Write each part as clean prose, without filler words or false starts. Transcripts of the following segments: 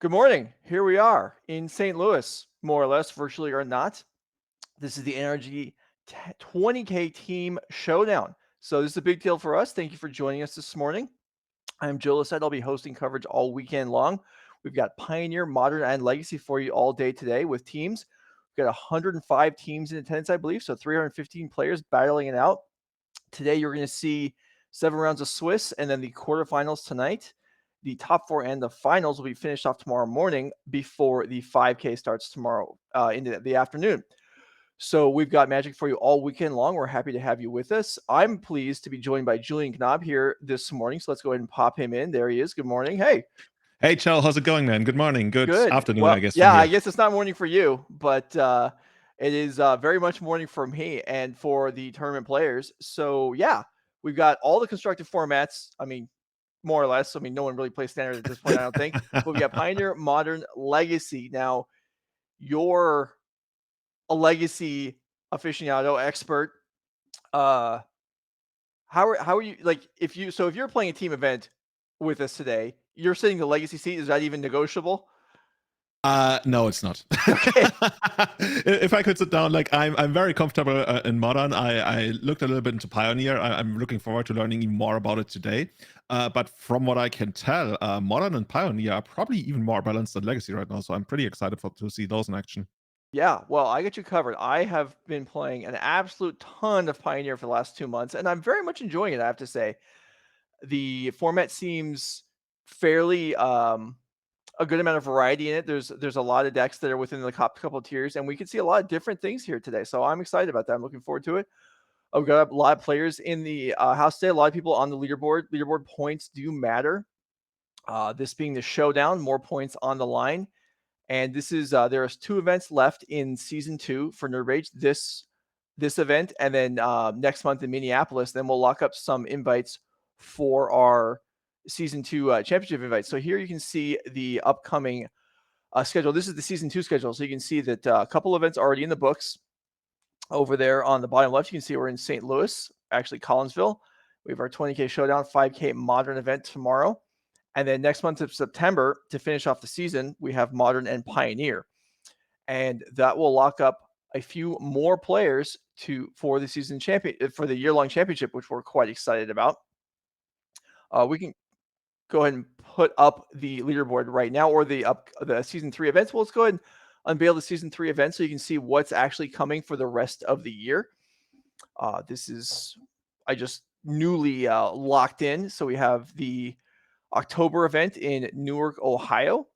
Good morning. Here we are in St. Louis, more or less, virtually or not. This is the NRG 20K Team Showdown. So this is a big deal for us. Thank you for joining us this morning. I'm Joe Lissette. I'll be hosting coverage all weekend long. We've got Pioneer, Modern, and Legacy for you all day today with teams. We've got 105 teams in attendance, I believe, so 315 players battling it out. Today, you're going to see 7 rounds of Swiss and then the quarterfinals tonight. The top 4 and the finals will be finished off tomorrow morning before the 5K starts tomorrow into the afternoon. So we've got magic for you all weekend long. We're happy to have you with us. I'm pleased to be joined by Julian Knob here this morning. So let's go ahead and pop him in. There he is. Good morning. Hey, Hey, Chell, how's it going, man? Good morning. Good good. afternoon, Well, I guess, from yeah, I here. guess it's not morning for you, but it is very much morning for me and for the tournament players. So yeah, we've got all the constructive formats. I mean, more or less. I mean, no one really plays standard at this point, I don't think. But we got Pioneer, Modern, Legacy. Now, you're a Legacy aficionado expert. Uh, how are you like if you're playing a team event with us today, you're sitting the Legacy seat. Is that even negotiable? No, it's not. Okay. If I could sit down, like I'm very comfortable in Modern. I looked a little bit into Pioneer. I'm looking forward to learning even more about it today. But from what I can tell, Modern and Pioneer are probably even more balanced than Legacy right now. So I'm pretty excited to see those in action. Yeah, well, I got you covered. I have been playing an absolute ton of Pioneer for the last 2 months, and I'm very much enjoying it, I have to say. The format seems fairly, a good amount of variety in it. There's a lot of decks that are within the top couple of tiers, and we can see a lot of different things here today, so I'm excited about that. I'm looking forward to it. I've got a lot of players in the, house today, a lot of people on the leaderboard. Leaderboard points do matter. This being the showdown, more points on the line. And this is there's 2 events left in season 2 for Nerd Rage. This event, and then next month in Minneapolis. Then we'll lock up some invites for our season 2 championship invites. So here you can see the upcoming schedule. This is the season 2 schedule. So you can see that a couple events already in the books. Over there on the bottom left, you can see we're in St. Louis, actually Collinsville. We have our 20K Showdown 5K Modern event tomorrow. And then next month of September, to finish off the season, we have Modern and Pioneer. And that will lock up a few more players for the season champion for the year-long championship, which we're quite excited about. We can go ahead and put up the leaderboard right now, or the season 3 events. Well, let's go ahead and unveil the season 3 events so you can see what's actually coming for the rest of the year. This is I just newly locked in. So we have the October event in Newark, Ohio.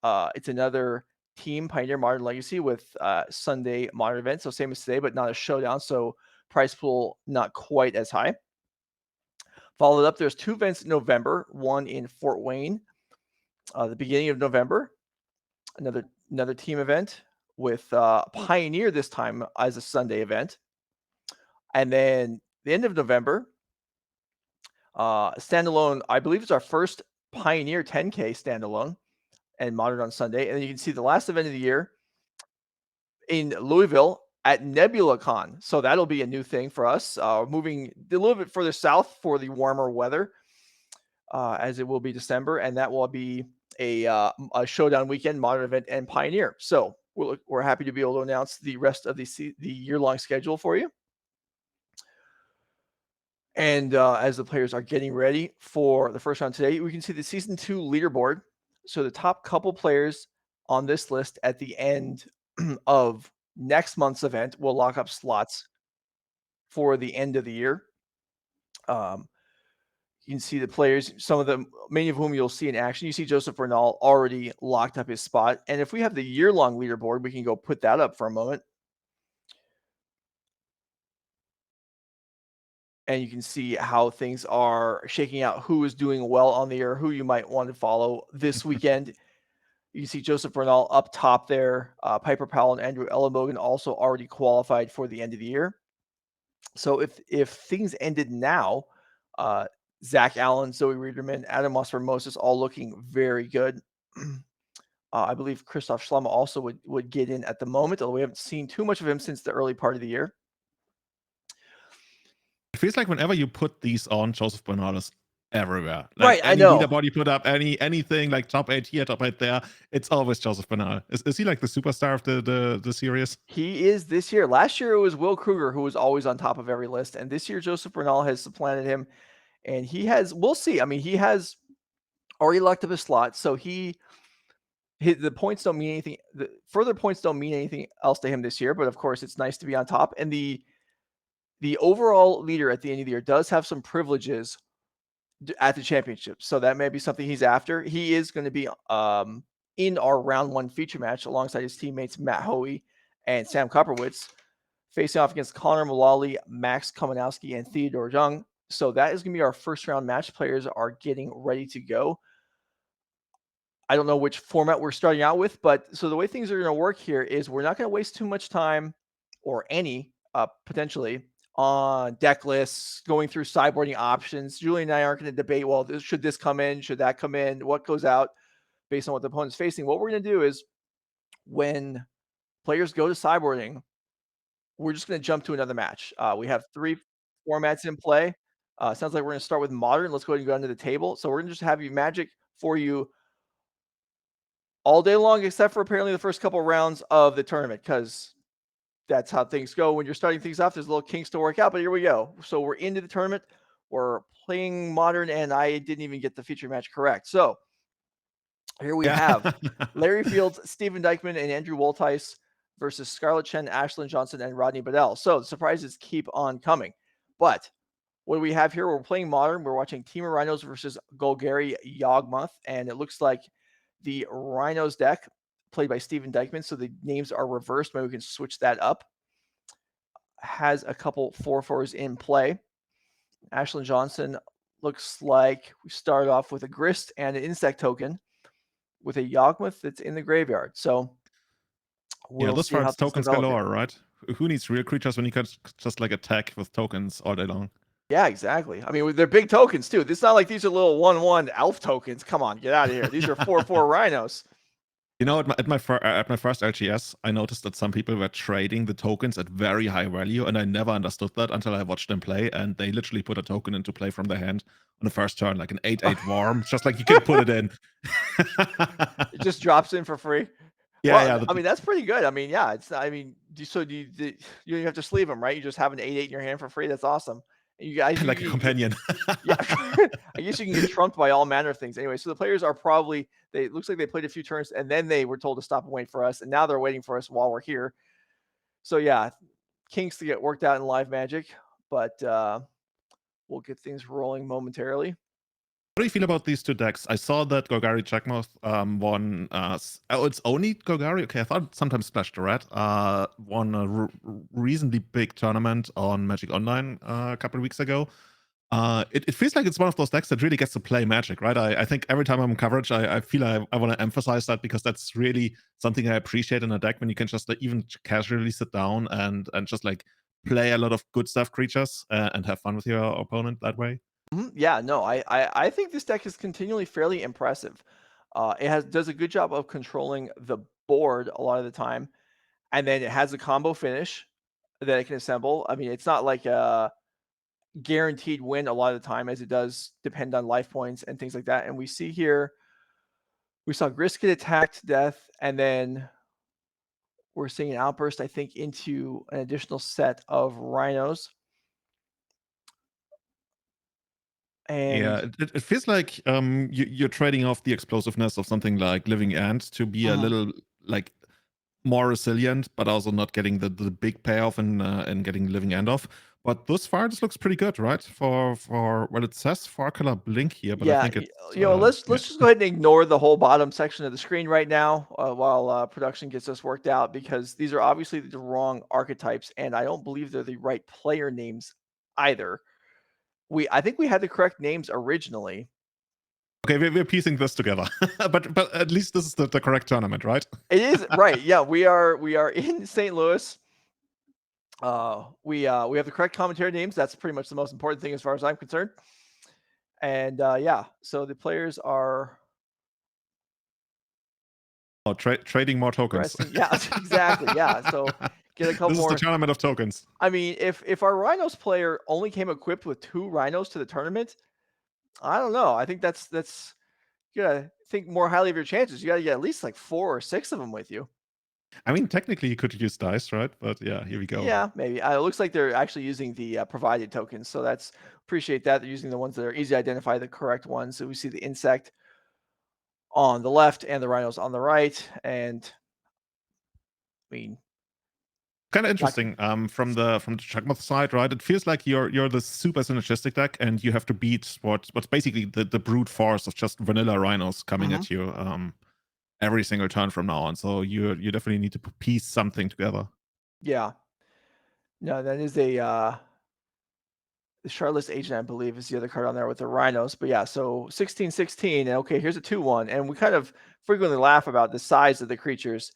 It's another team Pioneer Modern Legacy with Sunday Modern event. So same as today, but not a showdown. So price pool not quite as high. Followed up, there's 2 events in November. One in Fort Wayne, the beginning of November. Another team event with Pioneer this time as a Sunday event. And then the end of November, standalone, I believe it's our first Pioneer 10K standalone and Modern on Sunday. And then you can see the last event of the year in Louisville at NebulaCon. So that'll be a new thing for us. Moving a little bit further south for the warmer weather, as it will be December. And that will be a showdown weekend, Modern event, and Pioneer. So we're happy to be able to announce the rest of the year-long schedule for you. And as the players are getting ready for the first round today, we can see the season 2 leaderboard. So the top couple players on this list at the end of next month's event will lock up slots for the end of the year. Um, you can see the players, some of them, many of whom you'll see in action. You see Joseph Bernal already locked up his spot. And if we have the year-long leaderboard, we can go put that up for a moment. And you can see how things are shaking out, who is doing well on the year, who you might want to follow this weekend. You can see Joseph Bernal up top there. Piper Powell and Andrew Ellenbogen also already qualified for the end of the year. So if things ended now, Zach Allen, Zoe Riederman, Adam Moss-Moses all looking very good. I believe Christoph Schlama also would get in at the moment, although we haven't seen too much of him since the early part of the year. It feels like whenever you put these on, Joseph Bernal is everywhere. Like Right, I any know. leaderboard you put up, anything like top 8 here, top 8 there, it's always Joseph Bernal. Is he like the superstar of the series? He is this year. Last year it was Will Kruger who was always on top of every list, and this year Joseph Bernal has supplanted him, and he has. We'll see. I mean, he has already locked up his slot, so the points don't mean anything. The further points don't mean anything else to him this year. But of course, it's nice to be on top, and the overall leader at the end of the year does have some privileges at the championship. So that may be something he's after. He is going to be in our round one feature match alongside his teammates Matt Hoey and Sam Kopperwitz, facing off against Connor Mullally, Max Komanowski, and Theodore Jung. So that is going to be our first round match. Players are getting ready to go. I don't know which format we're starting out with, but so the way things are going to work here is we're not going to waste too much time or any potentially on deck lists, going through sideboarding options. Julian and I aren't going to debate, well, should this come in? Should that come in? What goes out based on what the opponent's facing? What we're going to do is when players go to sideboarding, we're just going to jump to another match. We have 3 formats in play. Sounds like we're going to start with modern. Let's go ahead and go under the table. So we're going to just have you magic for you all day long, except for apparently the first couple rounds of the tournament, because that's how things go. When you're starting things off, there's little kinks to work out, but here we go. So we're into the tournament. We're playing modern, and I didn't even get the feature match correct. So here we Yeah. have Larry Fields, Steven Dykman, and Andrew Woltice versus Scarlett Chen, Ashlyn Johnson, and Rodney Bedell. So the surprises keep on coming. But what do we have here? We're playing modern. We're watching Team of Rhinos versus Golgari Yawgmoth, and it looks like the Rhinos deck played by Steven Dykman. So the names are reversed. Maybe we can switch that up. Has a couple 4/4s in play. Ashlyn Johnson looks like we start off with a Grist and an Insect token with a Yawgmoth that's in the graveyard. So Yeah, we'll thus see far how it's things tokens develop here. galore, right? Who needs real creatures when you can just like attack with tokens all day long? Yeah, exactly. I mean, they're big tokens too. It's not like these are little 1/1 elf tokens. Come on, get out of here. These are 4/4 rhinos. You know, at my first LGS, I noticed that some people were trading the tokens at very high value, and I never understood that until I watched them play. And they literally put a token into play from their hand on the first turn, like an 8/8 worm, just like you can put it in. It just drops in for free. Yeah, Well, yeah, I mean, that's pretty good. I mean, yeah, it's I mean, you don't even have to sleeve them, right? You just have an 8/8 in your hand for free. That's awesome. And you guys, like a you companion. yeah, I guess you can get trumped by all manner of things. Anyway, so the players are probably they it looks like they played a few turns and then they were told to stop and wait for us, and now they're waiting for us while we're here. So yeah, kinks to get worked out in live magic, but we'll get things rolling momentarily. What do you feel about these two decks? I saw that Golgari Checkmouth won. Oh, it's only Golgari. Okay, I thought sometimes Splash the Red won a reasonably big tournament on Magic Online a couple of weeks ago. It feels like it's one of those decks that really gets to play Magic, right? I think every time I'm in coverage, I feel I want to emphasize that because that's really something I appreciate in a deck when you can just even casually sit down and just like play a lot of good stuff creatures and have fun with your opponent that way. Mhm, yeah, no, I think this deck is continually fairly impressive. It does a good job of controlling the board a lot of the time, and then it has a combo finish that it can assemble. I mean, it's not like a guaranteed win a lot of the time, as it does depend on life points and things like that. And we see here, we saw Gris get attacked to death, and then we're seeing an outburst, I think, into an additional set of rhinos. Yeah, And it feels like you're trading off the explosiveness of something like Living End to be a mhm, little like more resilient, but also not getting the big payoff and getting Living End off. But thus far, this looks pretty good, right? For well, it says 4-color Blink here, but I yeah, think it's yeah. let's just go ahead and ignore the whole bottom section of the screen right now while production gets us worked out, because these are obviously the wrong archetypes, and I don't believe they're the right player names either. I think we had the correct names originally. Okay, we're piecing this together, but at least this is the correct tournament, right? It is right. Yeah, we are in St. Louis. We have the correct commentary names. That's pretty much the most important thing as far as I'm concerned. And yeah, so the players are Oh, trading more tokens. progressing. Yeah, exactly. Yeah, so get a couple This is the more. tournament of tokens. I mean, if our Rhinos player only came equipped with 2 Rhinos to the tournament, I don't know. I think that's you gotta think more highly of your chances. You gotta get at least like 4 or 6 of them with you. I mean, technically, you could use dice, right? But yeah, here we go. Yeah, maybe. It looks like they're actually using the provided tokens, so that's appreciate that. They're using the ones that are easy to identify, the correct ones. So we see the insect on the left and the rhinos on the right, and I mean, Kind of not interesting. From the Chugmoth side, right? It feels like you're the super synergistic deck, and you have to beat what's basically the brute force of just vanilla rhinos coming mhm, at you every single turn from now on. So you definitely need to piece something together. yeah. No, that is a the Charlotte's Agent, I believe, is the other card on there with the rhinos. But yeah, so 16-16, and okay, here's a 2-1. And we kind of frequently laugh about the size of the creatures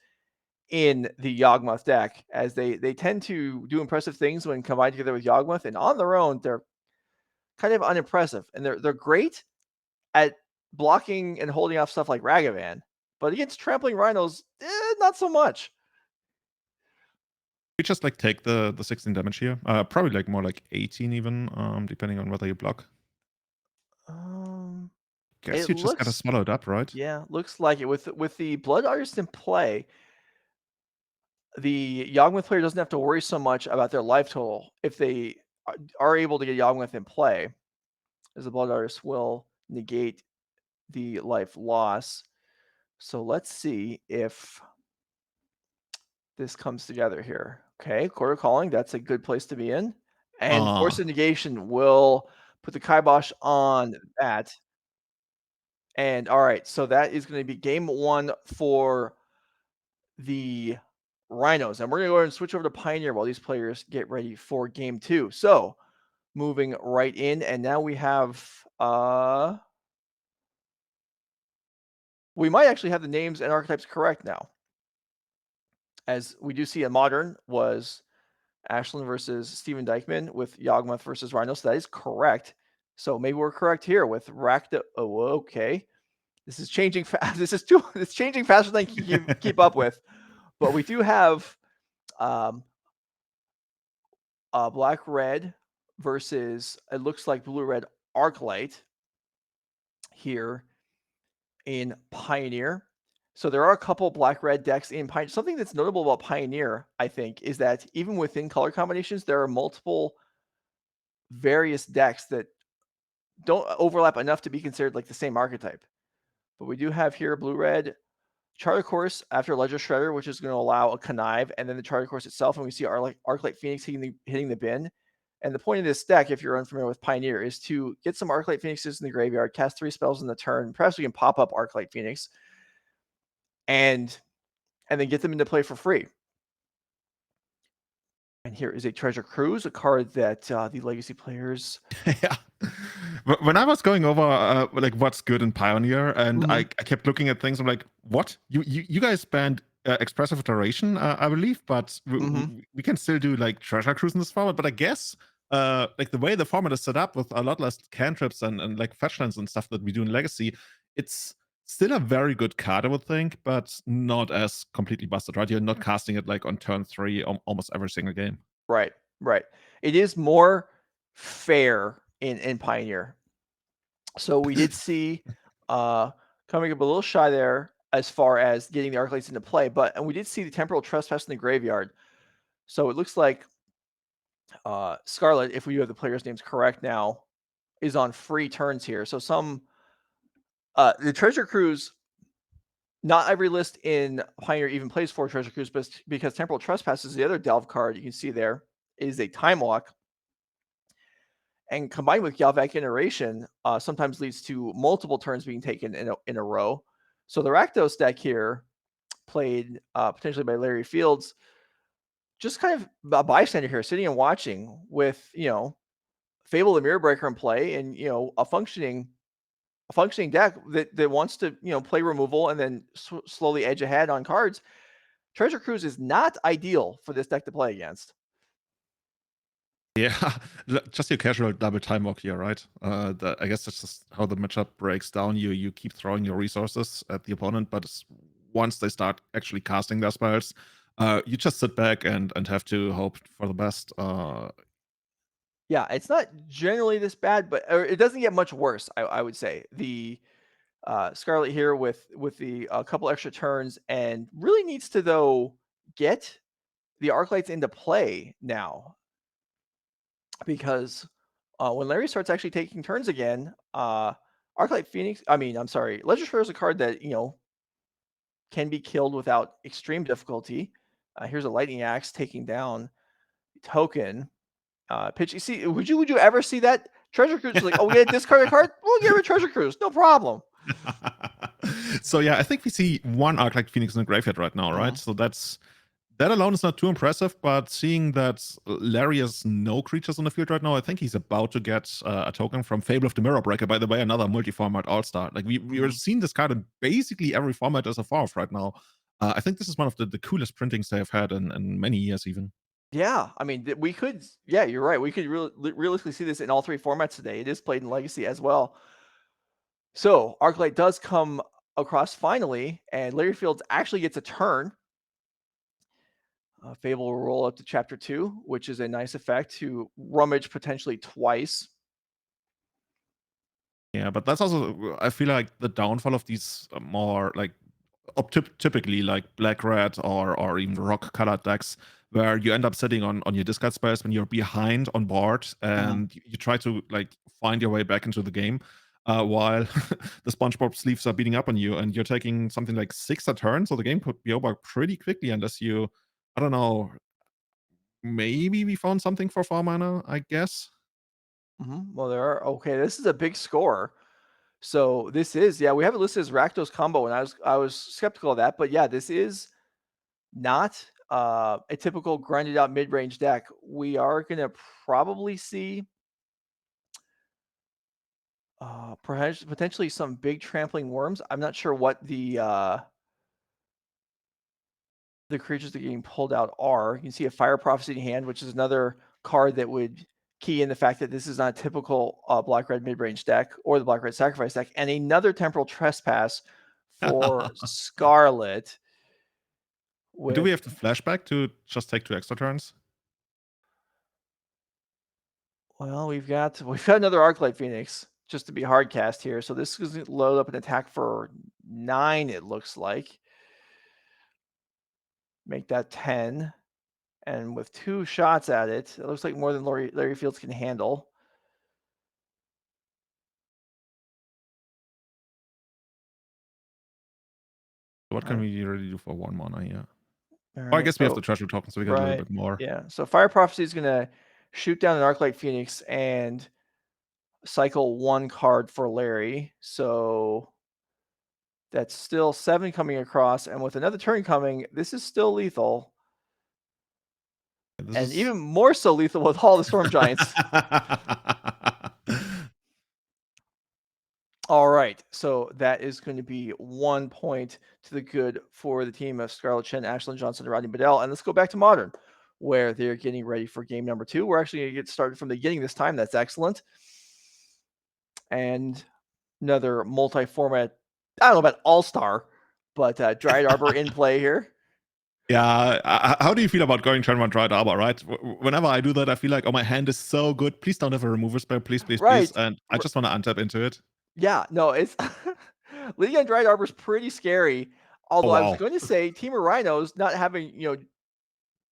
in the Yawgmoth deck, as they tend to do impressive things when combined together with Yawgmoth, and on their own, they're kind of unimpressive. And they're great at blocking and holding off stuff like Ragavan. But against trampling rhinos, not so much. You just like take the 16 damage here. Probably like more like 18 even, depending on whether you block. Um, Guess it you just gotta looks swallow it up, right? yeah, looks like it with the Blood Artist in play. The Yawgmoth player doesn't have to worry so much about their life total if they are able to get Yawgmoth in play, as the Blood Artist will negate the life loss. So let's see if this comes together here. Okay, Quarter Calling, that's a good place to be in. And Force Ah, of Negation will put the kibosh on that. And all right, so that is going to be game one for the Rhinos. And we're going to go ahead and switch over to Pioneer while these players get ready for game two. So moving right in, and now we have we might actually have the names and archetypes correct now. As we do see a modern was Ashland versus Steven Dykeman with Yawgmoth versus Rhino. So that is correct. So maybe we're correct here with Rakta. Oh, okay. This is changing fast. It's changing faster than I can keep up with. But we do have um, black red versus it looks like blue red Arclight here in Pioneer. So there are a couple black red decks in Pioneer. Something that's notable about Pioneer, I think, is that even within color combinations, there are multiple various decks that don't overlap enough to be considered like the same archetype. But we do have here blue red Charter Course after Ledger Shredder, which is going to allow a connive, and then the Charter Course itself, and we see Arclight Phoenix hitting the bin. And the point of this deck, if you're unfamiliar with Pioneer, is to get some Arclight Phoenixes in the graveyard, cast 3 spells in the turn. Perhaps we can pop up Arclight Phoenix and then get them into play for free. And here is a Treasure Cruise, a card that the Legacy players. yeah. When I was going over like what's good in Pioneer, and I kept looking at things, I'm like, what? You guys banned expressive iteration, I believe, but we can still do like treasure cruise in this format. But I guess like the way the format is set up with a lot less cantrips and like fetch lands and stuff that we do in Legacy, it's still a very good card, I would think, but not as completely busted, right? You're not casting it like on turn 3 almost every single game. Right, right. It is more fair in Pioneer. So we did see coming up a little shy there as far as getting the Arclights into play, and we did see the Temporal Trespass in the graveyard. So it looks like Scarlet, if we have the players' names correct now, is on free turns here. So the Treasure Cruise, not every list in Pioneer even plays for Treasure Cruise, but because Temporal Trespass is the other Delve card you can see there is a Time Walk, and combined with Galvac Iteration, sometimes leads to multiple turns being taken in a row. So the Rakdos deck here, played potentially by Larry Fields, just kind of a bystander here, sitting and watching with Fable the Mirror Breaker in play, and a functioning deck that wants to play removal and then slowly edge ahead on cards. Treasure Cruise is not ideal for this deck to play against. Yeah, just your casual double time walk here, right? I guess that's just how the matchup breaks down. You keep throwing your resources at the opponent, but once they start actually casting their spells, you just sit back and have to hope for the best. Yeah, it's not generally this bad, but or it doesn't get much worse, I would say. The Scarlet here with the a couple extra turns and really needs to though get the arc lights into play now because when Larry starts actually taking turns again, Arclight Phoenix, I mean, I'm sorry, Ledger Shredder is a card that can be killed without extreme difficulty. Here's a Lightning Axe taking down Token. Pitch. You see, would you ever see that Treasure Cruise? Is like, oh, we got to discard a card. We'll get rid of Treasure Cruise, no problem. So yeah, I think we see one Arclight Phoenix in the graveyard right now, right? Mhm. So that alone is not too impressive, but seeing that Larry has no creatures on the field right now, I think he's about to get a token from Fable of the Mirror Breaker, by the way, another multi-format all-star. Like we are Mhm. seeing this card in basically every format as a fourth right now. I think this is one of the coolest printings they have had in many years even. Yeah, I mean, we could. Yeah, you're right. We could realistically see this in all three formats today. It is played in Legacy as well. So Arclight does come across finally, and Larry Fields actually gets a turn. Fable will roll up to Chapter 2, which is a nice effect to rummage potentially twice. Yeah, but that's also I feel like the downfall of these more like typically like black red or even rock colored decks where you end up sitting on your discard space when you're behind on board Mhm. and you try to like find your way back into the game while the SpongeBob sleeves are beating up on you and you're taking something like 6 a turn, so the game could be over pretty quickly unless you, I don't know, maybe we found something for 4 mana, I guess. Well, there are okay. This is a big score. So this is yeah. We have it listed as Rakdos combo, and I was skeptical of that, but yeah, this is not a typical grinded out mid range deck. We are gonna probably see perhaps potentially some big trampling worms. I'm not sure what the creatures that are getting pulled out are. You can see a Fire Prophecy in hand, which is another card that would key in the fact that this is not a typical black red mid range deck or the black red sacrifice deck, and another Temporal Trespass for Scarlet Do we with have the flashback to just take 2 extra turns? well, we've got another Arclight Phoenix just to be hard cast here. So this is gonna load up an attack for 9, it looks like. Make that 10. And with 2 shots at it, it looks like more than Larry Fields can handle. What All can right. we really do for 1 mana here? All Or I right. guess we have the So treasure token, so we get a little right. bit more. Yeah. So Fire Prophecy is gonna shoot down an Arclight Phoenix and cycle 1 card for Larry. So that's still 7 coming across, and with another turn coming, this is still lethal. This And is even more so lethal with all the Storm Giants. All right, so that is going to be 1 point to the good for the team of Scarlett Chen, Ashlyn Johnson, and Rodney Bedell. And let's go back to Modern, where they're getting ready for game number 2. We're actually going to get started from the beginning this time. That's excellent. And another multi-format, I don't know about all-star, but Dryad Arbor in play here. Yeah, how do you feel about going turn 1 Dried Arbor, right? Whenever I do that, I feel like, oh, my hand is so good. Please don't have a removal spell, please, please, please. Right. And I just want to untap into it. Yeah, no, it's League on Dryad Arbor is pretty scary. Oh, Although I was wow. going to say Team of Rhinos not having,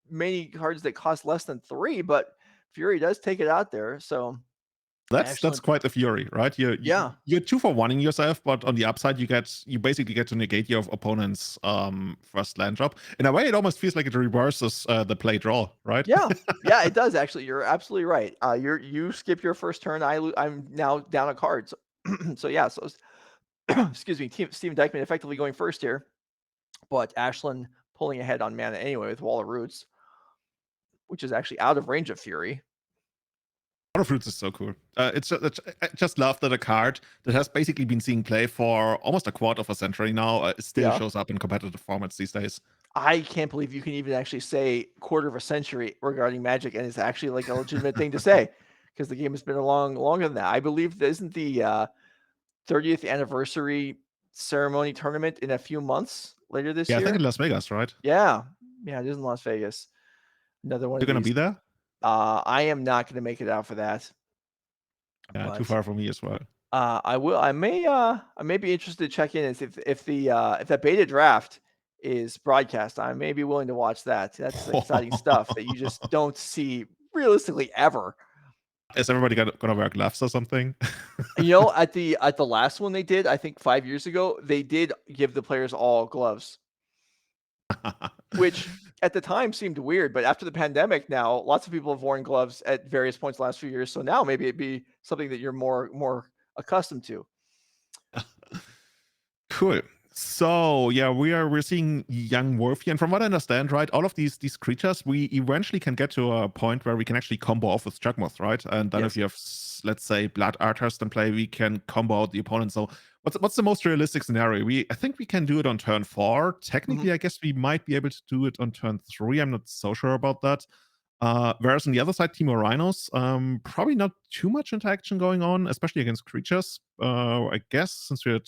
many cards that cost less than 3, but Fury does take it out there. So That's excellent. quite a fury, right? Yeah. You're 2 for 1ing yourself, but on the upside, you basically get to negate your opponent's first land drop. In a way, it almost feels like it reverses the play draw, right? Yeah. Yeah, it does actually. You're absolutely right. You skip your first turn. I'm now down a card. So, so yeah. So excuse me. Steven Dykeman effectively going first here, but Ashlyn pulling ahead on mana anyway with Wall of Roots, which is actually out of range of Fury. Out of Roots is so cool. I just love that a card that has basically been seeing play for almost a quarter of a century now still Yeah. shows up in competitive formats these days. I can't believe you can even actually say quarter of a century regarding Magic, and it's actually like a legitimate thing to say because the game has been along longer than that. I believe that isn't the 30th anniversary ceremony tournament in a few months later this Yeah, I think in year. Las Vegas, right? Yeah, yeah, it is in Las Vegas. Another one You're of gonna these. be there? I am not gonna make it out for that, Yeah, too but, far for me as well. I may be interested to check in and see if that beta draft is broadcast. I may be willing to watch that. That's exciting stuff that you just don't see realistically ever. Is everybody gonna wear gloves or something? You know, at the last one they did, I think 5 years ago, they did give the players all gloves, which at the time seemed weird, but after the pandemic now, lots of people have worn gloves at various points the last few years, so now maybe it'd be something that you're more accustomed to. Cool. So yeah, we're seeing young Wolf here, and from what I understand, right, all of these creatures, we eventually can get to a point where we can actually combo off with Jugmoth, right? And then if Yes. you have, let's say, Blood Arthurst in play, we can combo out the opponent. So what's the most realistic scenario? I think we can do it on turn 4. Mhm. Technically, I guess we might be able to do it on turn 3. I'm not so sure about that. Whereas on the other side, Team Rhinos, probably not too much interaction going on, especially against creatures. I guess since we're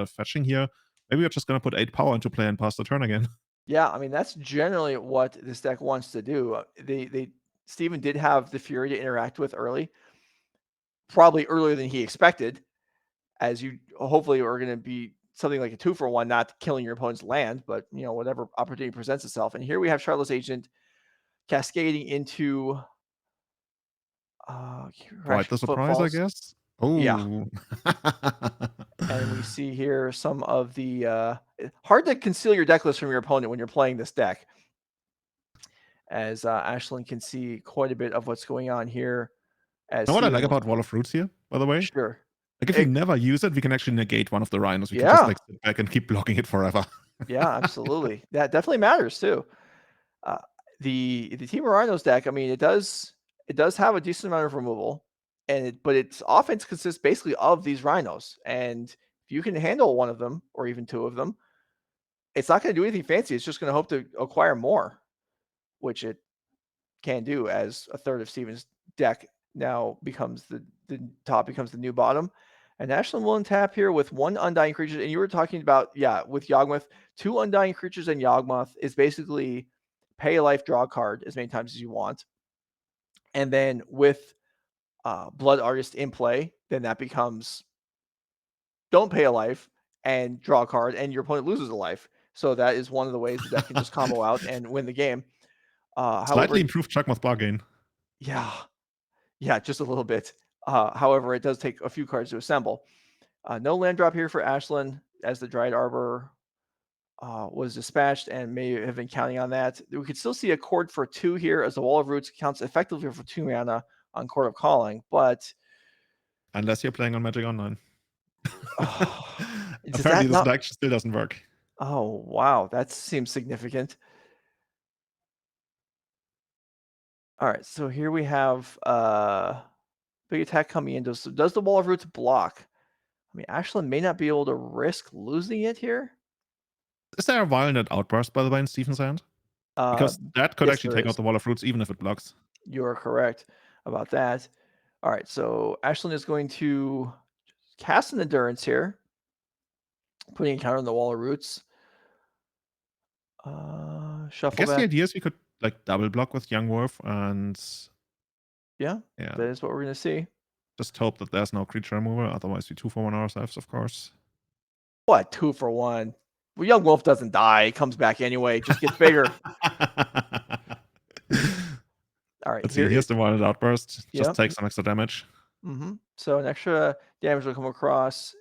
fetching here, maybe we're just gonna put 8 power into play and pass the turn again. Yeah, I mean, that's generally what this deck wants to do. They Steven did have the Fury to interact with early, probably earlier than he expected, as you hopefully are gonna be something like a 2 for 1, not killing your opponent's land, but, whatever opportunity presents itself, and here we have Charlotte's Agent cascading into, Quite Crashing the surprise, I Footfalls. guess. Yeah, Oh. and we see here some of the, hard to conceal your deck list from your opponent when you're playing this deck, as, Ashlyn can see quite a bit of what's going on here as Know what I Steven like will. about Wall of Roots here, by the way? Sure. Like, if we It never use it, we can actually negate one of the rhinos. We can just, Yeah, like, sit back and keep blocking it forever. yeah, absolutely. That definitely matters too. Uh, the Team of Rhinos deck, I mean, it does have a decent amount of removal, but its offense consists basically of these rhinos, and if you can handle one of them or even two of them, it's not gonna do anything fancy, it's just gonna hope to acquire more, which it can do as a third of Steven's deck now becomes the top becomes the new bottom. And Ashland will untap here with one Undying Creature. And you were talking about, yeah, with Yawgmoth, two Undying Creatures and Yawgmoth is basically pay a life, draw a card as many times as you want. And then with Blood Artist in play, then that becomes don't pay a life and draw a card, and your opponent loses a life. So that is one of the ways that can just combo out and win the game. However, Slightly improved Chugmoth bargain. yeah, yeah, just a little bit. However, it does take a few cards to assemble. No land drop here for Ashland as the Dried Arbor was dispatched and may have been counting on that. We could still see a chord for 2 here as the Wall of Roots counts effectively for 2 mana on Court of Calling, but Unless you're playing on Magic Online. does Apparently, that this not. deck still doesn't work. Oh, wow, that seems significant. All right, so here we have big attack coming in. Does the Wall of Roots block? I mean, Ashland may not be able to risk losing it here. Is there a violent outburst, by the way, in Stephen's hand? Uh, Because that could yes, actually there take is. out the Wall of Roots, even if it blocks. You are correct about that. All right, so Ashlyn is going to cast an endurance here, putting a counter on the Wall of Roots. I Shuffle guess the back. idea is we could, like, double block with Young Wolf and, Yeah, yeah, that is what we're going to see. just hope that there's no creature remover. Otherwise, we 2-for-1 ourselves, of course. What, 2 for 1? Well, Young Wolf doesn't die. It comes back anyway. Just gets bigger. All right, Let's see. here is. Here's the violent outburst. Just Yep. take some extra damage. So an extra damage will come across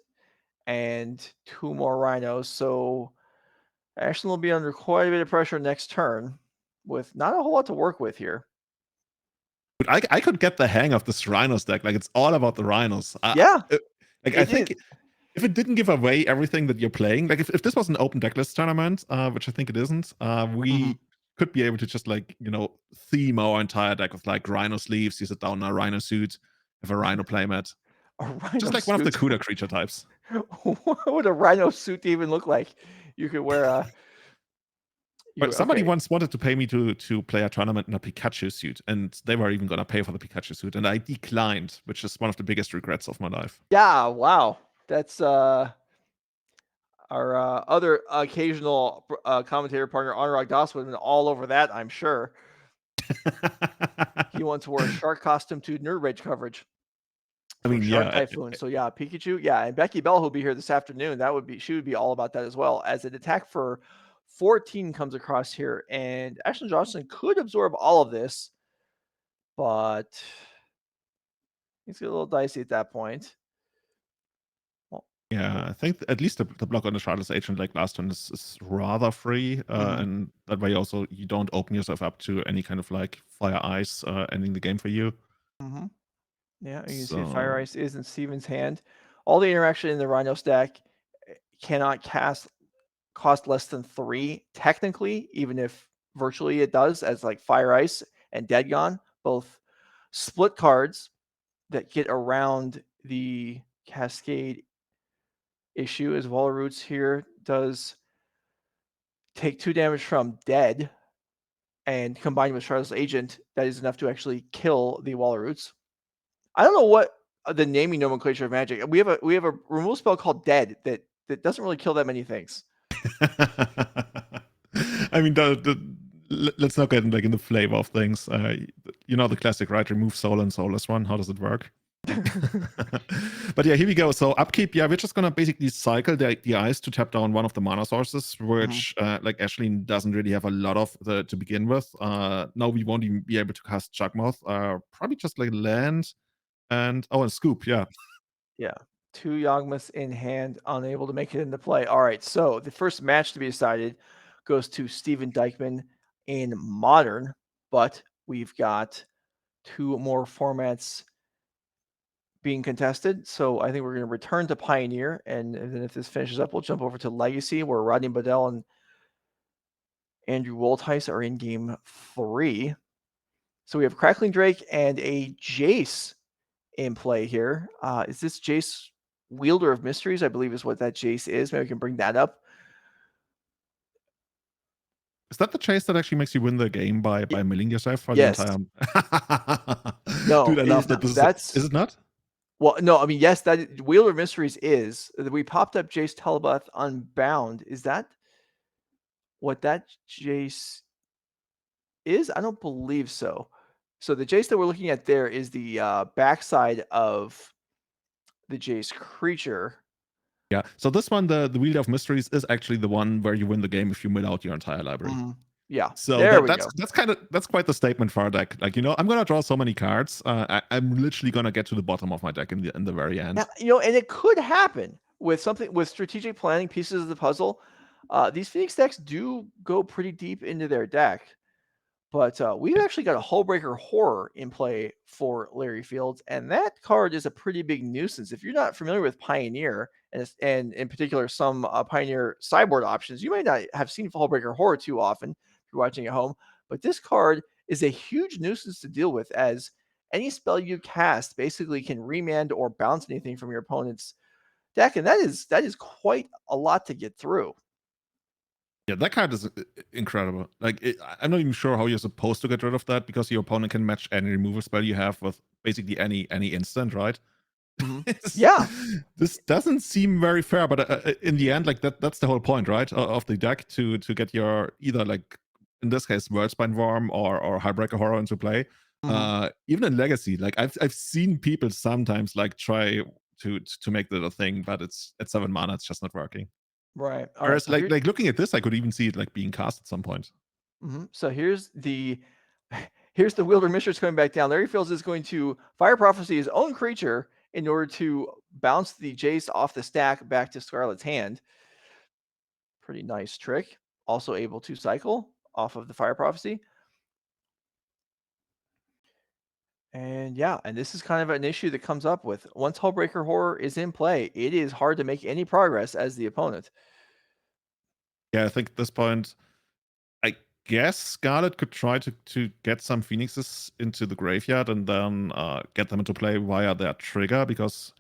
and 2 more rhinos. So Ashlyn will be under quite a bit of pressure next turn with not a whole lot to work with here. But I could get the hang of this Rhinos deck. Like, it's all about the Rhinos. Yeah, Like, I it is. think if it didn't give away everything that you're playing, like if this was an open decklist tournament, which I think it isn't, Mhm. we could be able to just, like, theme our entire deck with, like, Rhino sleeves. You sit down in a Rhino suit, have a Rhino playmat, A just rhino like one of the suit. cooler creature types. What would a rhino suit even look like? You could wear a But you somebody okay. once wanted to pay me to play a tournament in a Pikachu suit, and they were even gonna pay for the Pikachu suit, and I declined, which is one of the biggest regrets of my life. Yeah, wow. That's, our, other occasional commentator partner, Anurag Das would have been all over that, I'm sure. He wants to wear a shark costume to Nerd Rage coverage I for mean, Shark yeah, Typhoon. So yeah, Pikachu, yeah, and Becky Bell who'll be here this afternoon. She would be all about that as well. As an attack for 14 comes across here, and Ashton Johnson could absorb all of this, but he's get a little dicey at that point. Well, yeah, oh, I think at least the block on the Shardless Agent like last turn is rather free, mhm, and that way also you don't open yourself up to any kind of like Fire Ice ending the game for you. mhm. Yeah, you can see Fire So Ice is in Steven's hand. All the interaction in the Rhino stack cannot cost less than 3 technically, even if virtually it does, as like Fire Ice and Dead Gone, both split cards that get around the Cascade issue. As Wall Roots here does take 2 damage from Dead, and combined with Charlotte's Agent, that is enough to actually kill the Wall Roots. I don't know what the naming nomenclature of Magic. We have a removal spell called Dead that doesn't really kill that many things. I mean, let's not get like in the flavor of things. You know the classic, right? Remove soul and soulless one. How does it work? But yeah, here we go. So upkeep, yeah, we're just gonna basically cycle the ice to tap down one of the mana sources, Mhm. which like Ashleen doesn't really have a lot of to begin with. Now we won't even be able to cast Jugmouth. Probably just like land and scoop, yeah. Yeah. 2 Yawgmoths in hand, unable to make it into play. All right, so the first match to be decided goes to Steven Dykman in Modern, but we've got 2 more formats being contested. So I think we're going to return to Pioneer, and then if this finishes up, we'll jump over to Legacy, where Rodney Bedell and Andrew Woltheis are in game 3. So we have Crackling Drake and a Jace in play here. Is this Jace Wielder of Mysteries? I believe is what that Jace is. Maybe we can bring that up. Is that the chase that actually makes you win the game Y- by milling yourself for the yes. entire? No, Dude, I it love is that. not. This is That's it not? well, no, I mean, yes, that Wheeler Mysteries is. We popped up Jace Telebuth Unbound. Is that what that Jace is? I don't believe so. So the Jace that we're looking at there is the backside of the Jace creature. Yeah. So this one, the Wheel of Mysteries, is actually the one where you win the game if you mill out your entire library. Mhm. Yeah, So there we that's go. that's quite the statement for our deck. Like, I'm gonna draw so many cards. I'm literally gonna get to the bottom of my deck in the very Yeah, end. and it could happen with something with strategic planning pieces of the puzzle. These Phoenix decks do go pretty deep into their deck. But we've Yeah. actually got a Hullbreaker Horror in play for Larry Fields, and that card is a pretty big nuisance. If you're not familiar with Pioneer, and in particular some Pioneer sideboard options, you may not have seen Hullbreaker Horror too often if you're watching at home. But this card is a huge nuisance to deal with, as any spell you cast basically can remand or bounce anything from your opponent's deck, and that is quite a lot to get through. Yeah, that card is incredible. Like, I'm not even sure how you're supposed to get rid of that because your opponent can match any removal spell you have with basically any instant, right? Mhm. It's- Yeah. this doesn't seem very fair, but in the end, like that's the whole point, right, of the deck to get your either like in this case Worldspine Worm or Highbreaker Horror into play. Mhm. Even in Legacy, like I've seen people sometimes like try to make that a thing, but it's at 7 mana, it's just not working. Right. All right. Whereas So here, like looking at this, I could even see it like being cast at some point. So here's the Wielder Mistress coming back down. Larry Fields is going to Fire Prophecy his own creature in order to bounce the Jace off the stack back to Scarlet's hand. Pretty nice trick. Also able to cycle off of the Fire Prophecy. And yeah, and this is kind of an issue that comes up with once Hullbreaker Horror is in play, it is hard to make any progress as the opponent. Yeah, I think at this point, I guess Scarlet could try to get some Phoenixes into the graveyard and then get them into play via their trigger because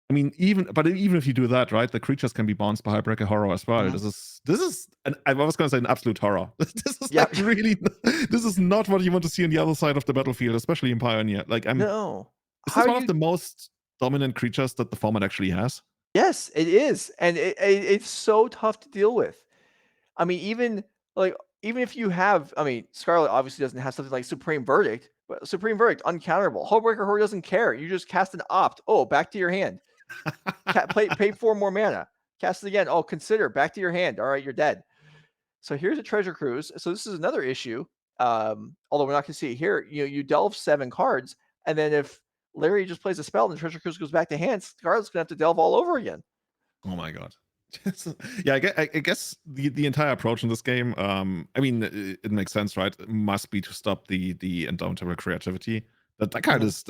I mean even if you do that, right, the creatures can be bounced by Highbreaker Horror as well. Mhm. This is I was gonna say an absolute horror. This is Yeah. like really this is not what you want to see on the other side of the battlefield, especially in Pioneer. Like No. this How is are one of you the most dominant creatures that the format actually has. Yes, it is, and it's so tough to deal with. I mean, even like even if you have, I mean, Scarlet obviously doesn't have something like Supreme Verdict, Supreme Verdict, uncounterable. Hullbreaker Horde doesn't care. You just cast an opt. Oh, back to your hand. Pay 4 more mana. Cast it again. Oh, consider. Back to your hand. All right, you're dead. So here's a treasure cruise. So this is another issue. Although we're not going to see it here. You delve 7 cards, and then if Larry just plays a spell and the treasure cruise goes back to hand, Scarlet's going to have to delve all over again. Oh my god. Yeah, I guess the entire approach in this game, I mean, it makes sense, right? It must be to stop the indomitable creativity. That card is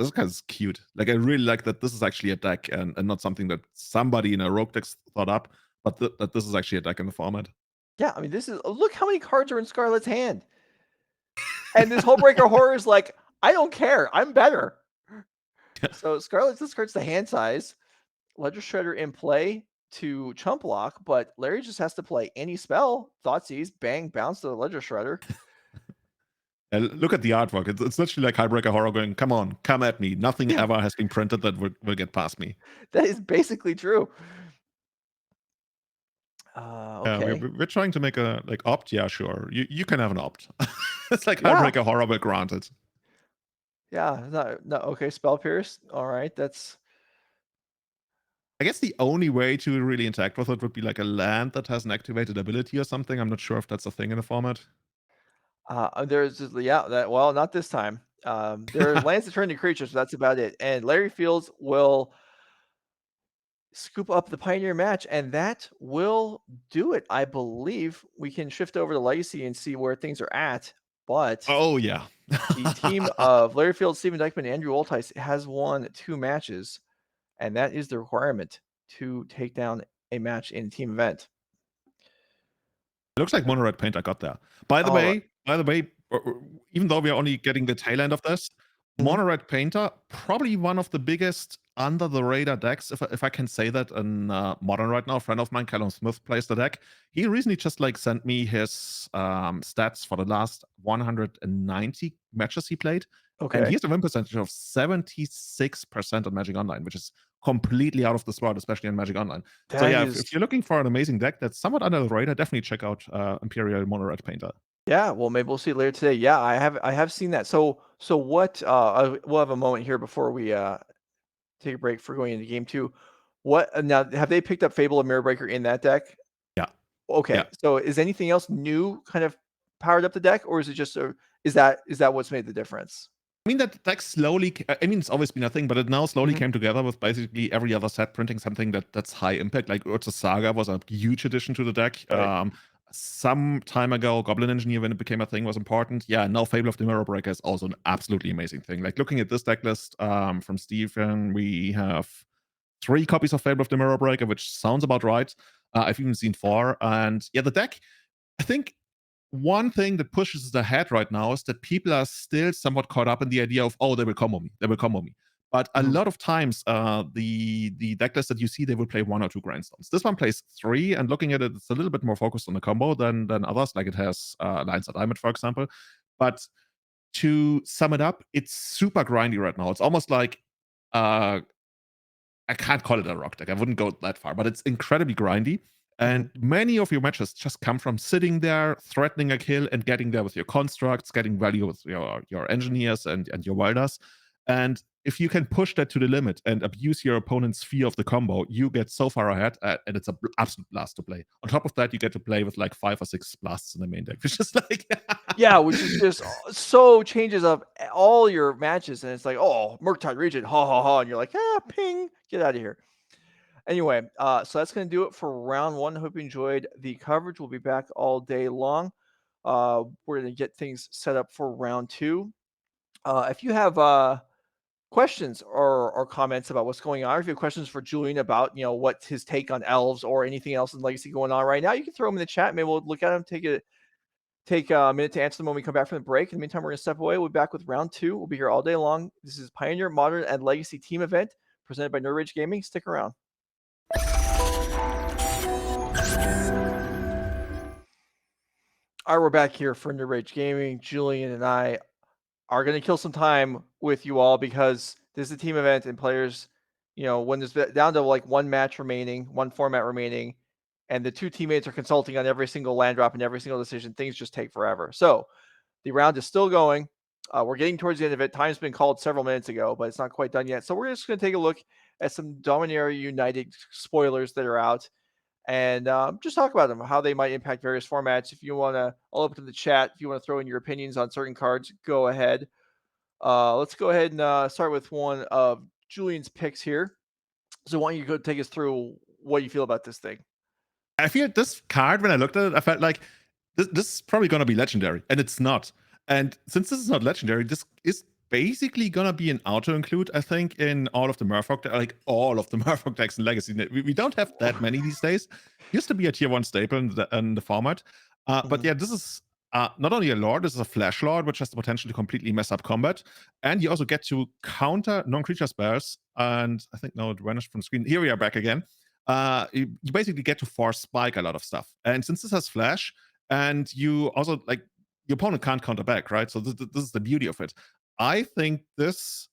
cute. Like, I really like that this is actually a deck and not something that somebody in a rogue deck thought up, but that this is actually a deck in the format. Yeah, I mean, this is look how many cards are in Scarlet's hand. And this Hullbreaker Horror is like, I don't care. I'm better. So Scarlet discards the hand size. Ledger Shredder in play to chump block, but Larry just has to play any spell. Thoughtseize, bang, bounce to the Ledger Shredder. Look at the artwork. It's literally like Hullbreaker Horror going, come on, come at me. Nothing Yeah. ever has been printed that will get past me. That is basically true. We're, Okay. we're trying to make a like opt. Yeah, sure. You can have an opt. It's like Yeah. Hullbreaker Horror, but granted. Yeah. No, okay. Spell Pierce. All right. That's I guess the only way to really interact with it would be like a land that has an activated ability or something. I'm not sure if that's a thing in the format. well, not this time. There are lands that turn into creatures, but that's about it. And Larry Fields will scoop up the Pioneer match, and that will do it. I believe we can shift over to Legacy and see where things are at. But Oh yeah. the team of Larry Fields, Steven Dykeman, and Andrew Oltice has won 2 matches, and that is the requirement to take down a match in a team event. It looks like Mono Red Paint I got there. By the All right. way, even though we are only getting the tail end of this, Mhm. Mono Red Painter, probably one of the biggest under the radar decks, if I can say that in modern right now. A friend of mine, Callum Smith, plays the deck. He recently just like sent me his stats for the last 190 matches he played. And he Okay. has a win percentage of 76% on Magic Online, which is completely out of this world, especially on Magic Online. So That yeah, is if you're looking for an amazing deck that's somewhat under the radar, definitely check out Imperial Mono Red Painter. Yeah, well, maybe we'll see it later today. Yeah, I have seen that. So what we'll have a moment here before we take a break for going into game 2. What now have they picked up Fable and Mirror Breaker in that deck? Yeah, Okay. yeah. So is anything else new kind of powered up the deck, or is it just is that what's made the difference? I mean, that deck slowly, I mean, it's always been a thing, but it now slowly Mhm. came together with basically every other set printing something that's high impact. Like Urza Saga was a huge addition to the deck. Right. Some time ago, Goblin Engineer, when it became a thing, was important. Yeah, now Fable of the Mirror Breaker is also an absolutely amazing thing. Like looking at this deck list from Stephen, we have 3 copies of Fable of the Mirror Breaker, which sounds about right. I've even seen 4. And yeah, the deck, I think one thing that pushes it ahead right now is that people are still somewhat caught up in the idea of, oh, they will combo me, they will combo me. But a Mhm. lot of times, the deck list that you see, they will play 1 or 2 grindstones. This one plays 3, and looking at it, it's a little bit more focused on the combo than others. Like it has Lines of Diamond, for example. But to sum it up, it's super grindy right now. It's almost like uh, I can't call it a rock deck. I wouldn't go that far, but it's incredibly grindy. And Mhm. many of your matches just come from sitting there, threatening a kill, and getting there with your constructs, getting value with your engineers and your wilders. And if you can push that to the limit and abuse your opponent's fear of the combo, you get so far ahead, and it's an absolute blast to play. On top of that, you get to play with like 5 or 6 blasts in the main deck, which is like Yeah, which is just so changes up all your matches, and it's like, oh, Murktide region, ha ha ha, and you're like, ping, get out of here. Anyway, so that's gonna do it for round 1. Hope you enjoyed the coverage. We'll be back all day long. We're gonna get things set up for round 2. If you have questions or comments about what's going on, or if you have questions for Julian about what's his take on elves or anything else in Legacy going on right now, you can throw them in the chat. Maybe we'll look at them, take a minute to answer them when we come back from the break. In the meantime, we're going to step away. We'll be back with round 2. We'll be here all day long. This is Pioneer, Modern, and Legacy Team Event presented by Nerd Rage Gaming. Stick around. All right, we're back here for Nerd Rage Gaming. Julian and I are going to kill some time with you all because this is a team event and players, when there's down to like one match remaining, one format remaining, and the 2 teammates are consulting on every single land drop and every single decision, things just take forever. So the round is still going. We're getting towards the end of it. Time's been called several minutes ago, but it's not quite done yet. So we're just going to take a look at some Dominaria United spoilers that are out and just talk about them, how they might impact various formats. If you want to, I'll open to the chat. If you want to throw in your opinions on certain cards, go ahead. Let's go ahead and start with one of Julian's picks here. So why don't you go take us through what you feel about this thing? I feel this card, when I looked at it, I felt like this is probably gonna be legendary, and it's not. And since this is not legendary, this is basically gonna be an auto include, I think, in all of the Murfolk, like all of the Murfolk decks in Legacy. We don't have that many these days. Used to be a tier 1 staple in the format. But Mhm. yeah, this is not only a lord, this is a flash lord, which has the potential to completely mess up combat. And you also get to counter non-creature spells. And I think now it vanished from the screen. Here we are back again. You basically get to force spike a lot of stuff. And since this has flash, and you also like your opponent can't counter back, right? So this is the beauty of it. I think this.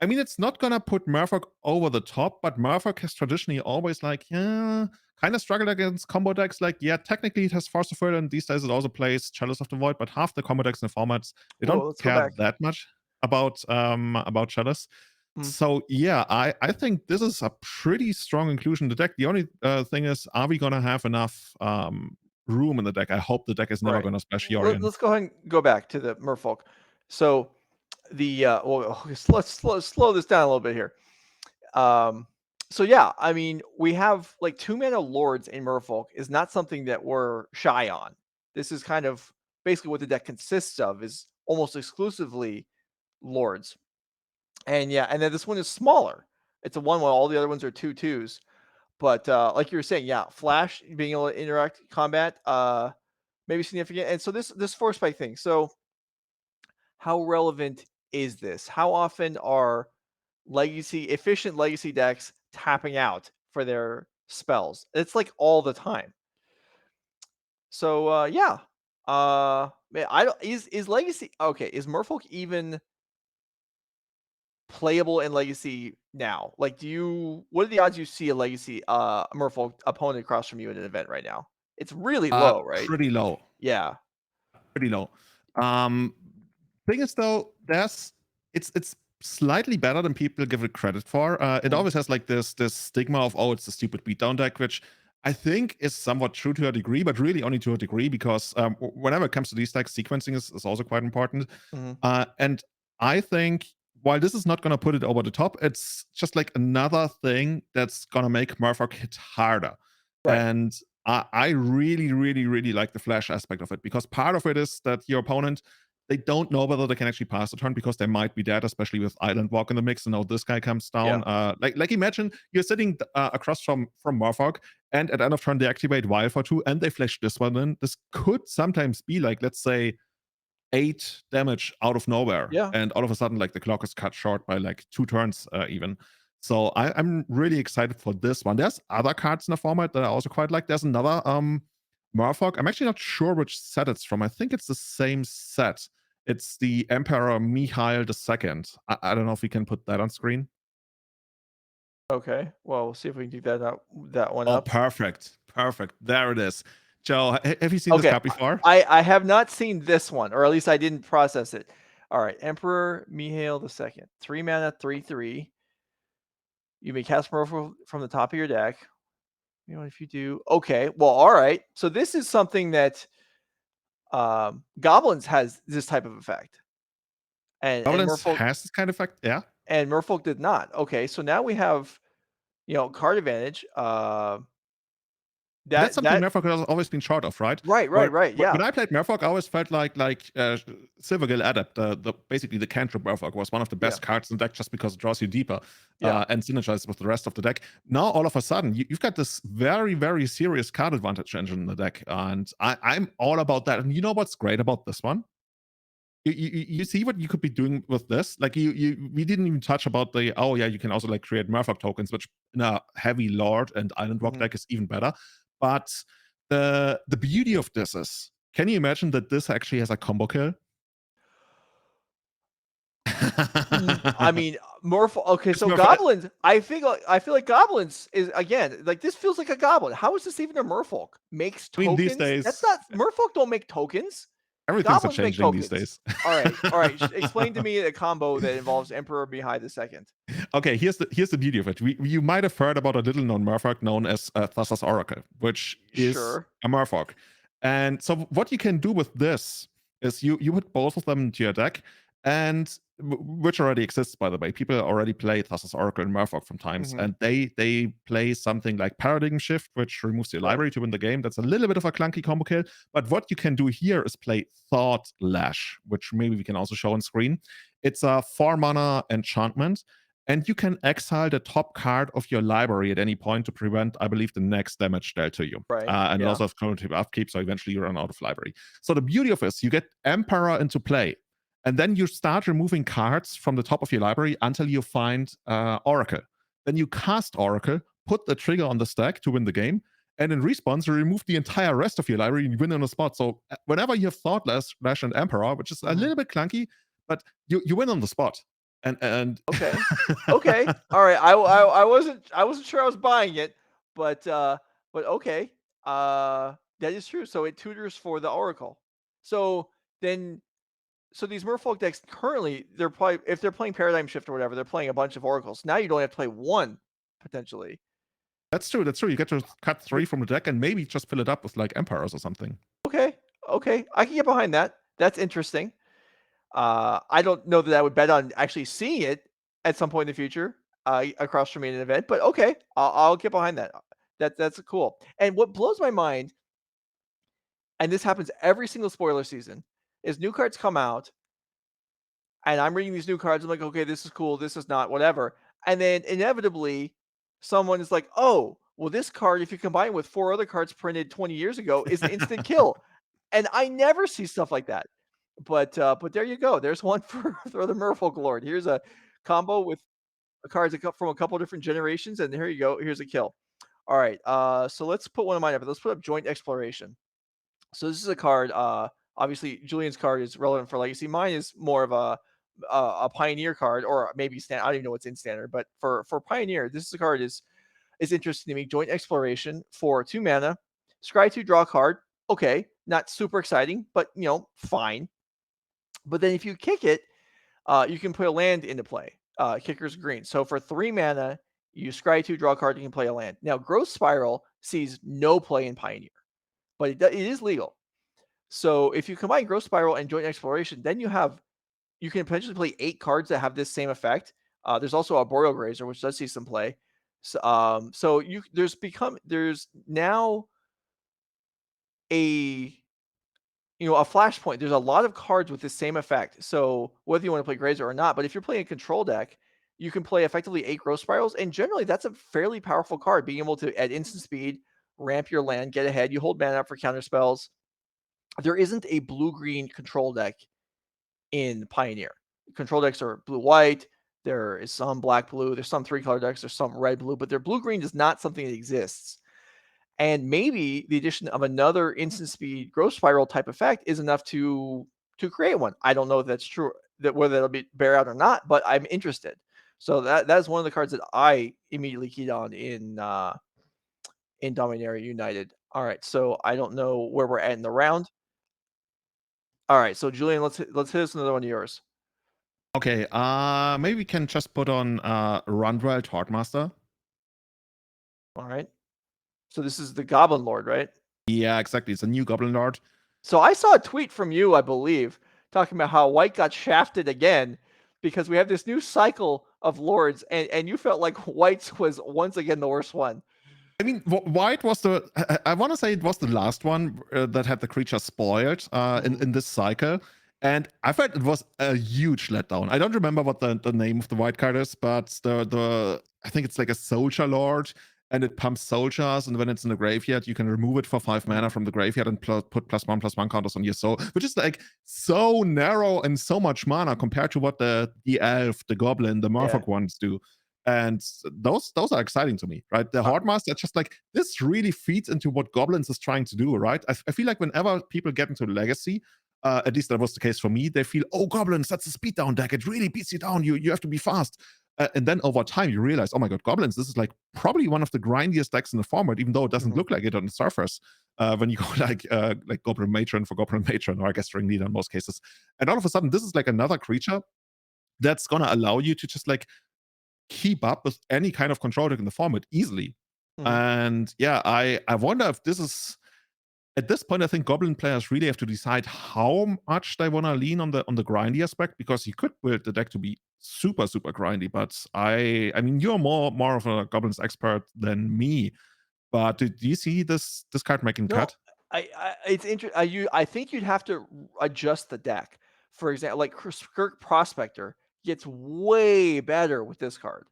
I mean, it's not gonna put Murfolk over the top, but Murfolk has traditionally always like, yeah, kind of struggled against combo decks. Like, yeah, technically it has Force of Will, and these days it also plays Chalice of the Void, but half the combo decks in the formats they don't Whoa, let's go care back. that much about Chalice. Mm, So yeah, I think this is a pretty strong inclusion in the deck. The only thing is, are we gonna have enough room in the deck? I hope the deck is never right. gonna splash Yorion. Let's go ahead and go back to the Merfolk. So the let's slow this down a little bit here. Um, so yeah, I mean, we have like 2 mana lords in Merfolk is not something that we're shy on. This is kind of basically what the deck consists of is almost exclusively lords. And yeah, and then this one is smaller. It's a one while all the other ones are two twos. But like you were saying, yeah, Flash being able to interact combat, maybe significant. And so this force spike thing. So how relevant is this? How often are efficient legacy decks tapping out for their spells? It's like all the time. So yeah. Man, I don't is legacy okay, is Merfolk even playable in legacy now? Like what are the odds you see a legacy Merfolk opponent across from you in an event right now? It's really low, right? Pretty low. Yeah. Pretty low. Um, Thing is though, it's slightly better than people give it credit for. It Mhm. always has like this stigma of, oh, it's a stupid beatdown deck, which I think is somewhat true to a degree, but really only to a degree because whenever it comes to these decks, sequencing is also quite important. Mhm. And I think while this is not going to put it over the top, it's just like another thing that's going to make Murfolk hit harder. Right. And I really, really, really like the flash aspect of it because part of it is that your opponent, they don't know whether they can actually pass the turn because they might be dead, especially with Island Walk in the mix. And now this guy comes Yeah. down. Like imagine you're sitting across from Murfolk, and at end of turn they activate Wild for 2, and they flash this one in. This could sometimes be like, let's say, 8 damage out of nowhere, Yeah. and all of a sudden, like the clock is cut short by like 2 turns, even. So I'm really excited for this one. There's other cards in the format that I also quite like. There's another Murfolk. I'm actually not sure which set it's from. I think it's the same set. It's the Emperor Mihail II. I don't know if we can put that on screen. Okay. Well, we'll see if we can dig that one Oh, up. perfect, perfect. There it is. Joe, have you seen this Okay. card before? I have not seen this one, or at least I didn't process it. All right. Emperor Mihail II. 3 mana, 3/3. You may cast Merfolk from the top of your deck. You know, if you do, okay. Well, all right. So this is something that Goblins has this type of effect, and Goblins Merfolk has this kind of effect, yeah. did not. Okay, so now we have card advantage. And that's something That Merfolk has always been short of, right? right, right, right. When Yeah, I played Merfolk, I always felt like Silvergill Adept, basically the cantrip Merfolk, was one of the yeah, best cards in the deck just because it draws you deeper yeah. and synergizes with the rest of the deck. Now all of a sudden you've got this very, very serious card advantage engine in the deck, and I'm all about that. And you know what's great about this one? You see what you could be doing with this? Like we didn't even touch about the, oh yeah, you can also like create Murfolk tokens, which in a heavy Lord and Island Rock Mhm. deck is even better. But the beauty of this is, can you imagine that this actually has a combo kill? I mean, Merfolk. Okay, It's so more for, goblins. I feel like goblins is again like this feels like a goblin. How is this even a Merfolk? Makes I mean, these tokens. That's days, not Merfolk. Don't make tokens. Everything's a Goblins make changeling these tokens. days. All right. Explain to me a combo that involves Emperor behind the second. Okay, here's the beauty of it. You might have heard about a little known Murfolk known as Thassa's Oracle, which is Sure. a Murfolk. And so what you can do with this is you put both of them into your deck, and which already exists, by the way. People already play Thassa's Oracle and Murfolk from times, Hmm. and they play something like Paradigm Shift, which removes your Right. library to win the game. That's a little bit of a clunky combo kill, but what you can do here is play Thought Lash, which maybe we can also show on screen. It's a 4-mana enchantment, and you can exile the top card of your library at any point to prevent, I believe, the next damage dealt to you. Right. And it Yeah. also have cumulative upkeep, so eventually you run out of library. So the beauty of this, you get Emperor into play, and then you start removing cards from the top of your library until you find Oracle. Then you cast Oracle, put the trigger on the stack to win the game, and in response, you remove the entire rest of your library and you win on the spot. So whenever you have Thought Lash and Emperor, which is a Mhm. little bit clunky, but you win on the spot. And Okay. Okay. All right. I wasn't sure I was buying it, but okay. That is true. So it tutors for the Oracle. So then so these Merfolk decks currently they're probably if they're playing Paradigm Shift or whatever, they're playing a bunch of Oracles. Now you don't have to play one potentially. That's true. That's true. You get to cut But 3 from the deck and maybe just fill it up with like Emperors or something. okay. Okay. I can get behind that. That's interesting. I don't know that I would bet on actually seeing it at some point in the future across from me in an event, but okay, I'll get behind that. That's cool. And what blows my mind, and this happens every single spoiler season, is new cards come out, and I'm reading these new cards. I'm like, okay, this is cool. This is not whatever. And then inevitably, someone is like, oh, well, this card, if you combine it with 4 other cards printed 20 years ago, is an instant kill. And I never see stuff like that. But there you go. There's one for the Merfolk Lord. Here's a combo with cards that come from a couple different generations, and here you go. Here's a kill. All right. So let's put one of mine up. Let's put up Joint Exploration. So this is a card. Obviously Julian's card is relevant for Legacy. Mine is more of a Pioneer card, or maybe standard. I don't even know what's in standard, but for Pioneer, this is a card is interesting to me. Joint Exploration for 2 mana. Scry 2, draw a card. Okay, not super exciting, but fine. But then if you kick it, you can put a land into play. Kicker's green. So for 3 mana, you scry 2, draw a card, you can play a land. Now, Growth Spiral sees no play in Pioneer, but it is legal. So if you combine Growth Spiral and Joint Exploration, then you can potentially play 8 cards that have this same effect. There's also a Boreal Grazer, which does see some play. So there's now a a flashpoint. There's a lot of cards with the same effect. So whether you want to play Grazer or not, but if you're playing a control deck, you can play effectively 8 Growth Spirals, and generally that's a fairly powerful card. Being able to at instant speed ramp your land, get ahead. You hold mana up for counter spells. There isn't a blue-green control deck in Pioneer. Control decks are blue-white. There is some black-blue. There's some 3-color decks. There's some red-blue, but their blue-green is not something that exists. And maybe the addition of another instant speed growth spiral type effect is enough to create one. I don't know if that's true, that whether that'll be bear out or not, but I'm interested. So that is one of the cards that I immediately keyed on in Dominaria United. All right, so I don't know where we're at in the round. All right, so Julian, let's hit us another one of yours. Okay, maybe we can just put on Rundwell Tortmaster. All right, so this is the Goblin Lord, right? Yeah, exactly. It's a new Goblin Lord. So I saw a tweet from you, I believe, talking about how White got shafted again because we have this new cycle of lords, and you felt like White's was once again the worst one. I mean, White was the. I want to say it was the last one that had the creature spoiled in this cycle, and I felt it was a huge letdown. I don't remember what the name of the white card is, but the I think it's like a soldier lord, and it pumps soldiers, and when it's in the graveyard, you can remove it for 5 mana from the graveyard and put +1/+1 counters on your soul, which is like so narrow and so much mana compared to what the elf, the goblin, the Yeah. Murfolk ones do. And those are exciting to me, right? The Hardmaster, just like this really feeds into what Goblins is trying to do, right? I feel like whenever people get into Legacy, at least that was the case for me, they feel, oh, Goblins, that's a speed down deck. It really beats you down. You have to be fast. And then over time, you realize, oh my god, goblins, this is like probably one of the grindiest decks in the format, even though it doesn't Mhm. look like it on the surface. When you go like Goblin Matron for Goblin Matron, or I guess Ring Leader in most cases. And all of a sudden, this is like another creature that's gonna allow you to just like keep up with any kind of control deck in the format easily. Mhm. And yeah, I wonder if this is at this point, I think Goblin players really have to decide how much they want to lean on the grindy aspect, because you could build the deck to be super super grindy. But I mean, you're more of a Goblins expert than me. But do you see this card making No, cut? I it's I think you'd have to adjust the deck. For example, like Skirk Prospector gets way better with this card.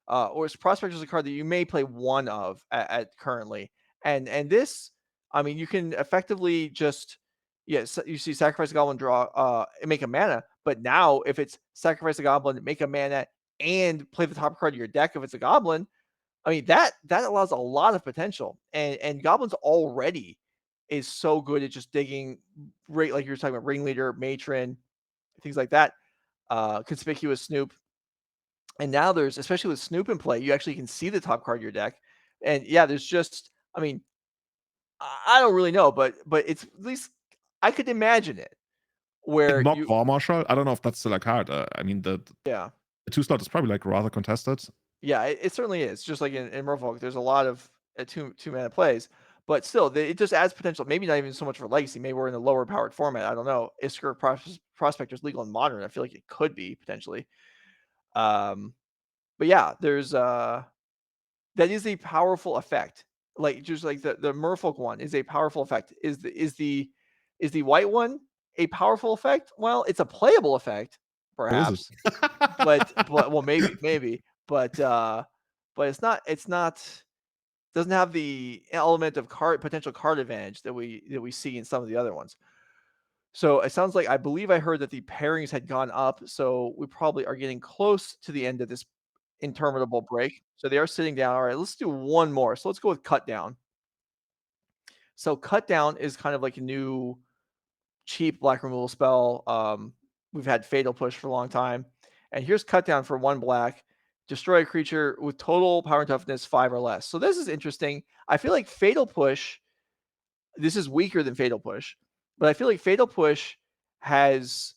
Or Prospector is a card that you may play one of at currently, and this, I mean, you can effectively just yes, you see sacrifice a goblin, draw, and make a mana. But now, if it's sacrifice a goblin, make a mana, and play the top card of your deck if it's a goblin, I mean, that allows a lot of potential, and goblins already is so good at just digging right like you were talking about ringleader, matron, things like that, conspicuous snoop. And now there's especially with snoop in play, you actually can see the top card of your deck. And yeah, there's just I mean, I don't really know, but it's at least I could imagine it Like where Mock you War Marshal, I don't know if that's still a card. I mean, yeah. the two slot is probably like rather contested. Yeah, it certainly is. Just like in Merfolk, there's a lot of two mana plays, but still, it just adds potential. Maybe not even so much for legacy. Maybe we're in a lower powered format. I don't know. Is Prospector's legal in modern? I feel like it could be potentially. Um, but yeah, there's that is a powerful effect. Like just like the Merfolk one is a powerful effect. Is the white one a powerful effect? Well, it's a playable effect, Or is it? perhaps, but well, maybe, but it's not doesn't have the element of card potential card advantage that we see in some of the other ones. So it sounds like I believe I heard that the pairings had gone up, so we probably are getting close to the end of this interminable break. So they are sitting down. All right, let's do one more. So let's go with cut down. So cut down is kind of like a new cheap black removal spell. We've had Fatal Push for a long time. And here's Cut Down for one black. Destroy a creature with total power and toughness 5 or less. So this is interesting. I feel like Fatal Push, this is weaker than Fatal Push, but I feel like Fatal Push has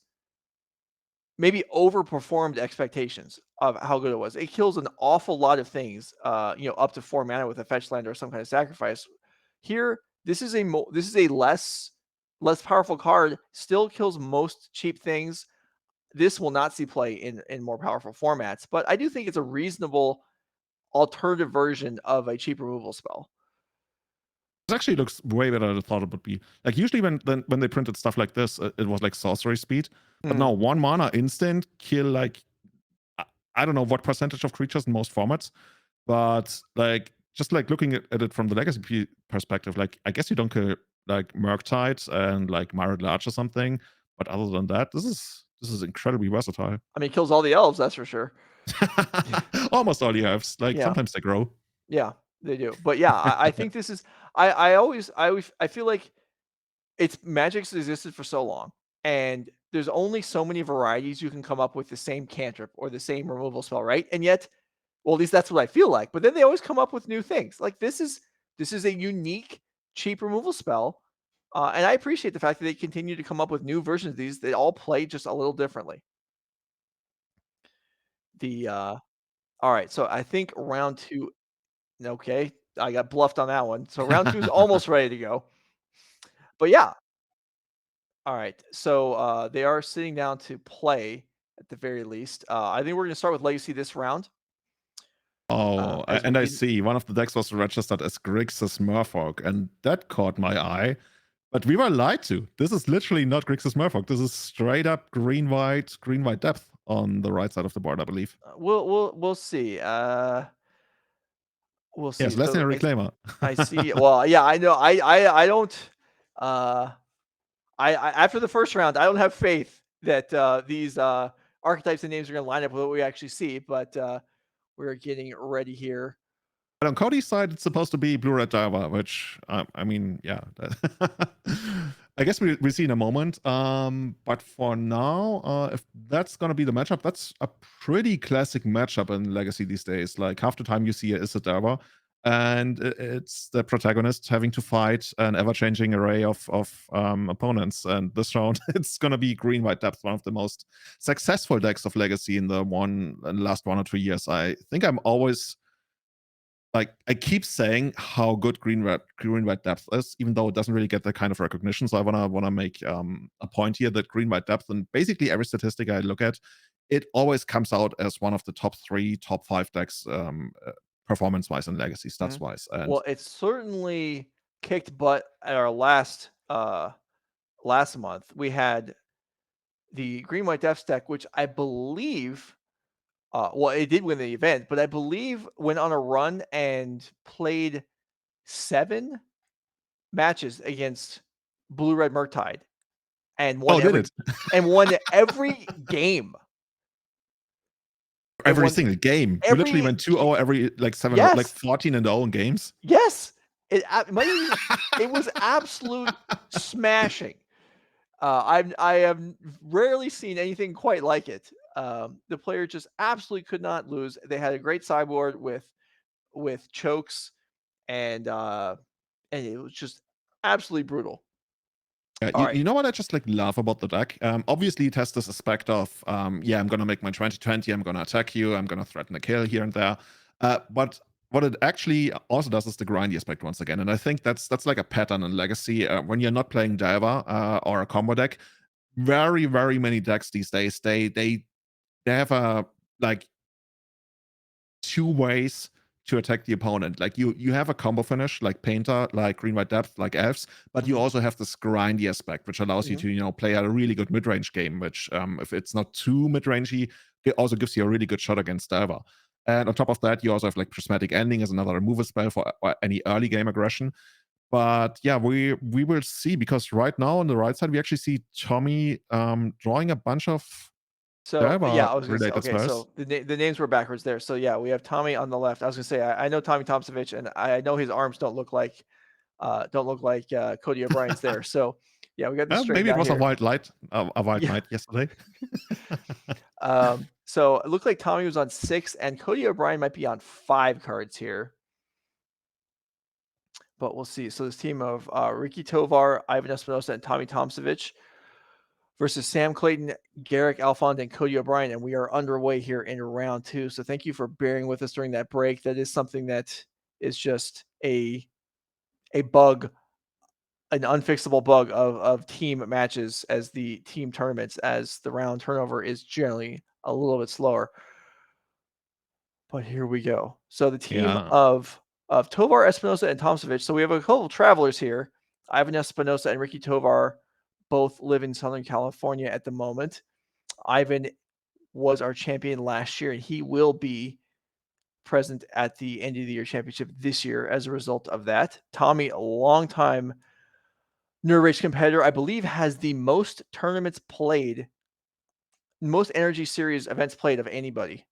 maybe overperformed expectations of how good it was. It kills an awful lot of things, up to 4 mana with a fetch land or some kind of sacrifice. Here, this is a less powerful card, still kills most cheap things. This will not see play in more powerful formats, but I do think it's a reasonable alternative version of a cheap removal spell. It actually looks way better than I thought it would be. Like usually when they printed stuff like this, it was like sorcery speed. But Hmm. now one mana instant kill like I I don't know what percentage of creatures in most formats, but like just like looking at it from the legacy perspective, like I guess you don't kill like Murktide and like Myriad Large or something. But other than that, this is incredibly versatile. I mean, it kills all the elves, that's for sure. Almost all you have. Like Yeah. sometimes they grow. Yeah, they do. But yeah, I think this is I always I feel like it's Magic's existed for so long, and there's only so many varieties you can come up with the same cantrip or the same removal spell, right? And yet, well, at least that's what I feel like. But then they always come up with new things. Like this is a unique cheap removal spell, and I appreciate the fact that they continue to come up with new versions of these. They all play just a little differently. The all right, so I think round two. Okay, I got bluffed on that one. So round two is almost ready to go. But yeah, all right. So they are sitting down to play at the very least. I think we're going to start with Legacy this round Oh, as we and I didn't. see one of the decks was registered as Grixis Murfolk, and that caught my eye. But we were lied to. This is literally not Grixis Murfolk. This is straight up green white depth on the right side of the board, I believe. We'll see. We'll Yes, see. less than So a reclaimer. I see. Well, yeah, I know. I don't. Uh, I after the first round, I don't have faith that these archetypes and names are going to line up with what we actually see. But we're getting ready here. But on Cody's side, it's supposed to be blue red Java, which I mean, yeah. I guess we see in a moment. But for now, if that's gonna be the matchup, that's a pretty classic matchup in Legacy these days. Like half the time you see a Isidara, and it's the protagonist having to fight an ever-changing array of opponents. And this round, it's gonna be Green White Depth, one of the most successful decks of Legacy in the last 1 or 2 years. I think I'm always like I keep saying how good green red depth is, even though it doesn't really get that kind of recognition. So I wanna make a point here that green red depth and basically every statistic I look at, it always comes out as one of the top three, top five decks performance wise and legacy stats Mhm. wise. And Well, it certainly kicked butt at our last month. We had the Green White Death deck, which I believe, well, it did win the event, but I believe went on a run and played 7 matches against Blue Red Murktide and oh, did it won every game. It every won single game? We literally every went 2-0 every like like yes, 14-0 in games. yes. It might even it was absolute smashing. I have rarely seen anything quite like it. The player just absolutely could not lose. They had a great sideboard with chokes and it was just absolutely brutal. All You, right. you know what I just like love about the deck? Obviously, it has this aspect of, yeah, I'm gonna make my 2020, I'm gonna attack you, I'm gonna threaten a kill here and there. But what it actually also does is the grindy aspect once again, and I think that's like a pattern in Legacy. When you're not playing Diver or a combo deck, very many decks these days they have a like two ways to attack the opponent. Like you have a combo finish like Painter, like Green White Depth, like Elves, but you Mhm, also have this grindy aspect, which allows you mhm. to play a really good mid range game. Which if it's not too mid rangey, it also gives you a really good shot against Delver. And on top of that, you also have like Prismatic Ending as another removal spell for any early game aggression. But yeah, we will see because right now on the right side we actually see Tommy drawing a bunch of So, yeah, Delver I was gonna say, related okay, spells. so the names were backwards there. So, yeah, we have Tommy on the left. I was gonna say, I know Tommy Tomsevich, and I know his arms don't look like Cody O'Brien's there. So, yeah, we got this straightened Maybe it out was a here. wild light, a wild Yeah. night yesterday. So it looked like Tommy was on 6, and Cody O'Brien might be on 5 cards here, but we'll see. So this team of Ricky Tovar, Ivan Espinosa, and Tommy Tomsevich versus Sam Clayton, Garrick Alfond, and Cody O'Brien, and we are underway here in round 2. So thank you for bearing with us during that break. That is something that is just a bug, an unfixable bug of team matches as the team tournaments, as the round turnover is generally a little bit slower. But here we go. So the team Yeah. of Tovar, Espinosa, and Tomsevich. So we have a couple of travelers here. Ivan Espinosa and Ricky Tovar both live in Southern California at the moment. Ivan was our champion last year, and he will be present at the end of the year championship this year as a result of that. Tommy, a longtime Nerd Rage competitor, I believe has the most tournaments played, most NRG Series events played of anybody.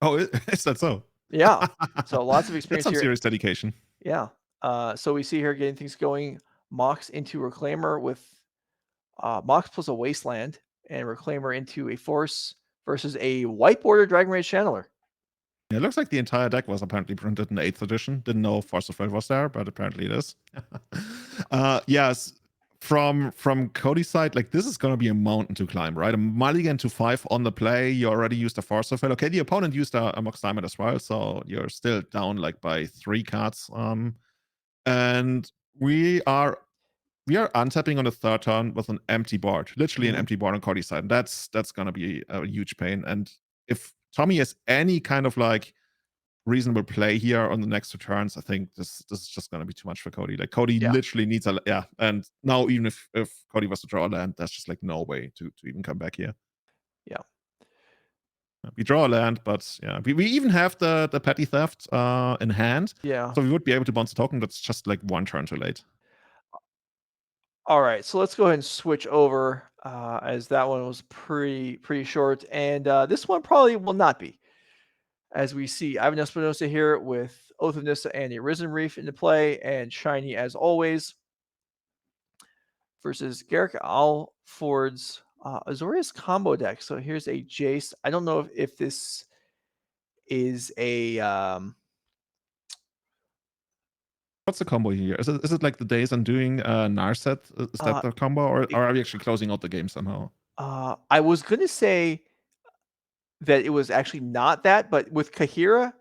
Oh, is that so? Yeah. So lots of That's experience some here. serious dedication. Yeah. So we see here getting things going. Mox into Reclaimer with Mox plus a Wasteland and Reclaimer into a Force versus a White Border Dragon Rage Channeler. Yeah, it looks like the entire deck was apparently printed in 8th edition. Didn't know Force of Will was there, but apparently it is. Yes, from Cody's side, like this is gonna be a mountain to climb, right? A mulligan to 5 on the play. You already used a Force of Will. Okay, the opponent used a Mox Diamond as well, so you're still down like by 3 cards. And we are untapping on the third turn with an empty board, literally an Mhm. empty board on Cody's side. That's gonna be a huge pain. And if Tommy has any kind of like reasonable play here on the next 2 turns, I think this is just gonna be too much for Cody. Like Cody Yeah. literally needs a yeah. And now even if Cody was to draw a land, there's just like no way to even come back here. Yeah. We draw a land, but yeah, we even have the petty theft in hand, Yeah. so we would be able to bounce a token. That's just like 1 turn too late. All right. So let's go ahead and switch over as that one was pretty short. And this one probably will not be. As we see Ivan Espinosa here with Oath of Nissa and the Arisen Reef into play, and Shiny as always. versus Garrick Alford's Azorius combo deck. So here's a Jace. I don't know if this is a What's the combo here? Is it like the Days Undoing Narset? Is that uh, the combo, or it, are we actually closing out the game somehow? I was gonna say that it was actually not that, but with Kahira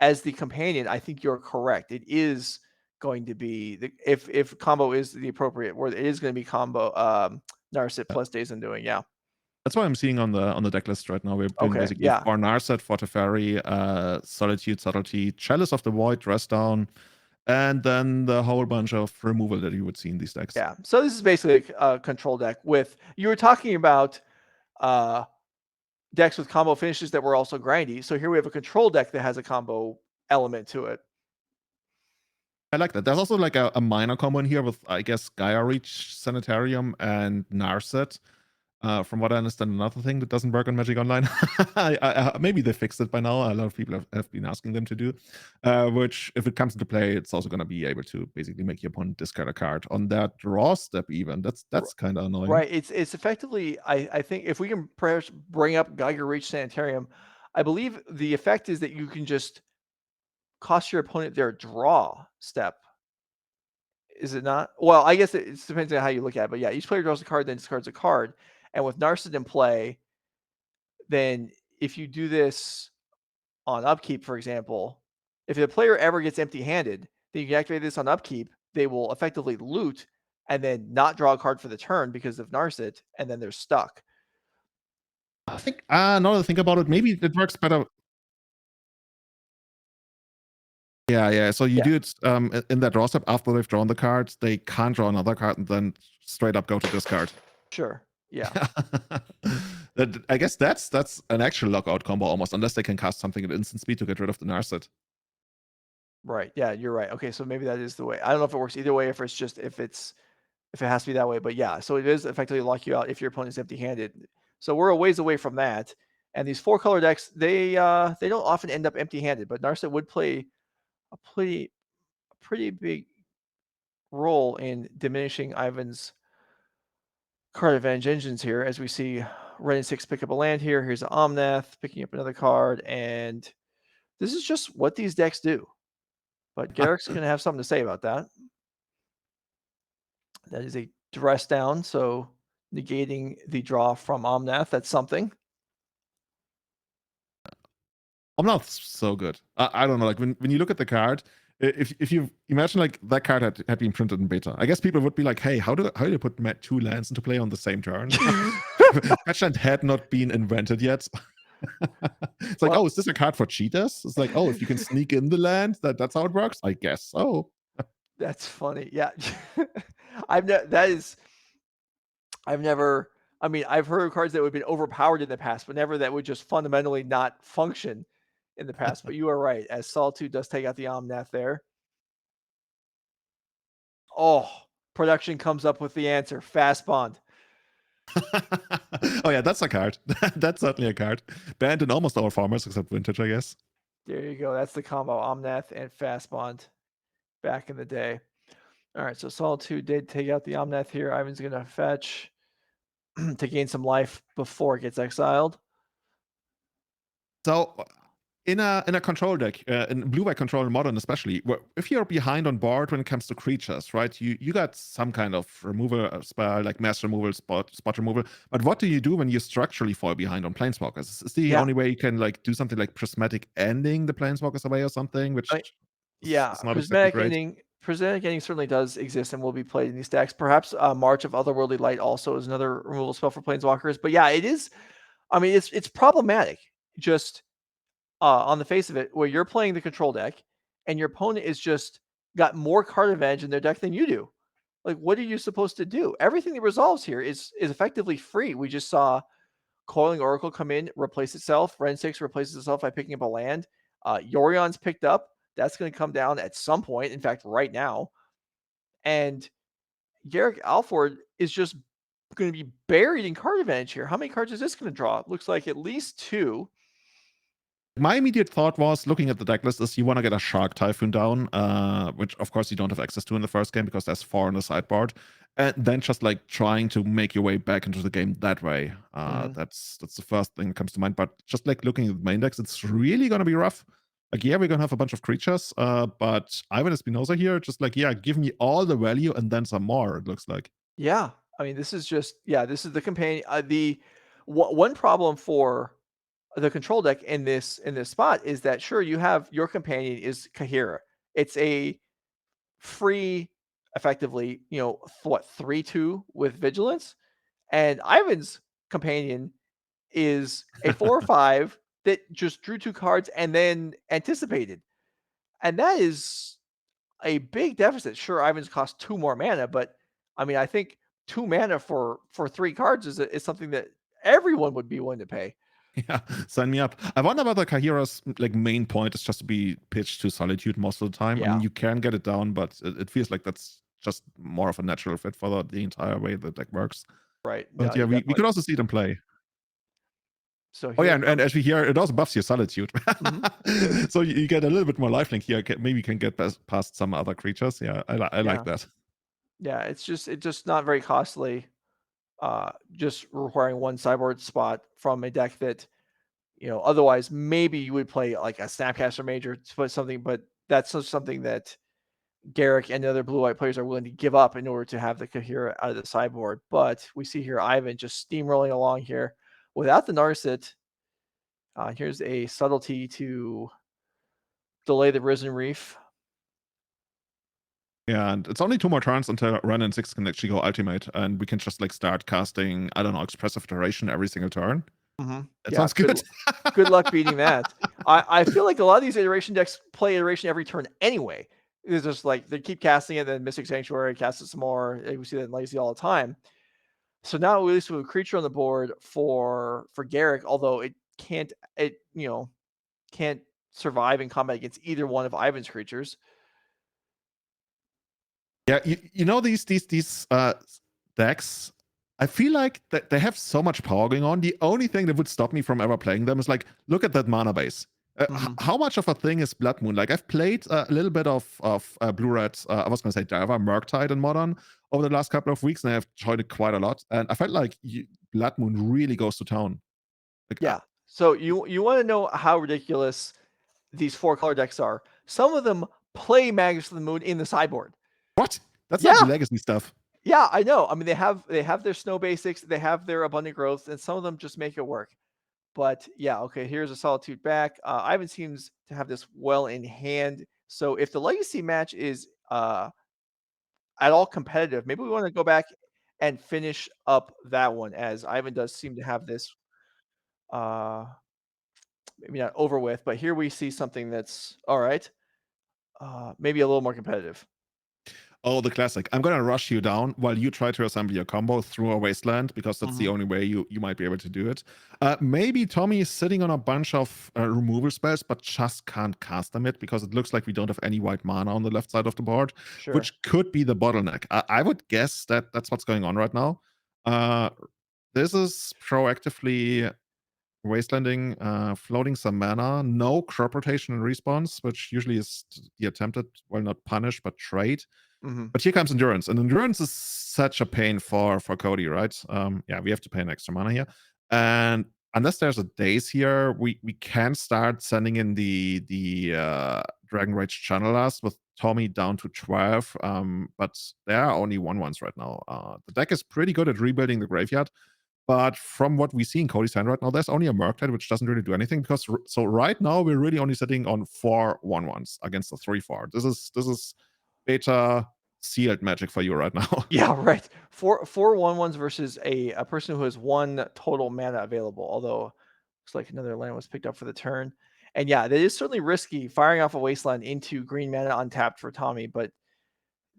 as the companion, I think you're correct. It is going to be if combo is the appropriate word, it is going to be combo Narset plus Days Undoing. Yeah. That's what I'm seeing on the deck list right now. We're doing Okay. basically Yeah. for Narset, for Teferi, Solitude, Subtlety, Chalice of the Void, Dress Down, and then the whole bunch of removal that you would see in these decks. Yeah. So this is basically a control deck with you were talking about uh decks with combo finishes that were also grindy. So here we have a control deck that has a combo element to it. I like that. There's also like a minor combo in here with, I guess, Gaia Reach, Sanitarium, and Narset. From what I understand, another thing that doesn't work on Magic Online. Maybe they fixed it by now. A lot of people have been asking them to do. Which, if it comes into play, it's also going to be able to basically make your opponent discard a card on that draw step. Even that's kind of annoying. Right. It's effectively I think if we can perhaps bring up Geiger Reach Sanitarium, I believe the effect is that you can just cost your opponent their draw step. Is it not? Well, I guess it depends on how you look at it. But yeah, each player draws a card, then discards a card. And with Narset in play, then if you do this on upkeep, for example, if the player ever gets empty-handed, then you can activate this on upkeep. They will effectively loot and then not draw a card for the turn because of Narset, and then they're stuck. I think now that I think about it, maybe it works better. Yeah, yeah. So you Yeah, do it in that draw step after they've drawn the card. They can't draw another card and then straight up go to discard. sure. Yeah, That, I guess that's an actual lockout combo almost, unless they can cast something at instant speed to get rid of the Narset. right. Yeah, you're right. Okay, so maybe that is the way. I don't know if it works either way, if it's just if it has to be that way, but yeah, so it is effectively lock you out if your opponent's empty-handed. So we're a ways away from that. And these four color decks, they don't often end up empty-handed, but Narset would play a pretty big role in diminishing Ivan's card advantage engines here, as we see Red and 6 pick up a land here. Here's an Omnath picking up another card, and this is just what these decks do. But Garrick's going to have something to say about that. That is a dress down, so negating the draw from Omnath. That's something. I'm not so good. I don't know. Like when you look at the card, if you imagine like that card had been printed in beta, I guess people would be like, "Hey, how do you put two lands into play on the same turn?" Fetchland had not been invented yet. It's like, Well, oh, is this a card for cheaters? It's like, oh, if you can sneak in the land, that's how it works. I guess so. that's funny. Yeah. I've never I mean, I've heard of cards that would have been overpowered in the past, but never that would just fundamentally not function in the past. But you are right, as Solitude does take out the Omnath there. Oh, production comes up with the answer. Fast Bond. Oh yeah, that's a card. That's certainly a card. Banned in almost all formats except vintage, I guess. There you go. That's the combo. Omnath and Fast Bond back in the day. All right, so Solitude did take out the Omnath here. Ivan's going to fetch to gain some life before it gets exiled. So in a control deck, in blue white control in modern especially, if you're behind on board when it comes to creatures, right? You got some kind of removal spell like mass removal, spot removal. But what do you do when you structurally fall behind on planeswalkers? Is the Yeah. only way you can like do something like prismatic ending the planeswalkers away or something, which I, yeah, is not exactly great. Prismatic ending certainly does exist and will be played in these decks. Perhaps March of Otherworldly Light also is another removal spell for planeswalkers. But yeah, it is. I mean, it's problematic. Just on the face of it, where you're playing the control deck and your opponent is just got more card advantage in their deck than you do. Like, what are you supposed to do? Everything that resolves here is effectively free. We just saw Coiling Oracle come in, replace itself. Ren 6 replaces itself by picking up a land. Yorion's picked up. That's going to come down at some point. In fact, right now. And Garrick Alford is just going to be buried in card advantage here. How many cards is this going to draw? Looks like at least two. My immediate thought was looking at the deck list is you want to get a Shark Typhoon down, which of course you don't have access to in the first game because there's 4 on the sideboard, and then just like trying to make your way back into the game that way. Mhm. That's the first thing that comes to mind. But just like looking at the main decks, it's really gonna be rough. Like, yeah, we're gonna have a bunch of creatures, but Ivan Espinosa here, just like, yeah, give me all the value and then some more. It looks like. Yeah. I mean, this is just yeah, this is the companion the one problem for the control deck in this spot is that sure you have your companion is Kahira. It's a free effectively, you know, what 3/2 with vigilance and Ivan's companion is a 4 or 5 that just drew 2 cards and then anticipated. And that is a big deficit. Sure, Ivan's cost 2 more mana, but I mean, I think 2 mana for 3 cards is something that everyone would be willing to pay. Yeah, sign me up. I wonder whether Kahira's like main point is just to be pitched to Solitude most of the time. I mean, Yeah, you can get it down, but it feels like that's just more of a natural fit for the entire way the deck works. right. But No, yeah, you we definitely could also see them play. so Oh yeah, here and comes as we hear, it also buffs your Solitude. mhm, So you get a little bit more lifelink here. Maybe you can get past some other creatures. Yeah, I like yeah. that. Yeah, it's just not very costly, just requiring 1 sideboard spot from a deck that, you know, otherwise maybe you would play like a Snapcaster Major to put something, but that's just something that Garrick and the other blue-white players are willing to give up in order to have the Kahira out of the sideboard. But we see here Ivan just steamrolling along here without the Narset. Here's a subtlety to delay the Risen Reef. Yeah, and it's only 2 more turns until Ren and Six can actually go ultimate, and we can just like start casting, I don't know, expressive iteration every single turn. Mhm. That Yeah, sounds good. good luck beating that. I feel like a lot of these iteration decks play iteration every turn anyway. It's just like they keep casting it, then Mystic Sanctuary, cast it some more. We see that in Legacy all the time. So now at least we have a creature on the board for Garrick, although it you know can't survive in combat against either one of Ivan's creatures. Yeah, you know these decks. I feel like that they have so much power going on. The only thing that would stop me from ever playing them is like, look at that mana base. Mhm. How much of a thing is Blood Moon? Like I've played a little bit of Blue Red. I was going to say Delver, Murktide, and Modern over the last couple of weeks, and I've enjoyed it quite a lot. And I felt like Blood Moon really goes to town. Like, Yeah. So you want to know how ridiculous these 4 color decks are. Some of them play Magus of the Moon in the sideboard. what? That's not the Yeah. legacy stuff. Yeah, I know. I mean, they have their snow basics, they have their abundant growth, and some of them just make it work. But yeah, okay, here's a Solitude back. Ivan seems to have this well in hand. So if the legacy match is at all competitive, maybe we want to go back and finish up that one as Ivan does seem to have this uh maybe not over with, but here we see something that's all right. Maybe a little more competitive. Oh, the classic. I'm gonna rush you down while you try to assemble your combo through a wasteland because that's the Mhm. only way you might be able to do it. Maybe Tommy is sitting on a bunch of removal spells, but just can't cast them yet because it looks like we don't have any white mana on the left side of the board, Sure. which could be the bottleneck. I would guess that that's what's going on right now. Uh, this is proactively wastelanding, floating some mana, no crop rotation and response, which usually is the attempted, well, not punish, but trade. Mhm. But here comes endurance, and endurance is such a pain for Cody, right? Yeah, we have to pay an extra mana here, and unless there's a daze here, we can start sending in the Dragon Rage channelers with Tommy down to 12. But there are only 1/1s right now. The deck is pretty good at rebuilding the graveyard, but from what we see in Cody's hand right now, there's only a Murktide, which doesn't really do anything because so right now we're really only sitting on 4/1/1s against the 3/4. This is beta sealed magic for you right now. Yeah, right. Four one ones versus a person who has 1 total mana available, although looks like another land was picked up for the turn. And yeah, that is certainly risky firing off a wasteland into green mana untapped for Tommy, but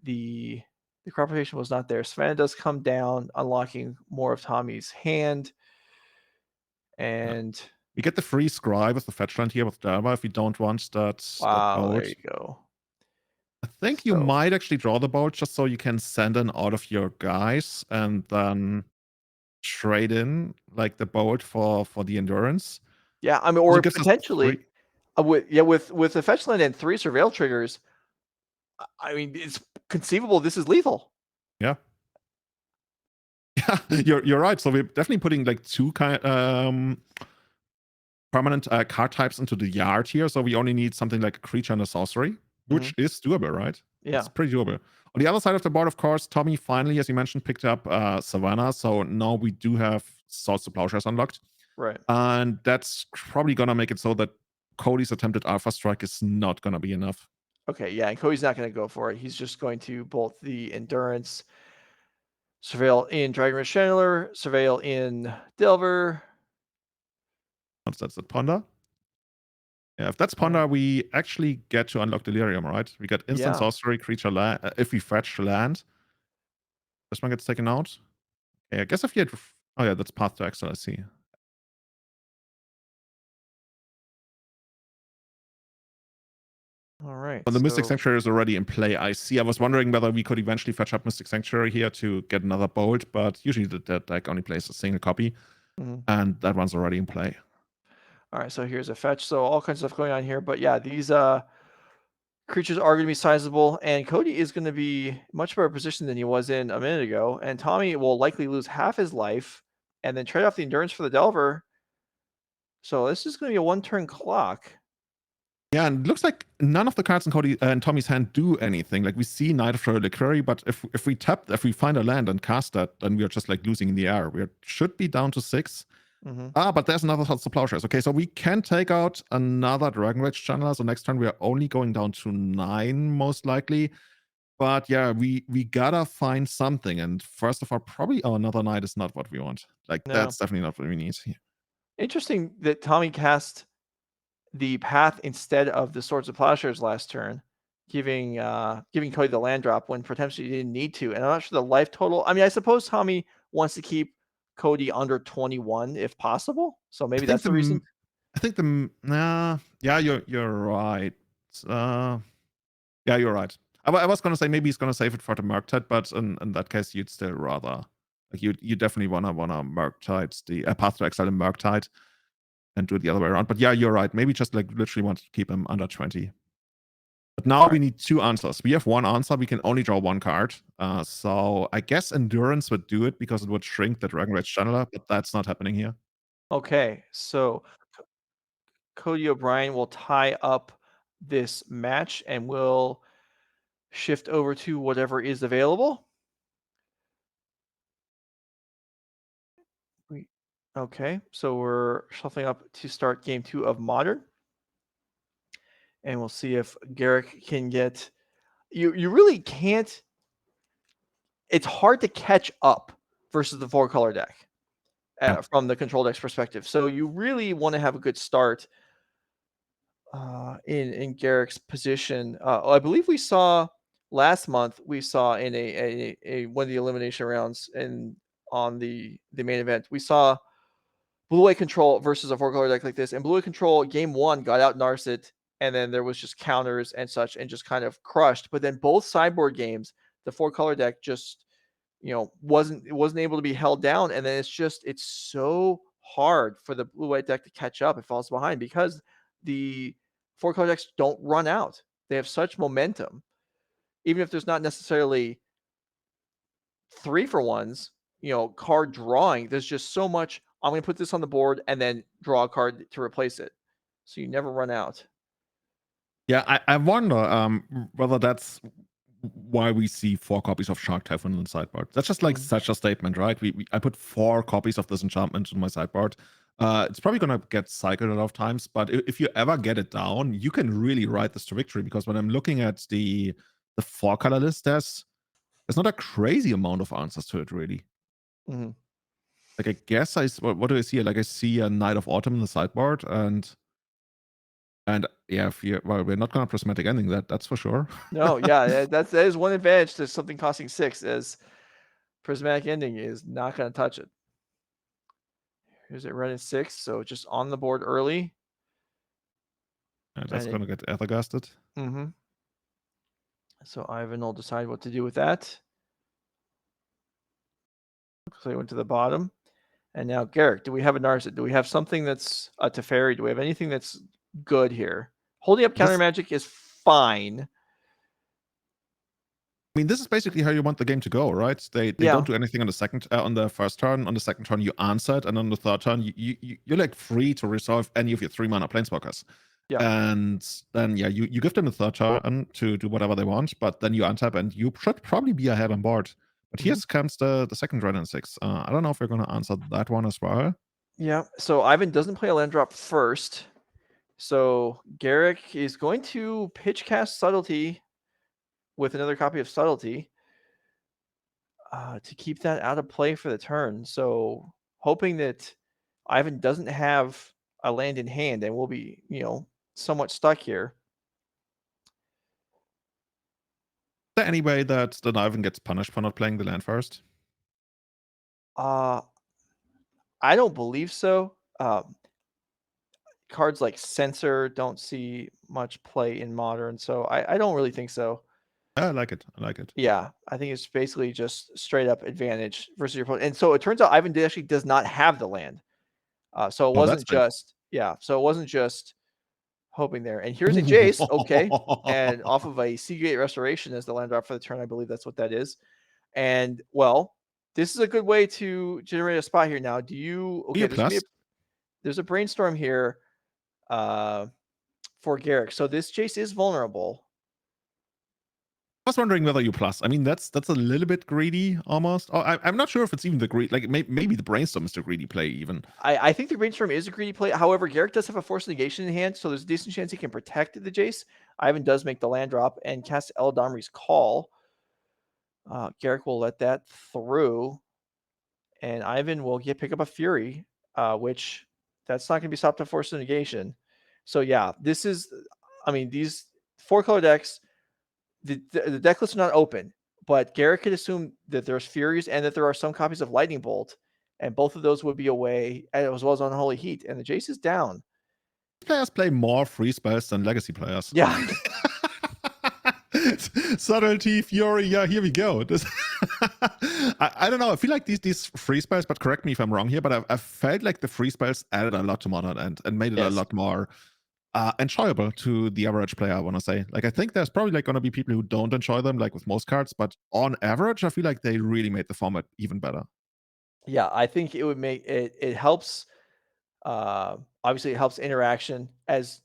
the the crop rotation was not there. Savannah does come down, unlocking more of Tommy's hand. Yeah. And We get the free scry with the fetch land here with Delva if we don't want that wow, there bolt. you go. I think you So might actually draw the bolt just so you can send in out of your guys and then trade in like the bolt for the endurance. yeah, I mean, Also or gives us potentially three. with the fetch land and 3 surveil triggers, I mean, it's conceivable this is lethal. Yeah. Yeah, you're right. So we're definitely putting like two permanent card types into the yard here. So we only need something like a creature and a sorcery, Mhm. which is doable, right? Yeah. It's pretty doable. On the other side of the board, of course, Tommy finally, as you mentioned, picked up Savannah. So now we do have Swords to Plowshares unlocked. Right. And that's probably going to make it so that Cody's attempted Alpha Strike is not going to be enough. Okay, yeah, and Cody's not gonna go for it. He's just going to bolt the Endurance, surveil in Dragon Ridge Chandler, surveil in Delver. Once that's the Ponder. Yeah, if that's Oh, Ponder, we actually get to unlock Delirium, right? We get instant yeah. sorcery, creature land. If we fetch land, this one gets taken out. Okay, I guess if you had. Oh, yeah, that's Path to Exile, I see. All right, But the Mystic so Sanctuary is already in play, I see. I was wondering whether we could eventually fetch up Mystic Sanctuary here to get another Bolt, but usually that deck only plays a single copy, mhm. and that one's already in play. All right, so here's a fetch. So all kinds of stuff going on here, but yeah, these creatures are going to be sizable, and Cody is going to be much better position than he was in a minute ago, and Tommy will likely lose half his life and then trade off the Endurance for the Delver. So this is going to be a one-turn clock. Yeah, and it looks like none of the cards in Cody and Tommy's hand do anything. Like we see Knight of the Reliquary, but if we find a land and cast that, then we are just like losing in the air. We should be down to 6. Mhm. But there's another Swords to Plowshares. Okay, so we can take out another Dragon Rage Channeler. So next turn we are only going down to 9, most likely. But yeah, we gotta find something. And first of all, probably another Knight is not what we want. Like No. that's definitely not what we need. Interesting that Tommy cast the Path instead of the Swords of Plowshares last turn, giving Cody the land drop when potentially he didn't need to. And I'm not sure the life total. I mean, I suppose Tommy wants to keep Cody under 21 if possible. So I maybe think that's the reason. nah, yeah, you're right. Uh, yeah, you're right. I was gonna say maybe he's gonna save it for the Murktide, but in that case, you'd still rather like you definitely wanna Murktide the Path to Exile and Murktide and do it the other way around. But yeah, you're right. Maybe just like literally want to keep him under 20. But now All we right. need 2 answers. We have 1 answer. We can only draw 1 card. So I guess Endurance would do it because it would shrink the Dragon Rage Channeler, but that's not happening here. Okay. So Cody O'Brien will tie up this match and will shift over to whatever is available. We okay. So we're shuffling up to start game 2 of Modern. And we'll see if Garrick can get you really can't. It's hard to catch up versus the 4-color deck Yeah. from the control deck's perspective. So you really want to have a good start in Garrick's position. I believe we saw last month we saw in a one of the elimination rounds and on the main event we saw Blue White Control versus a 4-color deck like this, and Blue White Control game 1 got out Narset, and then there was just counters and such, and just kind of crushed. But then both sideboard games, the 4-color deck just wasn't able to be held down, and then it's so hard for the Blue White deck to catch up. It falls behind because the 4-color decks don't run out. They have such momentum, even if there's not necessarily 3-for-1s, card drawing. There's just so much. I'm going to put this on the board and then draw a card to replace it. So you never run out. Yeah, I wonder whether that's why we see 4 copies of Shark Typhoon in the sideboard. That's just like Mhm. such a statement, right? I put 4 copies of this enchantment in my sideboard. It's probably gonna get cycled a lot of times, but if you ever get it down, you can really ride this to victory. Because when I'm looking at the 4-color list, there's not a crazy amount of answers to it, really. Mhm. Like I guess what do I see? Like I see a Knight of Autumn in the sideboard, and yeah, well, we're not gonna prismatic ending that's for sure. No, yeah, that is one advantage to something costing 6 is Prismatic Ending is not going to touch it. Here's it running 6, so just on the board early. That's And gonna get ethergasted. mhm. So Ivan will decide what to do with that. So he went to the bottom. And now Garrick, do we have a Narset? Do we have something that's a Teferi? Do we have anything that's good here. Holding up counter This magic is fine. I mean, this is basically how you want the game to go, right? They don't Yeah, do anything on on the first turn. On the second turn, you answer it, and on the third turn, you're like free to resolve any of your 3 mana planeswalkers. yeah. And then yeah, you give them the third turn to do whatever they want, but then you untap, and you should probably be ahead on board. But here Mhm. comes the second red and six. I don't know if we're gonna answer that one as well. Yeah. So Ivan doesn't play a land drop first. So Garrick is going to pitch cast Subtlety with another copy of Subtlety to keep that out of play for the turn. So hoping that Ivan doesn't have a land in hand and we'll be, somewhat stuck here. Is there any way that Ivan gets punished for not playing the land first? Uh, I don't believe so. Cards like Censor don't see much play in Modern, so I don't really think so. I like it. I like it. Yeah, I think it's basically just straight up advantage versus your opponent. And so it turns out Ivan actually does not have the land. So it Oh, that's wasn't big. just so it wasn't just hoping there. And here's a Jace, okay, and off of a Seagate Restoration as the land drop for the turn. I believe that's what that is. And well, this is a good way to generate a spot here. Now, do you? Okay, You plus. there's a brainstorm here uh, for Garrick. So this Jace is vulnerable. I was wondering whether you plus. I mean, that's a little bit greedy almost. Oh, I'm not sure if it's even the greedy. Like maybe the brainstorm is the greedy play even. I think the brainstorm is a greedy play. However, Garrick does have a force negation in hand, so there's a decent chance he can protect the Jace. Ivan does make the land drop and cast Eldamri's Call. Garrick will let that through, and Ivan will pick up a Fury, which that's not going to be stopped to force negation. So yeah, this is, I mean, these 4-color decks, the deck lists are not open, but Garrick could assume that there's Furies and that there are some copies of Lightning Bolt, and both of those would be away as well as Unholy Heat, and the Jace is down. Players play more free spells than legacy players. Yeah. Subtlety, Fury, yeah, here we go. I don't know. I feel like these free spells, but correct me if I'm wrong here, but I felt like the free spells added a lot to Modern and made it a Yes. lot more enjoyable to the average player, I want to say. Like, I think there's probably like going to be people who don't enjoy them, like with most cards, but on average, I feel like they really made the format even better. Yeah, I think it would make it helps obviously it helps interaction as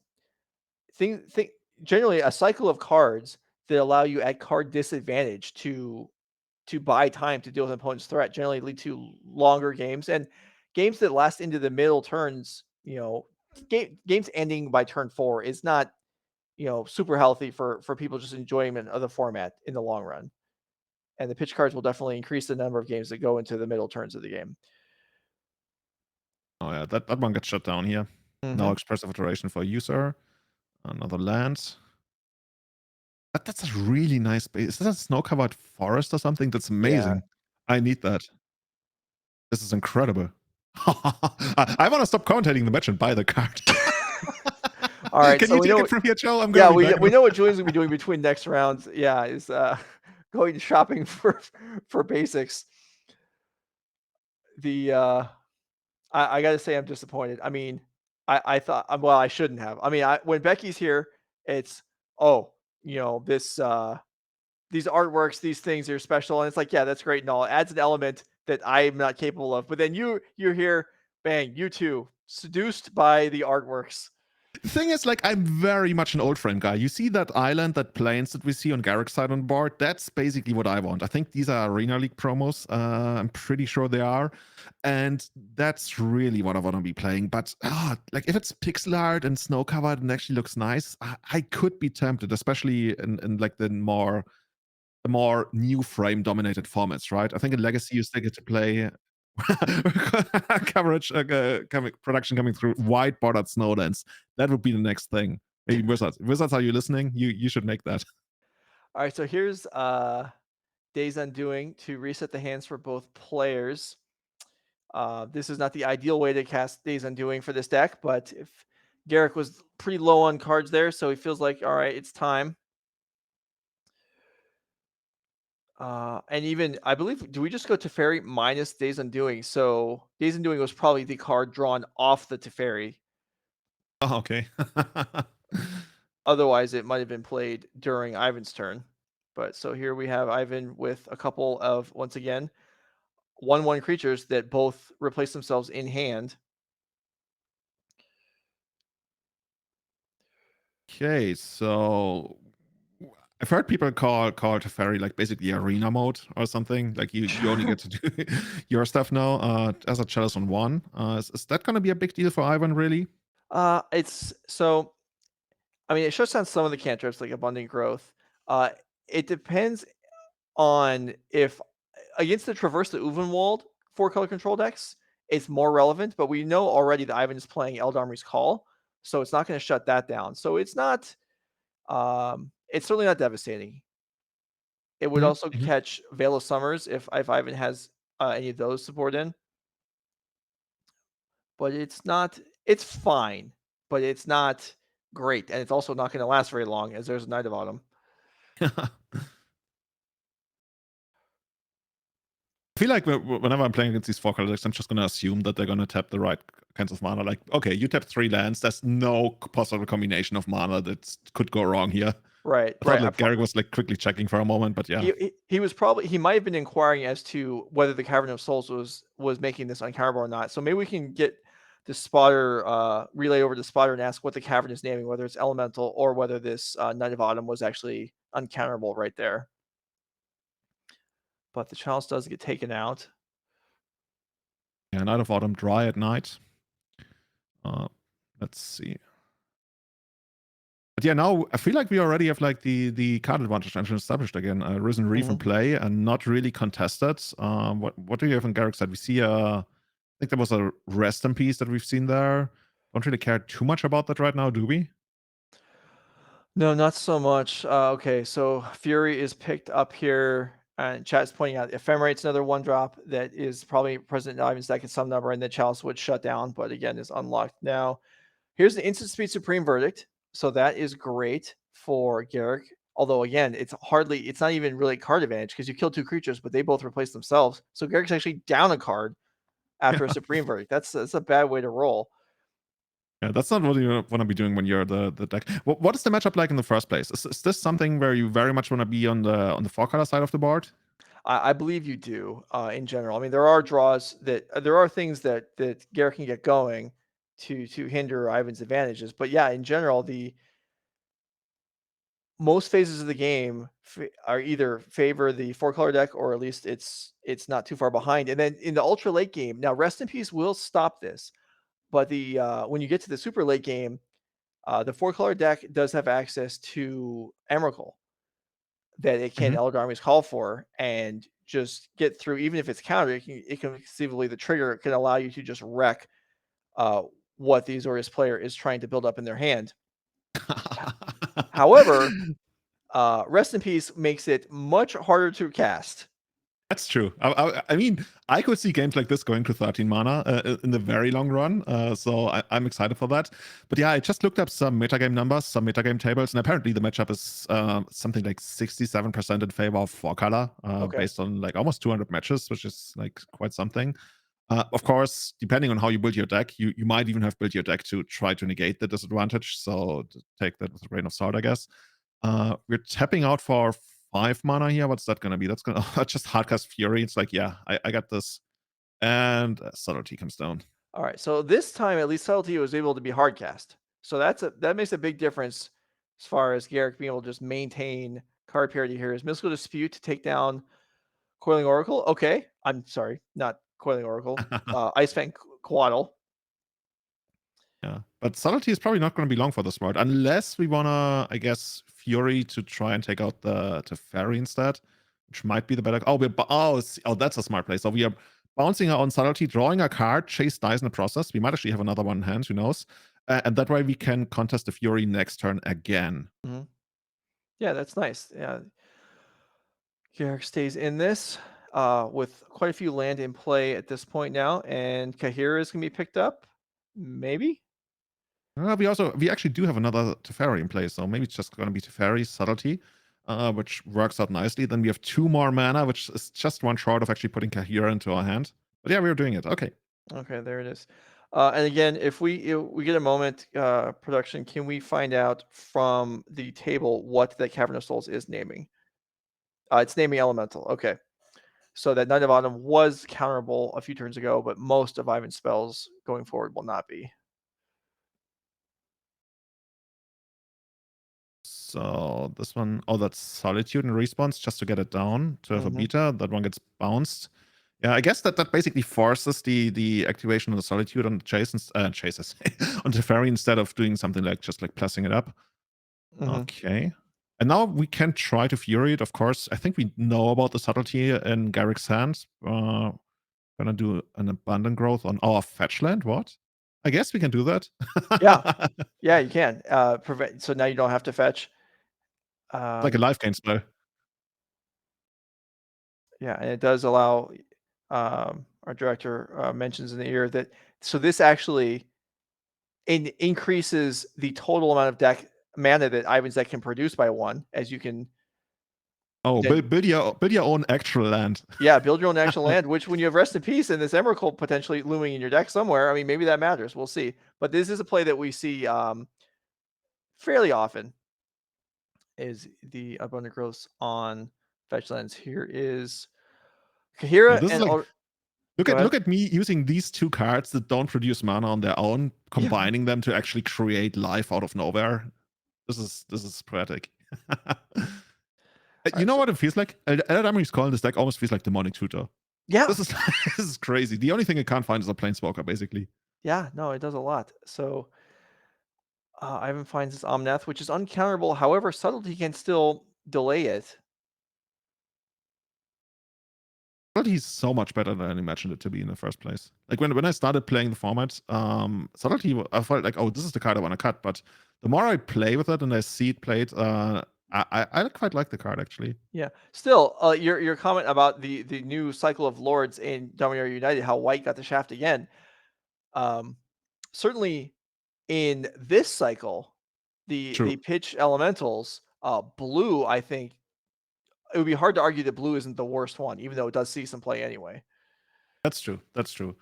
think generally a cycle of cards that allow you at card disadvantage to buy time to deal with an opponent's threat generally lead to longer games and games that last into the middle turns, games ending by turn 4 is not, super healthy for people just enjoyment of the format in the long run. And the pitch cards will definitely increase the number of games that go into the middle turns of the game. Oh, yeah, that one gets shut down here. No Mhm. expressive iteration for user. Another land. That's a really nice base. Is that a snow-covered forest or something? That's Yeah. amazing. I need that. This is incredible. I want to stop commentating the match and buy the card. All right, Can so you we take know it from here, Joe? I'm gonna yeah, be back. we know what Julian's gonna be doing between next rounds. Yeah, is going shopping for basics. The I gotta say I'm disappointed. I mean, I thought well, I shouldn't have. I mean, when Becky's here, it's oh, this these artworks, these things are special, and it's like, yeah, that's great and all. It adds an element that I'm not capable of. But then you're here, bang, you too, seduced by the artworks. The thing is, like, I'm very much an old frame guy. You see that island, that planes that we see on Garrick's side on board? That's basically what I want. I think these are Arena League promos. I'm pretty sure they are. And that's really what I want to be playing. But like if it's pixel art and snow covered and actually looks nice, I could be tempted, especially in like the more new frame dominated formats, right? I think in Legacy you still get to play coverage production coming through white bordered snowlands. That would be the next thing. Hey Wizards, are you listening? You should make that. All right, so here's Days Undoing to reset the hands for both players. This is not the ideal way to cast Days Undoing for this deck, but if Garrick was pretty low on cards there, so he feels like, all right, it's time. And even I believe, do we just go Teferi minus Days Undoing? So Days Undoing was probably the card drawn off the Teferi. Oh, okay. Otherwise, it might have been played during Ivan's turn. But so here we have Ivan with a couple of, once again, 1/1 creatures that both replace themselves in hand. Okay, so I've heard people call Teferi like basically arena mode or something. Like you only get to do your stuff now as a chalice on one. Is that going to be a big deal for Ivan? Really? It's so I mean, it shuts down some of the cantrips like Abundant Growth. Uh, it depends on if against the Traverse the Uvenwald 4-color control decks, it's more relevant, but we know already that Ivan is playing Eldarmri's Call, so it's not gonna shut that down. So it's certainly not devastating. It would also Mm-hmm. catch Veil of Summers if Ivan has, any of those support in, but it's fine, but it's not great, and it's also not gonna last very long as there's a Knight of Autumn. I feel like whenever I'm playing against these four color decks, I'm just going to assume that they're going to tap the right kinds of mana. Like, okay, you tap 3 lands. There's no possible combination of mana that could go wrong here. Right, I thought right, like Garrick was like quickly checking for a moment, but yeah. he was probably he might have been inquiring as to whether the Cavern of Souls was making this uncounterable or not. So maybe we can get the spotter relay over to spotter and ask what the cavern is naming, whether it's elemental or whether this Knight of Autumn was actually uncounterable right there. But the chalice does get taken out. Yeah, Night of Autumn, dry at night. Uh, let's see. But yeah, now I feel like we already have like the card advantage engine established again. Risen Reef in Mhm. play and not really contested. What do you have on Garrick side? We see I think there was a rest in peace that we've seen there. Don't really care too much about that right now, do we? No, not so much. Okay, so Fury is picked up here, and chat's pointing out Ephemerate's another one drop that is probably present in Ivan's deck at some number, and the chalice would shut down, but again is unlocked now. Here's the instant speed supreme verdict. So that is great for Garrick. Although again, it's not even really card advantage because you kill two creatures, but they both replace themselves. So Garrick's actually down a card after a supreme verdict. That's a bad way to roll. Yeah, that's not what you want to be doing when you're the deck. What is the matchup like in the first place? Is this something where you very much want to be on the four color side of the board? I believe you do in general. I mean, there are draws that there are things that Garrick can get going to hinder Ivan's advantages. But yeah, in general, the most phases of the game are either favor the 4-color deck or at least it's not too far behind. And then in the ultra late game, now Rest in Peace will stop this, but the when you get to the super late game, the 4-color deck does have access to Emrakul that it can Hmm. Elder Armies call for and just get through. Even if it's countered, it can conceivably the trigger can allow you to just wreck uh, what the Azorius player is trying to build up in their hand. However, Rest in Peace makes it much harder to cast. That's true. I mean, I could see games like this going to 13 mana in the very long run. So I'm excited for that. But yeah, I just looked up some metagame numbers, some metagame tables, and apparently the matchup is something like 67% in favor of four color, Okay. based on like almost 200 matches, which is like quite something. Of course, depending on how you build your deck, you might even have built your deck to try to negate the disadvantage. So take that with a grain of salt, I guess. We're tapping out for 5 mana here. What's that gonna be? That's gonna just hardcast Fury. It's like, yeah, I got this. And subtlety comes down. All right. So this time, at least Subtlety was able to be hardcast. So that makes a big difference as far as Garrick being able to just maintain card parity here. Is Mystical Dispute to take down Coiling Oracle? Okay. I'm sorry, not Coiling Oracle. Ice Fang Quaddle. Yeah, but subtlety is probably not going to be long for this board unless we wanna, I guess, Fury to try and take out the Teferi instead, which might be the better. Oh, that's a smart play. So we are bouncing her on subtlety, drawing a card, chase dice in the process. We might actually have another one in hand. Who knows? And that way we can contest the Fury next turn again. Mm-hmm. Yeah, that's nice. Yeah, Garrick stays in this with quite a few land in play at this point now, and Kahira is going to be picked up. Maybe. We actually do have another Teferi in place, so maybe it's just going to be Teferi subtlety, which works out nicely. Then we have 2 more mana, which is just one short of actually putting Kahira into our hand. But yeah, we're doing it. Okay. Okay, there it is. And again, if we get a moment, production, can we find out from the table what the Cavern of Souls is naming? It's naming elemental. Okay. So that Knight of Autumn was counterable a few turns ago, but most of Ivan's spells going forward will not be. So this one, oh, that's Solitude and Response just to get it down to have a Mm-hmm. beta. That one gets bounced. Yeah, I guess that basically forces the activation of the Solitude on the chases on Teferi instead of doing something like just like pressing it up. Mm-hmm. Okay. And now we can try to Fury it, of course. I think we know about the subtlety in Garrick's hands. Gonna do an abundant growth on our fetch land. What? I guess we can do that. Yeah. Yeah, you can. Prevent so now you don't have to fetch. Like a life gain spell. Yeah, and it does allow our director mentions in the ear that so this actually increases the total amount of deck mana that Ivan's deck can produce by one, as you can Oh, then build your own actual land. yeah, build your own actual land, which when you have Rest in Peace and this Emrakul potentially looming in your deck somewhere, I mean, maybe that matters. We'll see. But this is a play that we see fairly often is the abundant growth on fetch lands. Here is Yeah, Kahira this is and like go ahead. look at me using these two cards that don't produce mana on their own, Yeah. combining them to actually create life out of nowhere. This is poetic. All You right. know So what it feels like? Eldamri's calling this deck almost feels like demonic tutor. yeah. This is this is crazy. The only thing I can't find is a planeswalker, basically. Yeah, no, it does a lot. So Ivan finds this Omnath, which is uncounterable. However, subtlety can still delay it. But he's so much better than I imagined it to be in the first place. Like when I started playing the format, subtlety, I felt like, oh, this is the card I want to cut. But the more I play with it and I see it played, I quite like the card actually. Yeah. Still, your comment about the new cycle of lords in Dominaria United, how white got the shaft again. Um, certainly in this cycle, True. the pitch elementals, blue, I think it would be hard to argue that blue isn't the worst one, even though it does see some play anyway. That's true. That's true.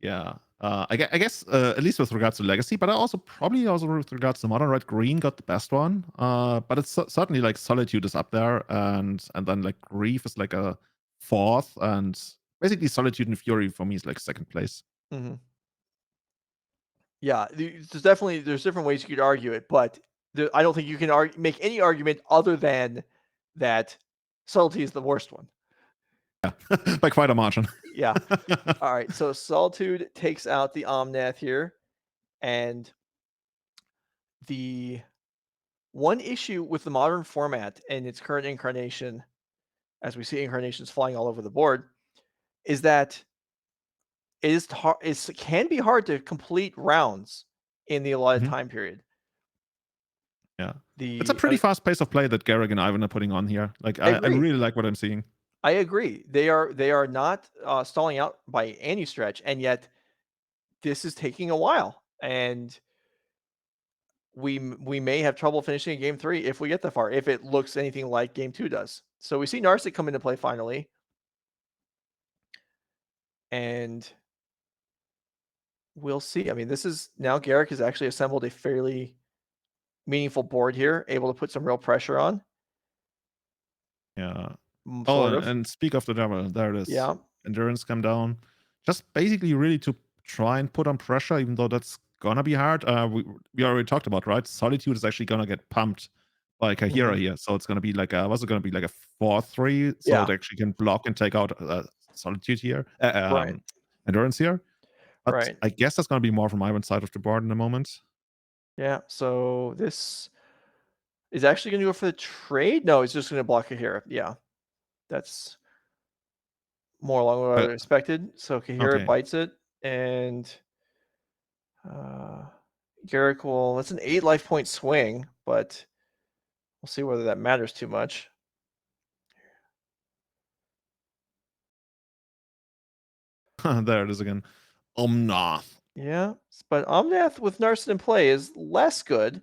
Yeah. I guess at least with regards to legacy, but I also probably also with regards to modern, red green got the best one. But it's certainly like solitude is up there, and then like grief is like a fourth, and basically solitude and fury for me is like second place. Mhm. Yeah, there's different ways you could argue it, but I don't think you can make any argument other than that subtlety is the worst one. Yeah, by quite a margin. Yeah. All right. So Solitude takes out the Omnath here, and the one issue with the modern format and its current incarnation, as we see incarnations flying all over the board, is that it can be hard to complete rounds in the allotted Mhm. time period. Yeah. It's a The pretty fast pace of play that Garrick and Ivan are putting on here. Like I I agree. really like what I'm seeing. I agree. They are not stalling out by any stretch, and yet this is taking a while, and we may have trouble finishing game 3 if we get that far, if it looks anything like game 2 does. So we see Narset come into play finally, and we'll see. I mean, this is now Garrick has actually assembled a fairly meaningful board here, able to put some real pressure on, Yeah. Oh, sort of. and speak of the devil, there it is. Yeah. Endurance come down. Just basically really to try and put on pressure, even though that's gonna be hard. We already talked about, right? Solitude is actually gonna get pumped by Mhm. Kahira here. So it's gonna be like a, what's it gonna be like a 4-3? So it Yeah. actually can block and take out Solitude here. Right. Endurance here. But Right. I guess that's gonna be more from Ivan's side of the board in a moment. Yeah. So this is actually going to go for the trade. No, it's just going to block it here. Yeah. That's more along what I Uh, would have expected. So Kahira okay. bites it, and uh, Garrick will. That's an 8 life point swing, but we'll see whether that matters too much. There it is again. Omnath. Yeah, but Omnath with Narset in play is less good.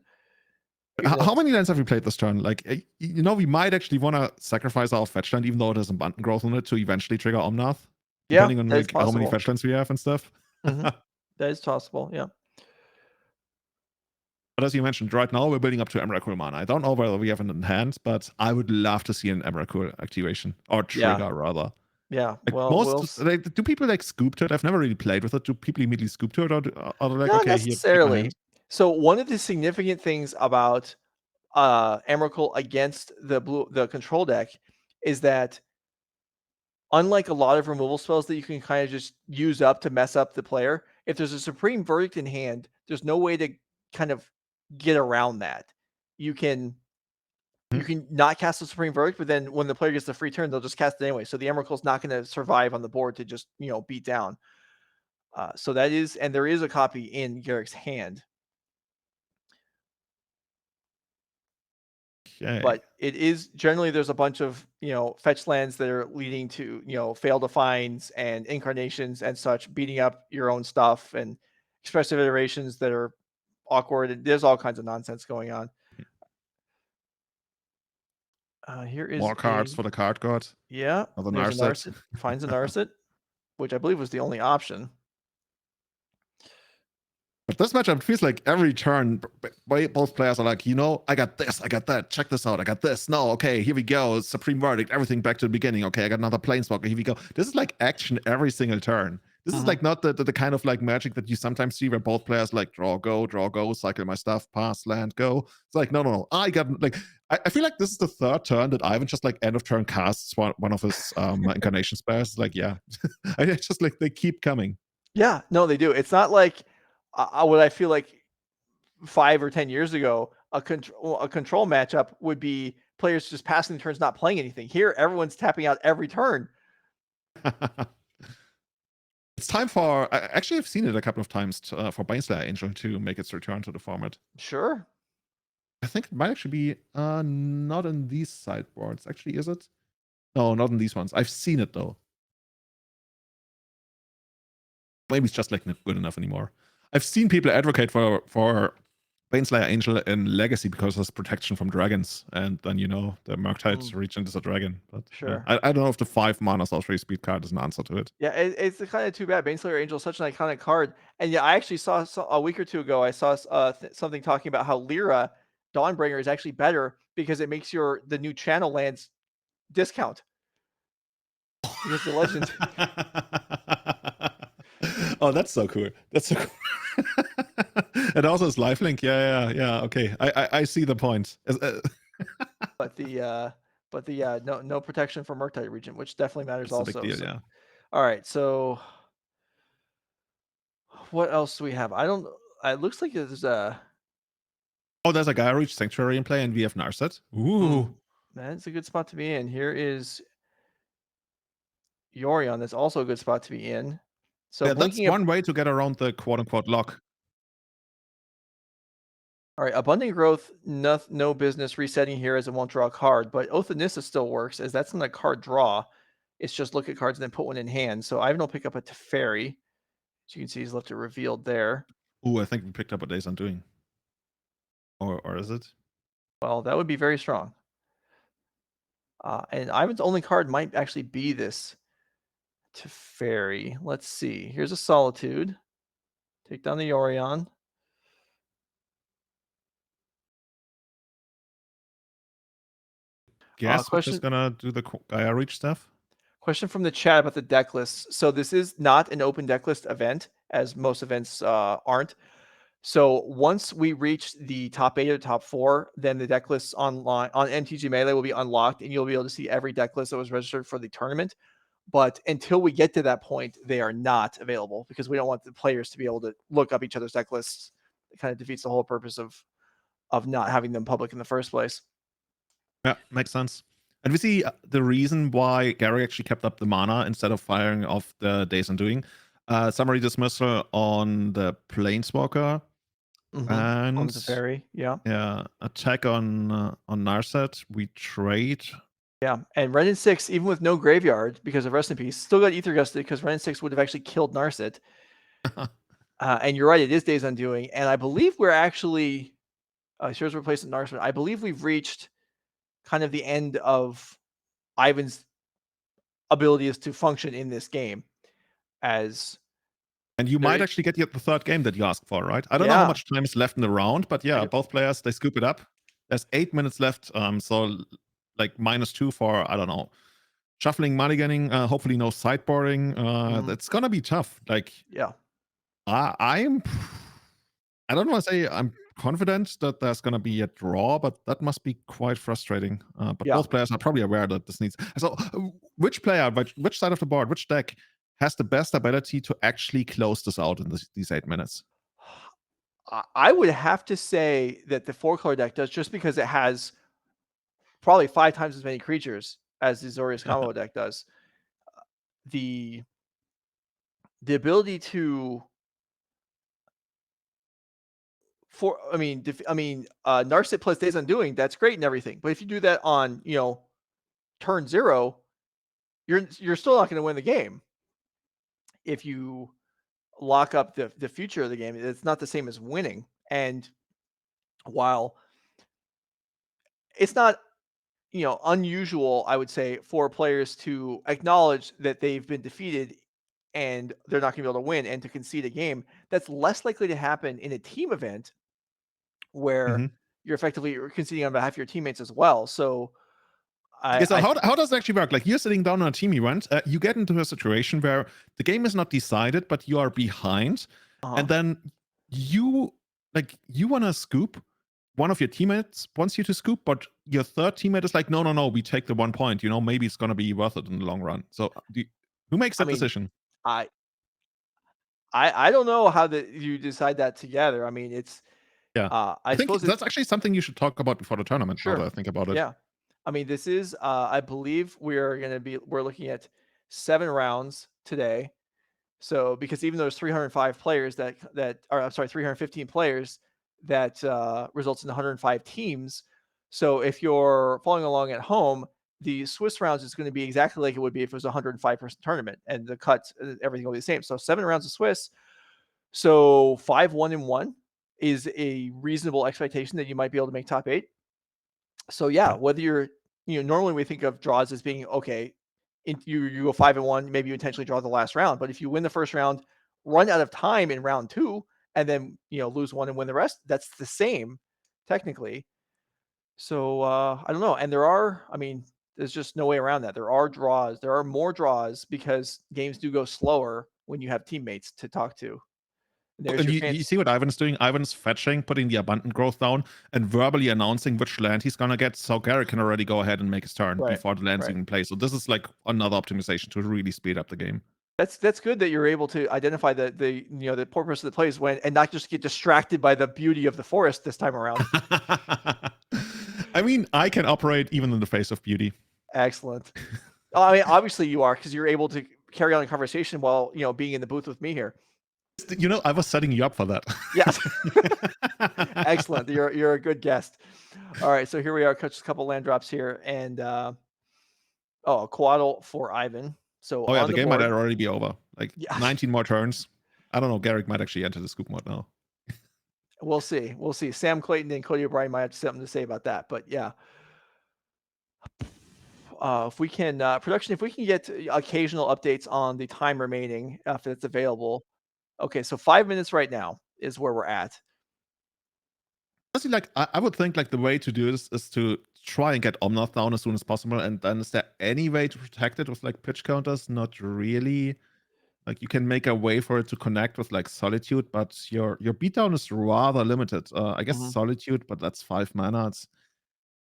Even though How many lands have we played this turn? Like, you know, we might actually want to sacrifice our fetch land, even though it has abundant growth on it, to eventually trigger Omnath, yeah, depending on that is like how many possible. fetch lands we have and stuff. Hmm. That is possible. Yeah. But as you mentioned, right now we're building up to Emrakul mana. I don't know whether we have it in hand, but I would love to see an Emrakul activation or Yeah. trigger rather. Yeah. Like Well, most, like, do people like scoop to it? I've never really played with it. Do people immediately scoop to it, or are they like, not okay, here, take my hand? necessarily. So one of the significant things about Emrakul against the control deck is that unlike a lot of removal spells that you can kind of just use up to mess up the player, if there's a Supreme Verdict in hand, there's no way to kind of get around that. You can Mhm. you can not cast the Supreme Verdict, but then when the player gets the free turn, they'll just cast it anyway. So the Emrakul's not going to survive on the board to just beat down. So that is, and there is a copy in Garrick's hand, Okay, but it is generally there's a bunch of fetch lands that are leading to failed defines and incarnations and such, beating up your own stuff and expressive iterations that are awkward. And there's all kinds of nonsense going on. Here is more cards for the card god. yeah. Another There's a Narset. Narset, finds a Narset, which I believe was the only option. But this matchup it feels like every turn, both players are like, I got this, I got that. Check this out, I got this. No, okay, here we go. Supreme Verdict, everything back to the beginning. Okay, I got another Planeswalker. Here we go. This is like action every single turn. This is Mhm. like not the kind of like magic that you sometimes see where both players like draw, go, cycle my stuff, pass, land, go. It's like, no. I got like, I feel like this is the third turn that Ivan just like end of turn casts one of his incarnation spells. It's like, yeah, I just like they keep coming. Yeah, no, they do. It's not like what I feel like 5 or 10 years ago, a control matchup would be players just passing turns, not playing anything. Here, everyone's tapping out every turn. It's time for. Actually, I've seen it a couple of times for Baneslayer Angel to make its return to the format. Sure. I think it might actually be not in these sideboards. Actually, is it? No, not in these ones. I've seen it though. Maybe it's just like not good enough anymore. I've seen people advocate for Baneslayer Angel in Legacy because there's protection from dragons, and then the Murktide Mm, Regent is a dragon. But yeah, sure. I don't know if the 5 mana sorcery speed card is an answer to it. Yeah, it's kind of too bad. Baneslayer Angel is such an iconic card, and yeah, I actually saw a week or two ago. I saw something talking about how Lyra Dawnbringer is actually better because it makes the new channel lands discount because the legend. Oh, that's so cool. That's so cool. And also it's lifelink. Yeah. Okay, I see the point. But the no protection from Murktide Regent, which definitely matters It's a big also. deal. So Yeah. all right, so what else do we have? I don't. It looks like there's a. Oh, there's a Gaia Reach Sanctuary in play, and we have Narset. Ooh. That's a good spot to be in. Here is Yorion. That's also a good spot to be in. So Yeah, that's blinking up. one way to get around the quote unquote lock. All right, abundant growth. No business resetting here as it won't draw a card, but Oath of Nissa still works as that's not a card draw. It's just look at cards and then put one in hand. So Ivan will pick up a Teferi. As you can see, he's left it revealed there. Ooh, I think we picked up a Days Undoing. Or is it? Well, that would be very strong. And Ivan's only card might actually be this Teferi. Let's see. Here's a Solitude. Take down the Yorion. Guess we're just Question gonna do the Gaia Reach stuff. question from the chat about the deck list. So this is not an open deck list event, as most events aren't. So once we reach the top 8 or top 4, then the deck lists online on MTG Melee will be unlocked, and you'll be able to see every deck list that was registered for the tournament. But until we get to that point, they are not available because we don't want the players to be able to look up each other's deck lists. It kind of defeats the whole purpose of not having them public in the first place. Yeah, makes sense. And we see the reason why Gary actually kept up the mana instead of firing off the Days Undoing. Summary dismissal on the Planeswalker On and the Teferi, yeah. yeah, attack on Narset. We trade. Yeah, and Ren and 6, even with no graveyard because of Rest in Peace, still got Ether Gusted because Ren and 6 would have actually killed Narset. And you're right, it is Days Undoing. And I believe we're actually, here's replacement Narset. I believe we've reached kind of the end of Ivan's ability is to function in this game as And you There might I actually get the third game that you asked for, right? I don't know how yeah, much time is left in the round, but I yeah, do both players they scoop it up. There's 8 minutes left, so like -2 for I don't know shuffling, mulliganing. Hopefully no sideboarding. mhm, That's gonna be tough. Like yeah, I'm I don't want to say I'm confident that there's going to be a draw, but that must be quite frustrating. But yeah. both players are probably aware that this needs. So, which player, which side of the board, which deck has the best ability to actually close this out in these 8 minutes? I would have to say that the 4-color deck does just because it has probably 5 times as many creatures as the Azorius combo deck does. The the ability to for I mean, Narset plus Days Undoing, that's great and everything, but if you do that on, turn 0, you're still not gonna win the game. If you lock up the future of the game, it's not the same as winning, and while it's not, unusual, I would say, for players to acknowledge that they've been defeated and they're not gonna be able to win and to concede a game, that's less likely to happen in a team event where Hmm. you're effectively conceding on behalf of your teammates as well. So Okay, so I think how does it actually work? Like you're sitting down on a team event, you get into a situation where the game is not decided, but you are behind, uh-huh. and then you you want to scoop. One of your teammates wants you to scoop, but your third teammate is like, no, no, no, we take the 1 point. Maybe it's gonna be worth it in the long run. So, who makes I that mean, decision? I I don't know how that you decide that together. I mean, it's Yeah, I I think suppose it's that's actually something you should talk about before the tournament. Now that sure. I think about it. Yeah. I mean, this is I believe we're looking at 7 rounds today. So because even though there's 305 players that or I'm sorry, 315 players, that results in 105 teams. So if you're following along at home, the Swiss rounds is going to be exactly like it would be if it was a 105-person tournament, and the cuts, everything will be the same. So 7 rounds of Swiss. So 5-1-1 is a reasonable expectation that you might be able to make top eight. So yeah, Yeah. whether you're, normally we think of draws as being okay. You go 5-1, maybe you intentionally draw the last round, but if you win the first round, run out of time in round two, and then lose one and win the rest, that's the same technically. So I don't know, and I mean, there's just no way around that. There are draws. There are more draws because games do go slower when you have teammates to talk to. And there's And your you chance. see what Ivan's doing? Ivan's fetching, putting the abundant growth down, and verbally announcing which land he's gonna get, so Garrett can already go ahead and make his turn Right, before the land's right. even placed. So this is like another optimization to really speed up the game. That's good that you're able to identify the poor person that plays when and not just get distracted by the beauty of the forest this time around. I mean, I can operate even in the face of beauty. Excellent. Oh, I mean, obviously you are because you're able to carry on a conversation while being in the booth with me here. I was setting you up for that. Yes, excellent. You're a good guest. All right, so here we are. Just a couple land drops here, and a quaddle for Ivan. So Oh yeah, on the the game might board, already be over. Like yeah, 19 more turns. I don't know. Garrick might actually enter the scoop mode now. we'll see. We'll see. Sam Clayton and Cody O'Brien might have something to say about that, but yeah. If we can production, if we can get occasional updates on the time remaining, if it's available. Okay, so 5 minutes right now is where we're at. Honestly, like I would think like the way to do this is to try and get Omnath down as soon as possible. And then is there any way to protect it with like pitch counters? Not really. Like you can make a way for it to connect with like Solitude, but your beatdown is rather limited. I guess Mhm. Solitude, but that's 5 mana.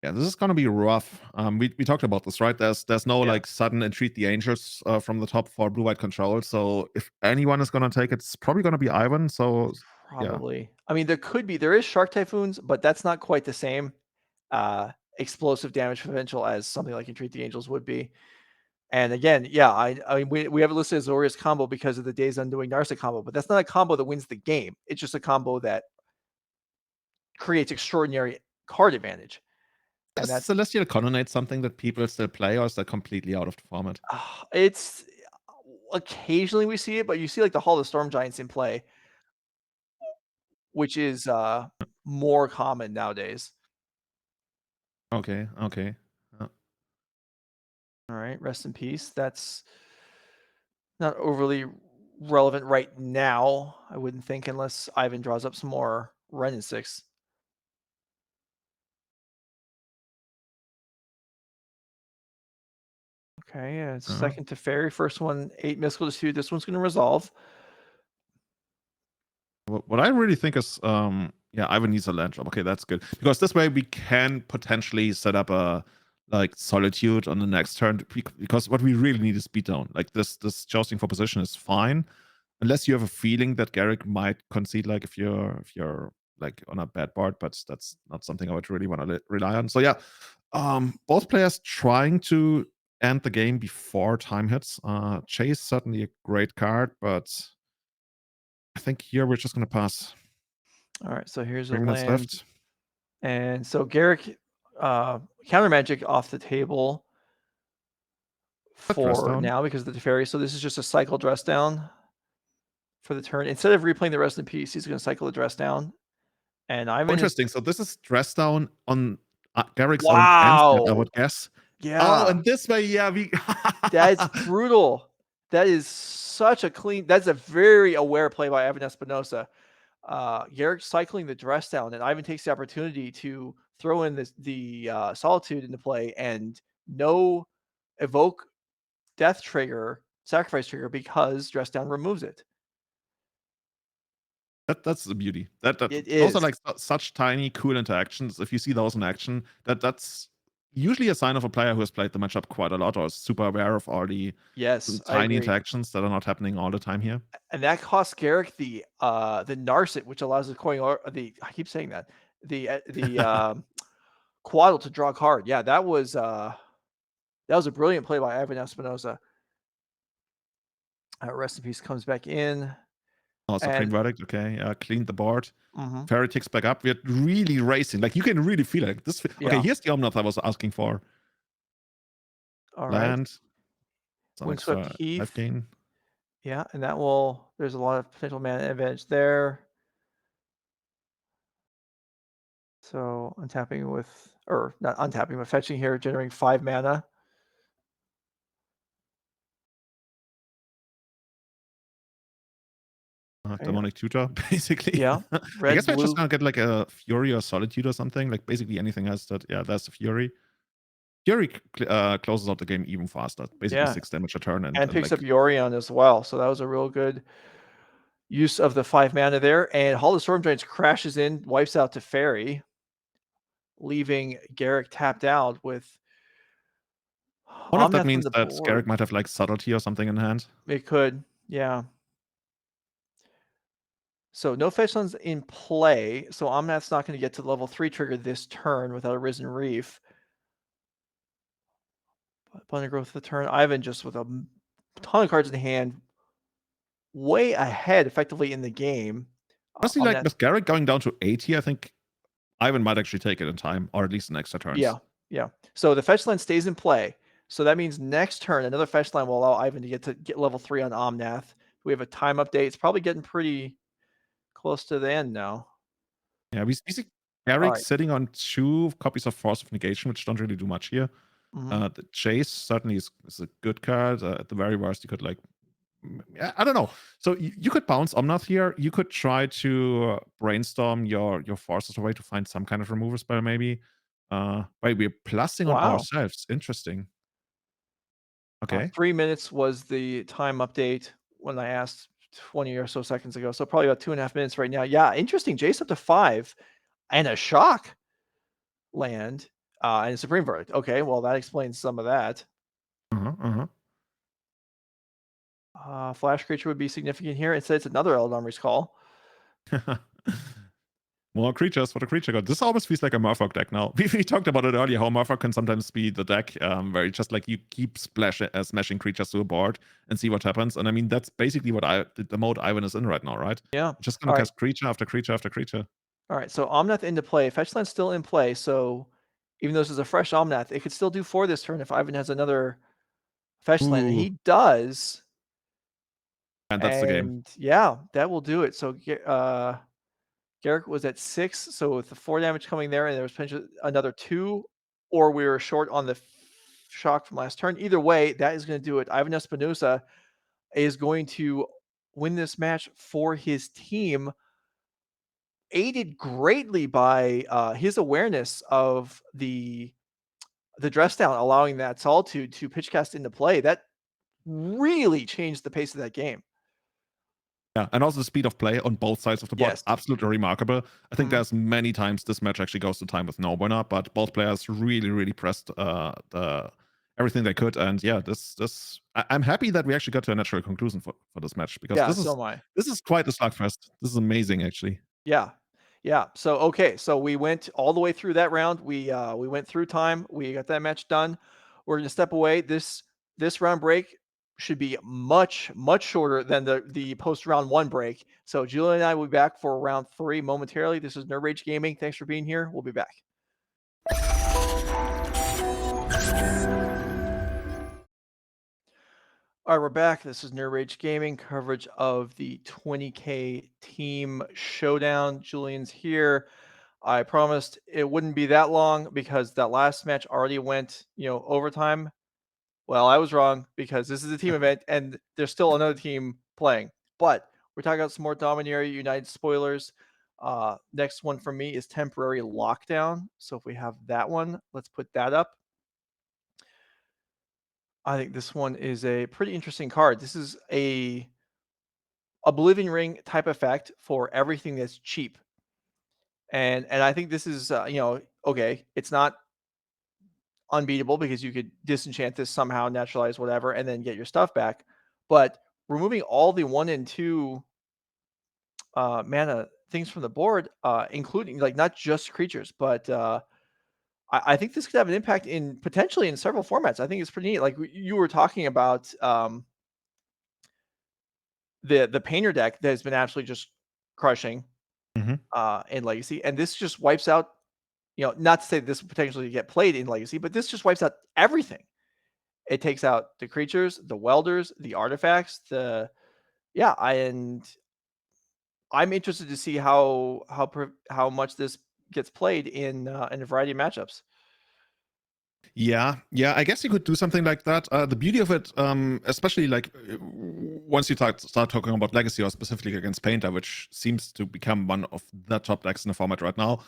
Yeah, this is gonna be rough. We talked about this, right? There's no Yeah, like sudden entreat the angels from the top for blue white control. So if anyone is gonna take it, it's probably gonna be Ivan. So yeah, probably. I mean, there is Shark Typhoons, but that's not quite the same uh, explosive damage potential as something like Entreat the Angels would be. And again, yeah, I mean, we have it listed as Orius combo because of the Days Undoing Narsa combo, but that's not a combo that wins the game. It's just a combo that creates extraordinary card advantage, and is that's Celestial Colonnade something that people still play, or is that completely out of the format? it's occasionally we see it, but you see like the Hall of Storm Giants in play, which is more common nowadays. Okay, okay. All right, rest in peace. That's not overly. relevant right now, I wouldn't think, unless Ivan draws up some more Ren in 6. Okay, yeah, Uh, second to fairy. First one, 8 mystical dispute. This one's gonna resolve. what I really think is, yeah, Ivan needs a land drop. Okay, that's good because this way we can potentially set up a like solitude on the next turn because what we really need is beatdown. Like this jousting for position is fine unless you have a feeling that Garrick might concede. Like if you're like on a bad board, but that's not something I would really want to rely on. So yeah, both players trying to end the game before time hits. Chase certainly a great card, but I think here we're just gonna pass. All right, so here's a 3 minutes land. left. And so Garrick, counter magic off the table That dress for down. now because of the Teferi. So this is just a cycle dress down for the turn. Instead of replaying the rest in peace, he's going to cycle the dress down. And Oh, Ivan is interesting. So this is dress down on Garrick's own end step, I wow. would guess. Oh, Yeah, and this way, yeah, we. that's brutal. That is such a clean. That's a very aware play by Ivan Espinosa. Garrick cycling the dress down, and Ivan takes the opportunity to throw in the solitude into play and no evoke death trigger, sacrifice trigger because dress down removes it. That's the beauty. That It those are is. like such tiny, cool interactions. If you see those in action, that's usually a sign of a player who has played the matchup quite a lot or is super aware of all the Yes, I tiny agree. interactions that are not happening all the time here. And that costs Garrick the Narset, which allows the coin or the I keep saying that. The Quaddle to draw a card. Yeah, that was a brilliant play by Ivan Espinosa. Rest in peace comes back in. Oh, Supreme And Verdict. Okay, cleaned the board. mhm, Fairy ticks back up. We're really racing. Like you can really feel it. This. Okay, yeah. here's the Omnath I was asking for. All right. Land. Some Windswept extra life Heath. gain. Yeah, and that will there's a lot of potential mana advantage there. So untapping with or not untapping, but fetching here, generating 5 mana. Okay. Demonic Tutor, basically. Yeah. I Red, guess we're just blue. gonna get like a Fury or Solitude or something. Like basically anything else that, yeah, that's the Fury. Fury closes out the game even faster. Basically Yeah. 6 damage a turn And and picks like up Yorion as well. So that was a real good use of the 5 mana there. And Hall of Storm Giants crashes in, wipes out to Fairy, leaving Garrick tapped out with one of that Omnath on means the that Garrick board. might have like Subtlety or something in hand. It could. Yeah. So no fetchlands in play. So Omnath's not going to get to level 3 trigger this turn without a Risen Reef. Abundant Growth the turn. Ivan just with a ton of cards in hand, way ahead effectively in the game. Honestly, like Omnath, with Garrick going down to 80, I think Ivan might actually take it in time, or at least in extra turns. yeah, yeah. So the fetch line stays in play. So that means next turn, another fetch line will allow Ivan to get level 3 on Omnath. We have a time update. It's probably getting pretty close to the end now. Yeah, we see All Garrick right. sitting on 2 copies of Force of Negation, which don't really do much here. Mhm. The Chase certainly is a good card. At the very worst, you could like, I don't know. So you could bounce Omnath here. You could try to brainstorm your forces away to find some kind of removal spell, maybe. Wait, we're plussing on Wow. ourselves. Interesting. Okay. 3 minutes was the time update when I asked 20 or so seconds ago. So probably about 2.5 minutes right now. Yeah, interesting. Jace up to 5 and a shock land and a Supreme Verdict. Okay, well, that explains some of that. Uh-huh, Flash creature would be significant here. Instead, it's another Eldor's Call. uh-huh. More creatures for the creature god. This almost feels like a Murfolk deck now. We talked about it earlier, how Murfolk can sometimes be the deck where it's just like you keep smashing creatures to a board and see what happens. And I mean, that's basically what the mode Ivan is in right now, right? Yeah. Just gonna All right. cast creature after creature after creature. All right. So Omnath into play. Fetchland's still in play. So even though this is a fresh Omnath, it could still do 4 this turn if Ivan has another Fetchland. And Ooh, he does. and that's the game. And yeah, that will do it. So Garrick was at 6, so with the 4 damage coming there, and there was potentially another 2, or we were short on the shock from last turn. Either way, that is going to do it. Ivan Espinosa is going to win this match for his team, aided greatly by his awareness of the dress down, allowing that solitude to pitch cast into play. That really changed the pace of that game. Yeah, and also the speed of play on both sides of the board, Yes. absolutely remarkable. I think Mhm. there's many times this match actually goes to time with no winner, but both players really, really pressed the everything they could. And yeah, I'm happy that we actually got to a natural conclusion for this match because Yeah, so am I. this is quite a slugfest. This is amazing, actually. Yeah. Yeah. So okay, so we went all the way through that round. We went through time. We got that match done. We're gonna step away. This round break should be much shorter than the post round one break. So Julian and I will be back for round three momentarily. This is Nerd Rage Gaming. Thanks for being here. We'll be back. All right, we're back. This is Nerd Rage Gaming coverage of the 20K Team Showdown. Julian's here. I promised it wouldn't be that long because that last match already went, overtime. Well, I was wrong because this is a team event and there's still another team playing. But we're talking about some more Dominaria United spoilers. Next one from me is Temporary Lockdown. So if we have that one, let's put that up. I think this one is a pretty interesting card. This is a Oblivion Ring type effect for everything that's cheap. And I think this is okay, it's not unbeatable because you could disenchant this somehow, naturalize whatever, and then get your stuff back. But removing all the 1 and 2 mana things from the board, including like not just creatures, but I think this could have an impact in potentially in several formats. I think it's pretty neat. Like you were talking about the painter deck that has been absolutely just crushing Hmm. in Legacy, and this just wipes out. Not to say this will potentially get played in Legacy, but this just wipes out everything. It takes out the creatures, the welders, the artifacts, and I'm interested to see how much this gets played in a variety of matchups. Yeah, yeah. I guess you could do something like that. The beauty of it, especially like once you start talking about Legacy or specifically against Painter, which seems to become one of the top decks in the format right now,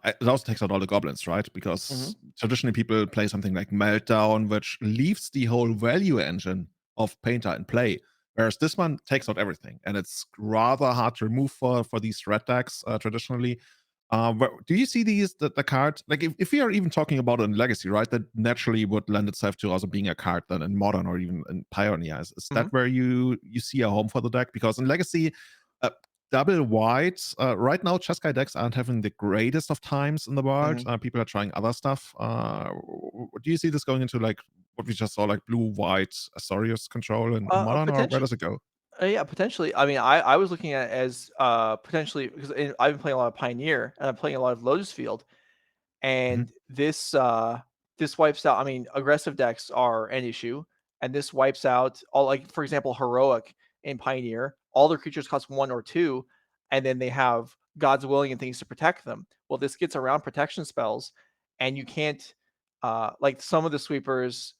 it also takes out all the goblins, right? Mhm. Because traditionally people play something like Meltdown, which leaves the whole value engine of Painter in play. Whereas this one takes out everything, and it's rather hard to remove for these red decks traditionally. Do you see the card like if we are even talking about it in Legacy, right? That naturally would lend itself to also being a card then in Modern or even in Pioneer. Is that Mhm. where you see a home for the deck? Because in Legacy, uh, double white right now, Cheskai decks aren't having the greatest of times in the world. Mhm. People are trying other stuff. Do you see this going into like what we just saw, like blue white Azorius control in Modern, or where Potentially. does it go? Yeah, potentially. I mean, I was looking at it as potentially because I've been playing a lot of Pioneer and I'm playing a lot of Lotus Field. Mhm. And this wipes out. I mean, aggressive decks are an issue, and this wipes out all, like for example, heroic in Pioneer. All their creatures cost 1 or 2, and then they have God's Willing and things to protect them. Well, this gets around protection spells, and you can't like some of the sweepers,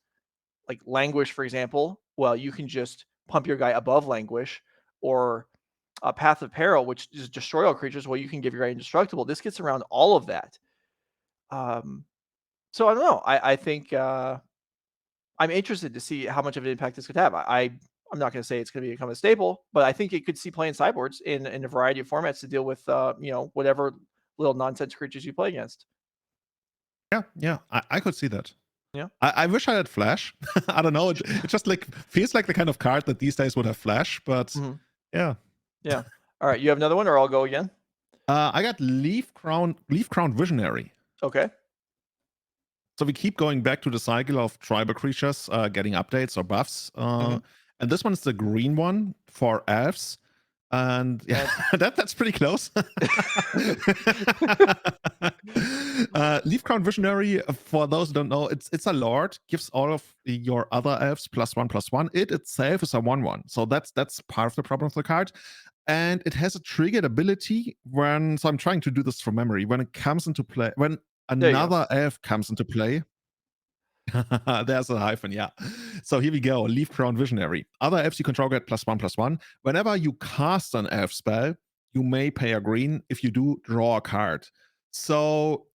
like Languish, for example. Well, you can just pump your guy above Languish, or Path of Peril, which is destroy all creatures. Well, you can give your guy indestructible. This gets around all of that. Um, so I don't know. I think I'm interested to see how much of an impact this could have. I'm not going to say it's going to become a staple, but I think it could see play in sideboards in a variety of formats to deal with whatever little nonsense creatures you play against. Yeah, yeah, I could see that. Yeah. I wish I had Flash. I don't know. It just like feels like the kind of card that these days would have Flash, but Mhm. yeah. Yeah. All right. You have another one, or I'll go again. I got Leaf Crown Visionary. Okay. So we keep going back to the cycle of tribal creatures getting updates or buffs. Hmm. And this one is the green one for elves. And yeah, That's that's pretty close. Leaf Crown Visionary, for those who don't know, it's a lord, gives all of your other elves +1/+1. It itself is a 1/1. So that's part of the problem of the card. And it has a triggered ability when, so I'm trying to do this from memory, when it comes into play, when there you go. another elf comes into play. There's a hyphen, yeah. So here we go. Leaf Crown Visionary. Other elves you control get +1/+1. Whenever you cast an elf spell, you may pay a green. If you do, draw a card. So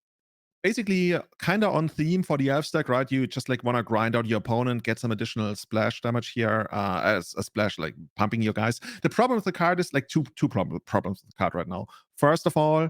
basically, kind of on theme for the elf stack, right? You just like want to grind out your opponent, get some additional splash damage here, as a splash, like pumping your guys. The problem with the card is like problems with the card right now. First of all,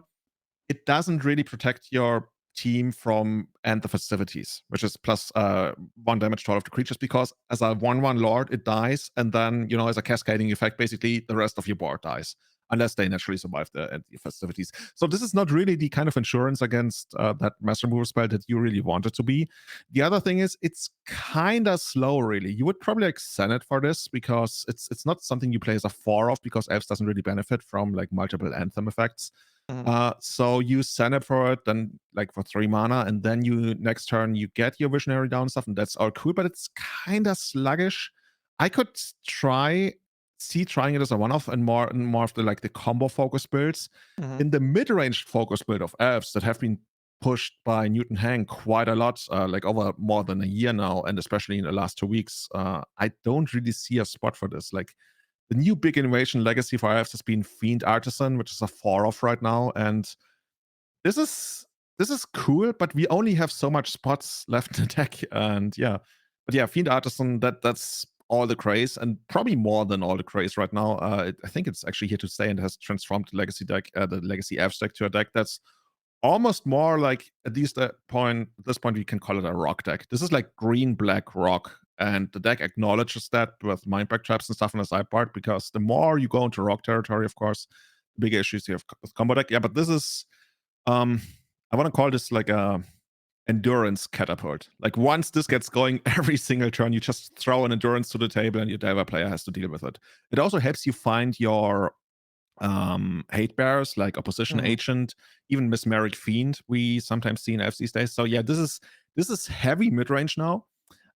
it doesn't really protect your team from End the Festivities, which is plus 1 damage to all of the creatures, because as a 1/1 Lord, it dies, and then, as a cascading effect, basically the rest of your board dies, unless they naturally survive the End the Festivities. So this is not really the kind of insurance against that Master Removal spell that you really want it to be. The other thing is, it's kind of slow, really. You would probably like Senate for this, because it's not something you play as a 4 of, because Elves doesn't really benefit from like multiple Anthem effects. Mhm. So you send it for it, then like for 3 mana, and then you next turn you get your visionary down stuff, and that's all cool, but it's kind of sluggish. I could trying it as a one-off, and more of the like the combo focus builds. Mhm. In the mid-range focus build of elves that have been pushed by Newton Hang quite a lot, like over more than a year now, and especially in the last 2 weeks, I don't really see a spot for this. Like, the new big innovation legacy for elves has been Fiend Artisan, which is a 4 off right now, and this is this is cool, but we only have so much spots left in the deck, and yeah. But yeah, Fiend Artisan, that's all the craze, and probably more than all the craze right now. I think it's actually here to stay, and has transformed the legacy deck, the legacy elves deck, to a deck that's almost more like, at least at this point we can call it a rock deck. This is like green black rock, and the deck acknowledges that with mindback traps and stuff on the side part, because the more you go into rock territory, of course, the bigger issues you have with combo deck. Yeah, but this is um I want to call this like a endurance catapult. Like, once this gets going, every single turn you just throw an endurance to the table, and your diver player has to deal with it. It also helps you find your hate bearers like Opposition Mhm. Agent, even Mesmeric Fiend we sometimes see in Fs these days. So yeah, this is heavy mid-range now.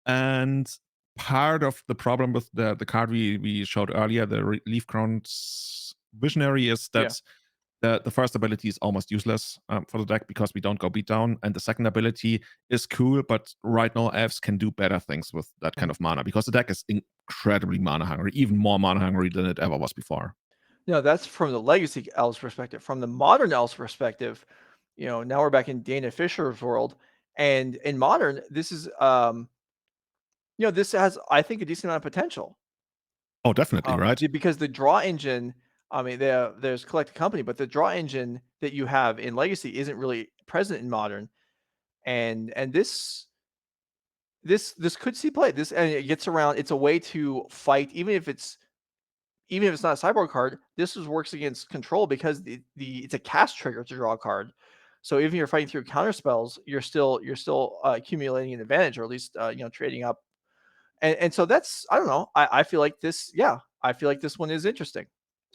And part of the problem with the card we showed earlier, the Leaf Crown's Visionary, is Yeah. that the first ability is almost useless for the deck, because we don't go beat down, and the second ability is cool, but right now elves can do better things with that kind Mhm. of mana, because the deck is incredibly mana hungry, even more mana hungry than it ever was before. No, that's from the legacy elves perspective. From the modern elves perspective, now we're back in Dana Fisher's world, and in modern, this has, I think, a decent amount of potential. Oh, definitely, right? Because the draw engine, I mean, there's Collect Company, but the draw engine that you have in Legacy isn't really present in Modern, and this could see play. This, and it gets around. It's a way to fight, even if it's not a sideboard card. Works against control, because the it's a cast trigger to draw a card. So even if you're fighting through counter spells, you're still accumulating an advantage, or at least trading up. And so that's, I don't know. I feel like this. Yeah, I feel like this one is interesting.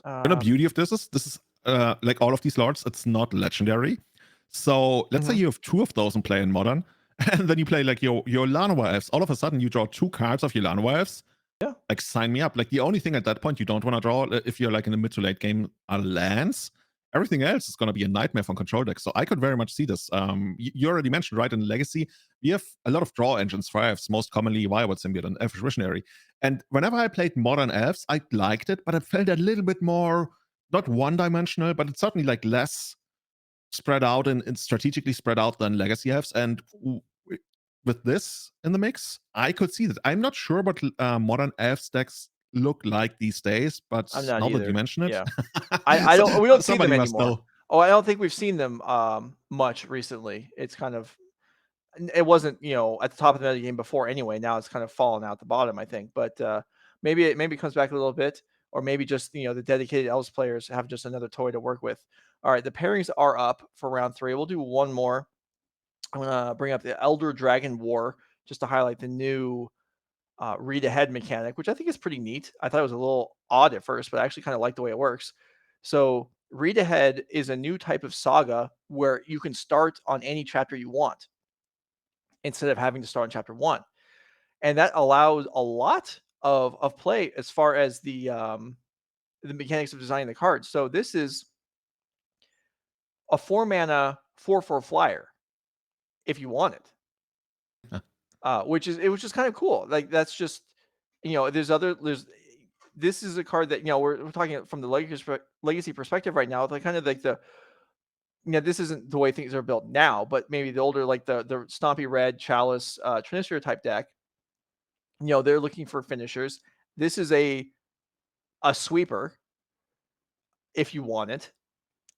The Um, beauty of this is like all of these lords, it's not legendary. So let's say mhm. you have 2 of those in play in modern, and then you play like your Llanowar elves. All of a sudden, you draw 2 cards of your Llanowar elves. Yeah. Like, sign me up. Like, the only thing at that point you don't want to draw, if you're like in the mid to late game, are lands. Everything else is going to be a nightmare from control decks. So I could very much see this. You already mentioned, right, in Legacy, we have a lot of draw engines for elves, most commonly Wild Symbiote and Elfish Visionary. And whenever I played modern elves, I liked it, but it felt a little bit more, not one-dimensional, but it's certainly like less spread out and strategically spread out than Legacy elves. And with this in the mix, I could see that. I'm not sure what modern elf decks look like these days, but I'm not now that you either. mention it, Yeah. I don't we don't see them somebody must anymore. know. Oh, I don't think we've seen them, much recently. It's kind of it wasn't, at the top of the meta game before anyway. Now it's kind of fallen out the bottom, I think. But, maybe it comes back a little bit, or maybe just, the dedicated Elves players have just another toy to work with. All right, the pairings are up for round 3. We'll do one more. I'm gonna bring up the Elder Dragon War, just to highlight the new read ahead mechanic, which I think is pretty neat. I thought it was a little odd at first, but I actually kind of like the way it works. So, read ahead is a new type of saga where you can start on any chapter you want instead of having to start on chapter one, and that allows a lot of play as far as the mechanics of designing the cards. So this is a 4 mana 4/4 flyer if you want it. which is it was just kind of cool. Like that's just there's this is a card that we're talking from the legacy perspective right now. Like kind of like this isn't the way things are built now, but maybe the older like the Stompy Red Chalice Trinister type deck. They're looking for finishers. This is a sweeper if you want it,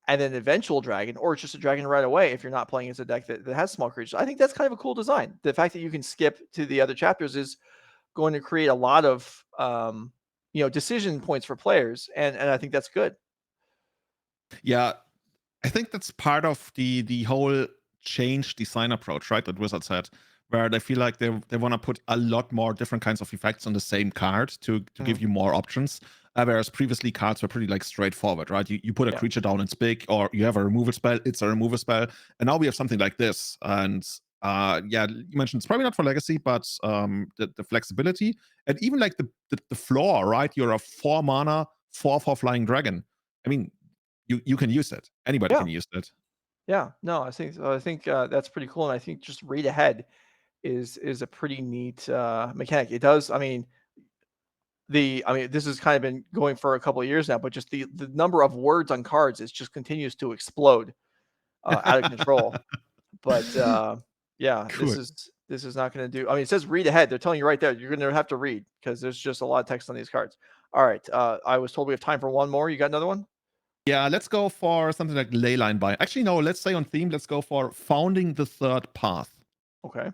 and then eventual dragon, or it's just a dragon right away if you're not playing as a deck that has small creatures. I think that's kind of a cool design. The fact that you can skip to the other chapters is going to create a lot of decision points for players, and I think that's good. Yeah, I think that's part of the whole change design approach, right? That Wizards had, where they feel like they want to put a lot more different kinds of effects on the same card to Mhm. give you more options. Whereas previously cards were pretty like straightforward, right? You put a Yeah, creature down, it's big, or you have a removal spell, it's a removal spell, and now we have something like this. And yeah, you mentioned it's probably not for legacy, but the flexibility and even like the floor, right? You're a 4 mana 4/4 flying dragon. I mean, you can use it. Anybody yeah, can use it. yeah. No, I think that's pretty cool, and I think just read ahead is a pretty neat mechanic. It does. This has kind of been going for a couple of years now, but just the number of words on cards is just continues to explode out of control. But yeah, this Cool. is not going to do. It says read ahead. They're telling you right there. You're going to have to read because there's just a lot of text on these cards. All right. I was told we have time for one more. You got another one? Yeah, let's go for something like Leyline Bind. Actually, no, let's stay on theme. Let's go for Founding the Third Path. Okay.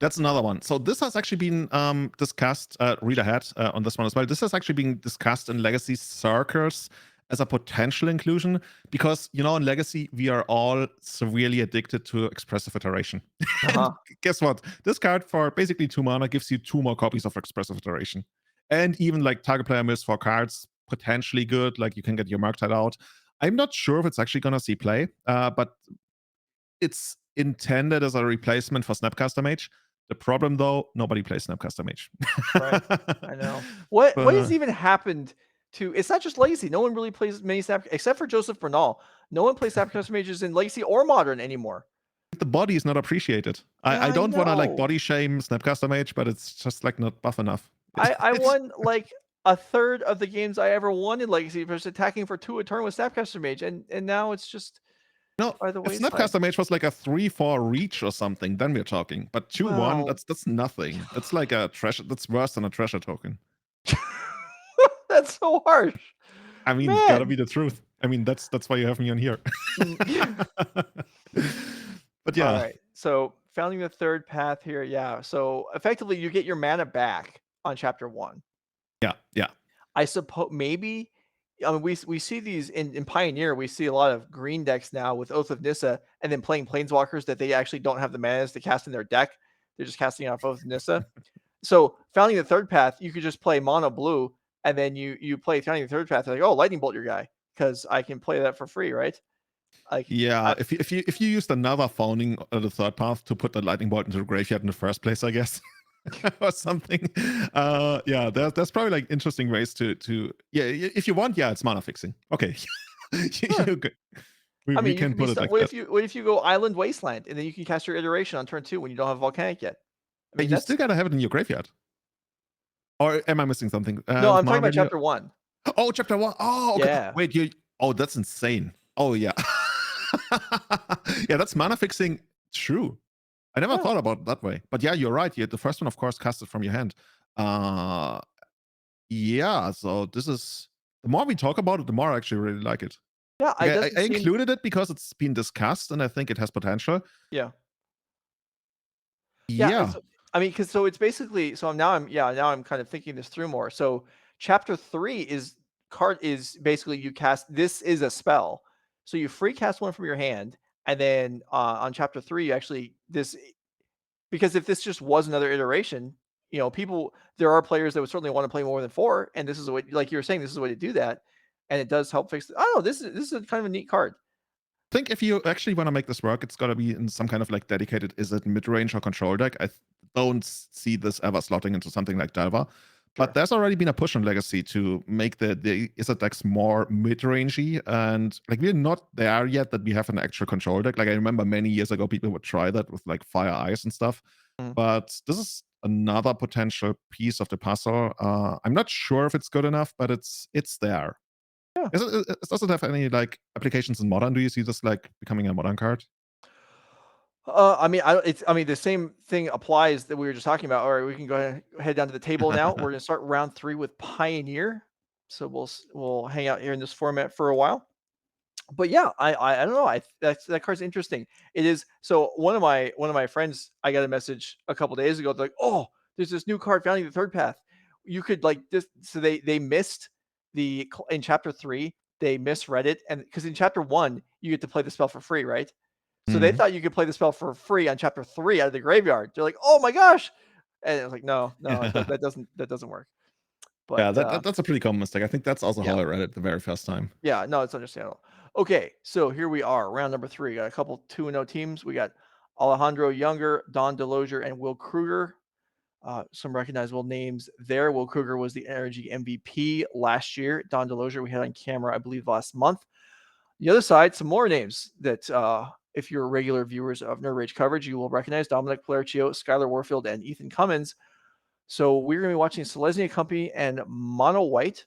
That's another one. So this has actually been discussed. Read ahead on this one as well. This has actually been discussed in Legacy circles as a potential inclusion because in Legacy we are all severely addicted to expressive iteration. Uh And huh. guess what? This card for basically 2 mana gives you 2 more copies of expressive iteration, and even like target player miss for cards potentially good. Like you can get your Murktide out. I'm not sure if it's actually gonna see play, but it's intended as a replacement for Snapcaster Mage. The problem, though, nobody plays Snapcaster Mage. Right. I know. What has But even happened to? It's not just Legacy. No one really plays many Snap except for Joseph Bernal. No one plays Snapcaster Mages in Legacy or Modern anymore. the body is not appreciated. Yeah, I I don't want to like know. body shame Snapcaster Mage, but it's just like not buff enough. I It's won like a third of the games I ever won in Legacy for just attacking for 2 a turn with Snapcaster Mage, and now it's just no. by the If wayside. Snapcaster Mage was like a 3/4 reach or something, then we're talking. But 2/1, Well, that's nothing. That's like a treasure. That's worse than a treasure token. that's so harsh. I mean, gotta be Man. the truth. I mean, that's why you have me on here. Mm. But All yeah, right. So, founding the third path here, yeah. So, effectively you get your mana back on chapter 1. yeah, yeah. I suppose maybe we see these in Pioneer, we see a lot of green decks now with Oath of Nissa and then playing planeswalkers that they actually don't have the manas to cast in their deck. They're just casting off Oath of Nissa. So founding the third path, you could just play mono blue, and then you play founding the third path. Like, oh, lightning bolt your guy because I can play that for free, right? Like, Yeah, I, if you used another founding the third path to put the lightning bolt into the graveyard in the first place, I guess, or something. Yeah, there's probably like interesting ways to yeah. If you want, yeah, it's mana fixing. Okay, sure. you good. We You can could be put it stuck. like that. What if you go Island Wasteland and then you can cast your iteration on turn 2 when you don't have volcanic yet? But you still That's gotta have it in your graveyard. Or am I missing something? no. With I'm talking mana about renew. chapter 1. Oh, chapter 1. Oh, okay. Yeah, Wait, you. Oh, that's insane. Oh yeah. Yeah, that's mana fixing. True. I never yeah, thought about it that way. But yeah, you're right. Yeah, the first one, of course, cast it from your hand. Uh yeah, so this is the more we talk about it, the more I actually really like it. yeah. It Like doesn't I seem. included it because it's been discussed and I think it has potential. Yeah. Yeah, Yeah. because so it's basically so now I'm kind of thinking this through more. So chapter 3 is basically you cast this is a spell. So you free cast one from your hand, and then on chapter 3 you actually this because if this just was another iteration, there are players that would certainly want to play more than 4, and this is a way, like you were saying, this is a way to do that, and it does help fix. I don't know. This is a kind of a neat card. I think if you actually want to make this work, it's gotta be in some kind of like dedicated, is it mid-range or control deck? Don't see this ever slotting into something like Delver. But Sure. there's already been a push on Legacy to make the Izzet decks more mid-rangey, and like we're not there yet that we have an actual control deck. Like I remember many years ago, people would try that with like Fire Ice and stuff. Mhm. But this is another potential piece of the puzzle. I'm not sure if it's good enough, but it's there. Yeah. Does it have any like applications in modern? Do you see this like becoming a modern card? I mean, I mean, the same thing applies that we were just talking about. All right, we can go ahead head down to the table now. We're gonna start round 3 with Pioneer. So we'll hang out here in this format for a while. But yeah, I don't know. That card's interesting. It is. So one of my friends, I got a message a couple days ago. They're like, oh, there's this new card, Founding the Third Path. You could like this. So they missed in chapter 3. They misread it, and because in chapter 1 you get to play the spell for free, right? So they Mhm. thought you could play the spell for free on chapter 3 out of the graveyard. They're like, oh my gosh, and I was like, no, no, that doesn't work. Yeah, But that's a pretty common mistake. I think that's also yeah. how I read it the very first time. Yeah, no, it's understandable. Okay, so here we are, round number 3. Got a couple 2-0 teams. We got Alejandro Younger, Don DeLozier, and Will Kruger. Some recognizable names there. Will Kruger was the NRG MVP last year. Don DeLozier we had on camera, I believe, last month. The other side, some more names that, if you're regular viewers of Nerd Rage coverage, you will recognize Dominic Palercio, Skylar Warfield, and Ethan Cummins. So we're going to be watching Selesnya Company and Mono White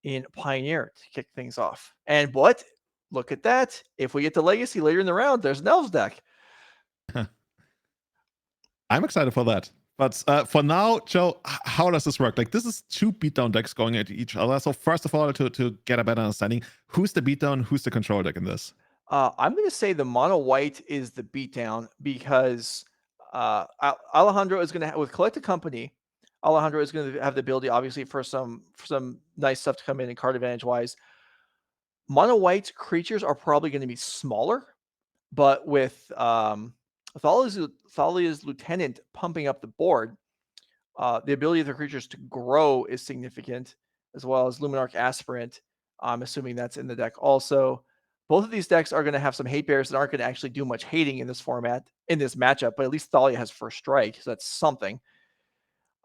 in Pioneer to kick things off. And what? Look at that. If we get to Legacy later in the round, there's an Elves deck. I'm excited for that. But for now, Joe, how does this work? Like, this is two beatdown decks going at each other. So first of all, to get a better understanding, who's the beatdown, who's the control deck in this? I'm going to say the mono white is the beatdown because Alejandro is going to with Collected Company. Alejandro is going to have the ability, obviously, for some nice stuff to come in and card advantage wise. Mono white creatures are probably going to be smaller, but with Thalia's Lieutenant pumping up the board, the ability of the creatures to grow is significant, as well as Luminarch Aspirant. I'm assuming that's in the deck also. Both of these decks are going to have some hate bears that aren't going to actually do much hating in this format, in this matchup, but at least Thalia has first strike, so that's something.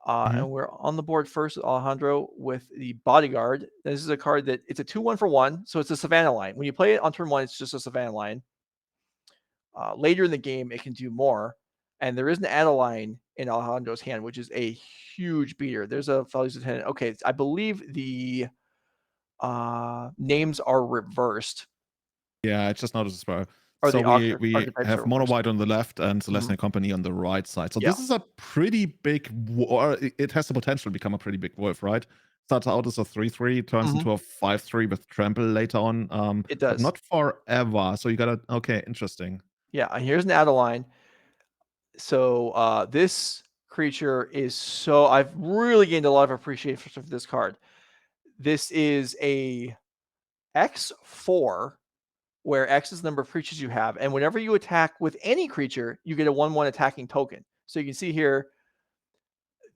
Hmm. And we're on the board first with Alejandro with the Bodyguard. This is a card that it's a 2-1 for 1, so it's a Savannah line. When you play it on turn 1, it's just a Savannah line. Later in the game, it can do more. And there is an Adeline in Alejandro's hand, which is a huge beater. There's a Felix Lieutenant. Okay, I believe the names are reversed, Yeah, I just noticed as well. or So the we archetypes are have Mono reversed. White on the left and Mhm. Celestia Company on the right side. So Yeah, this is a pretty big war. It has the potential to become a pretty big wolf, right? Starts out as a 3/3, turns mhm, into a 5/3 with trample later on. it But does. not forever. So you gotta okay, interesting. Yeah, and here's an Adeline. So this creature is so I've really gained a lot of appreciation for this card. This is a X4 where X is the number of creatures you have, and whenever you attack with any creature, you get a 1/1 attacking token. So you can see here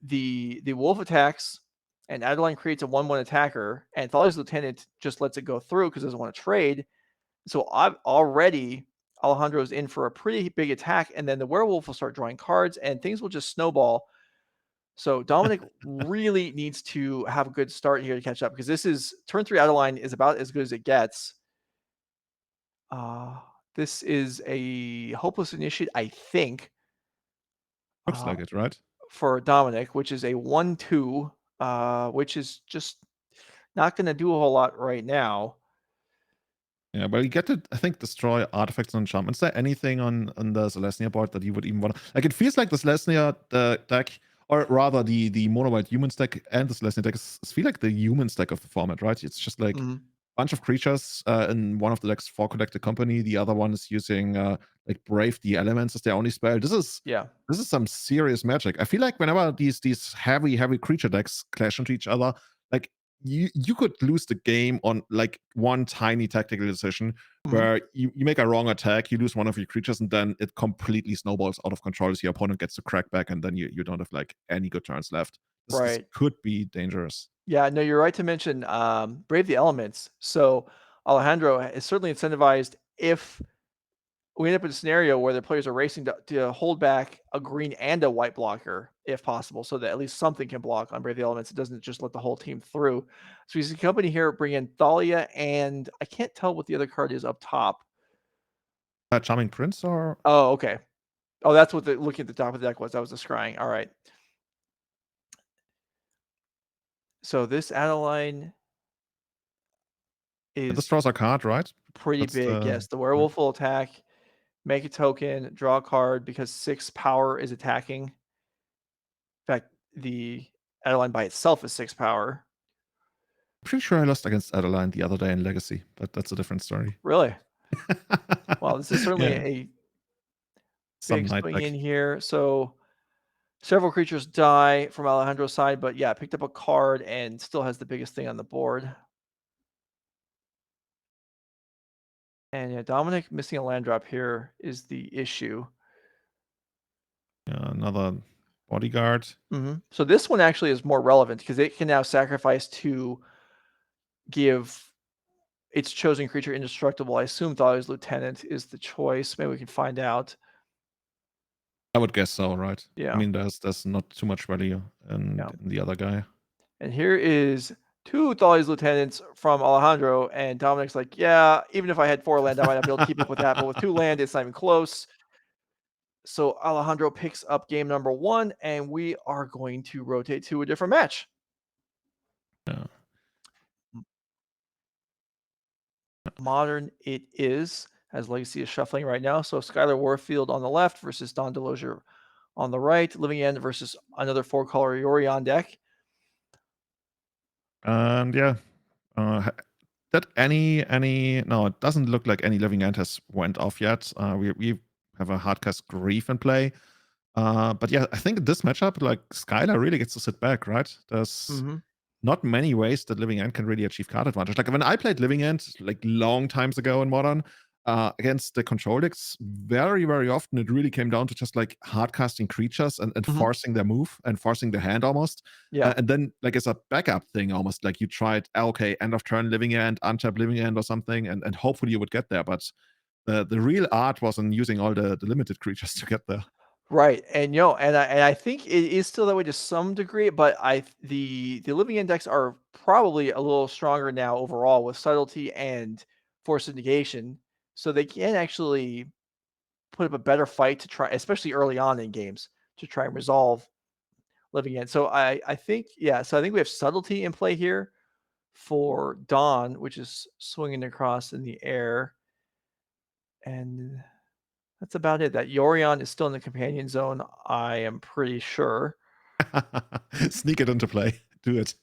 the wolf attacks, and Adeline creates a 1/1 attacker, and Thalia's Lieutenant just lets it go through because it doesn't want to trade. So I've already Alejandro's in for a pretty big attack, and then the werewolf will start drawing cards, and things will just snowball. So Dominic really needs to have a good start here to catch up because this is turn 3 Adeline is about as good as it gets. Uh, this is a hopeless initiate, I think, Looks uh, like it, right? for Dominic, which is a 1/2, which is just not going to do a whole lot right now. Yeah, but you get to, I think, destroy artifacts and enchantments. Is there anything on the Celestia board that you would even want? Like, it feels like the Celestia deck, or rather the Mono White Humans deck and the Celestia deck, feel like the Humans deck of the format, right? It's just like Mhm. bunch of creatures in one of the decks for Collected Company. The other one is using like Brave the Elements as their only spell. Yeah. This is some serious magic. I feel like whenever these heavy creature decks clash into each other, like you could lose the game on like one tiny tactical decision Mhm. where you make a wrong attack, you lose one of your creatures, and then it completely snowballs out of control as your opponent gets to crack back, and then you don't have like any good turns left. This Right. could be dangerous. Yeah, no, you're right to mention Brave the Elements. So Alejandro is certainly incentivized if we end up in a scenario where the players are racing to hold back a green and a white blocker if possible, so that at least something can block on Brave the Elements. It doesn't just let the whole team through. So we see company here bring in Thalia, and I can't tell what the other card is up top. Charming Prince or Oh, okay. Oh, that's what the looking at the top of the deck was. That was the scrying. All right. So this Adeline this is draws a card, right? pretty That's big. the Yes, the werewolf will attack, make a token, draw a card because 6 power is attacking. In fact, the Adeline by itself is 6 power. pretty sure I lost against Adeline the other day in Legacy, but that's a different story. Really? Well, this is certainly Yeah, a some big night swing deck. in here. So several creatures die from Alejandro's side, but yeah, picked up a card and still has the biggest thing on the board. And yeah, Dominic missing a land drop here is the issue. Yeah, another bodyguard. So this one actually is more relevant because it can now sacrifice to give its chosen creature indestructible. I assume Thalia's Lieutenant is the choice. Maybe we can find out. I would guess so, right? I Yeah. mean, there's not too much value in the other guy. And here is 2 Thalia's Lieutenants from Alejandro, and Dominic's like, yeah, even if I had 4 land, I might not be able to keep up with that, but with 2 land, it's not even close. So Alejandro picks up game number 1, and we are going to rotate to a different match. Yeah. Modern it is, as Legacy is shuffling right now. So Skylar Warfield on the left versus Don Delozier on the right. Living End versus another 4-color Yorion deck. And yeah, that any no, it doesn't look like any Living End has went off yet. We have a hardcast Grief in play. But yeah, I think in this matchup, like Skylar really gets to sit back, right? There's not many ways that Living End can really achieve card advantage. Like when I played Living End like long times ago in Modern, against the control decks, very, very often it really came down to just like hard casting creatures and forcing their move and forcing their hand almost. Yeah. And then like as a backup thing, almost like you tried, okay, end of turn Living End, untap Living End or something, and hopefully you would get there. But the real art was in using all the limited creatures to get there. Right. And and I think it is still that way to some degree, but the living index are probably a little stronger now overall with subtlety and force of negation. So they can actually put up a better fight to try, especially early on in games, to try and resolve living end. So I think, yeah, so I think we have subtlety in play here for Dawn, which is swinging across in the air. And that's about it. That Yorion is still in the companion zone, I am pretty sure. Sneak it into play. Do it.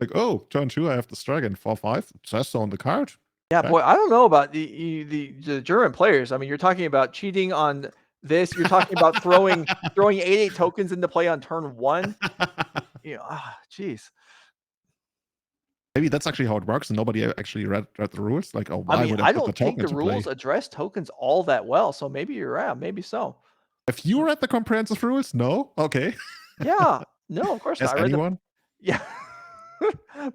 Like, oh, turn 2, I have this dragon. 4/5. It says so on the card. Yeah, Okay. boy, I don't know about the German players. I mean, you're talking about cheating on this. You're talking about throwing 8/8 tokens into play on turn 1. Jeez. Maybe that's actually how it works, and nobody actually read the rules. Like, oh, I why mean, would I I put the don't think token the into play? rules address tokens all that well, so maybe you're right. Maybe so. If you read the comprehensive rules, no, okay. Yeah. No, of course not. As I read the anyone, yeah.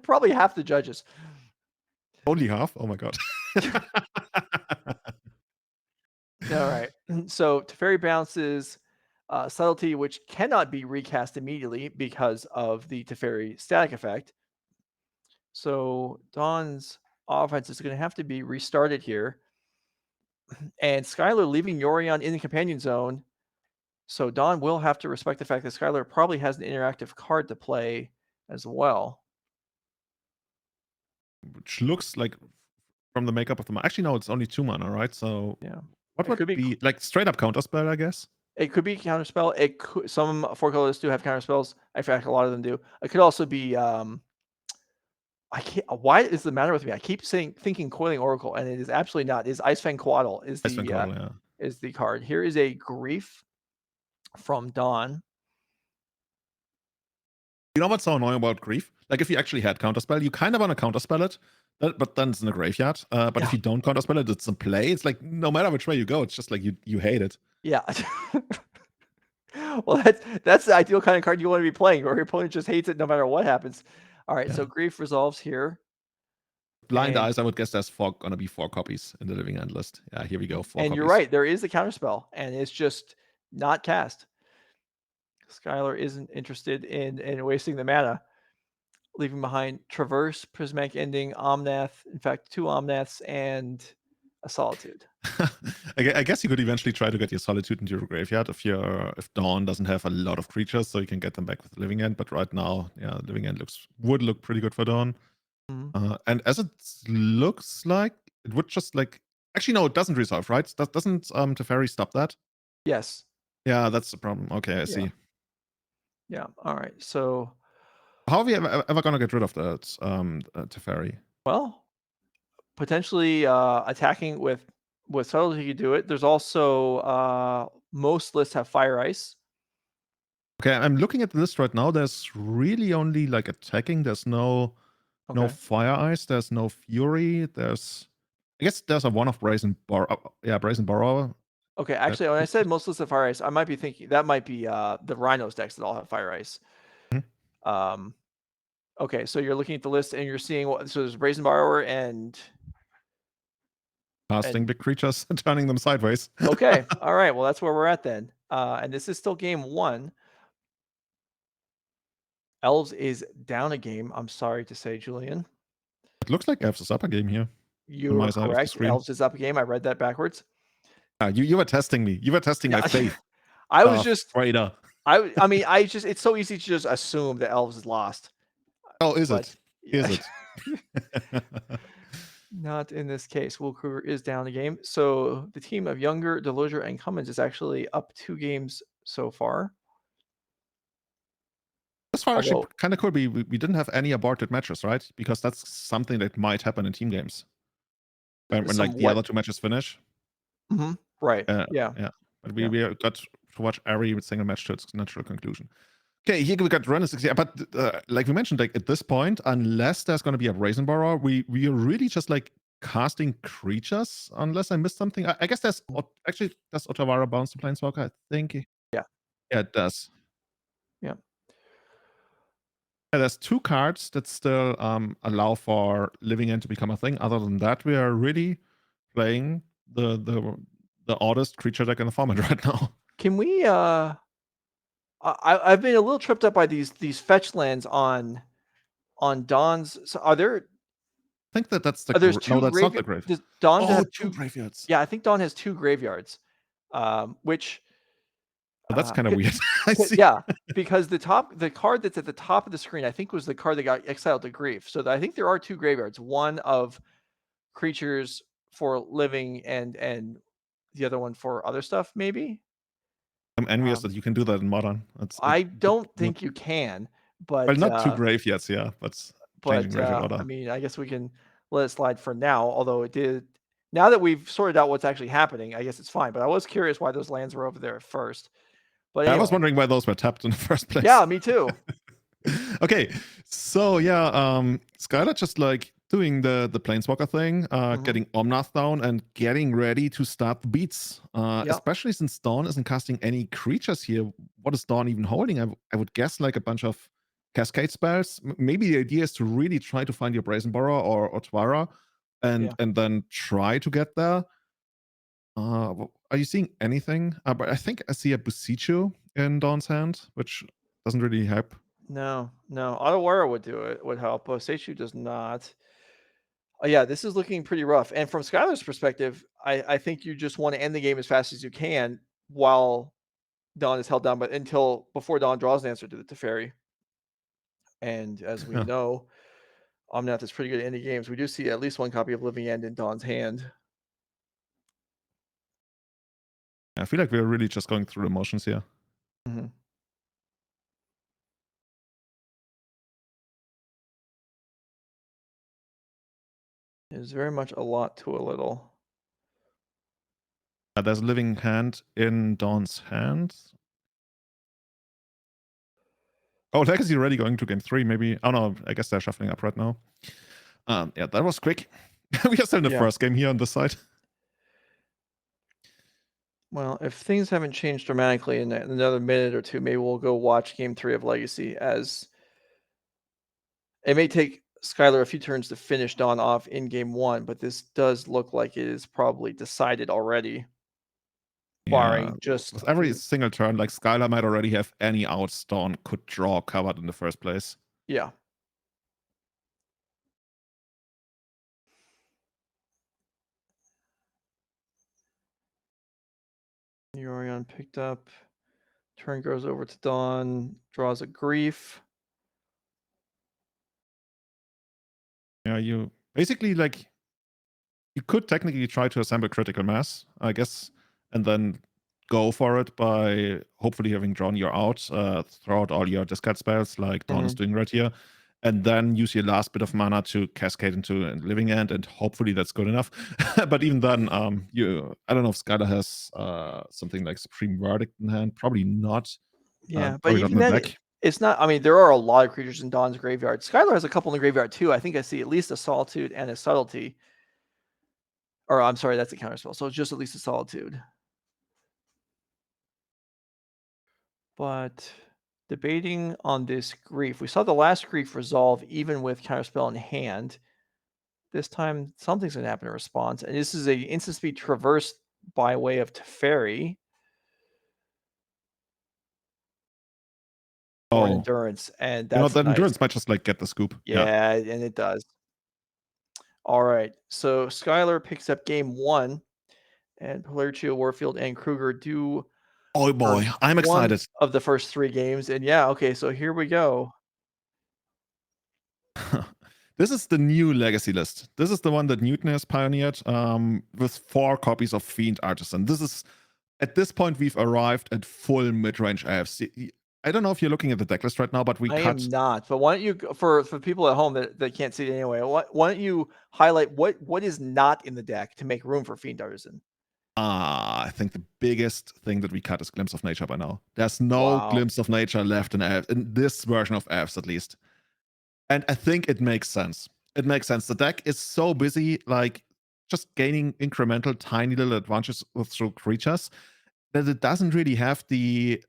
Probably half the judges. only half. Oh my god. All right. So Teferi bounces subtlety, which cannot be recast immediately because of the Teferi static effect. So Dawn's offense is going to have to be restarted here. And Skylar leaving Yorion in the companion zone. So Dawn will have to respect the fact that Skylar probably has an interactive card to play as well. Which looks like from the makeup of the actually no, it's only 2 mana, right? So Yeah. what It would could be be like straight up counterspell, I guess? It could be counterspell. It could, some 4-colors do have counterspells. In fact, a lot of them do. It could also be I can't. Why is the matter with me? I keep thinking Coiling Oracle, and it is absolutely not. It is Icefang Quaddle Yeah. is the card. Here is a Grief from Dawn. You know what's so annoying about Grief? Like if you actually had counterspell, you kind of want to counterspell it, but then it's in the graveyard. But Yeah. if you don't counterspell it, it's in play. It's like no matter which way you go, it's just like you hate it. Yeah. Well, that's the ideal kind of card you want to be playing, where your opponent just hates it no matter what happens. All right, Yeah. so Grief resolves here. Blind And eyes, I would guess there's gonna be 4 copies in the living end list. Yeah, here we go, 4 and you're copies. right, there is the counterspell, and it's just not cast. Skylar isn't interested in wasting the mana, leaving behind Traverse, Prismatic Ending, Omnath, in fact, 2 Omnaths, and a Solitude. I guess you could eventually try to get your Solitude into your graveyard if Dawn doesn't have a lot of creatures, so you can get them back with the Living End. But right now, yeah, Living End would look pretty good for Dawn. Mhm. And as it looks like, it would just like actually no, it doesn't resolve, right? Doesn't Teferi stop that? Yes. Yeah, that's the problem. Okay, I Yeah. see. Yeah. Alright, so, How are we ever gonna get rid of that Teferi? well, potentially, attacking with Subtlety you could do it. There's also, most lists have Fire Ice. Okay, I'm looking at the list right now. There's really only like attacking. There's no Okay. Fire Ice. There's no Fury. I guess there's a one of Brazen Borrow. Yeah, Brazen Borrow. Okay, That actually, when I could said most lists have Fire Ice, I might be thinking that might be, the Rhinos decks that all have Fire Ice. Mhm. Um, okay, so you're looking at the list and you're seeing so there's Brazen Borrower Casting and big creatures and turning them sideways. okay, alright, well, that's where we're at then. And this is still game 1. Elves is down a game, I'm sorry to say, Julian. It looks like Elves is up a game here on my You're side of the correct, screen. Elves is up a game, I read that backwards. You were testing me. You were testing Yeah, my faith, I was just Raider. I mean, I just it's so easy to just assume that Elves is lost, Oh, is but it? yeah. Is it? Not in this case. Will Kruger is down a game. So the team of Younger, Delosier, and Cummins is actually up 2 games so far. This far actually Although kind of cool. We didn't have any aborted matches, right? Because that's something that might happen in team games when like the somewhat. other 2 matches finish. Mhm. Right. Uh, Yeah. yeah, but we Yeah. we got to watch every single match to its natural conclusion. Okay, here we got Rennes. Yeah, but like we mentioned, like at this point, unless there's going to be a Brazen Borrower, we are really just like casting creatures. Unless I missed something, I guess actually does Otawara bounce to Planeswalker? I think Yeah. yeah, it does. Yeah. Yeah, there's 2 cards that still allow for Living End to become a thing. Other than that, we are really playing the oddest creature deck in the format right now. Can we I've been a little tripped up by these fetch lands on Dawn's. So I think that's there's no, 2 that's not the graveyard grave. does Dawn Oh, have two 2. graveyards. Yeah, I think Dawn has 2 graveyards. Which Oh, that's kind of c weird. I see. yeah, because the card that's at the top of the screen, I think was the card that got exiled to Grief. So I think there are 2 graveyards, one of creatures for living and the other one for other stuff, maybe? I'm envious Um, that you can do that in modern. I It don't not think you can, well, but, not 2 graveyards, yeah, but changing graveyard I order. mean, I guess we can let it slide for now, although it did now that we've sorted out what's actually happening, I guess it's fine, but I was curious why those lands were over there at first. But I was anyway. wondering why those were tapped in the first place. Yeah, me too. Okay, so yeah, Skylar just like doing the Planeswalker thing, Mhm. getting Omnath down and getting ready to start the beats. Yeah. Especially since Dawn isn't casting any creatures here. What is Dawn even holding? I would guess like a bunch of Cascade spells. Maybe the idea is to really try to find your Brazen Borrower or Twara, Yeah. and then try to get there. Are you seeing anything? But I think I see a Busichu in Dawn's hand, which doesn't really help. No, no. Otawara would do it, would help. Seichu does not. Yeah, this is looking pretty rough. And from Skylar's perspective, I think you just want to end the game as fast as you can while Dawn is held down, but until before Dawn draws an answer to the Teferi. And as we know, Omnath is pretty good at ending games. We do see at least one copy of Living End in Dawn's hand. I feel like we're really just going through the motions here. Mhm. It's very much a lot to a little. There's a living hand in Dawn's hand. Oh, Legacy already going to game 3, maybe. Oh no, I guess they're shuffling up right now. Yeah, that was quick. We are still in the Yeah. first game here on this side. Well, if things haven't changed dramatically in another minute or two, maybe we'll go watch game 3 of Legacy as it may take Skylar a few turns to finish Dawn off in game one, but this does look like it is probably decided already, Yeah, barring just with every single turn, like Skylar might already have any outs Dawn could draw covered in the first place. yeah. Yorion picked up. Turn goes over to Dawn, draws a grief. Yeah, you basically like you could technically try to assemble critical mass, I guess, and then go for it by hopefully having drawn your out, throw out all your discard spells like Dawn is Mhm. doing right here, and then use your last bit of mana to cascade into a living end, and hopefully that's good enough. But even then, I don't know if Skylar has something like Supreme Verdict in hand. Probably not. Yeah, but Probably not in even the then, deck. it's not. I mean, there are a lot of creatures in Dawn's graveyard. Skylar has a couple in the graveyard too. I think I see at least a Solitude and a Subtlety. Or I'm sorry, that's a counterspell. So it's just at least a Solitude. But debating on this grief, we saw the last grief resolve even with counterspell in hand. This time, something's going to happen in response, and this is a instant speed traverse by way of Teferi or an Oh, endurance, and that's that nice. endurance might just like get the scoop. Yeah. Yeah, and it does. All right, so Skylar picks up game one, and Palercio, Warfield, and Kruger do Oh for boy, I'm one excited. of the first three games, and yeah, okay, so here we go. This is the new legacy list. This is the one that Newton has pioneered with 4 copies of Fiend Artisan. This is, at this point, we've arrived at full mid-range AFs. I don't know if you're looking at the deck list right now, but we I cut. am not, but why don't you for people at home that can't see it anyway, why don't you highlight what is not in the deck to make room for Fiend Artisan? I think the biggest thing that we cut is Glimpse of Nature by now. There's no Wow. Glimpse of Nature left in AFs, in this version of AFs at least. And I think it makes sense. It makes sense. The deck is so busy, like just gaining incremental, tiny little advantages through creatures that it doesn't really have the,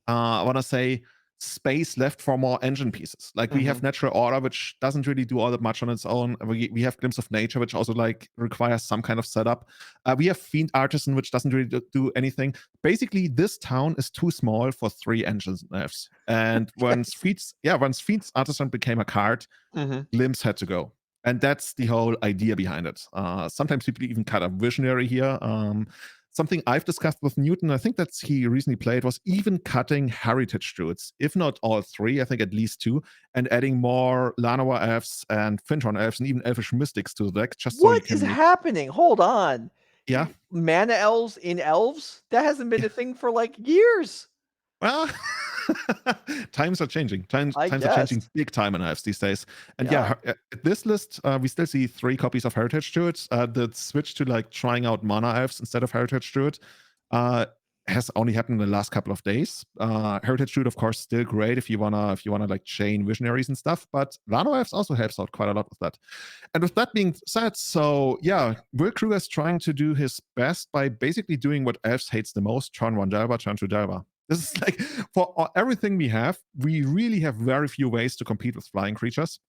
I want to say, space left for more engine pieces. Like we have Mhm. Natural Order, which doesn't really do all that much on its own. We have Glimpse of Nature, which also like requires some kind of setup. We have Fiend Artisan, which doesn't really do anything. Basically, this town is too small for 3 engines nerfs. And once Fiend Artisan became a card, Mhm. Glimpse had to go. And that's the whole idea behind it. Sometimes people even cut a visionary here. Something I've discussed with Newton, I think that's he recently played, was even cutting heritage druids, if not all 3, I think at least 2, and adding more Llanowar elves and Fintron elves and even elfish mystics to the deck, just so he What is can make. happening? Hold on. Yeah. Mana elves in elves? That hasn't been a thing for, like, years. Well, times are changing. I Times are changing guess. big time in Hives these days. And Yeah. yeah, this list, we still see 3 copies of Heritage Druid. The switch to like trying out Mana Elves instead of Heritage Druid uh, has only happened in the last couple of days. Heritage Druid, of course, still great if you wanna like chain visionaries and stuff. But Lano Elves also helps out quite a lot with that. And with that being said, so yeah, Will Kruger is trying to do his best by basically doing what Elves hates the most: turn 1 Delver, turn 2 Delver. This is like, for everything we have, we really have very few ways to compete with flying creatures.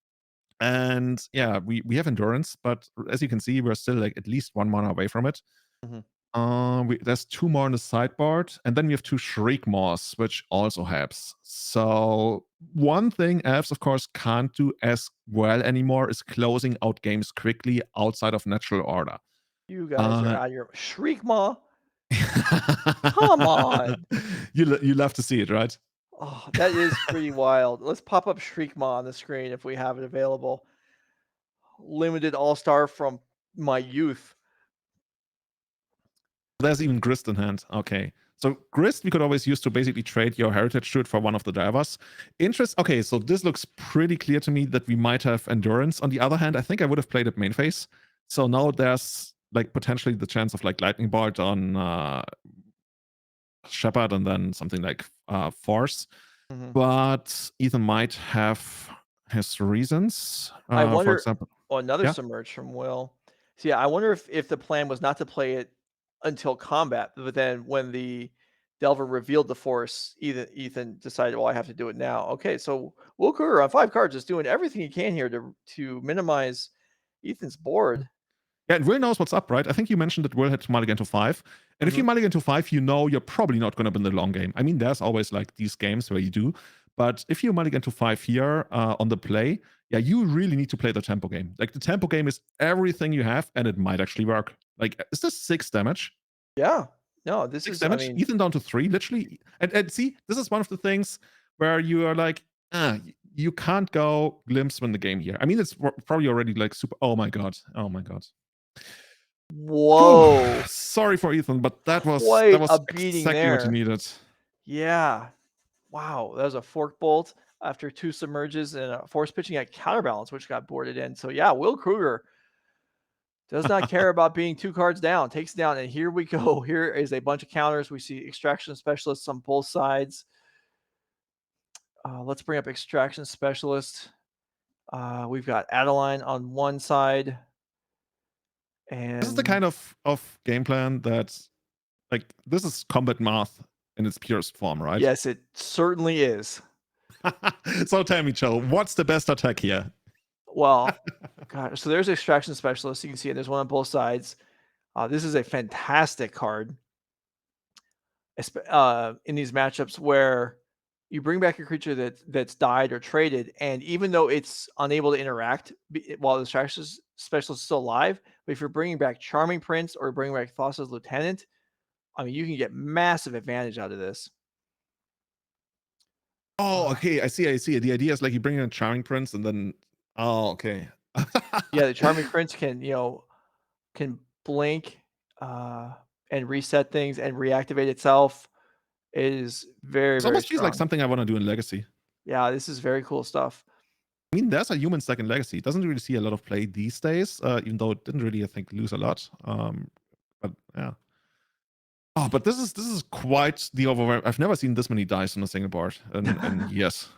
And yeah, we have endurance, but as you can see, we're still like at least 1 mana away from it. Mhm. There's 2 more on the sideboard, and then we have 2 Shriek Maws, which also helps. So one thing elves, of course, can't do as well anymore is closing out games quickly outside of natural order. You guys are Uh, out of your Shriekmaw? Come on. you love to see it, right? Oh, that is pretty wild. Let's pop up Shriekmaw on the screen if we have it available. Limited all-star from my youth. There's even Grist in hand. Okay. So Grist we could always use to basically trade your heritage druid for one of the drivers. Okay, so this looks pretty clear to me that we might have endurance. On the other hand, I think I would have played it main phase. So now there's like potentially the chance of like lightning bolt on Shepard and then something like Force. Mhm. But Ethan might have his reasons. I For wonder. example, Oh, another yeah. submerge from Will. So yeah, I wonder if the plan was not to play it until combat, but then when the Delver revealed the force, Ethan decided, well, I have to do it now. Okay, so Will Cougar on 5 cards is doing everything he can here to minimize Ethan's board. Yeah, and Will knows what's up, right? I think you mentioned that Will had to mulligan to 5. And if you Mhm. mulligan to 5, you know you're probably not going to win the long game. I mean, there's always like these games where you do. But if you mulligan to 5 here on the play, yeah, you really need to play the tempo game. Like the tempo game is everything you have, and it might actually work. Like, is this 6 damage? Yeah. No, this 6 is, I damage? mean, Ethan down to 3, literally. And see, this is one of the things where you are like, you can't go glimpse win the game here. I mean, it's probably already like super. Oh my God. Oh my God. Whew. whoa, Sorry for Ethan, but that quite a was beating exactly what you there. needed. Yeah. Wow, that was a fork bolt after 2 submerges and a force pitching at counterbalance, which got boarded in. So yeah, Will Kruger does not care about being 2 cards down, takes it down, and here we go. Here is a bunch of counters. We see extraction specialists on both sides. Let's bring up extraction specialist. We've got Adeline on one side, This is the and kind of game plan that like this is combat math in its purest form, right? yes, it certainly is. So tell me, Joe, what's the best attack here? Well, God, so there's extraction specialist. You can see it. There's one on both sides. This is a fantastic card in these matchups where you bring back a creature that's died or traded, and even though it's unable to interact while the strategist specialist is still alive, but if you're bringing back Charming Prince or bringing back Thassa's Lieutenant, I mean, you can get massive advantage out of this. Oh, Uh, okay. I see. I see. The idea is like you bring in a charming prince and then oh, okay. yeah, the Charming Prince can, can blink uh, and reset things and reactivate itself. It is very, This very almost feels like strong. something I want to do in Legacy. Yeah, this is very cool stuff. I mean, there's a human stack in Legacy. It doesn't really see a lot of play these days, even though it didn't really, I think, lose a lot. But yeah. Oh, but this is quite the overwhelm. I've never seen this many dice on a single board, and yes.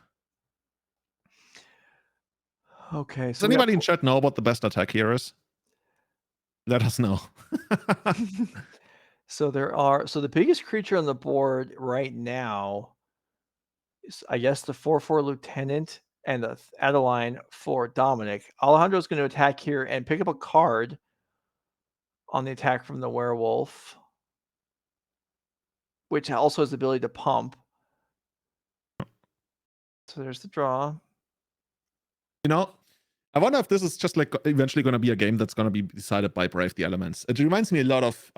Okay, Does so we have anybody in chat know what the best attack here is? Let us know. so the biggest creature on the board right now is, I guess, the 4/4 Lieutenant and the Adeline for Dominic. Alejandro's going to attack here and pick up a card on the attack from the werewolf, which also has the ability to pump. So there's the draw. You know, I wonder if this is just like eventually going to be a game that's going to be decided by Brave the Elements. It reminds me a lot of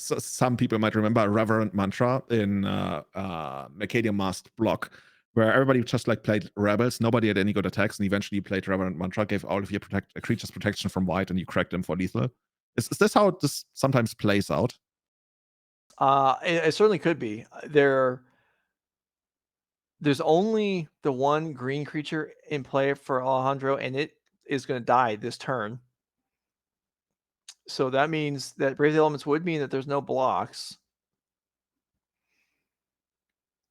some people might remember Reverend Mantra in Mercadian Masked block, where everybody just like played rebels, nobody had any good attacks, and eventually you played Reverend Mantra, gave all of your creatures protection from white, and you cracked them for lethal. Is this how this sometimes plays out? It certainly could be. There's only the one green creature in play for Alejandro, and it is going to die this turn. So that means that Brave the Elements would mean that there's no blocks.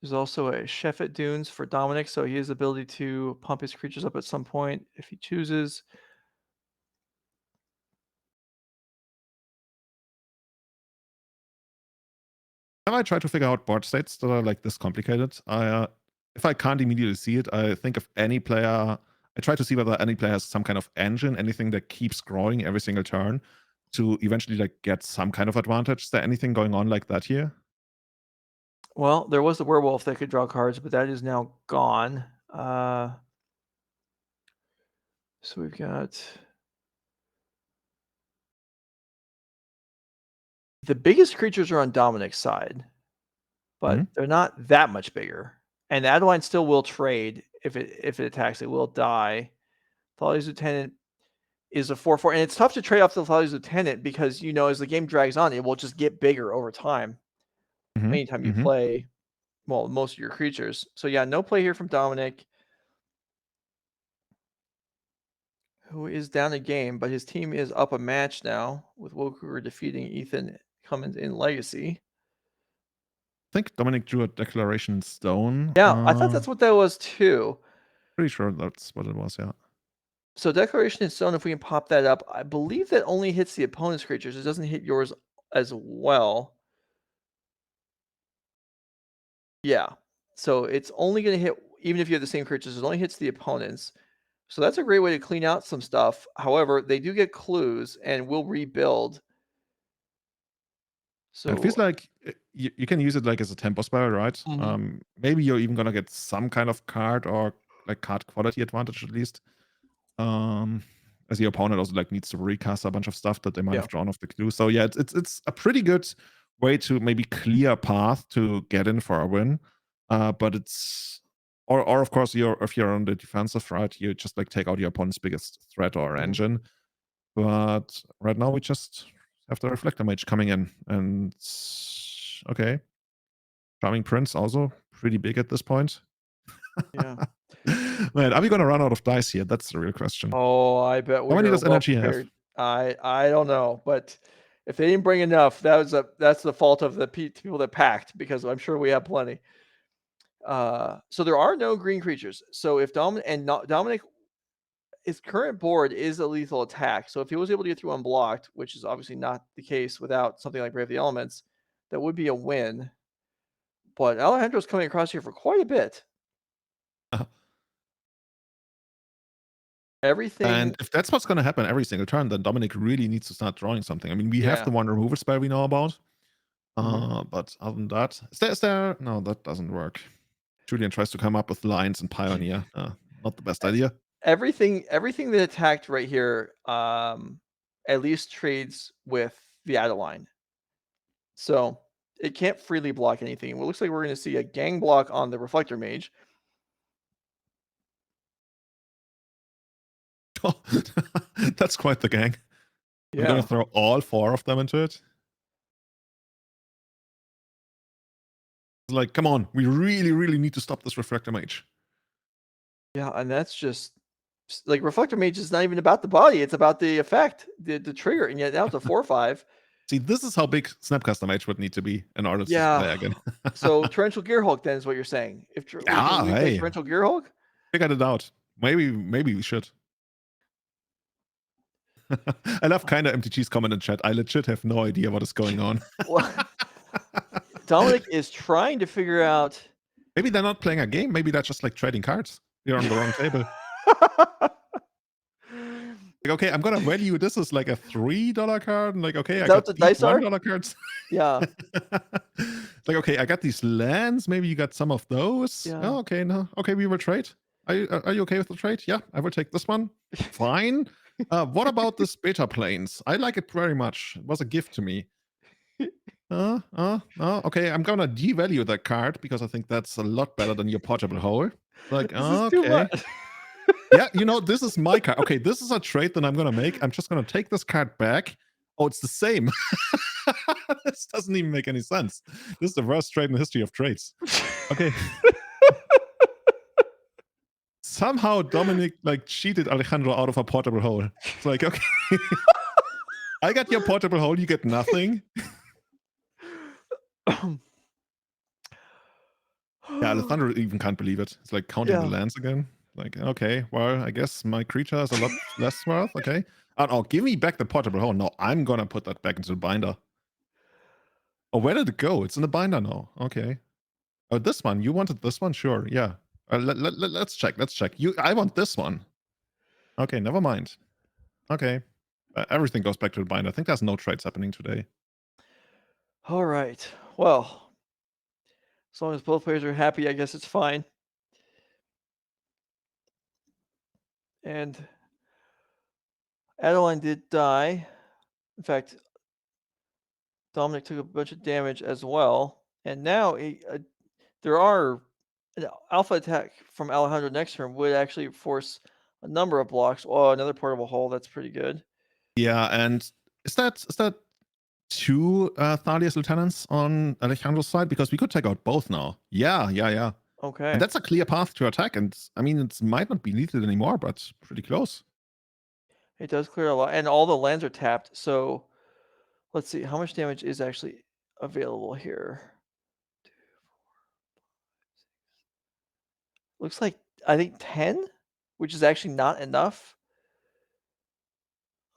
There's also a Chef at Dunes for Dominic, so he has the ability to pump his creatures up at some point if he chooses. Have I tried to figure out board states that are like this complicated? If I can't immediately see it, I think of any player. I try to see whether any player has some kind of engine, anything that keeps growing every single turn, to eventually like get some kind of advantage. Is there anything going on like that here? Well, there was the werewolf that could draw cards, but that is now gone. So we've got the biggest creatures are on Dominic's side, but Hmm. they're not that much bigger. And Adeline still will trade if it attacks. It will die. Thalia's Lieutenant is a 4/4, and it's tough to trade off the Thalia's Lieutenant because as the game drags on, it will just get bigger over time. Hmm. Anytime you Hmm. play, well, most of your creatures. So yeah, no play here from Dominic, who is down a game, but his team is up a match now with Wokuger defeating Ethan Cummins in Legacy. I think Dominic drew a declaration stone. Yeah, I thought that's what that was too. Pretty sure that's what it was. Yeah. So Declaration in Stone, if we can pop that up, I believe that only hits the opponent's creatures. It doesn't hit yours as well. Yeah. So it's only gonna hit even if you have the same creatures, it only hits the opponents. So that's a great way to clean out some stuff. However, they do get clues and will rebuild. It feels So like you can use it like as a tempo spell, right? mhm, Maybe you're even gonna get some kind of card or like card quality advantage at least. Um, as the opponent also like needs to recast a bunch of stuff that they might yeah. have drawn off the clue. So yeah, it's a pretty good way to maybe clear a path to get in for a win. But it's or of course you're if you're on the defensive, right, you just like take out your opponent's biggest threat or Mhm, engine. But right now we just have the reflector mage coming in and okay. Charming Prince also pretty big at this point. yeah. Man, are we gonna run out of dice here? That's the real question. Oh, I bet How we many are does well NRG have? prepared. I don't know, but if they didn't bring enough, that's the fault of the people that packed because I'm sure we have plenty. So there are no green creatures. So if Dominic, his current board is a lethal attack. So if he was able to get through unblocked, which is obviously not the case without something like Brave the Elements, that would be a win. But Alejandro's coming across here for quite a bit. And Everything, if that's what's gonna happen every single turn, then Dominic really needs to start drawing something. I mean, we have yeah. the one removal spell we know about. Mhm. But other than that, is there? No, that doesn't work. Julian tries to come up with lines and Pioneer. Not the best idea. Everything that attacked right here, at least trades with the Adeline. So it can't freely block anything. Well, it looks like we're going to see a gang block on the Reflector Mage. That's quite the gang. We're gonna Yeah, throw all four of them into it. It's like, come on, we really, really need to stop this reflector mage. yeah, and that's just like Reflector Mage is not even about the body; it's about the effect, the trigger, and yet now it's a 4/5. See, this is how big Snapcaster Mage would need to be in order to Yeah. play again. So Torrential Gearhulk then is what you're saying. If Ah, we play hey, Torrential Gearhulk, figured it out. Maybe we should. I love kind of MTG's comment in chat. I legit have no idea what is going on. well, Dominic is trying to figure out. Maybe they're not playing a game. Maybe they're just like trading cards. You're on the wrong table. Like, okay, I'm gonna value this as like a $3 card. And like, okay, Is I that what got the these dice are? $1 cards. Yeah, It's like, okay, I got these lands. Maybe you got some of those. yeah. Oh, okay, no. Okay, we will trade. Are you okay with the trade? Yeah, I will take this one. Fine. What about this beta planes? I like it very much. It was a gift to me. Okay, I'm gonna devalue that card because I think that's a lot better than your portable hole. Like, This is too okay. much. Yeah, this is my card. Okay, this is a trade that I'm gonna make. I'm just gonna take this card back. Oh, it's the same. This doesn't even make any sense. This is the worst trade in the history of trades. Okay. Somehow Dominic like cheated Alejandro out of a portable hole. It's like, okay, I got your portable hole, you get nothing. Yeah, Alejandro even can't believe it. It's like counting the Yeah. lands again. Like, okay, well, I guess my creature is a lot less worth. Okay. Oh, give me back the portable hole. No, I'm gonna put that back into the binder. Oh, where did it go? It's in the binder now. Okay. Oh, this one. You wanted this one? Sure. Yeah. Let's check. Let's check. I want this one. Okay, never mind. Okay. Everything goes back to the binder. I think there's no trades happening today. All right. Well, as long as both players are happy, I guess it's fine. And Adeline did die. In fact, Dominic took a bunch of damage as well. And now there are an alpha attack from Alejandro next turn would actually force a number of blocks. Oh, another portable hole. That's pretty good. Yeah, and is that two Thalia's lieutenants on Alejandro's side? Because we could take out both now. Yeah. And Okay. that's a clear path to attack. And I mean, it might not be lethal anymore, but pretty close. It does clear a lot. And all the lands are tapped. So let's see. How much damage is actually available here? Looks like, I think 10, which is actually not enough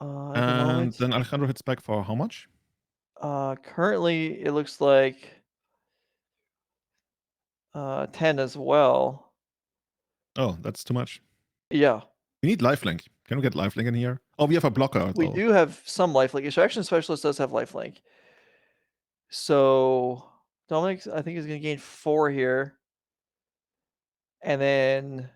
at the And moment. then Alejandro hits back for how much? Currently, it looks like 10 as well. Oh, that's too much. Yeah. We need lifelink. Can we get lifelink in here? Oh, we have a blocker We though. do have some lifelink. Extraction Specialist does have lifelink. So Dominic, I think, is going to gain 4 here. And then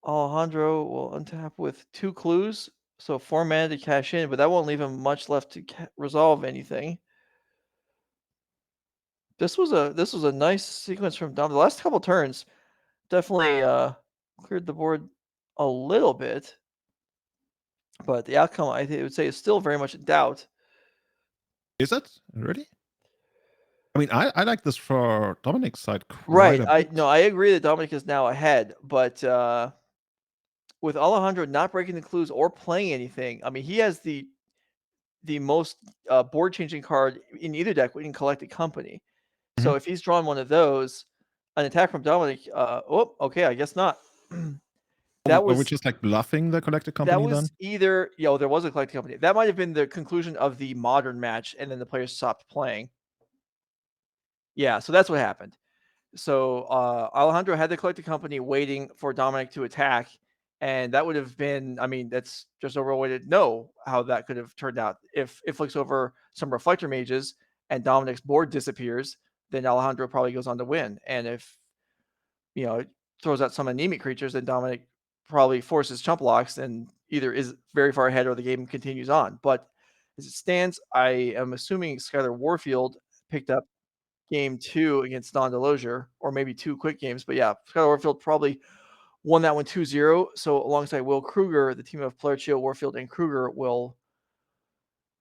Alejandro will untap with 2 clues. So 4 mana to cash in, but that won't leave him much left to resolve anything. This was a nice sequence from Dom. The last couple turns definitely cleared the board a little bit, but the outcome I would say is still very much in doubt. Is it really? I mean, I like this for Dominic's side quite Right. a bit. I agree that Dominic is now ahead, but with Alejandro not breaking the clues or playing anything, I mean, he has the most board changing card in either deck in Collected Company. Mhm. So if he's drawn one of those, an attack from Dominic, oh, okay, I guess not. that Are we was just like bluffing the collected that company then? was either, there was a Collected Company. That might have been the conclusion of the modern match, and then the players stopped playing. Yeah, so that's what happened. So Alejandro had the Collected Company waiting for Dominic to attack, and that would have been, I mean, that's just a real way to know how that could have turned out. If it flicks over some Reflector Mages and Dominic's board disappears, then Alejandro probably goes on to win. And if, it throws out some anemic creatures, then Dominic probably forces chump blocks and either is very far ahead or the game continues on. But as it stands, I am assuming Skylar Warfield picked up game 2 against Don Delosier, or maybe 2 quick games. But yeah, Skylar Warfield probably won that one 2-0. So alongside Will Kruger, the team of Plerchio, Warfield, and Kruger will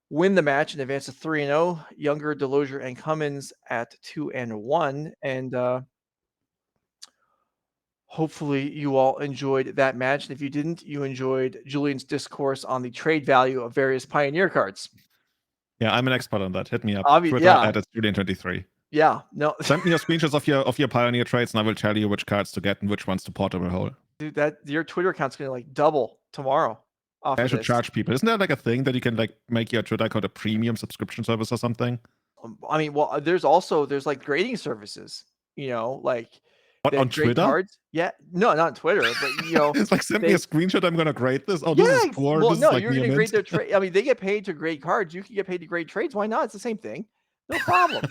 win the match and advance to 3-0. Younger, Delosier, and Cummins at 2-1. And hopefully you all enjoyed that match. And if you didn't, you enjoyed Julian's discourse on the trade value of various Pioneer cards. Yeah, I'm an expert on that. Hit me up. Twitter Yeah, at Julian23. yeah, no, Send me your screenshots of your Pioneer trades, and I will tell you which cards to get and which ones to portable hold. dude, that your Twitter account's gonna like double tomorrow off I of should this. charge people. Isn't there like a thing that you can like make your Twitter account a premium subscription service or something? I mean, well, there's like grading services, like What, on that grade Twitter? cards. Yeah, no, not on Twitter, but It's like, send me a they screenshot. I'm gonna grade this. Oh, yeah, this is poor. well, This is no, like you're near gonna grade mint. their trade. I mean, they get paid to grade cards. You can get paid to grade trades. Why not? It's the same thing. No problem.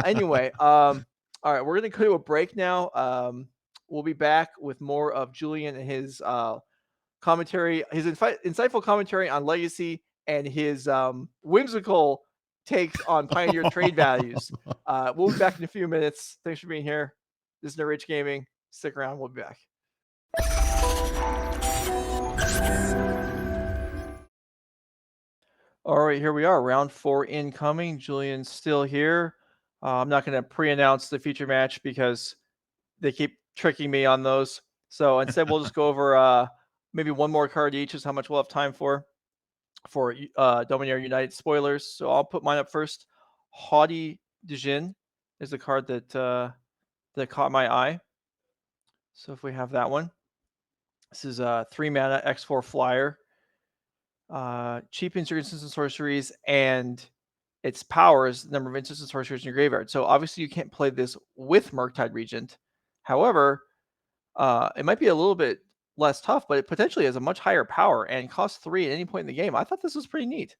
Anyway, all right, we're gonna go to a break now. We'll be back with more of Julian and his commentary, his insightful commentary on Legacy, and his whimsical takes on Pioneer trade values. We'll be back in a few minutes. Thanks for being here. This is No Rich Gaming. Stick around. We'll be back. All right, here we are. Round 4 incoming. Julian's still here. I'm not going to pre-announce the feature match because they keep tricking me on those. So instead, we'll just go over maybe one more card each is how much we'll have time for Dominaria United spoilers. So I'll put mine up first. Haughty Dijin is the card that caught my eye. So if we have that one, this is a 3 mana X4 flyer. Cheapens your instants and sorceries, and its powers the number of instants and sorceries in your graveyard. So obviously you can't play this with Murktide Regent. However, it might be a little bit less tough, but it potentially has a much higher power and costs 3 at any point in the game. I thought this was pretty neat.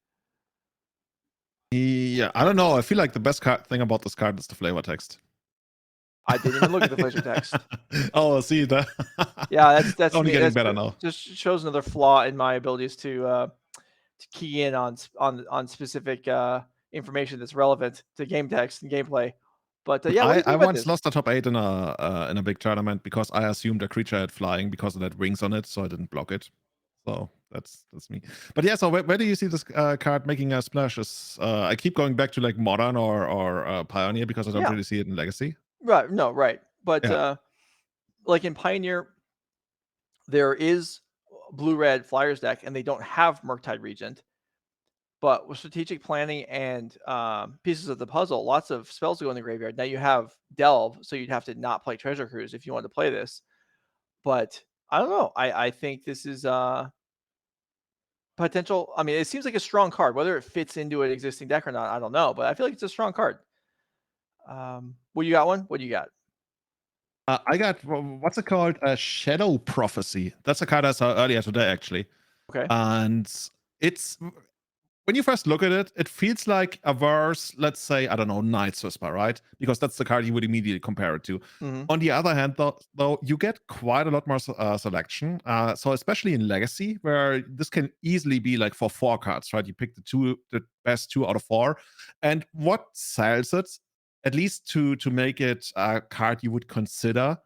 Yeah, I don't know. I feel like the best thing about this card is the flavor text. I didn't even look at the flavor text. Oh, see that? Yeah, that's only me. getting That's better now. just shows another flaw in my abilities to key in on specific information that's relevant to game text and gameplay. But yeah, what do you I think about once this? lost a top 8 in a big tournament because I assumed a creature had flying because it had wings on it, so I didn't block it. So that's me. But yeah, so where do you see this card making a splash? I keep going back to like modern or pioneer because I don't Yeah, really see it in legacy. right. No, right. But Yeah. like in Pioneer, there is blue-red Flyers deck, and they don't have Murktide Regent. But with strategic planning and pieces of the puzzle, lots of spells go in the graveyard. Now you have Delve, so you'd have to not play Treasure Cruise if you wanted to play this. But I don't know. I think this is potential. I mean, it seems like a strong card. Whether it fits into an existing deck or not, I don't know. But I feel like it's a strong card. Well, you got one? What do you got? I got what's it called? Shadow Prophecy. That's a card I saw earlier today, actually. Okay. And it's when you first look at it, it feels like a verse, let's say, I don't know, Night's Whisper, right? Because that's the card you would immediately compare it to. Mhm. On the other hand, though, you get quite a lot more selection. So especially in Legacy, where this can easily be like for 4 cards, right? You pick the best 2 out of 4, and what sells it, at least to make it a card you would consider,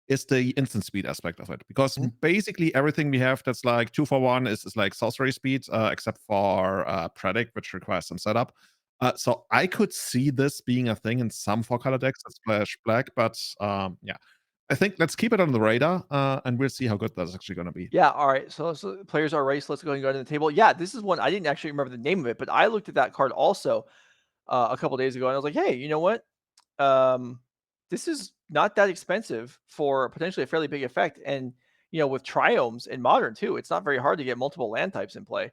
is the instant speed aspect of it. Because Mhm. basically everything we have that's like 2 for 1 is like sorcery speed, except for Predict, which requires some setup. So I could see this being a thing in some 4 color decks that splash black, but yeah. I think let's keep it on the radar, and we'll see how good that's actually gonna be. Yeah, alright, so players are ready, so let's go ahead and go to the table. Yeah, this is one I didn't actually remember the name of it, but I looked at that card also, a couple days ago, and I was like, "Hey, you know what? Um, this is not that expensive for potentially a fairly big effect," and, with triomes in Modern too, it's not very hard to get multiple land types in play.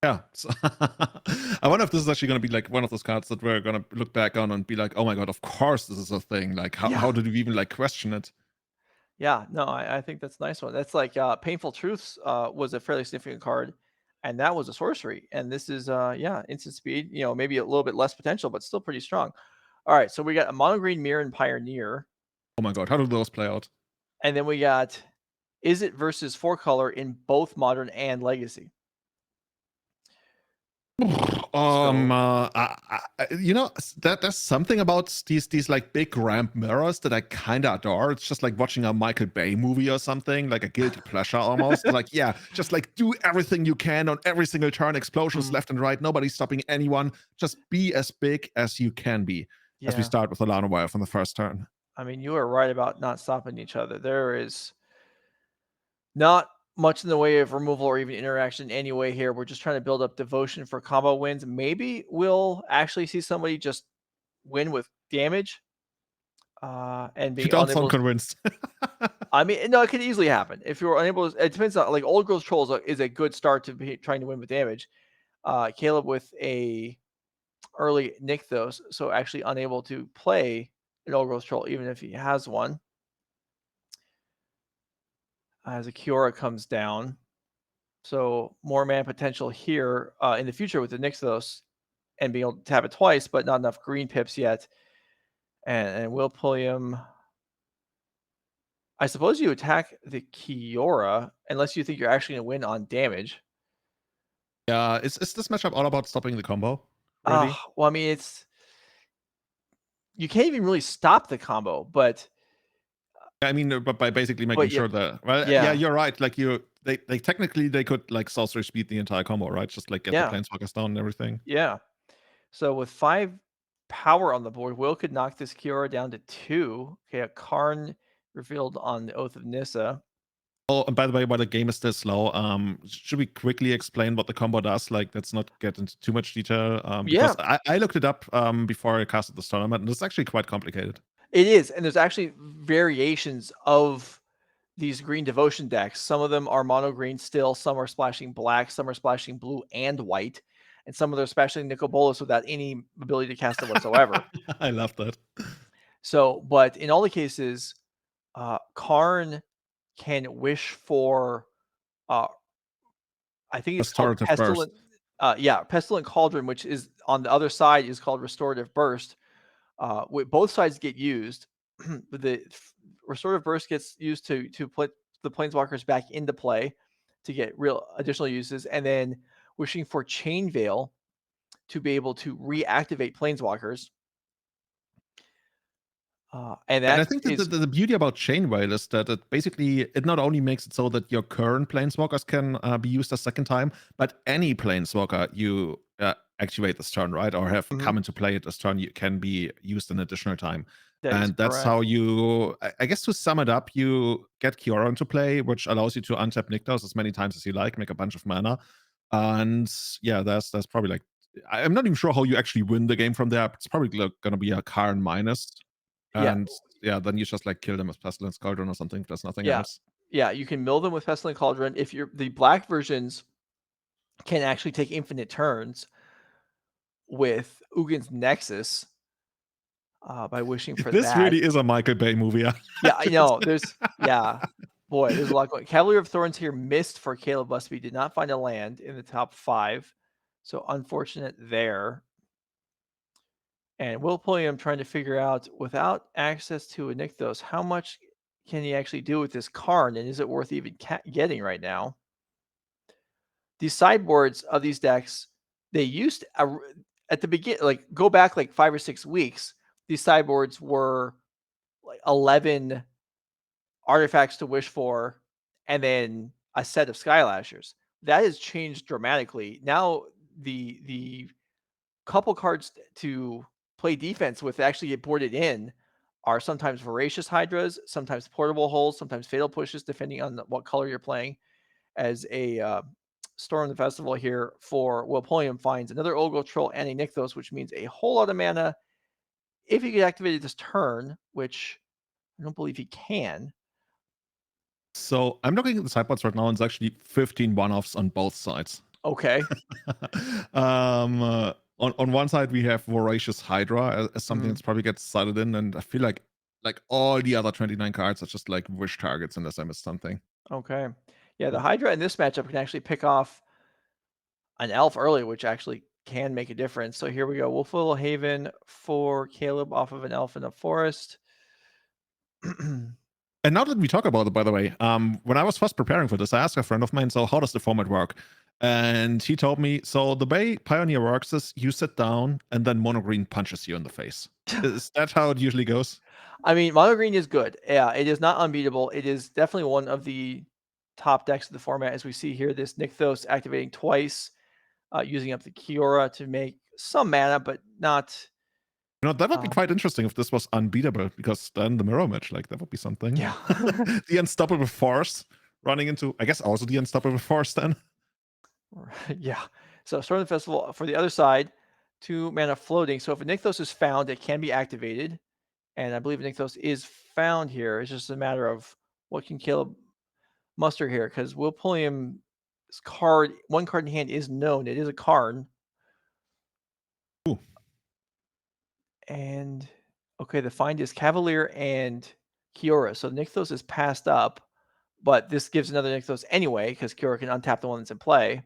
Yeah. So I wonder if this is actually gonna be like one of those cards that we're gonna look back on and be like, "Oh my god, of course this is a thing." Like, how Yeah. did we even, like, question it? Yeah, no, I think that's a nice one. That's like, Painful Truths, was a fairly significant card, and that was a sorcery, and this is, yeah, instant speed, maybe a little bit less potential, but still pretty strong. Alright, so we got a mono green Mirror and Pioneer, Oh my god, how do those play out? and then we got Is It versus 4 color in both Modern and Legacy. So there's something about these like big ramp mirrors that I kind of adore. It's just like watching a Michael Bay movie or something, like a guilty pleasure almost. Like, yeah, just like do everything you can on every single turn, explosions Mhm, left and right, nobody's stopping anyone. Just be as big as you can be. As we yeah. start with the Lana Wire from the first turn. I mean, you are right about not stopping each other. There is not much in the way of removal or even interaction anyway here. We're just trying to build up devotion for combo wins. Maybe we'll actually see somebody just win with damage, and You be don't sound unable. convinced. I mean, no, it could easily happen if you're unable. It depends on like Old Girls Trolls is a good start to be trying to win with damage. Caleb with a early Nykthos, so actually unable to play an Old Girls Troll even if he has one. As a Kiora comes down, so more mana potential here in the future with the Nykthos and being able to tap it twice, but not enough green pips yet. And we'll pull him. I suppose you attack the Kiora unless you think you're actually going to win on damage. Yeah, is this matchup all about stopping the combo? Really? Well, I mean, you can't even really stop the combo, I mean, but by basically making but yeah, sure that, well, yeah, yeah, you're right. Like they technically they could like sorcery speed the entire combo, right? Just like get the yeah, planeswalkers down and everything. yeah. So with 5 power on the board, Will could knock this Kiora down to 2. Okay, a Karn revealed on the Oath of Nissa. Oh, and by the way, while the game is still slow, should we quickly explain what the combo does? Like, let's not get into too much detail, Yeah, because I looked it up before I casted this tournament, and it's actually quite complicated. it is, and there's actually variations of these green devotion decks. Some of them are mono green still, some are splashing black, some are splashing blue and white, and some of them are splashing Nicol Bolas without any ability to cast it whatsoever. I love that. So, but in all the cases, Karn can wish for, uh, I think it's called Restorative burst. Pestilent. Yeah, Pestilent Cauldron, which is on the other side, is called Restorative Burst. Both sides get used. Restorative Burst gets used to put the planeswalkers back into play to get real additional uses, and then wishing for Chain Veil to be able to reactivate planeswalkers, and And I that think that is the beauty about Chain Whale is that it not only makes it so that your current planeswalkers can be used a second time, but any planeswalker you activate this turn, right, or have Mhm, come into play this turn, you can be used an additional time. that is And that's correct. how I guess to sum it up, you get Kiora into play, which allows you to untap Nykthos as many times as you like, make a bunch of mana. And yeah, that's probably like, I'm not even sure how you actually win the game from there. It's probably going to be a Karn minus. Yeah, And yeah, then you just like kill them with Pestilence Cauldron or something if there's nothing yeah, else. yeah. You can mill them with Pestilent Cauldron. If you're the black versions can actually take infinite turns with Ugin's Nexus. by wishing for This that. really is a Michael Bay movie. I Yeah, have I to know. say. Boy, there's a lot going. Cavalier of Thorns here missed for Caleb Busby. Did not find a land in the top 5, so unfortunate there. And Will Pulliam trying to figure out, without access to a Nykthos, how much can he actually do with this Karn, and is it worth even getting right now? These sideboards of these decks, they used at the begin, like go back like 5 or 6 weeks. These sideboards were like 11 artifacts to wish for, and then a set of Skylashers. That has changed dramatically. Now the couple cards to play defense with actually get boarded in are sometimes Voracious Hydras, sometimes Portable Holes, sometimes Fatal Pushes, depending on what color you're playing. As a Storm the Festival here for Will Pulliam finds another Ogre Troll and a Nykthos, which means a whole lot of mana if he could activate it this turn, which I don't believe he can. So I'm looking at the sideboards right now, and it's actually 15 one-offs on both sides. Okay. On one side we have Voracious Hydra as something Mm, that's probably gets sided in, and I feel like all the other 29 cards are just like wish targets unless I missed something. okay. Yeah, the Yeah. Hydra in this matchup can actually pick off an elf early, which actually can make a difference. So here we go. Wolfwillow Haven for Caleb off of an elf in the forest. And now that we talk about it, by the way, when I was first preparing for this, I asked a friend of mine, so how does the format work? And he told me, so the way Pioneer works is you sit down and then Mono Green punches you in the face. Is that how it usually goes? I mean, Mono Green is good. Yeah, it is not unbeatable. It is definitely one of the top decks of the format, as we see here. This Nykthos activating twice, using up the Kiora to make some mana, but not. You know, that would be Uh, quite interesting if this was unbeatable, because then the mirror match, like, that would be something. yeah. The unstoppable force running into, I guess, also the unstoppable force then. Yeah. So Storm the Festival for the other side, 2 mana floating. So if a Nykthos is found, it can be activated. And I believe Nykthos is found here. It's just a matter of what can Caleb muster here, because Will Pulliam's one card in hand is known. It is a Karn. Ooh. And okay, the find is Cavalier and Kiora. So Nykthos is passed up, but this gives another Nykthos anyway, because Kiora can untap the one that's in play.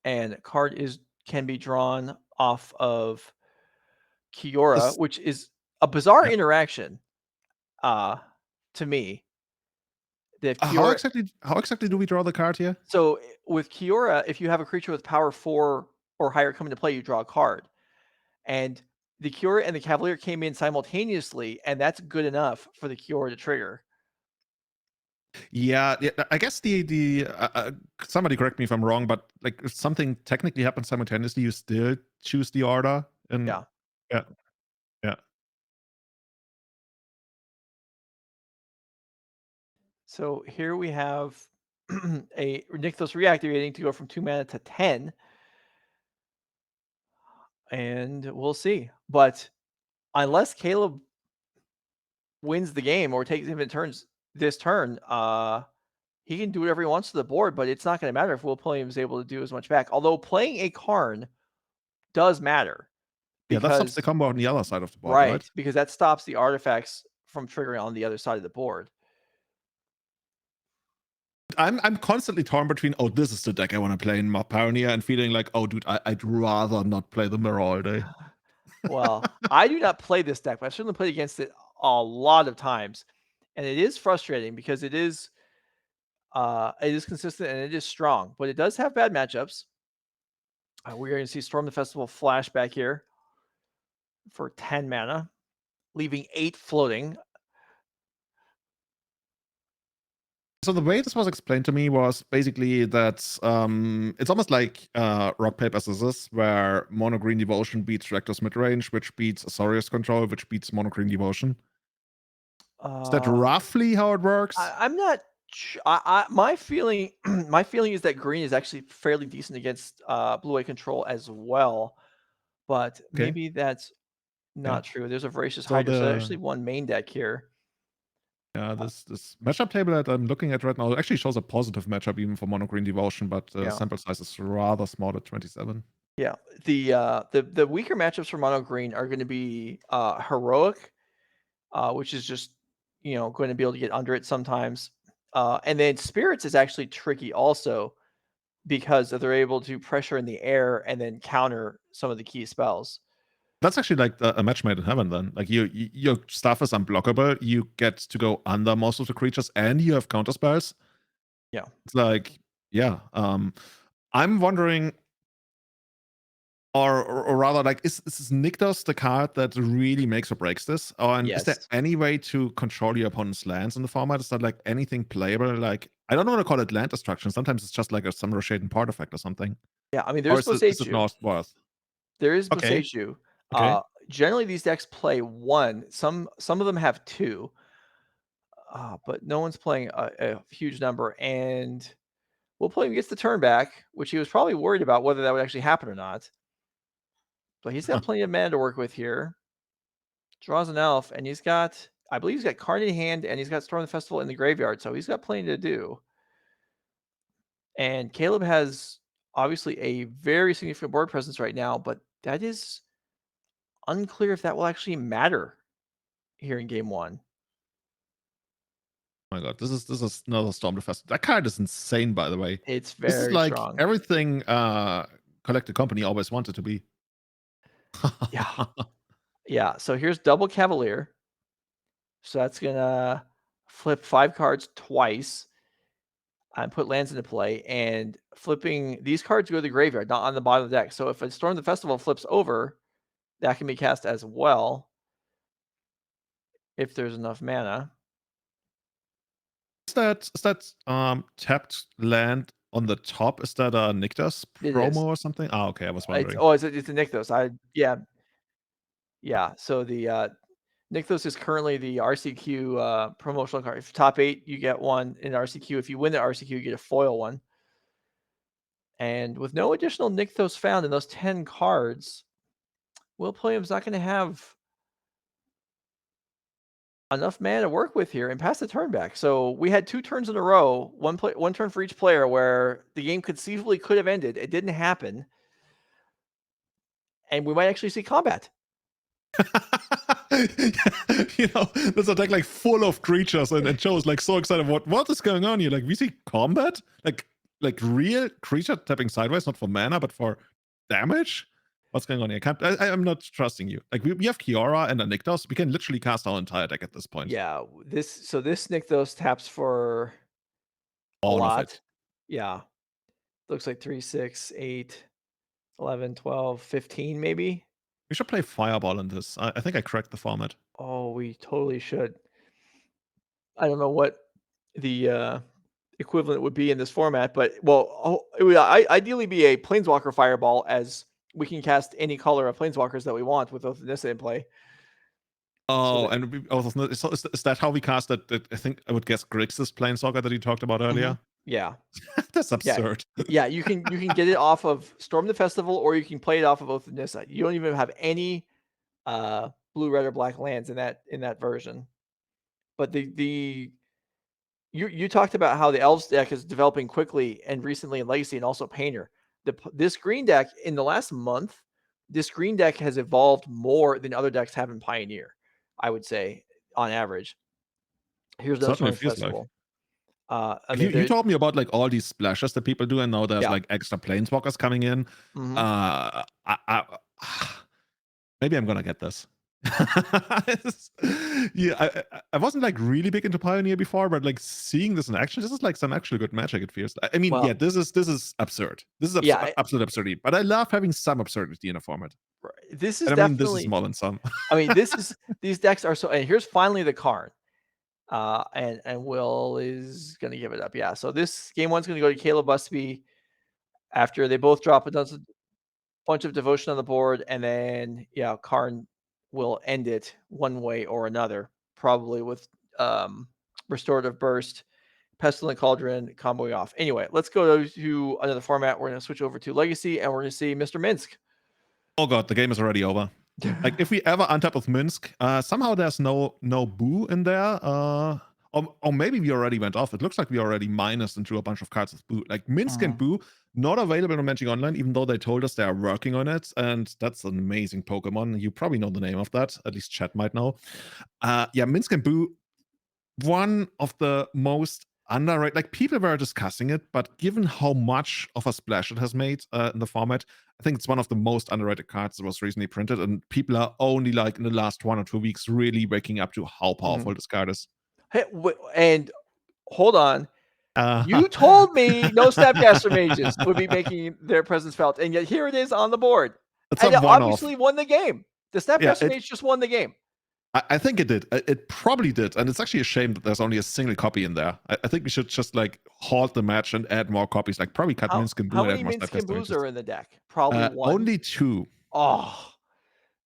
And a card can be drawn off of Kiora, Is, which is a bizarre yeah. interaction uh, to me. That How Kiora exactly do we draw the card here? So with Kiora, if you have a creature with power 4 or higher come into play, you draw a card. And the Kiora and the Cavalier came in simultaneously, and that's good enough for the Kiora to trigger. Yeah, I guess the somebody correct me if I'm wrong, but like if something technically happens simultaneously, you still choose the order. And Yeah. yeah, yeah. So here we have a Nykthos reactivating to go from 2 mana to 10, and we'll see. But unless Caleb wins the game or takes even turns this turn, he can do whatever he wants to the board, but it's not going to matter if Will Pulliam is able to do as much back. Although playing a Karn does matter Yeah, that stops the because combo on the other side of the board, right? because that stops the artifacts from triggering on the other side of the board. I'm constantly torn between, oh, this is the deck I want to play in Pioneer, and feeling like, oh, dude, I'd rather not play the mirror all day. Well, I do not play this deck, but I've certainly played against it a lot of times, and it is frustrating because it is consistent and it is strong, but it does have bad matchups. We're going to see Storm the Festival flashback here for 10 mana, leaving 8 floating. So the way this was explained to me was basically that it's almost like rock paper scissors, where mono green devotion beats Rector's midrange, which beats Azorius control, which beats mono green devotion. Is that Uh, roughly how it works? I'm not. My feeling, my feeling is that green is actually fairly decent against blue-eye control as well, but Okay, maybe that's yeah. not true. There's a Voracious So Hydra, so there's the actually one main deck here. Uh, this matchup table that I'm looking at right now actually shows a positive matchup even for mono green devotion, but the yeah. sample size is rather small at 27. Yeah, the weaker matchups for mono green are going to be heroic, which is just going to be able to get under it sometimes, and then spirits is actually tricky also because they're able to pressure in the air and then counter some of the key spells. That's actually like a match made in heaven. Then, like your stuff is unblockable. You get to go under most of the creatures, and you have counter spells. Yeah. It's like, yeah. I'm wondering, or rather, like, is Nykthos the card that really makes or breaks this? Or and is there Yes. any way to control your opponent's lands in the format? Is that like anything playable? Like, I don't want to call it land destruction. Sometimes it's just like a Summer Shade and part effect or something. Yeah. I mean, Or there's is it Boseiju. North Worth? There is Okay, Boseiju. okay. Generally, these decks play one. Some of them have two, but no one's playing a huge number. And William gets the turn back, which he was probably worried about whether that would actually happen or not. But he's got plenty of mana to work with here. Draws an elf, and I believe he's got Card in hand, and he's got Storm the Festival in the graveyard, so he's got plenty to do. And Caleb has obviously a very significant board presence right now, but that is unclear if that will actually matter here in game one. Oh my god, this is another Storm the Festival. That card is insane, by the way. It's This is very like strong. everything Collected Company always wanted to be. Yeah. Yeah. So here's double Cavalier. So that's gonna flip 5 cards twice and put lands into play. And flipping these cards go to the graveyard, not on the bottom of the deck. So if a Storm the Festival flips over, that can be cast as well if there's enough mana. Is that tapped land on the top? Is that a Nykthos It promo is. or something? Ah, okay, I was wondering. It's a Nykthos. Yeah. So the Nykthos is currently the RCQ promotional card. If top 8, you get one in RCQ. If you win the RCQ, you get a foil one. And with no additional Nykthos found in those 10 cards, William's not going to have enough mana to work with here and pass the turn back. So we had 2 turns in a row, one turn for each player, where the game conceivably could have ended. It didn't happen, and we might actually see combat. This attack like full of creatures, and Joe is like so excited. What is going on here? Like, we see combat, like real creature tapping sideways, not for mana but for damage. What's going on here? I'm not trusting you. Like, we have Kiora and a Nykthos. We can literally cast our entire deck at this point. Yeah, this Nykthos taps for a All of lot. it. Yeah, looks like 3, 6, 8, 11, 12, 15 maybe. We should play Fireball in this. I think I cracked the format. Oh, we totally should. I don't know what the equivalent would be in this format, but it would ideally be a Planeswalker Fireball, as we can cast any color of Planeswalkers that we want with Nissa in play. So Oh, that, and is that how we cast that? I think I would guess Grixis Planeswalker that you talked about Mhm. earlier. Yeah, That's yeah, absurd. yeah. You can get it off of Storm the Festival, or you can play it off of Nissa. You don't even have any blue, red, or black lands in that version. But the you talked about how the Elves deck is developing quickly and recently in Legacy, and also Painter. This green deck in the last month, this green deck has evolved more than other decks have in Pioneer, I would say, on average. Here's another Certainly Storm feels like. Festival. I You mean, you told me about like all these splashes that people do, and now there's yeah. like extra planeswalkers coming in. Mhm. I maybe I'm gonna get this. Yeah, I wasn't like really big into Pioneer before, but like seeing this in action, this is like some actually good magic. It feels. I mean, Well, yeah, this is absurd. This is yeah, absolute absurdity. But I love having some absurdity in a format, this is and I mean this is definitely. more than some. I mean, this is these decks are so. And here's finally the card. And Will is gonna give it up. Yeah. So this game one's gonna go to Caleb Busby after they both drop a bunch of devotion on the board, and then Karn will end it one way or another, probably with um, restorative burst, pestilent cauldron comboing off. Anyway, let's go to another format. We're gonna switch over to Legacy, and we're gonna see Mr. Minsk. Oh god, the game is already over. Like, if we ever untap with Minsk, somehow there's no boo in there. Or maybe we already went off. It looks like we already minus and drew a bunch of cards with Boo. Like Minsk and Mhm. Boo, not available on Magic Online, even though they told us they are working on it. And that's an amazing Pokemon. You probably know the name of that. At least chat might know. Yeah, Minsk and Boo, one of the most underrated. Like people were discussing it, but given how much of a splash it has made in the format, I think it's one of the most underrated cards that was recently printed, and people are only like in the last 1 or 2 weeks really waking up to how Mhm. powerful this card is. Hey, and hold on. Uh, You told me no Snapcaster Mages would be making their presence felt, and yet here it is on the board. it's a And it one-off. obviously won the game. The Yeah, Snapcaster Mage just won the game. I think it did. It probably did, and it's actually a shame that there's only a single copy in there. I think we should just like halt the match and add more copies. Like probably cut How Minsk and Boo how and add many more Minsc and Snapcaster Boos Mages. are in the deck? Probably 1? Only two. Oh,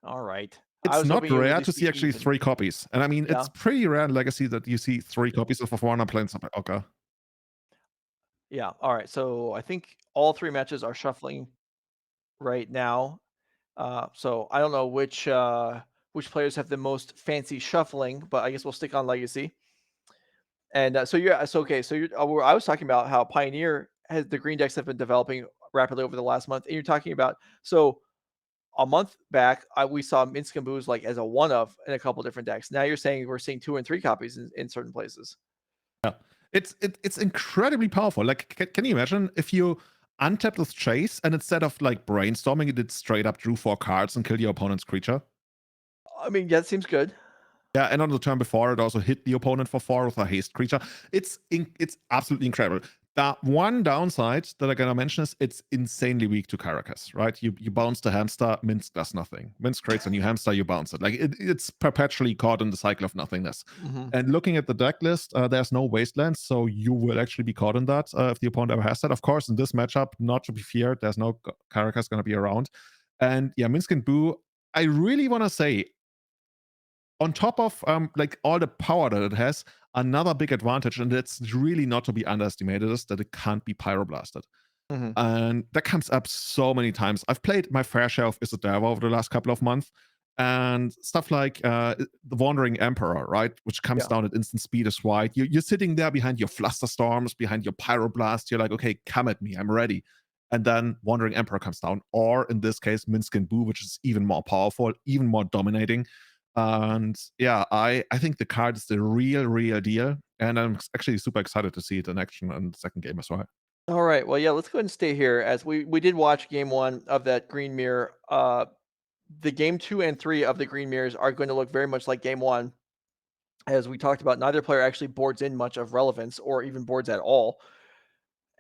alright. I It's was not hoping it would at rare to least see be actually even. 3 copies, and I mean it's Yeah. pretty rare in Legacy that you see 3 copies of a Warner playing something. Okay, Yeah, alright, so I think all 3 matches are shuffling right now. So I don't know which players have the most fancy shuffling, but I guess we'll stick on Legacy. And, so you're so okay, so you're I was talking about how Pioneer has the green decks have been developing rapidly over the last month, and you're talking about so a month back, we saw Minsc and Boo's like as a one of in a couple different decks. Now you're saying we're seeing 2 and 3 copies in certain places. it's incredibly powerful. Like, can you imagine if you untap this Chase and instead of like brainstorming, it did straight up drew 4 cards and kill your opponent's creature? I mean, yeah, that seems good. Yeah, and on the turn before, it also hit the opponent for 4 with a haste creature. It's absolutely incredible. The one downside that I'm gonna mention is it's insanely weak to Caracas, right? You bounce the hamster, Minsk does nothing. Minsk creates a new hamster, you bounce it. Like it's perpetually caught in the cycle of nothingness. Mhm. And looking at the deck list, there's no wastelands, so you will actually be caught in that if the opponent ever has that. Of course, in this matchup, not to be feared, there's no Caracas gonna be around. And yeah, Minsk and Boo, I really want to say on top of like all the power that it has, another big advantage, and it's really not to be underestimated, is that it can't be pyroblasted. Mhm. And that comes up so many times. I've played my fair share of Isadora over the last couple of months, and stuff like the Wandering Emperor, right? Which comes Yeah. down at instant speed is white. You're sitting there behind your Flusterstorms, behind your Pyroblast. You're like, okay, come at me, I'm ready. And then Wandering Emperor comes down, or in this case, Minsc and Boo, which is even more powerful, even more dominating. And yeah, I think the card is the real deal, and I'm actually super excited to see it in action in the second game as well. All right. Well, yeah, let's go ahead and stay here as we did watch game 1 of that green mirror. The game 2 and 3 of the green mirrors are going to look very much like game 1. As we talked about, neither player actually boards in much of relevance or even boards at all.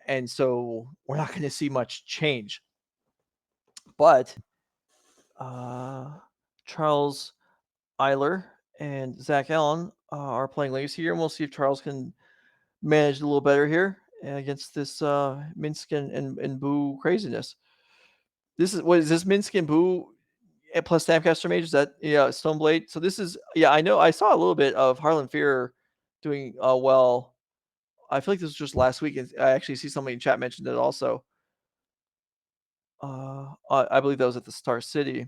And so we're not going to see much change. But uh, Charles Eiler and Zach Allen are playing Legacy here, and we'll see if Charles can manage a little better here against this Minsk and Boo craziness. This is what is this Minsk and Boo plus Snapcaster Mage? Is that yeah Stoneblade? So this is yeah I know I saw a little bit of Harlan Fear doing well. I feel like this was just last week, and I actually see somebody in chat mentioned it also. I believe that was at the Star City.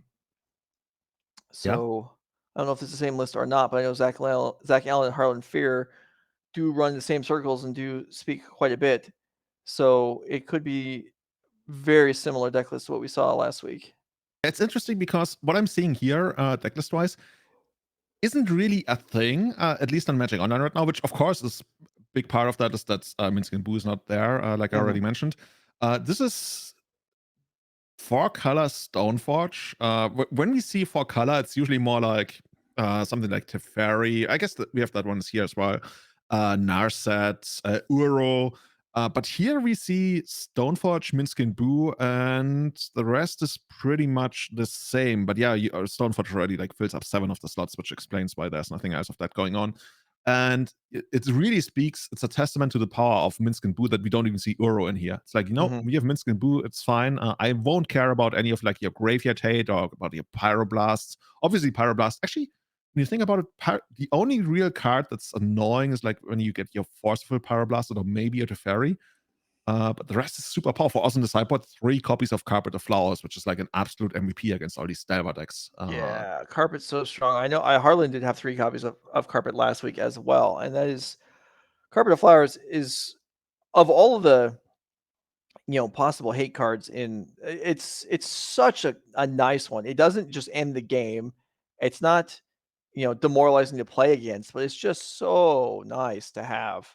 Yeah. So I don't know if it's the same list or not, but I know Zach Allen and Harlan Fear do run the same circles and do speak quite a bit. So it could be very similar deck list to what we saw last week. It's interesting because what I'm seeing here, decklist wise, isn't really a thing, at least on Magic Online right now, which of course is big part of that is that Minsc and Boo is not there, like I Mhm, already mentioned. This is 4 color Stoneforge. When we see 4 color, it's usually more like something like Teferi. I guess that we have that one here as well. Narset, Uro. But here we see Stoneforge, Minsc and Boo, and the rest is pretty much the same. But yeah, Stoneforge already like fills up 7 of the slots, which explains why there's nothing else of that going on. And it really speaks, it's a testament to the power of Minsc and Boo that we don't even see Uro in here. It's like, mhm. we have Minsc and Boo, it's fine. I won't care about any of like your Graveyard Hate or about your Pyroblasts. Obviously, Pyroblast, actually, when you think about it, the only real card that's annoying is like when you get your Forceful Pyroblast or maybe a Teferi. But the rest is super powerful. Also in the sideboard, 3 copies of Carpet of Flowers, which is like an absolute MVP against all these Stalwart decks. Yeah, Carpet's so strong. I know Harlan did have 3 copies of Carpet last week as well, and that is Carpet of Flowers is, of all of the possible hate cards in, it's such a nice one. It doesn't just end the game. It's not demoralizing to play against, but it's just so nice to have.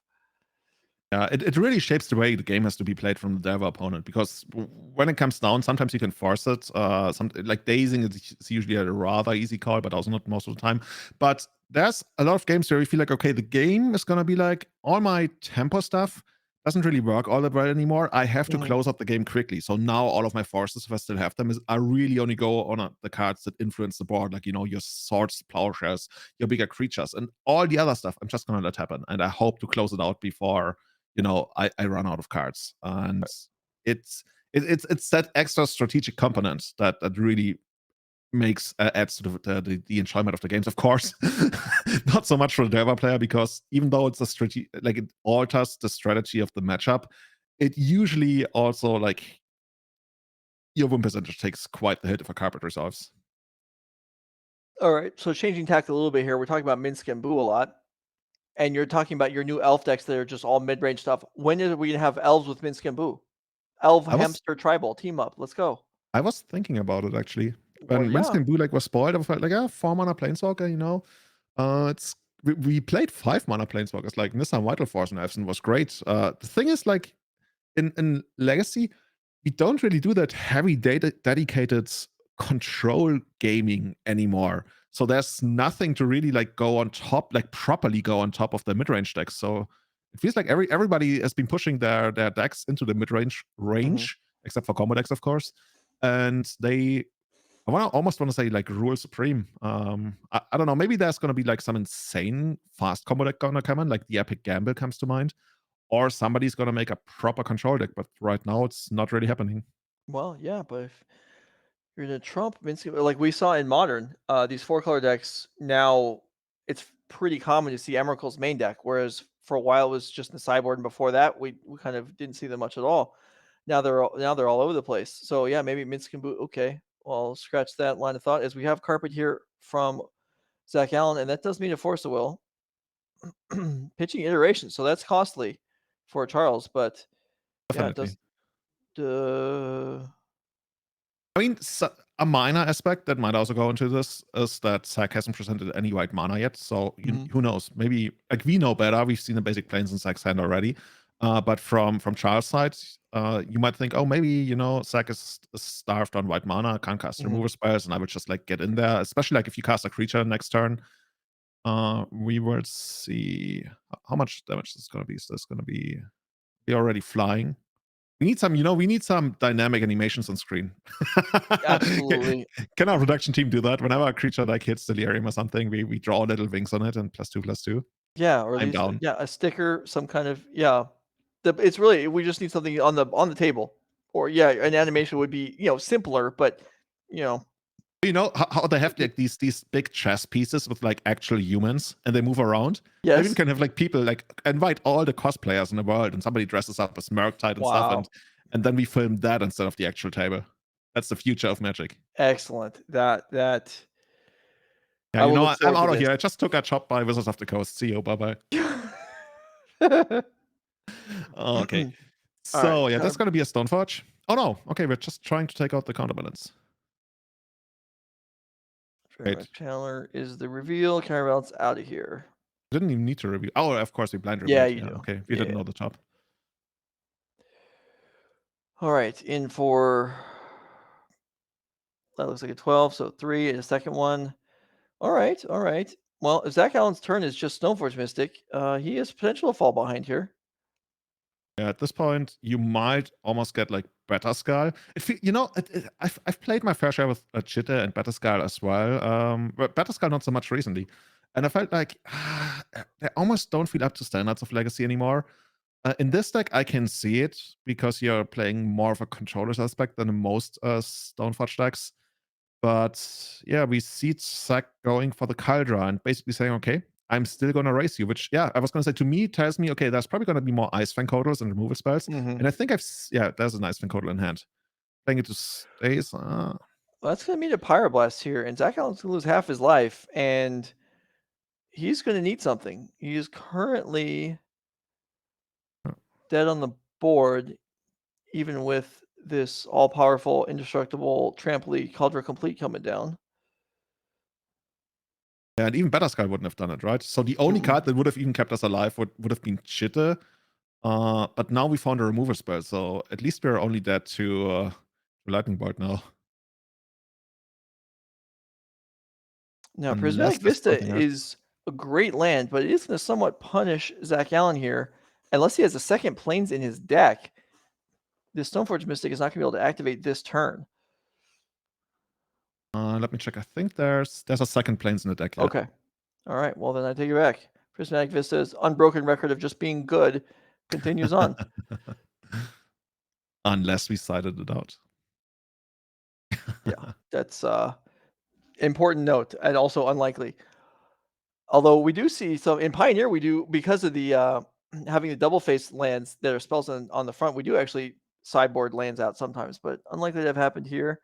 Yeah, it really shapes the way the game has to be played from the Delver opponent because when it comes down, sometimes you can force it. Like dazing is usually a rather easy call, but also not most of the time. But there's a lot of games where you feel like, okay, the game is gonna be like all my tempo stuff doesn't really work all that well anymore. I have to Mhm. close up the game quickly. So now all of my forces, if I still have them, I really only go on the cards that influence the board, like your swords, plowshares, your bigger creatures, and all the other stuff. I'm just gonna let happen, and I hope to close it out before I run out of cards, and it's it's that extra strategic component that really makes adds to the enjoyment of the games. Of course, not so much for the Delver player because even though it's a strategy, like it alters the strategy of the matchup, it usually also like your win percentage takes quite the hit if a carpet resolves. All right, so changing tack a little bit here. We're talking about Minsk and Boo a lot, and you're talking about your new elf decks that are just all mid-range stuff. When are we gonna have elves with Minsk and Boo? Elf I was hamster tribal team up. Let's go. I was thinking about it actually. Well, When yeah. Winston Bulak was spoiled, I was like, yeah, 4 mana planeswalker, it's we played 5 mana planeswalkers like Nissan Vital Force and Elfson was great. The thing is, like in Legacy, we don't really do that heavy data dedicated control gaming anymore. So there's nothing to really like go on top, like properly go on top of the mid-range decks. So it feels like everybody has been pushing their decks into the mid-range Mhm. range, except for combo decks, of course. And they almost want to say like rule supreme. I don't know. Maybe there's gonna be like some insane fast combo deck gonna come in, like the Epic Gamble comes to mind, or somebody's gonna make a proper control deck. But right now, it's not really happening. Well, yeah, but if you're gonna trump Minsk, like we saw in Modern, these four-color decks, now it's pretty common to see Emrakul's main deck, whereas for a while it was just in the sideboard, and before that we kind of didn't see them much at all. Now they're all over the place. So yeah, maybe Minsk and Boot. Okay, well, scratch that line of thought as we have carpet here from Zach Allen, and that does mean a force of will pitching iteration. So that's costly for Charles, but yeah, it Definitely. does. Uh, I mean, a minor aspect that might also go into this is that Sack hasn't presented any white mana yet. So mhm, who knows? Maybe like we know better. We've seen the basic planes in Sack's hand already. But from Charles' side, you might think, oh, maybe Sack is starved on white mana, can't cast mhm. removal spells, and I would just like get in there. Especially like if you cast a creature next turn. We will see how much damage this is going to be. So it's going to be already flying. We need some dynamic animations on screen. can, Absolutely. can our production team do that? Whenever a creature like hits delirium or something, we draw little wings on it and +2/+2. Yeah, or at I'm least down. yeah, a sticker, some kind of yeah. It's really we just need something on the table, or yeah, an animation would be simpler, but you know How they have it- like these big chess pieces with like actual humans and they move around? Maybe we yes, can have like people like invite all the cosplayers in the world and somebody dresses up as Murktide and stuff wow, and then we film that instead of the actual table. That's the future of Magic. excellent. That Yeah, I will look I'm forward to out of this. here. I just took a chop by Wizards of the Coast. See you. Bye bye. Okay. All right, So yeah, that's gonna be a Stoneforge. Oh no. Okay, we're just trying to take out the counterbalance. Fairway Great. Chandler is the reveal. Caramel's out of here. Didn't even need to review. Oh, of course we blind Yeah, revealed. you Yeah. do. Okay. We didn't Yeah. know the top. All right, in for that looks like a 12, so 3 and a second one. All right, all right. Well, if Zach Allen's turn is just Stoneforge Mystic, he has potential to fall behind here. Yeah, at this point, you might almost get like Batterskull. I've played my fair share with Chitta and Batterskull as well. But Batterskull not so much recently, and I felt like they almost don't feel up to standards of Legacy anymore. In this deck, I can see it because you're playing more of a controller's aspect than in most Stoneforge decks. But yeah, we see Zack going for the Caldra and basically saying, okay, I'm still going to race you, which, yeah, I was going to say to me tells me, okay, there's probably going to be more Ice Fang Codals and removal spells. Hmm. And I think yeah, there's an Ice Fang Codal in hand. Playing it to stays. Well, that's going to mean a Pyroblast here, and Zach Allen's going to lose half his life, and he's going to need something. He is currently dead on the board, even with this all-powerful, indestructible Trampoline Cauldron Complete coming down. Yeah, and even Better Sky wouldn't have done it, right? So the only Mm-mm. card that would have even kept us alive would have been Chitte. But now we found a removal spell, so at least we're only dead to Lightning Bolt now. Now, Unless Prismatic there's Vista something else. is a great land, but it is going to somewhat punish Zach Allen here. Unless he has a second Plains in his deck, this Stoneforge Mystic is not going to be able to activate this turn. Let me check. I think there's a second Plains in the deck, yeah. Okay. All right. Well, then I take it back. Prismatic Vista's unbroken record of just being good continues on. Unless we sided it out. Yeah, that's important note and also unlikely. Although we do see some in Pioneer, we do because of the having the double face lands that are spells on the front, we do actually sideboard lands out sometimes, but unlikely to have happened here.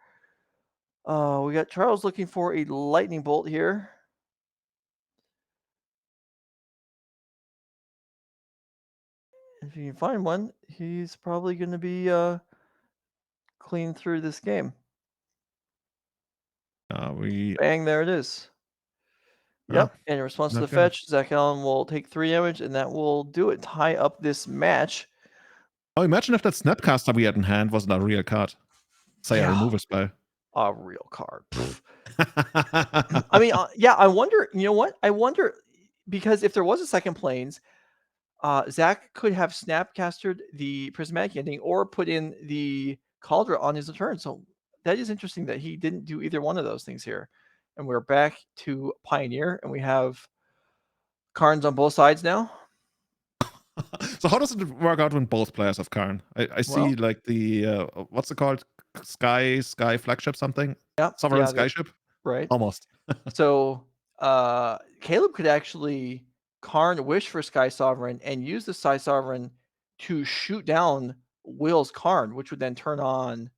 We got Charles looking for a lightning bolt here. If you can find one, he's probably going to be clean through this game. Bang, there it is. Yep, and in response to the Not good. fetch, Zach Allen will take 3 damage, and that will do it. Tie up this match. Oh, imagine if that Snapcaster we had in hand wasn't a real card. Say a Yeah, removal spell. a real card. I mean, yeah, I wonder, you know what? I wonder because if there was a second Plains, Zach could have Snapcastered the Prismatic Ending or put in the Cauldron on his return. So that is interesting that he didn't do either one of those things here. And we're back to Pioneer, and we have Karns on both sides now. So how does it work out when both players have Karn? I see Well, like the what's it called? Sky flagship something? yeah, Sovereign yeah, that, Skyship? right. Almost. So Caleb could actually Karn wish for Sky Sovereign and use the Sky Sovereign to shoot down Will's Karn, which would then turn on Would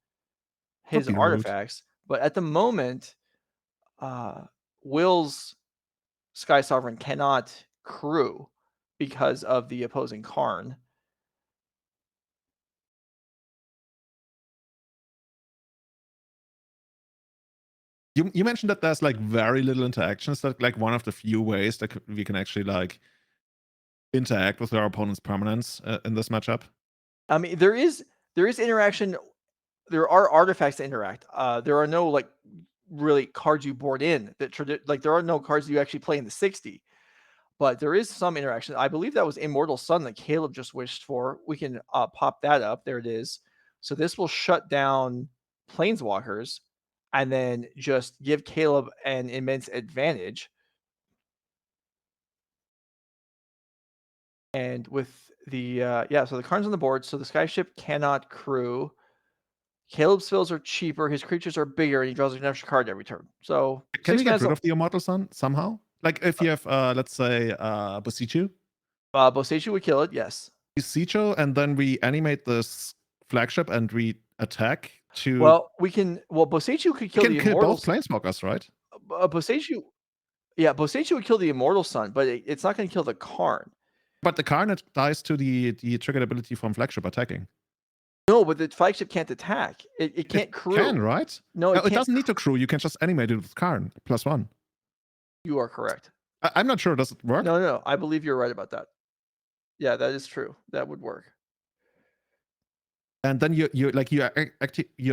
his be rude. artifacts. But at the moment, Will's Sky Sovereign cannot crew because of the opposing Karn. You mentioned that there's like very little interactions. That like one of the few ways that we can actually like interact with our opponent's permanents in this matchup. I mean, there is interaction. There are artifacts to interact. There are no like really cards you board in that like there are no cards you actually play in the 60. But there is some interaction. I believe that was Immortal Sun that Caleb just wished for. We can pop that up. There it is. So this will shut down Planeswalkers and then just give Caleb an immense advantage. And with the, so the cards on the board. So the Skyship cannot crew. Caleb's spells are cheaper. His creatures are bigger, and he draws an extra card every turn. So Can we 6 get mana. rid of the Immortal Sun somehow? Like if you have let's say Bosichu? Boseiju would kill it, yes. Bosichu, and then we animate this flagship and we attack to Well, we can. Well, Boseiju could we kill can the kill both Immortals. planeswalkers, right? Boseiju, yeah, Boseiju would kill the Immortal Sun, but it's not going to kill the Karn. But the Carnage dies to the triggered ability from flagship attacking. No, but the flagship can't attack. It can't It can, crew. right? No, No, it it can't. doesn't need to crew. You can just animate it with Karn +1. You are correct. I'm not sure. Does it work? No. I believe you're right about that. Yeah, that is true. That would work. And then you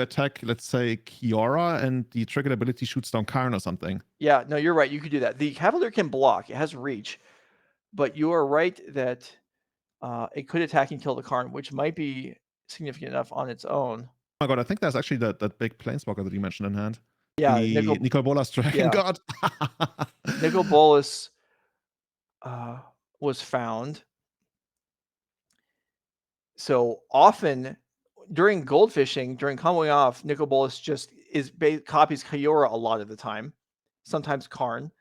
attack, let's say Kiora, and the triggered ability shoots down Karn or something. Yeah, no, you're right. You could do that. The Cavalier can block. It has reach, but you are right that it could attack and kill the Karn, which might be significant enough on its own. Oh my god, I think there's actually that big planeswalker that you mentioned in hand. Yeah, The Nicol Bolas Dragon yeah, God. Nicol Bolas was found. So often during goldfishing, during comboing off, Nicol Bolas just copies Kiora a lot of the time, sometimes Karn,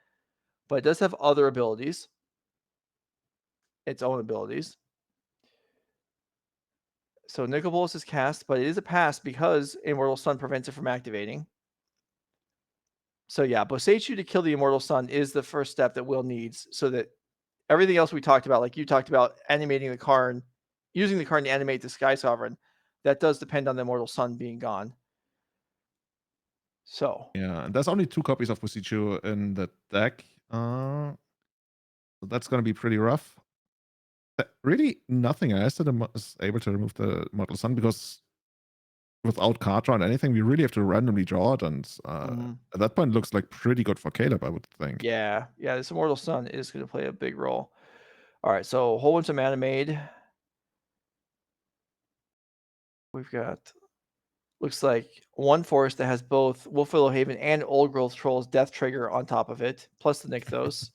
but it does have other abilities, its own abilities. So Nicol Bolas is cast, but it is a pass because Immortal Sun prevents it from activating. So yeah, Boseiju to kill the Immortal Sun is the first step that Will needs so that everything else we talked about, like you talked about animating the Karn using the card to animate the Sky Sovereign, that does depend on the Immortal Sun being gone. So Yeah, and there's only 2 copies of Busichu in the deck. So that's gonna be pretty rough. Really nothing else that is able to remove the Mortal Sun because without card draw and anything, we really have to randomly draw it, and mhm. at that point, looks like pretty good for Caleb, I would think. Yeah, yeah, this Immortal Sun is going to play a big role. All right, so a whole bunch of mana made. We've got looks like one forest that has both Wolfwillow Haven and Old Growth Troll's Death Trigger on top of it, plus the Nykthos.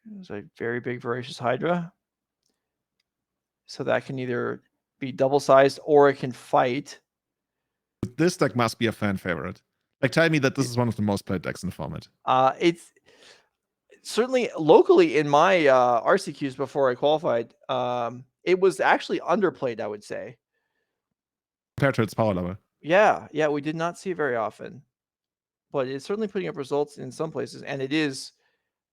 There's a very big Voracious Hydra. So that can either be double sized or it can fight. This deck must be a fan favorite. Like, tell me that this is one of the most played decks in the format. It's certainly locally in my RCQs before I qualified. It was actually underplayed, I would say. Compared to its power level. Yeah, yeah, we did not see it very often, but it's certainly putting up results in some places, and it is,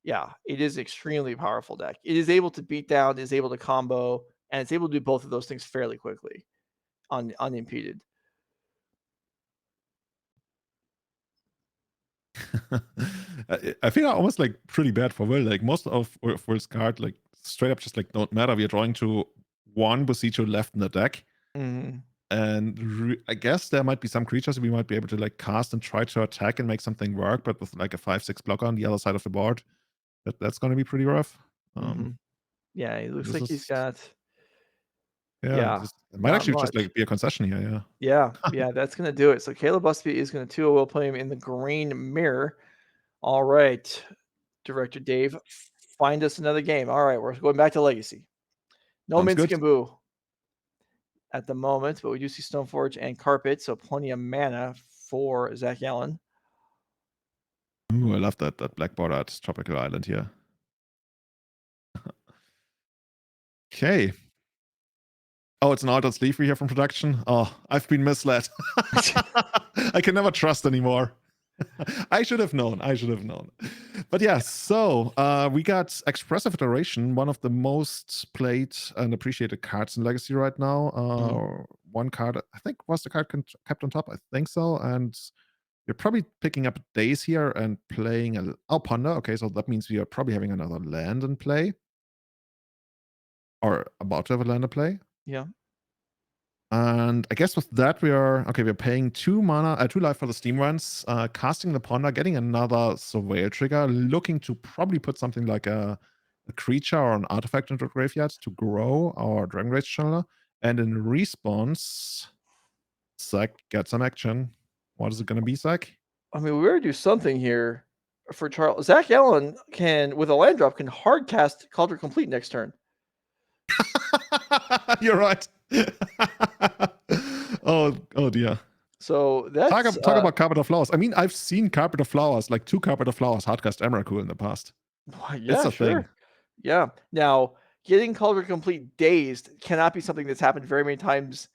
yeah, it is extremely powerful deck. It is able to beat down, is able to combo, and it's able to do both of those things fairly quickly, unimpeded. I feel almost like pretty bad for Will. Like most of Will's card, like straight up just like don't matter. We are drawing to 1 Busichu left in the deck. Mhm. And I guess there might be some creatures we might be able to like cast and try to attack and make something work, but with like a 5/6 blocker on the other side of the board, that's going to be pretty rough. Mhm. Yeah, it looks This like he's is got, yeah, yeah, this it might not actually just much. like be a concession here. Yeah, Yeah, yeah, that's gonna do it. So Caleb Busby is gonna 2 will play him in the green mirror. All right, Director Dave, find us another game. All right, we're going back to Legacy. No sounds good. Minsc and Boo at the moment, but we do see Stoneforge and Carpet, so plenty of mana for Zach Allen. Ooh, I love that black bordered tropical island here. Okay. Oh, it's an altered sleeve we hear from production. Oh, I've been misled. I can never trust anymore. I should have known. I should have known. But yeah, so we got Expressive Iteration, one of the most played and appreciated cards in Legacy right now. Mhm. One card, I think, was the card kept on top. I think so. And you're probably picking up Days here and playing Ponder. Okay, so that means we are probably having another land in play. Or about to have a land in play. Yeah. And I guess with that we're paying 2 mana, 2 life for the steam runs, casting the Ponder, getting another Surveil trigger, looking to probably put something like a creature or an artifact into the graveyard to grow our Dragon Rage Channeler. And in response, Zach gets some action. What is it gonna be, Zach? I mean, we better do something here for Charles. Zach Allen can, with a land drop, can hard cast Cauldron Complete next turn. You're right. Oh dear. So Talk, that's talk about Carpet of Flowers. I mean, I've seen Carpet of Flowers, like 2 Carpet of Flowers hardcast Emrakul in the past. It's yeah, a thing. sure. Yeah. Now, getting Cauldron Complete dazed cannot be something that's happened very many times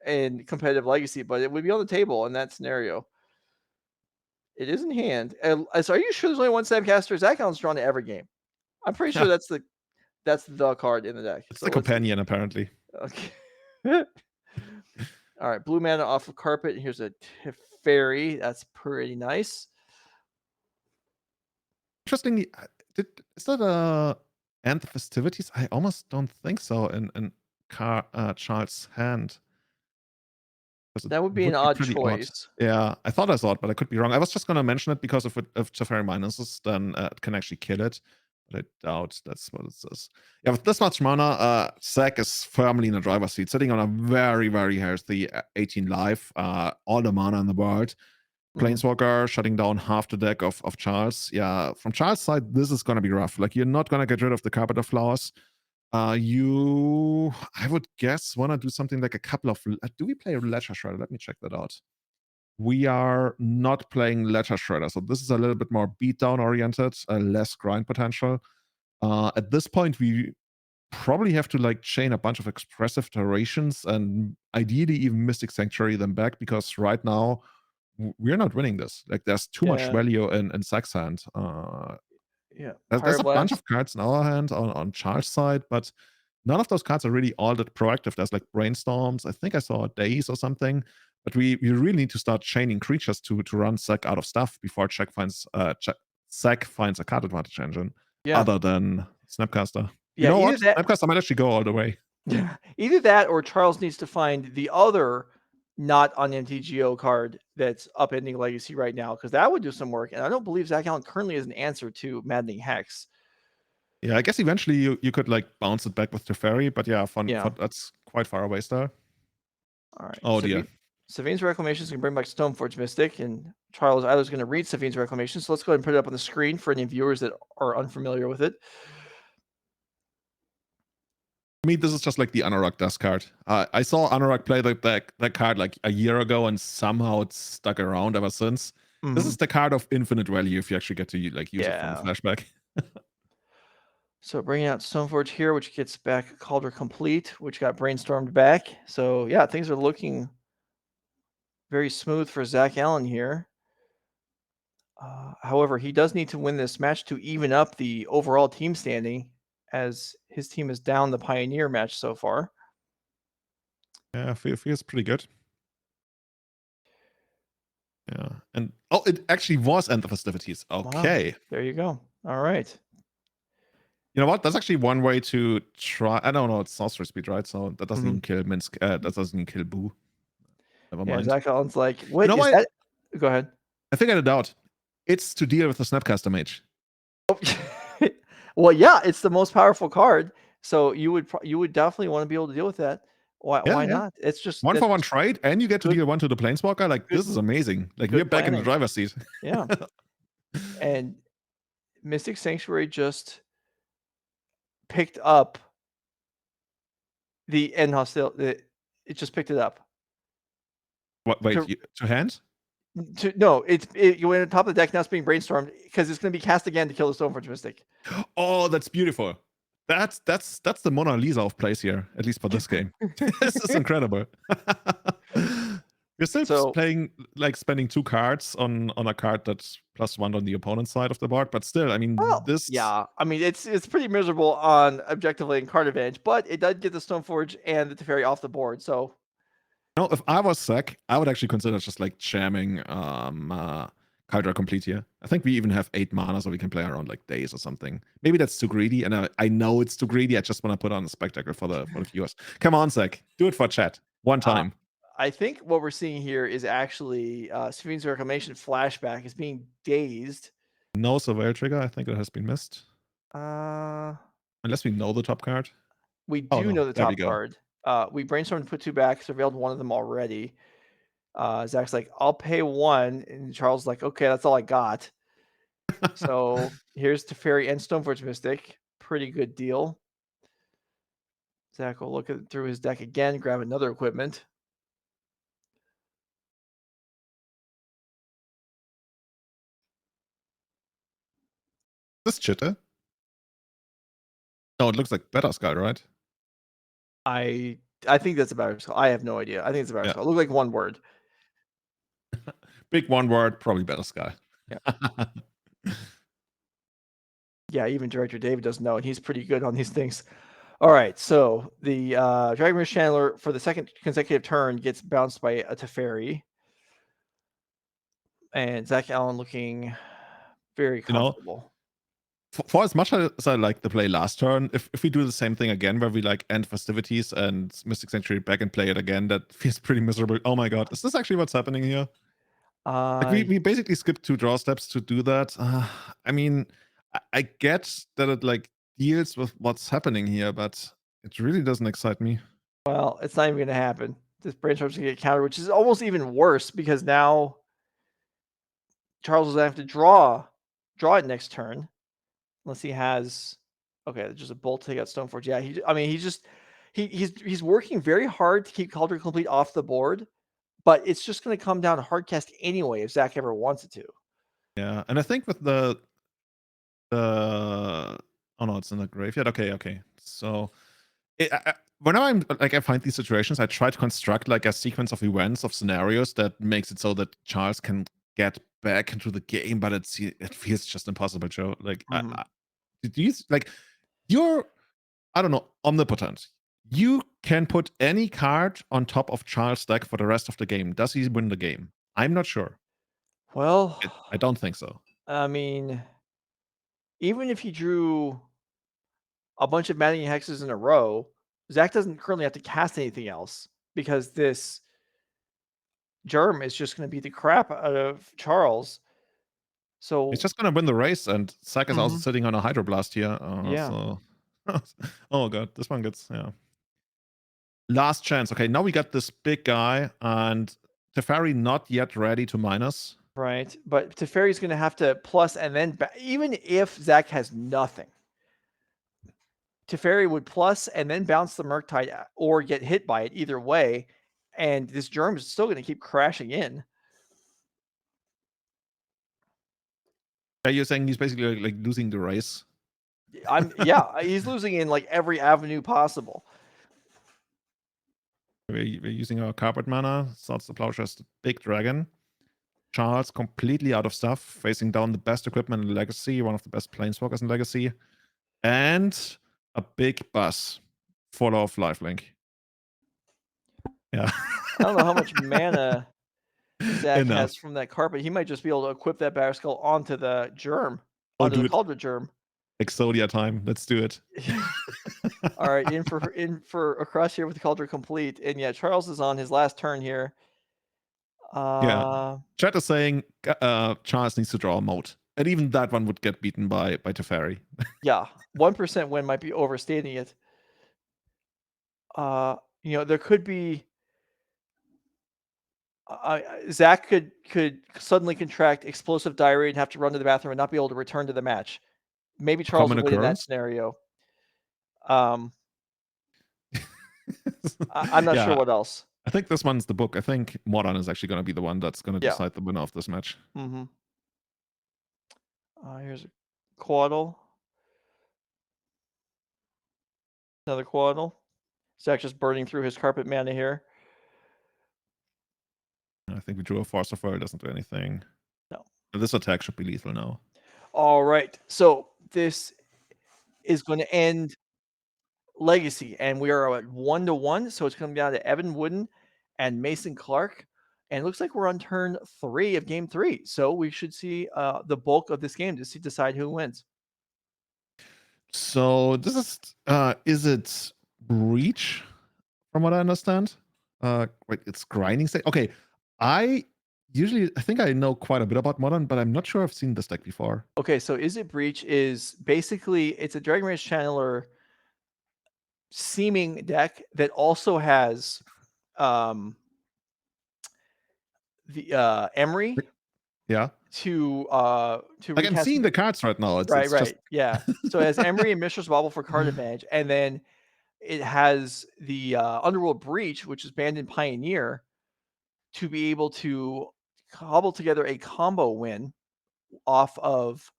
in competitive Legacy, but it would be on the table in that scenario. It is in hand. And so are you sure there's only one Snapcaster? Zach Allen's drawn to every game. I'm pretty sure Yeah, that's the card in the deck. it's So the let's see. companion apparently. Okay. All right, blue mana off of Carpet. Here's a Teferi. That's pretty nice. Interestingly, is that end the festivities? I almost don't think so in Charles' hand. Because it That would be an would be odd pretty odd. choice. Yeah, I thought I saw it, but I could be wrong. I was just gonna mention it because if Teferi minuses, then it can actually kill it. But I doubt that's what it says. Yeah, with this much mana, Zach is firmly in the driver's seat, sitting on a very, very healthy 18 life, all the mana in the world. Mhm. Planeswalker shutting down half the deck of Charles. Yeah, from Charles' side, this is gonna be rough. Like, you're not gonna get rid of the Carpet of Flowers. I would guess, wanna do something like a couple of. Do we play Ledger Shredder? Let me check that out. We are not playing Ledger Shredder, so this is a little bit more beatdown oriented, less grind potential. At this point, we probably have to like chain a bunch of expressive iterations and ideally even Mystic Sanctuary them back, because right now we're not winning this. Like, there's too much Yeah. value in Zach's hand. Yeah, There's a bunch Pyroblast. of cards in our hand on Char's side, but none of those cards are really all that proactive. There's like Brainstorms. I think I saw a Daze or something. But we really need to start chaining creatures to run Sec out of stuff before Sec finds a card advantage engine Yeah. other than Snapcaster. You Yeah, know either what? that Snapcaster might actually go all the way. yeah, either that or Charles needs to find the other not on MTGO card that's upending Legacy right now, because that would do some work, and I don't believe Zach Allen currently is an answer to Maddening Hex. Yeah, I guess eventually you could like bounce it back with Teferi, but yeah, Yeah. that's quite far away still. All right. Oh dear. Savine's Reclamation is going to bring back Stoneforge Mystic, and Charles Adler's going to read Savine's Reclamation. So let's go ahead and put it up on the screen for any viewers that are unfamiliar with it. To me, this is just like the Anorak dust card. I saw Anorak play that card like a year ago, and somehow it's stuck around ever since. This is the card of infinite value if you actually get to like use it from a Yeah. flashback. So bringing out Stoneforge here, which gets back Calder Complete, which got brainstormed back. So yeah, things are looking very smooth for Zach Allen here. However, he does need to win this match to even up the overall team standing, as his team is down the Pioneer match so far. Yeah, feels pretty good. Yeah, and oh, it actually was End of Festivities. Okay. Wow. There you go. All right. You know what? That's actually one way to try. I don't know. It's sorcery speed, right? So that doesn't even kill Minsk. That doesn't even kill Boo. Never Yeah, mind. Zach Allen's like, You what know is what? that? Go ahead. I figured it out. It's to deal with the Snapcaster Mage. Well, yeah, it's the most powerful card, so you would definitely want to be able to deal with that. Why Yeah. not? It's just One that's for one just trade, and you get to good deal one to the Planeswalker. Like, good this is amazing. Like, we're good back in the planning. driver's seat. Yeah. And Mystic Sanctuary just picked up the end hostility. It just picked it up. What? Wait, To, to hand? no, you went on top of the deck. Now it's being brainstormed because it's going to be cast again to kill the Stoneforge Mystic. Oh, that's beautiful. That's the Mona Lisa of plays here, at least for this game. This is incredible. You're still So playing like spending 2 cards on a card that's +1 on the opponent's side of the board, but still, I mean, well, this. yeah. I mean, it's pretty miserable on objectively and card advantage, but it does get the Stoneforge and the Teferi off the board. So No, if I was Sec, I would actually consider just like jamming Hydra Complete here. I think we even have 8 mana, so we can play around like Days or something. Maybe that's too greedy, and I know it's too greedy. I just want to put on a spectacle for the viewers. Come on, Sec, do it for chat one time. I think what we're seeing here is actually Safine's Reclamation flashback is being dazed. No Surveil Trigger. I think it has been missed. Unless we know the top card. We Oh do no, know the there we top go. card. We brainstormed to put 2 back, surveilled one of them already. Zach's like, I'll pay 1, and Charles is like, okay, that's all I got. So here's Teferi and Stoneforge Mystic. Pretty good deal. Zach will look through his deck again, grab another equipment. This Chitter. No, it looks like Better Sky, right? I think that's a better skull. I have no idea. I think it's a better skull. It looked like one word. Big one word, probably Better Sky. Yeah. Yeah, even Director David doesn't know, and he's pretty good on these things. All right, so the Dragon Ridge Chandler for the second consecutive turn gets bounced by a Teferi. And Zach Allen looking very comfortable. For as much as I like the play last turn, if we do the same thing again, where we like end festivities and Mystic Sanctuary back and play it again, that feels pretty miserable. Oh my god, is this actually what's happening here? Like we basically skipped 2 draw steps to do that. I mean, I get that it like deals with what's happening here, but it really doesn't excite me. Well, it's not even going to happen. This brainstorm's going to get countered, which is almost even worse because now Charles is going to have to draw it next turn, unless he has. Okay, just a bolt to take out Stoneforge. Yeah, he's working very hard to keep Calder Complete off the board, but it's just going to come down to hardcast anyway if Zach ever wants it to. Yeah, and I think with the oh no, it's in the graveyard. Okay. So whenever I find these situations, I try to construct like a sequence of events of scenarios that makes it so that Charles can get back into the game, but it feels just impossible, Joe. Like, Mhm. do you like you're I don't know, omnipotent. You can put any card on top of Charles' deck for the rest of the game. Does he win the game? I'm not sure. Well, I don't think so. I mean, even if he drew a bunch of Maddening Hexes in a row, Zach doesn't currently have to cast anything else because this Germ is just gonna beat the crap out of Charles. He's So just gonna win the race, and Sack is also mhm, sitting on a Hydroblast here. yeah, So, oh god, this one gets last chance. Okay, now we got this big guy, and Teferi not yet ready to minus. right. But Teferi's gonna have to plus and then even if Zach has nothing, Teferi would plus and then bounce the Murktide or get hit by it either way, and this Germ is still gonna keep crashing in. You're saying he's basically like losing the race. Yeah, he's losing in like every avenue possible. We're using our carpet mana. Starts the Plowshare's the big dragon. Charles completely out of stuff, facing down the best equipment in Legacy, one of the best planeswalkers in Legacy, and a big bus full of lifelink. Yeah. I don't know how much mana Zach Enough. has from that carpet. He might just be able to equip that Batterskull onto the Germ, Oh, onto the dude, Cauldron Germ. Exodia time. Let's do it. All right, in for across here with the Cauldron complete, and yeah, Charles is on his last turn here. Yeah. Uh, Chat is saying Charles needs to draw a moat. And even that one would get beaten by Teferi. yeah, 1% win might be overstating it. There could be Zach could suddenly contract explosive diarrhea and have to run to the bathroom and not be able to return to the match. Maybe A Charles common would win in that occurrence. scenario. Um, I'm not sure Yeah. what else. I think this one's the book. I think Modern is actually going to be the one that's going to Yeah. decide the winner of this match. Mhm. Here's a Quaddle. Another Quaddle. Zach just burning through his carpet mana here. I think we drew a Force of Will. It doesn't do anything. No. This attack should be lethal now. All right. So this is going to end Legacy, and we are at 1-1. So it's coming down to Evan Wooden and Mason Clark. And it looks like we're on turn 3 of game 3. So we should see the bulk of this game to decide who wins. So this is it Breach, from what I understand? Wait, it's grinding state. Okay. I think I know quite a bit about Modern, but I'm not sure I've seen this deck before. Okay, so Is It Breach is basically it's a Dragon Rage Channeler seeming deck that also has um the Emery Like, yeah. to Like I'm recast. seeing the cards right now. Right, It's just right, yeah. So it has Emery and Mishra's Wobble for card advantage, and then it has the Underworld Breach, which is banned in Pioneer, to be able to cobble together a combo win off of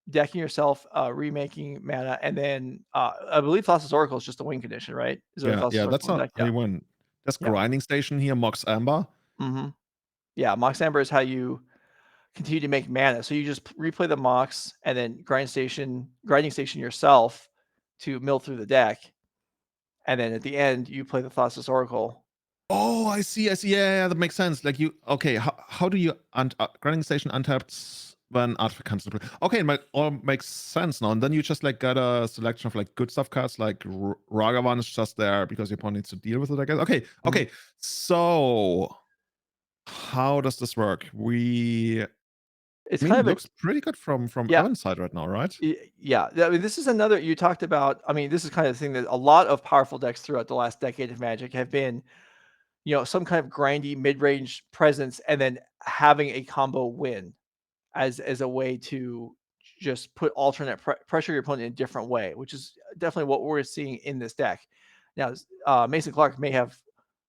decking yourself, remaking mana, and then I believe Thassa's Oracle is just a win condition, right? Is there a Thassa's yeah, that's Oracle in the not deck? how Yeah, you win. There's yeah. grinding station here, Mox Amber. Hmm. Yeah, Mox Amber is how you continue to make mana. So you just replay the Mox and then grinding station yourself to mill through the deck. And then at the end, you play the Thassa's Oracle. Oh, I see. Yeah, that makes sense. Like you, okay, how do you grinding station untapped when artifact comes to play? Okay, it all makes sense now. And then you just like got a selection of like good stuff cards, like Ragavan is just there because your opponent needs to deal with it, I guess. Mhm. Okay. So how does this work? It's I mean, kind of a looks pretty good from yeah, Evan's side right now, right? yeah. I mean, this is another you talked about. I mean, this is kind of the thing that a lot of powerful decks throughout the last decade of Magic have been, some kind of grindy mid-range presence, and then having a combo win as a way to just put alternate pressure your opponent in a different way, which is definitely what we're seeing in this deck. Now, Mason Clark may have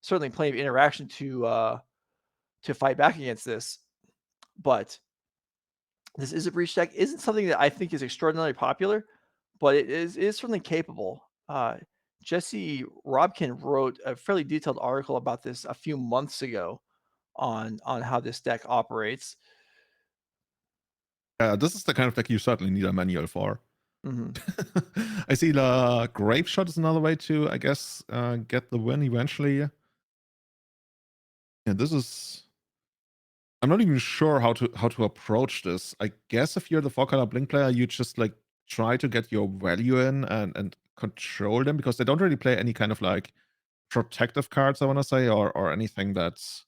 certainly plenty of interaction to fight back against this, but this Is a Breach deck isn't something that I think is extraordinarily popular, but it is certainly capable. Jesse Robkin wrote a fairly detailed article about this a few months ago on how this deck operates. Yeah, this is the kind of deck you certainly need a manual for. Mhm. I see the Grape Shot is another way to, I guess, get the win eventually. Yeah, this is. I'm not even sure how to approach this. I guess if you're the 4-color Blink player, you just like try to get your value in and control them because they don't really play any kind of like protective cards, I want to say, or anything that's.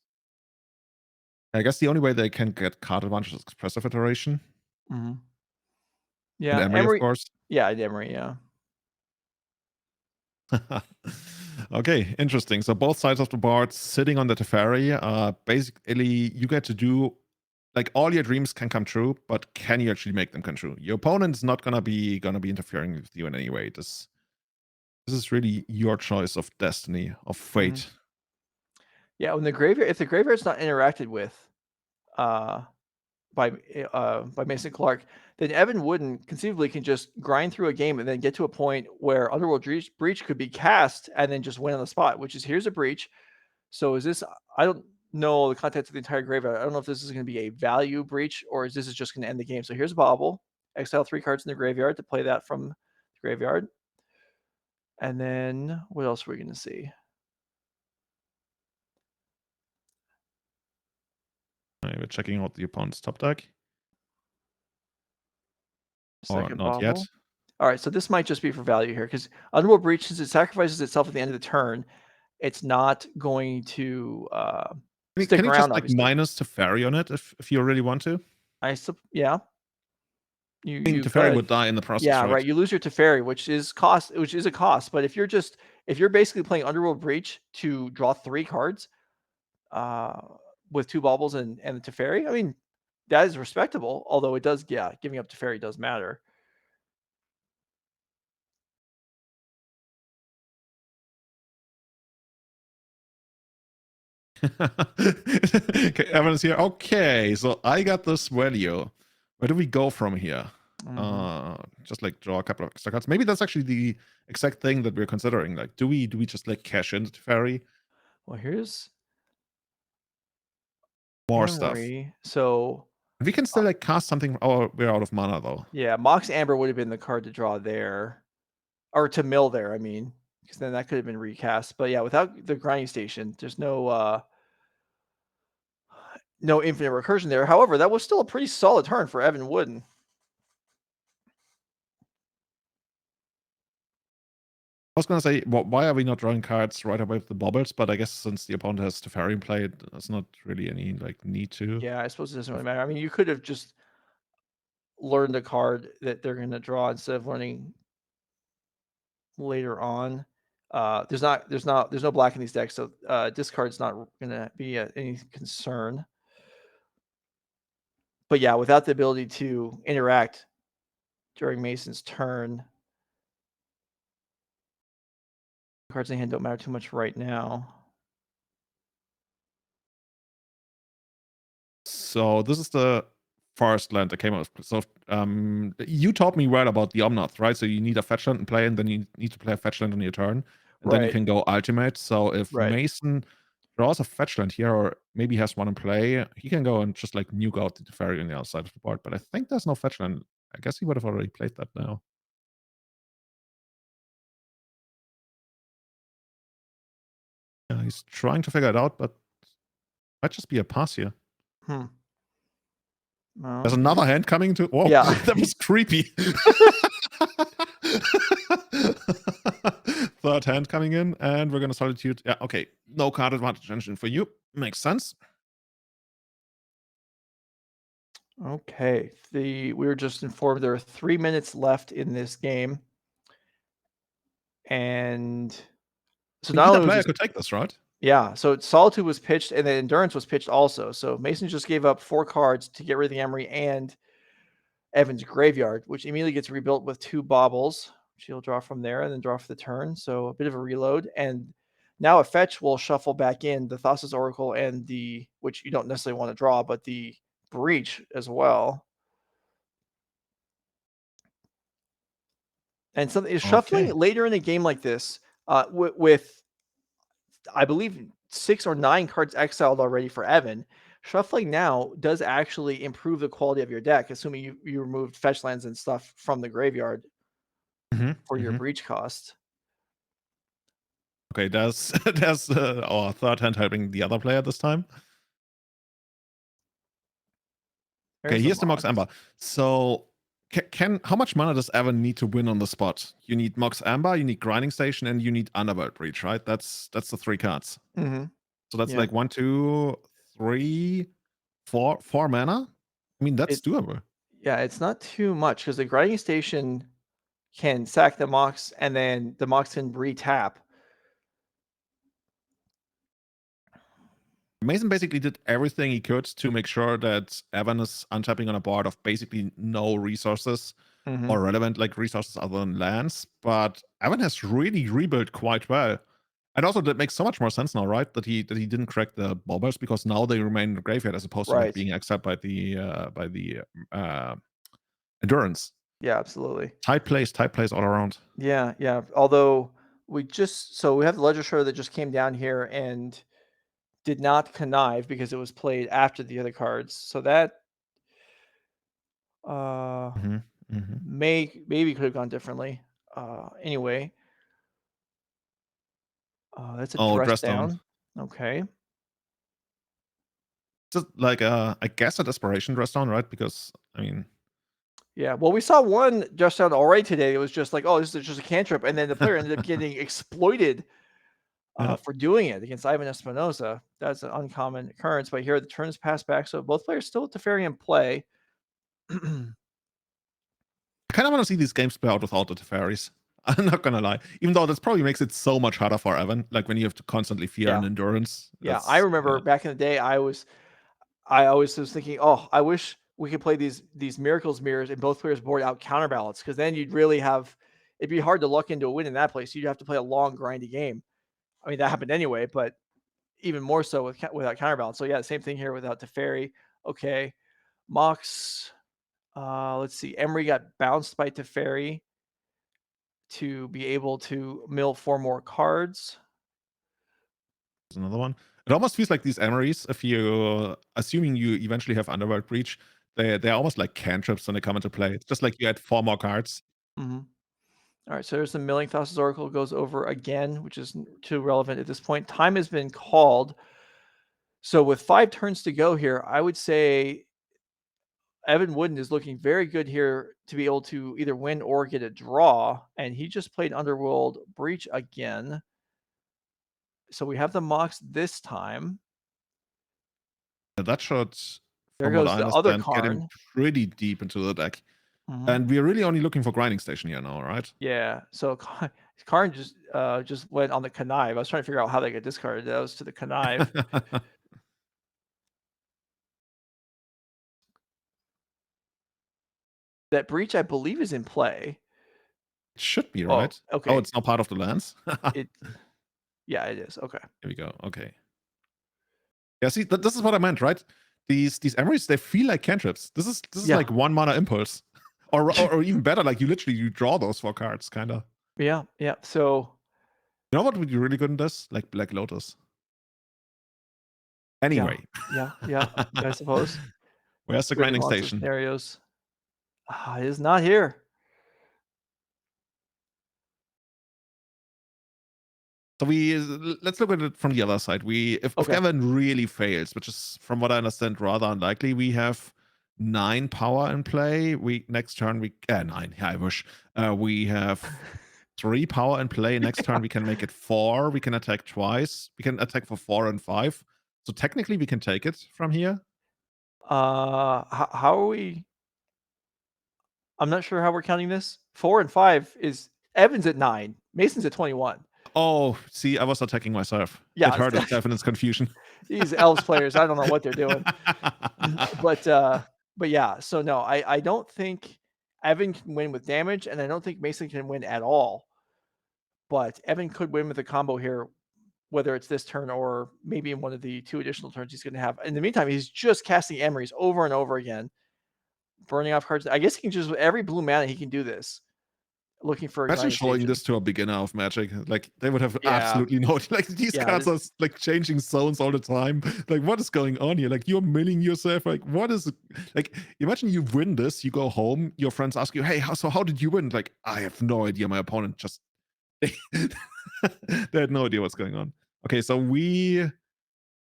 I guess the only way they can get card advantage is expressive iteration Mhm. and Yeah, Emery, of Emery. course. Yeah, Emery, yeah. Okay, interesting. So both sides of the board sitting on the Teferi. Basically, you get to do like all your dreams can come true, but can you actually make them come true? Your opponent's not gonna be interfering with you in any way. This is really your choice of destiny, of Mhm. fate. Yeah, when the graveyard if the graveyard's not interacted with, uh, by Mason Clark, then Evan Wooden conceivably can just grind through a game and then get to a point where Underworld Breach could be cast and then just win on the spot, which is here's a breach. So is this I don't know the context of the entire graveyard. I don't know if this is going to be a value breach or is this is just going to end the game. So here's a bobble. Exile 3 cards in the graveyard to play that from the graveyard. And then what else are we going to see? We're checking out the opponent's top deck, or Second not yet. bobble. All right, so this might just be for value here because Underworld Breach, since it sacrifices itself at the end of the turn, it's not going to Can stick you just around, like obviously. minus Teferi on it if you really want to? Yeah, I mean, you Teferi could. would die in the process, Yeah, right? right. You lose your Teferi, which is a cost. But if you're basically playing Underworld Breach to draw 3 cards, uh, with 2 baubles and the Teferi, I mean, that is respectable. Although it does, yeah, giving up Teferi does matter. Okay, everyone's here. Okay, so I got this value. Where do we go from here? Hmm. Just like draw a couple of extra cards. Maybe that's actually the exact thing that we're considering. Like, do we just like cash into Teferi? Well, here's More stuff. Emery. So We can still like cast something. Oh, we're out of mana though. yeah, Mox Amber would have been the card to draw there, or to mill there. I mean, because then that could have been recast. But yeah, without the grinding station, there's no infinite recursion there. However, that was still a pretty solid turn for Evan Wooden. I was gonna say, why are we not drawing cards right away with the bubbles? But I guess since the opponent has Teferi in play, there's not really any like need to. Yeah, I suppose it doesn't really matter. I mean, you could have just learned a card that they're going to draw instead of learning later on. There's no black in these decks, so discard's not going to be any concern. But yeah, without the ability to interact during Mason's turn, cards in hand don't matter too much right now. So this is the forest land that came out. So you taught me well about the Omnath, right? So you need a fetch land in play, and then you need to play a fetch land on your turn, and then you Right, can go ultimate. So if right. Mason draws a fetch land here, or maybe has one in play, he can go and just like nuke out the fairy on the outside of the board. But I think there's no fetch land. I guess he would have already played that now. Yeah, he's trying to figure it out, but might just be a pass here. Hmm. There's Well, another hand coming to. Whoa, yeah. that was creepy. Third hand coming in, and we're gonna solitude. Yeah, okay. No card advantage engine for you. Makes sense. Okay. We were just informed there are 3 minutes left in this game, and so not Either only was player this could take this, right? yeah, so Solitude was pitched and then Endurance was pitched also. So Mason just gave up 4 cards to get rid of the Emery and Evan's Graveyard, which immediately gets rebuilt with 2 baubles, which he'll draw from there and then draw for the turn. So a bit of a reload. And now a fetch will shuffle back in the Thassa's Oracle and which you don't necessarily want to draw, but the Breach as well. And something is shuffling Okay. later in a game like this, with I believe 6 or 9 cards exiled already for Evan. Shuffling now does actually improve the quality of your deck, assuming you removed fetch lands and stuff from the graveyard Mhm, for your mhm. breach cost. Okay, there's our third hand helping the other player this time. Okay, There's the here's the Mox Mox. Amber. So can how much mana does Evan need to win on the spot? You need Mox Amber, you need Grinding Station, and you need Underworld Breach, right? That's the three cards. Mhm. So that's Yeah. like 1, 2, 3, 4 mana. I mean, that's It doable. yeah, it's not too much because the grinding station can sack the Mox and then the Mox can re-tap. Mason basically did everything he could to make sure that Evan is untapping on a board of basically no resources Mhm. or relevant like resources other than lands. But Evan has really rebuilt quite well. And also that makes so much more sense now, right? That he didn't crack the bobbers because now they remain in the graveyard as opposed to like Right. being exiled by the uh, endurance. Yeah, absolutely. Tight plays all around. Yeah, yeah. Although we have the Ledger Shredder that just came down here and did not connive because it was played after the other cards. So that uh Hmm. Hmm. maybe could have gone differently. Anyway, that's a Oh, dress dress down. down. Okay. Just like I guess a desperation dress down, right? Because I mean, Yeah. Well, we saw one dress down already today. It was just like, oh, this is just a cantrip, and then the player ended up getting exploited yeah. for doing it against Ivan Espinosa. That's an uncommon occurrence. But here the turn is passed back, so both players still with Teferi in play. I kind of want to see these games play out without the Teferis. I'm not gonna lie. Even though this probably makes it so much harder for Evan. Like when you have to constantly fear Yeah. an endurance. Yeah. I That's remember yeah. back in the day, I always was thinking, oh, I wish we could play these miracles mirrors and both players board out counterbalance because then you'd really have it'd be hard to luck into a win in that place. You'd have to play a long, grindy game. I mean, that happened anyway, but even more so without counterbalance. So yeah, same thing here without Teferi. Okay. Mox, let's see. Emery got bounced by Teferi to be able to mill 4 more cards. There's another one. It almost feels like these emeries, if you assuming you eventually have Underworld Breach, they're almost like cantrips when they come into play. It's just like you add 4 more cards. Mhm. All right, so there's the Milling Thassa's Oracle goes over again, which is too relevant at this point. Time has been called. So with 5 turns to go here, I would say Evan Wooden is looking very good here to be able to either win or get a draw, and he just played Underworld Breach again. So we have the Mox this time. That should, There from what goes I the other understand, get him Karn. pretty deep into the deck. Mhm. And we're really only looking for Grinding Station here now, right? Yeah, so Karn just went on the connive. I was trying to figure out how they get discarded. That was to the connive. It That breach, I believe, is in play. should be, Oh, right? Oh, okay. it's not part of the lands? Here It yeah, it is. Okay. we go. Okay. Yeah, see, this is what I meant, right? These emeries, they feel like cantrips. This is Yeah. like 1 mana impulse. Or even better, like you draw those 4 cards, kinda. Yeah, yeah. So, You know what would be really good in this? Like Black Lotus. yeah, Anyway. yeah, yeah, I suppose. Where's the Creating grinding lots of station? scenarios. It is not here. So let's look at it from the other side. If Okay. Gavin really fails, which is from what I understand rather unlikely, we have 9 power in play. We next turn we 9. Yeah, I wish. We have 3 power in play. Next turn we can make it 4. We can attack twice. We can attack for 4 and 5. So technically we can take it from here. How are we I'm not sure how we're counting this. 4 and 5 is Evans at 9, Mason's at 21. Oh, see, I was attacking myself. It Yeah, hurt at Stefan's confusion. these Elves players, I don't know what they're doing. But, uh, but yeah, so no, I don't think Evan can win with damage, and I don't think Mason can win at all. But Evan could win with a combo here, whether it's this turn or maybe in one of the 2 additional turns he's gonna have. In the meantime, he's just casting Emeries over and over again, burning off cards. I guess he can just with every blue mana, he can do this. looking for a Imagine grinding showing station. this to a beginner of Magic. Like they would have Yeah, absolutely no like these yeah, cards are like changing zones all the time. Like what is going on here? Like you're milling yourself. Like what is it? Like imagine you win this, you go home, your friends ask you, "Hey, how did you win?" Like I have no idea. My opponent just they had no idea what's going on. Okay, so we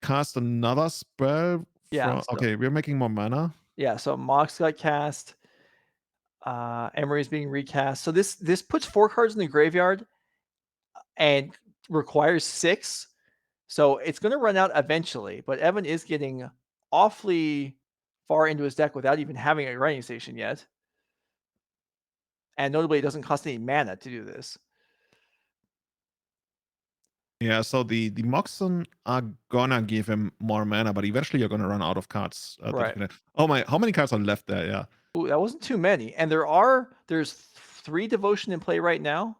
cast another spell yeah. from. So Okay, we're making more mana. yeah, so Mox got cast. Emery is being recast. So this puts 4 cards in the graveyard and requires 6. So it's going to run out eventually. But Evan is getting awfully far into his deck without even having a grinding station yet. And notably, it doesn't cost any mana to do this. Yeah, so the Moxen are gonna give him more mana, but eventually you're gonna run out of cards that you Right. can. Oh my, how many cards are left there? Yeah, Ooh, that wasn't too many. And there's 3 devotion in play right now.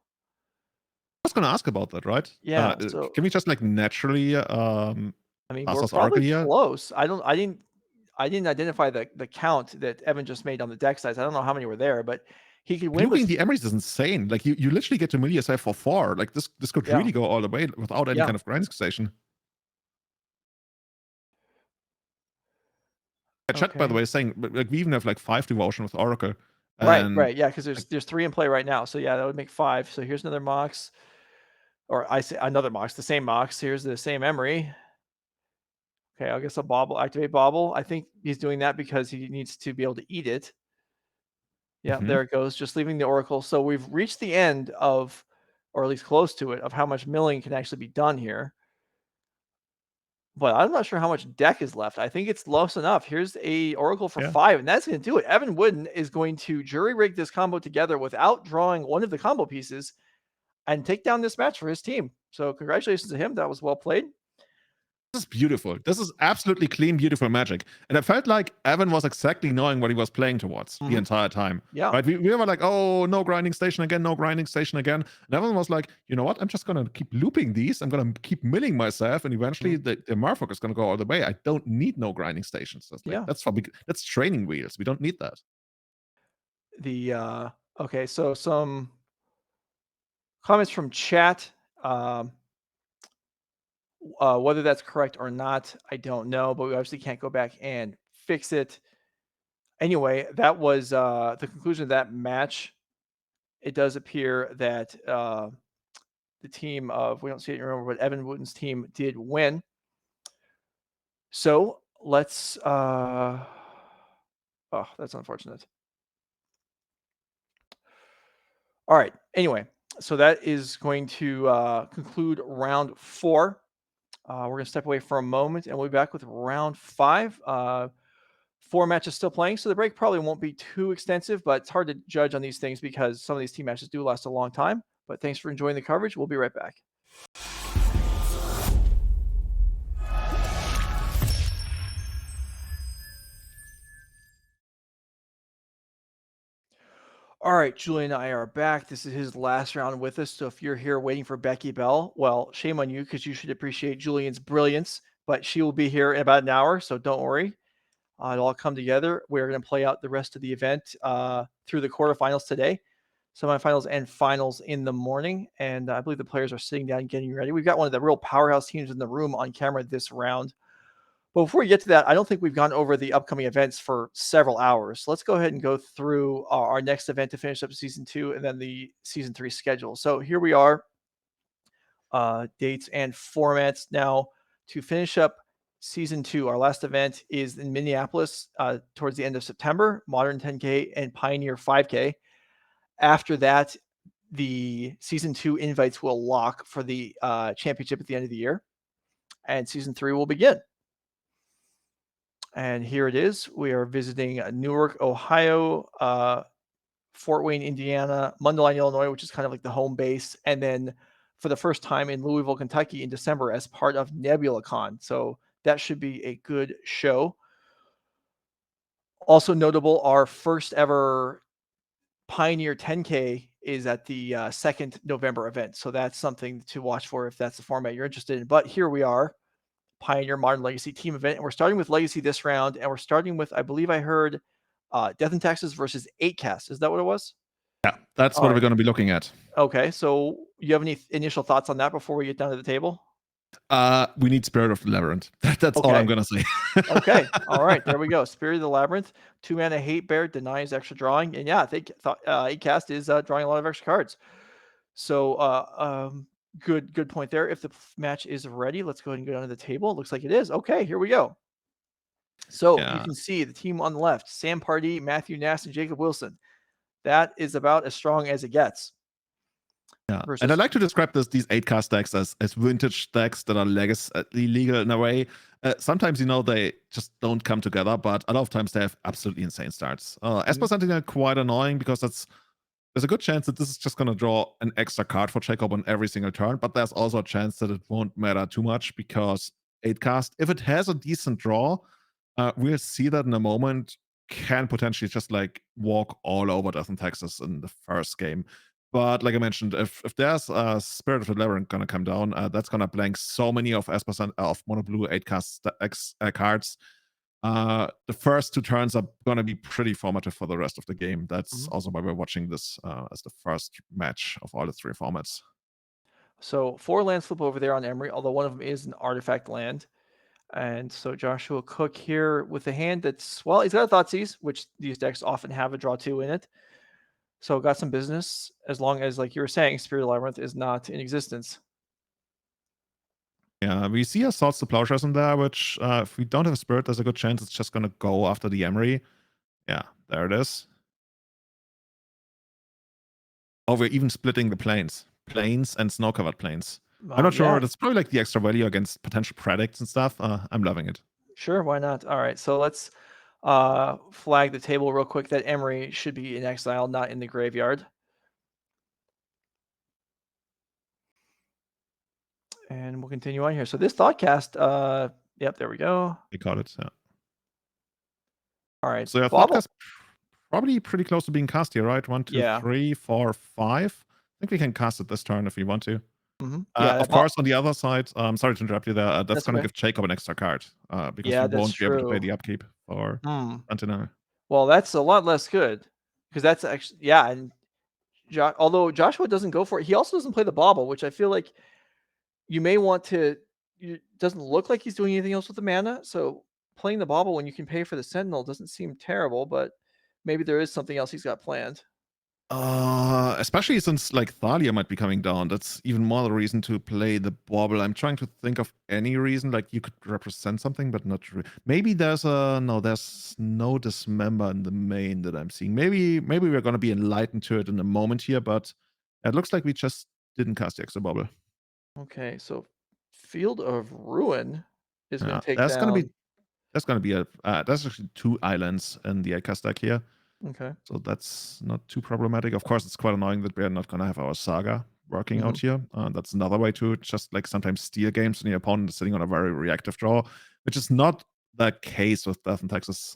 I was gonna ask about that, right? Yeah. So Can we just like naturally I mean, pass we're us Oracle probably here? close. I didn't identify the count that Evan just made on the deck size. I don't know how many were there, but he could win Looking with the Emeries is insane. Like you literally get to mill yourself for 4. Like this could yeah, really go all the way without any yeah. kind of grinding station. Chat, by the Okay. way, is saying like we even have like 5 devotion with Oracle, Right, and right. Yeah, because like there's 3 in play right now. So yeah, that would make 5. So here's another Mox, or I say another Mox, the same Mox. Here's the same Emery. Okay, I guess a bobble, activate bobble. I think he's doing that because he needs to be able to eat it. Yeah, mhm. there it goes. Just leaving the Oracle. So we've reached the end of, or at least close to it, of how much milling can actually be done here. But I'm not sure how much deck is left. I think it's close enough. Here's a Oracle for Yeah. 5, and that's going to do it. Evan Wooden is going to jury rig this combo together without drawing one of the combo pieces and take down this match for his team. So congratulations to him. That was well played. This is beautiful. This is absolutely clean, beautiful Magic. And I felt like Evan was exactly knowing what he was playing towards the Mhm. entire time. Yeah. Right? We were like, oh, no grinding station again, no grinding station again. And Evan was like, you know what? I'm just gonna keep looping these. I'm gonna keep milling myself, and eventually Mhm. the Murfolk is gonna go all the way. I don't need no grinding stations. That's like Yeah. that's training wheels. We don't need that. Okay, so some comments from chat. Um, whether that's correct or not, I don't know, but we obviously can't go back and fix it. Anyway, that was the conclusion of that match. It does appear that the team of, we don't see it anymore, but Evan Wooten's team did win. So let's, oh, that's unfortunate. All right. Anyway, so that is going to conclude round 4. We're going to step away for a moment and we'll be back with round 5. 4 matches still playing, so the break probably won't be too extensive, but it's hard to judge on these things because some of these team matches do last a long time. But thanks for enjoying the coverage. We'll be right back. All right, Julian and I are back. This is his last round with us. So if you're here waiting for Becky Bell, well, shame on you because you should appreciate Julian's brilliance. But she will be here in about an hour, so don't worry. It'll all come together. We're going to play out the rest of the event through the quarterfinals today, semifinals and finals in the morning. And I believe the players are sitting down getting ready. We've got one of the real powerhouse teams in the room on camera this round. But before we get to that, I don't think we've gone over the upcoming events for several hours. So let's go ahead and go through our next event to finish up season 2 and then the season 3 schedule. So here we are, dates and formats. Now, to finish up season 2, our last event is in Minneapolis towards the end of September, Modern 10K and Pioneer 5K. After that, the season 2 invites will lock for the championship at the end of the year, and season 3 will begin. And here it is. We are visiting Newark, Ohio, Fort Wayne, Indiana, Mundelein, Illinois, which is kind of like the home base, and then for the first time in Louisville, Kentucky in December as part of NebulaCon. So that should be a good show. Also notable, our first ever Pioneer 10K is at the second November event. So that's something to watch for if that's the format you're interested in. But here we are, Pioneer Modern Legacy team event. And we're starting with Legacy this round. And we're starting with, I believe I heard Death and Taxes versus 8 Cast. Is that what it was? Yeah, that's All what we're right. going to be looking at. Okay. So you have any initial thoughts on that before we get down to the table? We need Spirit of the Labyrinth. That's all I'm Okay. going to say. Okay. All right. There we go. Spirit of the Labyrinth. 2 mana hate bear denies extra drawing. And yeah, I think thought 8 cast is drawing a lot of extra cards. So good point there. If the match is ready, let's go ahead and go down to the table. It looks like it is. Okay, here we go. So you Yeah. can see the team on the left: Sam Pardee, Matthew Nass, and Jacob Wilson. That is about as strong as it gets. Yeah, and I Versus, like to describe these 8 cast decks as vintage decks that are legacy legal in a way. Sometimes they just don't come together, but a lot of times they have absolutely insane starts. Esper Mhm, Sentinel quite annoying because there's a good chance that this is just going to draw an extra card for Jacob on every single turn, but there's also a chance that it won't matter too much because 8 cast, if it has a decent draw, we'll see that in a moment, can potentially just like walk all over Death and Texas in the first game. But like I mentioned, if there's a Spirit of the Labyrinth gonna come down, that's gonna blank so many of S% of mono blue 8 cast cards. The first 2 turns are gonna be pretty formative for the rest of the game. That's mhm. also why we're watching this as the first match of all the 3 formats. So 4 lands flip over there on Emery, although one of them is an artifact land. And so Joshua Cook here with a hand that's, well, he's got a Thoughtseize, which these decks often have a draw 2 in it. So got some business as long as, like you were saying, Spirit of the Labyrinth is not in existence. Yeah, we see a Swords to Plowshares in there, which if we don't have a Spirit, there's a good chance it's just gonna go after the Emery. Yeah, there it is. Oh, we're even splitting the plains and snow-covered plains. I'm not Yeah, sure. That's probably like the extra value against potential predicts and stuff. I'm loving it. sure, why not? All right, so let's flag the table real quick that Emery should be in exile, not in the graveyard. And we'll continue on here. So this Thoughtcast, yep, there we go. We caught it. Yeah. All right, So yeah, Bobble. Thoughtcast probably pretty close to being cast here, right? One, two, Yeah. three, four, five. I think we can cast it this turn if we want to. Yeah, Of that course, on the other side, sorry to interrupt you there. That's that's going to okay. give Jacob an extra card because we Yeah, that's won't be able to pay true. the upkeep for Hmm. Sentinel. Well, that's a lot less good because that's actually, yeah, and although Joshua doesn't go for it, he also doesn't play the Bobble, which I feel like you may want to. It doesn't look like he's doing anything else with the mana, so playing the Bobble when you can pay for the Sentinel doesn't seem terrible, but maybe there is something else he's got planned. Especially since like Thalia might be coming down. That's even more the reason to play the Bobble. I'm trying to think of any reason like you could represent something, but not maybe there's no dismember in the main that I'm seeing. Maybe we're gonna be enlightened to it in a moment here, but it looks like we just didn't cast the extra Bobble. Okay, so Field of Ruin is going Yeah, to take down. there's gonna be there's actually 2 islands in the cast deck here. Okay. So that's not too problematic. Of course, it's quite annoying that we're not going to have our saga working Hmm. out here. That's another way to just like sometimes steal games when your opponent is sitting on a very reactive draw, which is not the case with Death and Texas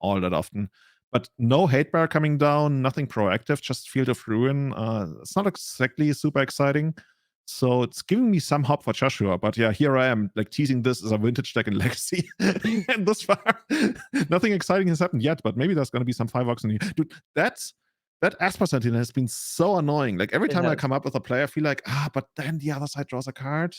all that often. But no hate bar coming down, nothing proactive, just Field of Ruin. It's not exactly super exciting. So it's giving me some hope for Joshua. But yeah, here I am, like teasing this as a vintage deck in Legacy. And thus far, nothing exciting has happened yet. But maybe there's going to be some fireworks in here. Dude, that Asper Sentinel has been so annoying. Like every It time I has. come up with a play, I feel like, but then the other side draws a card.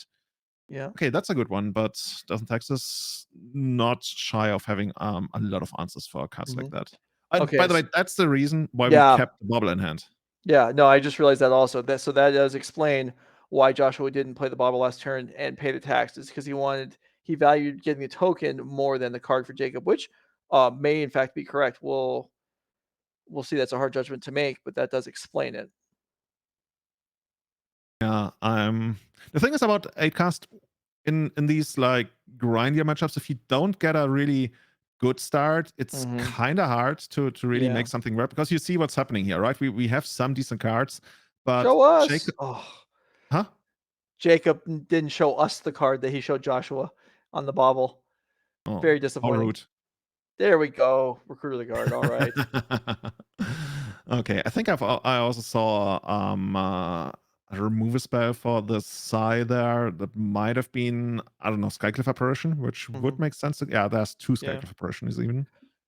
Yeah. Okay, that's a good one. But doesn't Texas not shy of having a lot of answers for cards like Hmm. that? And Okay. by the way, that's the reason why we Yeah. kept the bubble in hand. Yeah. No, I just realized that also. That does explain why Joshua didn't play the Bobble last turn and pay the taxes because he valued getting the token more than the card for Jacob, which may in fact be correct. We'll see. That's a hard judgment to make, but that does explain it. Yeah, the thing is about 8 cast in these like grindier matchups, if you don't get a really good start, it's Hmm. kind of hard to really Yeah. make something work because you see what's happening here, right? We have some decent cards, but Show us. Jacob, Oh, huh? Jacob didn't show us the card that he showed Joshua on the Bobble. Oh, Very how disappointing. rude. There we go. Recruiter the guard. All right. Okay, I think I also saw a remove a spell for the Psy there that might have been, I don't know, Skycliff Apparition, which would Hmm. make sense. Yeah, there's 2 Yeah. Skycliff Apparitions even.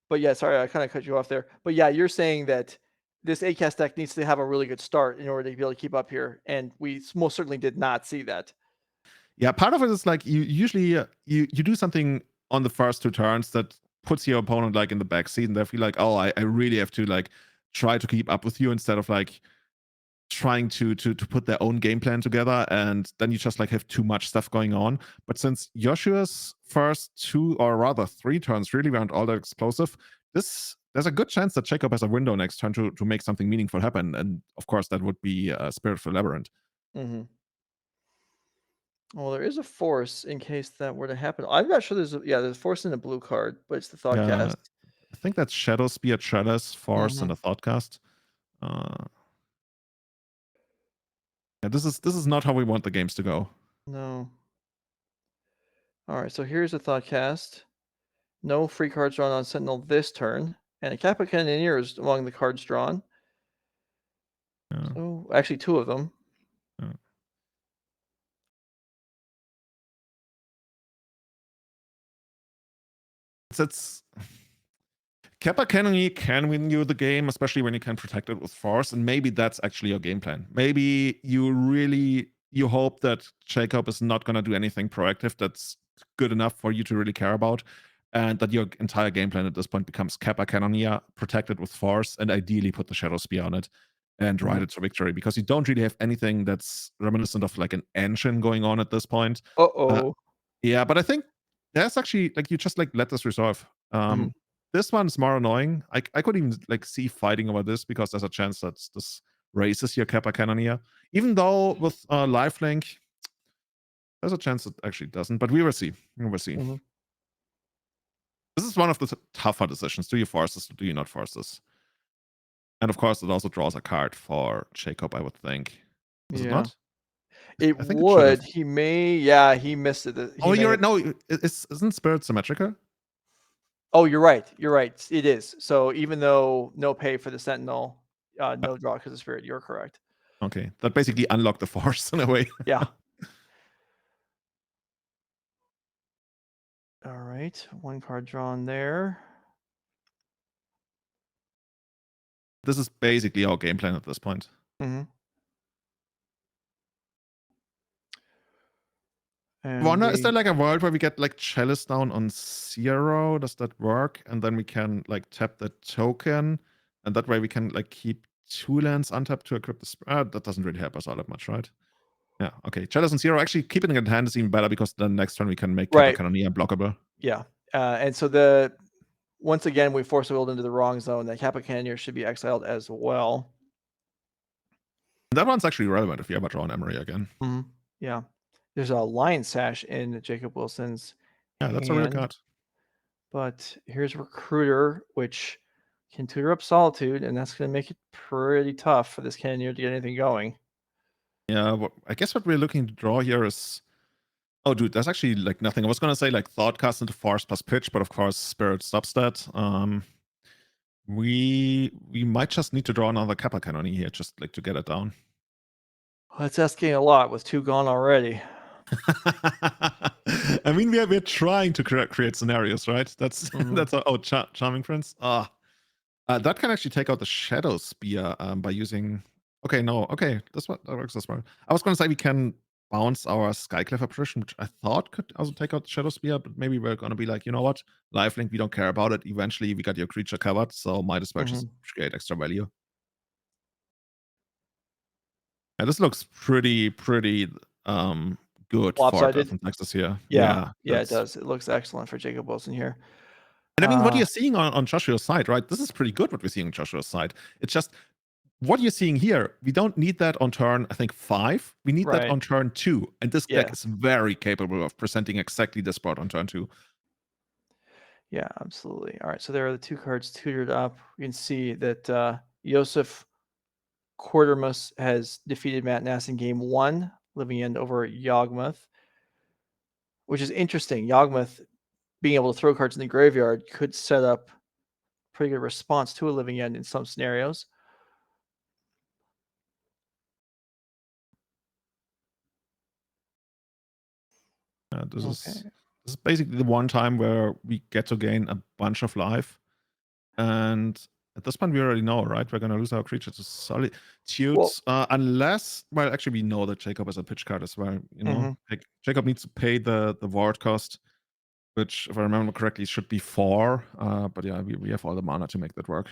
But yeah, sorry, I kind of cut you off there. But yeah, you're saying that this ACAS deck needs to have a really good start in order to be able to keep up here, and we most certainly did not see that. Yeah, part of it is like you usually you do something on the first 2 turns that puts your opponent like in the back seat, and they feel like, oh, I really have to like try to keep up with you instead of like trying to put their own game plan together, and then you just like have too much stuff going on. But since Joshua's first 2 or rather 3 turns really weren't all that explosive, this there's a good chance that Jacob has a window next turn to make something meaningful happen, and of course that would be Spirit of the Labyrinth. Mhm. Well, there is a force in case that were to happen. I'm not sure there's a force in a blue card, but it's the Yeah, Thoughtcast. I think that's Shadow Spear, Trellis, Force, and Mhm. a Thoughtcast. Uh, yeah, this is not how we want the games to go. No. Alright, so here's a Thoughtcast. No free cards drawn on Sentinel this turn, and a Kappa Cannoneer is among the cards drawn. Yeah, So, actually 2 of them. yeah. It's Kappa Cannoneer can win you the game, especially when you can protect it with Force, and maybe that's actually your game plan. Maybe you hope that Jacob is not going to do anything proactive that's good enough for you to really care about, and that your entire game plan at this point becomes Kappa Cannoneer, protected with Force, and ideally put the Shadow Spear on it and ride Mhm. it to victory, because you don't really have anything that's reminiscent of like an engine going on at this point. Uh, Uh-oh. yeah, but I think that's actually like you just like let this resolve. Mhm. This one's more annoying. I could even like see fighting over this because there's a chance that this raises your Kappa Cannoneer. Even though with lifelink, there's a chance it actually doesn't. But we will see. We will see. Mhm. This is one of the tougher decisions. Do you force this or do you not force this? And of course, it also draws a card for Jacob, I would think. Does it Yeah. not? It I think it should would. have. He may yeah, he missed it. He Oh, may you're have no. Isn't Spirit symmetrical? Oh, you're right. You're right. It is. So even though no pay for the Sentinel, no draw because of Spirit, you're correct. Okay, that basically unlocked the force in a way. Yeah. All right. One card drawn there. This is basically our game plan at this point. Mhm. And Wonder, is there we like a world where we get like Chalice down on 0? Does that work? And then we can like tap the token, and that way we can like keep 2 lands untapped to equip the that doesn't really help us all that much, right? Yeah, okay. Chalice on 0. Actually, keeping it in hand is even better because then next turn we can make Kappa right. Cannoneer blockable. Yeah. And so the once again we force willed into the wrong zone. The Kappa Cannoneer should be exiled as well. And that one's actually relevant if you ever draw an Emery again. Mhm. Yeah. There's a Lion Sash in Jacob Wilson's Yeah, that's a real hand, card. but here's Recruiter, which can tutor up Solitude, and that's going to make it pretty tough for this Cannoneer to get anything going. Yeah, I guess what we're looking to draw here is. Oh, dude, there's actually like nothing. I was gonna say like Thoughtcast into Force plus Pitch, but of course Spirit stops that. We might just need to draw another Kappa Cannoneer here, just like to get it down. That's asking a lot with 2 gone already. I mean, we're trying to create scenarios, right? That's Mhm. that's Charming Prince. That can actually take out the Shadow Spear by using. Okay, no, okay, that works as well. I was gonna say we can bounce our Skycliffe Apparition, which I thought could also take out the Shadow Spear, but maybe we're gonna be like, you know what, Lifelink, we don't care about it. Eventually, we got your creature covered, so might as well just Mhm. create extra value. Yeah, this looks pretty um good for Lopsided? Delphin Texas here. Yeah. Yeah, Yeah, it that's. does. It looks excellent for Jacob Wilson here. And I mean, what Uh, you're seeing on Joshua's side, right? This is pretty good what we're seeing on Joshua's side. It's just what you're seeing here, we don't need that on turn, I think, 5. We need that right. on turn 2. And this deck is Yes. very capable of presenting exactly this board on turn 2. Yeah, absolutely. All right, so there are the 2 cards tutored up. We can see that, Joseph Quartermus has defeated Matt Nass in game 1, living end over Yawgmoth, which is interesting. Yawgmoth being able to throw cards in the graveyard could set up pretty good response to a living end in some scenarios. This is Okay. this is basically the one time where we get to gain a bunch of life. And At this point, we already know, right? We're gonna lose our creature to Well, solitudes, unless, well, actually, we know that Jacob is a pitch card as well. You know, mhm. like Jacob needs to pay the ward cost, which, if I remember correctly, should be 4. But yeah, we have all the mana to make that work.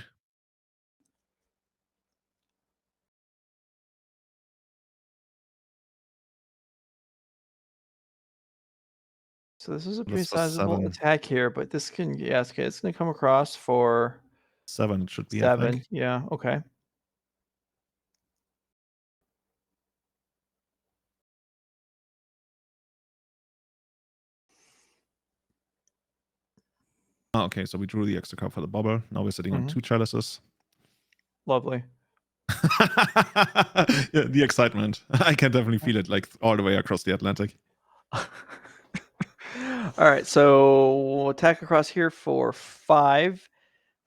So this is a pretty That's for sizable 7. attack here, but this can, yeah, okay, it's gonna come across for 7 it should be, I 7. think. Yeah, okay. Okay, so we drew the extra card for the bubble. Now we're sitting on Mhm. 2 chalices. Lovely. Yeah, the excitement. I can definitely feel it, like, all the way across the Atlantic. Alright, so we'll attack across here for 5.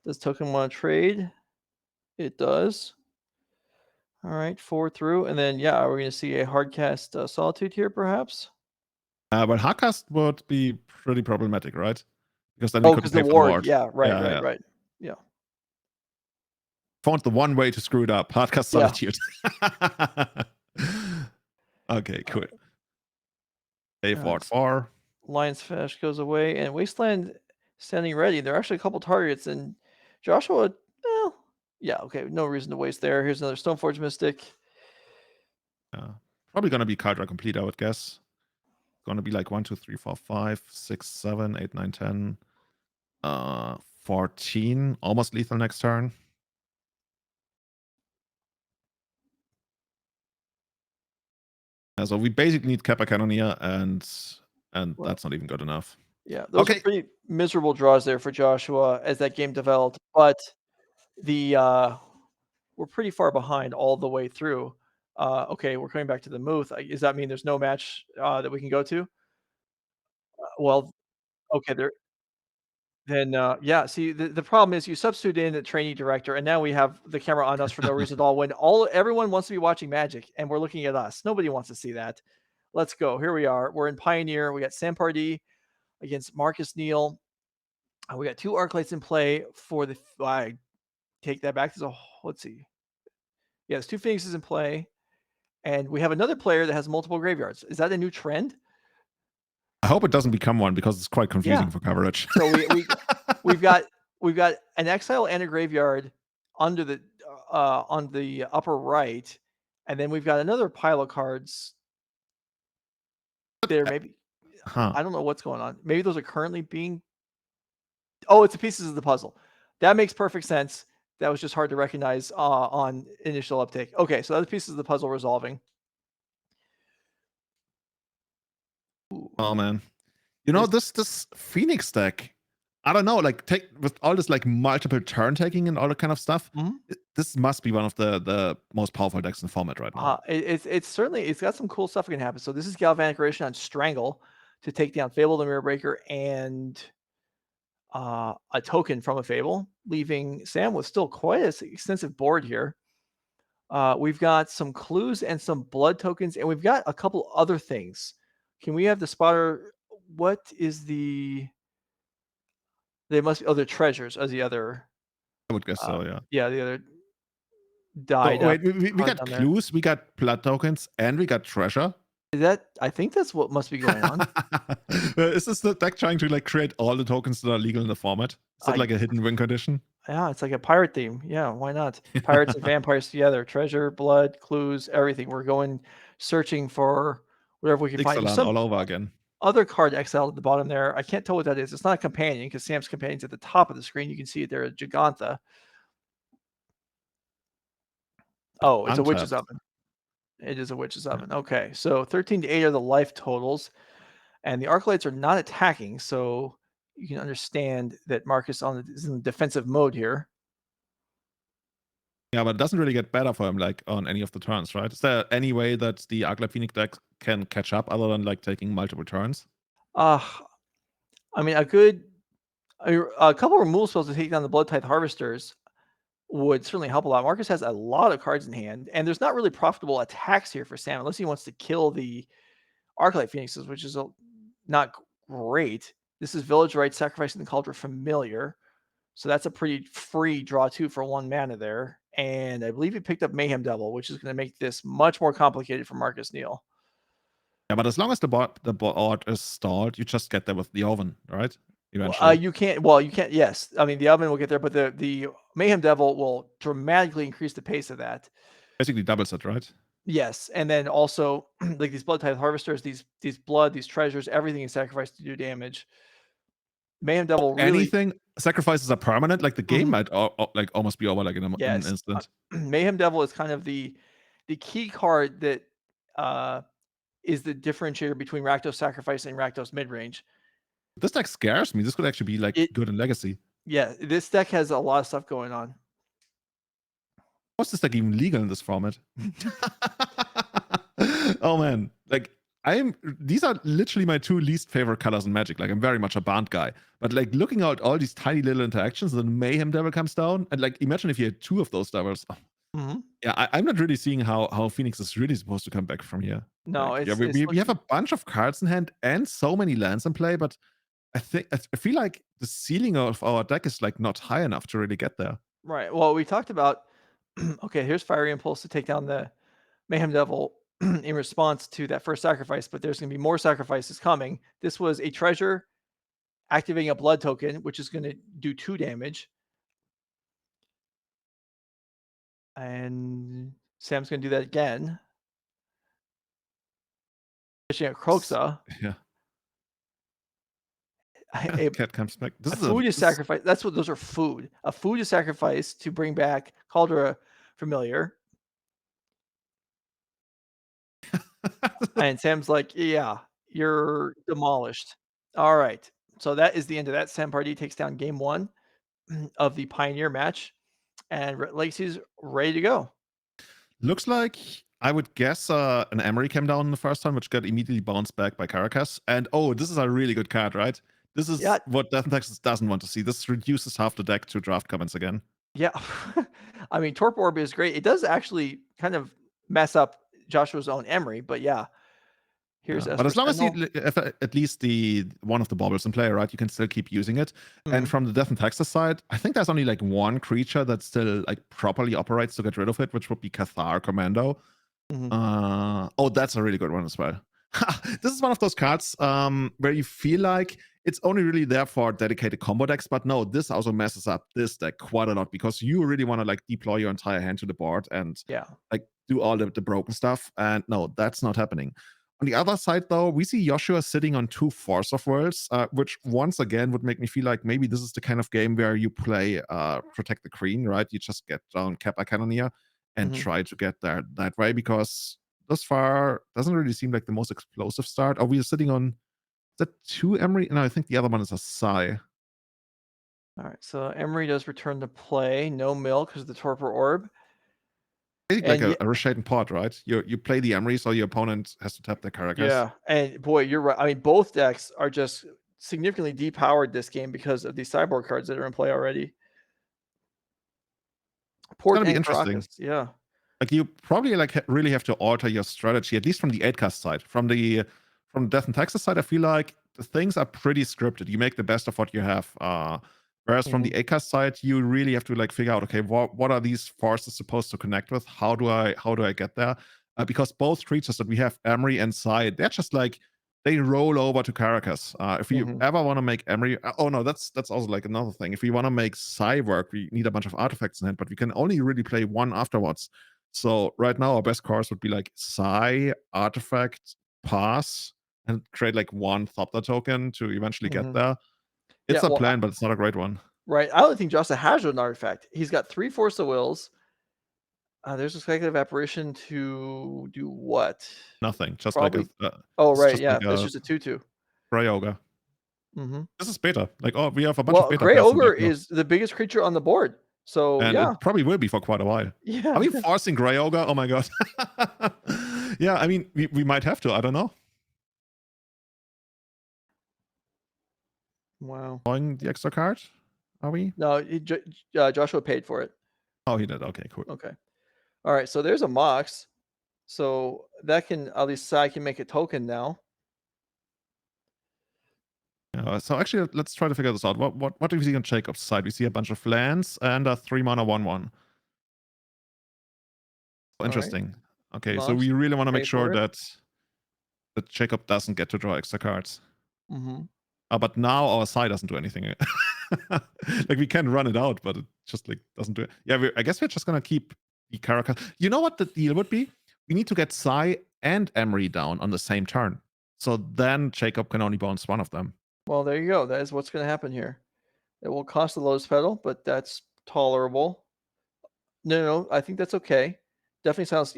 Does token wanna trade? It does. Alright, 4 through, and then, yeah, are we gonna see a hard cast, Solitude here, perhaps? But Hardcast would be pretty problematic, right? Because then we Oh, couldn't because the pay for the ward, ward. yeah, right, Yeah, right, yeah. right. Yeah. Found the one way to screw it up. Hardcast Yeah. Solitude. Okay, cool. Alright, A alright, forward so 4. Lion's Flash goes away, and Wasteland standing ready. There are actually a couple targets, and Joshua, well, yeah, okay, no reason to waste there. Here's another Stoneforge Mystic. Yeah. Probably gonna be Kydra complete, I would guess. Gonna be like 1, 2, 3, 4, 5, 6, 7, 8, 9, 10. 14. Almost lethal next turn. Yeah, so we basically need Kappa Cannoneer, and Well, that's not even good enough. yeah, those are Okay. pretty miserable draws there for Joshua as that game developed, but the, we're pretty far behind all the way through. Okay, we're coming back to the Muth. Does that mean there's no match, that we can go to? Well, okay, then, yeah, see, the problem is you substitute in a trainee director, and now we have the camera on us for no reason at all when everyone wants to be watching Magic, and we're looking at us. Nobody wants to see that. Let's go. Here we are. We're in Pioneer. We got Sam Pardee against Marcus Neal. We got 2 Arclights in play for the I take that back. There's a let's see. Yeah, there's 2 Phoenixes in play, and we have another player that has multiple graveyards. Is that a new trend? I hope it doesn't become one because it's quite Yeah. confusing for coverage. So we've got we've got an exile and a graveyard under the on the upper right, and then we've got another pile of cards there. Maybe Huh. I don't know what's going on. Maybe those are currently being. Oh, it's the pieces of the puzzle. That makes perfect sense. That was just hard to recognize on initial uptake. Okay, so that's pieces of the puzzle resolving. Ooh, Oh man. You know, this. this Phoenix deck, I don't know, like take with all this like multiple turn taking and all that kind of stuff. Mhm. This must be one of the most powerful decks in the format right now. It's certainly it's got some cool stuff that can happen. So this is Galvanic Ration on Strangle to take down Fable the Mirror Breaker and a token from a Fable, leaving Sam with still quite an extensive board here. We've got some clues and some blood tokens, and we've got a couple other things. Can we have the spotter? What is the? They must be other treasures as the other. I would guess so, yeah. Yeah, the other dyed So up wait, we card got down there. clues, we got blood tokens, and we got treasure. Is that? I think that's what must be going on. Is this the deck trying to like create all the tokens that are legal in the format? Is that I like a hidden win condition? Yeah, it's like a pirate theme. Yeah, why not? Pirates and vampires together. Treasure, blood, clues, everything. We're going searching for whatever we can find. There's Ixalan some all over again. other card exiled at the bottom there. I can't tell what that is. It's not a companion because Sam's companion's at the top of the screen. You can see it there, Gigantha. Oh, it's a witch's Untapped. oven. It is a witch's Yeah. oven. Okay, so 13 to 8 are the life totals, and the Arclights are not attacking, so you can understand that Marcus is in defensive mode here. Yeah, but it doesn't really get better for him like on any of the turns, right? Is there any way that the Arclight Phoenix deck can catch up other than like taking multiple turns? Uh, I mean, a couple of removal spells to take down the Blood Tithe Harvesters would certainly help a lot. Marcus has a lot of cards in hand, and there's not really profitable attacks here for Sam unless he wants to kill the Arclight Phoenixes, which is not great. This is Village Right, sacrificing the Cauldron Familiar. So that's a pretty free draw 2 for 1 mana there, and I believe he picked up Mayhem Devil, which is gonna make this much more complicated for Marcus Neal. Yeah, but as long as the board is stalled, you just get there with the oven, right? Well, Eventually. you can't yes, I mean, the oven will get there, but the Mayhem Devil will dramatically increase the pace of that. Basically doubles it, right? Yes, and then also, like, these blood type harvesters, these blood, these treasures, everything is sacrificed to do damage. Mayhem Devil really Anything sacrifices are permanent, like the game mhm, might like almost be over like in an yes, instant. Mayhem Devil is kind of the key card that, uh, is the differentiator between Rakdos Sacrifice and Rakdos Midrange. This deck scares me. This could actually be like It good in Legacy. yeah, this deck has a lot of stuff going on. How is this deck even legal in this format? Oh man, like I'm. These are literally my two least favorite colors in Magic. Like I'm very much a Band guy, but like looking at all these tiny little interactions, then Mayhem Devil comes down, and like imagine if you had two of those devils. Oh, Mhm. yeah, I'm not really seeing how Phoenix is really supposed to come back from here. No, Like, yeah, it's we have looking a bunch of cards in hand and so many lands in play, but I feel like the ceiling of our deck is like not high enough to really get there. right. Well, we talked about okay, here's Fiery Impulse to take down the Mayhem Devil in response to that first sacrifice, but there's going to be more sacrifices coming. This was a treasure activating a blood token, which is going to do 2 damage. And Sam's going to do that again. Fishing at Croxa. Yeah, A, cat comes back. This a is a food is this sacrificed. That's what those are food. A food is sacrificed to bring back Caldera Familiar. And Sam's like, yeah, you're demolished. All right. So that is the end of that. Sam Party takes down game one of the Pioneer match, and Legacy's ready to go. looks like I would guess an Emery came down the first time, which got immediately bounced back by Caracas. And oh, this is a really good card, right? This Yeah, is what Death and Texas doesn't want to see. This reduces half the deck to draft comments again. yeah. I mean, Torp Orb is great. It does actually kind of mess up Joshua's own Emery, but yeah, here's Yeah, but Esper as long as you Sentinel. if at least the one of the baubles in play, right, you can still keep using it. And Mhm, from the Death and Texas side, I think there's only like one creature that still like properly operates to get rid of it, which would be Cathar Commando. mhm, Oh, that's a really good one as well. This is one of those cards where you feel like it's only really there for dedicated combo decks, but no, this also messes up this deck quite a lot because you really want to like deploy your entire hand to the board and yeah, like do all the broken stuff. And no, that's not happening. On the other side, though, we see Joshua sitting on two Force of Worlds, which once again would make me feel like maybe this is the kind of game where you play Protect the Queen, right? You just get down Kappa Cannoneer and mhm. try to get there that way because thus far doesn't really seem like the most explosive start. Are we sitting on is that two Emery? No, I think the other one is a Psy. Alright, so Emery does return to play, no mill because of the Torpor Orb, I think like and a Reshaden Pod, right? You play the Emery, so your opponent has to tap their Caracas. yeah, and boy, you're right. I mean, both decks are just significantly depowered this game because of these sideboard cards that are in play already. It's Port gonna be and interesting. Caracas, yeah. Like you probably like really have to alter your strategy, at least from the 8-cast side. From Death and Taxes side, I feel like the things are pretty scripted. You make the best of what you have. Whereas from the Mhm, 8-cast side, you really have to like figure out, okay, what are these forces supposed to connect with? How do I get there? Because both creatures that we have, Emery and Sai, they're just like they roll over to Caracas. If you mhm, ever want to make Emery, oh no, that's also like another thing. If you want to make Sai work, we need a bunch of artifacts in hand, but we can only really play one afterwards. So right now, our best course would be like Psi, Artifact, Pass, and create like one Thopter token to eventually get mhm. there. Yeah, It's a well, plan, but it's not a great one. right, I don't think Josta has an artifact. He's got 3 Force of Wills. There's a Speculative Apparition to do what? Nothing. Just like Probably oh, it's right, just yeah, like that's a just a 2/2. Gray Ogre. Mhm. This is beta. Like, oh, we have a bunch of Well, beta Gray tests in Ogre deck now, is the biggest creature on the board. So, and yeah. it probably will be for quite a while. Are Yeah. we forcing Gray Ogre? Oh my god. Yeah, I mean, we might have to. I don't know. Wow. Drawing the extra card? Are we? No, Joshua paid for it. Oh, he did. Okay, cool. Okay. Alright, so there's a Mox. So that can at least I can make a token now. So actually, let's try to figure this out. What do we see on Jacob's side? We see a bunch of lands and a 3 mana 1/1. All right. Interesting. Okay, so Launch, we really want to pay make sure for it. that Jacob doesn't get to draw extra cards. Mm-hmm. But now our side doesn't do anything. Like we can run it out, but it just like doesn't do it. Yeah, I guess we're just gonna keep the Caracas. You know what the deal would be? We need to get Sai and Emery down on the same turn. So then Jacob can only bounce one of them. Well, there you go. That is what's going to happen here. It will cost the Lotus Petal, but that's tolerable. No, I think that's okay. Definitely sounds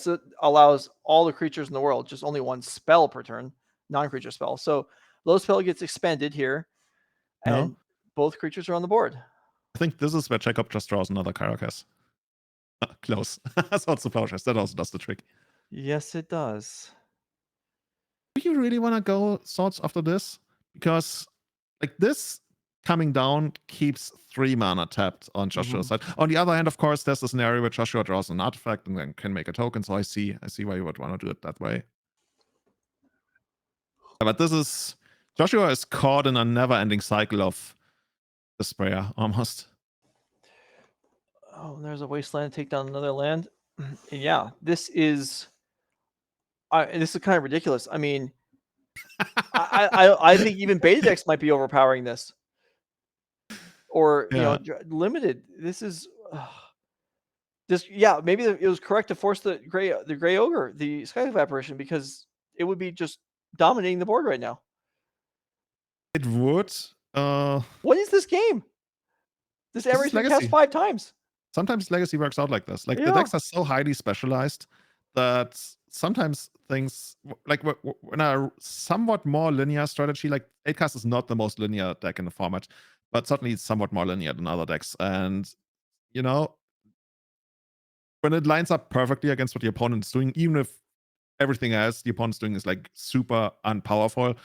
that allows all the creatures in the world, just only one spell per turn, non-creature spell. So Lotus Petal gets expended here, No, and both creatures are on the board. I think this is where Jacob just draws another Caracas. Close. Swords to Plowshares. That also does the trick. Yes, it does. Do you really want to go Swords after this? Because like this coming down keeps 3 mana tapped on Joshua's Mm-hmm. side. On the other hand, of course, there's a scenario where Joshua draws an artifact and then can make a token. So I see why you would want to do it that way. But this is Joshua is caught in a never-ending cycle of despair almost. Oh, there's a wasteland to take down another land. And yeah, this is kind of ridiculous. I mean, I think even beta decks might be overpowering this, or Yeah, limited. This is this. Yeah, maybe it was correct to force the gray ogre, the Skyclave apparition, because it would be just dominating the board right now. it would. What is this game? This This Emery's is been cast Legacy. 5 times. Sometimes Legacy works out like this. Like the Yeah. decks are so highly specialized that sometimes things like when a somewhat more linear strategy, like 8cast is not the most linear deck in the format, but certainly it's somewhat more linear than other decks. And you know, when it lines up perfectly against what the opponent's doing, even if everything else the opponent's doing is like super unpowerful,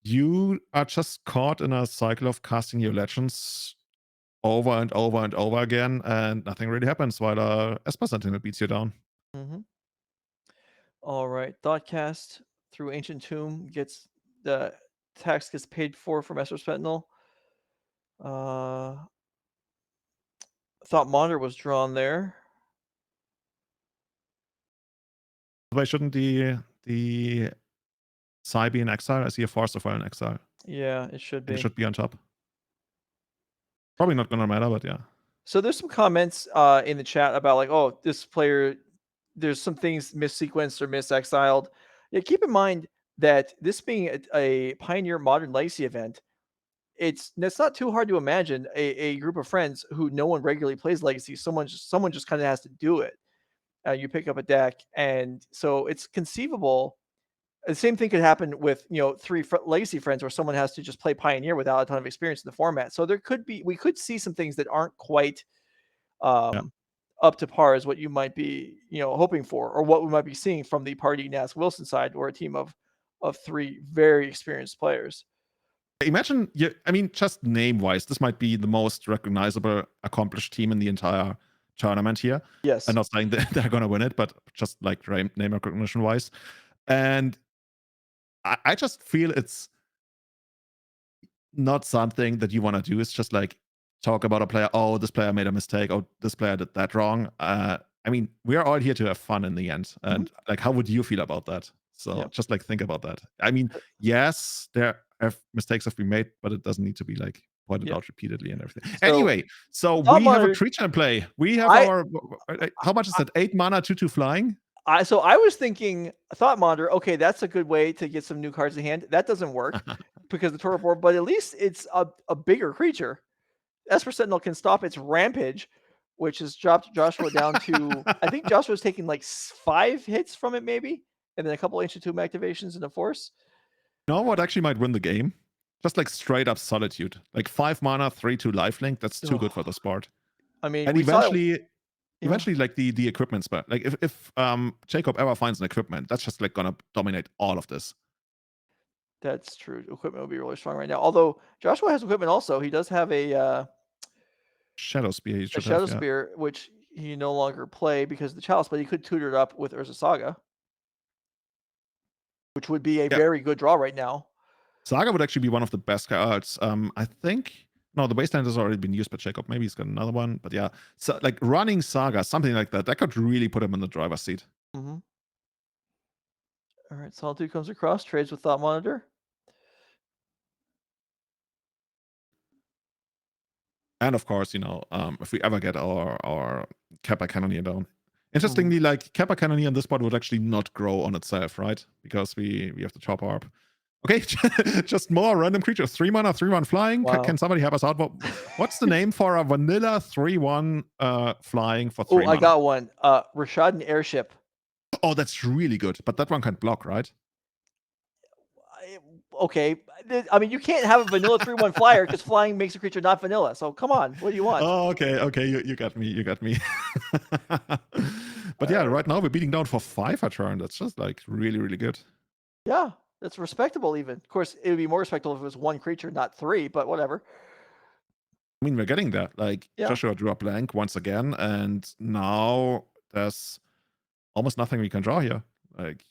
you are just caught in a cycle of casting your legends over and over and over again, and nothing really happens while Esper Sentinel beats you down. Mm-hmm. All right. Thoughtcast through Ancient Tomb gets the tax gets paid for from Esper Sentinel. Thought Monitor was drawn there. Why shouldn't the Psy be in exile? I see a Force of Will in exile. Yeah, it should It be. should be on top. Probably not gonna matter, but yeah. So there's some comments in the chat about like, oh, this player, there's some things missequenced or misexiled. Yeah, keep in mind that this being a Pioneer Modern Legacy event, it's not too hard to imagine a group of friends who no one regularly plays Legacy. Someone just kind of has to do it. You pick up a deck, and so it's conceivable. The same thing could happen with three legacy friends where someone has to just play Pioneer without a ton of experience in the format. So we could see some things that aren't quite Yeah. um, up to par as what you might be hoping for, or what we might be seeing from the Party Nask Wilson side, or a team of three very experienced players. Imagine I mean, just name-wise, this might be the most recognizable, accomplished team in the entire tournament here. I'm Yes. not saying that they're gonna win it, but just like name recognition-wise. And I just feel it's not something that you want to do. It's just like talk about a player. Oh, this player made a mistake. Oh, this player did that wrong. I mean, we are all here to have fun in the end. Mhm. And like, how would you feel about that? So Yep. just like think about that. I mean, yes, there have mistakes have been made, but it doesn't need to be like pointed Yep. out repeatedly and everything. So Anyway, so Thought we have a Monitor, creature in play. We have I our how much is that? 8 mana, 2/2 flying. I was thinking Thought Monitor. Okay, that's a good way to get some new cards in hand. That doesn't work because the Torah board, but at least it's a bigger creature. Esper Sentinel can stop its rampage, which has dropped Joshua down to, I think Joshua's taking like 5 hits from it, maybe, and then a couple Ancient Tomb activations and a Force. You know what actually might win the game? Just like straight up Solitude. Like 5 mana, 3/2 lifelink. That's too good for Ugh. the sport. I mean, And we saw it. eventually, Yeah, like the equipment spot. Like if Jacob ever finds an equipment, that's just like gonna dominate all of this. that's true. Equipment will be really strong right now. Although Joshua has equipment also. He does have Shadow Spear you a should have, Shadow yeah. Spear, which he no longer play because of the Chalice, but he could tutor it up with Urza Saga, which would be a Yeah. very good draw right now. Saga would actually be one of the best cards. I think no, the Wasteland has already been used by Jacob. Maybe he's got another one, but yeah. So like running Saga, something like that, that could really put him in the driver's seat. Mhm. Alright, Solitude comes across, trades with Thought Monitor. And of course, if we ever get our Kappa Cannoneer down. Mhm. Interestingly, like Kappa Cannoneer on this board would actually not grow on itself, right? Because we have the Chop Orb. Okay, just more random creatures. 3 mana, 3/1 flying. Can Wow. somebody help us out? What's the name for a vanilla 3/1 flying for Oh, three I mana? got one. Rashad Airship. Oh, that's really good. But that one can't block, right? I okay, I mean, you can't have a vanilla 3/1 flyer because flying makes a creature not vanilla, so come on, what do you want? Oh, okay. You got me. You got me. But yeah, Alright. right now we're beating down for 5 a turn. That's just like really, really good. Yeah, that's respectable even. Of course, it would be more respectable if it was 1 creature, not 3, but whatever. I mean, we're getting there. Like Yeah. Joshua drew a blank once again, and now there's almost nothing we can draw here. Like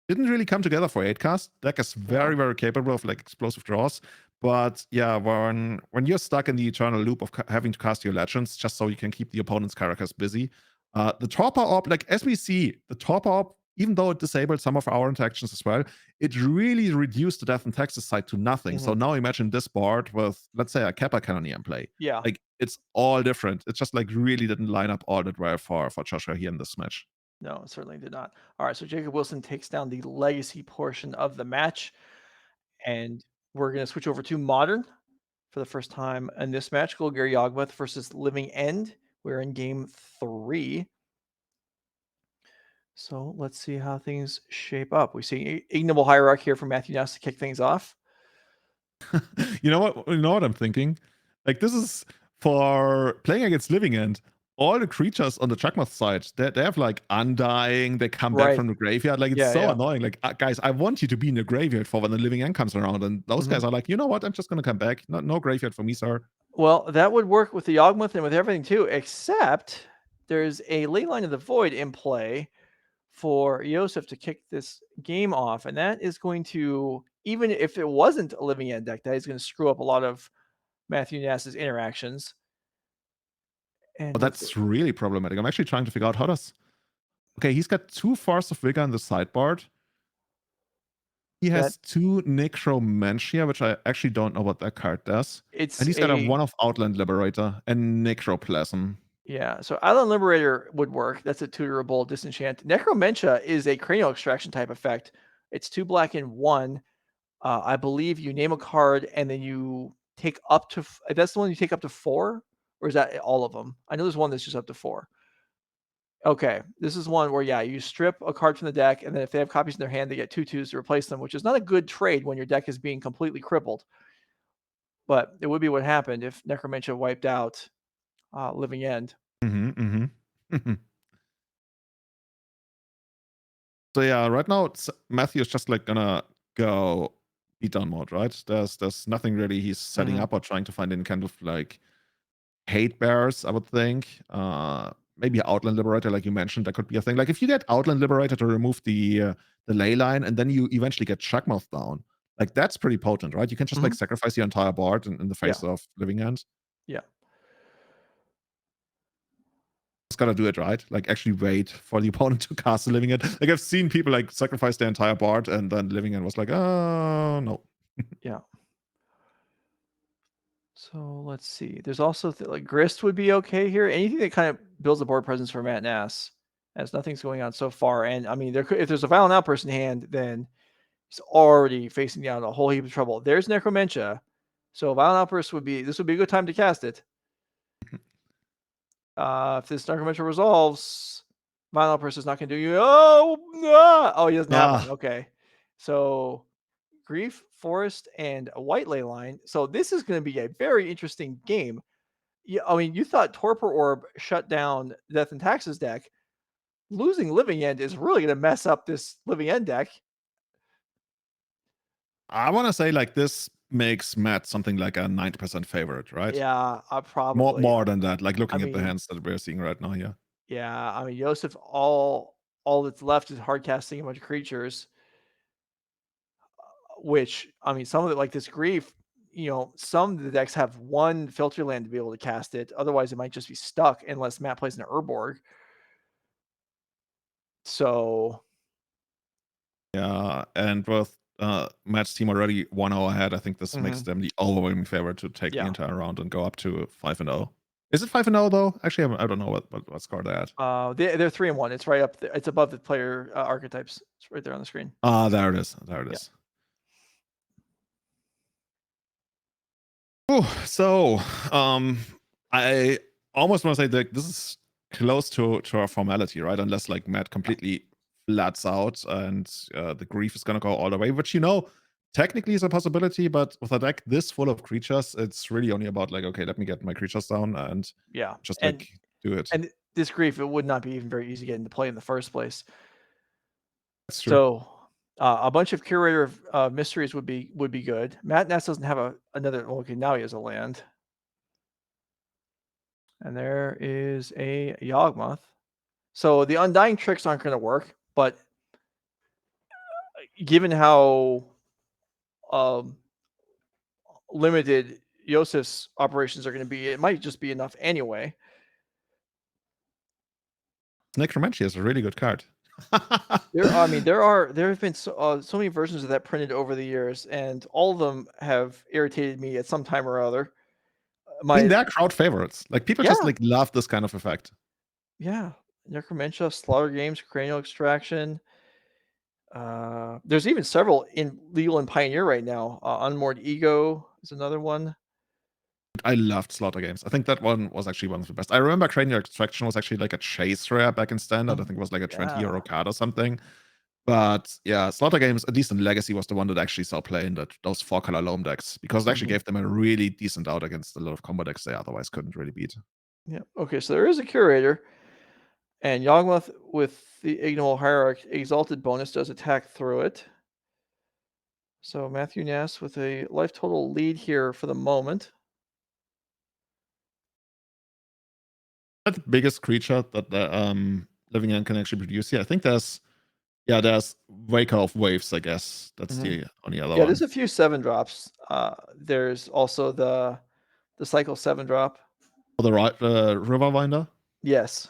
didn't really come together for 8 cast. Deck is Yeah. very, very capable of like explosive draws. But yeah, when you're stuck in the eternal loop of having to cast your legends just so you can keep the opponent's characters busy, the Torpor Orb, like as we see, the Torpor Orb, even though it disabled some of our interactions as well, it really reduced the Death and Taxes side to nothing. So Mhm. now imagine this board with, let's say, a Kappa Cannoneer in play. Yeah. Like it's all different. It just like really didn't line up all that well for Joshua here in this match. No, it certainly did not. Alright, so Jacob Wilson takes down the legacy portion of the match, and we're gonna switch over to Modern for the first time in this match. Golgari Yawgmoth versus Living End. We're in game 3. So let's see how things shape up. We see Ignoble Hierarch here from Matthew Ness to kick things off. You know what? You know what I'm thinking? Like this is for playing against Living End. All the creatures on the Chakmoth side, they have like Undying. They come back Right. from the graveyard. Like it's Yeah, so yeah. annoying. Like guys, I want you to be in the graveyard for when the Living End comes around. And those Mhm. guys are like, you know what? I'm just gonna come back. No graveyard for me, sir. Well, that would work with the Yawgmoth and with everything too, except there's a Ley Line of the Void in play for Yosef to kick this game off, and that is going to, even if it wasn't a Living End deck, that is going to screw up a lot of Matthew Nass's interactions. And But let's that's really problematic. I'm actually trying to figure out how does. Okay, he's got 2 Force of Vigor in the sideboard. He that has 2 Necromantia, which I actually don't know what that card does. And it's he's got a a 1 of Outland Liberator and Necroplasm. yeah. So Island Liberator would work. That's a tutorable disenchant. Necromentia is a cranial extraction type effect. It's 2 black and 1. I believe you name a card and then you take up to. That's the one you take up to 4, or is that all of them? I know there's one that's just up to 4. Okay, this is one where yeah, you strip a card from the deck, and then if they have copies in their hand, they get 2/2s to replace them, which is not a good trade when your deck is being completely crippled. But it would be what happened if Necromentia wiped out Living End. Mhm, mhm. So yeah, right now Matthew is just like gonna go beatdown mode, right? There's nothing really he's setting Mhm. up or trying to find any kind of like hate bears, I would think. Maybe Outland Liberator, like you mentioned, that could be a thing. Like if you get Outland Liberator to remove the ley line, and then you eventually get Chakmoth down, like that's pretty potent, right? You can just like Mhm. sacrifice your entire board in the Yeah. face of Living End. Yeah. Just gotta do it right. Like actually wait for the opponent to cast the Living End. Like I've seen people like sacrifice their entire board, and then Living End was like, oh no. Yeah. So let's see. There's also like Grist would be okay here. Anything that kind of builds a board presence for Matt Nass, as nothing's going on so far. And I mean, there could, if there's a Violent Outburst in hand, then he's already facing down a whole heap of trouble. There's Necromentia, so Violent Outburst would be, this would be a good time to cast it. If this Necromentia resolves, Violent Outburst is not going to do you. Oh, no! Oh, he doesn't have one. Ah, Okay, so Grief, Forest, and a White Ley Line. So this is going to be a very interesting game. Yeah, I mean, you thought Torpor Orb shut down Death and Taxes deck. Losing Living End is really going to mess up this Living End deck. I want to say like this makes Matt something like a 90% favorite, right? Yeah, More probably. more than that. Like I looking at the mean, hands that we're seeing right now here. yeah, I mean, Yosef, all that's left is hard casting a bunch of creatures. which, I mean, some of it, like this Grief, some of the decks have one filter land to be able to cast it. Otherwise, it might just be stuck unless Matt plays an Urborg. So, Yeah, and with Matt's team already 1-0 ahead, I think this makes mhm, them the overwhelming favorite to take the yeah. entire round and go up to 5-0. Is it 5-0 though? Actually, I don't know what score they're at. They're 3-1. It's right up there. It's above the player archetypes. It's right there on the screen. Ah, there it is. There it Yeah. is. Ooh, so, I almost want to say that this is close to a formality, right? Unless like Matt completely flats out and the Grief is gonna go all the way, which technically is a possibility, but with a deck this full of creatures, it's really only about like, okay, let me get my creatures down and Yeah. just And like do it. and this Grief, it would not be even very easy to get into play in the first place. That's true. So, a bunch of Curator of Mysteries would be good. Matt Ness doesn't have another. Well, okay, now he has a land, and there is a Yawgmoth. So the Undying tricks aren't going to work, but given how um, limited Yosef's operations are going to be, it might just be enough anyway. Necromancy is a really good card. I mean, there have been so many versions of that printed over the years, and all of them have irritated me at some time or other. I mean, My they're crowd favorites. Like people just Yeah, like love this kind of effect. yeah, Necromentia, Slaughter Games, Cranial Extraction. There's even several in Legal and Pioneer right now. Unmoored Ego is another one. I loved Slaughter Games. I think that one was actually one of the best. I remember Cranial Extraction was actually like a chase rare back in Standard. I Mhm. think it was like a 20 euro Yeah. card or something. But yeah, Slaughter Games, a decent legacy was the one that actually saw play in those 4-color loam decks because it actually Mhm. gave them a really decent out against a lot of combo decks they otherwise couldn't really beat. Yeah. Okay, so there is a Curator, and Yawgmoth with the Ignoble Hierarch Exalted bonus does attack through it. So Matthew Nass with a life total lead here for the moment. That's the biggest creature that the Living End can actually produce here. I think there's Waker of Waves, I guess. That's Mhm. the only other Yeah, there's one. a few 7 drops. There's also the Cycle 7 drop. For the right Riverwinder. Yes.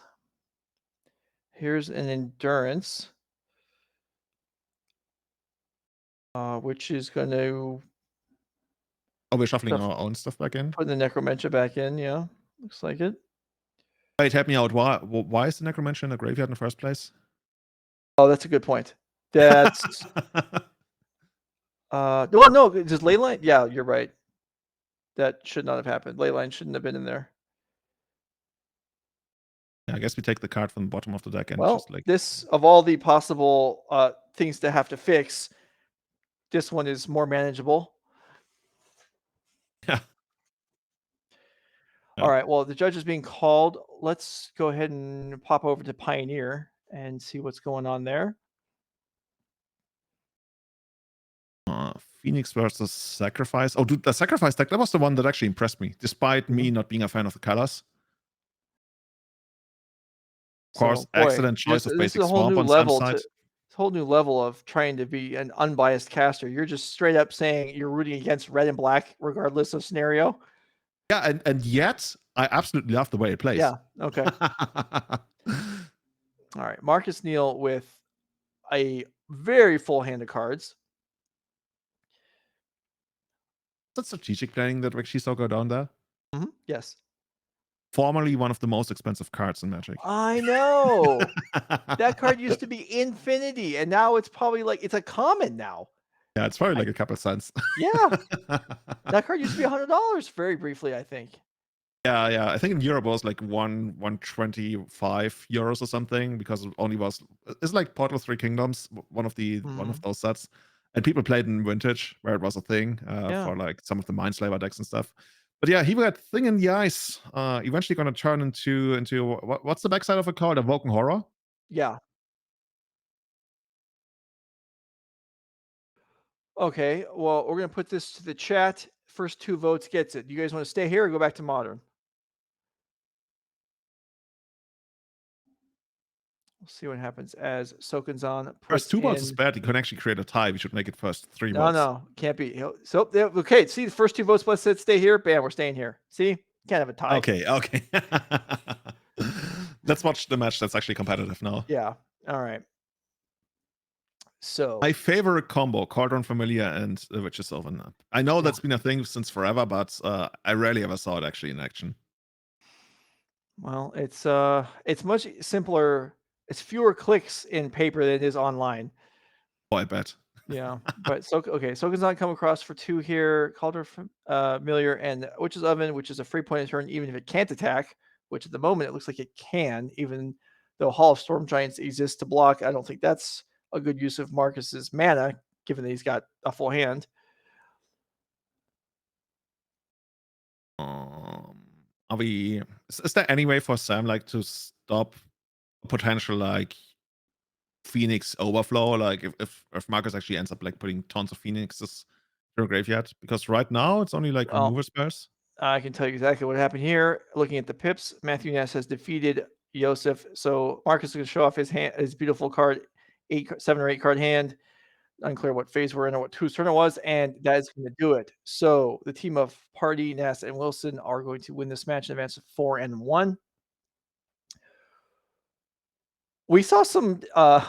Here's an Endurance, which is going to Oh, we're shuffling our own stuff back in. put the Necromentia back in. Yeah, looks like it. Wait, help me out. Why is the Necromancer in the graveyard in the first place? Oh, that's a good point. That's well, no, just Leyline. Yeah, you're right. That should not have happened. Leyline shouldn't have been in there. Yeah, I guess we take the card from the bottom of the deck and Well, just like this of all the possible things to have to fix, this one is more manageable. yeah, All yeah. right. Well, the judge is being called. Let's go ahead and pop over to Pioneer and see what's going on there. Phoenix versus Sacrifice. Oh, dude, the Sacrifice deck, that was the one that actually impressed me, despite me Mhm. not being a fan of the colors. Of course, So, boy, excellent this choice of this is basic a whole swamp new on Sam's level side. to whole new level of trying to be an unbiased caster. You're just straight up saying you're rooting against red and black regardless of scenario. Yeah, and yet I absolutely love the way it plays. Yeah. Okay. All right. Marcus Neal with a very full hand of cards. That strategic planning that actually saw go down there. Yes. Formerly one of the most expensive cards in Magic. I know. That card used to be infinity, and now it's probably like it's a common now. Yeah, it's probably I like a couple cents. Yeah. That card used to be $100 very briefly, I think. Yeah. I think in Europe it was like 125 euros or something because it only was it's like Portal Three Kingdoms, one of Mhm. those sets. And people played in Vintage where it was a thing Yeah. for like some of the Mindslaver decks and stuff. But yeah, he got Thing in the Ice. Eventually going to turn into what's the backside of it called? A Woken Horror. Yeah. Okay. Well, we're gonna put this to the chat. First 2 votes gets it. You guys want to stay here or go back to modern? We'll see what happens as Sokenzan First puts two votes is in. bad. You can actually create a tie. We should make it first three No, votes. no, can't be. So yeah, okay. See the first two votes. Let's stay here. Bam, we're staying here. See, can't have a tie. Okay, okay. Let's watch the match that's actually competitive now. Yeah. All right. So My favorite combo, Cauldron Familiar and the Witch's Oven. I know yeah. that's been a thing since forever, but I rarely ever saw it actually in action. Well, it's much simpler. It's fewer clicks in paper than it is online. Oh, I bet. Yeah, but so okay, Sokenzan come across for 2 here, Calder Familiar and Witch's Oven, which is a free point of turn even if it can't attack, which at the moment it looks like it can, even though Hall of Storm Giants exists to block. I don't think that's a good use of Marcus's mana, given that he's got a full hand. Um, are we? Is there any way for Sam like to stop potential like Phoenix overflow? Like if Marcus actually ends up like putting tons of Phoenixes to a graveyard, because right now it's only like Well, remover spares. I can tell you exactly what happened here. Looking at the pips, Matthew Ness has defeated Yosef, so Marcus is going to show off his beautiful card, 7 or 8 card hand. Unclear what phase we're in or whose turn it was, and that is going to do it. So the team of Party, Ness, and Wilson are going to win this match in advance of 4-1. We saw some.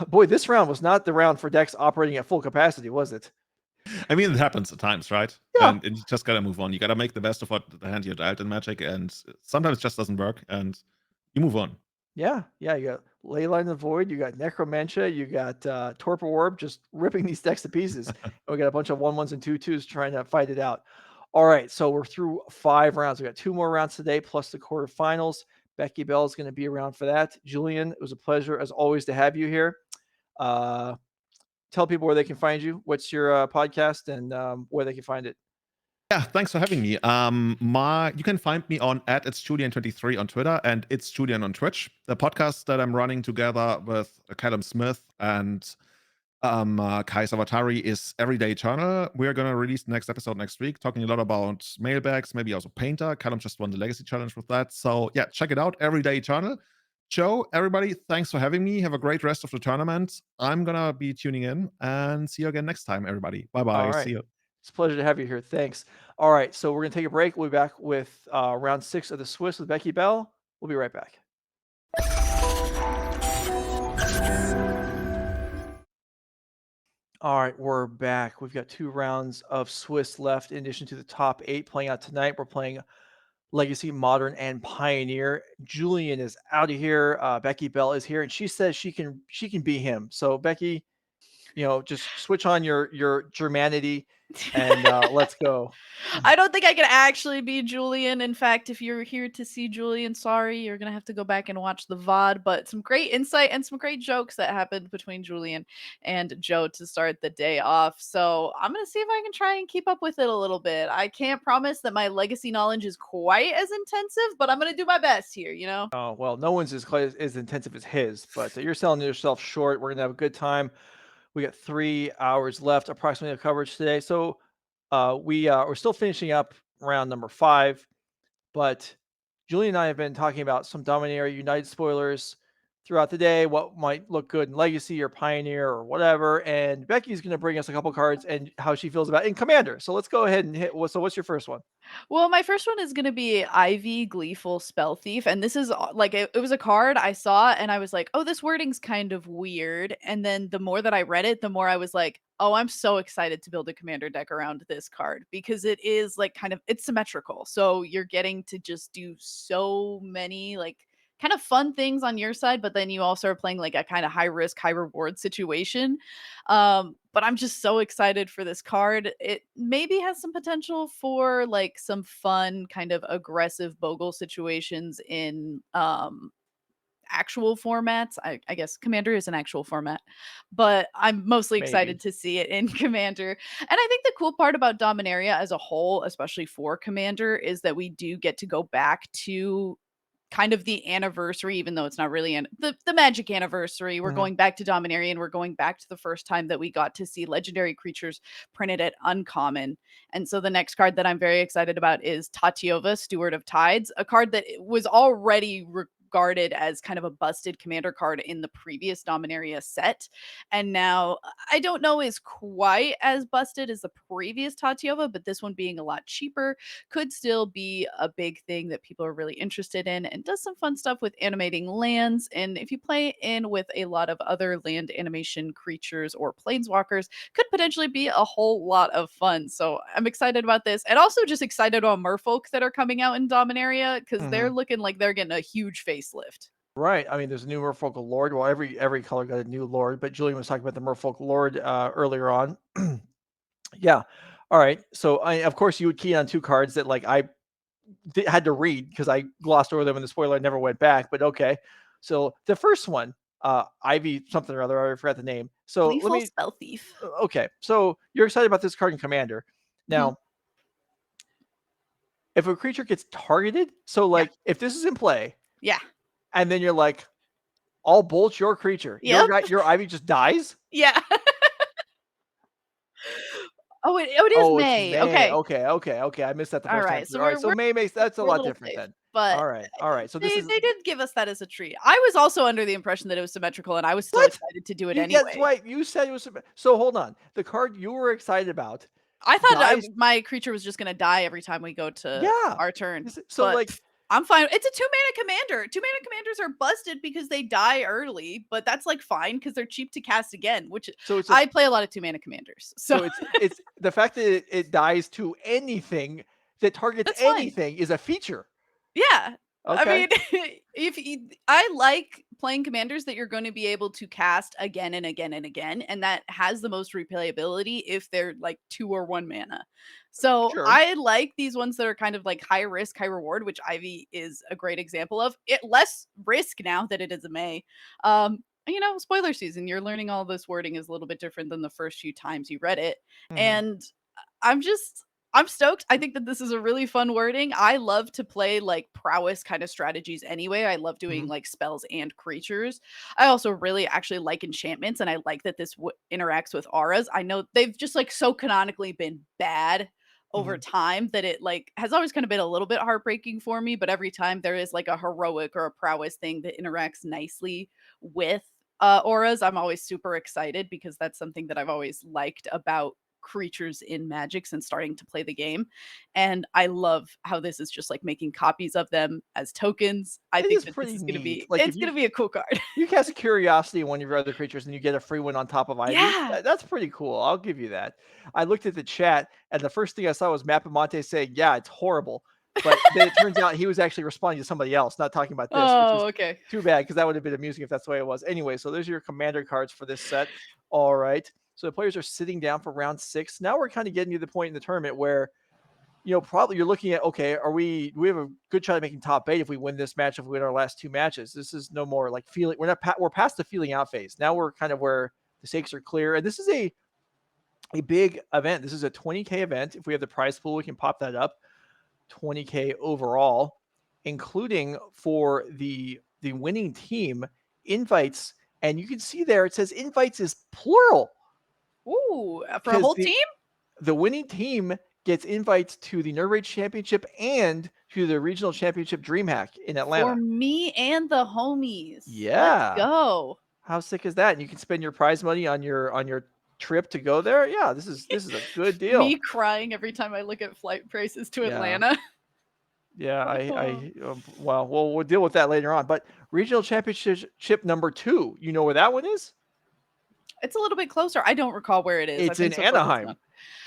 Boy, this round was not the round for decks operating at full capacity, was it? I mean, it happens at times, right? Yeah, And you just gotta move on. You gotta make the best of what the hand you're dealt in Magic, and sometimes it just doesn't work, and you move on. yeah, yeah. You got Leyline of the Void, you got Necromantia, you got Torpor Orb, just ripping these decks to pieces. And we got a bunch of 1/1s and 2/2s trying to fight it out. All right, so we're through 5 rounds. We got 2 more rounds today, plus the quarterfinals. Becky Bell is going to be around for that. Julian, it was a pleasure as always to have you here. Uh, tell people where they can find you. What's your podcast and where they can find it? Yeah, thanks for having me. My you can find me on at it's Julian23 on Twitter and it's Julian on Twitch. The podcast that I'm running together with Callum Smith and Kai Savatari is Everyday Eternal. We're gonna release the next episode next week, talking a lot about mailbags, maybe also Painter. Callum just won the Legacy Challenge with that. So yeah, check it out, Everyday Eternal. Joe, everybody, thanks for having me. Have a great rest of the tournament. I'm gonna be tuning in and see you again next time, everybody. Bye All bye. See right. you. It's a pleasure to have you here. Thanks. All right. So we're going to take a break. We'll be back with round 6 of the Swiss with Becky Bell. We'll be right back. All right, we're back. We've got 2 rounds of Swiss left in addition to the top 8 playing out tonight. We're playing Legacy, Modern, and Pioneer. Julian is out of here. Becky Bell is here, and she says she can be him. So Becky, just switch on your Germanity and let's go. I don't think I can actually be Julian. In fact, if you're here to see Julian, sorry, you're gonna have to go back and watch the VOD. But some great insight and some great jokes that happened between Julian and Joe to start the day off. So I'm gonna see if I can try and keep up with it a little bit. I can't promise that my legacy knowledge is quite as intensive, but I'm gonna do my best here, you know? Oh, well, no one's as intensive as his, but you're selling yourself short. We're gonna have a good time. We got 3 hours left approximately of coverage today. So we're still finishing up round number 5, but Julie and I have been talking about some Dominaria United spoilers throughout the day, what might look good in Legacy or Pioneer or whatever. And Becky's going to bring us a couple cards and how she feels about it in Commander. So let's go ahead and hit. So what's your first one? Well, my first one is gonna be Ivy Gleeful Spell Thief, and this is like it was a card I saw, and I was like, "Oh, this wording's kind of weird." And then the more that I read it, the more I was like, "Oh, I'm so excited to build a commander deck around this card because it is like it's symmetrical, so you're getting to just do so many like." Kind of fun things on your side, but then you also are playing like a kind of high risk, high reward situation. But I'm just so excited for this card. It maybe has some potential for like some fun, kind of aggressive Bogle situations in actual formats. I guess Commander is an actual format, but I'm mostly excited Maybe. to see it in Commander. And I think the cool part about Dominaria as a whole, especially for Commander, is that we do get to go back to kind of the anniversary, even though it's not really the magic anniversary. We're Mhm. going back to Dominaria, and we're going back to the first time that we got to see legendary creatures printed at uncommon. And so the next card that I'm very excited about is Tatiova, Steward of Tides, a card that was already guarded as kind of a busted commander card in the previous Dominaria set. And now I don't know is quite as busted as the previous Tatiova, but this one being a lot cheaper could still be a big thing that people are really interested in, and does some fun stuff with animating lands. And if you play in with a lot of other land animation creatures or planeswalkers, could potentially be a whole lot of fun. So I'm excited about this, and also just excited about Merfolk that are coming out in Dominaria, because they're looking like they're getting a huge facelift. Right. I mean, there's a new Merfolk Lord. Well, every color got a new Lord, but Julian was talking about the Merfolk Lord earlier on. Yeah. All right. So of course you would key on two cards that like I had to read because I glossed over them in the spoiler. I never went back, but okay. So the first one, Ivy something or other, I forgot the name. So let Gleeful me. Spell Thief. Okay. So you're excited about this card in Commander. Now, if a creature gets targeted, so Yeah. like if this is in play, Yeah. and then you're like, I'll bolt your creature. Yep. Your Ivy just dies. Yeah. Oh, it is Oh, it's May. May. Okay. Okay. I missed that the All first time right. through. So All right. So May makes that's a we're a lot little different safe, then. but All right. All right. So this they is they did give us that as a treat. I was also under the impression that it was symmetrical, and I was still what? excited to do it That's anyway. why you said it was. So hold on. The card you were excited about I thought dies. my creature was just gonna die every time we go to Yeah. our turn, So but like, I'm fine. It's a 2-mana commander. 2-mana commanders are busted because they die early, but that's like fine because they're cheap to cast again. Which so it's a I play a lot of 2-mana commanders, so so it's the fact that it dies to anything that targets that's fine. anything is a feature. Yeah. I Okay. mean, I like playing commanders that you're going to be able to cast again and again and again, and that has the most replayability if they're like 2 or 1 mana. So Sure. I like these ones that are kind of like high risk, high reward, which Ivy is a great example of. It less risk now that it is a May. Spoiler season, you're learning all this wording is a little bit different than the first few times you read it. Mhm. And I'm stoked. I think that this is a really fun wording. I love to play like prowess kind of strategies anyway. I love doing Mhm. like spells and creatures. I also really actually like enchantments, and I like that this interacts with auras. I know they've just like so canonically been bad over Mhm. time that it like has always kind of been a little bit heartbreaking for me, but every time there is like a heroic or a prowess thing that interacts nicely with auras, I'm always super excited because that's something that I've always liked about creatures in Magic since starting to play the game. And I love how this is just like making copies of them as tokens. I It think is that this pretty is gonna neat. be Like if it's gonna be a cool card. you cast Curiosity in one of your other creatures and you get a free one on top of Ivy, Yeah. that's pretty cool. I'll give you that. I looked at the chat and the first thing I saw was Mapamonte saying, "Yeah, it's horrible." But then it turns out he was actually responding to somebody else, not talking about this, which Oh, is okay. too bad because that would have been amusing if that's the way it was. Anyway, so those are your commander cards for this set. All right. So the players are sitting down for round 6. Now we're kind of getting to the point in the tournament where probably you're looking at, okay, do we have a good shot at making top 8 if we win this match, if we win our last 2 matches? This is no more like feeling. We're past the feeling out phase. Now we're kind of where the stakes are clear. And this is a big event. This is a 20K event. If we have the prize pool, we can pop that up. 20K overall, including for the winning team invites. And you can see there it says invites is plural Ooh, for a because whole team? the winning team gets invites to the Nerve Rage Championship and to the Regional Championship DreamHack in For Atlanta. me and the homies. Let's Yeah. go. How sick is that? And you can spend your prize money on your trip to go there. Yeah, this is a good deal. Me crying every time I look at flight prices to Yeah. Atlanta. Yeah, Oh. well, we'll deal with that later on. But Regional Championship number 2, you know where that one is? It's a little bit closer. I don't recall where it is. I've It's been in so focused on Anaheim.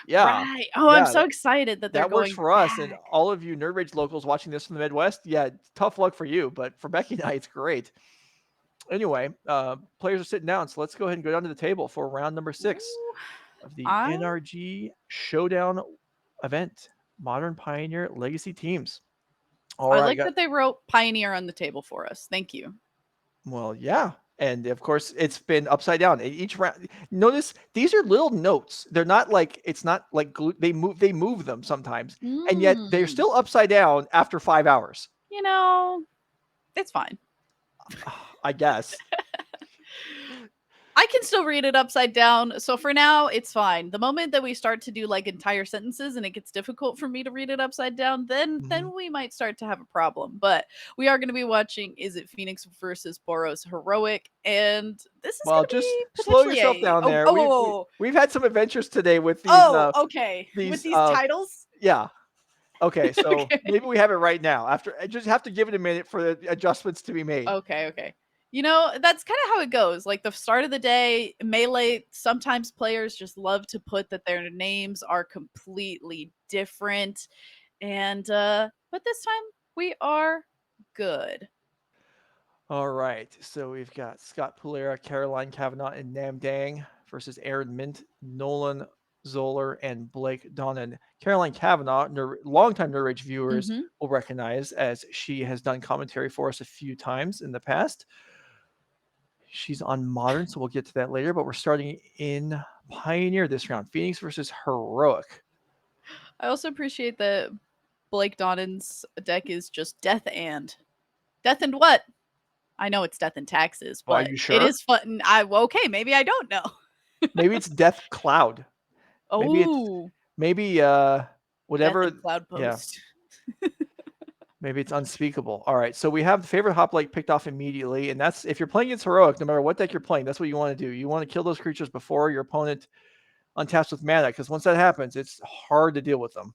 Yeah. Right. Oh, I'm Yeah, so excited that they're that works going for us. And back. all of you Nerd Rage locals watching this from the Midwest, yeah, tough luck for you. But for Becky and I, it's great. Anyway, players are sitting down, so let's go ahead and go down to the table for round number 6 Ooh, of the I NRG Showdown event. Modern Pioneer Legacy teams. All I right, like that they wrote Pioneer on the table for us. Thank you. well, yeah. And of course, it's been upside down. Each round, notice these are little notes. They're not like it's not like they move them sometimes, and yet they're Mm, still upside down after 5 hours. you know, it's fine. I guess. I I can still read it upside down. So for now, it's fine. The moment that we start to do like entire sentences and it gets difficult for me to read it upside down, then Mhm. we might start to have a problem. But we are going to be watching Is It Phoenix versus Boros Heroic, and this is going Well, to just be slow potentially yourself a down there. We've had some adventures today with okay. With these these titles? yeah. Okay, so Okay. maybe we have it right now. After I just have to give it a minute for the adjustments to be made. Okay, okay. You know, that's kind of how it goes. Like the start of the day, Melee, sometimes players just love to put that their names are completely different. And but this time we are good. All right, so we've got Scott Pulera, Caroline Kavanaugh, and Nam Dang versus Aaron Mint, Nolan Zoller, and Blake Donnan. Caroline Kavanaugh, longtime Nerd Rage viewers Mhm. will recognize as she has done commentary for us a few times in the past. She's on Modern, so we'll get to that later, but we're starting in Pioneer this round. Phoenix versus Heroic. I also appreciate that Blake Donnan's deck is just death and what? I know it's death and taxes, Well, are but you it sure? is fun. Okay, maybe I don't know. Maybe it's Death Cloud. Maybe it's Oh, maybe death whatever. and cloud Yeah, post. maybe it's unspeakable. All right, so we have the favorite hoplite picked off immediately, and that's if you're playing against Heroic, no matter what deck you're playing, that's what you want to do. You want to kill those creatures before your opponent untaps with mana, because once that happens, it's hard to deal with them.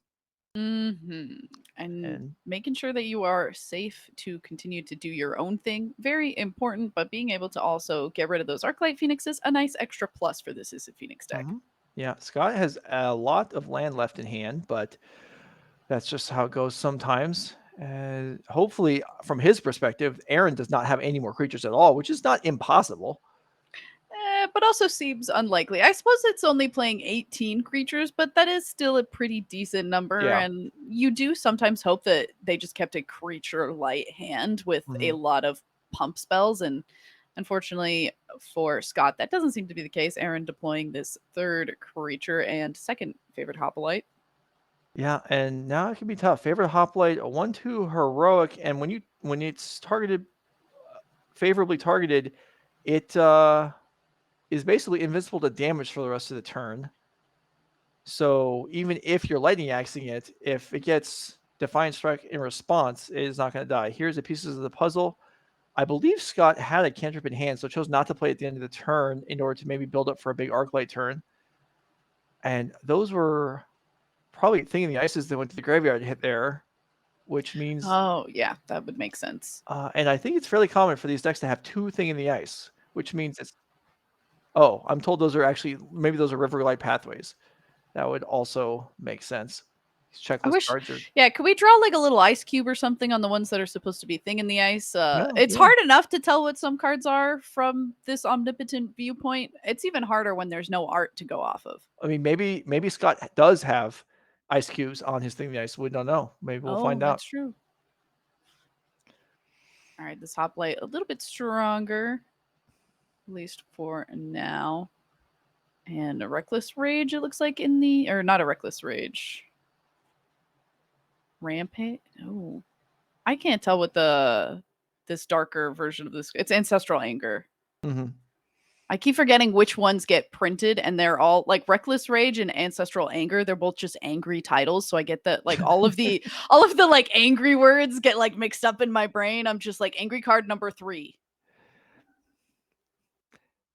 Mhm. And And making sure that you are safe to continue to do your own thing, very important, but being able to also get rid of those Arclight Phoenixes, a nice extra plus for this is a Phoenix deck. mhm. Yeah, Scott has a lot of land left in hand, but that's just how it goes sometimes. Hopefully, from his perspective, Aaron does not have any more creatures at all, which is not impossible. But also seems unlikely. I suppose it's only playing 18 creatures, but that is still a pretty decent number. Yeah. And you do sometimes hope that they just kept a creature light hand with a Mhm. lot of pump spells. And unfortunately for Scott, that doesn't seem to be the case. Aaron deploying this third creature and second favorite Hoplite. Yeah, and now it can be tough. Favorite hoplite, a 1/2 heroic, and when it's targeted favorably targeted, it is basically invincible to damage for the rest of the turn. So even if you're lightning axing it, if it gets Defiant Strike in response, it is not going to die. Here's the pieces of the puzzle. I believe Scott had a cantrip in hand, so chose not to play at the end of the turn in order to maybe build up for a big Arclight turn. And those were probably Thing in the Ices that went to the graveyard hit there, which means, Oh, yeah, that would make sense. and I think it's fairly common for these decks to have 2 Thing in the Ice, which means it's, oh, I'm told those are actually, maybe those are Riverlight Pathways. That would also make sense. These I checklist wish, cards are, yeah, could we draw like a little ice cube or something on the ones that are supposed to be thing in the ice? yeah, It's yeah. hard enough to tell what some cards are from this omnipotent viewpoint. It's even harder when there's no art to go off of. I mean, maybe Scott does have ice cubes on his Thing in the Ice. We don't know. Maybe we'll Oh, find out. that's true. All right, this hoplite a little bit stronger, at least for now. And a reckless rage, it looks like in the, or not a reckless rage. Rampage. Oh, I can't tell what the this darker version of this. It's ancestral anger. Mhm. I keep forgetting which ones get printed, and they're all like Reckless Rage and Ancestral Anger. They're both just angry titles, so I get that like all of the like angry words get like mixed up in my brain. I'm just like angry card number 3.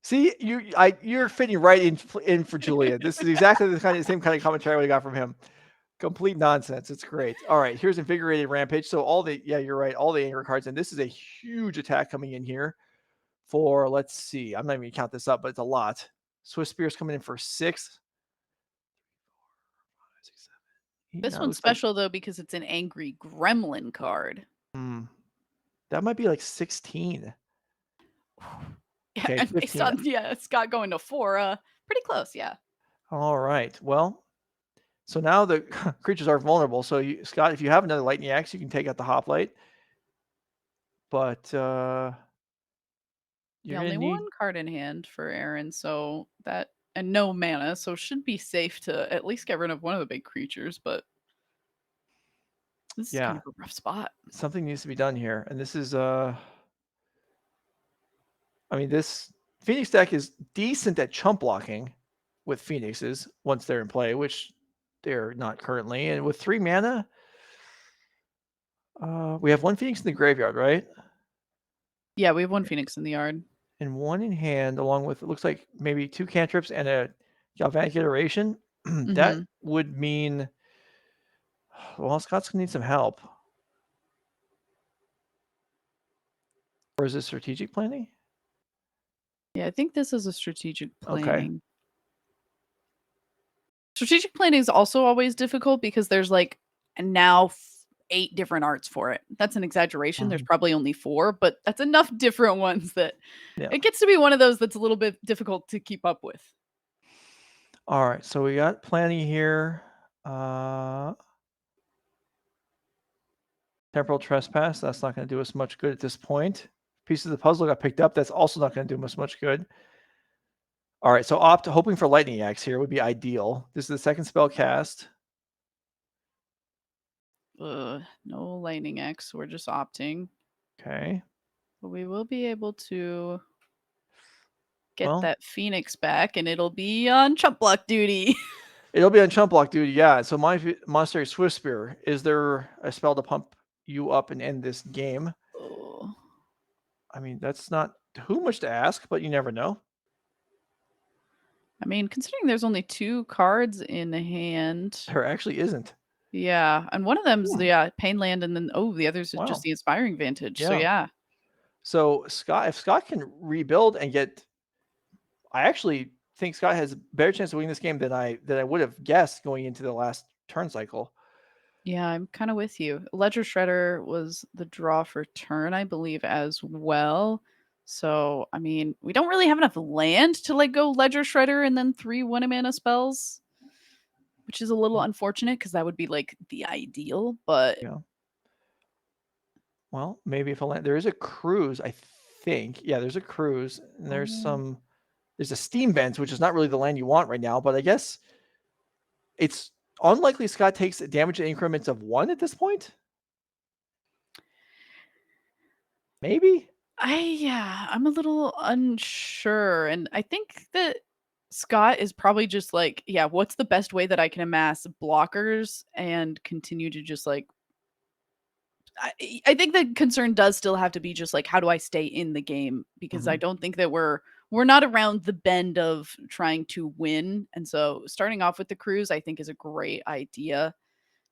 See, you're fitting right in for Julia. This is exactly the same kind of commentary we got from him. Complete nonsense. It's great. All right, here's Invigorated Rampage. So yeah, you're right. All the anger cards, and this is a huge attack coming in here for, let's see, I'm not even gonna count this up, but it's a lot. Swift Spear's coming in for 6, 6, 7, 8. This That one's looks like, special though because it's an angry gremlin card. that might be like 16. Yeah, Okay, and based 15. on Scott going to 4, pretty close, yeah. All right. Well, so now the creatures are vulnerable. So Scott, if you have another lightning axe, you can take out the hoplite. But you're Yeah, gonna only need, one card in hand for Aaron, so that and no mana, so should be safe to at least get rid of one of the big creatures, but this is kind yeah, of a rough spot. something needs to be done here. And this is I mean, this Phoenix deck is decent at chump blocking with Phoenixes once they're in play, which they're not currently. And with 3 mana, we have 1 Phoenix in the graveyard, right? Yeah, we have 1 Phoenix in the yard. And 1 in hand, along with, it looks like maybe 2 cantrips and a Galvanic Iteration. That would mean, well, Scott's gonna need some help. Or is it strategic planning? Yeah, I think this is a strategic Okay. planning. Strategic planning is also always difficult because there's like now 8 different arts for it. That's an exaggeration. There's probably only 4, but that's enough different ones that Yeah. it gets to be one of those that's a little bit difficult to keep up with. All right, so we got planning here. Temporal Trespass, that's not going to do us much good at this point. Piece of the puzzle got picked up, that's also not going to do us much good. All right, so hoping for Lightning Axe here would be ideal. This is the second spell cast. No Lightning X. We're just opting. Okay. But we will be able to get that Phoenix back, and it'll be on chump block duty. It'll be on chump block duty, yeah. So my Monastery Swift Spear, is there a spell to pump you up and end this game? Oh. I mean, that's not too much to ask, but you never know. I mean, considering there's only 2 cards in the hand. There actually isn't. Yeah, and one of them's the Pain Land, and then the other's just the Inspiring Vantage. So yeah. So if Scott can rebuild and get, I actually think Scott has a better chance of winning this game than I would have guessed going into the last turn cycle. Yeah, I'm kind of with you. Ledger Shredder was the draw for turn, I believe, as well. So, I mean, we don't really have enough land to like go Ledger Shredder and then 3 1-mana spells, which is a little unfortunate because that would be like the ideal, but yeah. Well, maybe if a land, there is a cruise, I think. Yeah, there's a cruise, and there's a steam vent, which is not really the land you want right now, but I guess it's unlikely Scott takes damage in increments of 1 at this point. Maybe? I'm a little unsure. And I think that Scott is probably just like, yeah, what's the best way that I can amass blockers and continue to just like I think the concern does still have to be just like how do I stay in the game, because I don't think that we're not around the bend of trying to win. And so starting off with the cruise I think is a great idea.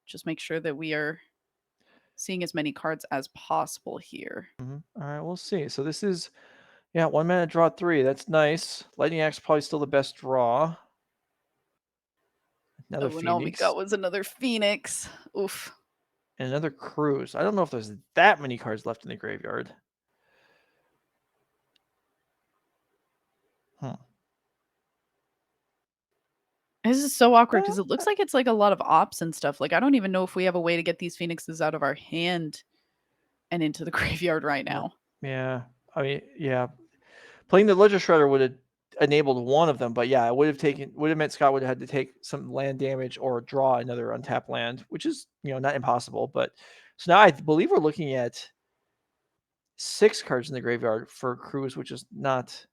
Just make sure that we are seeing as many cards as possible here. All right, we'll see. So this is, 1 mana draw 3. That's nice. Lightning Axe probably still the best draw. Another And all we Phoenix. got was another Phoenix. Oof. And another Cruise. I don't know if there's that many cards left in the graveyard. This is so awkward because it looks like it's like a lot of ops and stuff. Like I don't even know if we have a way to get these Phoenixes out of our hand and into the graveyard right now. Yeah. I mean, yeah. Playing the Ledger Shredder would have enabled one of them, but yeah, it would have meant Scott would have had to take some land damage or draw another untapped land, which is, not impossible. But so now I believe we're looking at 6 cards in the graveyard for Cruise, which is not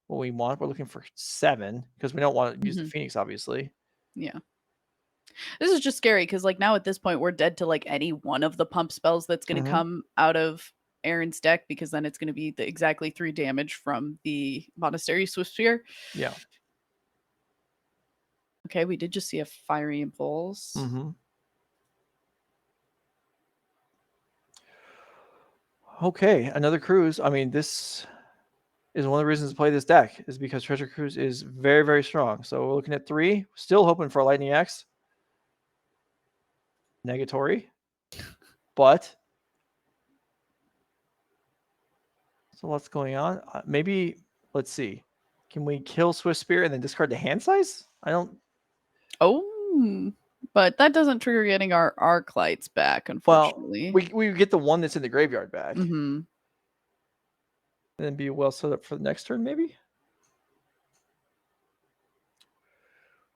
what we want. We're looking for 7 because we don't want to use the Phoenix, obviously. Yeah. This is just scary because like now at this point we're dead to like any one of the pump spells that's going to come out of Aaron's deck, because then it's going to be exactly 3 damage from the Monastery Swift Spear. Yeah. Okay, we did just see a Fiery Impulse. Okay, another Cruise. I mean, this is one of the reasons to play this deck, is because Treasure Cruise is very, very strong. So we're looking at 3. Still hoping for a Lightning Axe. Negatory. But so what's going on? Maybe, let's see. Can we kill Swift Spear and then discard the hand size? I don't. Oh, but that doesn't trigger getting our Arc Lights back, unfortunately. Well, we get the one that's in the graveyard back. And then be well set up for the next turn, maybe?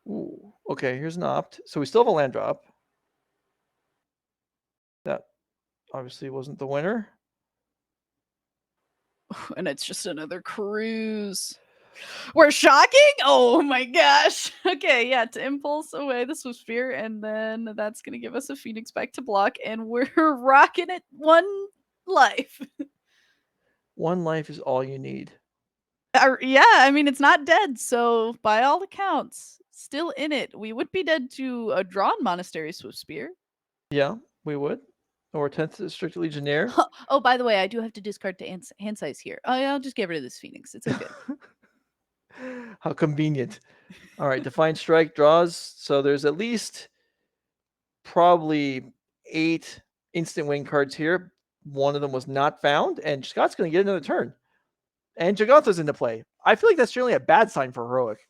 Ooh, okay, here's an opt. So we still have a land drop. That obviously wasn't the winner. And it's just another Cruise. We're shocking? Oh my gosh. Okay, yeah, to impulse away the Swift Spear, and then that's gonna give us a Phoenix back to block, and we're rocking it 1 life. 1 life is all you need. Yeah, I mean, it's not dead, so by all accounts, still in it. We would be dead to a drawn Monastery Swift Spear. Yeah, we would. Or 10th District Legionnaire. Oh, by the way, I do have to discard to hand size here. Oh, yeah, I'll just get rid of this Phoenix. It's okay. How convenient. All right, Defiant Strike draws. So there's at least probably 8 instant win cards here. One of them was not found, and Scott's going to get another turn. And Jagantha's into play. I feel like that's generally a bad sign for Heroic.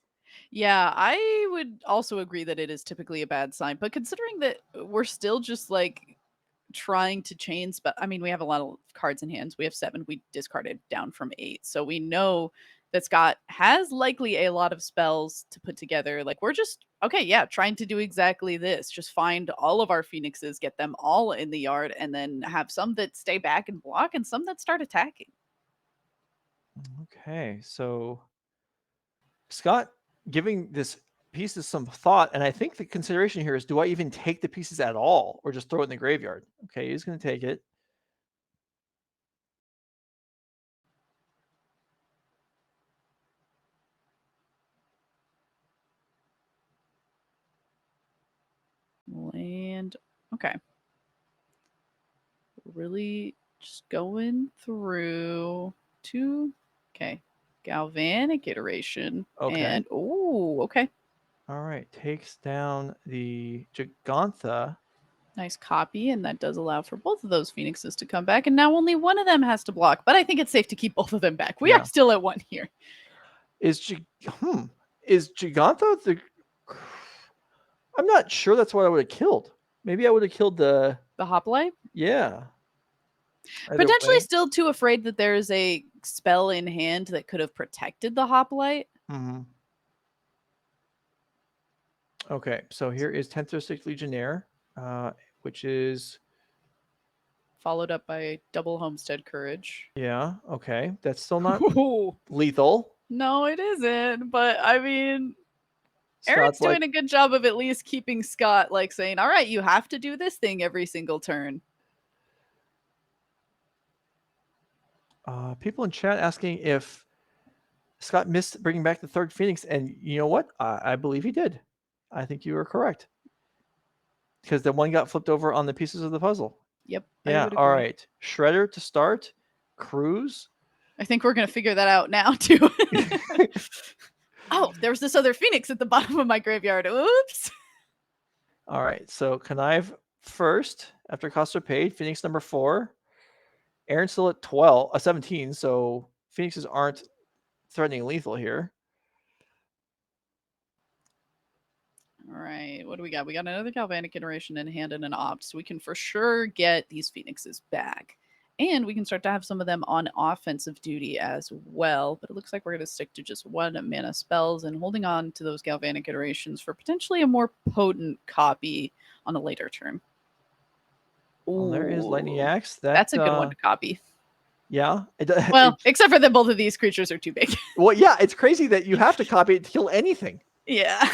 Yeah, I would also agree that it is typically a bad sign, but considering that we're still just like trying to chain I mean, we have a lot of cards in hands. We have 7. We discarded down from 8. So we know that Scott has likely a lot of spells to put together. Like we're just okay, yeah, trying to do exactly this. Just find all of our phoenixes, get them all in the yard, and then have some that stay back and block and some that start attacking. Okay, so Scott giving this pieces some thought, and I think the consideration here is, do I even take the pieces at all or just throw it in the graveyard? Okay, he's going to take it. Land. Okay. Really just going through 2. Okay. Galvanic iteration. Okay. And oh, okay. All right, takes down the Jagantha. Nice copy, and that does allow for both of those phoenixes to come back, and now only one of them has to block, but I think it's safe to keep both of them back. We Yeah. are still at 1 here. Is Jagantha the... I'm not sure that's what I would have killed. Maybe I would have killed the hoplite? Yeah. Either Potentially way. still too afraid that there's a spell in hand that could have protected the hoplite. Mm-hmm. Okay, so here is 10th District Legionnaire, which is... Followed up by double Homestead Courage. Yeah, okay. That's still not lethal. No, it isn't, but I mean... Aaron's Scott's doing a good job of at least keeping Scott, like, saying, all right, you have to do this thing every single turn. People in chat asking if Scott missed bringing back the 3rd Phoenix, and you know what? I believe he did. I think you were correct. Because the one got flipped over on the pieces of the puzzle. Yep. Yeah, all right. Shredder to start. Cruise. I think we're going to figure that out now, too. Oh, there was this other Phoenix at the bottom of my graveyard. Oops. All right, so Connive first after costs are paid. Phoenix number 4. Aaron's still at 17, so Phoenixes aren't threatening lethal here. All right, what do we got? We got another Galvanic iteration in hand and an opt, so we can for sure get these Phoenixes back. And we can start to have some of them on offensive duty as well. But it looks like we're going to stick to just 1 mana spells and holding on to those Galvanic iterations for potentially a more potent copy on a later turn. Well, there is Lightning Axe. That's a good one to copy. Yeah. Well, except for that both of these creatures are too big. Well, yeah, it's crazy that you have to copy it to kill anything. Yeah.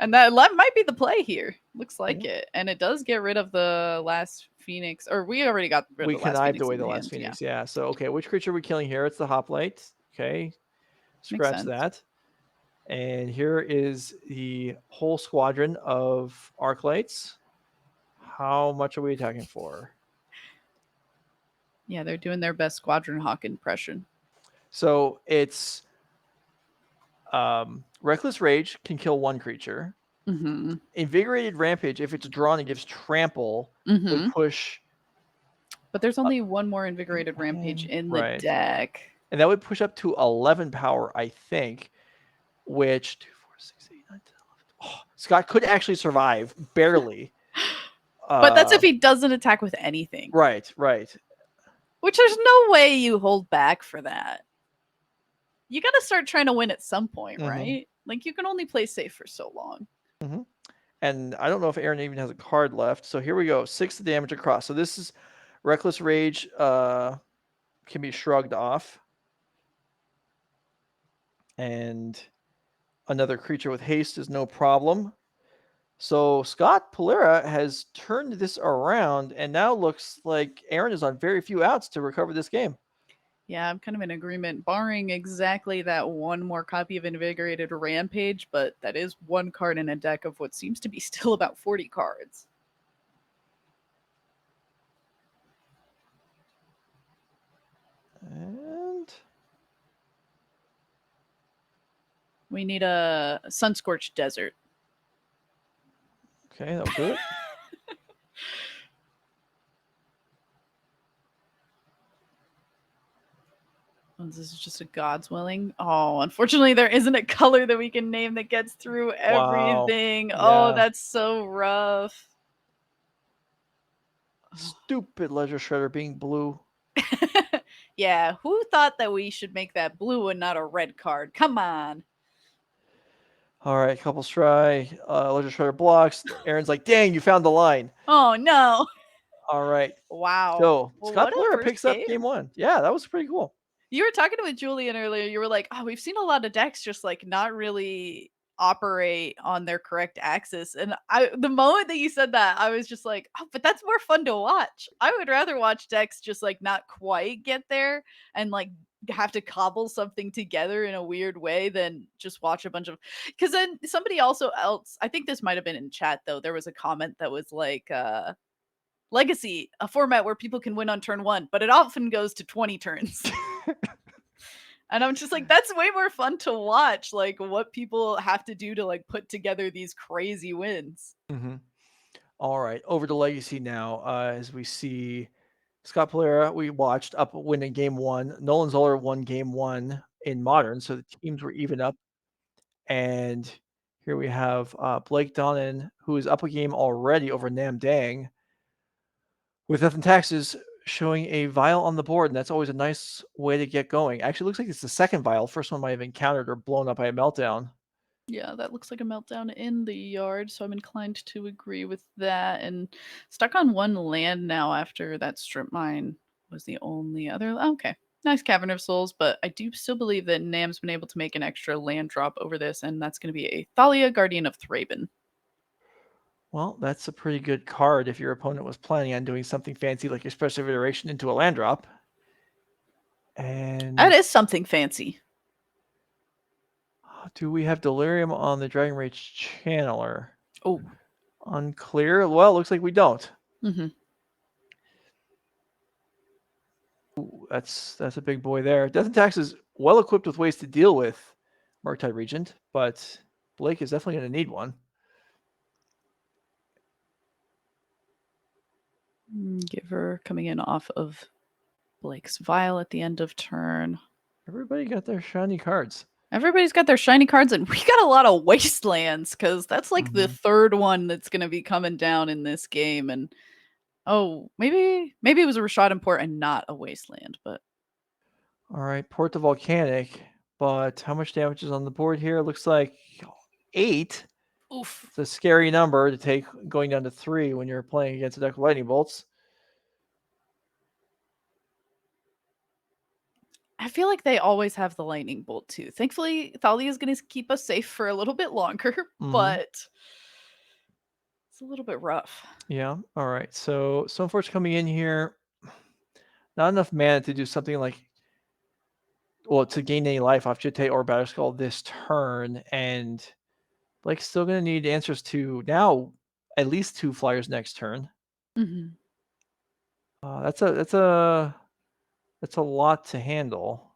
And that might be the play here. Looks like it. And it does get rid of the last Phoenix. Or we already got rid of the last Phoenix. We connived away the last Phoenix, yeah. So, okay, which creature are we killing here? It's the Hoplite. Okay. Scratch that. And here is the whole squadron of Arclights. How much are we attacking for? Yeah, they're doing their best Squadron Hawk impression. So it's... Reckless Rage can kill 1 creature. Mm-hmm. Invigorated Rampage, if it's drawn, it gives trample. Would push. But there's only 1 more Invigorated Rampage in the deck. And that would push up to 11 power, I think. Which 2, 4, 6, 8, 9, 10, 11. Oh, Scott could actually survive, barely. But that's if he doesn't attack with anything. Right. Which there's no way you hold back for that. You got to start trying to win at some point, right? Like, you can only play safe for so long. And I don't know if Aaron even has a card left. So here we go. 6 damage across. So this is Reckless Rage can be shrugged off. and another creature with haste is no problem. So Scott Polera has turned this around, and now looks like Aaron is on very few outs to recover this game. Yeah, I'm kind of in agreement, barring exactly that one more copy of Invigorated Rampage, but that is one card in a deck of what seems to be still about 40 cards. And we need a Sunscorched Desert. okay, that'll do it. This is just a God's Willing. Oh, unfortunately, there isn't a color that we can name that gets through everything. Oh, Yeah. that's so rough. Stupid Ledger Shredder being blue. Yeah, who thought that we should make that blue and not a red card? Come on. All right, couple try. Ledger Shredder blocks. Aaron's like, dang, you found the line. Oh, no. All right. Wow. So Well, Scott what a Polera first picks up game. game one. Yeah, that was pretty cool. You were talking with Julian earlier. You were like, "Oh, we've seen a lot of decks just like not really operate on their correct axis." And the moment that you said that, I was just like, "Oh, but that's more fun to watch." I would rather watch decks just like not quite get there and like have to cobble something together in a weird way than just watch a bunch of, because then somebody else, I think this might have been in chat though, there was a comment that was like Legacy, a format where people can win on turn 1, but it often goes to 20 turns. And I'm just like, that's way more fun to watch, like what people have to do to like put together these crazy wins. Mm-hmm. All right, over to Legacy now. As we see Scott Polera, we watched up win in game one. Nolan Zoller won game one in Modern, so the teams were even up. And here we have Blake Donnan, who is up a game already over Nam Dang, with Death and Taxes showing a vial on the board, and that's always a nice way to get going. Actually, looks like it's the second vial. First one might have encountered or blown up by a meltdown. Yeah, that looks like a meltdown in the yard, so I'm inclined to agree with that. And stuck on one land now after that strip mine was the only other. Okay, nice Cavern of Souls, but I do still believe that Nam's been able to make an extra land drop over this, and that's going to be a Thalia, Guardian of Thraben. Well, that's a pretty good card if your opponent was planning on doing something fancy like Expressive Iteration into a land drop. And That is something fancy. do we have Delirium on the Dragon Rage Channeler? Oh, unclear. Well, looks like we don't. mm-hmm. Ooh, that's a big boy there. Death and Tax is well equipped with ways to deal with Murktide Regent, but Blake is definitely going to need one. Giver coming in off of Blake's Vial at the end of turn. Everybody got their shiny cards. Everybody's got their shiny cards, and we got a lot of Wastelands, because that's like the third one that's going to be coming down in this game. And oh, maybe it was a Rashad Import and not a Wasteland, but all right, Port the Volcanic, but how much damage is on the board here? Looks like 8. oof. It's a scary number to take going down to 3 when you're playing against a deck of lightning bolts. I feel like they always have the lightning bolt too. Thankfully, Thalia is going to keep us safe for a little bit longer, but it's a little bit rough. Yeah. All right. So Stoneforge coming in here. Not enough mana to do something like, well, to gain any life off Jitte or Batterskull this turn, and Blake's still going to need answers to now at least 2 flyers next turn. Mm-hmm. That's a lot to handle.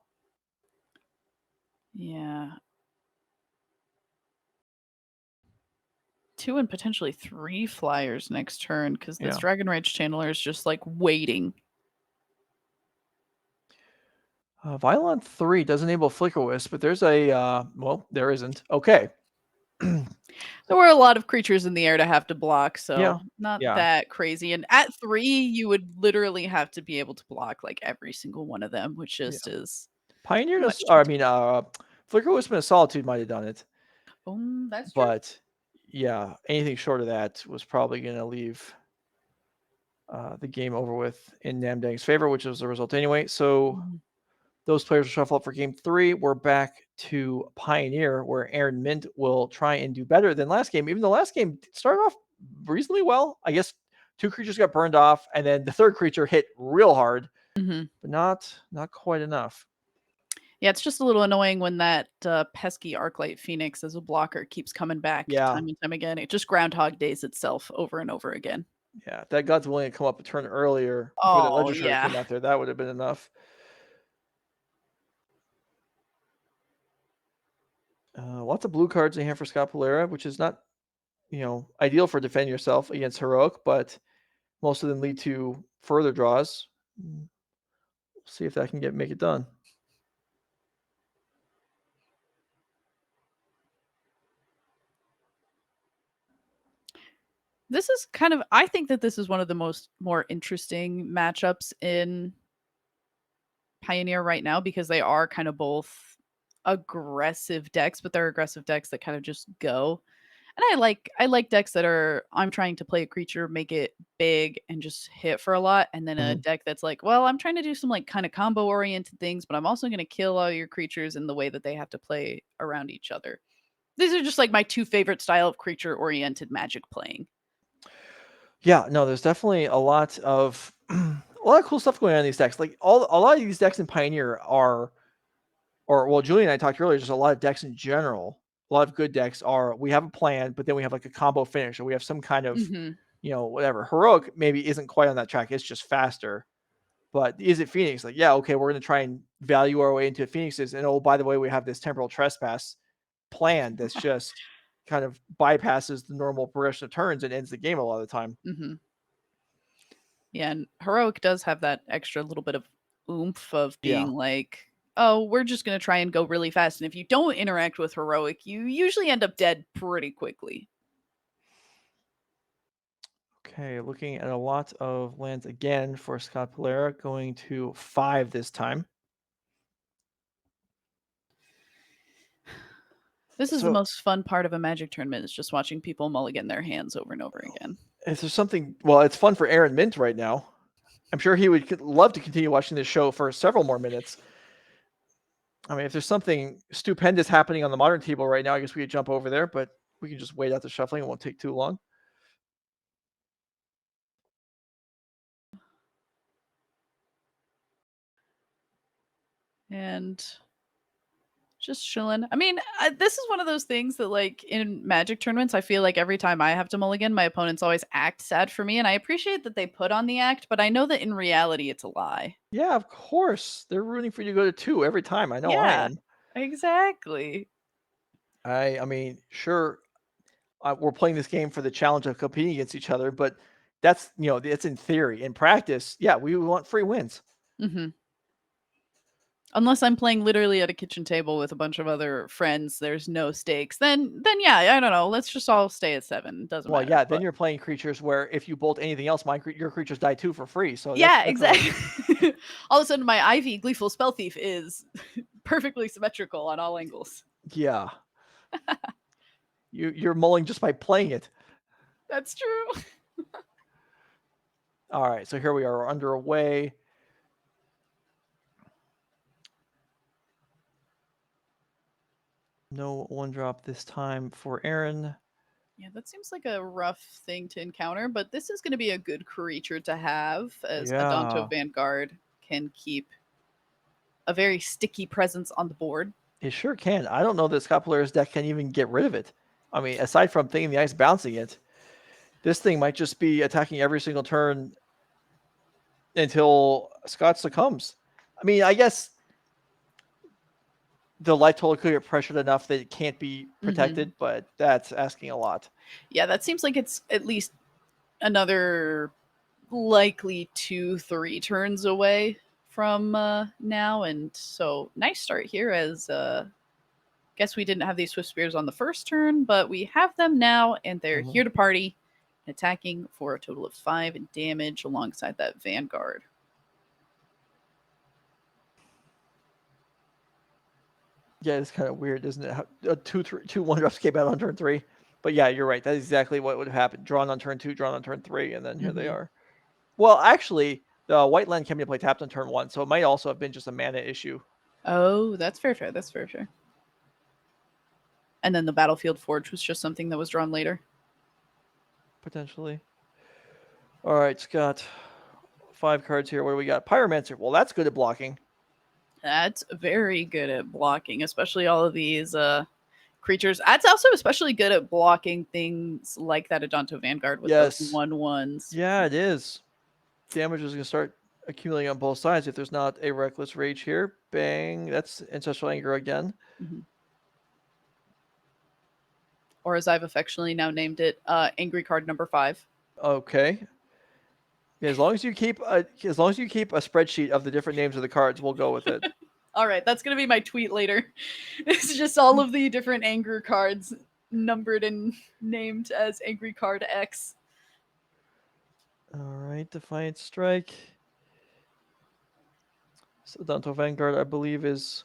Yeah. 2 and potentially 3 flyers next turn, because this Dragon Rage Channeler is just like waiting. Violent 3 does enable Flicker Wisp, but there's a well, there isn't. Okay. There were a lot of creatures in the air to have to block, so not Yeah. that crazy. And at 3, you would literally have to be able to block like every single one of them, which just is Pioneer too does, much. or I mean, Flicker Wisp and Solitude might have done it. That's true. But yeah, anything short of that was probably going to leave the game over with in Namdang's favor, which was the result anyway. So Those players will shuffle up for game 3. We're back to Pioneer, where Aaron Mint will try and do better than last game. Even though last game started off reasonably well. I guess 2 creatures got burned off, and then the 3rd creature hit real hard, but not quite enough. Yeah, it's just a little annoying when that pesky Arclight Phoenix as a blocker keeps coming back time and time again. It just Groundhog Days itself over and over again. Yeah, that God's willing to come up a turn earlier before that Oh, Ledger Shredder yeah. came out there. That would have been enough. Lots of blue cards in hand for Scott Polera, which is not, ideal for defending yourself against Heroic, but most of them lead to further draws. We'll see if that can make it done. This is kind of, I think that this is one of the more interesting matchups in Pioneer right now because they are kind of both aggressive decks, but they're aggressive decks that kind of just go. And I like decks that are I'm trying to play a creature, make it big and just hit for a lot, and then a deck that's like, well, I'm trying to do some like kind of combo oriented things, but I'm also going to kill all your creatures in the way that they have to play around each other. These are just like my 2 favorite style of creature oriented Magic playing. Yeah, no, there's definitely a lot of cool stuff going on in these decks. Like a lot of these decks in Pioneer Julie and I talked earlier, just a lot of decks in general. A lot of good decks are we have a plan, but then we have like a combo finish, or we have some kind of whatever. Heroic maybe isn't quite on that track. It's just faster. But is it Phoenix? Like, yeah, okay, we're going to try and value our way into Phoenixes. And oh, by the way, we have this temporal trespass plan that's just kind of bypasses the normal progression of turns and ends the game a lot of the time. Yeah, and Heroic does have that extra little bit of oomph of being like, oh, we're just going to try and go really fast. And if you don't interact with Heroic, you usually end up dead pretty quickly. Okay, looking at a lot of lands again for Scott Polera, going to 5 this time. This is the most fun part of a Magic tournament is just watching people mulligan their hands over and over again. Is there something? Well, it's fun for Aaron Mint right now. I'm sure he would love to continue watching this show for several more minutes. I mean, if there's something stupendous happening on the modern table right now, I guess we could jump over there, but we can just wait out the shuffling. It won't take too long. And just chilling. I mean, this is one of those things that, like, in Magic tournaments, I feel like every time I have to mulligan, my opponents always act sad for me, and I appreciate that they put on the act, but I know that in reality, it's a lie. Yeah, of course. They're rooting for you to go to 2 every time. I know I am. Exactly. I mean, sure, we're playing this game for the challenge of competing against each other, but that's, it's in theory. In practice, yeah, we want free wins. Unless I'm playing literally at a kitchen table with a bunch of other friends, there's no stakes. Then yeah, I don't know. Let's just all stay at 7. Doesn't matter. Yeah, then you're playing creatures where if you bolt anything else, your creatures die too for free. So yeah, exactly. All of a sudden, my Ivy Gleeful Spell Thief is perfectly symmetrical on all angles. Yeah. You're mulling just by playing it. That's true. All right, so here we are. We're underway. No 1-drop this time for Aaron. Yeah, that seems like a rough thing to encounter, but this is going to be a good creature to have, as Adonto Vanguard can keep a very sticky presence on the board. It sure can. I don't know that Scott Polera's deck can even get rid of it. I mean, aside from Thing in the Ice bouncing it, this thing might just be attacking every single turn until Scott succumbs. I mean, I guess the life total could get pressured enough that it can't be protected, but that's asking a lot. Yeah, that seems like it's at least another likely 2-3 turns away from now. And so nice start here as guess we didn't have these Swift Spears on the first turn, but we have them now, and they're here to party, attacking for a total of 5 damage alongside that Vanguard. Yeah, it's kind of weird, isn't it? Two 1-drops came out on turn 3. But yeah, you're right. That's exactly what would have happened. Drawn on turn 2, drawn on turn 3, and then here they are. Well, actually, the white land came to play tapped on turn 1, so it might also have been just a mana issue. Oh, that's fair. That's fair. And then the Battlefield Forge was just something that was drawn later. Potentially. All right, Scott. 5 cards here. What do we got? Pyromancer. Well, that's good at blocking. That's very good at blocking, especially all of these creatures. That's also especially good at blocking things like that Adanto Vanguard with those 1/1s. Yeah, it is. Damage is going to start accumulating on both sides if there's not a Reckless Rage here. Bang. That's Ancestral Anger again. Mm-hmm. Or as I've affectionately now named it, Angry Card number 5. Okay. As long as you keep a spreadsheet of the different names of the cards, we'll go with it. All right, that's gonna be my tweet later. It's just all of the different anger cards numbered and named as Angry Card X. All right, Defiant Strike. So Adanto Vanguard, I believe, is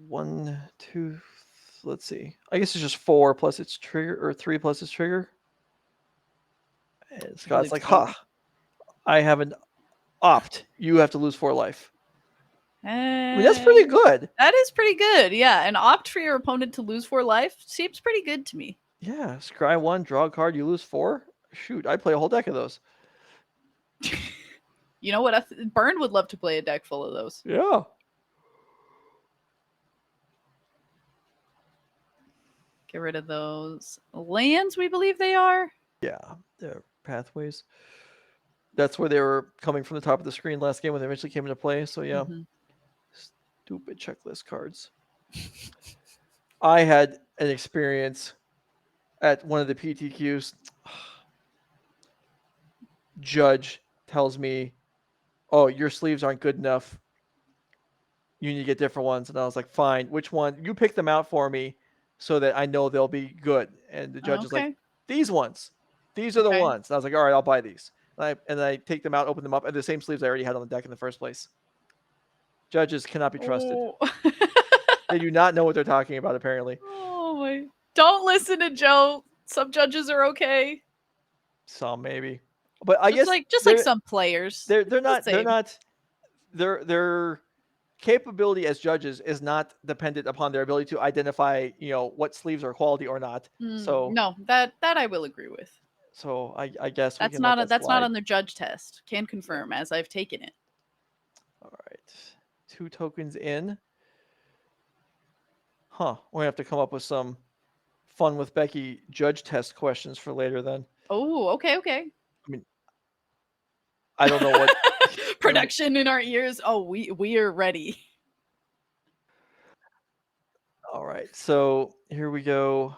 1, 2. Let's see. I guess it's just 4 plus its trigger, or 3 plus its trigger. And Scott's like, "Ha! I have an opt. You have to lose 4 life." I mean, that's pretty good. That is pretty good. Yeah, an opt for your opponent to lose 4 life seems pretty good to me. Yeah, scry 1, draw a card, you lose 4. Shoot, I'd play a whole deck of those. You know what? Burn would love to play a deck full of those. Yeah. Get rid of those lands, we believe they are. Yeah, they're pathways. That's where they were coming from the top of the screen last game when they eventually came into play. So yeah, Stupid checklist cards. I had an experience at one of the PTQs. Judge tells me, "Oh, your sleeves aren't good enough. You need to get different ones." And I was like, "Fine. Which one? You pick them out for me so that I know they'll be good." And the judge is like, "These ones. These are the ones." And I was like, "All right, I'll buy these." And I take them out, open them up, and the same sleeves I already had on the deck in the first place. Judges cannot be trusted. They do not know what they're talking about, apparently. Oh my! Don't listen to Joe. Some judges are okay. Some maybe, but I guess just like some players. They're not. Their capability as judges is not dependent upon their ability to identify, what sleeves are quality or not. So no, that I will agree with. So I guess that's not on the judge test. Can confirm as I've taken it. All right, 2 tokens in. Huh. We have to come up with some fun with Becky judge test questions for later then. Oh, okay. I mean, I don't know what production in our ears. Oh, we are ready. All right, so here we go.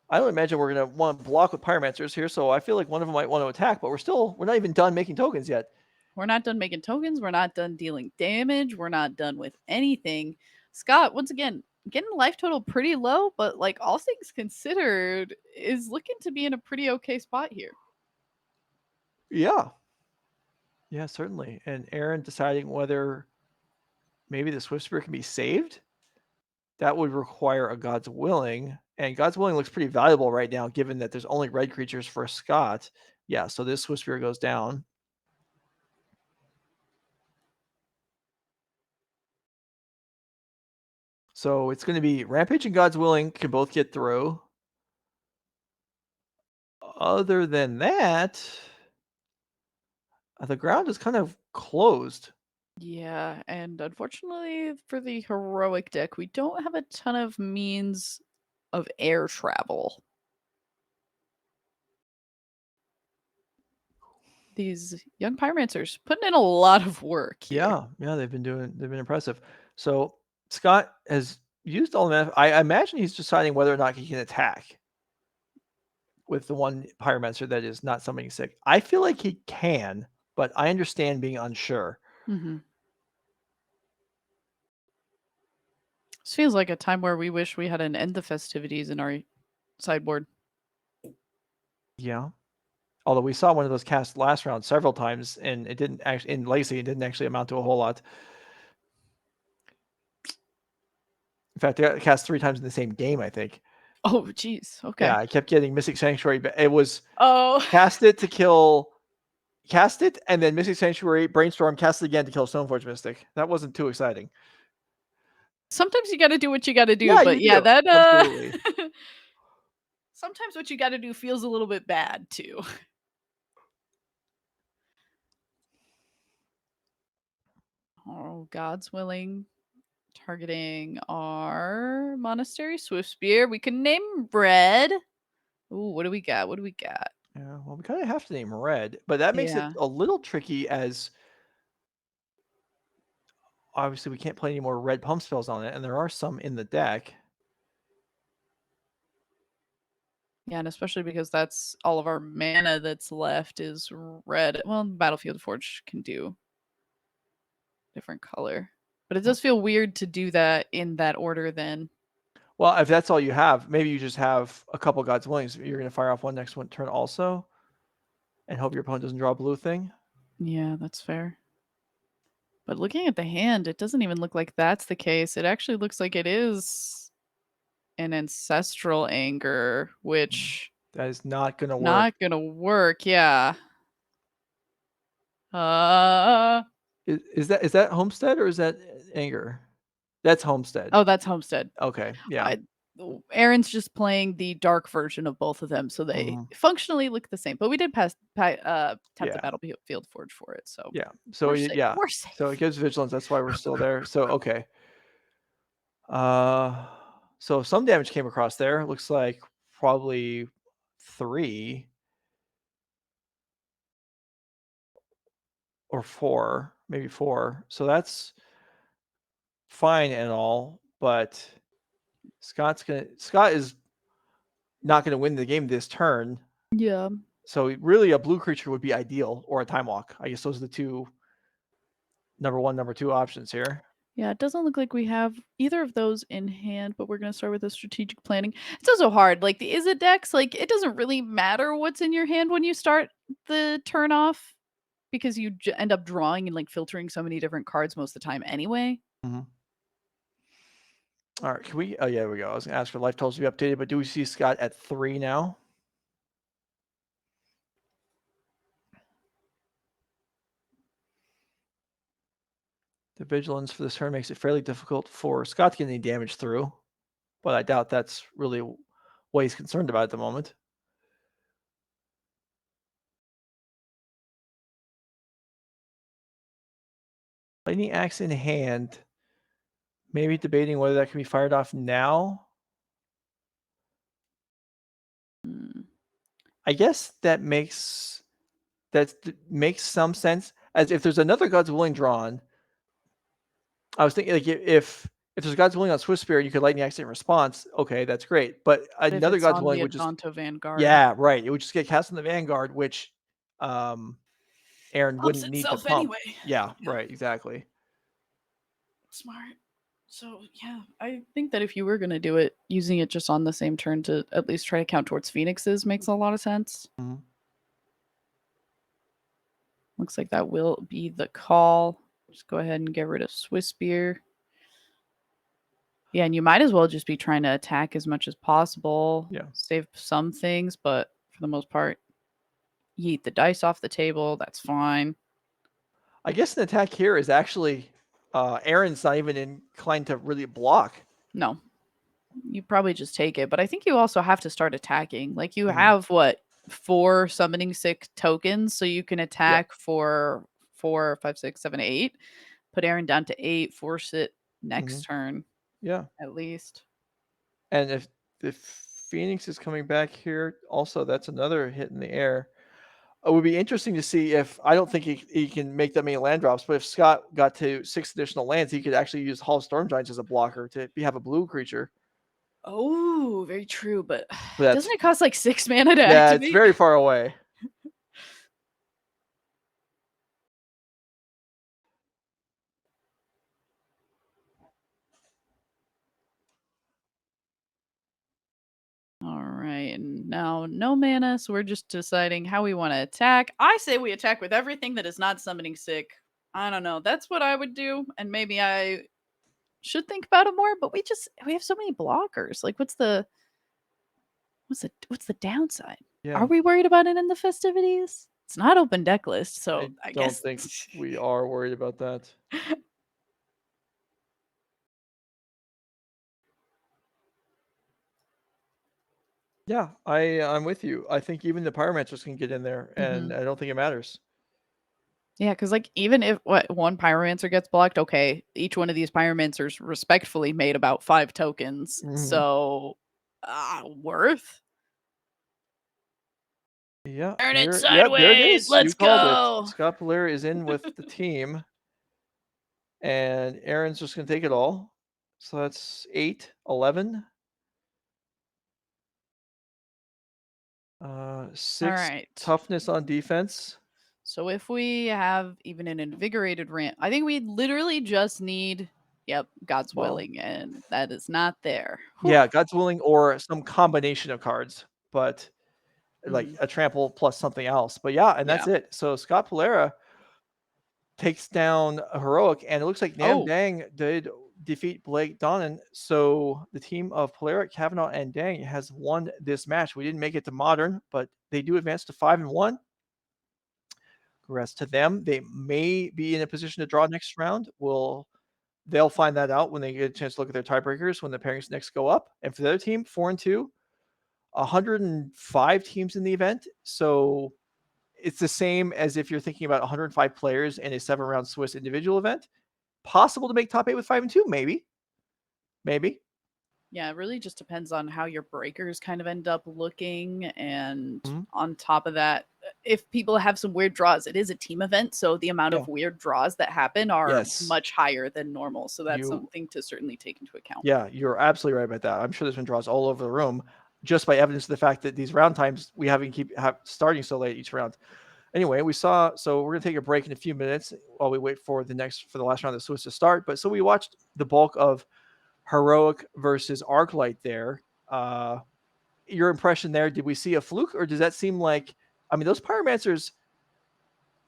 I don't imagine we're gonna want to block with Pyromancers here, so I feel like one of them might want to attack, but we're not even done making tokens yet. We're not done making tokens. We're not done dealing damage. We're not done with anything. Scott, once again, getting life total pretty low, but like all things considered, is looking to be in a pretty okay spot here. Yeah. Yeah, certainly. And Aaron deciding whether maybe the Swift Spear can be saved. That would require a God's Willing. And God's Willing looks pretty valuable right now, given that there's only red creatures for Scott. Yeah, so this Swift Spear goes down. So it's going to be Rampage and God's Willing can both get through. Other than that, the ground is kind of closed. Yeah, and unfortunately for the heroic deck, we don't have a ton of means of air travel. These young Pyromancers putting in a lot of work here. Yeah, they've been impressive. So Scott has used all the I imagine he's deciding whether or not he can attack with the one Pyromancer that is not summoning sick. I feel like he can, but I understand being unsure. This feels like a time where we wish we had an end the festivities in our sideboard. Yeah. Although we saw one of those cast last round several times, and it didn't actually in Lacey, it didn't actually amount to a whole lot. In fact, they got cast 3 times in the same game, I think. Oh, geez. Okay. Yeah, I kept getting Mystic Sanctuary, but it was cast it to kill cast it, and then Mystic Sanctuary, Brainstorm, cast it again to kill Stoneforge Mystic. That wasn't too exciting. Sometimes you gotta do what you gotta do, Yeah, but you yeah, do. that Absolutely. sometimes what you gotta do feels a little bit bad too. Oh, God's willing. Targeting our monastery, Swift Spear. We can name red. Ooh, what do we got? What do we got? Yeah, well, we kind of have to name red, but that makes it Yeah. a little tricky as obviously we can't play any more red pump spells on it, and there are some in the deck. Yeah, and especially because that's all of our mana that's left is red. Well, Battlefield Forge can do different color. But it does feel weird to do that in that order then. Well, if that's all you have, maybe you just have a couple God's Willings. You're going to fire off one next one turn also, and hope your opponent doesn't draw a blue thing. Yeah, that's fair. But looking at the hand, it doesn't even look like that's the case. It actually looks like it is an ancestral anger, which That is not going to work. not gonna work. Yeah. Uh Is that Homestead or is that Anger? That's Homestead. oh, that's Homestead. Okay, yeah. Aaron's just playing the dark version of both of them, so they functionally look the same. But we did tap the Yeah. Battlefield Forge for it, so Yeah. So we're safe. yeah. We're safe. So it gives vigilance. That's why we're still there. So okay. So some damage came across there. Looks like probably 3 or 4, maybe 4. So that's fine and all, but Scott is not gonna win the game this turn. Yeah. So really a blue creature would be ideal, or a Time Walk. I guess those are the two number 1, number 2 options here. Yeah, it doesn't look like we have either of those in hand, but we're gonna start with the strategic planning. It's also hard. Like the Izzet decks, like it doesn't really matter what's in your hand when you start the turn off because you end up drawing and like filtering so many different cards most of the time anyway. All right, can we? Oh yeah, there we go. I was gonna ask for life totals to be updated, but do we see Scott at 3 now? The vigilance for this turn makes it fairly difficult for Scott to get any damage through, but I doubt that's really what he's concerned about at the moment. Lightning Axe in hand. Maybe debating whether that can be fired off now. I guess that makes some sense. As if there's another God's Willing drawn, I was thinking like if there's God's Willing on Swift Spirit, you could Lightning Axe in response. Okay, that's great. But But if another it's God's on Willing the would just Adonto Vanguard, right. It would just get cast on the Vanguard, which Aaron helps wouldn't need to itself pump. anyway. Yeah, right, exactly. Smart. So yeah, I think that if you were gonna do it, using it just on the same turn to at least try to count towards Phoenixes makes a lot of sense. Looks like that will be the call. Just go ahead and get rid of Swiss Beer. Yeah, and you might as well just be trying to attack as much as possible. Yeah. Save some things, but for the most part, yeet the dice off the table. That's fine. I guess an attack here is actually Aaron's not even inclined to really block. No, you probably just take it. But I think you also have to start attacking. Like you have what 4 summoning sick tokens, so you can attack for 4, 5, 6, 7, 8. Put Aaron down to 8. Force it next turn. Yeah. At least. And if Phoenix is coming back here, also that's another hit in the air. It would be interesting to see if I don't think he can make that many land drops, but if Scott got to 6 additional lands, he could actually use Hall of Storm Giants as a blocker to have a blue creature. Oh, very true. But But doesn't it cost like 6 mana to yeah, activate? it's very far away. All right, and now no mana, so we're just deciding how we want to attack. I say we attack with everything that is not summoning sick. I don't know. That's what I would do, and maybe I should think about it more. But we have so many blockers. Like, what's the downside? Yeah. Are we worried about it in the festivities? It's not open deck list, so I don't guess think we are worried about that. Yeah, I'm with you. I think even the pyromancers can get in there, and Mhm. I don't think it matters. Yeah, because like even if one pyromancer gets blocked, okay, each one of these pyromancers respectfully made about 5 tokens. Mhm. So worth. Yeah, Turn it there it sideways. is. You Let's called it. go. Scott Blair is in with the team, and Aaron's just gonna take it all. So that's 8, 11. All 6 right. toughness on defense. So if we have even an invigorated ramp, I think we literally just need, yep, God's Well, willing, and that is not there. Whew. yeah, God's willing or some combination of cards, but like Mhm. a trample plus something else. But yeah, and Yeah. that's it. So Scott Polera takes down a heroic, and it looks like Nam Oh, Dang did defeat Blake Donnan. So the team of Polera, Kavanaugh, and Dang has won this match. We didn't make it to modern, but they do advance to 5-1. Congrats to them. They may be in a position to draw next round. They'll find that out when they get a chance to look at their tiebreakers when the pairings next go up. And for the other team, 4-2, 105 teams in the event. So it's the same as if you're thinking about 105 players in a 7-round Swiss individual event. Possible to make top 8 with 5-2, maybe. Maybe. yeah, it really just depends on how your breakers kind of end up looking. And Mhm. on top of that, if people have some weird draws, it is a team event. So the amount Yeah. of weird draws that happen are Yes. much higher than normal. So that's You something to certainly take into account. Yeah, you're absolutely right about that. I'm sure there's been draws all over the room just by evidence of the fact that these round times we haven't starting so late each round. Anyway, so we're gonna take a break in a few minutes while we wait for the last round of the Swiss to start. But so we watched the bulk of Heroic versus Arclight there. Your impression there? Did we see a fluke, or does that seem like? I mean, those Pyromancers.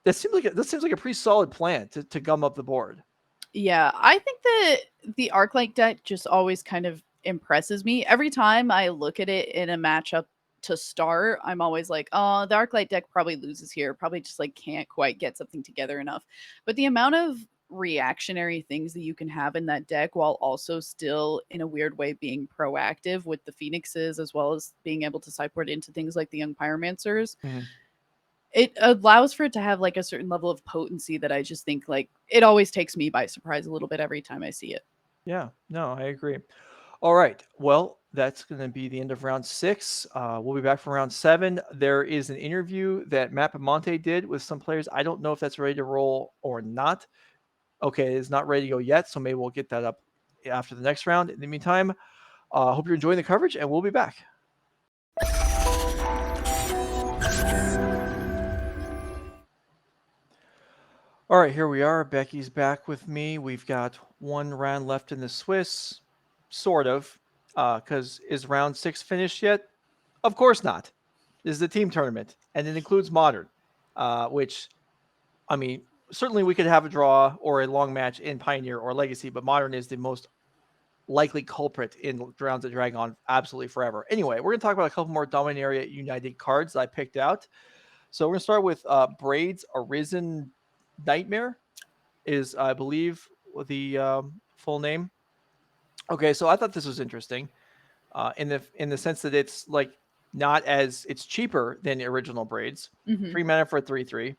That seems like a pretty solid plan to gum up the board. Yeah, I think that the Arclight deck just always kind of impresses me. Every time I look at it in a matchup to start, I'm always like, oh, the Arclight deck probably loses here. Probably just like can't quite get something together enough. But the amount of reactionary things that you can have in that deck while also still in a weird way being proactive with the Phoenixes as well as being able to sideboard into things like the Young Pyromancers, Mhm. it allows for it to have like a certain level of potency that I just think like it always takes me by surprise a little bit every time I see it. Yeah, no, I agree. All right. Well, that's going to be the end of round 6. We'll be back for round 7. There is an interview that Matt Pamonte did with some players. I don't know if that's ready to roll or not. Okay, it's not ready to go yet, so maybe we'll get that up after the next round. In the meantime, hope you're enjoying the coverage, and we'll be back. All right, here we are. Becky's back with me. We've got one round left in the Swiss, sort of, because is round 6 finished yet? Of course not. This is a team tournament, and it includes modern, which, I mean, certainly we could have a draw or a long match in Pioneer or Legacy, but modern is the most likely culprit in rounds that drag on absolutely forever. Anyway, we're going to talk about a couple more Dominaria United cards that I picked out. So we're going to start with Braid's Arisen Nightmare is, I believe, the full name. Okay, so I thought this was interesting in the sense that it's like it's cheaper than the original Braids. Mhm. 3 mana for a 3/3.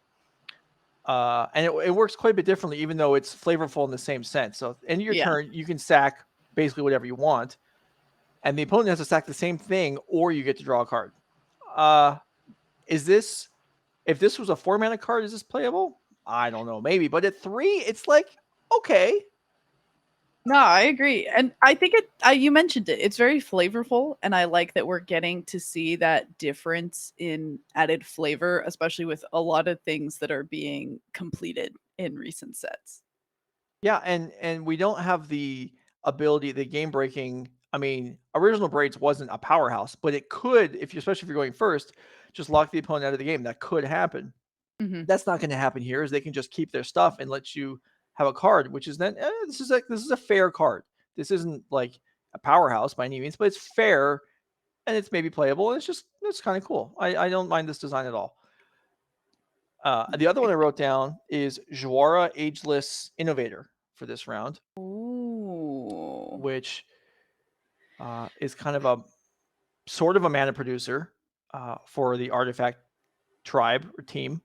And it works quite a bit differently, even though it's flavorful in the same sense. So, in your Yeah. turn, you can sack basically whatever you want, and the opponent has to sack the same thing, or you get to draw a card. Uh, is this if this was a 4 mana card? Is this playable? I don't know, maybe, but at 3, it's like okay. No, I agree. And I think you mentioned it. It's very flavorful and I like that we're getting to see that difference in added flavor, especially with a lot of things that are being completed in recent sets. Yeah, and we don't have the ability, the game breaking. I mean, original Braids wasn't a powerhouse, but it could, especially if you're going first, just lock the opponent out of the game. That could happen. Mhm. That's not going to happen here. Is they can just keep their stuff and let you have a card, which is then this is a fair card. This isn't like a powerhouse by any means, but it's fair and it's maybe playable. And it's kind of cool. I don't mind this design at all. The other one I wrote down is Joara Ageless Innovator for this round, Ooh. which is kind of a sort of a mana producer for the artifact tribe or team.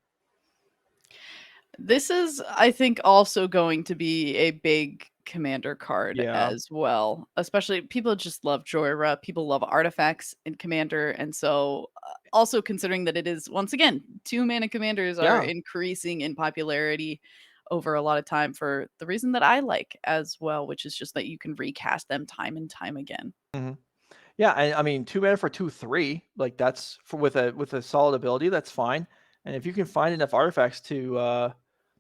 This is, I think, also going to be a big commander card Yeah. as well. Especially people just love Joyra. People love artifacts in commander. And so, also considering that it is, once again, 2 mana commanders are Yeah. increasing in popularity over a lot of time for the reason that I like as well, which is just that you can recast them time and time again. Mhm. Yeah, I mean, 2 mana for 2/3, like, that's for with a solid ability, that's fine, and if you can find enough artifacts to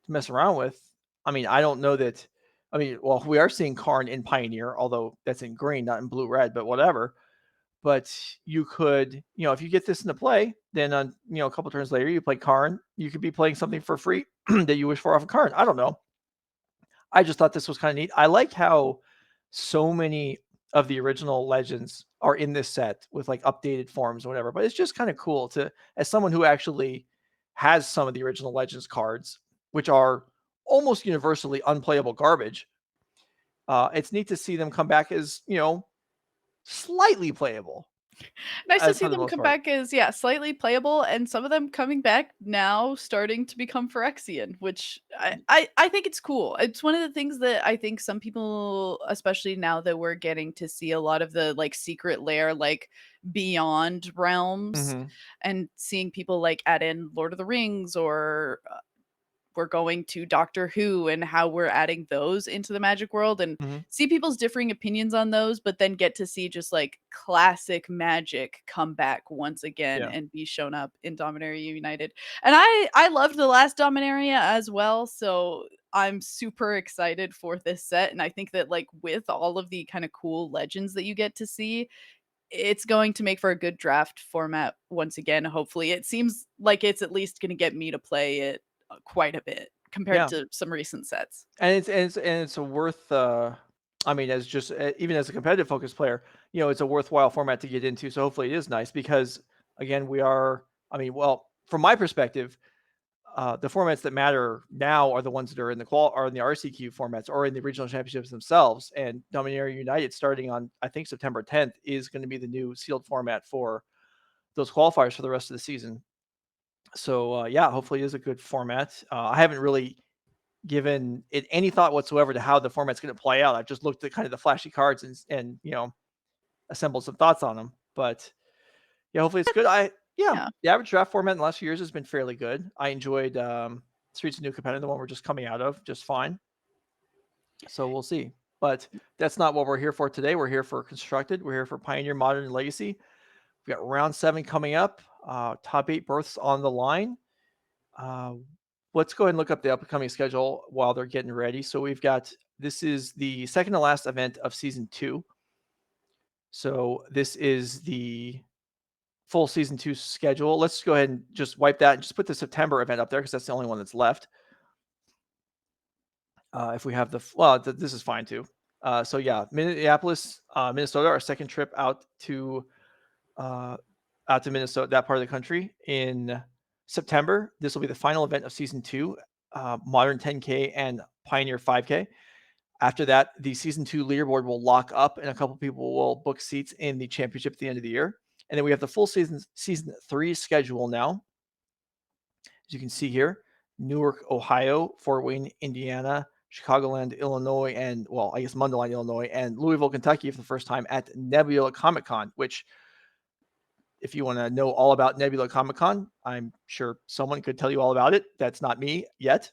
mess around with, I mean, I don't know that I mean, well, we are seeing Karn in Pioneer, although that's in green, not in blue-red, but whatever. But you could, if you get this into play, then on, a couple turns later, you play Karn, you could be playing something for free that you wish for off of Karn. I don't know. I just thought this was kind of neat. I like how so many of the original legends are in this set with like updated forms or whatever. But it's just kind of cool to, as someone who actually has some of the original legends cards, which are almost universally unplayable garbage. It's neat to see them come back as slightly playable Nice to see for the them most come part. back as, yeah, slightly playable, and some of them coming back now starting to become Phyrexian, which I think it's cool. It's one of the things that I think some people, especially now that we're getting to see a lot of the, like, secret lair, like, beyond realms, Hmm. and seeing people, like, add in Lord of the Rings or we're going to Doctor Who and how we're adding those into the magic world and Hmm. see people's differing opinions on those, but then get to see just like classic magic come back once again Yeah. and be shown up in Dominaria United. And I loved the last Dominaria as well, so I'm super excited for this set. And I think that like with all of the kind of cool legends that you get to see, it's going to make for a good draft format once again, hopefully. It seems like it's at least gonna get me to play it, quite a bit compared Yeah. to some recent sets. And it's a worth I mean, as just even as a competitive focused player, it's a worthwhile format to get into. So hopefully it is nice because again, we are I mean, well, from my perspective, the formats that matter now are the ones that are in the RCQ formats or in the regional championships themselves. And Dominaria United, starting on I think September 10th, is going to be the new sealed format for those qualifiers for the rest of the season. So yeah, hopefully it is a good format. I haven't really given it any thought whatsoever to how the format's going to play out. I've just looked at kind of the flashy cards and assembled some thoughts on them. But yeah, hopefully it's good. Yeah, Yeah. the average draft format in the last few years has been fairly good. I enjoyed Streets of New Capenna, the one we're just coming out of, just fine. So we'll see. But that's not what we're here for today. We're here for Constructed. We're here for Pioneer, Modern, and Legacy. We've got round 7 coming up. Top 8 berths on the line. Uh, let's go ahead and look up the upcoming schedule while they're getting ready. So this is the second to last event of season 2. So this is the full season 2 schedule. Let's go ahead and just wipe that and just put the September event up there because that's the only one that's left. If we have this is fine too. So yeah, Minneapolis, Minnesota, our second trip uh, out to Minnesota, that part of the country in September. This will be the final event of season 2, Modern 10K and Pioneer 5K. After that, the season 2 leaderboard will lock up, and a couple people will book seats in the championship at the end of the year. And then we have the full season 3 schedule now. As you can see here, Newark, Ohio, Fort Wayne, Indiana, Chicagoland, Illinois, and well, I guess Mundelein, Illinois, and Louisville, Kentucky for the first time at Nebula Comic Con, which if you want to know all about Nebula Comic Con, I'm sure someone could tell you all about it. That's not me yet,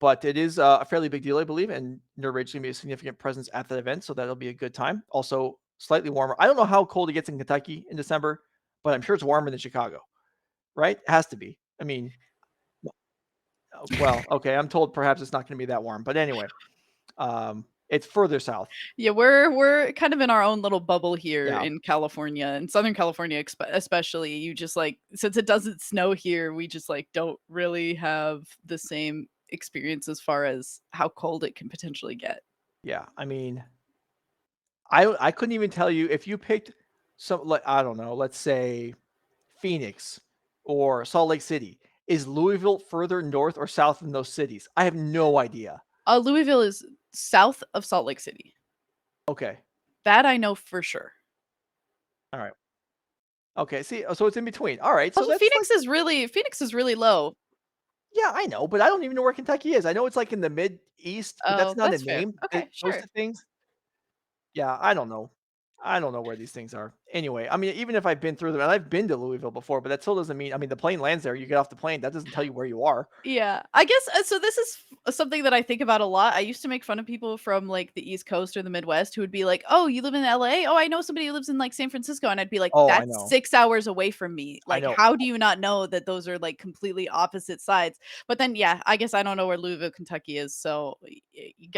but it is a fairly big deal, I believe, and Nerd Rage is going to be a significant presence at that event, so that'll be a good time. Also, slightly warmer. I don't know how cold it gets in Kentucky in December, but I'm sure it's warmer than Chicago, right? It has to be. I mean, well, okay, I'm told perhaps it's not going to be that warm, but anyway, it's further south. Yeah, we're kind of in our own little bubble here Yeah, in California, in Southern California especially. You just like since it doesn't snow here, we just like don't really have the same experience as far as how cold it can potentially get. yeah. I mean, I couldn't even tell you if you picked some like I don't know, let's say Phoenix or Salt Lake City, Is Louisville further north or south than those cities? I have no idea. Louisville is south of Salt Lake City. Okay. That I know for sure. All right. Okay. See, so it's in between. All right. So Also, that's Phoenix is really low. yeah, I know, but I don't even know where Kentucky is. I know it's like in the mid east, but that's Oh, not a that's fair. name. Okay, Those sure. two things. Yeah, I don't know. I don't know where these things are. Anyway, I mean, even if I've been through them, and I've been to Louisville before, but that still doesn't mean. I mean, the plane lands there. You get off the plane. That doesn't tell you where you are. Yeah, I guess so. This is something that I think about a lot. I used to make fun of people from like the East Coast or the Midwest who would be like, "Oh, you live in LA? Oh, I know somebody who lives in like San Francisco," and I'd be like, Oh, I "That's know. 6 hours away from me. I Like, know. how do you not know that those are like completely opposite sides?" But then, yeah, I guess I don't know where Louisville, Kentucky is, so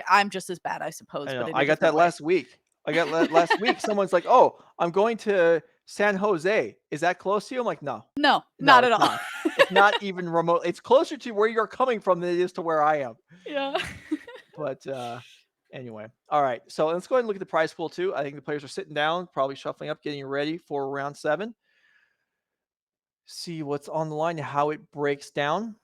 I'm just as bad, I I suppose, but know. in a I got different that way. last week. I got last week. Someone's like, "Oh, I'm going to San Jose. Is that close to you?" I'm like, "No, No, no, not at it's all. not. It's not even remote. It's closer to where you're coming from than it is to where I am." Yeah. But anyway, all right. So let's go ahead and look at the prize pool too. I think the players are sitting down, probably shuffling up, getting ready for round 7. See what's on the line, how it breaks down.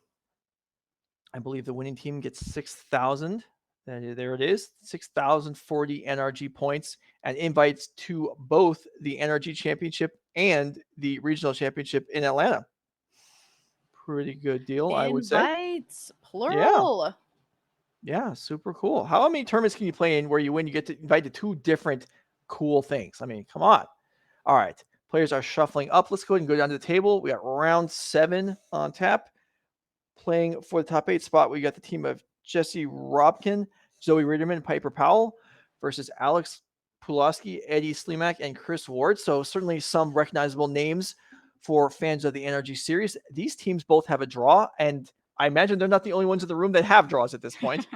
I believe the winning team gets 6,000. There it is, 6,040 NRG points and invites to both the NRG Championship and the Regional Championship in Atlanta. Pretty good deal, I would say. Invites, Yeah. plural. Yeah, super cool. How many tournaments can you play in where you win? You get to invite to 2 different cool things. I mean, come on. All right. Players are shuffling up. Let's go ahead and go down to the table. We got round 7 on tap. Playing for the top 8 spot, we got the team of Jesse Robkin, Zoe Ritterman, Piper Powell versus Alex Pulaski, Eddie Slimak, and Chris Ward. So certainly some recognizable names for fans of the NRG series. These teams both have a draw, and I imagine they're not the only ones in the room that have draws at this point.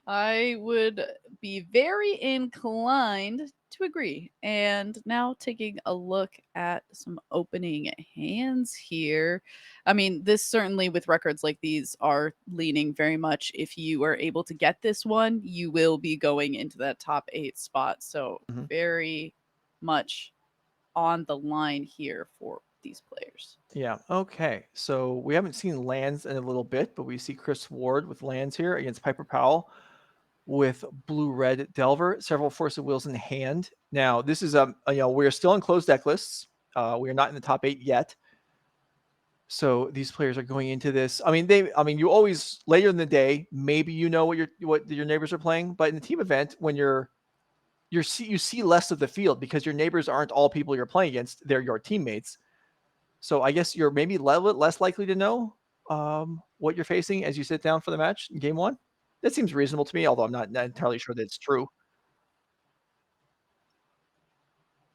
I would be very inclined to agree. And now taking a look at some opening hands here. I mean, this certainly with records like these are leaning very much. If you are able to get this one, you will be going into that top 8 spot. So Mhm. very much on the line here for these players. Yeah. Okay. So we haven't seen lands in a little bit, but we see Chris Ward with lands here against Piper Powell with blue red Delver, several Force of Wheels in hand. Now, this is we're still in closed deck lists. We are not in the top 8 yet. So these players are going into this. I mean, you always later in the day, maybe you know what your neighbors are playing, but in the team event, when you see less of the field because your neighbors aren't all people you're playing against; they're your teammates. So I guess you're maybe less likely to know what you're facing as you sit down for the match in game 1. That seems reasonable to me, although I'm not entirely sure that it's true.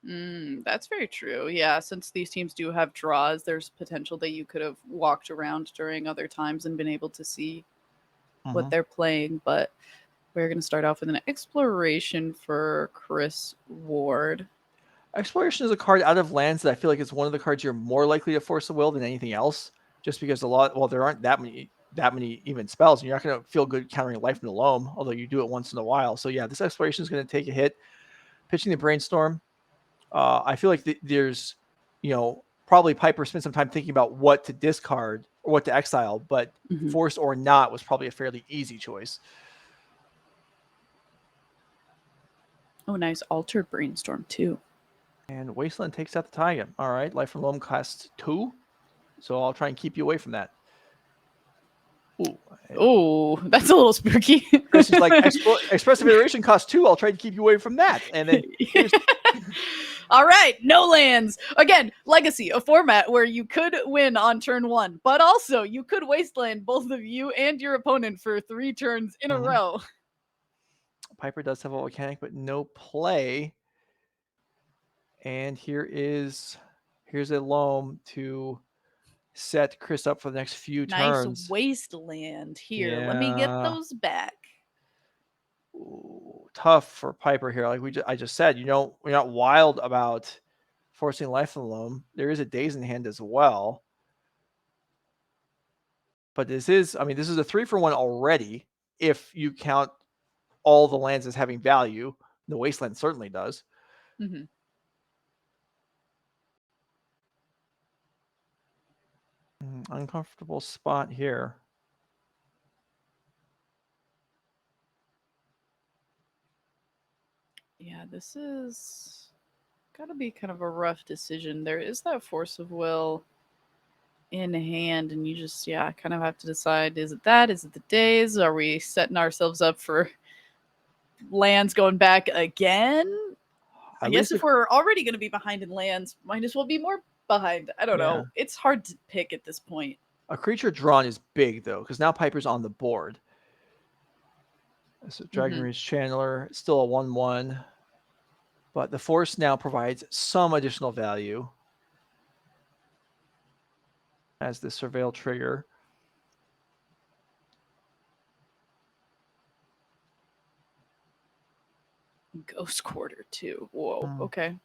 That's very true. Yeah, since these teams do have draws, there's potential that you could have walked around during other times and been able to see what Mhm. they're playing. But we're going to start off with an exploration for Chris Ward. Exploration is a card out of lands that I feel like is one of the cards you're more likely to force a will than anything else, just because there aren't that many even spells, and you're not going to feel good countering Life from the Loam, although you do it once in a while. So yeah, this exploration is going to take a hit. Pitching the Brainstorm, I feel like there's, probably Piper spent some time thinking about what to discard or what to exile, but Mhm. force or not was probably a fairly easy choice. Oh, nice. Altered Brainstorm, too. And Wasteland takes out the Taiga. All right, Life from Loam costs 2, so I'll try and keep you away from that. Ooh, Oh, that's a little spooky. Chris is like, Expressive Iteration costs 2. I'll try to keep you away from that. And then here's All right, no lands. Again, Legacy, a format where you could win on turn 1, but also you could wasteland both of you and your opponent for 3 turns in a row. Piper does have a volcanic, but no play. And here's a loam to set Chris up for the next few Nice turns. wasteland here. Let me get Yeah. those back. Ooh, tough for Piper here. Like I just said, we're not wild about forcing Life from the Loam. There is a Daze in hand as well. But this is a 3-for-1 already if you count all the lands as having value. The Wasteland certainly does. Mm-hmm. Uncomfortable spot here. Yeah, this is gotta be kind of a rough decision. There is that force of will in hand, and you just, kind of have to decide, is it that? Is it the days? Are we setting ourselves up for lands going back again? I At guess least if we're already going to be behind in lands, might as well be more behind. I don't Yeah. know. It's hard to pick at this point. a creature drawn is big, though, because now Piper's on the board. So Dragon Mhm. Rage Channeler, still a 1/1. But the force now provides some additional value as the Surveil trigger. Ghost Quarter too. Whoa. Hmm. Okay.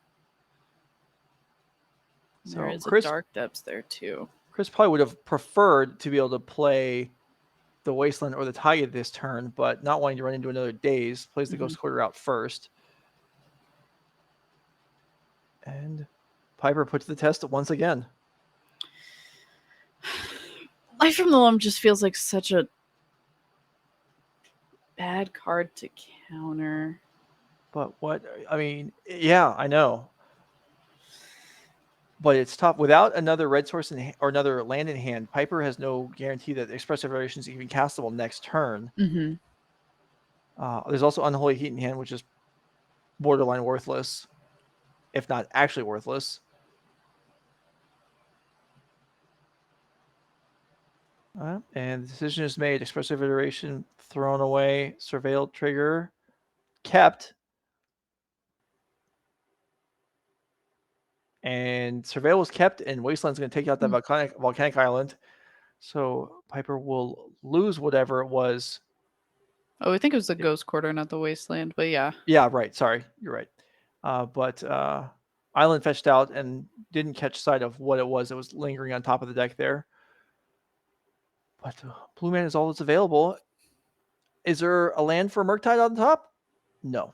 There So is a Chris Dark Depths there too. probably would have preferred to be able to play the Wasteland or the Taiga this turn, but not wanting to run into another Daze, plays the Ghost Quarter out first. And Piper put to the test once again. Life from the Loam just feels like such a bad card to counter. But what, I mean, yeah, I know. But it's tough. Without another red source or another land in hand, Piper has no guarantee that Expressive Variation is even castable next turn. Mm-hmm. There's also Unholy Heat in hand, which is borderline worthless, if not actually worthless. And the decision is made. Expressive Iteration thrown away. Surveilled trigger kept. And Surveil was kept, and Wasteland's going to take out that volcanic island. So Piper will lose whatever it was. Oh, I think it was the Ghost Quarter, not the Wasteland, but yeah. Yeah, right. Sorry. You're right. But Island fetched out and didn't catch sight of what it was that was lingering on top of the deck there. But Blue Man is all that's available. Is there a land for Murktide on top? No.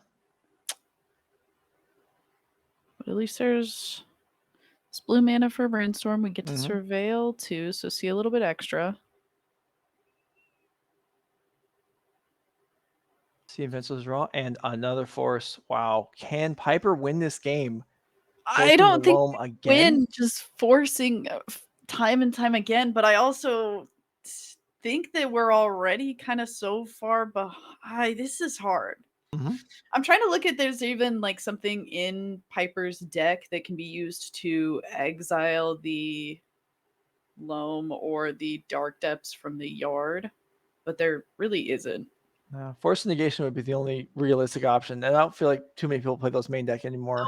But at least there's this blue mana for Brainstorm. We get to Surveil too, so see a little bit extra. See Invincible's draw and another force. Wow. Can Piper win this game? I don't think Loam again? win just forcing time and time again, but I also think that we're already kind of so far behind. This is hard. Mhm. I'm trying to look at there's even like something in Piper's deck that can be used to exile the Loam or the Dark Depths from the yard, but there really isn't. Force negation would be the only realistic option, and I don't feel like too many people play those main deck anymore.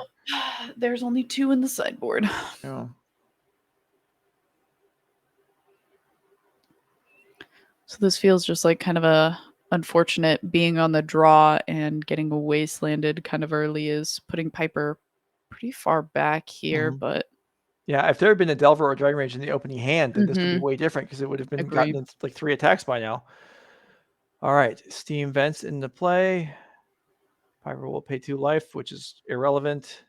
There's only 2 in the sideboard. Yeah. So this feels just like kind of a unfortunate being on the draw and getting wastelanded kind of early is putting Piper pretty far back here, but Yeah, if there had been a Delver or Dragon Rage in the opening hand, then this would be Mhm. way different because it would have been Agreed. gotten like 3 attacks by now. All right, Steam Vents into play. Piper will pay 2 life, which is irrelevant.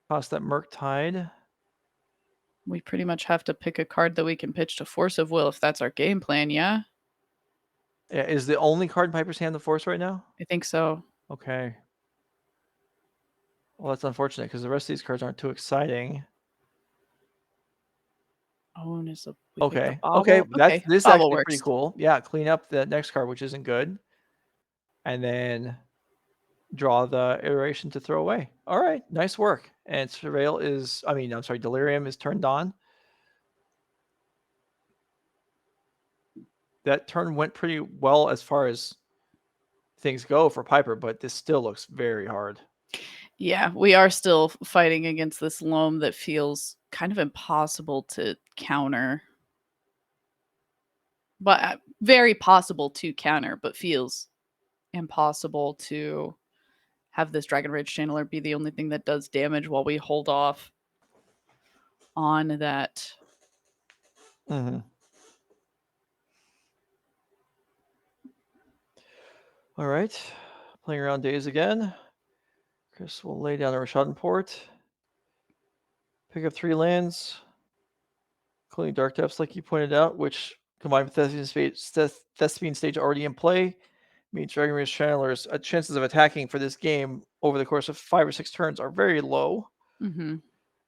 Cost that Murktide. We pretty much have to pick a card that we can pitch to Force of Will if that's our game plan, yeah? Yeah, is the only card in Piper's hand the Force right now? I think so. Okay. Well, that's unfortunate because the rest of these cards aren't too exciting. Oh, and is we pick the Okay. Bobble. Okay, this is Bobble actually pretty works. cool. Yeah, clean up the next card, which isn't good. And then draw the iteration to throw away. All right, nice work. And Delirium is turned on. That turn went pretty well as far as things go for Piper, but this still looks very hard. Yeah, we are still fighting against this Loam that feels kind of impossible to counter. But very possible to counter, but feels impossible to have this Dragon Rage Channeler be the only thing that does damage while we hold off on that. Mm-hmm. All right, playing around days again. Chris will lay down a Rashadan Port. Pick up 3 lands. including Dark Depths, like you pointed out, which combined with Thespian stage already in play, means Dragon Rage Channelers' chances of attacking for this game over the course of 5 or 6 turns are very low. Mm-hmm.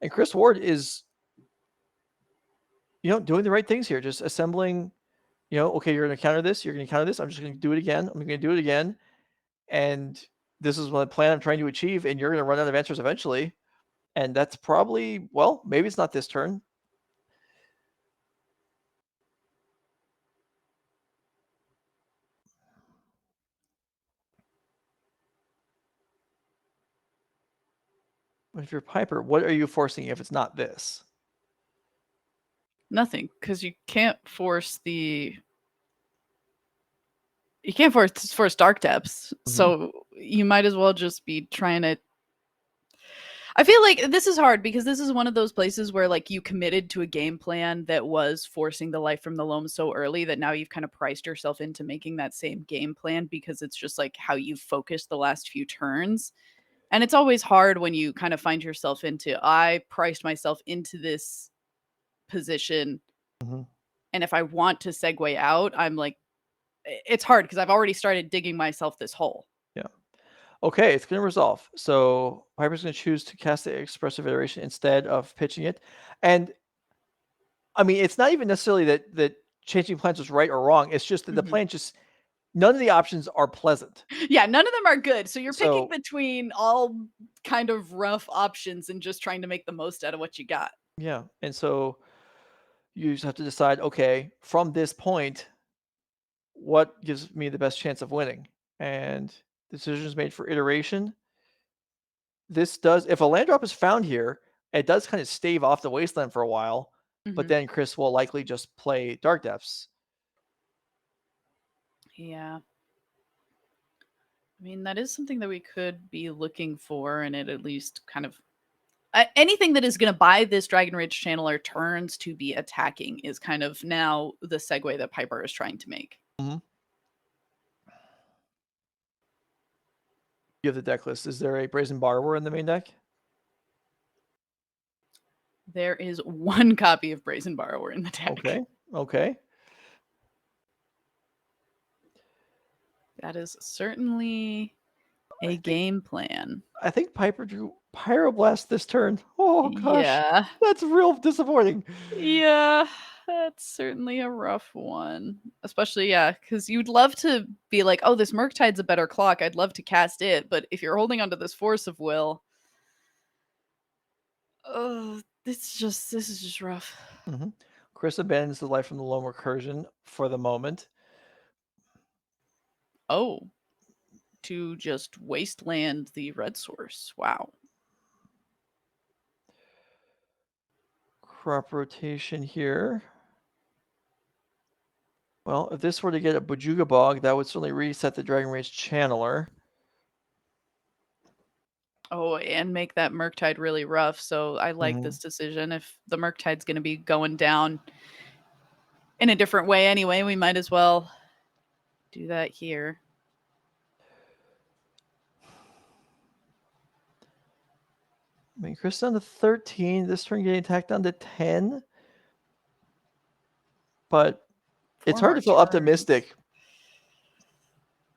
And Chris Ward is, doing the right things here, just assembling, okay, you're going to counter this, you're going to counter this, I'm just going to do it again, I'm going to do it again. And this is what plan I'm trying to achieve, and you're going to run out of answers eventually. And that's probably, well, maybe it's not this turn. But if you're Piper, what are you forcing if it's not this? Nothing, because you can't force Dark Depths. Mhm. So you might as well just be trying to. I feel like this is hard because this is one of those places where like you committed to a game plan that was forcing the life from the loam so early that now you've kind of priced yourself into making that same game plan because it's just like how you focused the last few turns. And it's always hard when you kind of find yourself into, I priced myself into this position. Mhm. And if I want to segue out, I'm like, it's hard because I've already started digging myself this hole. Yeah. Okay, it's going to resolve. So Piper's going to choose to cast the expressive iteration instead of pitching it. And I mean, it's not even necessarily that changing plans was right or wrong. It's just that the plan just, none of the options are pleasant. Yeah, none of them are good. So you're So- picking between all kind of rough options and just trying to make the most out of what you got. Yeah. And so you just have to decide, okay, from this point, what gives me the best chance of winning? And decisions made for iteration. This does, if a land drop is found here, it does kind of stave off the wasteland for a while, but then Chris will likely just play Dark Depths. Yeah. I mean, that is something that we could be looking for, and it at least kind of anything that is going to buy this Dragon Ridge channeler turns to be attacking is kind of now the segue that Piper is trying to make. You have the deck list. Is there a Brazen Borrower in the main deck? There is one copy of Brazen Borrower in the deck. Okay. That is certainly a game plan. I think Piper drew Pyroblast this turn. Oh gosh. Yeah. That's real disappointing. Yeah, that's certainly a rough one. Especially, yeah, because you'd love to be like, oh, this Murktide's a better clock. I'd love to cast it. But if you're holding onto this Force of Will, this is just rough. Chris abandons the life from the loam recursion for the moment. Oh, to just wasteland the red source. Wow. Crop rotation here. Well, if this were to get a Bojuga Bog, that would certainly reset the Dragon Rage Channeler. Oh, and make that Murktide really rough. So I like this decision. If the Murktide's going to be going down in a different way anyway, we might as well do that here. I mean, Chris down to 13. This turn getting attacked down to 10. But it's hard to feel optimistic.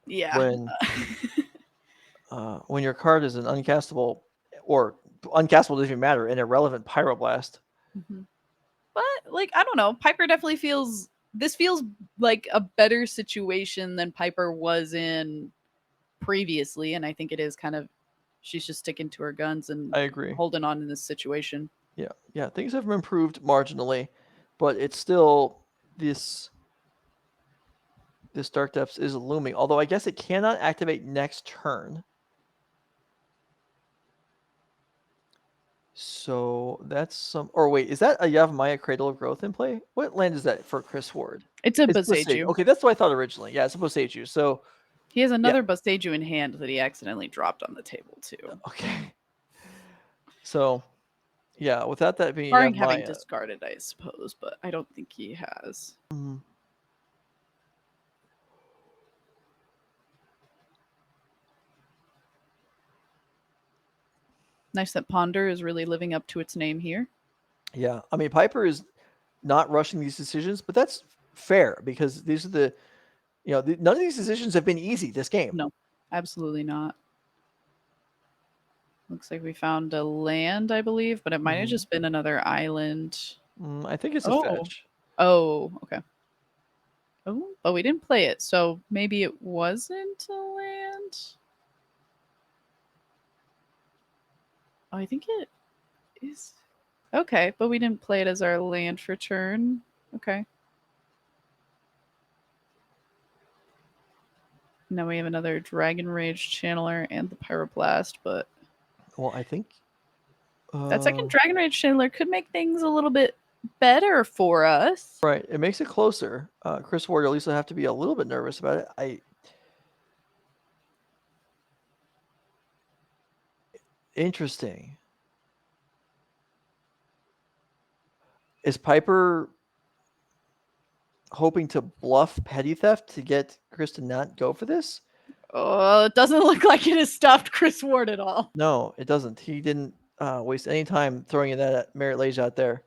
Yeah. When your card is an uncastable, or uncastable doesn't even matter, an irrelevant Pyroblast. But like, I don't know. Piper definitely feels like a better situation than Piper was in previously, and I think it is kind of she's just sticking to her guns and I agree. holding on in this situation. Yeah, things have improved marginally, but it's still this Dark Depths is looming. Although I guess it cannot activate next turn. So that's some. Or wait, is that a Yavimaya Cradle of Growth in play? What land is that for Chris Ward? It's a Boseiju. Okay, that's what I thought originally. Yeah, it's a Boseiju. So he has another Boseiju in hand that he accidentally dropped on the table too. Okay. So yeah, without that being barring having discarded, I suppose, but I don't think he has. Nice that Ponder is really living up to its name here. Yeah, I mean Piper is not rushing these decisions, but that's fair because these are the none of these decisions have been easy this game. No, absolutely not. Looks like we found a land, I believe, but it might have just been another island. I think it's a Oh. fetch. Oh, okay. Oh, but we didn't play it, so maybe it wasn't a land. Oh, I think it is. Okay, but we didn't play it as our land for turn. Okay. Now we have another Dragon Rage Channeler and the Pyroblast, but Well, I think that second Dragon Rage Channeler could make things a little bit better for us. right. It makes it closer. Chris Ward, at least will have to be a little bit nervous about it. Interesting. Is Piper hoping to bluff petty theft to get Chris to not go for this? Oh, it doesn't look like it has stopped Chris Ward at all. No, it doesn't. He didn't waste any time throwing in that Merit Lage out there.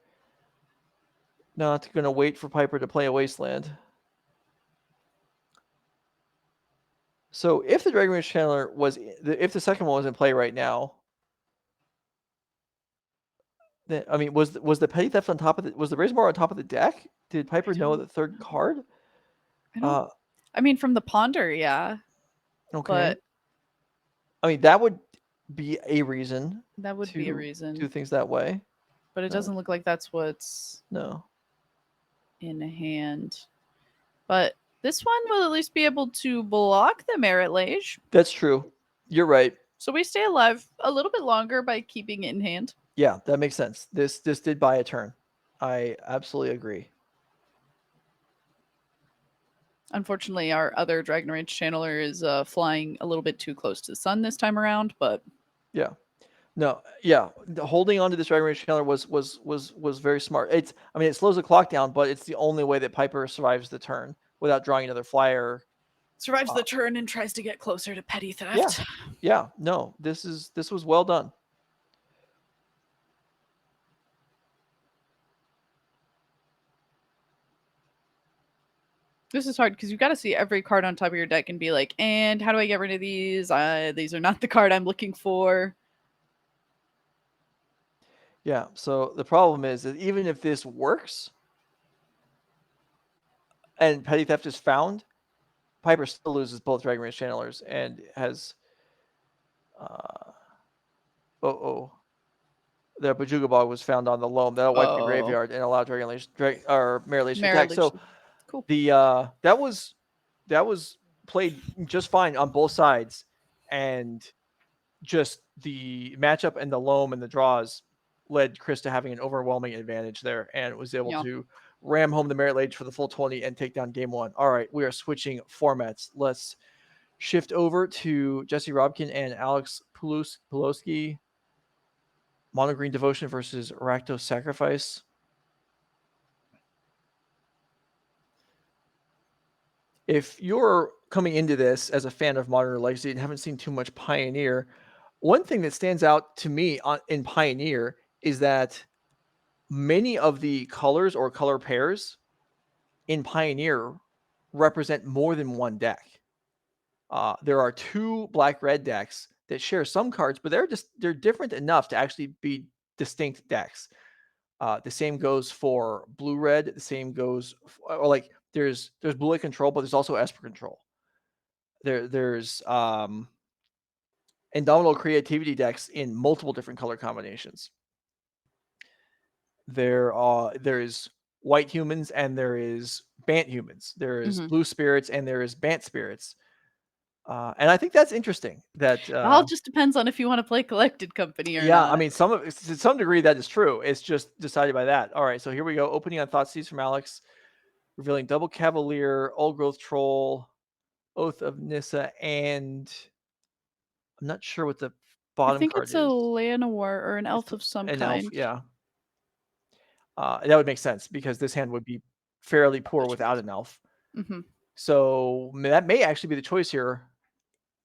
Not going to wait for Piper to play a Wasteland. So if the Dragon Rage Channeler if the second one was in play right now, then I mean, was the petty theft on top of was the Razor Bar on top of the deck? Did Piper know the third card? I mean, from the Ponder, yeah. Okay. But I mean, that would be a reason. That would be a reason. Do things that way. But it doesn't look like that's what's in hand. But this one will at least be able to block the Merit Lage. That's true. You're right. So we stay alive a little bit longer by keeping it in hand. Yeah, that makes sense. This did buy a turn. I absolutely agree. Unfortunately, our other Dragon Rage Channeler is flying a little bit too close to the sun this time around, but yeah. No, yeah, holding on to this Dragon Rage Channeler was very smart. It slows the clock down, but it's the only way that Piper survives the turn without drawing another flyer. Survives the turn and tries to get closer to petty theft. Yeah. Yeah, no, this was well done. This is hard because you've got to see every card on top of your deck and be like, and how do I get rid of these? These are not the card I'm looking for. Yeah, so the problem is that even if this works and petty theft is found, Piper still loses both Dragon Rage Channelers and has the Bajuga Bog was found on the loam. That'll wipe the graveyard and allow Dragon Rage or Merit Lage to attack. So cool. The that was played just fine on both sides, and just the matchup and the loam and the draws led Chris to having an overwhelming advantage there, and was able to ram home the Merit Lage for the full 20 and take down game one. All right, we are switching formats. Let's shift over to Jesse Robkin and Alex Pulowski. Mono Green Devotion versus Rakdos Sacrifice. If you're coming into this as a fan of Modern Legacy and haven't seen too much Pioneer, one thing that stands out to me in Pioneer is that many of the colors or color pairs in Pioneer represent more than one deck. There are two black-red decks that share some cards, but they're different enough to actually be distinct decks. The same goes for blue-red. The same goes there's blue-red control, but there's also Esper control. There's Indomitable Creativity decks in multiple different color combinations. There's white humans and there is Bant humans. There is blue spirits and there is Bant spirits. And I think that's interesting. That it all just depends on if you want to play Collected Company or not. Yeah, I mean, to some degree that is true. It's just decided by that. All right, so here we go. Opening on Thoughtseize from Alex, revealing Double Cavalier, Old Growth Troll, Oath of Nissa, and I'm not sure what the bottom card is. I think it's a Llanowar or an elf of some kind. Elf, yeah. That would make sense because this hand would be fairly poor without an elf. So that may actually be the choice here.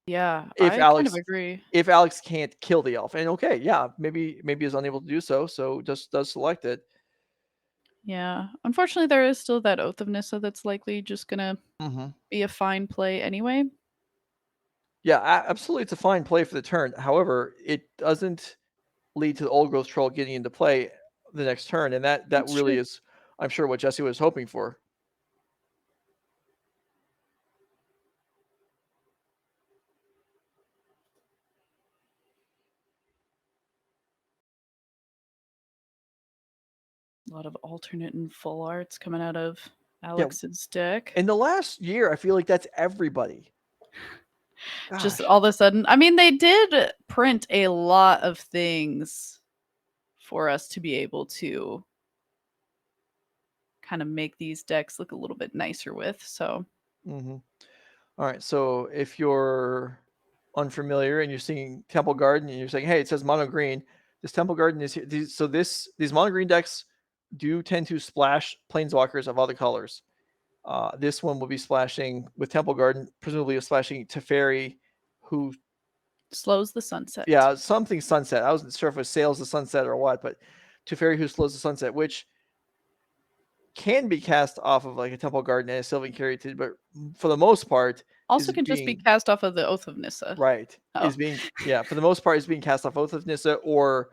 Yeah, I kind of agree. If Alex can't kill the elf, and okay, yeah, maybe is unable to do so, so just does select it. Yeah. Unfortunately, there is still that Oath of Nissa that's likely just gonna Mhm. be a fine play anyway. Yeah, absolutely, it's a fine play for the turn. However, it doesn't lead to the Old Growth Troll getting into play the next turn, and that That's really true. is, I'm sure, what Jesse was hoping for. A lot of alternate and full arts coming out of Yeah, Alex's deck. in the last year, I feel like that's everybody. Just Gosh. all of a sudden, I mean, they did print a lot of things for us to be able to kind of make these decks look a little bit nicer with. So, Mhm. Alright, so if you're unfamiliar and you're seeing Temple Garden and you're saying, "Hey, it says mono green," this Temple Garden is here. These mono green decks do tend to splash planeswalkers of other colors. This one will be splashing with Temple Garden, presumably splashing Teferi, who, slows the sunset. yeah, something sunset. I wasn't sure if it was Sails the Sunset or what, but Teferi who slows the sunset, which can be cast off of like a Temple Garden and a Sylvan Caryatid, but for the most part Also is can just be being cast off of the Oath of Nissa. right. Oh, Is being, yeah, for the most part is being cast off Oath of Nissa or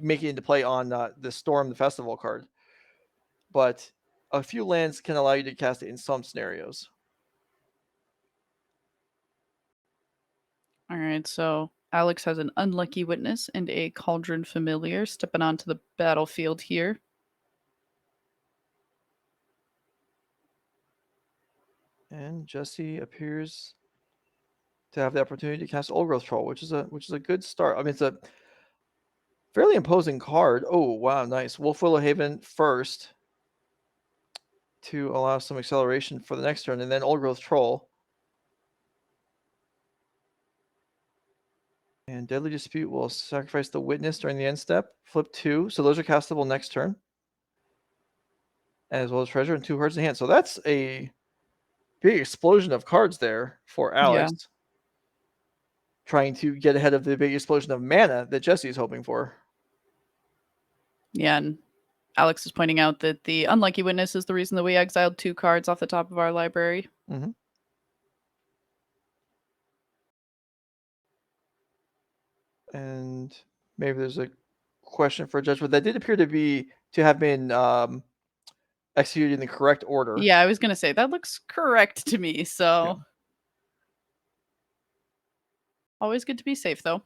making it into play on the Storm the Festival card. But a few lands can allow you to cast it in some scenarios. all right. So Alex has an Unlucky Witness and a Cauldron Familiar stepping onto the battlefield here. And Jesse appears to have the opportunity to cast Old Growth Troll, which is a good start. I mean, it's a fairly imposing card. Oh wow, nice. Wolf Willow Haven first to allow some acceleration for the next turn, and then Old Growth Troll. And Deadly Dispute will sacrifice the Witness during the end step. Flip 2, so those are castable next turn, as well as Treasure and 2 Hearts in hand. So that's a big explosion of cards there for Yeah. Alex, trying to get ahead of the big explosion of mana that Jesse is hoping for. Yeah. And Alex is pointing out that the Unlucky Witness is the reason that we exiled 2 cards off the top of our library. Mm-hmm. And maybe there's a question for a judge, but that did appear to have been executed in the correct order. Yeah, I was gonna say that looks correct to me. Yeah. So always good to be safe, though.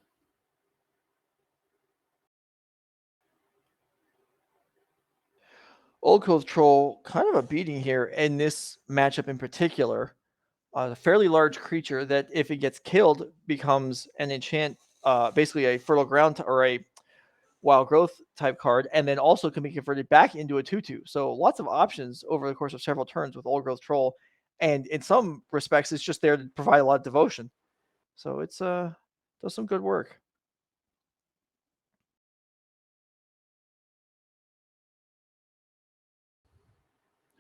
Old Growth Troll, kind of a beating here in this matchup in particular. A fairly large creature that, if it gets killed, becomes an enchant, basically a fertile ground or a wild growth type card, and then also can be converted back into a 2/2. So lots of options over the course of several turns with Old Growth Troll, and in some respects, it's just there to provide a lot of devotion. So it's does some good work.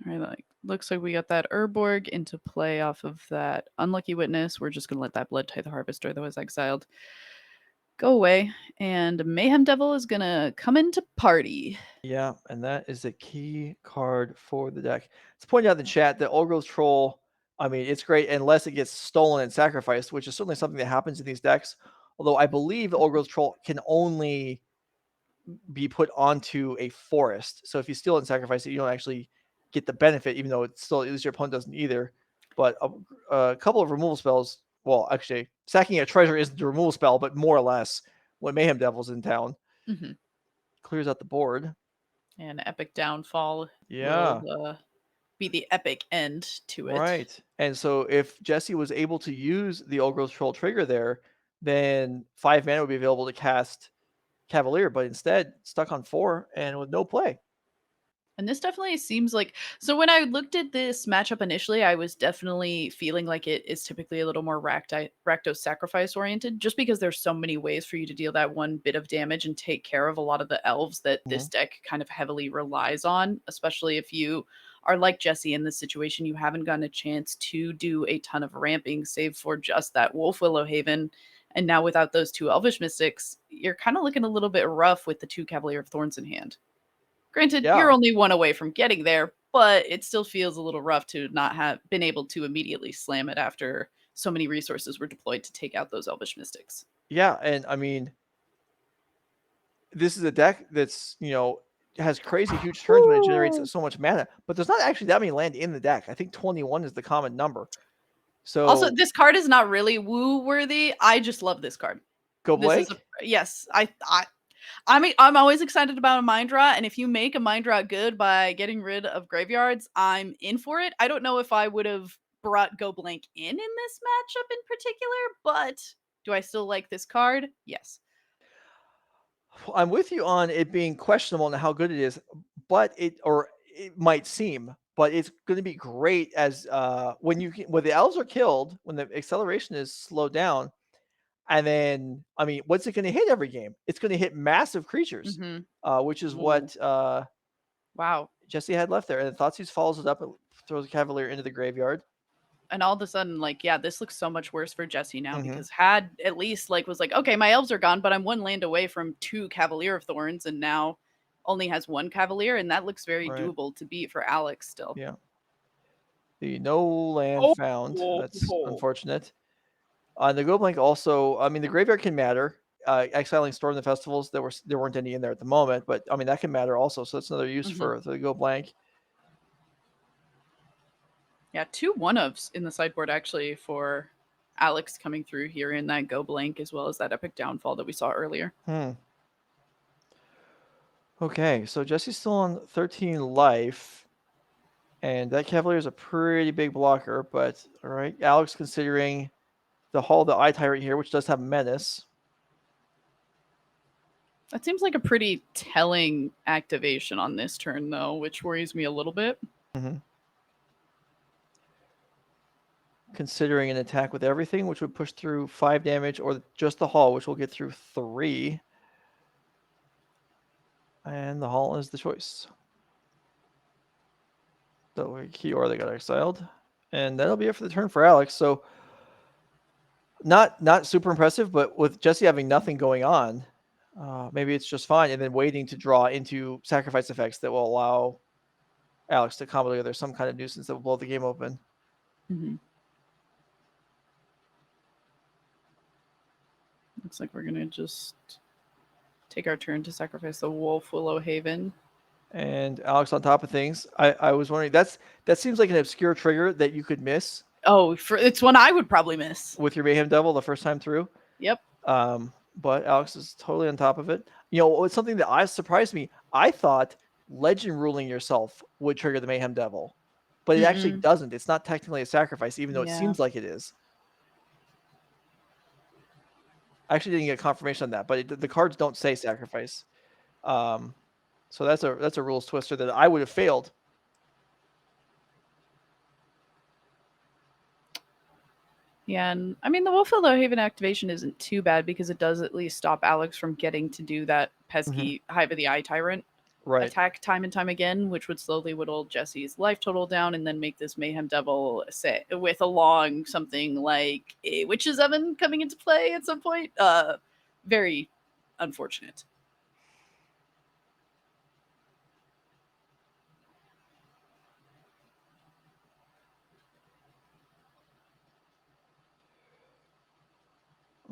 All right, looks like we got that Urborg into play off of that Unlucky Witness. We're just gonna let that Blood Tithe Harvester that was exiled go away, and Mayhem Devil is gonna come into party. Yeah, and that is a key card for the deck. It's pointed out in the chat that Old Growth Troll, I mean, it's great unless it gets stolen and sacrificed, which is certainly something that happens in these decks. Although I believe the Old Growth Troll can only be put onto a forest. So if you steal it and sacrifice it, you don't actually get the benefit, even though it's still, at least your opponent doesn't either. But a couple of removal spells, well, actually, sacking a treasure isn't the removal spell, but more or less when Mayhem Devil's in town, Mhm. clears out the board. And Epic Downfall Yeah, will be the epic end to it. right. And so if Jesse was able to use the Old Growth Troll trigger there, then 5 mana would be available to cast Cavalier, but instead stuck on 4 and with no play. And this definitely seems like, so when I looked at this matchup initially, I was definitely feeling like it is typically a little more Rakdos sacrifice oriented, just because there's so many ways for you to deal that one bit of damage and take care of a lot of the elves that this Mhm. deck kind of heavily relies on, especially if you are like Jesse in this situation. You haven't gotten a chance to do a ton of ramping, save for just that Wolf Willow Haven. And now without those 2 Elvish Mystics, you're kind of looking a little bit rough with the 2 Cavalier of Thorns in hand. Granted, Yeah. you're only one away from getting there, but it still feels a little rough to not have been able to immediately slam it after so many resources were deployed to take out those Elvish Mystics. Yeah, and I mean, this is a deck that's, has crazy huge turns when it generates so much mana, but there's not actually that many land in the deck. I think 21 is the common number. Also, So this card is not really woo worthy. I just love this card. go This is blank. yes. I'm always excited about a mind draw, and if you make a mind draw good by getting rid of graveyards, I'm in for it. I don't know if I would have brought Go Blank in this matchup in particular, but do I still like this card? Yes. I'm with you on it being questionable and how good it is, but it might seem, but it's going to be great as when the elves are killed, when the acceleration is slowed down, and then I mean, what's it going to hit every game? It's going to hit massive creatures, Mm-hmm. which is Ooh, what wow. Jesse had left there, and Thoughtseize follows it up and throws a Cavalier into the graveyard. And all of a sudden, like, yeah, this looks so much worse for Jesse now Mhm. because had at least like was like, okay, my elves are gone, but I'm one land away from 2 Cavalier of Thorns, and now only has 1 Cavalier, and that looks very Right. doable to beat for Alex still. Yeah. The no land Oh, found. oh, That's oh. unfortunate. The Go Blank also, I mean, the graveyard can matter. Exiling Storm the Festivals, there weren't any in there at the moment, but I mean that can matter also. So that's another use Mhm. for the Go Blank. Yeah, 2 one-ofs in the sideboard actually for Alex coming through here in that Go Blank as well as that Epic Downfall that we saw earlier. Okay, so Jesse's still on 13 life, and that Cavalier is a pretty big blocker. But all right, Alex considering the Hall of the Eye Tyrant here, which does have Menace. That seems like a pretty telling activation on this turn though, which worries me a little bit. Mm-hmm. Considering an attack with everything, which would push through 5 damage, or just the Hall, which will get through 3. And the Hall is the choice. So Kiora, they got exiled. And that'll be it for the turn for Alex. So not super impressive, but with Jesse having nothing going on, maybe it's just fine. And then waiting to draw into sacrifice effects that will allow Alex to combo together some kind of nuisance that will blow the game open. Mm-hmm. Looks like we're gonna just take our turn to sacrifice the Wolf Willow Haven. And Alex on top of things. I was wondering, that seems like an obscure trigger that you could miss. Oh, it's one I would probably miss. With your Mayhem Devil the first time through. Yep. But Alex is totally on top of it. It's something that surprised me. I thought legend ruling yourself would trigger the Mayhem Devil, but it actually doesn't. It's not technically a sacrifice, even though it seems like it is. I actually didn't get confirmation on that, but the cards don't say sacrifice. So that's a rules twister that I would have failed. Yeah, and I mean the Wolffield Haven activation isn't too bad because it does at least stop Alex from getting to do that pesky Hive of the Eye Tyrant attack time and time again, which would slowly whittle Jesse's life total down and then make this Mayhem Devil sit with along something like a Witch's Oven coming into play at some point. Very unfortunate.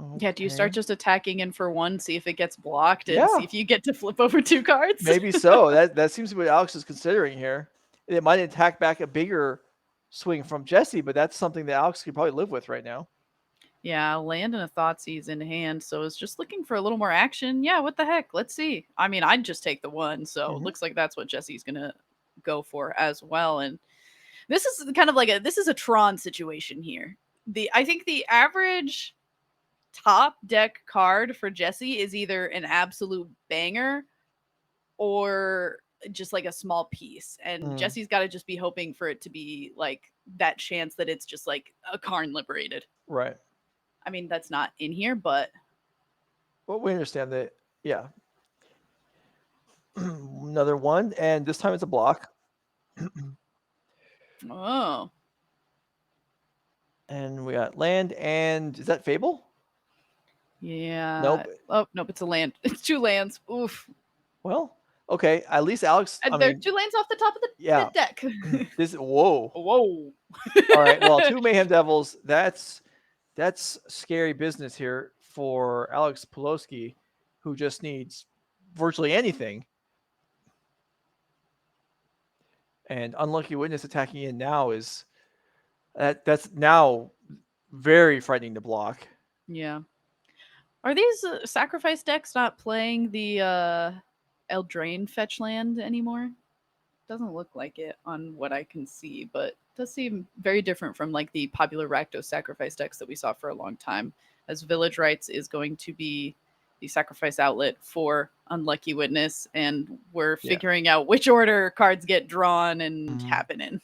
Okay. Yeah, do you start just attacking in for 1, see if it gets blocked, and see if you get to flip over 2 cards? Maybe so. That seems to be what Alex is considering here. It might attack back a bigger swing from Jesse, but that's something that Alex could probably live with right now. Yeah, land and a Thoughtseize in hand, so it's just looking for a little more action. Yeah, what the heck? Let's see. I mean, I'd just take the 1, so it looks like that's what Jesse's gonna go for as well. And this is kind of like this is a Tron situation here. I think the average top deck card for Jesse is either an absolute banger or just like a small piece. And Jesse's got to just be hoping for it to be like that chance that it's just like a Karn liberated. Right. I mean, that's not in here, but well, we understand that. Yeah. Another one, and this time it's a block. oh. And we got land, and is that Fable? Yeah. Nope. Oh, nope, it's a land. It's 2 lands. Oof. Well, Okay, at least Alex. I And they're mean, 2 lanes off the top of the yeah. pit deck. This. Whoa. Whoa. All right. Well, 2 Mayhem Devils. That's scary business here for Alex Pulowski, who just needs virtually anything. And Unlucky Witness attacking in now is that's now very frightening to block. Yeah. Are these sacrifice decks not playing the Eldraine fetch land anymore? Doesn't look like it on what I can see, but does seem very different from like the popular Rakdos sacrifice decks that we saw for a long time. As Village Rites is going to be the sacrifice outlet for Unlucky Witness, and we're Yeah. figuring out which order cards get drawn and happening.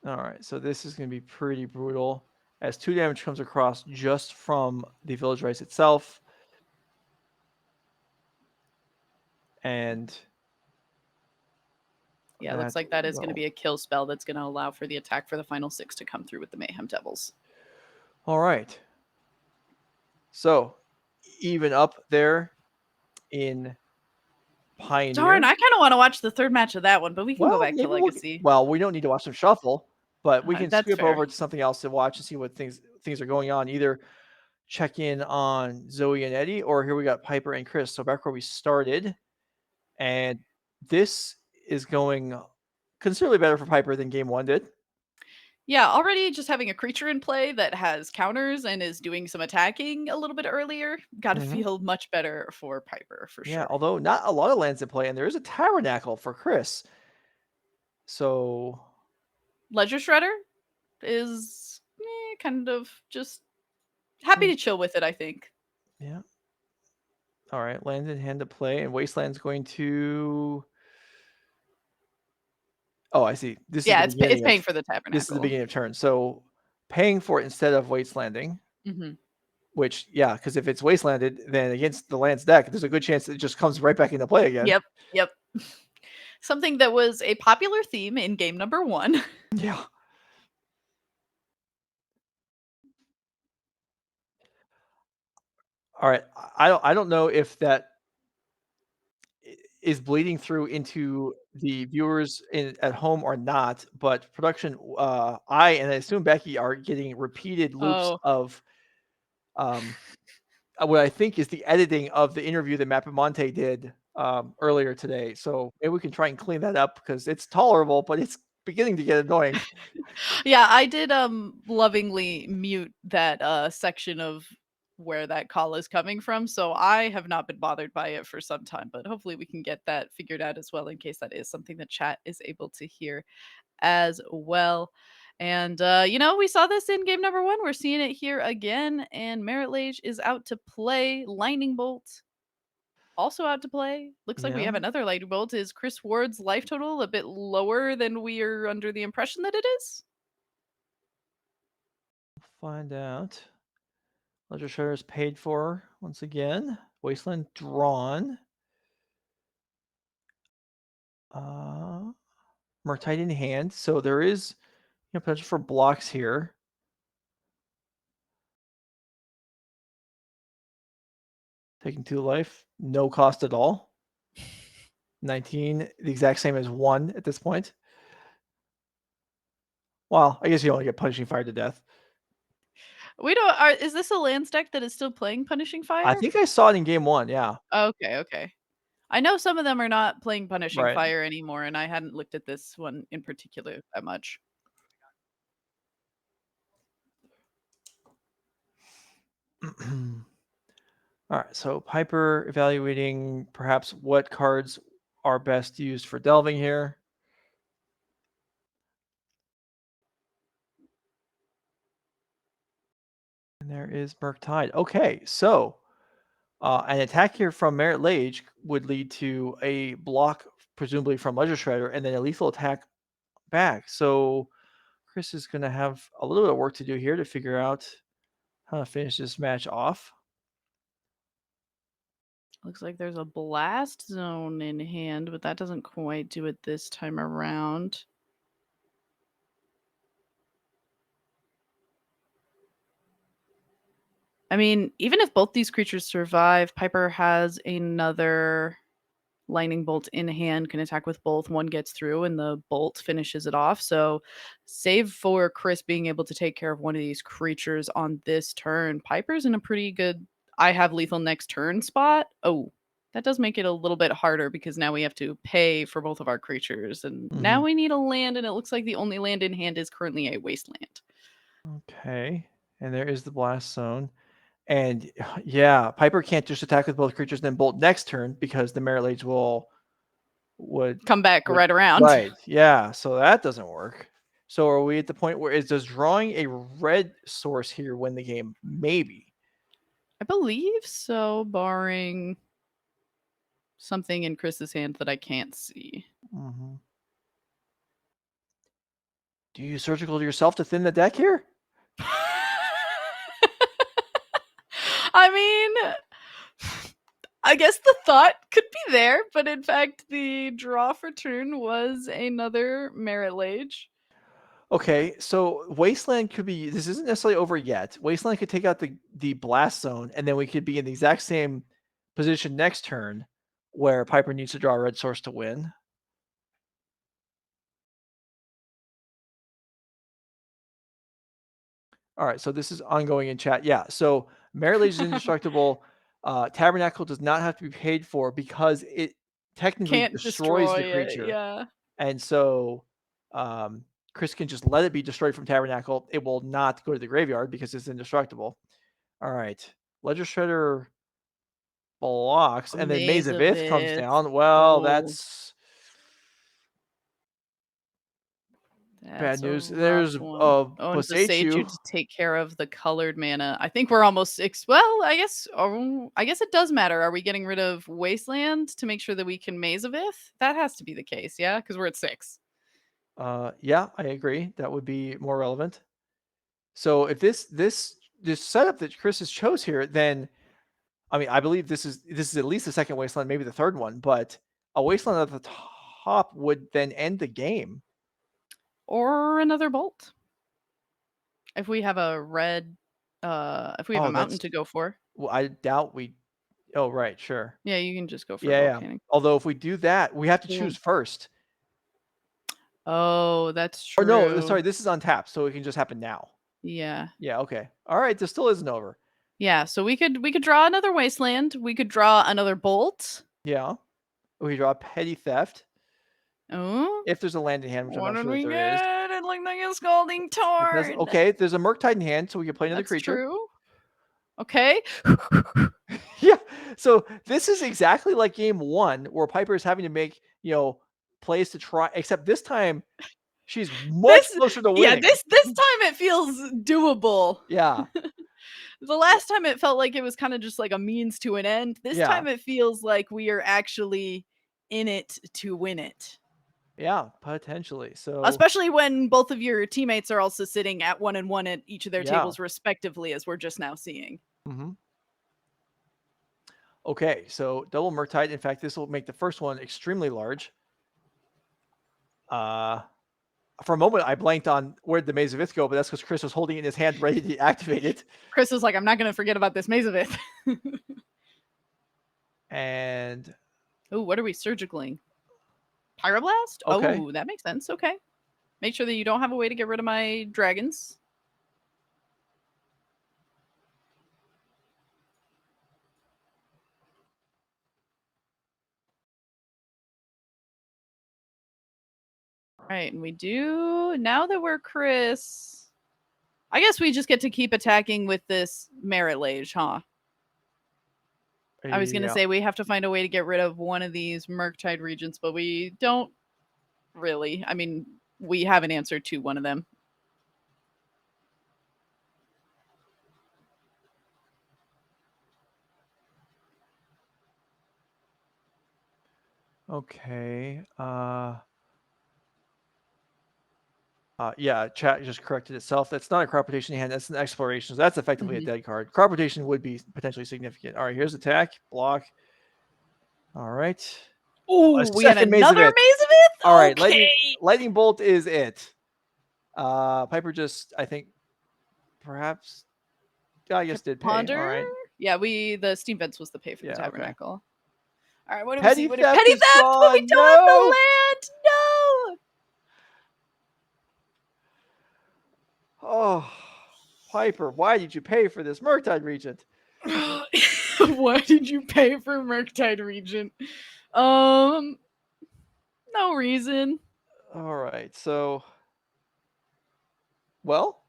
All right, so this is going to be pretty brutal as 2 damage comes across just from the Village Rice itself. And yeah, it looks like that is going to be a kill spell that's going to allow for the attack for the final 6 to come through with the Mayhem Devils. All right. So even up there in Pioneer. Darn, I kind of want to watch the third match of that one, but we can go back to Legacy. We don't need to watch them shuffle, but we can That's skip fair. over to something else to watch and see what things are going on. Either check in on Zoe and Eddie, or here we got Piper and Chris. So back where we started, and this is going considerably better for Piper than game 1 did. Yeah, already just having a creature in play that has counters and is doing some attacking a little bit earlier, got to feel much better for Piper, for sure. Yeah, although not a lot of lands in play, and there is a Tabernacle for Chris. So Ledger Shredder is kind of just happy to chill with it, I think. Yeah. All right, land in hand to play, and Wasteland's going to... Oh, I see. This is it's paying for the Tabernacle. This is the beginning of turn. So paying for it instead of Wastelanding. Which, yeah, because if it's Wastelanded, then against the land's deck, there's a good chance it just comes right back into play again. Yep. Something that was a popular theme in game number 1. Yeah. All right. I don't know if that is bleeding through into the viewers at home or not, but production, I assume Becky are getting repeated loops of what I think is the editing of the interview that Mappamonte did earlier today. So maybe we can try and clean that up because it's tolerable, but it's beginning to get annoying. Yeah, I did lovingly mute that section of where that call is coming from, so I have not been bothered by it for some time, but hopefully we can get that figured out as well in case that is something the chat is able to hear as well. And we saw this in game number 1. We're seeing it here again, and Merit Lage is out to play. Lightning Bolt also out to play. Looks like we have another Lightning Bolt. Is Chris Ward's life total a bit lower than we are under the impression that it is? Find out. Ledger Shredder is paid for once again. Wasteland drawn. Murktide in hand. So there is potential for blocks here. Taking 2 life, no cost at all. 19, the exact same as 1 at this point. Well, I guess you only get Punishing Fire to death. We don't. Is this a lands deck that is still playing Punishing Fire? I think I saw it in game 1. Yeah. Okay. I know some of them are not playing Punishing Fire anymore, and I hadn't looked at this one in particular that much. All right, so Piper evaluating perhaps what cards are best used for delving here. And there is Murktide. Okay, so an attack here from Merit Lage would lead to a block, presumably from Ledger Shredder, and then a lethal attack back. So Chris is going to have a little bit of work to do here to figure out how to finish this match off. Looks like there's a Blast Zone in hand, but that doesn't quite do it this time around. I mean, even if both these creatures survive, Piper has another Lightning Bolt in hand can attack with both. One gets through and the bolt finishes it off. So, save for Chris being able to take care of one of these creatures on this turn. Piper's in a pretty good I have lethal next turn spot. Oh, that does make it a little bit harder because now we have to pay for both of our creatures. And now we need a land, and it looks like the only land in hand is currently a wasteland. Okay. And there is the blast zone. And yeah, Piper can't just attack with both creatures, then bolt next turn because the Merit Lage would Come back would right around. right. Yeah. So that doesn't work. So are we at the point where does drawing a red source here win the game? Maybe. I believe so, barring something in Chris's hand that I can't see. Mm-hmm. Do you surgical yourself to thin the deck here? I mean, I guess the thought could be there, but in fact, the draw for turn was another Merit Lage. Okay, so Wasteland could be. This isn't necessarily over yet. Wasteland could take out the blast zone, and then we could be in the exact same position next turn, where Piper needs to draw a red source to win. All right, so this is ongoing in chat. Yeah, so Merit Lage is indestructible. Tabernacle does not have to be paid for because it technically Can't destroys destroy the it, creature. yeah. And so Chris can just let it be destroyed from Tabernacle. It will not go to the graveyard because it's indestructible. All right. Ledger Shredder blocks, and then Maze of Ith comes Mazavith. down. Well, Oh, that's bad that's a news. rough There's one. Oh, and Boseiju. Boseiju to take care of the colored mana. I think we're almost well, I guess it does matter. Are we getting rid of Wasteland to make sure that we can Mazavith? That has to be the case, yeah, because we're at 6. Yeah, I agree. That would be more relevant. So if this setup that Chris has chose here, then I mean, I believe this is at least the second Wasteland, maybe the third one, but a Wasteland at the top would then end the game. Or another bolt. If we have a red if we have a mountain to go for. Well, I doubt we. Oh, right, sure. Yeah, you can just go for Yeah. volcanic. Although if we do that, we have to Boom. choose first. Oh, that's true. Or no, sorry, this is untapped, so it can just happen now. Yeah. Yeah, okay. All right, this still isn't over. Yeah, so we could draw another wasteland. We could draw another bolt. Yeah. We draw Petty Theft. Oh. If there's a land in hand, which I'm What not did sure that we there is. get? It looked like a Scalding Torrent. Okay, there's a Murktide in hand, so we can play another That's creature. true. Okay. Yeah. So this is exactly like game 1, where Piper is having to make, plays to try, except this time she's much closer to winning. Yeah, this time it feels doable. Yeah. The last time it felt like it was kind of just like a means to an end. This time it feels like we are actually in it to win it. Yeah, potentially. So especially when both of your teammates are also sitting at 1 and 1 at each of their tables respectively, as we're just now seeing. Mm-hmm. Okay, so double Murktide. In fact, this will make the first one extremely large. For a moment, I blanked on where the Maze of Ith go, but that's because Chris was holding it in his hand ready to activate it. Chris was like, I'm not going to forget about this Maze of Ith. And... oh, what are we surgicaling? Pyroblast? Okay. Oh, that makes sense. Okay. Make sure that you don't have a way to get rid of my dragons. Right, and we do, now that we're Chris, I guess we just get to keep attacking with this Merit Lage, huh? I was going to say we have to find a way to get rid of one of these Murktide regions, but we don't really. I mean, we have an answer to one of them. Okay. Yeah, chat just corrected itself. That's not a crop rotation hand. That's an exploration. So that's effectively a dead card. Crop rotation would be potentially significant. All right, here's attack, block. All right. Oh, we have another Maze of Ith? All right, lightning bolt is it. Piper just, I think, perhaps, I guess did pay. Ponder? All right. Yeah, the Steam Vents was the pay for the Tabernacle. All right, what do we Petty see? theft Petty is theft, but we drawn. don't have the No. land. No. Oh, Piper, why did you pay for this Murktide Regent? Why did you pay for Murktide Regent? No reason. All right, so, well,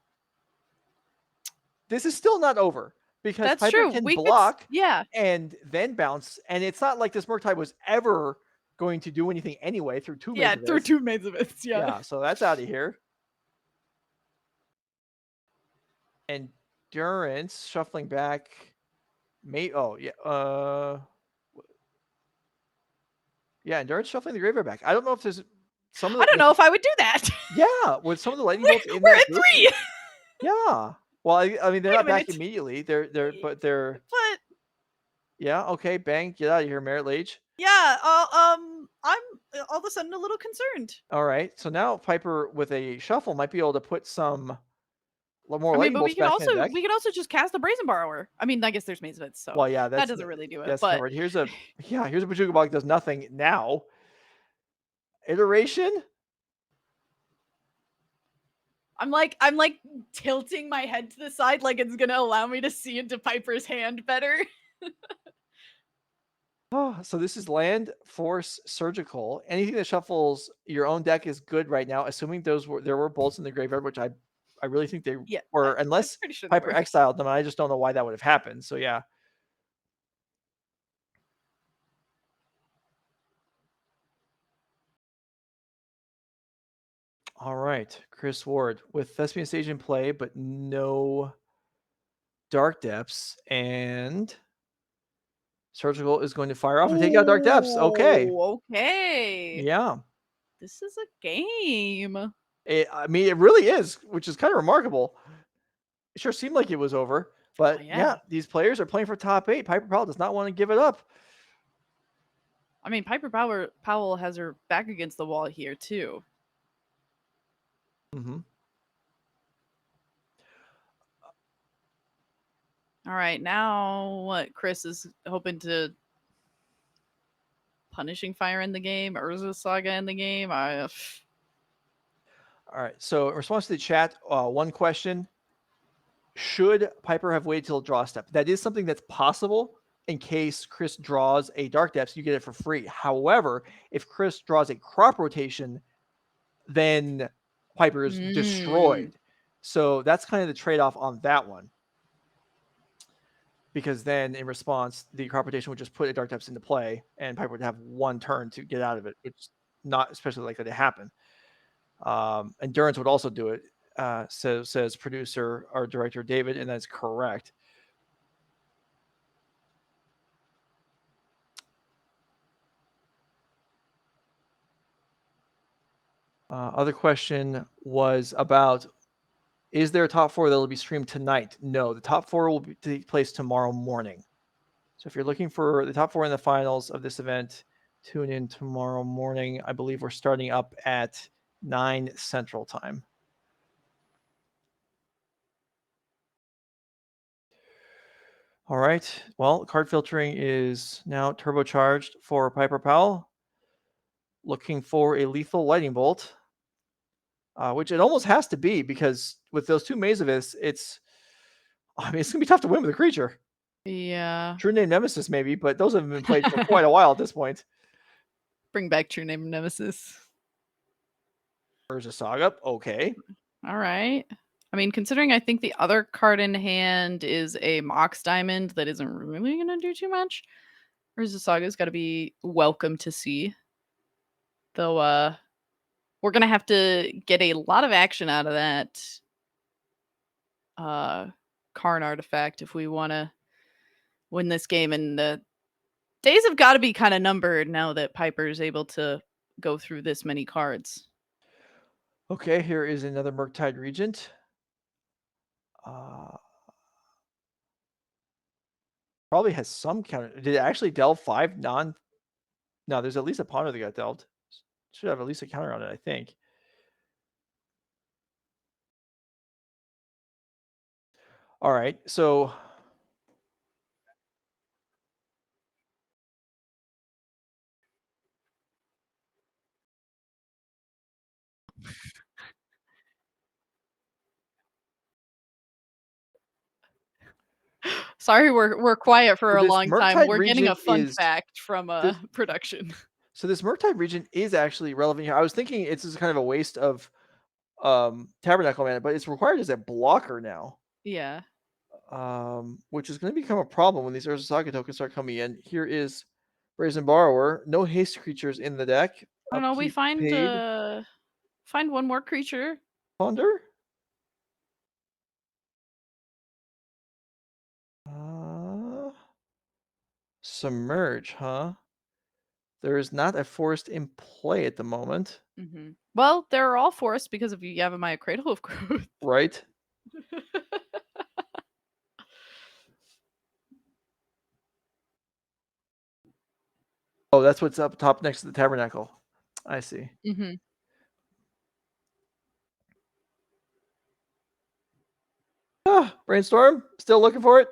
this is still not over because That's Piper true. can We could, block yeah, and then bounce, and it's not like this Murktide was ever going to do anything anyway through two yeah, Maze of through Iths. 2 Maids of Iths, yeah. Yeah, so that's out of here. Endurance shuffling back. Oh yeah. Yeah, Endurance shuffling the graveyard back. I don't know if there's some of I don't know if I would do that. Yeah, with some of the lightning bolts in We're that at group. 3. Yeah. Well, I mean, they're Wait a not back minute. immediately. They're But yeah. Okay, bang, get out of here, Merit Lage. yeah, I'm all of a sudden a little concerned. All right, so now Piper with a shuffle might be able to put some more I mean, lightning but bolts back in the deck. we could also just cast the Brazen Borrower. I mean, I guess there's Maids of Iths, so Well, yeah, that doesn't really do it. that's But covered. Here's a Bojuka Bog does nothing now. Iteration. I'm like tilting my head to the side like it's gonna allow me to see into Piper's hand better. Oh, so this is land, force, surgical. Anything that shuffles your own deck is good right now, assuming there were bolts in the graveyard, which I really think they Yeah, were, I'm unless pretty sure they Piper were. exiled them. I just don't know why that would have happened. So yeah. All right, Chris Ward with Thespian Stage in play, but no Dark Depths, and Surgical is going to fire off and take out Dark Depths. Okay. Ooh, okay. Yeah. This is a game. I mean, it really is, which is kind of remarkable. It sure seemed like it was over, but yeah, yeah. these players are playing for top 8. Piper Powell does not want to give it up. I mean, Piper Powell has her back against the wall here too. Mm-hmm. All right, now what? Chris is hoping to Punishing Fire in the game, Urza Saga in the game. All right. So in response to the chat, one question: should Piper have waited till draw step? That is something that's possible in case Chris draws a Dark Depths, you get it for free. However, if Chris draws a crop rotation, then Piper is destroyed. So that's kind of the trade-off on that one. Because then in response, the crop rotation would just put a Dark Depths into play, and Piper would have one turn to get out of it, which is not especially likely to happen. Endurance would also do it, says producer or director David, and that's correct. Other question was about, is there a top 4 that will be streamed tonight? No, the top 4 will take place tomorrow morning. So if you're looking for the top 4 in the finals of this event, tune in tomorrow morning. I believe we're starting up at 9 Central Time. All right. Well, card filtering is now turbocharged for Piper Powell. Looking for a lethal lightning bolt, which it almost has to be, because with those 2 Maze of Iths, it's going to be tough to win with a creature. Yeah. True Name Nemesis maybe, but those have been played for quite a while at this point. Bring back True Name Nemesis. Urza Saga, okay. All right. I mean, considering I think the other card in hand is a Mox Diamond that isn't really going to do too much, Urza Saga's got to be welcome to see. Though, we're going to have to get a lot of action out of that Karn artifact if we want to win this game. And the days have got to be kind of numbered now that Piper is able to go through this many cards. Okay, here is another Murktide Regent. Probably has some counter. Did it actually delve 5 non? No, there's at least a ponder that got delved. Should have at least a counter on it, I think. All right, so Sorry, we're quiet for So a this long time. Murktide We're getting region a fun is fact from, this production. so this Murktide region is actually relevant here. I was thinking it's just kind of a waste of Tabernacle Mana, but it's required as a blocker now. Yeah. Which is going to become a problem when these Urza Saga tokens start coming in. Here is Brazen Borrower. No haste creatures in the deck. I don't know, we Upkeep paid. find one more creature. Ponder? Uh, Submerge, huh? There is not a forest in play at the moment, Mhm. Well, they're all forests because of Yavimaya Cradle of Growth. right? Oh, that's what's up top next to the Tabernacle. I see. Mhm. Brainstorm? Still looking for it?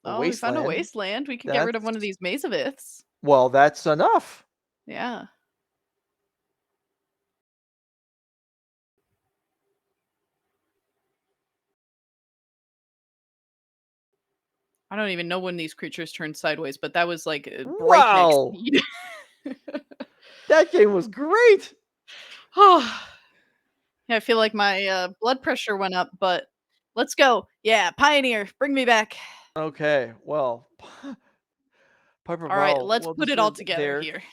A Oh, we found a wasteland? wasteland. We could get rid of That's one of these Mazaviths. well, that's enough. Yeah. I don't even know when these creatures turn sideways, but that was like breakneck Wow! speed. That game was great! Oh, yeah, I feel like my blood pressure went up, but let's go. Yeah, Pioneer, bring me back. Okay, well, Piper All right, Val, let's well put it all deserved together there. here.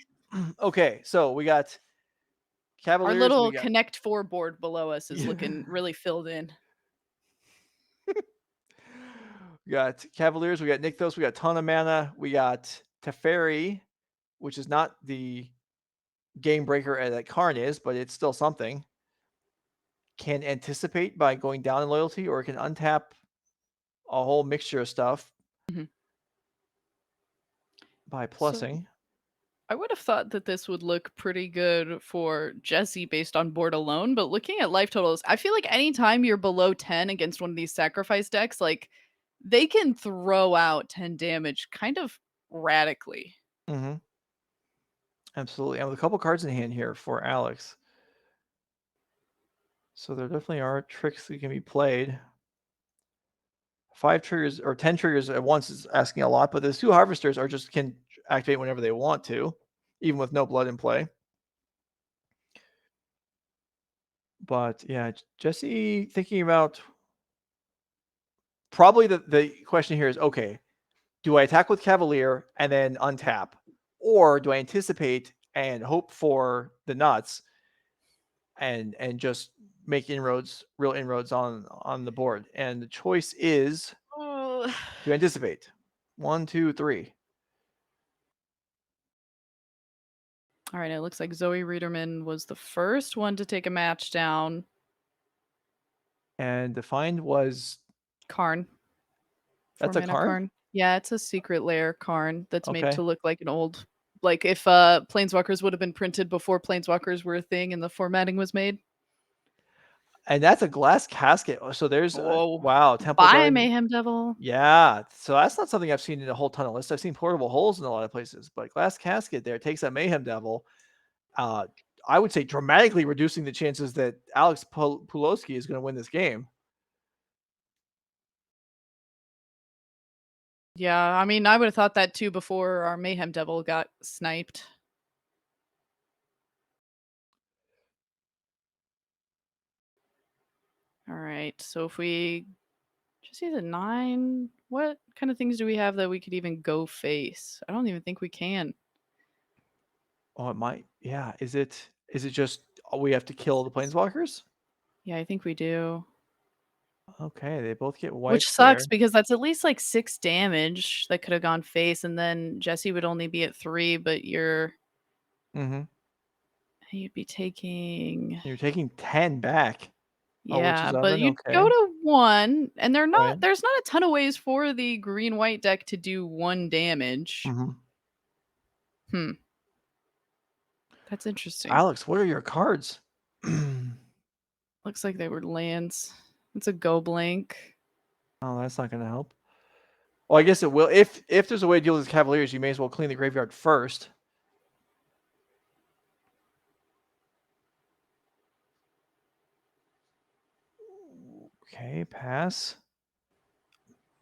Okay, so we got Our Cavaliers, we little got Connect 4 board below us is yeah. looking really filled in. We got Cavaliers, we got Nykthos, we got ton of mana, we got Teferi, which is not the game breaker that Karn is, but it's still something. Can anticipate by going down in loyalty, or it can untap a whole mixture of stuff Mhm. by So plussing. I would have thought that this would look pretty good for Jesse based on board alone, but looking at life totals, I feel like anytime you're below 10 against one of these sacrifice decks, like they can throw out 10 damage kind of radically. Mm-hmm. Absolutely. And with a couple cards in hand here for Alex. So there definitely are tricks that can be played. 5 triggers or 10 triggers at once is asking a lot, but those 2 harvesters are just can activate whenever they want to, even with no blood in play. But yeah, Jesse thinking about probably the question here is okay, do I attack with Cavalier and then untap? Or do I anticipate and hope for the nuts and just make inroads, real inroads on the board? And the choice is Oh. to anticipate. 1, 2, 3. All right, it looks like Zoe Riederman was the first one to take a match down. And the find was Karn. that's a 4-mana Karn? Karn. Yeah, it's a secret lair Karn that's made Okay. to look like an old like if Planeswalkers would have been printed before Planeswalkers were a thing and the formatting was made. And that's a glass casket. So there's Whoa. wow, Temple Bye, Guard. Mayhem Devil. Yeah. So that's not something I've seen in a whole ton of lists. I've seen portable holes in a lot of places, but glass casket there takes that Mayhem Devil. I would say dramatically reducing the chances that Alex Pulowski is going to win this game. Yeah, I mean, I would have thought that too before our Mayhem Devil got sniped. All right, so if we just use a 9, what kind of things do we have that we could even go face? I don't even think we can. Oh, it might. Yeah. Is it just we have to kill the planeswalkers? Yeah, I think we do. Okay, they both get Which wiped there. sucks because that's at least like 6 damage that could have gone face, and then Jesse would only be at 3, but Mm-hmm. you'd be taking You're taking 10 back. Oh, which is yeah, but oven. you'd go Okay. to 1, and Right. there's not a ton of ways for the green-white deck to do 1 damage. Mm-hmm. Hmm, that's interesting. Alex, what are your cards? Looks like they were lands. It's a go blank. Oh, that's not going to help. Well, I guess it will. If there's a way to deal with Cavaliers, you may as well clean the graveyard first. Okay, pass.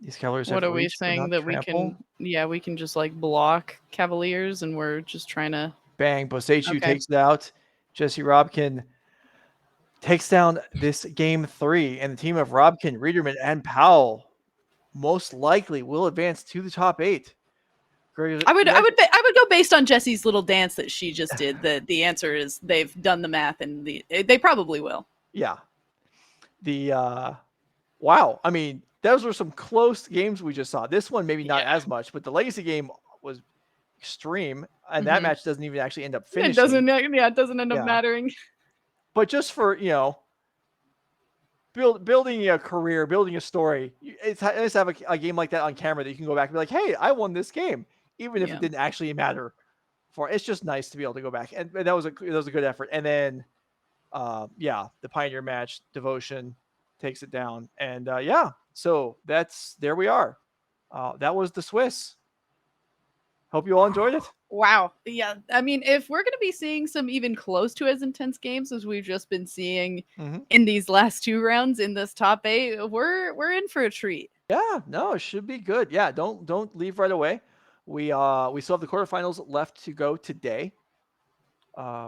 These Cavaliers What have are we reach, but saying not that trample. we can just like block Cavaliers and we're just trying to Bang. Bosechu Okay. takes it out. Jesse Robkin takes down this game 3, and the team of Robkin, Riederman, and Powell most likely will advance to the top 8. I would go based on Jesse's little dance that she just did. The answer is they've done the math and they probably will. Yeah. Wow. I mean, those were some close games we just saw. This one maybe not as much, but the Legacy game was extreme, and that match doesn't even actually end up finishing. It doesn't end up mattering. But just for, building a career, building a story, it's nice to have a game like that on camera that you can go back and be like, hey, I won this game, even if it didn't actually matter. It's just nice to be able to go back, and that was a good effort. And then the Pioneer match, Devotion takes it down, and so there we are. That was the Swiss. Hope you all enjoyed it. Wow. Yeah. I mean, if we're going to be seeing some even close to as intense games as we've just been seeing in these last 2 rounds in this top 8, we're in for a treat. Yeah, no, it should be good. Yeah, don't leave right away. We still have the quarterfinals left to go today.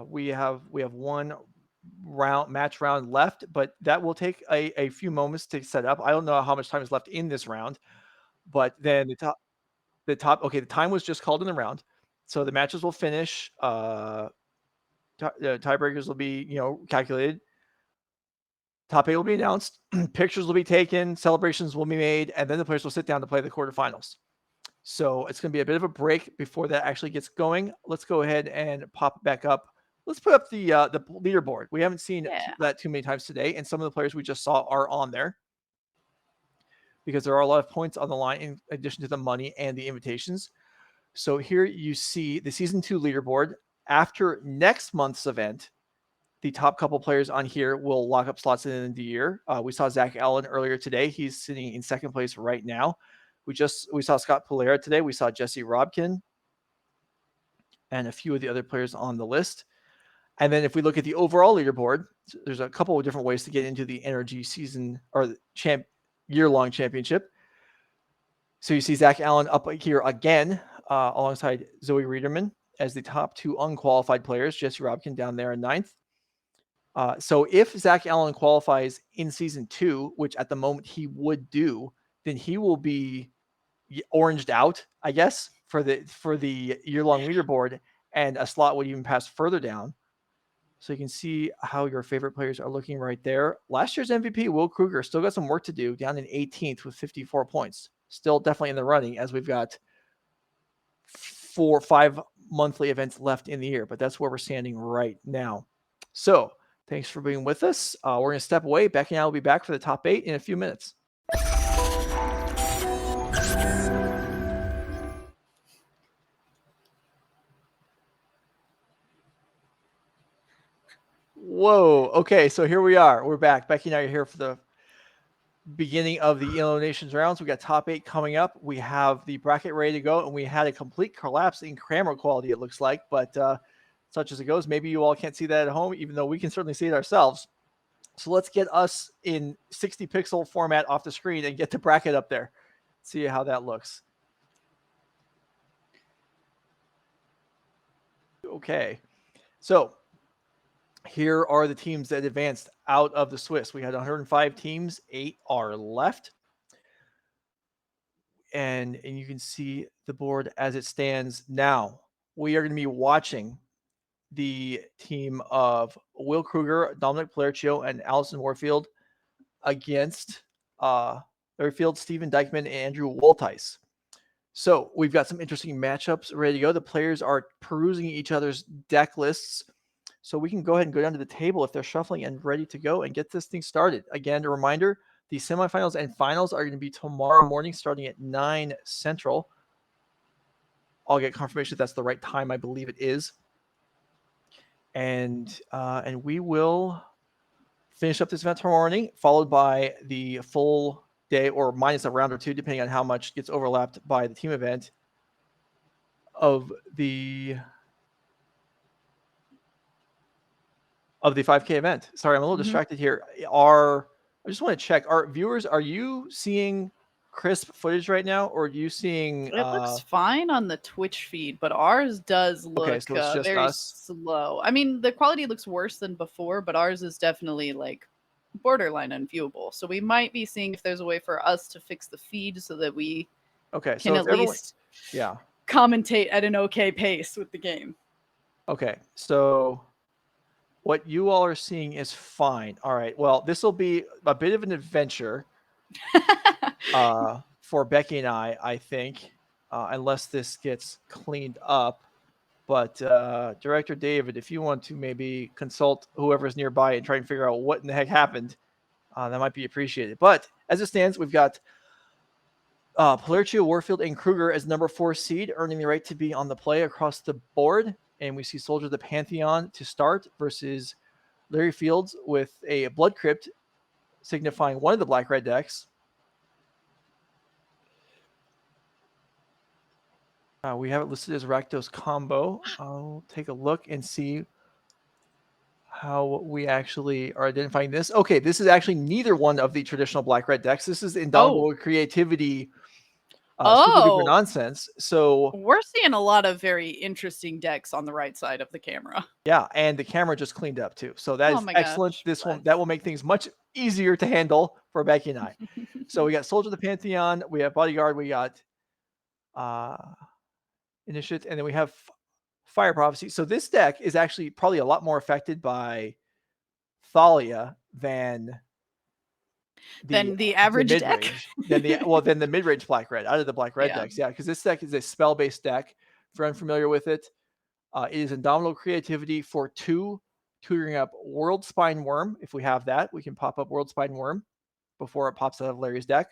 We have one match round left, but that will take a few moments to set up. I don't know how much time is left in this round, but then the time was just called in the round, so the matches will finish. Tiebreakers will be calculated. Top 8 will be announced. Pictures will be taken. Celebrations will be made, and then the players will sit down to play the quarterfinals. So it's going to be a bit of a break before that actually gets going. Let's go ahead and pop it back up. Let's put up the leaderboard. We haven't seen that too many times today, and some of the players we just saw are on there because there are a lot of points on the line in addition to the money and the invitations. So here you see the Season 2 leaderboard. After next month's event, the top couple players on here will lock up slots in the end of the year. We saw Zach Allen earlier today. He's sitting in second place right now. We saw Scott Polera today. We saw Jesse Robkin and a few of the other players on the list. And then if we look at the overall leaderboard, there's a couple of different ways to get into the NRG season or the year-long championship. So you see Zach Allen up here again alongside Zoe Riederman as the top 2 unqualified players. Jesse Robkin down there in 9th. So if Zach Allen qualifies in Season 2, which at the moment he would do, then he will be oranged out, I guess, for the year-long leaderboard, and a slot would even pass further down. So you can see how your favorite players are looking right there. Last year's MVP, Will Kruger, still got some work to do, down in 18th with 54 points. Still definitely in the running, as we've got 4 or 5 monthly events left in the year, but that's where we're standing right now. So thanks for being with us. We're going to step away. Becky and I will be back for the top 8 in a few minutes. Whoa. Okay, so here we are. We're back. Becky and I are here for the beginning of the eliminations rounds. We got top 8 coming up. We have the bracket ready to go, and we had a complete collapse in camera quality, it looks like, but such as it goes. Maybe you all can't see that at home, even though we can certainly see it ourselves. So let's get us in 60 pixel format off the screen and get the bracket up there. See how that looks. Okay. So here are the teams that advanced out of the Swiss. We had 105 teams, 8 are left. And you can see the board as it stands now. We are going to be watching the team of Will Kruger, Dominic Palercio, and Allison Warfield against Warfield, Stephen Dykeman, and Andrew Wolteis. So we've got some interesting matchups ready to go. The players are perusing each other's deck lists. So we can go ahead and go down to the table if they're shuffling and ready to go and get this thing started. Again, a reminder, the semifinals and finals are going to be tomorrow morning starting at 9 Central. I'll get confirmation if that's the right time. I believe it is. And we will finish up this event tomorrow morning, followed by the full day or minus a round or two, depending on how much gets overlapped by the team event of the 5K event. Sorry, I'm a little distracted here. Our I just want to check. Our viewers, are you seeing crisp footage right now, or are you seeing? It looks fine on the Twitch feed, but ours does Okay, look so it's just very us. slow. I mean, the quality looks worse than before, but ours is definitely like borderline unviewable. So we might be seeing if there's a way for us to fix the feed so that we Okay, can so at if everyone, least yeah. commentate at an okay pace with the game. Okay, so what you all are seeing is fine. All right. Well, this will be a bit of an adventure for Becky and I think, unless this gets cleaned up. But Director David, if you want to maybe consult whoever's nearby and try and figure out what in the heck happened, that might be appreciated. But as it stands, we've got Palercio, Warfield, and Kruger as number 4 seed, earning the right to be on the play across the board. And we see Soldier the Pantheon to start versus Larry Fields with a Blood Crypt signifying one of the black-red decks. We have it listed as Rakdos combo. I'll take a look and see how we actually are identifying this. Okay, this is actually neither one of the traditional black-red decks. This is Indomitable Creativity Super Duper Nonsense. So we're seeing a lot of very interesting decks on the right side of the camera. Yeah, and the camera just cleaned up too. So that is excellent. Gosh, That will make things much easier to handle for Becky and I. So we got Soldier of the Pantheon, we have Bodyguard, we got Initiate, and then we have Fire Prophecy. So this deck is actually probably a lot more affected by Thalia than the average mid-range, deck. than the mid-range black red out of the black red decks. Yeah, because this deck is a spell-based deck. If you're unfamiliar with it, it is Indomitable Creativity for 2, tutoring up World Spine Worm. If we have that, we can pop up World Spine Worm before it pops out of Larry's deck.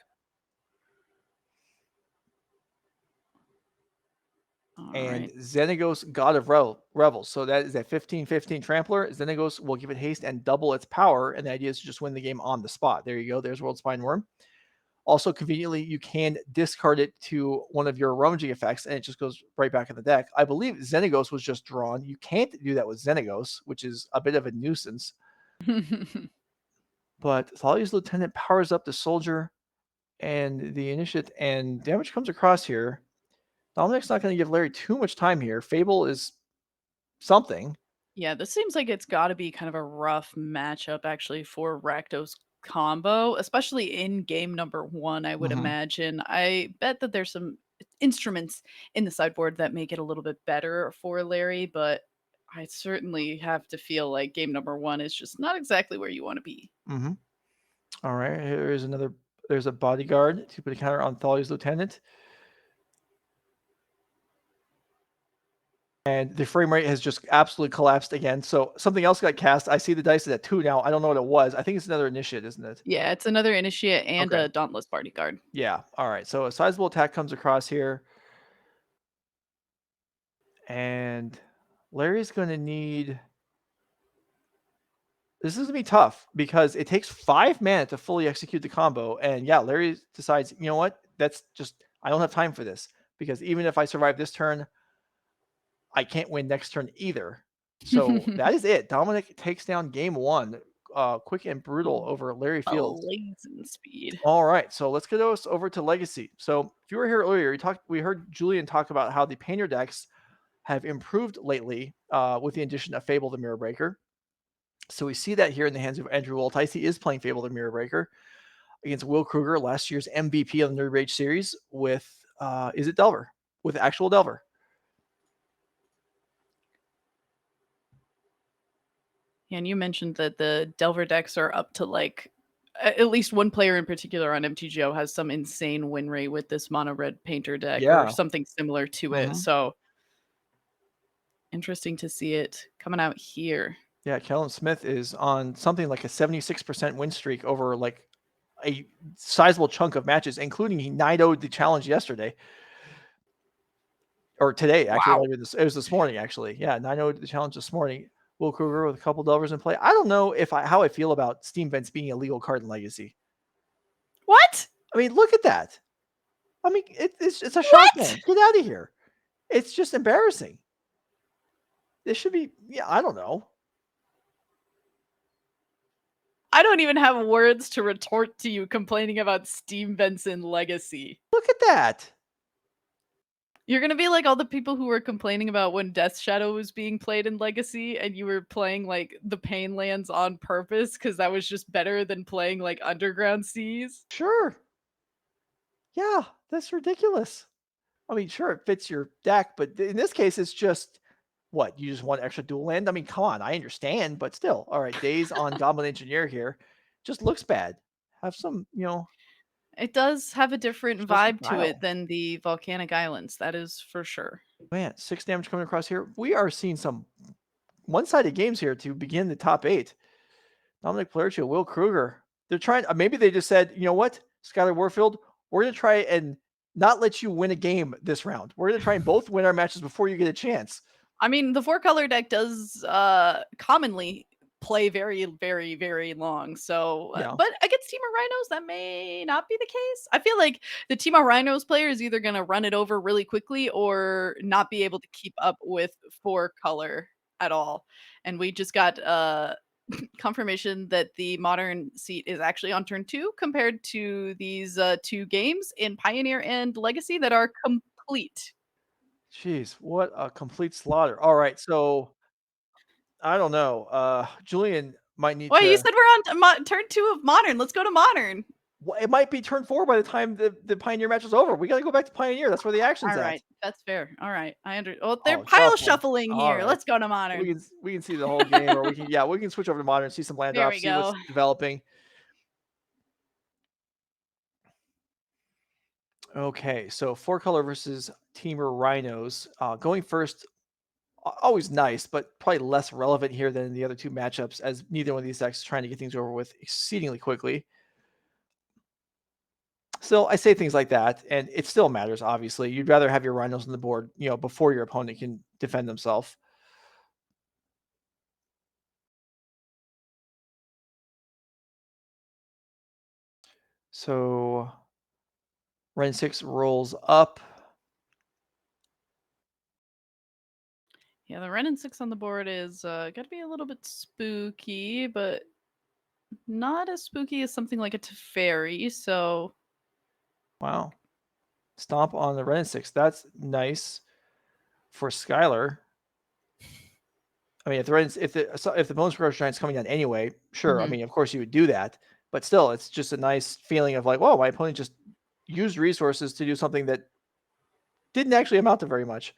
And Xenagos, God of Revels. So that is a 15/15 trampler. Xenagos will give it haste and double its power. And the idea is to just win the game on the spot. There you go. There's World Spine Worm. Also, conveniently, you can discard it to one of your rummaging effects, and it just goes right back in the deck. I believe Xenagos was just drawn. You can't do that with Xenagos, which is a bit of a nuisance. But Thalia's Lieutenant powers up the Soldier and the Initiate, and damage comes across here. Dominic's not going to give Larry too much time here. Fable is something. Yeah, this seems like it's got to be kind of a rough matchup actually for Rakdos combo, especially in game number 1, I would imagine. I bet that there's some instruments in the sideboard that make it a little bit better for Larry, but I certainly have to feel like game number 1 is just not exactly where you want to be. All right, there's a Bodyguard to put a counter on Thalia's Lieutenant. And the frame rate has just absolutely collapsed again. So something else got cast. I see the dice is at 2 now. I don't know what it was. I think it's another Initiate, isn't it? Yeah, it's another Initiate and a Dauntless Bodyguard. Yeah. All right. So a sizable attack comes across here. And Larry's going to need... This is going to be tough because it takes 5 mana to fully execute the combo. And yeah, Larry decides, you know what? That's just... I don't have time for this. Because even if I survive this turn, I can't win next turn either. So that is it. Dominic takes down game 1. Quick and brutal over Larry Fields. Blazing speed. All right, so let's get us over to Legacy. So if you were here earlier, we heard Julian talk about how the Painter decks have improved lately with the addition of Fable the Mirror Breaker. So we see that here in the hands of Andrew Wolteis. He is playing Fable the Mirror Breaker against Will Kruger, last year's MVP of the NRG Series with, is it Delver? With actual Delver. And you mentioned that the Delver decks are up to like at least one player in particular on MTGO has some insane win rate with this mono red Painter deck or something similar to it. So interesting to see it coming out here. Yeah, Kellen Smith is on something like a 76% win streak over like a sizable chunk of matches, including he 9-0'd the challenge yesterday. Or today, actually. Wow. It was this morning, actually. Yeah, 9-0'd the challenge this morning. Will Kruger with a couple Delvers in play. I don't know how I feel about Steam Vents being a legal card in Legacy. What? I mean, look at that. I mean, it's a shotgun. Get out of here. It's just embarrassing. This should be, I don't know. I don't even have words to retort to you complaining about Steam vents in Legacy. Look at that. You're gonna be like all the people who were complaining about when Death Shadow was being played in Legacy, and you were playing like the Pain Lands on purpose because that was just better than playing like Underground Seas. Sure. Yeah, that's ridiculous. I mean, sure, it fits your deck, but in this case, it's just what? You just want extra dual land? I mean, come on, I understand, but still. All right, Days on Goblin Engineer here. Just looks bad. Have some, It does have a different show some vibe to style. it than the Volcanic Islands, that is for sure. Man, 6 damage coming across here. We are seeing some one-sided games here to begin the top 8. Dominic Palercio, Will Kruger. They're trying. Maybe they just said, you know what, Skylar Warfield, we're going to try and not let you win a game this round. We're going to try and both win our matches before you get a chance. I mean, the 4-color deck does commonly play very, very, very long. So, Yeah. but against Team of Rhinos, that may not be the case. I feel like the Team of Rhinos player is either going to run it over really quickly or not be able to keep up with 4-color at all. And we just got confirmation that the modern seat is actually on turn 2 compared to these 2 games in Pioneer and Legacy that are complete. Jeez, what a complete slaughter. All right, so I don't know. Julian might need Well, you to. said we're on turn 2 of Modern. Let's go to Modern. Well, it might be turn 4 by the time the Pioneer match is over. We got to go back to Pioneer. That's where the action's All at. right, that's fair. All right, oh, they're Oh, pile shuffle. shuffling All here. right. Let's go to We Modern. can see the whole game, or we can switch over to Modern, see some land There drops, we see what's go. developing. Okay, so 4-color versus Teamer Rhinos. Going first, always nice, but probably less relevant here than the other 2 matchups, as neither one of these decks is trying to get things over with exceedingly quickly. Still, I say things like that, and it still matters, obviously. You'd rather have your Rhinos on the board, before your opponent can defend themselves. So Ren 6 rolls up. Yeah, the Ren and 6 on the board is got to be a little bit spooky, but not as spooky as something like a Teferi. So, Wow. Stomp on the Ren 6. That's nice for Skylar. I mean, if the bonus crush giant's coming down anyway, sure. I mean, of course you would do that, but still, it's just a nice feeling of like, whoa, my opponent just used resources to do something that didn't actually amount to very much.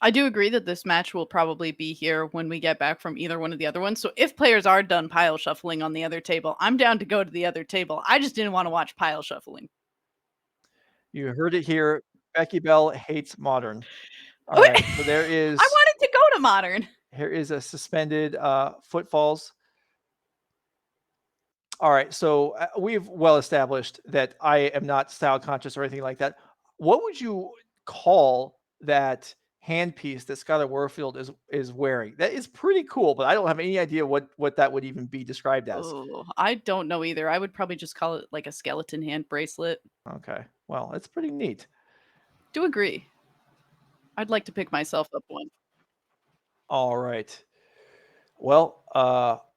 I do agree that this match will probably be here when we get back from either one of the other ones. So if players are done pile shuffling on the other table, I'm down to go to the other table. I just didn't want to watch pile shuffling. You heard it here. Becky Bell hates Modern. All I right, so wanted to go to Modern. here is a suspended footfalls. All right, so we've well established that I am not style conscious or anything like that. What would you call that handpiece that Skylar Warfield is wearing? That is pretty cool, but I don't have any idea what that would even be described as. Oh, I don't know either. I would probably just call it like a skeleton hand bracelet. Okay, well, it's pretty neat. Do agree. I'd like to pick myself up one. All right. Well,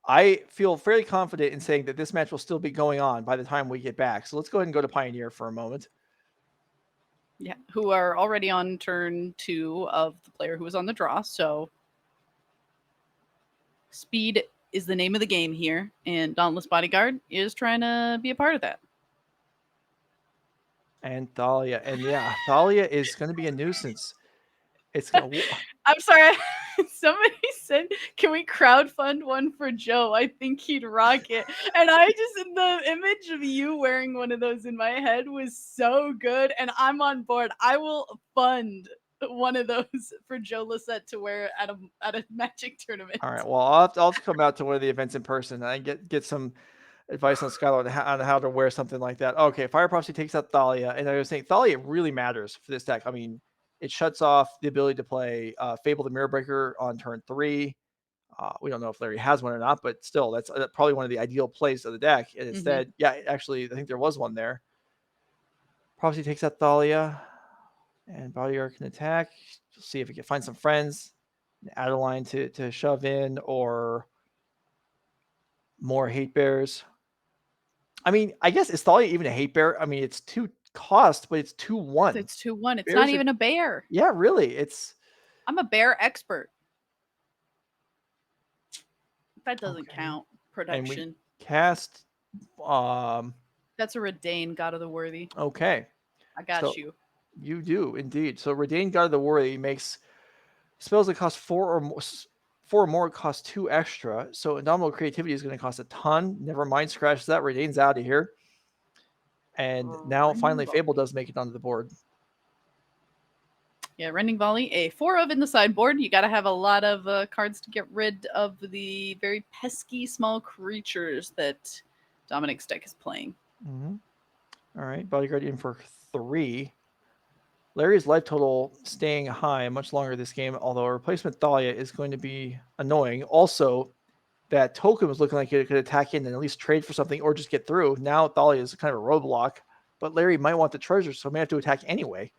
I feel fairly confident in saying that this match will still be going on by the time we get back. So let's go ahead and go to Pioneer for a moment. Yeah, who are already on turn 2 of the player who was on the draw. So speed is the name of the game here, and Dauntless Bodyguard is trying to be a part of that. And Thalia. And yeah, Thalia is going to be a nuisance. It's going to. I'm sorry. Somebody said, "Can we crowdfund one for Joe? I think he'd rock it." And the image of you wearing one of those in my head was so good, and I'm on board. I will fund one of those for Joe Lisette to wear at a Magic tournament. All right. Well, I'll have to come out to one of the events in person and I get some advice on Skylar on how to wear something like that. Okay, Fire Prophecy takes out Thalia, and I was saying Thalia really matters for this deck. I mean, it shuts off the ability to play Fable the Mirror Breaker on turn 3. We don't know if Larry has one or not, but still, that's probably one of the ideal plays of the deck. And instead, yeah, actually, I think there was one there. Prophecy takes out Thalia, and Bodyguard can attack. See if he can find some friends, add a line to shove in, or More hate bears. I mean, I guess is Thalia even a hate bear? I mean, it's 2 cost, but it's 2/1. It's 2/1. It's Bears not are even a bear. Yeah, really. It's I'm a bear expert. That doesn't okay. count. And we Production. cast That's a Redane, God of the Worthy. okay. I got So you. you do indeed. So Redain God of the Worthy makes spells that cost 4 or more cost 2 extra. So Indomitable Creativity is going to cost a ton. Never mind, scratch that. Redain's out of here. And now finally Fable does make it onto the board. Yeah, Rending Volley, a 4 of in the sideboard. You got to have a lot of cards to get rid of the very pesky small creatures that Dominic's deck is playing. Mm-hmm. All right, Bodyguard in for 3. Larry's life total staying high much longer this game, although a replacement Thalia is going to be annoying. Also, that token was looking like it could attack in and at least trade for something or just get through. Now Thalia is kind of a roadblock, but Larry might want the treasure, so he may have to attack anyway.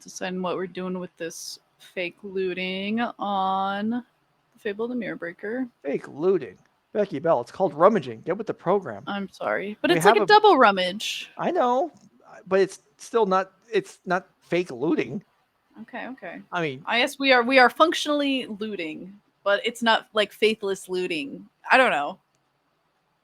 Deciding what we're doing with this fake looting on the Fable of the Mirror Breaker. Fake looting. Becky Bell, it's called rummaging. Get with the program. I'm sorry, but We it's like have a double rummage. I know, but it's still not. It's not fake looting. Okay, okay. I mean, I guess we are functionally looting, but it's not like faithless looting. I don't know.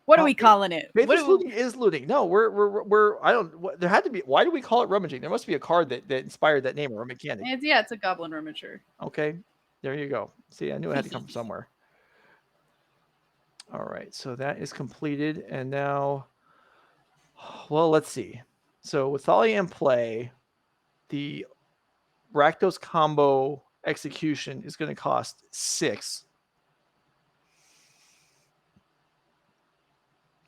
What are we calling it? Faithless looting is looting. No, we're I don't. There had to be. Why do we call it rummaging? There must be a card that inspired that name or a mechanic. It's a goblin rummager. Okay, there you go. See, I knew it had to come from somewhere. All right, so that is completed, and now, well, let's see. So with Thalia in play, the Rakdos combo execution is going to cost 6.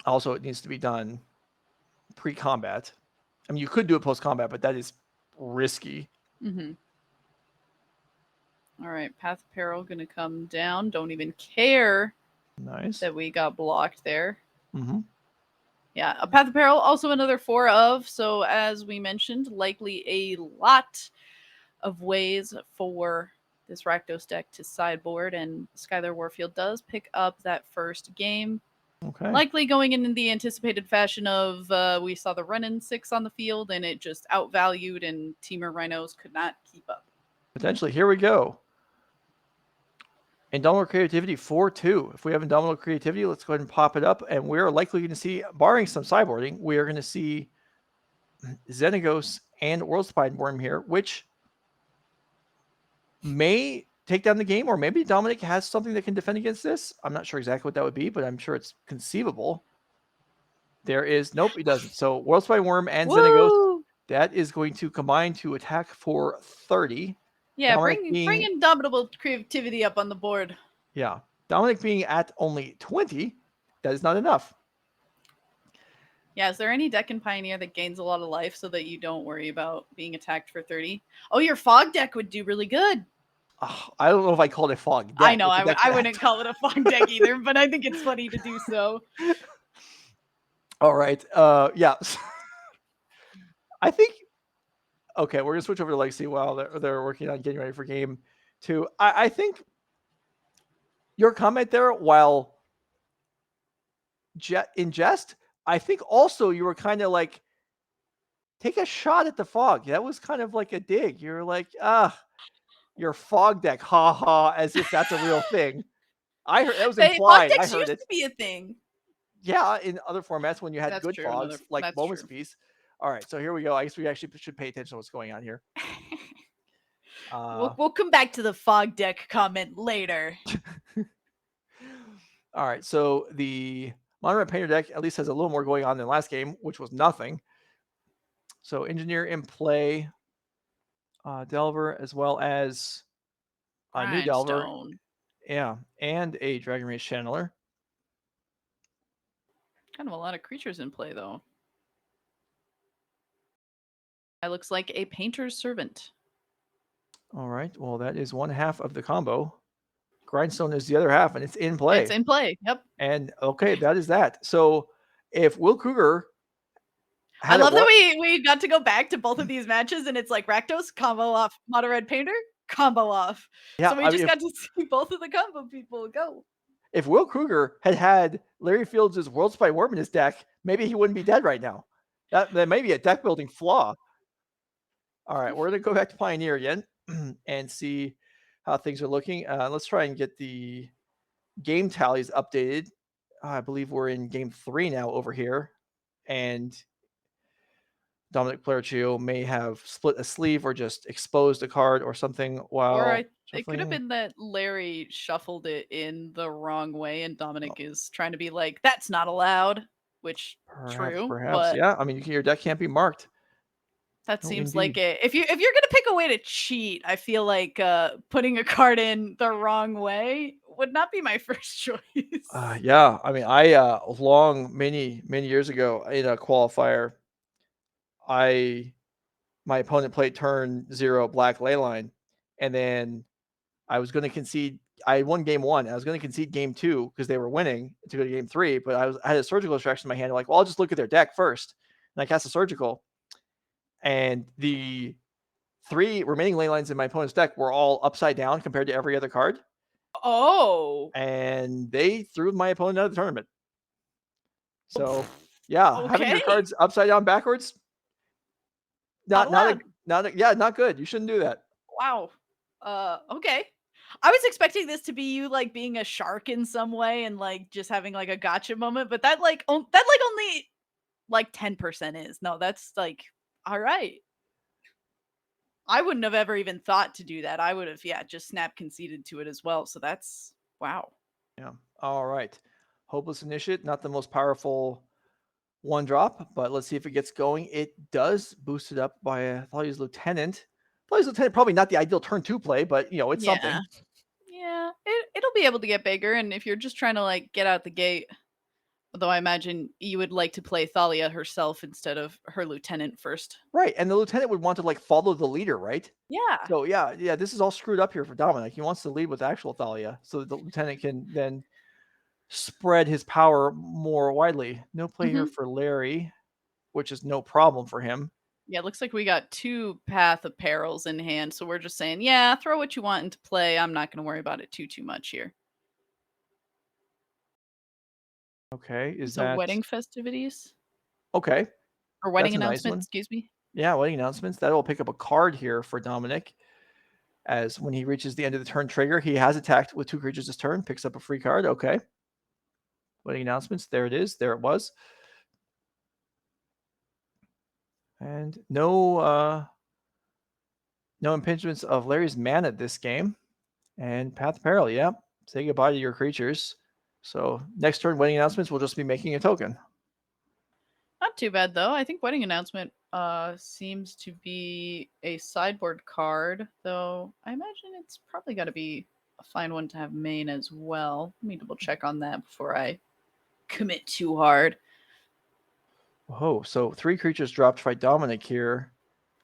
Also, it needs to be done pre-combat. I mean, you could do it post-combat, but that is risky. Mm-hmm. All right, Path of Peril going to come down. Don't even care that we got blocked there. Mm-hmm. Yeah, a Path of Peril, also another 4 of. So as we mentioned, likely a lot of ways for this Rakdos deck to sideboard, and Skylar Warfield does pick up that first game. Okay. Likely going in the anticipated fashion of we saw the run-in 6 on the field, and it just outvalued, and Teamer Rhinos could not keep up. Potentially. Here we go. Indomitable Creativity 4/2. If we have Indomitable Creativity, let's go ahead and pop it up, and we're likely going to see, barring some sideboarding, we are going to see Xenagos and Worldspine Worm here, which may take down the game, or maybe Dominic has something that can defend against this. I'm not sure exactly what that would be, but I'm sure it's conceivable. There is, nope, he doesn't. So Worldspine Worm and Xenagos, that is going to combine to attack for 30. Yeah, bring Indomitable Creativity up on the board. Yeah. Dominic being at only 20, that is not enough. Yeah, is there any deck in Pioneer that gains a lot of life so that you don't worry about being attacked for 30? Oh, your Fog deck would do really good. I don't know if I called it Fog deck. I know, I wouldn't call it a Fog deck either, but I think it's funny to do so. All right. Yeah. I think, okay, we're going to switch over to Legacy while they're working on getting ready for game 2. I think your comment there, while in jest, I think also you were kind of like, take a shot at the Fog. That was kind of like a dig. You're like, your Fog deck, ha ha, as if that's a real thing. I heard that was implied. Fog decks I heard used to be a thing. Yeah, in other formats when you had good true, fogs, like Moments Piece. All right, so here we go. I guess we actually should pay attention to what's going on here. We'll come back to the Fog deck comment later. All right, so the Monored Painter deck at least has a little more going on than last game, which was nothing. So Engineer in play, Delver, as well as a new Delver. Yeah, and a Dragon Rage Channeler. Kind of a lot of creatures in play, though. It looks like a Painter's Servant. All right, well, that is one half of the combo. Grindstone is the other half, and it's in play. It's in play, yep. And okay, that is that. So if Will Kruger I had it love that what? we got to go back to both of these matches, and it's like Rakdos combo off, Mono Red Painter combo off. Yeah, So we I mean, just got to see both of the combo people go. if Will Kruger had Larry Fields' World Spy Worm in his deck, maybe he wouldn't be dead right now. That may be a deck building flaw. All right, we're gonna go back to Pioneer again and see how things are looking. Let's try and get the game tallies updated. I believe we're in game 3 now over here, and Dominic Plerchio may have split a sleeve or just exposed a card or something while It could have shuffling. been that Larry shuffled it in the wrong way, and Dominic is trying to be like, "That's not allowed," which true, Perhaps, but yeah. I mean, your deck can't be marked. that No, seems like indeed. it. If you're gonna pick a way to cheat, I feel like putting a card in the wrong way would not be my first choice. Yeah. I mean, many years ago in a qualifier, I my opponent played turn 0 black ley line, and then I was going to concede. I won game 1. I was going to concede game 2 because they were winning to go to game 3, but I had a surgical distraction in my hand. Like, well, I'll just look at their deck first, and I cast a surgical, and the 3 remaining ley lines in my opponent's deck were all upside down compared to every other card, Oh, and they threw my opponent out of the tournament. So, pff, yeah, having okay, your cards upside down backwards, not allowed. not good. You shouldn't do that. Wow. Okay. I was expecting this to be you like being a shark in some way and like just having like a gotcha moment, but that like only like 10% is. No, that's like all right. I wouldn't have ever even thought to do that. I would have, yeah, just snap conceded to it as well. So that's wow. Yeah. All right. Hopeless Initiate, not the most powerful one drop, but let's see if it gets going. It does boost it up by a Thalia's Lieutenant. Thalia's Lieutenant, probably not the ideal turn 2 play, but it's Yeah. something. Yeah. It'll be able to get bigger. And if you're just trying to like get out the gate, although I imagine you would like to play Thalia herself instead of her lieutenant first. Right. And the Lieutenant would want to like follow the leader, right? Yeah. So yeah, this is all screwed up here for Dominic. He wants to lead with actual Thalia so that the Lieutenant can then spread his power more widely. No play here Hmm. for Larry, which is no problem for him. Yeah, it looks like we got 2 Path of Perils in hand, so we're just saying, yeah, throw what you want into play. I'm not going to worry about it too much here. Okay, is So that wedding festivities okay? or wedding That's a nice announcement, one. excuse me. Yeah, wedding announcements. That'll pick up a card here for Dominic. As when he reaches the end of the turn trigger, he has attacked with 2 creatures this turn, picks up a free card. Okay. Wedding announcements. There it is. There it was. And no impingements of Larry's mana this game. And Path of Peril, yeah. Say goodbye to your creatures. So next turn, wedding announcements will just be making a token. Not too bad though. I think wedding announcement seems to be a sideboard card, though I imagine it's probably got to be a fine one to have main as well. Let me double check on that before I commit too hard. Oh, so 3 creatures dropped by Dominic here.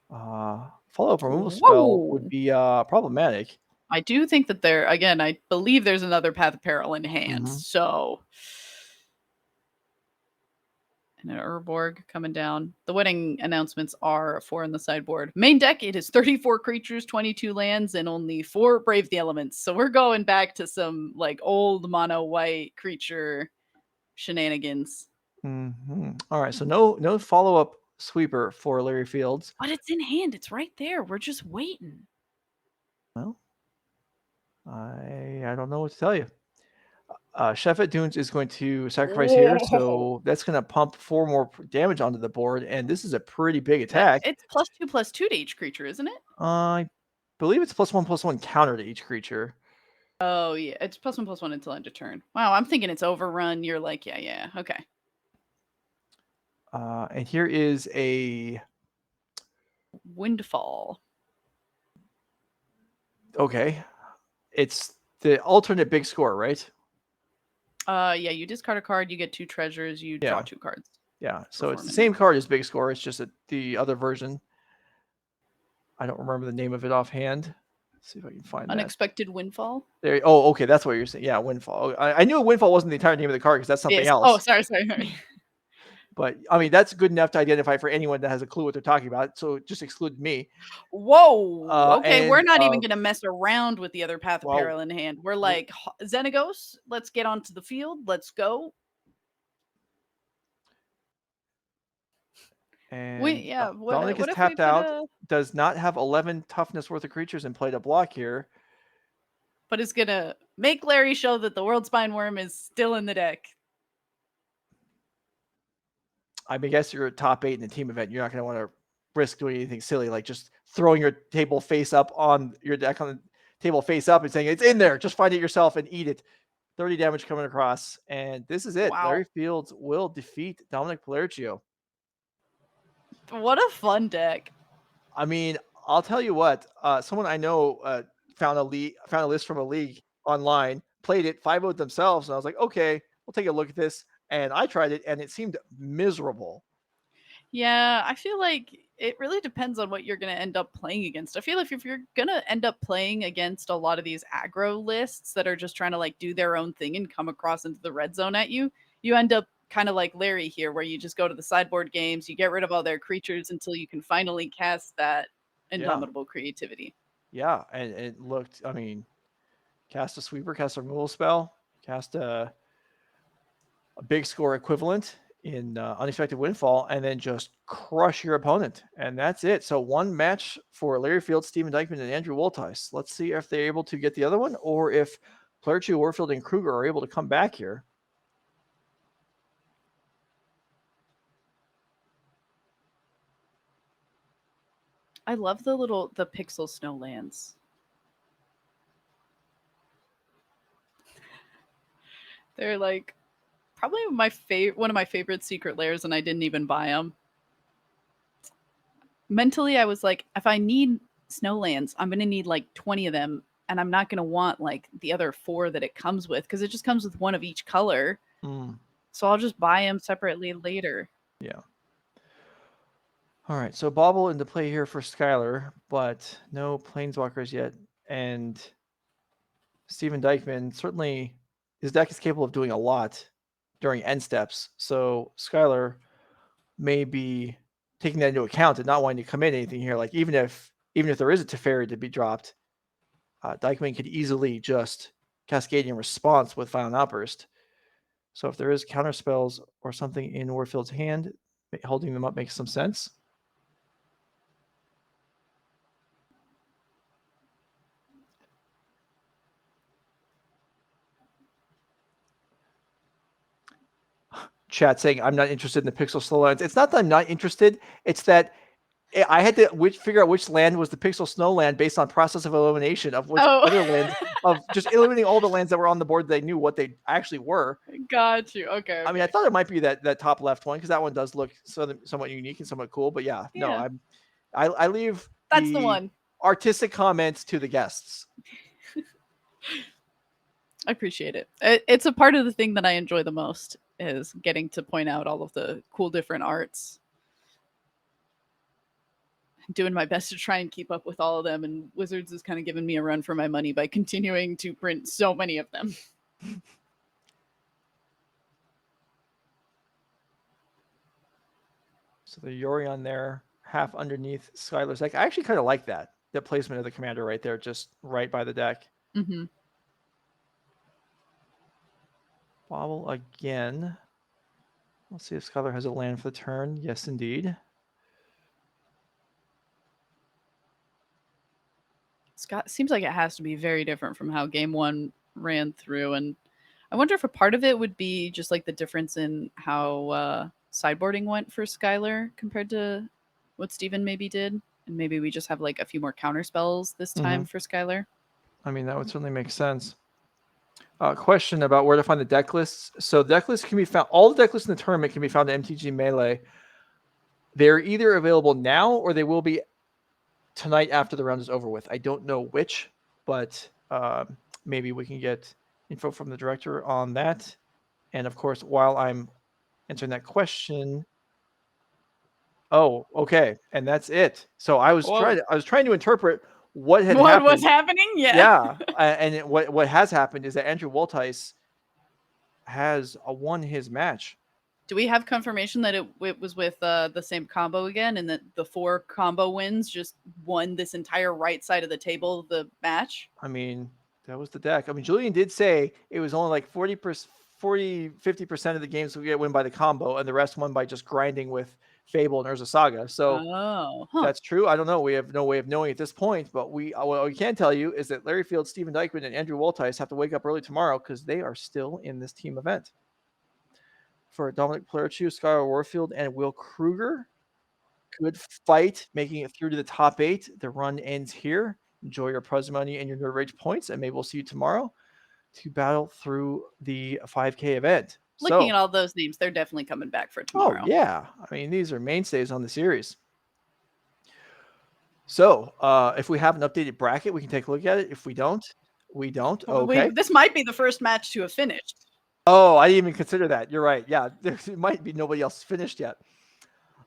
Follow-up removal spell would Whoa. be problematic. I do think that I believe there's another Path of Peril in hand. Mm-hmm. So, and an Urborg coming down. The wedding announcements are 4 in the sideboard. Main deck, it is 34 creatures, 22 lands, and only 4 Brave the Elements. So we're going back to some like old mono white creature shenanigans. Mm-hmm. All right, so no follow-up sweeper for Larry Fields. But it's in hand. It's right there. We're just waiting. Well, I don't know what to tell you. Chef at Dunes is going to sacrifice here, Whoa. so that's going to pump 4 more damage onto the board, and this is a pretty big attack. It's +2/+2 to each creature, isn't it? I believe it's +1/+1 counter to each creature. Oh yeah, it's +1/+1 until end of turn. Wow, I'm thinking it's overrun. You're like, yeah, okay. And here is a Windfall. okay. It's the alternate big score, right? Yeah, you discard a card, you get 2 treasures, you draw Yeah. 2 cards. Yeah. So it's the Performance. same card as big score. It's just the other version. I don't remember the name of it offhand. Let's see if I can find that. Unexpected Windfall. There. Oh, okay. That's what you're saying. Yeah, Windfall. I knew Windfall wasn't the entire name of the card because that's something Yes. Oh, else. sorry. But I mean, that's good enough to identify for anyone that has a clue what they're talking about. So just exclude me. Whoa. Okay, we're And not even gonna mess around with the other path of well, peril in hand. We're like, Xenagos, let's get onto the field. Let's go. and Dominic is What if we tapped put out. a Does not have 11 toughness worth of creatures in play to block here. but it's gonna make Larry show that the World Spine Worm is still in the deck. I mean, I guess you're a top 8 in the team event. You're not going to want to risk doing anything silly like just throwing your table face up on your deck on the table face up and saying it's in there. Just find it yourself and eat it. 30 damage coming across, and this is it. Wow. Larry Fields will defeat Dominic Palercio. What a fun deck. I mean, I'll tell you what. Someone I know found a list from a league online, played it, 5-0'd themselves, and I was like, okay, we'll take a look at this. And I tried it, and it seemed miserable. Yeah, I feel like it really depends on what you're going to end up playing against. I feel like if you're going to end up playing against a lot of these aggro lists that are just trying to like do their own thing and come across into the red zone at you, you end up kind of like Larry here, where you just go to the sideboard games, you get rid of all their creatures until you can finally cast that indomitable creativity. Yeah, and it looked, I mean, cast a sweeper, cast a removal spell, cast a big score equivalent in Unexpected Windfall, and then just crush your opponent. And that's it. So one match for Larry Fields, Steven Dykman, and Andrew Wolteis. Let's see if they're able to get the other one, or if Palercio, Warfield, and Kruger are able to come back here. I love the pixel snowlands. They're like probably one of my favorite secret layers, and I didn't even buy them. Mentally, I was like, if I need snowlands, I'm gonna need like 20 of them, and I'm not gonna want like the other 4 that it comes with because it just comes with one of each color. So I'll just buy them separately later. Yeah. All right, so Bauble into play here for Skylar, but no Planeswalkers yet. And Steven Dykman, certainly his deck is capable of doing a lot during end steps. So Skylar may be taking that into account and not wanting to commit anything here. Like even if there is a Teferi to be dropped, Dykman could easily just cascade in response with Violent Outburst. So if there is counter spells or something in Warfield's hand, holding them up makes some sense. Chat saying I'm not interested in the Pixel Snowlands. It's not that I'm not interested. It's that I had to figure out which land was the Pixel Snowland based on process of elimination of which other lands, of just eliminating all the lands that were on the board. They knew what they actually were. Got you. Okay. I mean, I thought it might be that top left one because that one does look somewhat unique and somewhat cool. But yeah. No, I leave that's the one. Artistic comments to the guests. I appreciate it. It's a part of the thing that I enjoy the most, is getting to point out all of the cool different arts. Doing my best to try and keep up with all of them, and Wizards is kind of giving me a run for my money by continuing to print so many of them. So the Yorion there, half underneath Skylar's deck. I actually kind of like that placement of the commander right there, just right by the deck. Mm-hmm. Bobble again. Let's see if Skylar has a land for the turn. Yes, indeed. Scott, seems like it has to be very different from how game 1 ran through, and I wonder if a part of it would be just like the difference in how sideboarding went for Skylar compared to what Steven maybe did, and maybe we just have like a few more counter spells this time for Skylar. I mean, that would certainly make sense. Question about where to find the deck lists. So the deck lists can be found, all the deck lists in the tournament can be found in MTG Melee. They're either available now or they will be tonight after the round is over with. I don't know which, but maybe we can get info from the director on that. And of course, while I'm answering that question, oh, okay, and that's it. So I was trying to interpret what happened. Was happening? Yeah. And what has happened is that Andrew Wolteis has won his match Do we have confirmation that it was with the same combo again, and that the 4 combo wins just won this entire right side of the table of the match? I mean, that was the deck. I mean, Julian did say it was only like 40%, 50% of the games will get win by the combo, and the rest won by just grinding with Fable and Urza Saga. So Oh, huh. that's true. I don't know. We have no way of knowing at this point, but what we can tell you is that Larry Field, Steven Dykeman, and Andrew Woltice have to wake up early tomorrow because they are still in this team event. For Dominic Plerichu, Skylar Warfield, and Will Kruger. Good fight, making it through to the top 8. The run ends here. Enjoy your prize money and your Nerd Rage points, and maybe we'll see you tomorrow to battle through the 5K event. Looking at all those names, they're definitely coming back for tomorrow. Oh, yeah. I mean, these are mainstays on the series. So, if we have an updated bracket, we can take a look at it. If we don't, we don't. Okay. This might be the first match to have finished. Oh, I didn't even consider that. You're right. Yeah, there might be nobody else finished yet.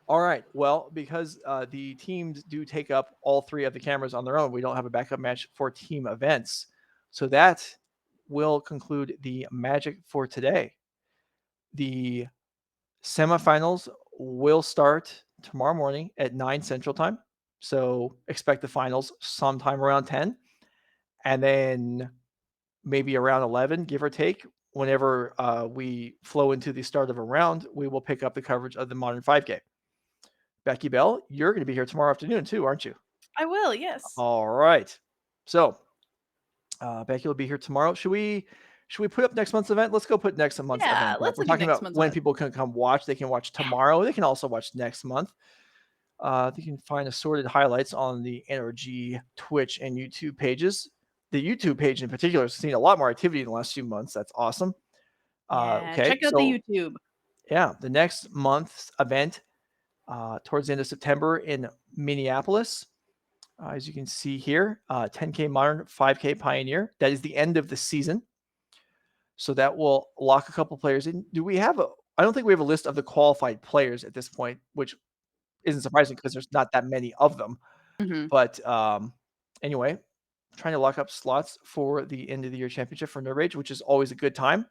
All right. Well, because the teams do take up all 3 of the cameras on their own, we don't have a backup match for team events. So that will conclude the Magic for today. The semifinals will start tomorrow morning at 9 Central Time. So expect the finals sometime around 10. And then maybe around 11, give or take, whenever we flow into the start of a round, we will pick up the coverage of the Modern 5K. Becky Bell, you're going to be here tomorrow afternoon too, aren't you? I will, yes. All right. So Becky will be here tomorrow. Should we put up next month's event? Let's go put next month's event up. Let's We're look at talking next about month's when event. people can come watch. They can watch tomorrow. They can also watch next month. They can find assorted highlights on the NRG Twitch and YouTube pages. The YouTube page in particular has seen a lot more activity in the last few months. That's awesome. Okay, check out the YouTube. Yeah, the next month's event towards the end of September in Minneapolis. As you can see here, 10K Modern, 5K Pioneer. That is the end of the season. So that will lock a couple players in. I don't think we have a list of the qualified players at this point, which isn't surprising because there's not that many of them. Mm-hmm. But anyway, trying to lock up slots for the end of the year championship for Nerd Rage, which is always a good time.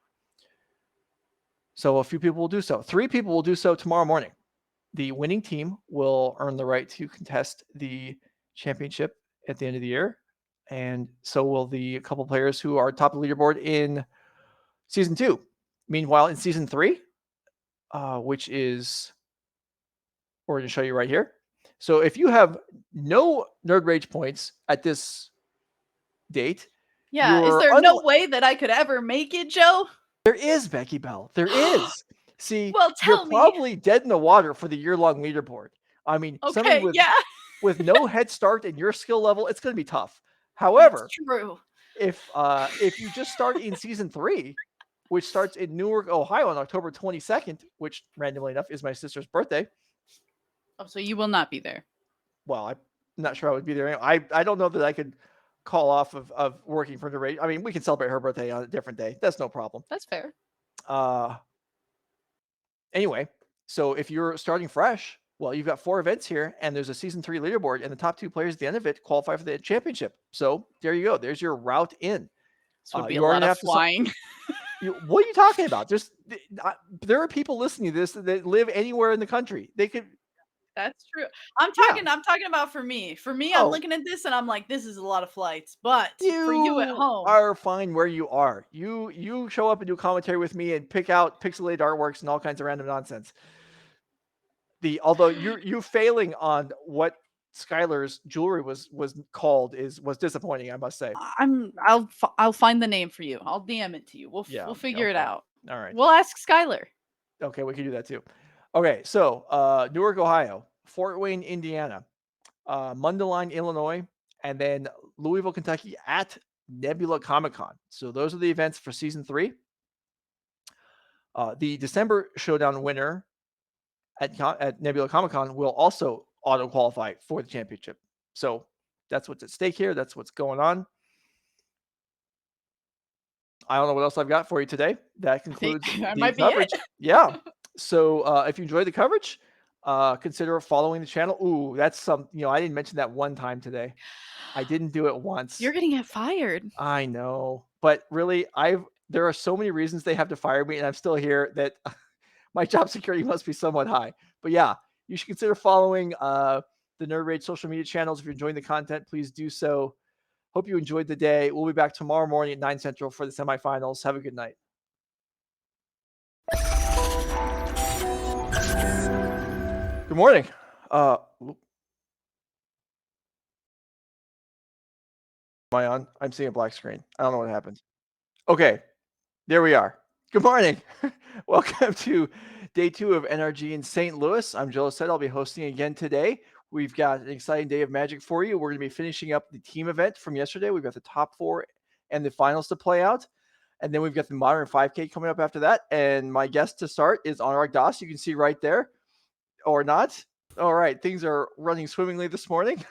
So a few people will do so. 3 people will do so tomorrow morning. The winning team will earn the right to contest the championship at the end of the year. And so will the couple players who are top of the leaderboard in season 2. Meanwhile, in season 3, which is, we're going to show you right here. So if you have no Nerd Rage points at this date, is there no way that I could ever make it, Joe? There is, Becky Bell. There is. See, well, you're probably dead in the water for the year-long leaderboard. I mean, somebody with no head start in your skill level, it's going to be tough. However, that's true. If you just start in season 3, which starts in Newark, Ohio on October 22nd, which randomly enough is my sister's birthday. Oh, so you will not be there. Well, I'm not sure I would be there. I don't know that I could call off of working for the rate. I mean, we can celebrate her birthday on a different day. That's no problem. That's fair. Anyway, so if you're starting fresh, well, you've got 4 events here, and there's a season 3 leaderboard, and the top 2 players at the end of it qualify for the championship. So there you go. There's your route in. This would be a lot of flying. What are you talking about? There are people listening to this that live anywhere in the country. They could. That's true. I'm talking about for me. For me, I'm looking at this and I'm like, this is a lot of flights. But for you at home, are fine where you are. You show up and do commentary with me and pick out pixelated artworks and all kinds of random nonsense. Although you failing on what Skylar's jewelry was called was disappointing, I must say. I'll find the name for you. I'll DM it to you. We'll figure it out. All right. We'll ask Skylar. Okay, we can do that too. Okay, so Newark, Ohio, Fort Wayne, Indiana, Mundelein, Illinois, and then Louisville, Kentucky at Nebula Comic-Con. So those are the events for season 3. The December Showdown winner at Nebula Comic-Con will also auto-qualify for the championship. So that's what's at stake here. That's what's going on. I don't know what else I've got for you today. That concludes the coverage. Yeah. So if you enjoyed the coverage, consider following the channel. Ooh, that's some, I didn't mention that one time today. I didn't do it once. You're going to get fired. I know. But really, there are so many reasons they have to fire me, and I'm still here that my job security must be somewhat high. But yeah, you should consider following the Nerd Rage social media channels. If you're enjoying the content, please do so. Hope you enjoyed the day. We'll be back tomorrow morning at 9 Central for the semifinals. Have a good night. Good morning. Am I on? I'm seeing a black screen. I don't know what happened. Okay, there we are. Good morning. Welcome to day 2 of NRG in St. Louis. I'm Joe said I'll be hosting again today. We've got an exciting day of Magic for you. We're going to be finishing up the team event from yesterday. We've got the top 4 and the finals to play out. And then we've got the Modern 5K coming up after that. And my guest to start is Anurag Das. You can see right there. Or not. All right. Things are running swimmingly this morning.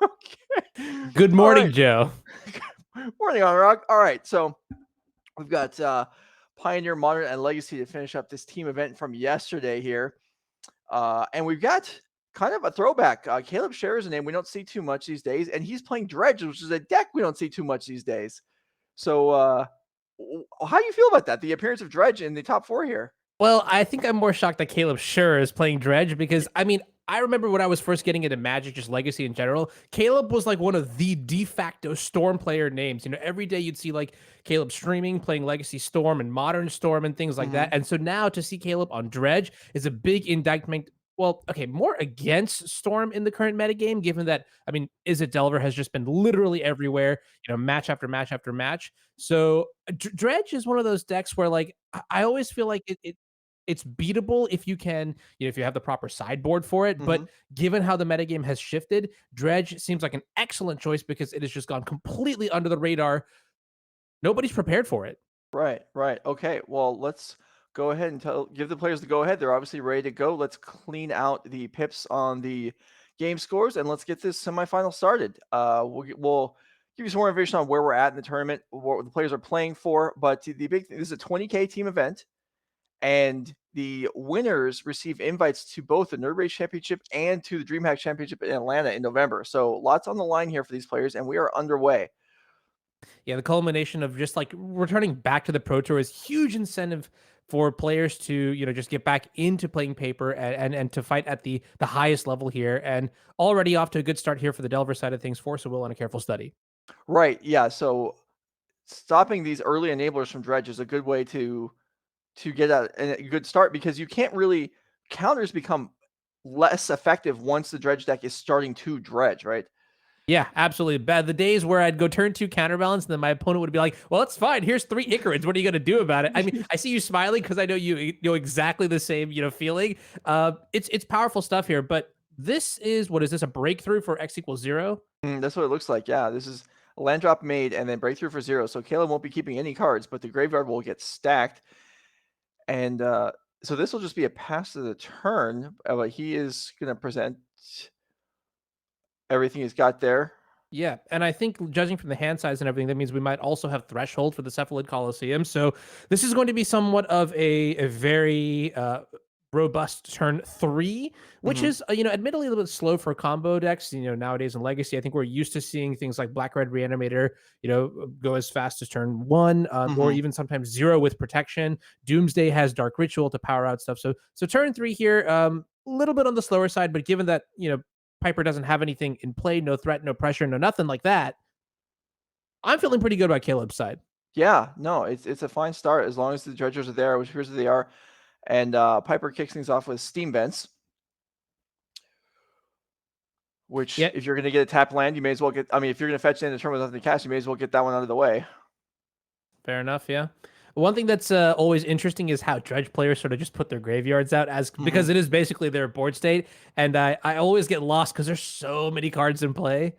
Okay. Good All morning, right. Joe. Morning, Anurag. All right. So we've got Pioneer, Modern, and Legacy to finish up this team event from yesterday here. And we've got kind of a throwback. Caleb Scherer is a name we don't see too much these days. And he's playing Dredge, which is a deck we don't see too much these days. So how do you feel about that? The appearance of Dredge in the top 4 here. Well, I think I'm more shocked that Caleb Scherer is playing Dredge because, I mean, I remember when I was first getting into Magic, just Legacy in general, Caleb was like one of the de facto Storm player names. You know, every day you'd see like Caleb streaming, playing Legacy Storm and Modern Storm and things like that. And so now to see Caleb on Dredge is a big indictment. Well, okay, more against Storm in the current metagame, given that, I mean, Izzet Delver has just been literally everywhere, you know, match after match after match. So Dredge is one of those decks where, like, I always feel like it's beatable if you can, you know, if you have the proper sideboard for it. But given how the metagame has shifted, Dredge seems like an excellent choice because it has just gone completely under the radar. Nobody's prepared for it. Right. Okay. Well, let's go ahead and give the players the go ahead. They're obviously ready to go. Let's clean out the pips on the game scores and let's get this semifinal started. We'll give you some more information on where we're at in the tournament, what the players are playing for. But the big thing, this is a 20K team event, and the winners receive invites to both the Nerd Rage Championship and to the DreamHack Championship in Atlanta in November. So lots on the line here for these players, and we are underway. Yeah, the culmination of just like returning back to the Pro Tour is huge incentive for players to, you know, just get back into playing paper and to fight at the highest level here. And already off to a good start here for the Delver side of things. Force a will and a careful study. Right. Yeah. So stopping these early enablers from Dredge is a good way to get a good start, because you can't really counters become less effective once the Dredge deck is starting to dredge, right? Yeah, absolutely. Bad. The days where I'd go turn 2 counterbalance, and then my opponent would be like, "Well, it's fine. Here's 3 Icarids. What are you going to do about it?" I mean, I see you smiling because I know you know exactly the same, you know, feeling. It's powerful stuff here, but this is, what is this, a breakthrough for X equals 0? That's what it looks like. Yeah, this is a land drop made and then breakthrough for 0. So Caleb won't be keeping any cards, but the graveyard will get stacked. And so this will just be a pass to the turn. He is going to present everything he's got there. Yeah, and I think judging from the hand size and everything, that means we might also have Threshold for the Cephalid Coliseum. So this is going to be somewhat of a very robust turn 3, which is, you know, admittedly a little bit slow for combo decks. You know, nowadays in Legacy, I think we're used to seeing things like Black Red Reanimator, you know, go as fast as turn 1, or even sometimes 0 with protection. Doomsday has Dark Ritual to power out stuff. So turn 3 here, a little bit on the slower side, but given that, you know, Piper doesn't have anything in play, no threat, no pressure, no nothing like that, I'm feeling pretty good about Caleb's side. Yeah, no, it's a fine start as long as the dredgers are there, which appears that they are. And Piper kicks things off with Steam Vents, which Yeah, if you're going to get a tap land, you may as well get. I mean, if you're going to fetch in the turn with nothing to cast, you may as well get that one out of the way. fair enough. Yeah. One thing that's always interesting is how dredge players sort of just put their graveyards out as because it is basically their board state, and I always get lost because there's so many cards in play.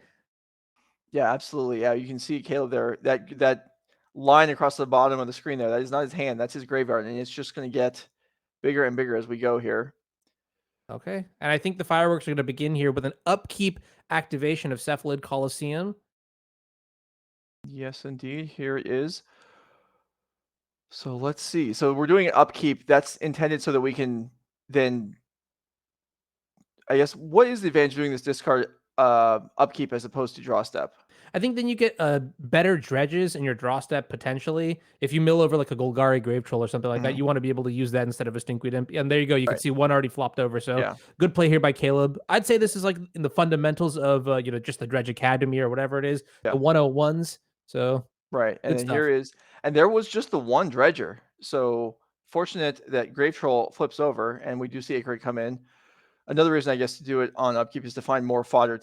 Yeah, absolutely. Yeah, you can see Caleb there. That line across the bottom of the screen there, that is not his hand, that's his graveyard, and it's just going to get bigger and bigger as we go here. Okay, and I think the fireworks are going to begin here with an upkeep activation of Cephalid Coliseum. Yes, indeed. Here it is. So let's see. So we're doing an upkeep. That's intended so that we can then, I guess, what is the advantage of doing this discard upkeep as opposed to draw step. I think then you get better dredges in your draw step potentially. If you mill over like a Golgari Grave Troll or something like that, Mhm. you want to be able to use that instead of a Stinkweed Imp. And there you go. You can Right. see one already flopped over. So Yeah. good play here by Caleb. I'd say this is like in the fundamentals of just the Dredge Academy or whatever it is, Yeah. the 101s. So Right. And good then stuff. and there was just the one dredger. So fortunate that Grave Troll flips over and we do see Acrid come in. Another reason I guess to do it on upkeep is to find more fodder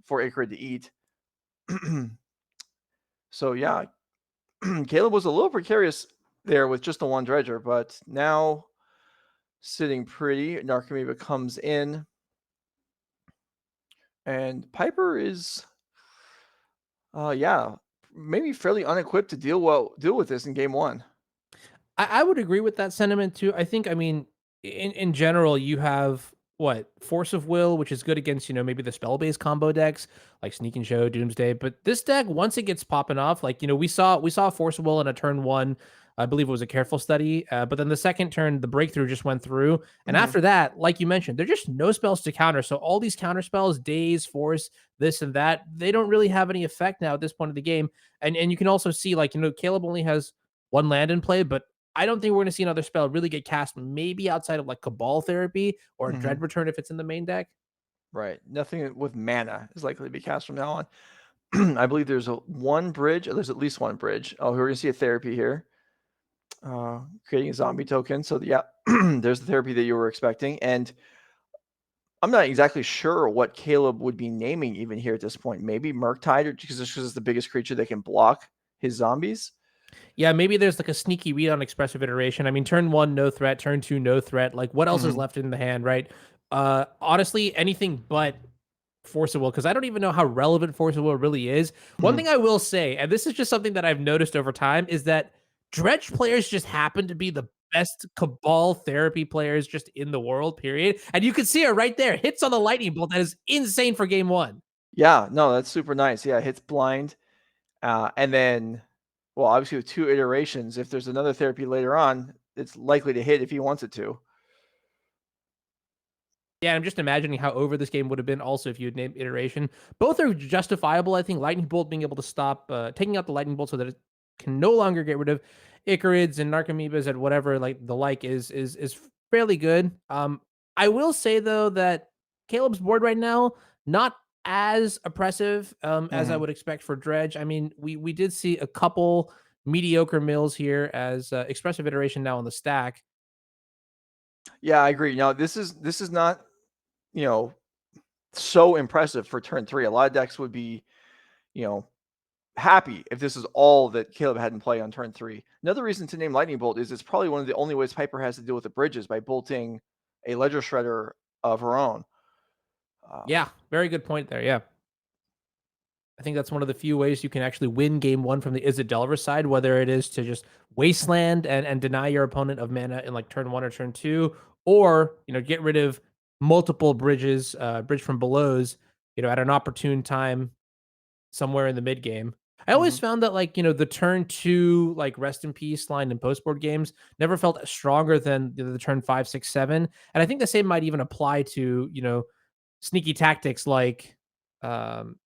for Acrid to eat. So yeah, Caleb was a little precarious there with just the one dredger, but now sitting pretty, Narcomoeba comes in, and Piper is, yeah, maybe fairly unequipped to deal with this in game one. I would agree with that sentiment too. I think, I mean, in general, you have what Force of Will, which is good against maybe the spell based combo decks like Sneak and Show, Doomsday. But this deck, once it gets popping off, like we saw Force of Will in a turn one. I believe it was a careful study, but then the second turn, the breakthrough just went through, and Mhm, after that, like you mentioned, there's just no spells to counter. So all these counter spells, Daze, Force, this and that, they don't really have any effect now at this point of the game. And you can also see like Caleb only has one land in play, but I don't think we're going to see another spell really get cast, maybe outside of like Cabal Therapy or mhm. Dread Return if it's in the main deck. Right. Nothing with mana is likely to be cast from now on. I believe there's one bridge. There's at least one bridge. Oh, we're gonna see a therapy here. Creating a zombie token. So yeah, there's the therapy that you were expecting. And I'm not exactly sure what Caleb would be naming even here at this point. Maybe Murktide, or because it's the biggest creature that can block his zombies. Yeah, maybe there's like a sneaky read on expressive iteration. I mean, turn one, no threat, turn two, no threat. Like, what else is Mhm, left in the hand, right? Honestly, anything but Force of Will, because I don't even know how relevant Force of Will really is. One mhm, thing I will say, and this is just something that I've noticed over time, is that Dredge players just happen to be the best Cabal therapy players just in the world, period. And you can see it right there. Hits on the lightning bolt. That is insane for game one. Yeah, no, that's super nice. Yeah, hits blind. And then, well, obviously with 2 iterations, if there's another therapy later on, it's likely to hit if he wants it to. Yeah, I'm just imagining how over this game would have been also if you had named iteration. Both are justifiable. I think Lightning Bolt being able to stop taking out the Lightning Bolt so that it can no longer get rid of Icarids and Narcomoebas and whatever like the like is fairly good. I will say though that Caleb's board right now not as oppressive as I Mhm. would expect for Dredge. I mean, we did see a couple mediocre mills here as expressive iteration now on the stack. Yeah, I agree. Now, this is not, you know, so impressive for turn 3. A lot of decks would be, you know, happy if this is all that Caleb had in play on turn 3. Another reason to name Lightning Bolt is it's probably one of the only ways Piper has to deal with the bridges by bolting a Ledger Shredder of her own. Uh, Yeah, very good point there. Yeah. I think that's one of the few ways you can actually win game one from the Isildur side, whether it is to just wasteland and deny your opponent of mana in like turn one or turn two, or get rid of multiple bridges, bridge from belows, at an opportune time somewhere in the mid game. I always mhm, found that like the turn two like rest in peace line in post board games never felt stronger than the turn 5, 6, 7, and I think the same might even apply to sneaky tactics like um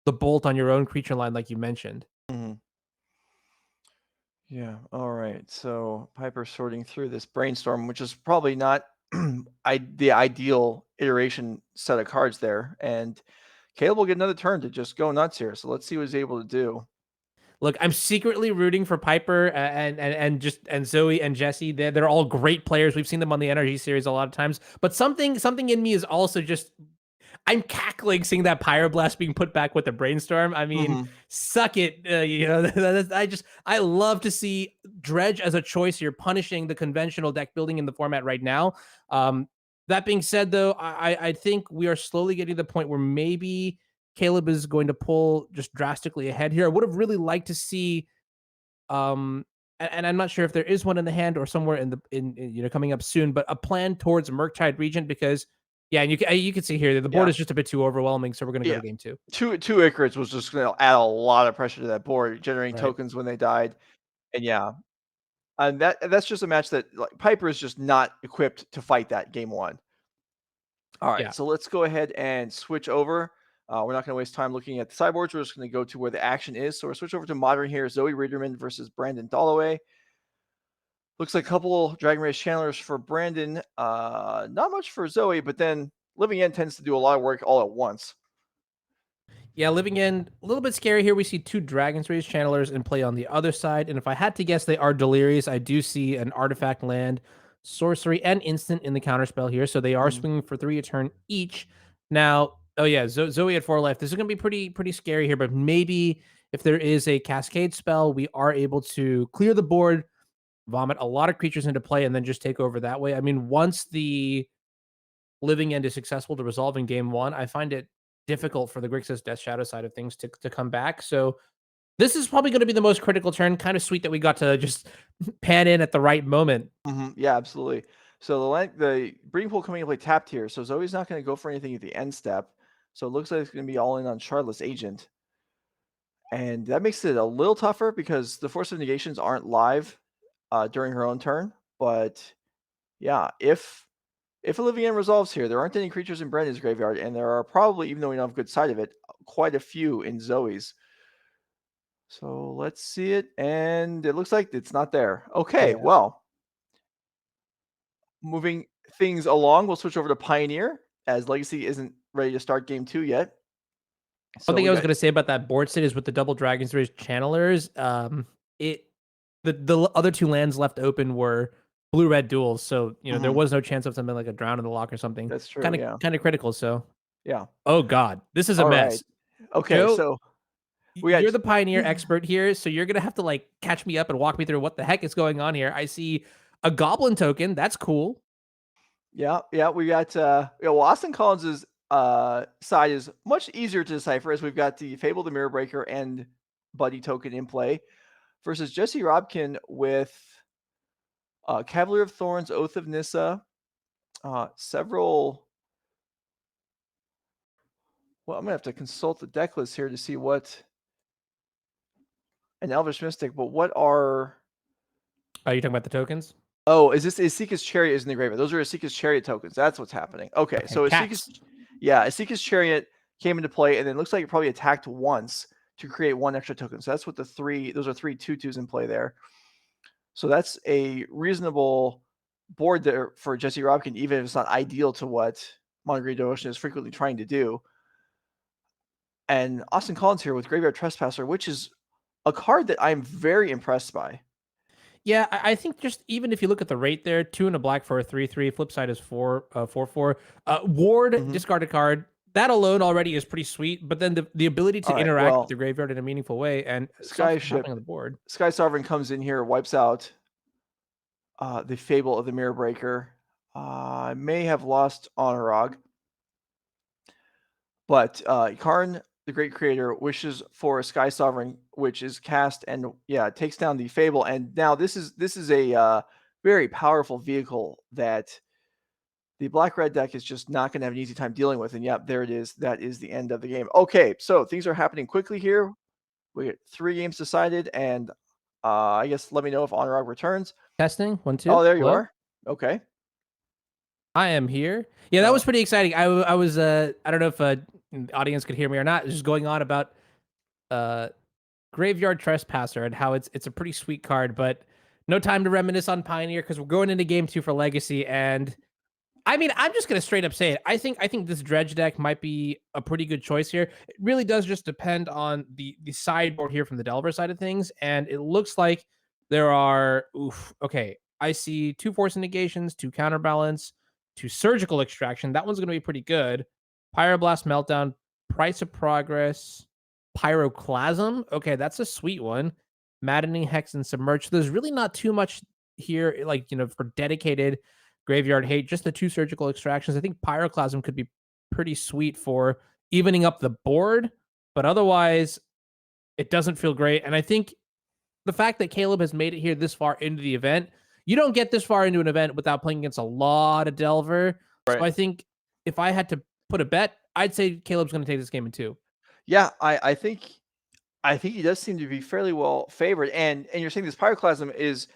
the bolt on your own creature line, like you mentioned. mhm. Yeah. All right. So Piper sorting through this brainstorm, which is probably not the ideal iteration set of cards there. And Caleb will get another turn to just go nuts here. So let's see what he's able to do. Look, I'm secretly rooting for Piper and Zoe and Jesse. They're all great players. We've seen them on the NRG series a lot of times. But something in me is also just I'm cackling seeing that Pyroblast being put back with the brainstorm. I mean, Mhm, suck it. I love to see Dredge as a choice. You're punishing the conventional deck building in the format right now. Um, that being said, though, I think we are slowly getting to the point where maybe Caleb is going to pull just drastically ahead here. I would have really liked to see and I'm not sure if there is one in the hand or somewhere in coming up soon, but a plan towards Murktide Regent because yeah, and you can see here that the board yeah. is just a bit too overwhelming, so we're gonna go Yeah. to game two. Two Icarids was just gonna add a lot of pressure to that board, generating Right. tokens when they died. And yeah. And that's just a match that like Piper is just not equipped to fight that game one. All right, Yeah. so let's go ahead and switch over. We're not going to waste time looking at the sideboards. We're just going to go to where the action is. So we're switch over to Modern here. Zoe Riederman versus Brandon Dalloway. Looks like a couple Dragon Race channelers for Brandon. Not much for Zoe, but then Living End tends to do a lot of work all at once. Yeah, Living End, a little bit scary here. We see two Dragon's Race channelers in play on the other side. And if I had to guess, they are Delirious. I do see an artifact, land, sorcery, and instant in the counterspell here. So they are swinging for 3 a turn each. Now, oh yeah, Zoe at 4 life. This is going to be pretty scary here, but maybe if there is a Cascade spell, we are able to clear the board, vomit a lot of creatures into play, and then just take over that way. I mean, once the Living End is successful to resolve in game 1, I find it difficult for the Grixis Death Shadow side of things to come back. So this is probably going to be the most critical turn. Kind of sweet that we got to just pan in at the right moment. Yeah, absolutely. So the breeding pool coming into play tapped here. So Zoe's not going to go for anything at the end step. So it looks like it's going to be all in on Charlotte's Agent. And that makes it a little tougher because the Force of Negations aren't live during her own turn. But yeah, if a Living End resolves here, there aren't any creatures in Brandon's graveyard, and there are probably, even though we don't have a good side of it, quite a few in Zoe's. So let's see it, and it looks like it's not there. Okay, Yeah. well, moving things along, we'll switch over to Pioneer, as Legacy isn't ready to start game 2 yet. One So thing we I was got going to say about that board state is with the double Dragon's Race channelers, the other 2 lands left open were blue-red duels. So, there was no chance of something like a Drown in the Lock or something. That's true, Kind yeah. of critical. So, Yeah. oh God, this is a All mess. right. Okay, Joe, so we got you're the Pioneer expert here, so you're gonna have to like catch me up and walk me through what the heck is going on here. I see a Goblin token. That's cool. Yeah, we got well, Austin Collins's side is much easier to decipher as we've got the Fable the Mirror Breaker and Buddy token in play versus Jesse Robkin with Cavalier of Thorns, Oath of Nissa, several. Well, I'm gonna have to consult the deck list here to see what an Elvish Mystic, but what are Are you talking about the tokens? Oh, is Asika's Chariot is in the graveyard? Those are Asika's Chariot tokens. That's what's happening. Okay, so cats. Asika's Chariot came into play, and then it looks like it probably attacked once to create 1 extra token. So that's what those are 3 2/2s in play there. So that's a reasonable board there for Jesse Robkin, even if it's not ideal to what Monterey Devotion is frequently trying to do. And Austin Collins here with Graveyard Trespasser, which is a card that I'm very impressed by. Yeah, I think just even if you look at the rate there, 2 and a black for a 3/3. Flip side is 4/4. Ward discarded card. That alone already is pretty sweet. But then the ability to interact with the graveyard in a meaningful way and Sky something happening on the board. Sky Sovereign comes in here, wipes out the Fable of the Mirror Breaker. I may have lost Honorog, but Karn, the Great Creator, wishes for a Sky Sovereign, which is cast and takes down the Fable. And now this is a very powerful vehicle that the black-red deck is just not going to have an easy time dealing with. And there it is. That is the end of the game. Okay, so things are happening quickly here. We get 3 games decided, and I guess let me know if Honorog returns. Testing 1 2. Oh, there you are. Okay. I am here. Yeah, that was pretty exciting. I was I don't know if the audience could hear me or not. Just going on about Graveyard Trespasser and how it's a pretty sweet card, but no time to reminisce on Pioneer because we're going into game 2 for Legacy. And I mean, I'm just gonna straight up say it. I think this dredge deck might be a pretty good choice here. It really does just depend on the sideboard here from the Delver side of things, and it looks like there are okay. I see 2 Force Negations, 2 Counterbalance, 2 Surgical Extraction. That one's gonna be pretty good. Pyroblast Meltdown, Price of Progress, Pyroclasm. Okay, that's a sweet one. Maddening Hex and Submerge. There's really not too much here, like for dedicated Graveyard Hate, just the 2 Surgical Extractions. I think Pyroclasm could be pretty sweet for evening up the board, but otherwise, it doesn't feel great. And I think the fact that Caleb has made it here this far into the event, you don't get this far into an event without playing against a lot of Delver. Right. So I think if I had to put a bet, I'd say Caleb's going to take this game in 2. Yeah, I think he does seem to be fairly well favored. And you're saying this Pyroclasm is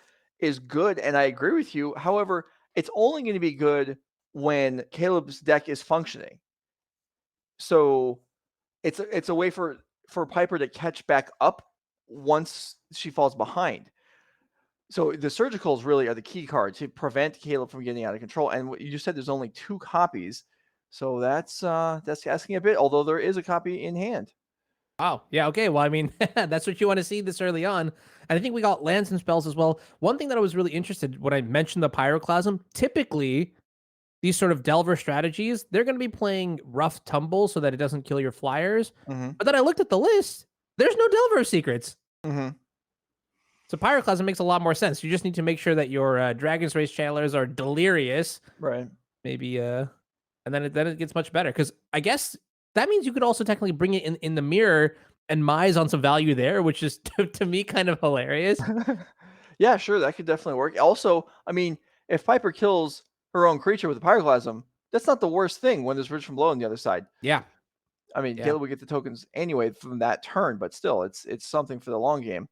good, and I agree with you. However, it's only going to be good when Caleb's deck is functioning. So it's a way for Piper to catch back up once she falls behind. So the surgicals really are the key card to prevent Caleb from getting out of control. And what you just said, there's only 2 copies, so that's asking a bit. Although there is a copy in hand. Oh, yeah, okay. Well, I mean, that's what you want to see this early on. And I think we got lands and spells as well. One thing that I was really interested when I mentioned the Pyroclasm, typically these sort of Delver strategies, they're going to be playing rough tumble so that it doesn't kill your flyers. Mm-hmm. But then I looked at the list. There's no Delver secrets. Mm-hmm. So Pyroclasm makes a lot more sense. You just need to make sure that your Dragon's Race channelers are delirious. Right. Maybe, and then it gets much better. Because I guess that means you could also technically bring it in the mirror and mise on some value there, which is to me kind of hilarious. Yeah, sure, that could definitely work. Also, I mean, if Piper kills her own creature with a Pyroclasm, that's not the worst thing when there's Ridge from Below on the other side. Yeah. I mean, Yeah. Caleb would get the tokens anyway from that turn, but still, it's something for the long game.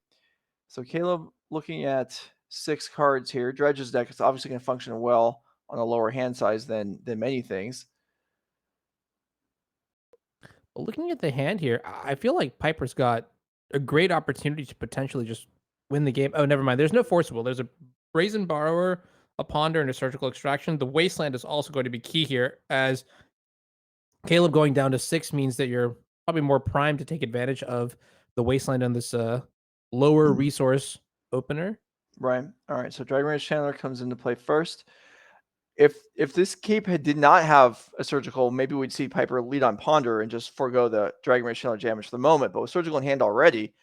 So Caleb looking at 6 cards here. Dredge's deck is obviously going to function well on a lower hand size than many things. Well, looking at the hand here, I feel like Piper's got a great opportunity to potentially just win the game. Oh, never mind. There's no Forcible. There's a Brazen Borrower, a Ponder, and a Surgical Extraction. The Wasteland is also going to be key here, as Caleb going down to 6 means that you're probably more primed to take advantage of the Wasteland on this lower resource opener. Right. All right. So Dragon Rage Chandler comes into play first. If this cape did not have a surgical, maybe we'd see Piper lead on Ponder and just forego the Dragon Rage Chandler damage for the moment. But with surgical in hand already,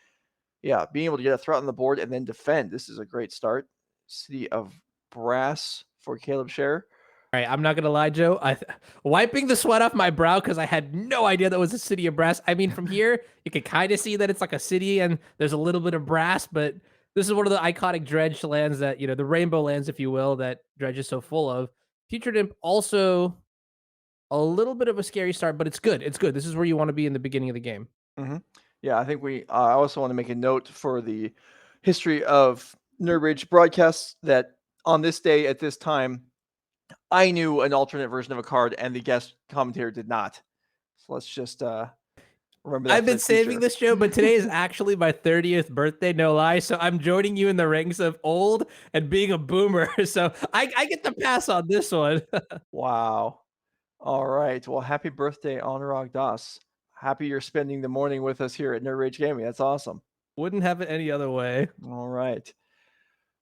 yeah, being able to get a threat on the board and then defend, this is a great start. City of Brass for Caleb Share. All right, I'm not gonna lie, Joe. Wiping the sweat off my brow because I had no idea that was a city of brass. I mean, from here you can kind of see that it's like a city and there's a little bit of brass, but this is one of the iconic Dredge lands that the rainbow lands, if you will, that Dredge is so full of. Future Imp also a little bit of a scary start, but it's good. It's good. This is where you want to be in the beginning of the game. Mm-hmm. Yeah, I think I also want to make a note for the history of Nerd Rage broadcasts that on this day at this time, I knew an alternate version of a card and the guest commentator did not. So let's just remember that. I've been saving this show, but today is actually my 30th birthday, no lie. So I'm joining you in the ranks of old and being a boomer. So I get the pass on this one. Wow. All right. Well, happy birthday, Anurag Das. Happy you're spending the morning with us here at Nerd Rage Gaming. That's awesome. Wouldn't have it any other way. All right.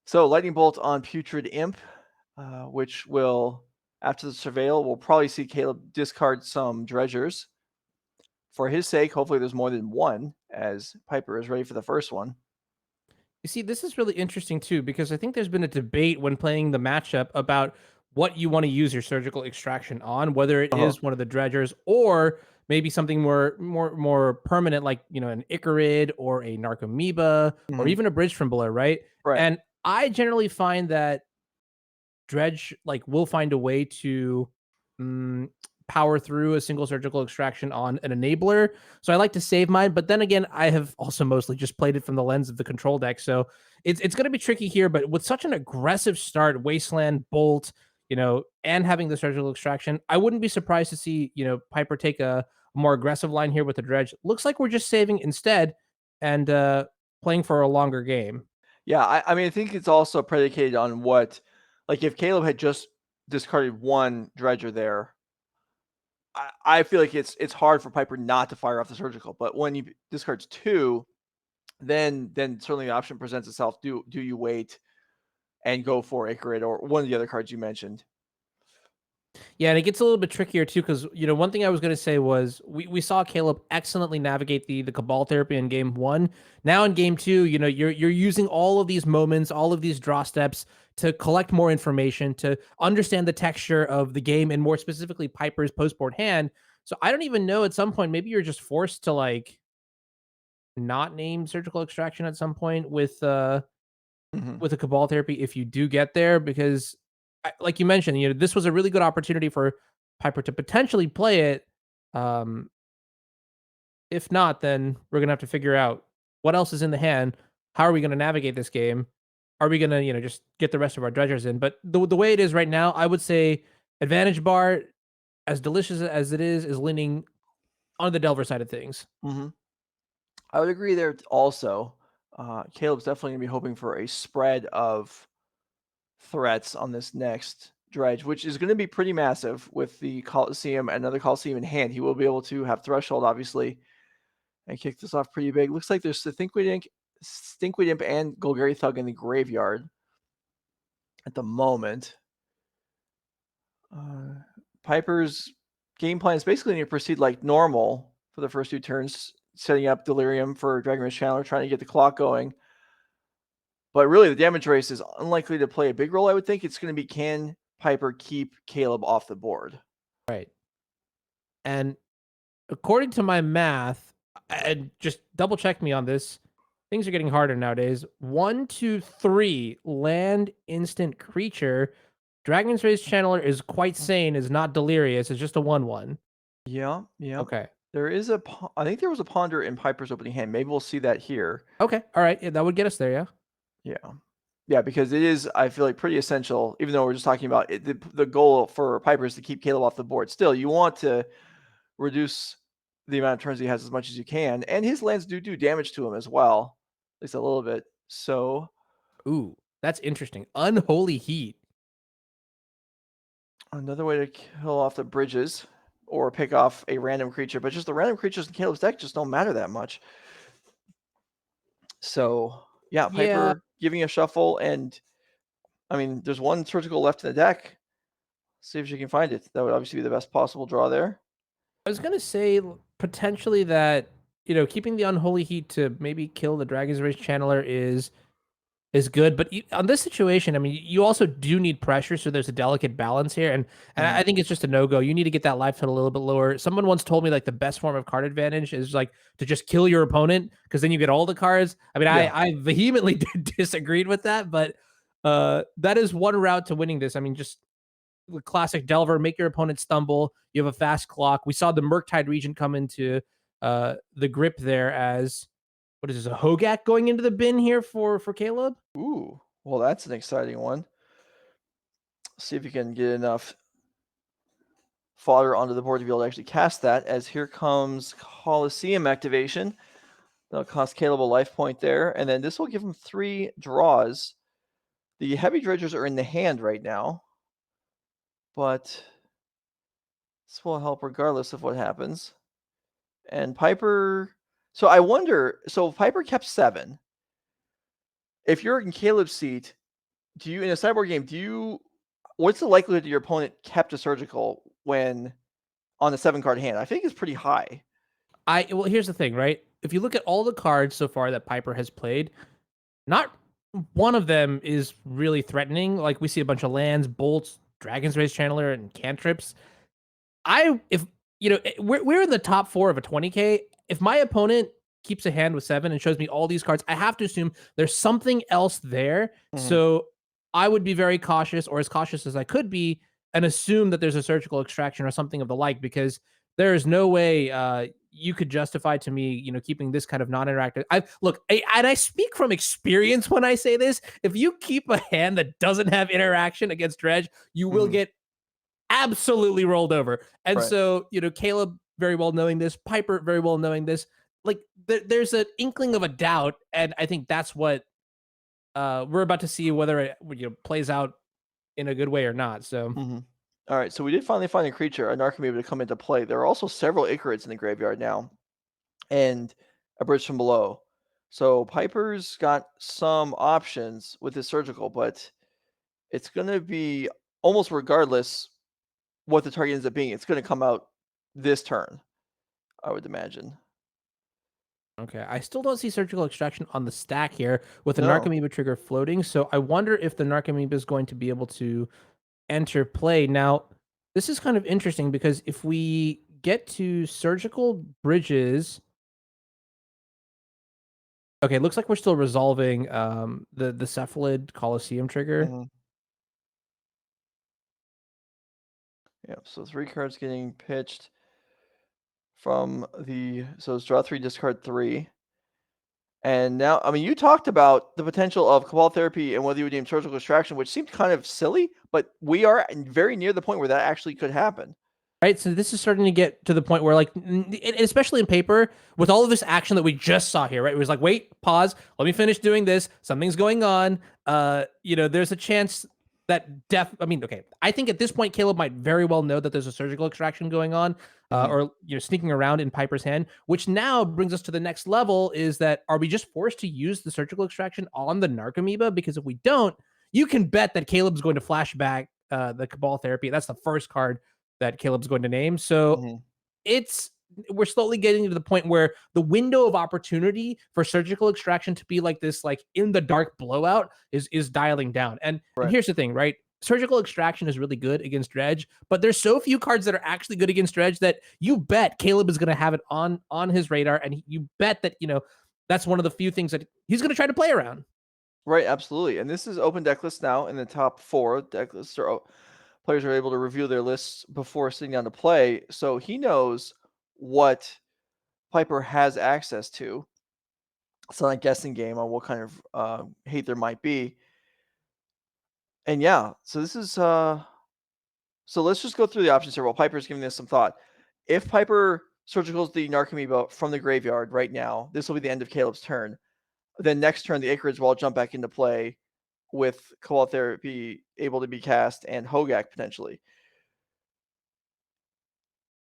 So Lightning Bolt on Putrid Imp, which will, after the Surveil, we'll probably see Caleb discard some Dredgers. For his sake, hopefully there's more than one, as Piper is ready for the first one. You see, this is really interesting too, because I think there's been a debate when playing the matchup about what you want to use your surgical extraction on, whether it is one of the dredgers or maybe something more permanent, like an Icarid or a Narcomoeba or even a Bridge from Below, right? Right. And I generally find that Dredge will find a way to power through a single surgical extraction on an enabler. So I like to save mine, but then again, I have also mostly just played it from the lens of the control deck. So it's going to be tricky here, but with such an aggressive start, Wasteland, Bolt, and having the surgical extraction, I wouldn't be surprised to see, Piper take a more aggressive line here with the Dredge. Looks like we're just saving instead and playing for a longer game. Yeah, I mean, I think it's also predicated on what, like if Caleb had just discarded one Dredger there, I feel like it's hard for Piper not to fire off the surgical. But when he discards 2, then certainly the option presents itself. Do you wait and go for Icarid or one of the other cards you mentioned? Yeah, and it gets a little bit trickier too, because one thing I was going to say was we saw Caleb excellently navigate the Cabal therapy in game 1. Now in game 2, you're using all of these moments, all of these draw steps to collect more information, to understand the texture of the game, and more specifically Piper's post-board hand. So I don't even know, at some point maybe you're just forced to not name surgical extraction at some point with a Cabal therapy if you do get there, because like you mentioned, this was a really good opportunity for Piper to potentially play it. If not, then we're gonna have to figure out what else is in the hand. How are we gonna navigate this game? Are we gonna, just get the rest of our dredgers in? But the way it is right now, I would say advantage bar, as delicious as it is leaning on the Delver side of things. Mm-hmm. I would agree there also. Caleb's definitely going to be hoping for a spread of threats on this next dredge, which is going to be pretty massive with the Coliseum, another Coliseum in hand. He will be able to have Threshold, obviously, and kick this off pretty big. Looks like there's the Stinkweed Imp and Golgari Thug in the graveyard at the moment. Piper's game plan is basically going to proceed like normal for the first 2 turns, setting up Delirium for Dragon Race Chandler, trying to get the clock going. But really, the damage race is unlikely to play a big role, I would think. It's going to be, can Piper keep Caleb off the board? Right. And according to my math, and just double check me on this, things are getting harder nowadays. 1, 2, 3 land instant creature. Dragon's Race Channeler is quite sane, is not delirious. It's just a 1/1. Yeah. Okay. There is I think there was a Ponder in Piper's opening hand. Maybe we'll see that here. Okay. All right. Yeah, that would get us there. Yeah. Yeah, because it is, I feel like, pretty essential, even though we're just talking about it, the goal for Piper is to keep Caleb off the board. Still, you want to reduce the amount of turns he has as much as you can, and his lands do damage to him as well, at least a little bit. So, Ooh, that's interesting. Unholy Heat. another way to kill off the bridges or pick off a random creature, but just the random creatures in Caleb's deck just don't matter that much. So, yeah, Piper giving a shuffle, and I mean, there's one surgical left in the deck. See if you can find it. That would obviously be the best possible draw there. I was gonna say potentially that, keeping the Unholy Heat to maybe kill the Dragon's Race Channeler is good, but on this situation, I mean, you also do need pressure, so there's a delicate balance here, and I think it's just a no go. You need to get that life total a little bit lower. Someone once told me like the best form of card advantage is like to just kill your opponent because then you get all the cards. I mean, Yeah. I vehemently disagreed with that, but that is one route to winning this. I mean, just the classic Delver, make your opponent stumble. You have a fast clock. We saw the Murktide region come into the grip there as, what is this, a Hogak going into the bin here for Caleb? Ooh, well, that's an exciting one. See if you can get enough fodder onto the board to be able to actually cast that, as here comes Coliseum activation. That'll cost Caleb a life point there, and then this will give him 3 draws. The heavy dredgers are in the hand right now, but this will help regardless of what happens. And Piper, so I wonder, so Piper kept 7. If you're in Caleb's seat, do you, in a sideboard game, what's the likelihood that your opponent kept a surgical when on a 7-card hand? I think it's pretty high. Well, here's the thing, right? If you look at all the cards so far that Piper has played, not one of them is really threatening. Like, we see a bunch of lands, bolts, Dragon's Race Channeler, and cantrips. We're in the top 4 of a 20K. If my opponent keeps a hand with 7 and shows me all these cards, I have to assume there's something else there. So I would be very cautious, or as cautious as I could be, and assume that there's a surgical extraction or something of the like, because there is no way you could justify to me, keeping this kind of non-interactive. And I speak from experience when I say this. If you keep a hand that doesn't have interaction against Dredge, you will get absolutely rolled over. And so, Caleb very well knowing this, Piper very well knowing this, like there's an inkling of a doubt, and I think that's what we're about to see, whether it plays out in a good way or not. So all right, so we did finally find a creature, a Narcomoeba, to come into play. There are also several Icarids in the graveyard now, and a Bridge from Below. So Piper's got some options with his surgical, but it's going to be almost regardless what the target ends up being. It's going to come out this turn, I would imagine. okay, I still don't see surgical extraction on the stack here with the No. Narcomoeba trigger floating. So I wonder if the Narcomoeba is going to be able to enter play. Now, this is kind of interesting because if we get to surgical bridges, okay, it looks like we're still resolving the Cephalid Coliseum trigger. Yeah, so 3 cards getting pitched from so it's draw 3, discard 3. And now, I mean, you talked about the potential of Cabal Therapy and whether you would name surgical extraction, which seemed kind of silly, but we are very near the point where that actually could happen. Right, so this is starting to get to the point where, like, especially in paper, with all of this action that we just saw here, right? It was like, wait, pause, let me finish doing this. Something's going on. There's a chance that I mean, okay, I think at this point, Caleb might very well know that there's a surgical extraction going on, or sneaking around in Piper's hand. Which now brings us to the next level: is that are we just forced to use the surgical extraction on the Narc Amoeba? Because if we don't, you can bet that Caleb's going to flashback the Cabal Therapy. That's the first card that Caleb's going to name. So Mhm. we're slowly getting to the point where the window of opportunity for surgical extraction to be like this, like in the dark blowout, is dialing down. And Right. here's the thing, right? Surgical extraction is really good against Dredge, but there's so few cards that are actually good against Dredge that you bet Caleb is going to have it on his radar, and you bet that that's one of the few things that he's going to try to play around. Right, absolutely. And this is open deck list now in the top 4 deck lists. Players are able to review their lists before sitting down to play, so he knows what Piper has access to. It's not a guessing game on what kind of hate there might be. And yeah, so this is so let's just go through the options here while Piper's giving this some thought. If Piper surgicals the Narcomoeba from the graveyard right now, this will be the end of Caleb's turn. Then next turn, the Ichorids will all jump back into play with Cabal Therapy able to be cast and Hogak potentially.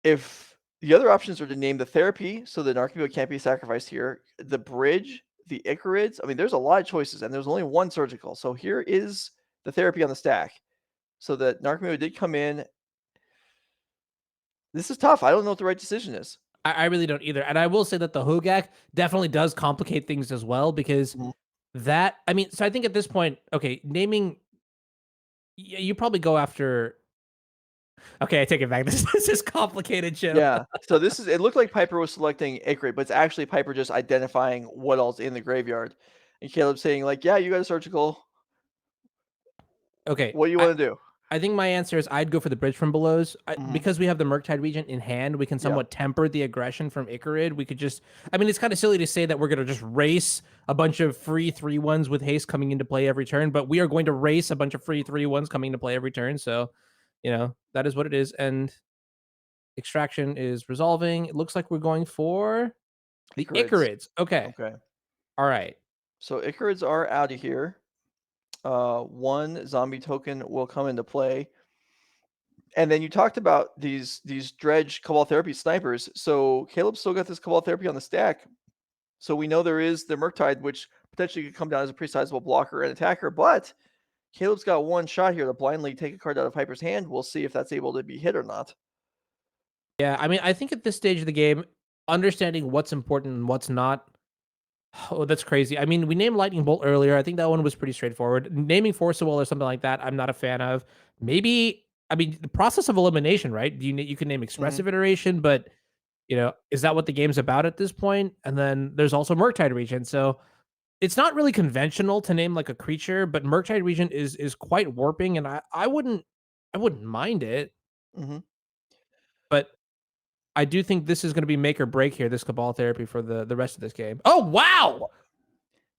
If the other options are to name the therapy, so the Narcomoeba can't be sacrificed here, the bridge, the Ichorids, I mean, there's a lot of choices, and there's only one surgical. So here is the therapy on the stack. So the Narcomoeba did come in. This is tough. I don't know what the right decision is. I really don't either. And I will say that the Hogak definitely does complicate things as well, because Mhm. I mean, so I think at this point, okay, naming, you probably go after. Okay, I take it back. This is complicated, Jim. Yeah. So this is. It looked like Piper was selecting Ichorid, but it's actually Piper just identifying what all's in the graveyard, and Caleb saying like, "Yeah, you got a surgical. Okay, What do you want to do?" I think my answer is I'd go for the Bridge from Below's. Mhm. Because we have the Murktide Regent in hand, we can Yeah. somewhat temper the aggression from Ichorid. We could just, I mean, it's kind of silly to say that we're going to just race a bunch of free 3/1s with haste coming into play every turn, but we are going to race a bunch of free 3/1s coming into play every turn. So, that is what it is. And extraction is resolving. It looks like we're going for the Ichorids. Ichorids. Okay. Okay. All right. So Ichorids are out of here. One zombie token will come into play. And then you talked about these dredge Cabal Therapy snipers. So Caleb still got this Cabal Therapy on the stack. So we know there is the Murktide, which potentially could come down as a pretty sizable blocker and attacker, but Caleb's got one shot here to blindly take a card out of Piper's hand. We'll see if that's able to be hit or not. Yeah. I mean, I think at this stage of the game, understanding what's important and what's not. Oh, that's crazy. I mean, we named Lightning Bolt earlier. I think that one was pretty straightforward. Naming Force of Will or something like that, I'm not a fan of. Maybe, I mean, the process of elimination, right? You can name Mhm. Expressive Iteration, but is that what the game's about at this point? And then there's also Murktide Regent. So it's not really conventional to name like a creature, but Murktide Regent is quite warping, and I wouldn't mind it, Mhm. but I do think this is going to be make or break here. This Cabal Therapy for the rest of this game. Oh wow!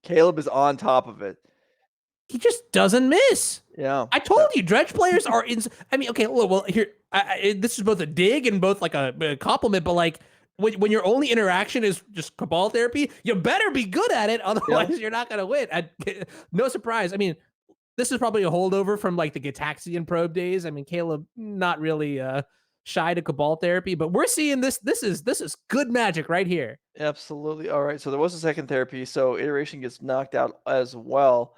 Caleb is on top of it. He just doesn't miss. Yeah. I told you, Dredge players are in. I mean, okay, well, here, this is both a dig and both like a compliment, but like when your only interaction is just Cabal Therapy, you better be good at it, Yeah. otherwise you're not gonna win. No surprise. I mean, this is probably a holdover from like the Gitaxian probe days. I mean, Caleb not really shy to Cabal Therapy, but we're seeing this. This is good magic right here. Absolutely. All right. So there was a second therapy. So iteration gets knocked out as well.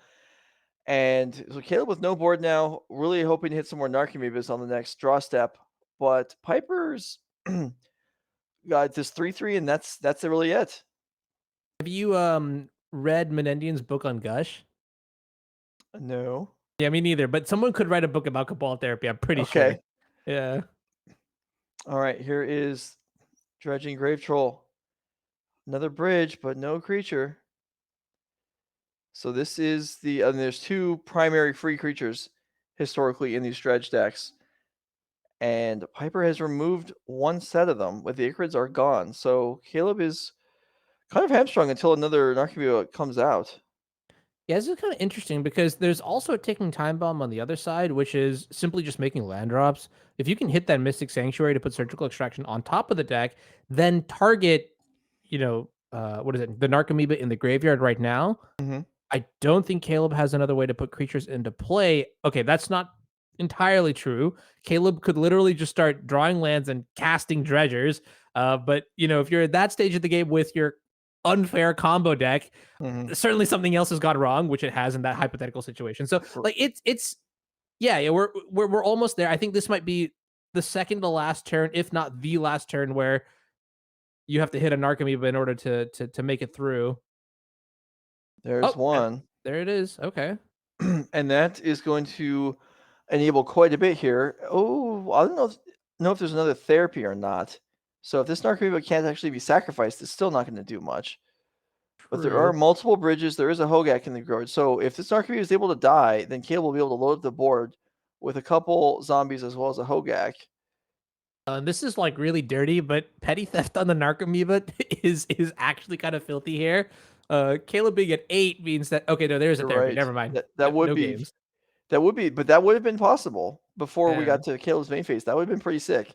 And so Caleb with no board now, really hoping to hit some more Narcomoebas on the next draw step. But Piper's got this 3/3, and that's really it. Have you read Menendian's book on Gush? No. Yeah, me neither. But someone could write a book about Cabal Therapy. I'm pretty sure. Okay. Yeah. All right. Here is Dredging Grave Troll. Another bridge, but no creature. So this is and there's two primary free creatures historically in these dredge decks. And Piper has removed one set of them, but the Ichorids are gone. So Caleb is kind of hamstrung until another Narcomoeba comes out. Yeah, this is kind of interesting because there's also a ticking time bomb on the other side, which is simply just making land drops. If you can hit that Mystic Sanctuary to put Surgical Extraction on top of the deck, then target, what is it, the Narcomoeba in the graveyard right now. Mhm. I don't think Caleb has another way to put creatures into play. Okay, that's not entirely true. Caleb could literally just start drawing lands and casting dredgers. But if you're at that stage of the game with your unfair combo deck, Mhm. certainly something else has gone wrong, which it has in that hypothetical situation. So R like it's yeah, we're almost there. I think this might be the second to last turn, if not the last turn, where you have to hit a Narcomoeba in order to make it through. There's Oh, and one. there it is. Okay. And that is going to enable quite a bit here. Oh, I don't know if there's another therapy or not. So if this Narcomoeba can't actually be sacrificed, it's still not gonna do much. But there are True. multiple bridges. There is a Hogak in the graveyard. So if this Narcomoeba is able to die, then Caleb will be able to load up the board with a couple zombies as well as a Hogak. This is like really dirty, but petty theft on the Narcomoeba is actually kind of filthy here. Caleb being at 8 means that okay, no, there's a You're therapy. right. Never mind. That would No be games. but that would have been possible before we Yeah. got to Caleb's main phase. That would have been pretty sick.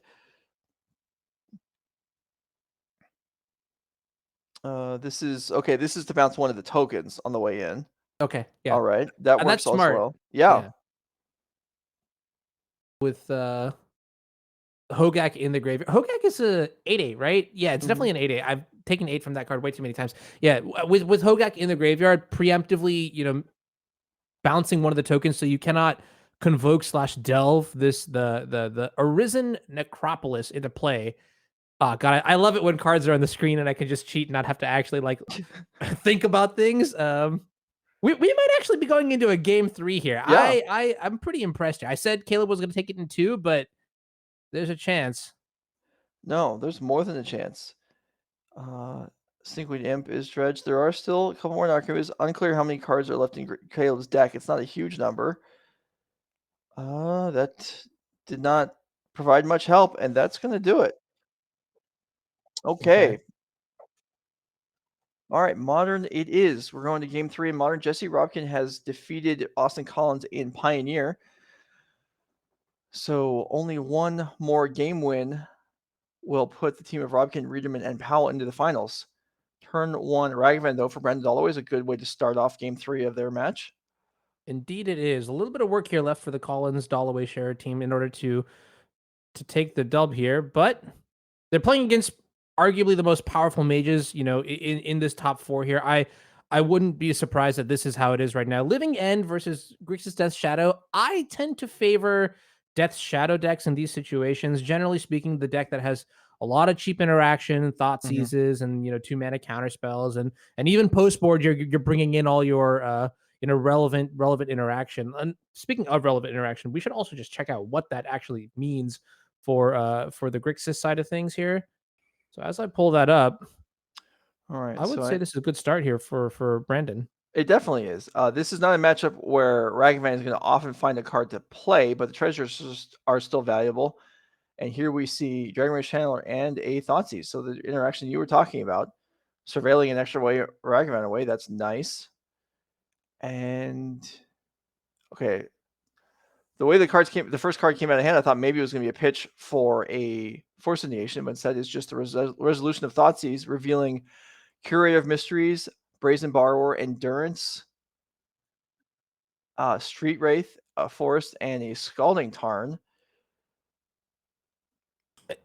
This is okay. This is to bounce one of the tokens on the way in. Okay. Yeah. All right, that And that's works also smart. well. Yeah. Yeah. With Hogak in the graveyard. Hogak is a 8/8, right? Yeah, it's Mhm. definitely an 8/8. I've taken 8 from that card way too many times. Yeah, with Hogak in the graveyard, preemptively, bouncing one of the tokens so you cannot convoke/delve the Arisen Necropolis into play. Oh god, I love it when cards are on the screen and I can just cheat and not have to actually like think about things. We might actually be going into a game 3 here. Yeah. I'm pretty impressed here. I said Caleb was going to take it in 2, but there's a chance. No, there's more than a chance. Stinkweed Imp is dredged. There are still a couple more Narcomoebas. Unclear how many cards are left in Caleb's deck. It's not a huge number. That did not provide much help, and that's gonna do it. Okay. Okay. All right, Modern it is. We're going to game 3 in Modern. Jesse Robkin has defeated Austin Collins in Pioneer. So only one more game win will put the team of Robkin, Riederman, and Powell into the finals. Turn 1 Ragavan, though, for Brandon Dalloway is a good way to start off game 3 of their match. Indeed it is. A little bit of work here left for the Collins Dalloway Share team in order to take the dub here, but they're playing against arguably the most powerful mages, in this top 4 here. I wouldn't be surprised that this is how it is right now. Living End versus Grixis Death Shadow. I tend to favor Death Shadow decks in these situations. Generally speaking, the deck that has a lot of cheap interaction, thought Mhm. seizes, and 2 mana counter spells, and even post board, you're bringing in all your relevant interaction. And speaking of relevant interaction, we should also just check out what that actually means for the Grixis side of things here. So as I pull that up, All right, I would say this is a good start here for Brandon. it definitely is. This is not a matchup where Ragavan is going to often find a card to play, but the treasures are still valuable. And here we see Dragon Rage Channeler and a Thoughtseize. So the interaction you were talking about, surveilling an extra way Ragavan away, that's nice. And okay, the way the first card came out of hand, I thought maybe it was going to be a pitch for a Force of Negation, but instead it's just the resolution of Thoughtseize, revealing Curator of Mysteries, Brazen Borrower, Endurance, Street Wraith, a Forest, and a Scalding Tarn.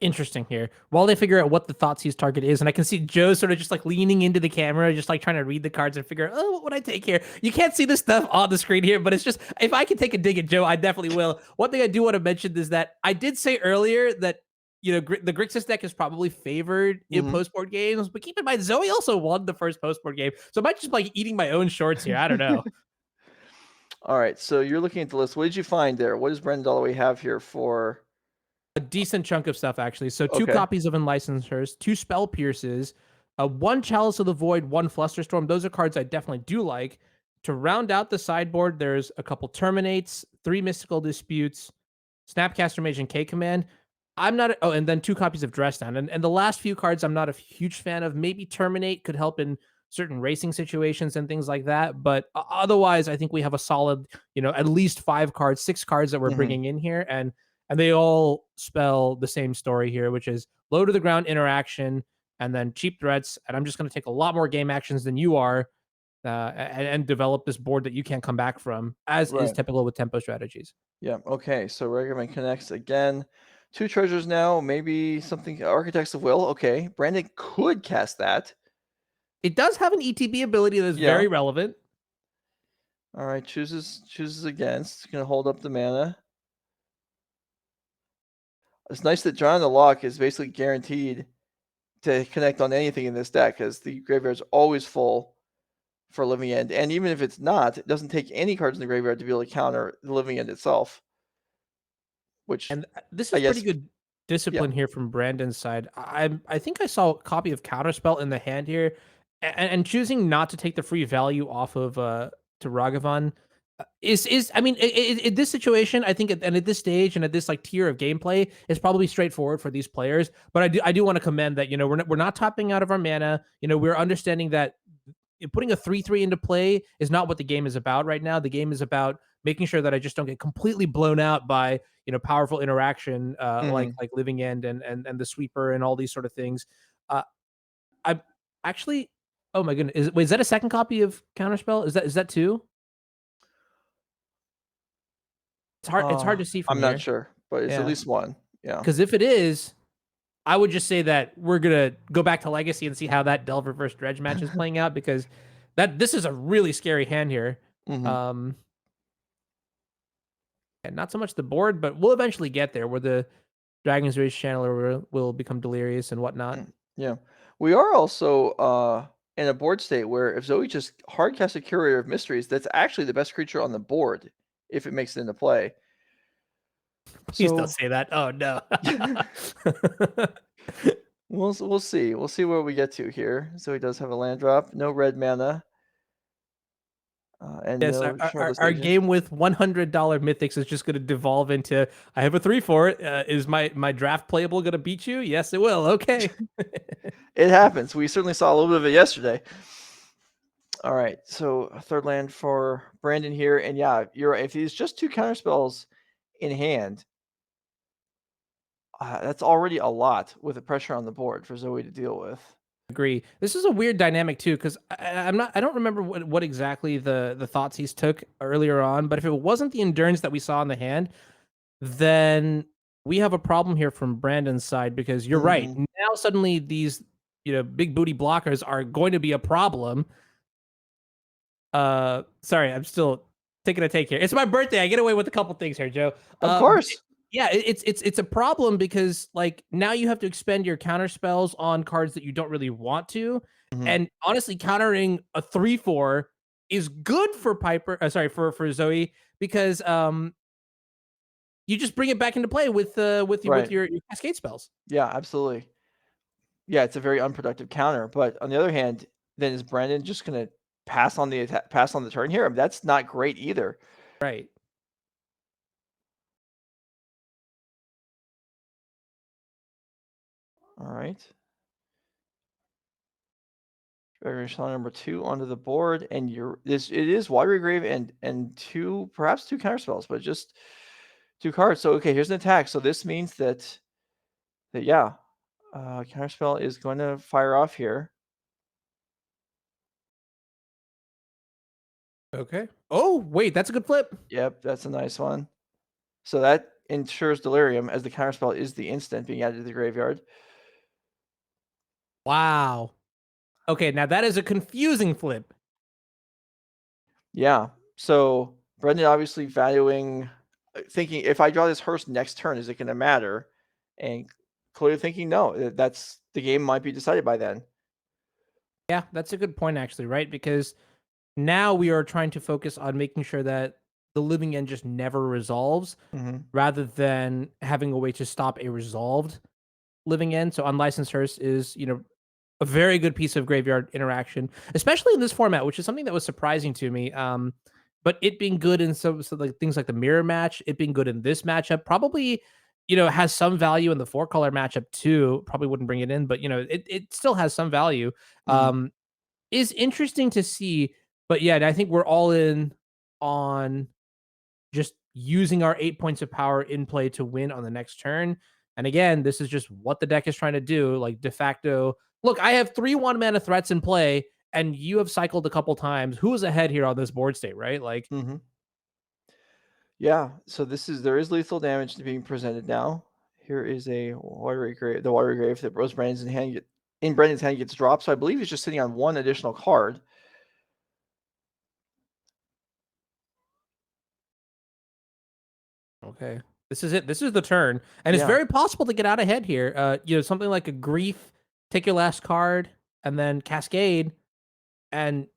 Interesting here. While they figure out what the Thoughtseize target is, and I can see Joe sort of just like leaning into the camera, just like trying to read the cards and figure out, oh, what would I take here? You can't see this stuff on the screen here, but it's just, if I can take a dig at Joe, I definitely will. One thing I do want to mention is that I did say earlier that, the Grixis deck is probably favored in Mhm. post-board games, but keep in mind, Zoe also won the first post-board game. So I might just like eating my own shorts here. I don't know. All right, so you're looking at the list. What did you find there? What does Brendan Dalloway have here for? A decent chunk of stuff, actually. So 2 Okay. copies of Unlicensed, 2 Spell Pierces, 1 Chalice of the Void, 1 Flusterstorm. Those are cards I definitely do like. To round out the sideboard, there's a couple Terminates, 3 Mystical Disputes, Snapcaster Mage, and K Command. I'm not. And then 2 copies of Dress Down. And the last few cards I'm not a huge fan of. Maybe Terminate could help in certain racing situations and things like that. But otherwise, I think we have a solid, at least 5 cards, 6 cards that we're Mhm. bringing in here, and they all spell the same story here, which is low to the ground interaction and then cheap threats. And I'm just going to take a lot more game actions than you are, and develop this board that you can't come back from, as is Right. typical with tempo strategies. Yeah. Okay. So Regiman connects again. 2 treasures now. Maybe something Architects of Will. Okay. Brandon could cast that. It does have an ETB ability that's Yeah. very relevant. All right. Chooses against. Gonna hold up the mana. It's nice that John the Lock is basically guaranteed to connect on anything in this deck, because the graveyard's always full for Living End, and even if it's not, it doesn't take any cards in the graveyard to be able to counter the Living End itself. Which And this I is pretty guess, good discipline here from Brandon's side. I think I saw a copy of Counterspell in the hand here, and choosing not to take the free value off of to Ragavan is I mean, in this situation, I think and at this stage and at this like tier of gameplay is probably straightforward for these players. But I do want to commend that, we're not topping out of our mana. We're understanding that putting a 3/3 into play is not what the game is about right now. The game is about making sure that I just don't get completely blown out by powerful interaction, like Living End and the Sweeper and all these sort of things. I actually, oh my goodness, is that a second copy of Counterspell? Is that two? It's hard to see from I'm not here. sure, but it's at Yeah, least one. Yeah. because if it is, I would just say that we're gonna go back to Legacy and see how that Delver versus Dredge match is playing out, because this is a really scary hand here. Mhm. Um, and not so much the board, but we'll eventually get there where the Dragon's Rage Channeler will become delirious and whatnot. Yeah. We are also in a board state where if Zoe just hard casts a Curator of Mysteries, that's actually the best creature on the board if it makes it into play. Please don't So say that. Oh no. we'll see. We'll see where we get to here. Zoe does have a land drop, no red mana, and Yes, no Shardless our Agent. game with $100 mythics is just going to devolve into I have a 3 for it. Is my draft playable going to beat you? Yes, it will. Okay. It happens. We certainly saw a little bit of it yesterday. All right, so a third land for Brandon here, and yeah, you're right. If he's just 2 counterspells in hand, that's already a lot with the pressure on the board for Zoe to deal with. Agree. This is a weird dynamic too, because I don't remember what exactly the thoughts he's took earlier on, but if it wasn't the endurance that we saw in the hand, then we have a problem here from Brandon's side, because you're right. Now suddenly these big booty blockers are going to be a problem. Sorry, I'm still taking a take here. It's my birthday. I get away with a couple things here, Joe. Of course. Yeah, it's a problem, because like now you have to expend your counter spells on cards that you don't really want to. And honestly, countering a 3/4 is good for Piper. Sorry, for Zoe, because you just bring it back into play with Right. your cascade spells. Yeah, absolutely. Yeah, it's a very unproductive counter. But on the other hand, then is Brandon just gonna pass on the turn here? I mean, that's not great either. Right. All right. Dragon Shell number 2 onto the board, and it is Watery Grave and perhaps two counterspells, but just 2 cards. So okay, here's an attack. So this means that yeah, counterspell is going to fire off here. Okay. Oh, wait, that's a good flip. Yep, that's a nice one. So that ensures Delirium, as the counterspell is the instant being added to the graveyard. Wow. Okay, now that is a confusing flip. Yeah. So Brendan obviously thinking, if I draw this Hearst next turn, is it going to matter? And clearly thinking, no, that's the game might be decided by then. Yeah, that's a good point, actually, right? Because now we are trying to focus on making sure that the Living End just never resolves, rather than having a way to stop a resolved Living End. So Unlicensed Hearst is, a very good piece of graveyard interaction, especially in this format, which is something that was surprising to me. But it being good in some like things like the mirror match, it being good in this matchup, probably, has some value in the 4-color matchup too. Probably wouldn't bring it in, but it still has some value. is interesting to see. But yeah, I think we're all in on just using our 8 points of power in play to win on the next turn. And again, this is just what the deck is trying to do. Like de facto, look, I have 3 1-mana threats in play, and you have cycled a couple times. Who is ahead here on this board state, right? Like, Yeah, so there is lethal damage being presented now. Here is a watery grave. The watery grave that Rose Brandon's in Brandon's hand gets dropped. So I believe he's just sitting on one additional card. okay, this is it. This is the turn, and it's Yeah. very possible to get out ahead here. Something like a grief, take your last card, and then cascade, and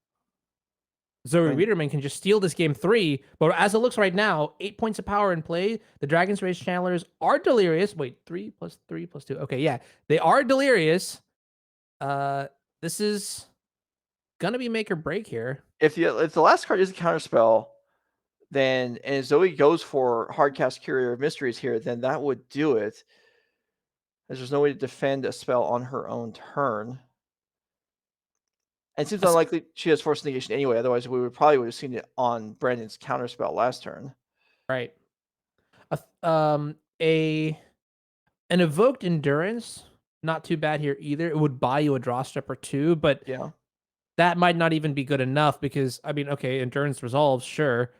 Zoe Right. Reederman can just steal this game 3, but as it looks right now, 8 points of power in play. The Dragon's Rage Channelers are delirious. Wait, 3 plus 3 plus 2. Okay, yeah, they are delirious. This is gonna be make or break here. If the last card is a counterspell, then and Zoe goes for Hardcast Courier of Mysteries here, then that would do it. As there's no way to defend a spell on her own turn. And it seems unlikely she has Force Negation anyway, otherwise we would have seen it on Brandon's counterspell last turn. Right. An evoked endurance, not too bad here either. It would buy you a draw step or 2, but Yeah. that might not even be good enough because I mean, okay, endurance resolves, sure.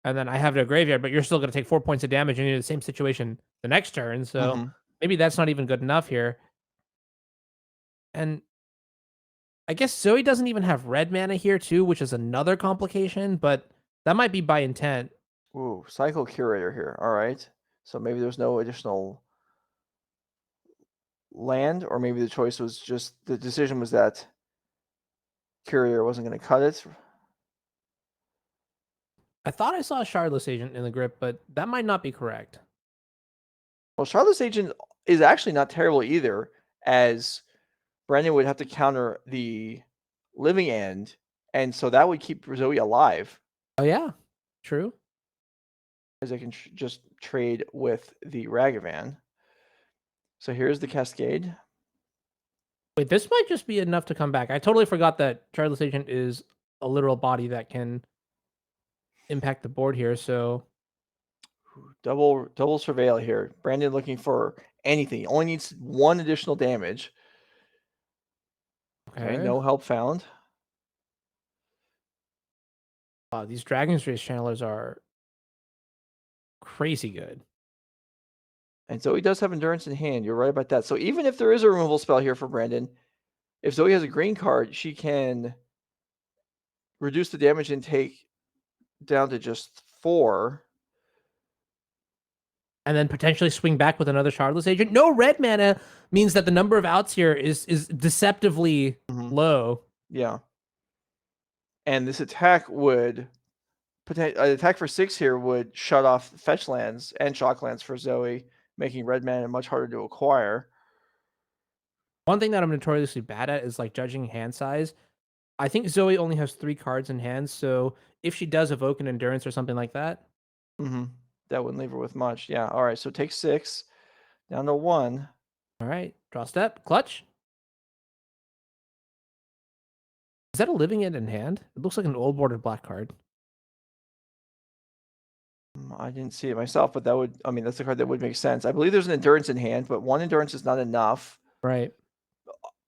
And then I have it a graveyard, but you're still going to take 4 points of damage and you're in the same situation the next turn. So maybe that's not even good enough here. And I guess Zoe doesn't even have red mana here too, which is another complication, but that might be by intent. Ooh, Cycle Curator here. All right. So maybe there's no additional land, or maybe the choice was just the decision was that Courier wasn't going to cut it. I thought I saw a Shardless Agent in the grip, but that might not be correct. Well, Shardless Agent is actually not terrible either, as Brandon would have to counter the living end, and so that would keep Zoe alive. Oh yeah, true. As I can just trade with the Ragavan. So here's the Cascade. Wait, this might just be enough to come back. I totally forgot that Shardless Agent is a literal body that can impact the board here. So Double surveil here. Brandon looking for anything. He only needs one additional damage. Okay, no help found. Wow, these Dragon's Race channelers are crazy good. And Zoe does have Endurance in hand. You're right about that. So even if there is a removal spell here for Brandon, if Zoe has a green card, she can reduce the damage intake down to just 4. And then potentially swing back with another Shardless Agent. No red mana means that the number of outs here is deceptively low. Yeah. And this attack would an attack for 6 here would shut off fetch lands and shock lands for Zoe, making red mana much harder to acquire. One thing that I'm notoriously bad at is like judging hand size. I think Zoe only has 3 cards in hand, so if she does evoke an endurance or something like that, that wouldn't leave her with much. Yeah. All right. So take 6 down to 1. All right. Draw step. Clutch. Is that a living end in hand? It looks like an old bordered black card. I didn't see it myself, but that's a card that would make sense. I believe there's an endurance in hand, but 1 endurance is not enough. Right.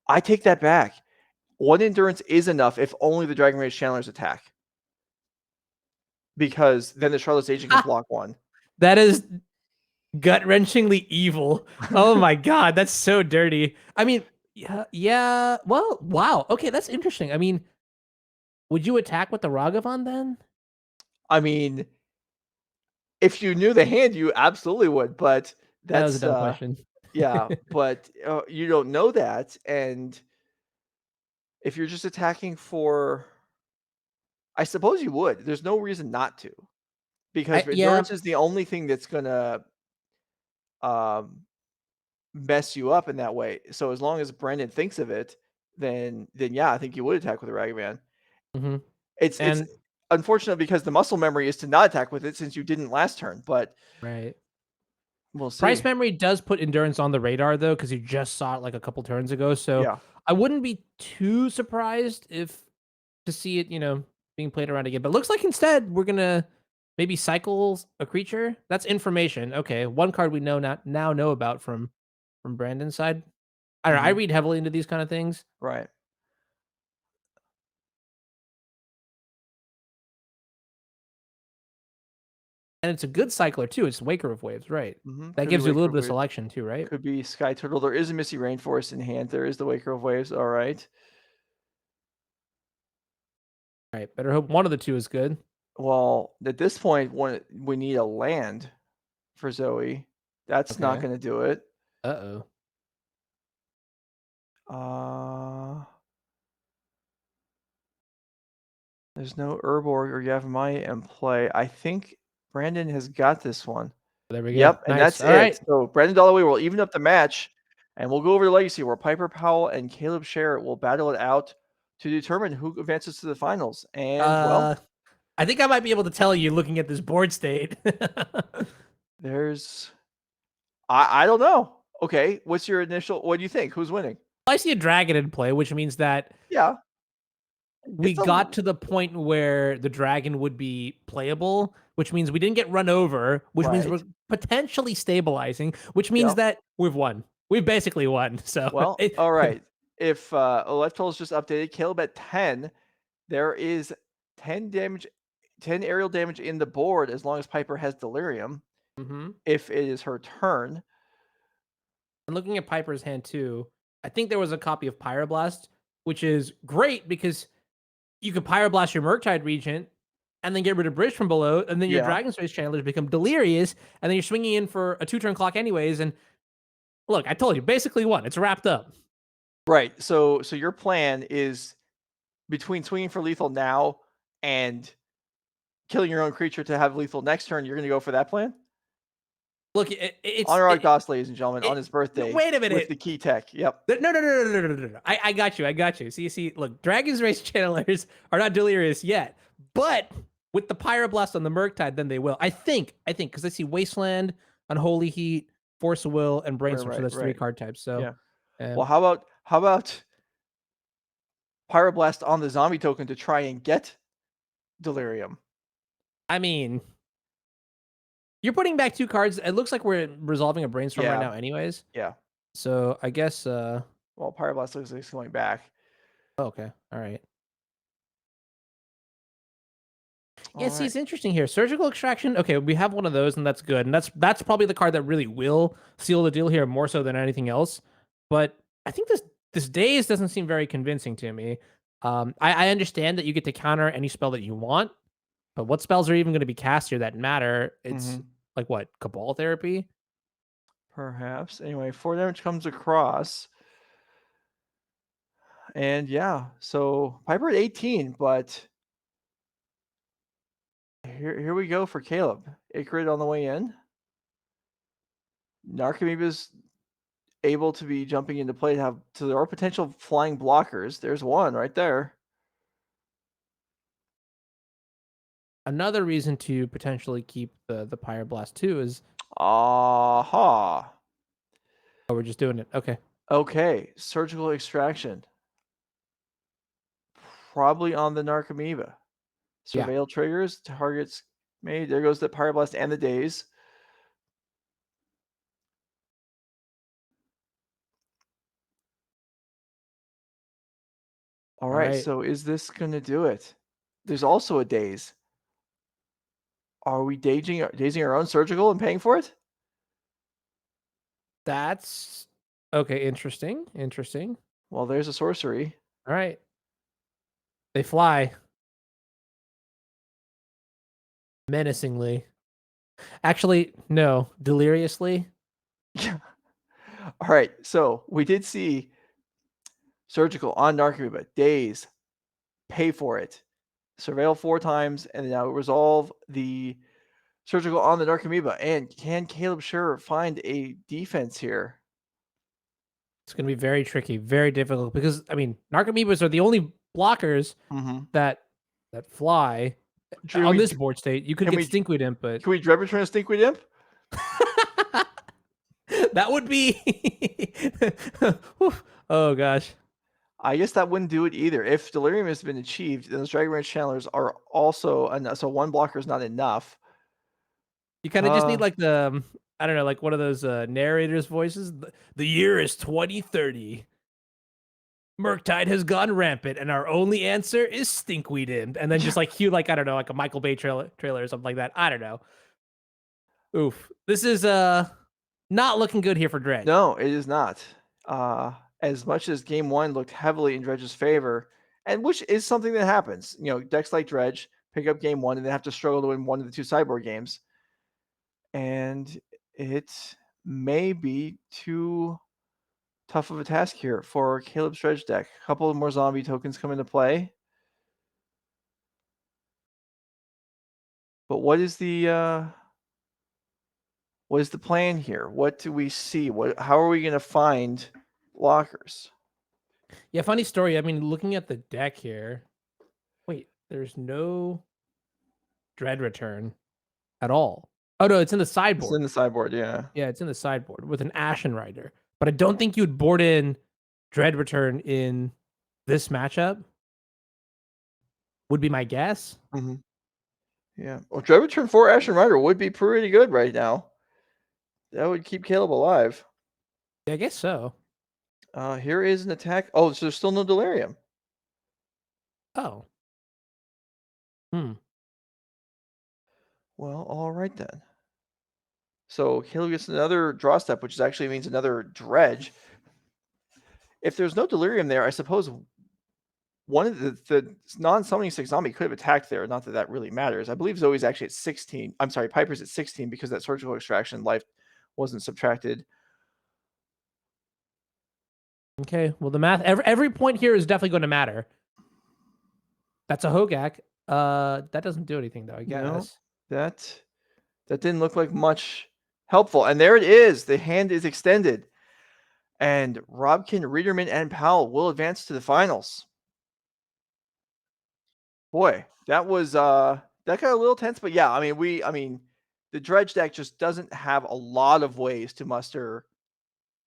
I take that back. 1 endurance is enough if only the Dragon Rage Channelers attack. Because then the Shardless Agent can block 1. That is gut-wrenchingly evil. Oh my god, that's so dirty. I mean, yeah. Well, wow. Okay, that's interesting. I mean, would you attack with the Ragavan then? I mean, if you knew the hand, you absolutely would, but That was a dumb question. Yeah, but you don't know that, and if you're just attacking for, I suppose you would. There's no reason not to, because endurance is the only thing that's gonna mess you up in that way. So as long as Brandon thinks of it, then yeah, I think you would attack with a Ragavan. It's unfortunate because the muscle memory is to not attack with it since you didn't last turn, but right. We'll see. Price memory does put endurance on the radar though, because you just saw it like a couple turns ago. So I wouldn't be too surprised if to see it, being played around again. But looks like instead we're gonna maybe cycle a creature. That's information. Okay, one card we now know about from Brandon's side. I don't know. I Mhm. read heavily into these kind of things, Right. and it's a good cycler too. It's Waker of Waves, right? That Could be gives you a Waker little of bit of Waves. selection too, right? Could be Sky Turtle. There is a Misty Rainforest in hand. There is the Waker of Waves. All right. Right. Better hope one of the two is good. Well, at this point, when we need a land for Zoe, that's not Okay. going to do it. Uh-oh. There's no Urborg or Yavimaya in play. I think Brandon has got this one. There we go. Yep, and Nice. that's All it. right. So Brandon Dalloway will even up the match, and we'll go over to Legacy, where Piper Powell and Caleb Sherritt will battle it out to determine who advances to the finals. And well, I think I might be able to tell you looking at this board state. there's I don't know. Okay, what's your initial? What do you think? Who's winning? I see a dragon in play, which means that Yeah, we it's a got to the point where the dragon would be playable, which means we didn't get run over, which means we're right. potentially stabilizing, which means Yep. that we've won. We've basically won. So Well, all right. If Electro is just updated, Caleb at 10, there is 10 damage, 10 aerial damage in the board as long as Piper has Delirium. Mhm. If it is her turn, And looking at Piper's hand too, I think there was a copy of Pyroblast, which is great because you could Pyroblast your Murktide Regent and then get rid of Bridge from below, and then your yeah. Dragon Space Channelers become delirious, and then you're swinging in for a 2-turn clock anyways. And look, I told you, basically won. It's wrapped up. Right. So your plan is between swinging for lethal now and killing your own creature to have lethal next turn. You're going to go for that plan? Look, Anurag Das, ladies and gentlemen, on his no, birthday wait a with minute. the key tech. Yep. No. I got you. See, look, Dragon's Race Channelers are not delirious yet, but with the Pyroblast on the Murktide, then they will. I think, because I see Wasteland, Unholy Heat, Force of Will, and Brainstorm. So that's 3 Right. card types. So, Yeah. Well, how about Pyroblast on the zombie token to try and get Delirium? I mean, you're putting back 2 cards. It looks like we're resolving a Brainstorm right Yeah. now, anyways. Yeah. So I guess. Well, Pyroblast looks like it's going back. Okay. All right. Yeah, All see, right. it's interesting here. Surgical Extraction. Okay, we have one of those, and that's good. And that's probably the card that really will seal the deal here more so than anything else. But I think this Daze doesn't seem very convincing to me. I understand that you get to counter any spell that you want, but what spells are even going to be cast here that matter? It's like what, Cabal Therapy? Perhaps. Anyway, 4 damage comes across. And yeah, so Piper at 18, but here we go for Caleb. Icarid on the way in. Narcomoeba's able to be jumping into play to have so there are potential flying blockers. There's one right there. Another reason to potentially keep the Pyroblast too is Aha. we're just doing it. Okay. Okay, surgical extraction. Probably on the Narcomoeba. Yeah. Surveil triggers, targets made. There goes the Pyroblast and the Daze. All right, right. so is this going to do it? There's also a Daze. Are we dazing our own surgical and paying for it? That's okay. Interesting. Well, there's a sorcery. All right. They fly menacingly. Actually, no, deliriously. Yeah. All right, so we did see surgical on Narcomoeba. Daze, pay for it. Surveil 4 times, and now resolve the surgical on the Narcomoeba. And can Caleb Schur find a defense here? It's going to be very tricky, very difficult because I mean, Narcomoebas are the only blockers that fly on this board state. You could get Stinkweed Imp, but can we Dread Return a Stinkweed Imp? that would be oh gosh. I guess that wouldn't do it either. If Delirium has been achieved, then those Dragon Rage channelers are also enough. So one blocker is not enough. You kind of just need like the I don't know, like one of those narrators' voices. The year is 2030. Murktide has gone rampant, and our only answer is stinkweed imp. And then just like cue like I don't know, like a Michael Bay trailer or something like that. I don't know. Oof. This is not looking good here for Dredge. No, it is not. As much as game one looked heavily in Dredge's favor, and which is something that happens. You know, decks like Dredge pick up game one and then have to struggle to win one of the two sideboard games. And it may be too tough of a task here for Caleb's Dredge deck. A couple of more zombie tokens come into play. But what is the plan here? What do we see? How are we going to find blockers? Yeah, funny story. I mean, looking at the deck here. Wait, there's no Dread return at all. Oh no, it's in the sideboard. It's in the sideboard, yeah. Yeah, it's in the sideboard with an Ashen Rider. But I don't think you'd board in Dread return in this matchup. Would be my guess. Mm-hmm. Yeah. Well, Dread return for Ashen Rider would be pretty good right now. That would keep Caleb alive. Yeah, I guess so. Here is an attack. Oh, so there's still no Delirium. Oh. Well, all right then. So Caleb gets another draw step, which actually means another Dredge. If there's no Delirium there, I suppose one of the non-summoning 6 zombie could have attacked there. Not that that really matters. I believe Zoe's actually at 16. I'm sorry, Piper's at 16 because that surgical extraction life wasn't subtracted. Okay. Well, the math. Every point here is definitely going to matter. That's a Hogak. That doesn't do anything though. I guess. No, that didn't look like much helpful. And there it is. The hand is extended. And Robkin, Riederman, and Powell will advance to the finals. Boy, that was that got a little tense, but yeah, I mean, the Dredge deck just doesn't have a lot of ways to muster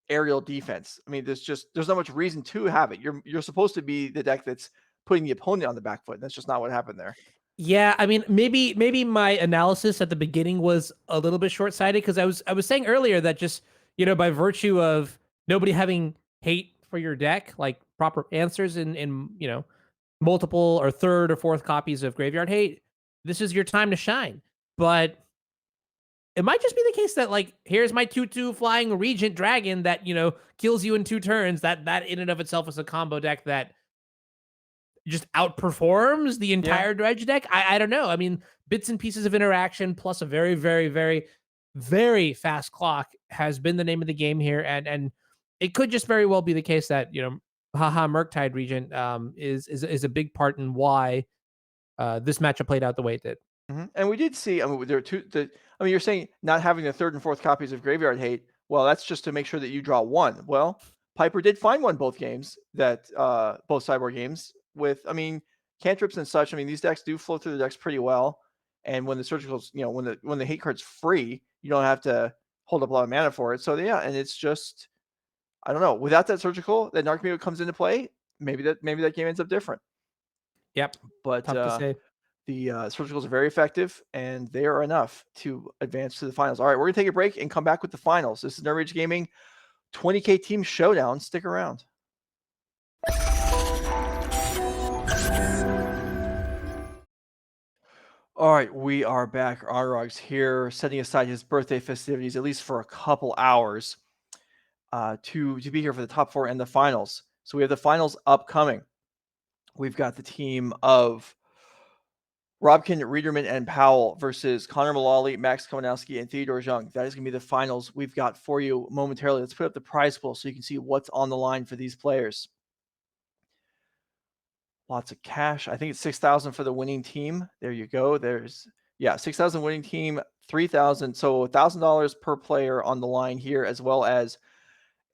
aerial defense. I mean, there's not much reason to have it. You're supposed to be the deck that's putting the opponent on the back foot. That's just not what happened there. Yeah, I mean, maybe my analysis at the beginning was a little bit short-sighted because I was saying earlier that just by virtue of nobody having hate for your deck, like proper answers in multiple or third or fourth copies of Graveyard Hate, this is your time to shine. But it might just be the case that like here's my 2/2 flying Regent Dragon that kills you in 2 turns. That in and of itself is a combo deck that just outperforms the entire Dredge deck. I don't know. I mean, bits and pieces of interaction plus a very, very, very, very fast clock has been the name of the game here, and it could just very well be the case that haha Murktide Regent is a big part in why this matchup played out the way it did. Mm-hmm. And we did see. I mean, there are you're saying not having the third and fourth copies of Graveyard Hate. Well, that's just to make sure that you draw one. Well, Piper did find one both games that both sideboard games with. I mean, cantrips and such. I mean, these decks do flow through the decks pretty well. And when the surgicals, when the hate card's free, you don't have to hold up a lot of mana for it. So yeah, and it's just, I don't know. Without that surgical, that Narcomoeba comes into play. Maybe that game ends up different. Yep, but tough to say. The surgicals are very effective, and they are enough to advance to the finals. All right, we're going to take a break and come back with the finals. This is NRG Gaming 20K Team Showdown. Stick around. All right, we are back. Arrog's here, setting aside his birthday festivities, at least for a couple hours, to be here for the top 4 and the finals. So we have the finals upcoming. We've got the team of Robkin, Riederman, and Powell versus Connor Mullally, Max Kowanowski, and Theodore Jung. That is going to be the finals we've got for you momentarily. Let's put up the prize pool so you can see what's on the line for these players. Lots of cash. I think it's 6,000 for the winning team. There you go. There's 6,000 winning team, 3,000. So $1,000 per player on the line here, as well as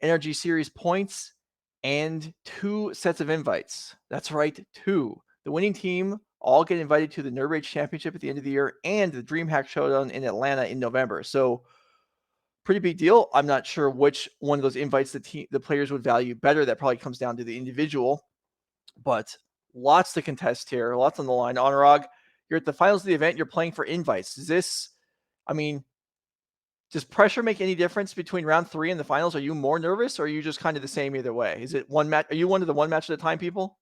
NRG Series points and 2 sets of invites. That's right, 2. The winning team all get invited to the Nerd Rage Championship at the end of the year and the DreamHack Showdown in Atlanta in November. So pretty big deal. I'm not sure which one of those invites the players would value better. That probably comes down to the individual. But lots to contest here, lots on the line. Honorog, you're at the finals of the event. You're playing for invites. Is this, I mean, does pressure make any difference between round 3 and the finals? Are you more nervous, or are you just kind of the same either way? Is it one match? Are you one of the one match at a time people?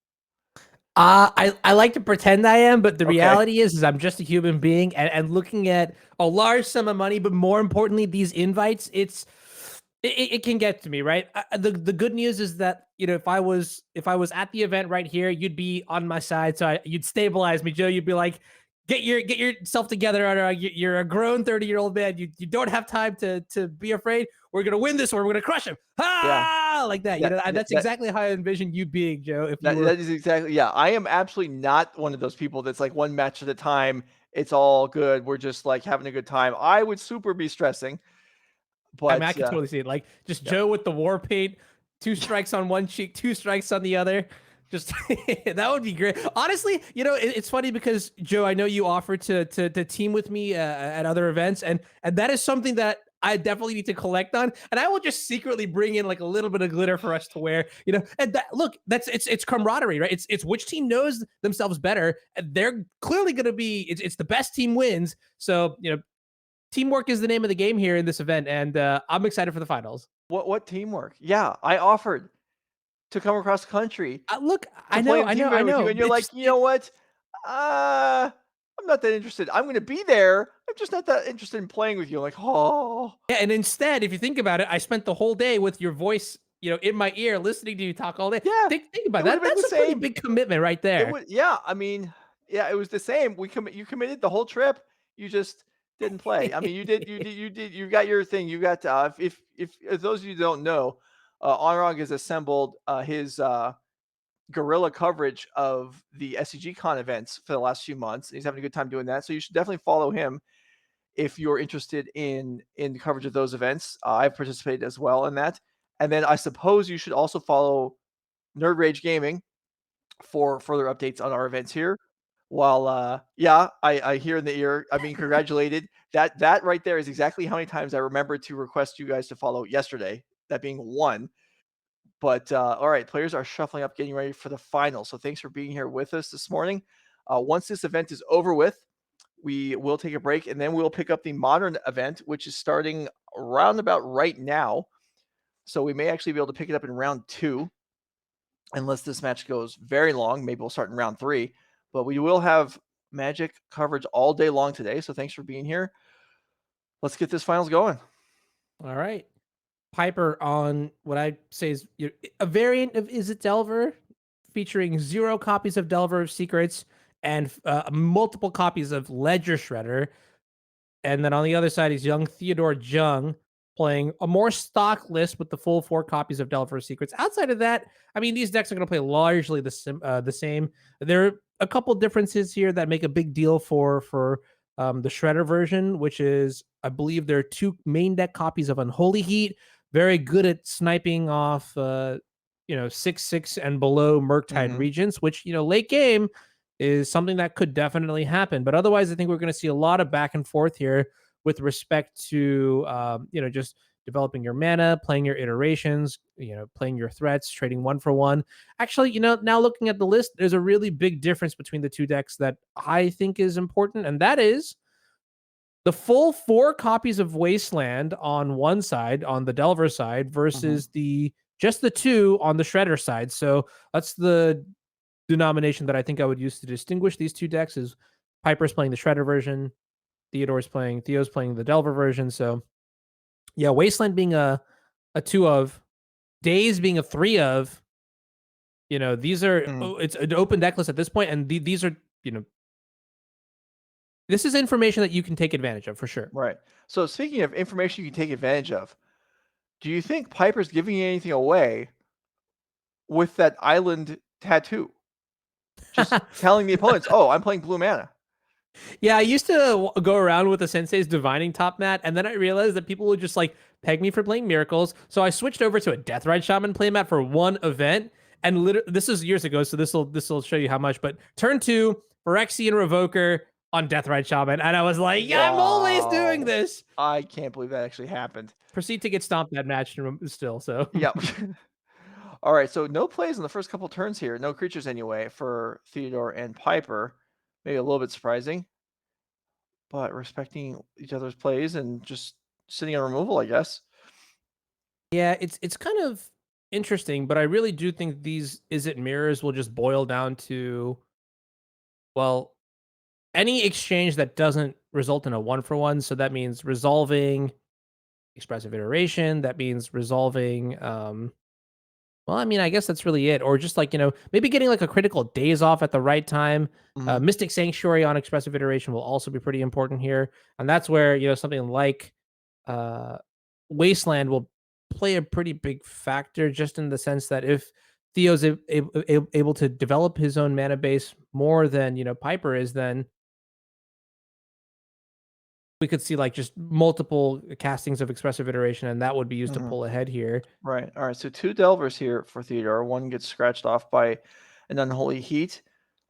I like to pretend I am, but the Okay. reality is I'm just a human being, and looking at a large sum of money, but more importantly, these invites, it can get to me, right? The good news is that, you know, if I was at the event right here, you'd be on my side, so you'd stabilize me, Joe. You'd be like, get yourself together. You're a grown 30-year-old man. You don't have time to be afraid. We're gonna win this one. We're gonna crush him. Ah, like that. You know, that's exactly how I envisioned you being, Joe. If you were, that is exactly, yeah. I am absolutely not one of those people that's like one match at a time. It's all good. We're just like having a good time. I would super be stressing, I mean, but I can totally see it. Like just yeah. Joe with the war paint, 2 strikes on one cheek, 2 strikes on the other. Just that would be great. Honestly, you know, it's funny because Joe, I know you offered to team with me at other events, and that is something that I definitely need to collect on. And I will just secretly bring in like a little bit of glitter for us to wear, you know. And that, look, it's camaraderie, right? It's which team knows themselves better. And they're clearly going to be. It's the best team wins. So, you know, teamwork is the name of the game here in this event, and I'm excited for the finals. What teamwork? Yeah, I offered to come across the country Look, to I play know, in the I team know, I event with you, know. and you're like, you know what? I'm not that interested. I'm going to be there. I'm just not that interested in playing with you. I'm like, oh, Yeah, and instead, if you think about it, I spent the whole day with your voice, you know, in my ear, listening to you talk all day. yeah. Think about It would have that. been That's the a pretty same. big commitment right It there. would, yeah. I mean, yeah, it was the same. You committed the whole trip. You just didn't play. I mean, you got your thing. You got if those of you who don't know, Onrog has assembled his guerrilla coverage of the SCG Con events for the last few months. He's having a good time doing that. So you should definitely follow him if you're interested in the coverage of those events. I've participated as well in that. And then I suppose you should also follow Nerd Rage Gaming for further updates on our events here. While yeah, I hear in the ear, I'm being congratulated. That right there is exactly how many times I remembered to request you guys to follow yesterday. That being one. But all right, players are shuffling up, getting ready for the final. So thanks for being here with us this morning. Once this event is over with, we will take a break, and then we'll pick up the modern event, which is starting around about right now. So we may actually be able to pick it up in round 2, unless this match goes very long. Maybe we'll start in round 3, but we will have Magic coverage all day long today. So thanks for being here. Let's get this finals going. All right. Piper on what I say is a variant of Is It Delver, featuring 0 copies of Delver of Secrets and multiple copies of Ledger Shredder. And then on the other side is young Theodore Jung playing a more stock list with the full 4 copies of Delver of Secrets. Outside of that, I mean, these decks are going to play largely the same. There are a couple differences here that make a big deal for the Shredder version, which is, I believe there are 2 main deck copies of Unholy Heat, very good at sniping off, 6/6 and below Murktide regions, which, you know, late game is something that could definitely happen. But otherwise, I think we're going to see a lot of back and forth here with respect to, just developing your mana, playing your iterations, playing your threats, trading 1 for 1. Actually, now looking at the list, there's a really big difference between the 2 decks that I think is important, and that is the full 4 copies of Wasteland on one side, on the Delver side, versus just the 2 on the Shredder side. So that's the denomination that I think I would use to distinguish these 2 decks. Is Piper's playing the Shredder version, Theo's playing the Delver version. So yeah, Wasteland being a 2 of, Days being a 3 of, these are it's an open deck list at this point, and these are, this is information that you can take advantage of for sure. Right. So speaking of information you can take advantage of, do you think Piper's giving anything away with that island tattoo? Just telling the opponents, "Oh, I'm playing blue mana." Yeah, I used to go around with the Sensei's Divining Top Mat, and then I realized that people would just like peg me for playing Miracles. So I switched over to a Deathrite Shaman playmat for one event, and this is years ago, so this will show you how much. But turn 2, Phyrexian Revoker on Deathrite Shaman, and I was like, yeah, I'm always doing this. I can't believe that actually happened. Proceed to get stomped that match still. So yeah. All right, so no plays in the first couple turns here. No creatures anyway for Theodore and Piper. Maybe a little bit surprising, but respecting each other's plays and just sitting on removal, I guess. Yeah, it's kind of interesting, but I really do think these is it mirrors will just boil down to, well, any exchange that doesn't result in a one for one. So that means resolving expressive iteration. That means resolving well, I mean, I guess that's really it. Or just like, maybe getting like a critical days off at the right time. Mhm. Mystic Sanctuary on expressive iteration will also be pretty important here. And that's where, something like uh, Wasteland will play a pretty big factor, just in the sense that if Theo's able to develop his own mana base more than, Piper is, then we could see like just multiple castings of expressive iteration, and that would be used to Mhm. pull ahead here. Right. All right. So 2 Delvers here for Theodore. One gets scratched off by an Unholy Heat.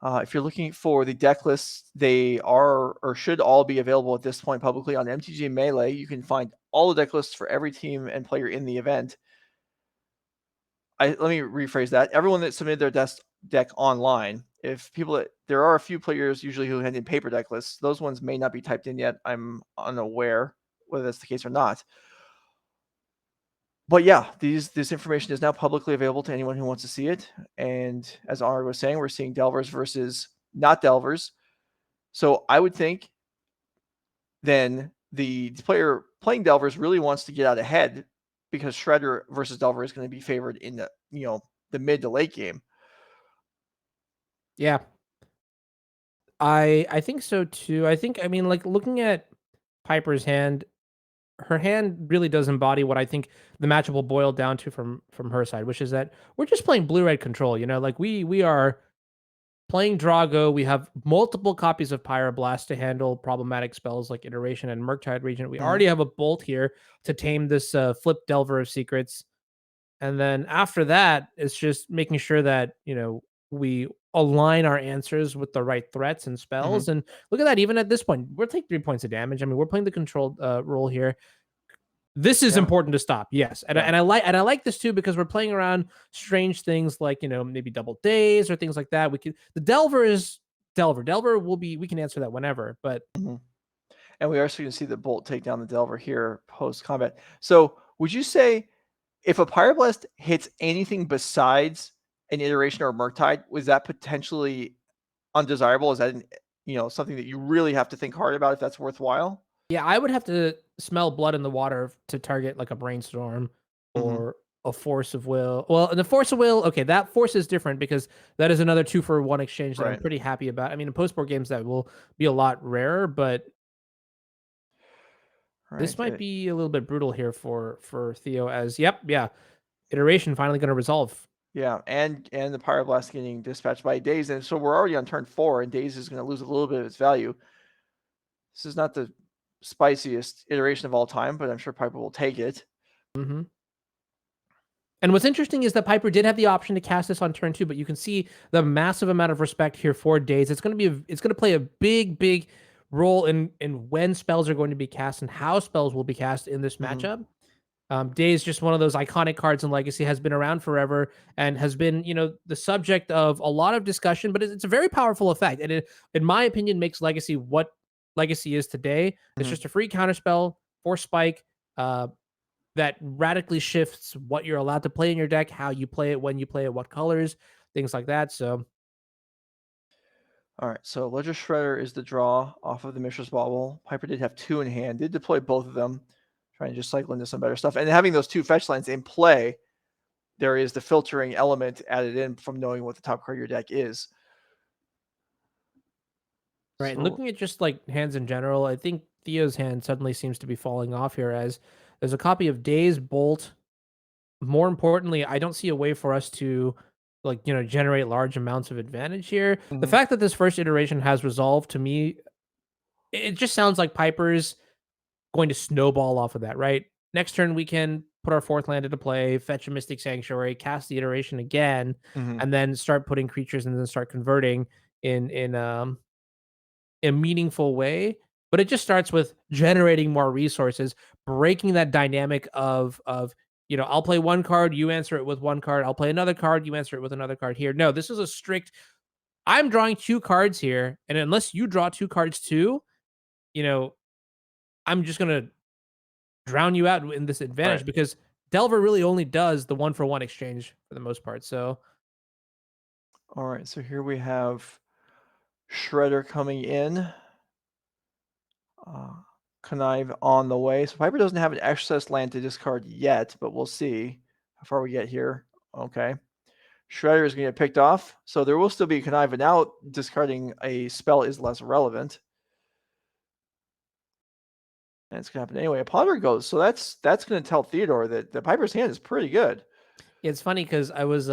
If you're looking for the deck lists, they are or should all be available at this point publicly on MTG Melee. You can find all the deck lists for every team and player in the event. Let me rephrase that. Everyone that submitted their deck online, if people there are a few players usually who hand in paper deck lists. Those ones may not be typed in yet. I'm unaware whether that's the case or not. But yeah, this information is now publicly available to anyone who wants to see it. And as Ari was saying, we're seeing Delvers versus not Delvers. So I would think then the player playing Delvers really wants to get out ahead, because Shredder versus Delver is going to be favored in the mid to late game. Yeah, I think so too. I mean, like, looking at Piper's hand, her hand really does embody what I think the matchup will boil down to from her side, which is that we're just playing blue red control. Like we are playing Drago. We have multiple copies of Pyroblast to handle problematic spells like Iteration and Murktide Regent. We Mhm. already have a Bolt here to tame this Flip Delver of Secrets. And then after that, it's just making sure that, we align our answers with the right threats and Mhm. spells. And look at that, even at this point, we're taking 3 points of damage. I mean, we're playing the controlled role here. This is Yeah. important to stop, yes, and Yeah. I like this too, because we're playing around strange things like, maybe double days or things like that. We can the Delver is Delver will be we can answer that whenever, but Mhm. And we are also going to see the Bolt take down the Delver here post combat. So would you say if a Pyroblast hits anything besides an Iteration or a Murktide, was that potentially undesirable? Is that something that you really have to think hard about if that's worthwhile? yeah, I would have to smell blood in the water to target like a Brainstorm Mhm. or a Force of Will. Well, and the Force of Will, okay, that Force is different because that is another 2-for-1 exchange that I'm Right. pretty happy about. I mean, in post board games that will be a lot rarer, but this Right. might be a little bit brutal here for Theo. As yep, yeah, iteration finally going to resolve. Yeah, and the Pyroblast getting dispatched by Daze, and so we're already on turn 4, and Daze is going to lose a little bit of its value. This is not the spiciest iteration of all time, but I'm sure Piper will take it. Hmm. And what's interesting is that Piper did have the option to cast this on turn 2, but you can see the massive amount of respect here for Days. It's going to it's going to play a big role in when spells are going to be cast and how spells will be cast in this Mhm. matchup. Days, just one of those iconic cards in Legacy, has been around forever and has been, the subject of a lot of discussion, but it's a very powerful effect. And it, in my opinion, makes Legacy what Legacy is today. It's Mhm. just a free counterspell for Spike that radically shifts what you're allowed to play in your deck, how you play it, when you play it, what colors, things like that. So, All right, so Ledger Shredder is the draw off of the Mishra's Bauble. Piper did have 2 in hand, did deploy both of them, trying to just cycle into some better stuff. And having those 2 fetch lands in play, there is the filtering element added in from knowing what the top card of your deck is. right. And So, looking at just like hands in general, I think Theo's hand suddenly seems to be falling off here, as there's a copy of Days Bolt. More importantly, I don't see a way for us to like, generate large amounts of advantage here. The mhm, fact that this first iteration has resolved, to me, it just sounds like Piper's going to snowball off of that, right? Next turn, we can put our 4th land into play, fetch a Mystic Sanctuary, cast the iteration again, mhm. and then start putting creatures and then start converting in a meaningful way. But it just starts with generating more resources, breaking that dynamic of I'll play one card, you answer it with one card. I'll play another card, you answer it with another card here. No, this is a strict. I'm drawing 2 cards here, and unless you draw 2 cards too, you know, I'm just gonna drown you out in this Right. advantage because Delver really only does the 1-for-1 exchange for the most part. So All right. So here we have Shredder coming in. Connive on the way. So Piper doesn't have an excess land to discard yet, but we'll see how far we get here. Okay. Shredder is going to get picked off. So there will still be Connive, but now discarding a spell is less relevant. And it's going to happen anyway. A Ponder goes. So that's going to tell Theodore that the Piper's hand is pretty good. yeah, it's funny because I was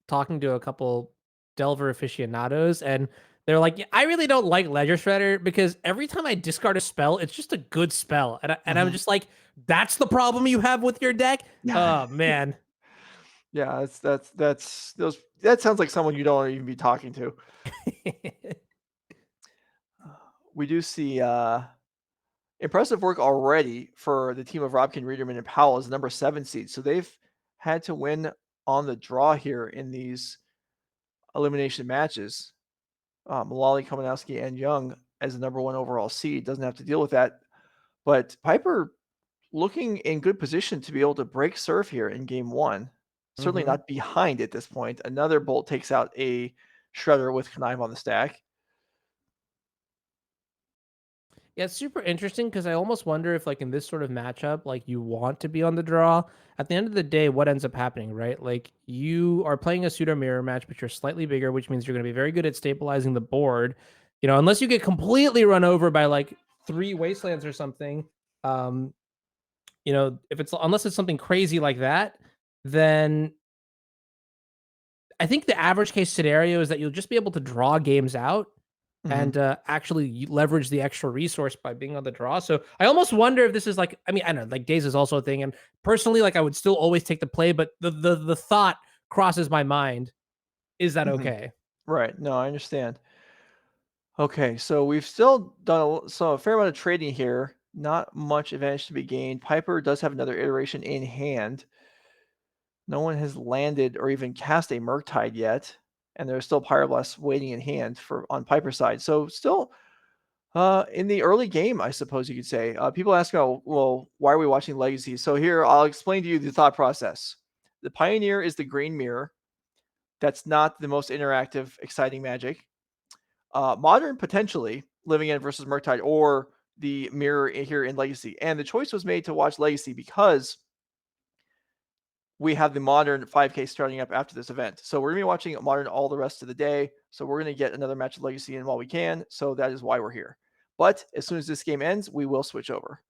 talking to a couple Delver aficionados, and they're like, "Yeah, I really don't like Ledger Shredder because every time I discard a spell, it's just a good spell." And I'm just like, "That's the problem you have with your deck." Oh man. Yeah, that's those. That sounds like someone you don't want to even be talking to. We do see impressive work already for the team of Robkin, Reederman, and Powell as the number 7 seed. So they've had to win on the draw here in these elimination matches. Mullally, Kaminowski, and Young as the number 1 overall seed doesn't have to deal with that. But Piper looking in good position to be able to break serve here in game 1. Certainly not behind at this point. Another bolt takes out a Shredder with Connive on the stack. Yeah, it's super interesting because I almost wonder if, like, in this sort of matchup, like, you want to be on the draw. At the end of the day, what ends up happening, right? Like, you are playing a pseudo mirror match, but you're slightly bigger, which means you're going to be very good at stabilizing the board. Unless you get completely run over by like 3 wastelands or something. Um, if it's unless it's something crazy like that, then I think the average case scenario is that you'll just be able to draw games out and actually leverage the extra resource by being on the draw. So I almost wonder if this is like, I mean, I don't know, like days is also a thing. And personally, like I would still always take the play, but the thought crosses my mind. Is that okay? Right. No, I understand. Okay, so we've still done a fair amount of trading here. Not much advantage to be gained. Piper does have another iteration in hand. No one has landed or even cast a Murktide yet, and there's still Pyroblast waiting in hand for on Piper's side. So still in the early game, I suppose you could say. People ask, oh, well, why are we watching Legacy? So here, I'll explain to you the thought process. The Pioneer is the green mirror. That's not the most interactive, exciting Magic. Modern, potentially, Living End versus Murktide, or the mirror here in Legacy. And the choice was made to watch Legacy because we have the Modern 5K starting up after this event. So we're going to be watching Modern all the rest of the day. So we're going to get another match of Legacy in while we can. So that is why we're here. But as soon as this game ends, we will switch over.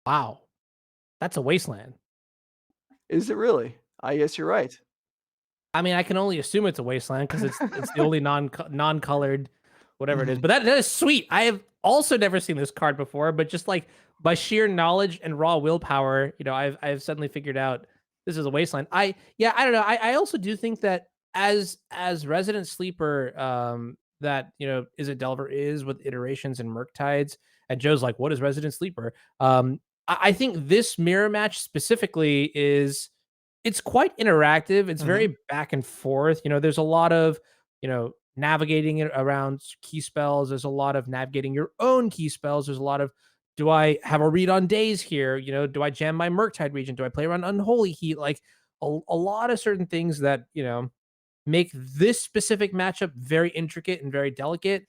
Wow. That's a wasteland. Is it really? I guess you're right. I mean, I can only assume it's a wasteland because it's the only non-colored whatever it is. But that is sweet. I have also never seen this card before, but just like by sheer knowledge and raw willpower, I've suddenly figured out this is a wasteland. I don't know. I also do think that as Resident Sleeper, that is it Delver is with iterations and Murktides, and Joe's like, what is Resident Sleeper? I think this mirror match specifically it's quite interactive. It's very back and forth. There's a lot of, navigating it around key spells. There's a lot of navigating your own key spells. There's a lot of, do I have a read on days here? Do I jam my Murktide region? Do I play around Unholy Heat? Like a lot of certain things that, make this specific matchup very intricate and very delicate,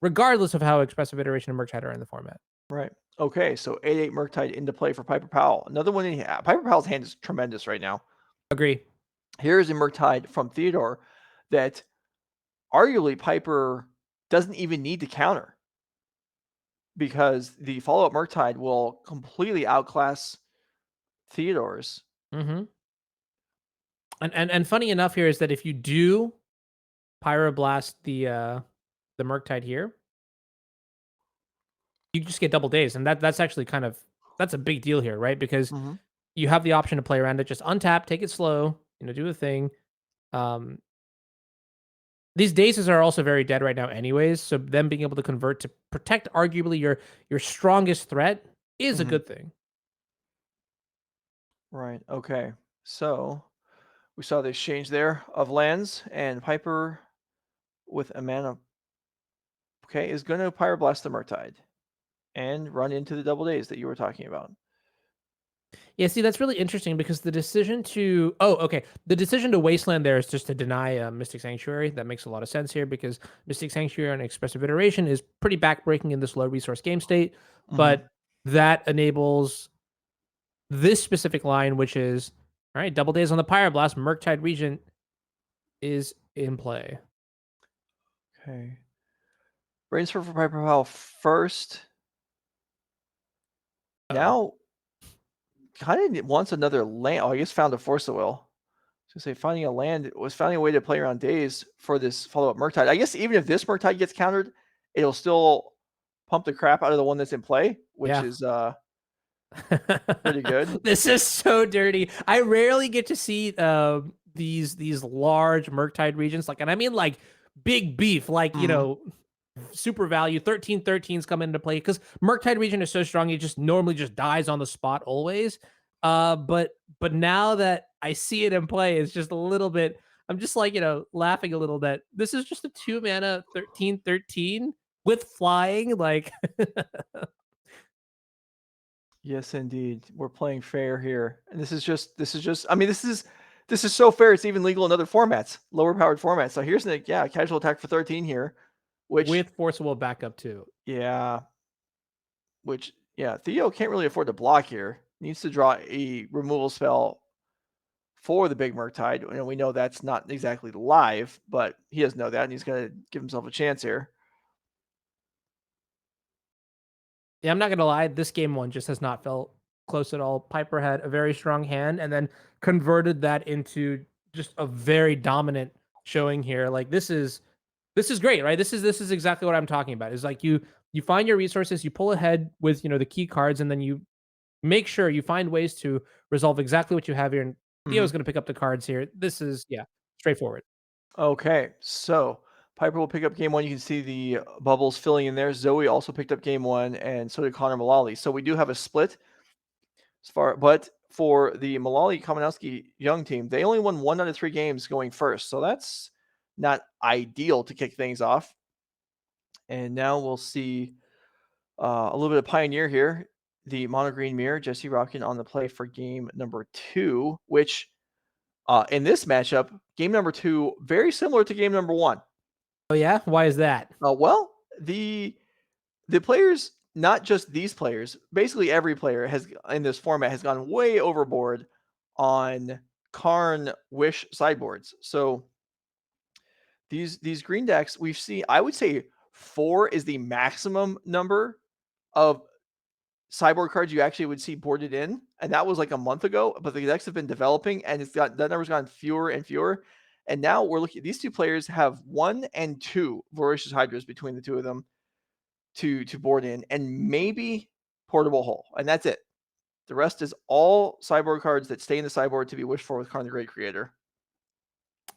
regardless of how expressive iteration of Murktide are in the format. Right. Okay, so 8/8 Murktide into play for Piper Powell. Another one in here. Piper Powell's hand is tremendous right now. Agree. Here is a Murktide from Theodore that arguably Piper doesn't even need to counter because the follow-up Murktide will completely outclass Theodore's. And funny enough here is that if you do Pyroblast the Murktide here, you just get double days, and that's actually that's a big deal here, right? Because you have the option to play around it, just untap, take it slow, do a thing. These dazes are also very dead right now anyways, so them being able to convert to protect arguably your strongest threat is a good thing. Right. Okay. So we saw the exchange there of lands, and Piper with a mana, okay, is going to Pyroblast the Murktide and run into the double days that you were talking about. Yeah, see, that's really interesting because the decision to the decision to wasteland there is just to deny Mystic Sanctuary. That makes a lot of sense here because Mystic Sanctuary on Expressive Iteration is pretty backbreaking in this low resource game state, Mhm. but that enables this specific line, which is all right, double days on the Pyroblast, Murktide Regent is in play. Okay. Brainstorm for Piper Powell first. Uh-oh. Now, kind of wants another land. Oh, I guess found a Force of Will. To say finding a land was finding a way to play around days for this follow-up Murktide. I guess even if this Murktide gets countered, it'll still pump the crap out of the one that's in play, which Yeah. is pretty good. This is so dirty. I rarely get to see these large Murktide regions, like, and I mean like big beef, like Mhm. super value 13/13s come into play because Murktide region is so strong, it just normally just dies on the spot always. But now that I see it in play, it's just a little bit. I'm just like laughing a little that this is just a 2 mana 13/13 with flying. Like, Yes, indeed. We're playing fair here. And this is just I mean, this is so fair it's even legal in other formats, lower powered formats. So here's the casual attack for 13 here, which with forcible backup too. yeah, Theo can't really afford to block here. Needs to draw a removal spell for the big Murktide. And we know that's not exactly live, but he doesn't know that, and he's gonna give himself a chance here. Yeah, I'm not gonna lie. This game one just has not felt close at all. Piper had a very strong hand and then converted that into just a very dominant showing here. Like this is great, right? This is exactly what I'm talking about. Is like you find your resources, you pull ahead with the key cards, and then you make sure you find ways to resolve exactly what you have here. And Mhm. Theo's gonna pick up the cards here. This is straightforward. Okay, so Piper will pick up game one. You can see the bubbles filling in there. Zoe also picked up game one, and so did Connor Mullally. So we do have a split but for the Mullally Kamenowski young team, they only won 1 out of 3 games going first. So that's not ideal to kick things off. And now we'll see a little bit of Pioneer here. The Mono Green Mirror, Jesse Rockin on the play for game number 2, which in this matchup, game number 2, very similar to game number 1. Oh yeah, why is that? Well, the players, not just these players, basically every player has in this format has gone way overboard on Karn Wish sideboards. So these green decks we've seen, I would say 4 is the maximum number of sideboard cards you actually would see boarded in, and that was like a month ago. But the decks have been developing, and that number's gotten fewer and fewer. And now we're looking. These two players have 1 and 2 Voracious Hydras between the two of them to board in, and maybe Portable Hole, and that's it. The rest is all sideboard cards that stay in the sideboard to be wished for with Karn the Great Creator.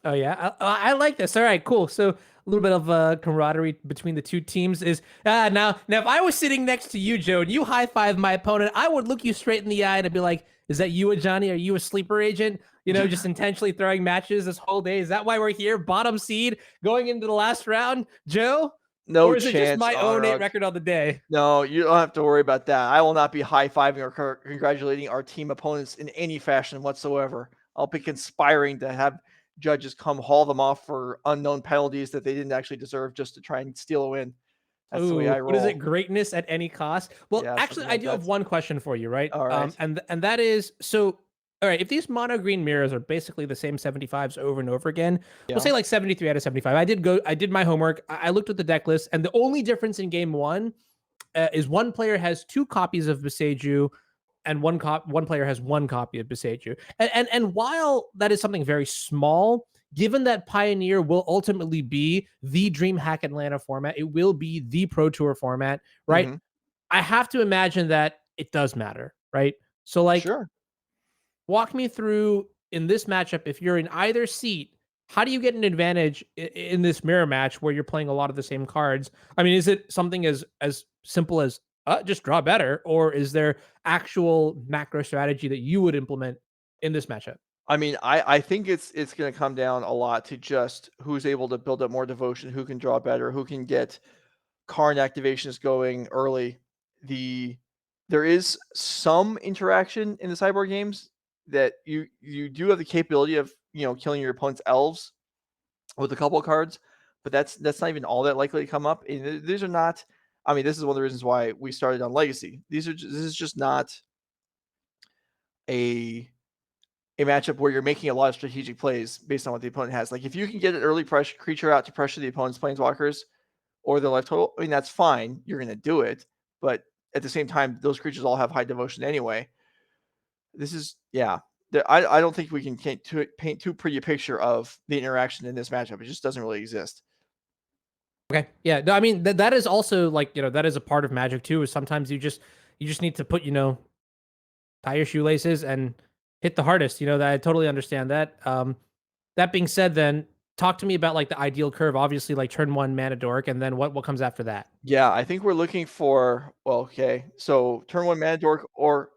Oh yeah, I like this. All right, cool. So a little bit of camaraderie between the two teams is now. If I was sitting next to you, Joe, and you high five my opponent, I would look you straight in the eye and I'd be like, "Is that you, Johnny? Are you a sleeper agent? Just intentionally throwing matches this whole day? Is that why we're here? Bottom seed going into the last round, Joe? No Or is it just chance, my own 8 Anurag. record on the day?" No, you don't have to worry about that. I will not be high-fiving or congratulating our team opponents in any fashion whatsoever. I'll be conspiring to have judges come haul them off for unknown penalties that they didn't actually deserve just to try and steal a win. That's the way Ooh, I what is it? roll. Greatness at any cost? Well, Yeah, actually, something I like do have that. one question for you, right? All right. And that is so. All right, if these mono green mirrors are basically the same 75s over and over again, we'll Yeah. say like 73 out of 75. I did my homework. I looked at the deck list, and the only difference in game one is one player has 2 copies of Beseju, and one player has 1 copy of Beseju. And while that is something very small, given that Pioneer will ultimately be the DreamHack Atlanta format, it will be the Pro Tour format, right? Mhm. I have to imagine that it does matter, right? So like Sure. walk me through in this matchup if you're in either seat, how do you get an advantage in this mirror match where you're playing a lot of the same cards? I mean, is it something as simple as just draw better, or is there actual macro strategy that you would implement in this matchup? I mean, I think it's going to come down a lot to just who's able to build up more devotion, who can draw better, who can get Karn activations going early. There is some interaction in the cyborg games that you do have the capability of killing your opponent's elves with a couple of cards, but that's not even all that likely to come up. And these are not. I mean, this is one of the reasons why we started on Legacy. This is just not a matchup where you're making a lot of strategic plays based on what the opponent has. Like if you can get an early pressure creature out to pressure the opponent's planeswalkers or their life total, I mean that's fine. You're going to do it, but at the same time, those creatures all have high devotion anyway. This is I don't think we can paint too pretty a picture of the interaction in this matchup. It just doesn't really exist. Okay. Yeah. No, I mean that is also like, that is a part of Magic too, is sometimes you just need to put, tie your shoelaces and hit the hardest. That I totally understand that. That being said, then talk to me about like the ideal curve. Obviously, like turn one mana dork, and then what comes after that? Yeah, I think we're looking for so turn one mana dork or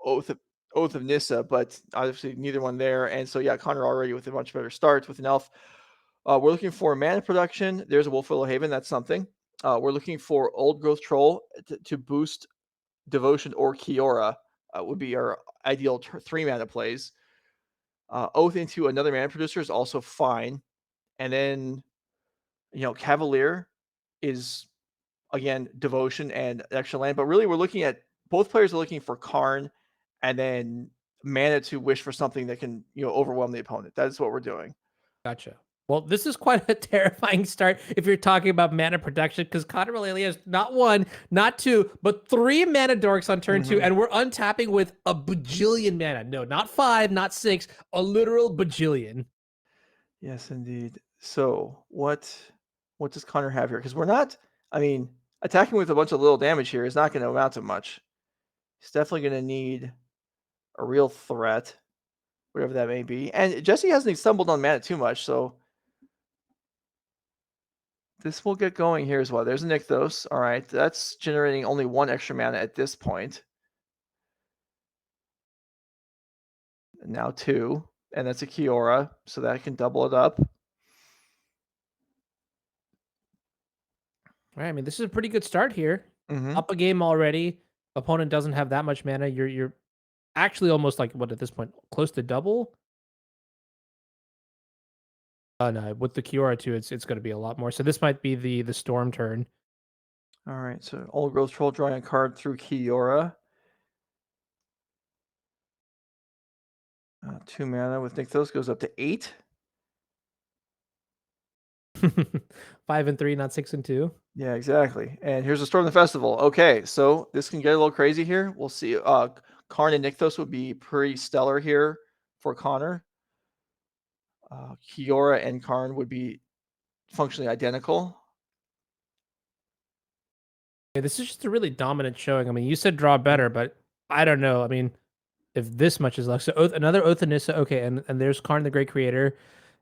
oath of, Nissa, but obviously neither one there. And so yeah, Connor already with a much better start with an elf. We're looking for mana production. There's a Wolf Willow Haven. That's something. We're looking for Old Growth Troll to boost Devotion or Kiora. Would be our ideal 3 mana plays. Oath into another mana producer is also fine. And then, Cavalier is, again, Devotion and extra land. But really, we're looking at both players are looking for Karn and then mana to wish for something that can, overwhelm the opponent. That's what we're doing. Gotcha. Well, this is quite a terrifying start if you're talking about mana production, because Connor really only has not one, not two, but 3 mana dorks on turn 2, and we're untapping with a bajillion mana. No, not 5, not 6, a literal bajillion. Yes, indeed. So what does Connor have here? Because we're not, I mean, attacking with a bunch of little damage here is not going to amount to much. He's definitely going to need a real threat, whatever that may be. And Jesse hasn't stumbled on mana too much, so this will get going here as well. There's a Nykthos. All right, that's generating only 1 extra mana at this point. And now 2, and that's a Kiora, so that can double it up. All right, I mean, this is a pretty good start here. Mm-hmm. Up a game already. Opponent doesn't have that much mana. You're actually almost like, what, at this point, close to double? Oh no, with the Kiora too, it's going to be a lot more. So this might be the storm turn. All right, so Old Growth Troll drawing a card through Kiora. 2 mana with Nykthos goes up to 8. 5 and 3, not 6 and 2. Yeah, exactly. And here's the Storm of the Festival. Okay, so this can get a little crazy here. We'll see. Karn and Nykthos would be pretty stellar here for Connor. Kiora and Karn would be functionally identical. Yeah, this is just a really dominant showing. I mean, you said draw better, but I don't know. I mean, if this much is left. So another Oath of Nissa. Okay, and there's Karn the Great Creator.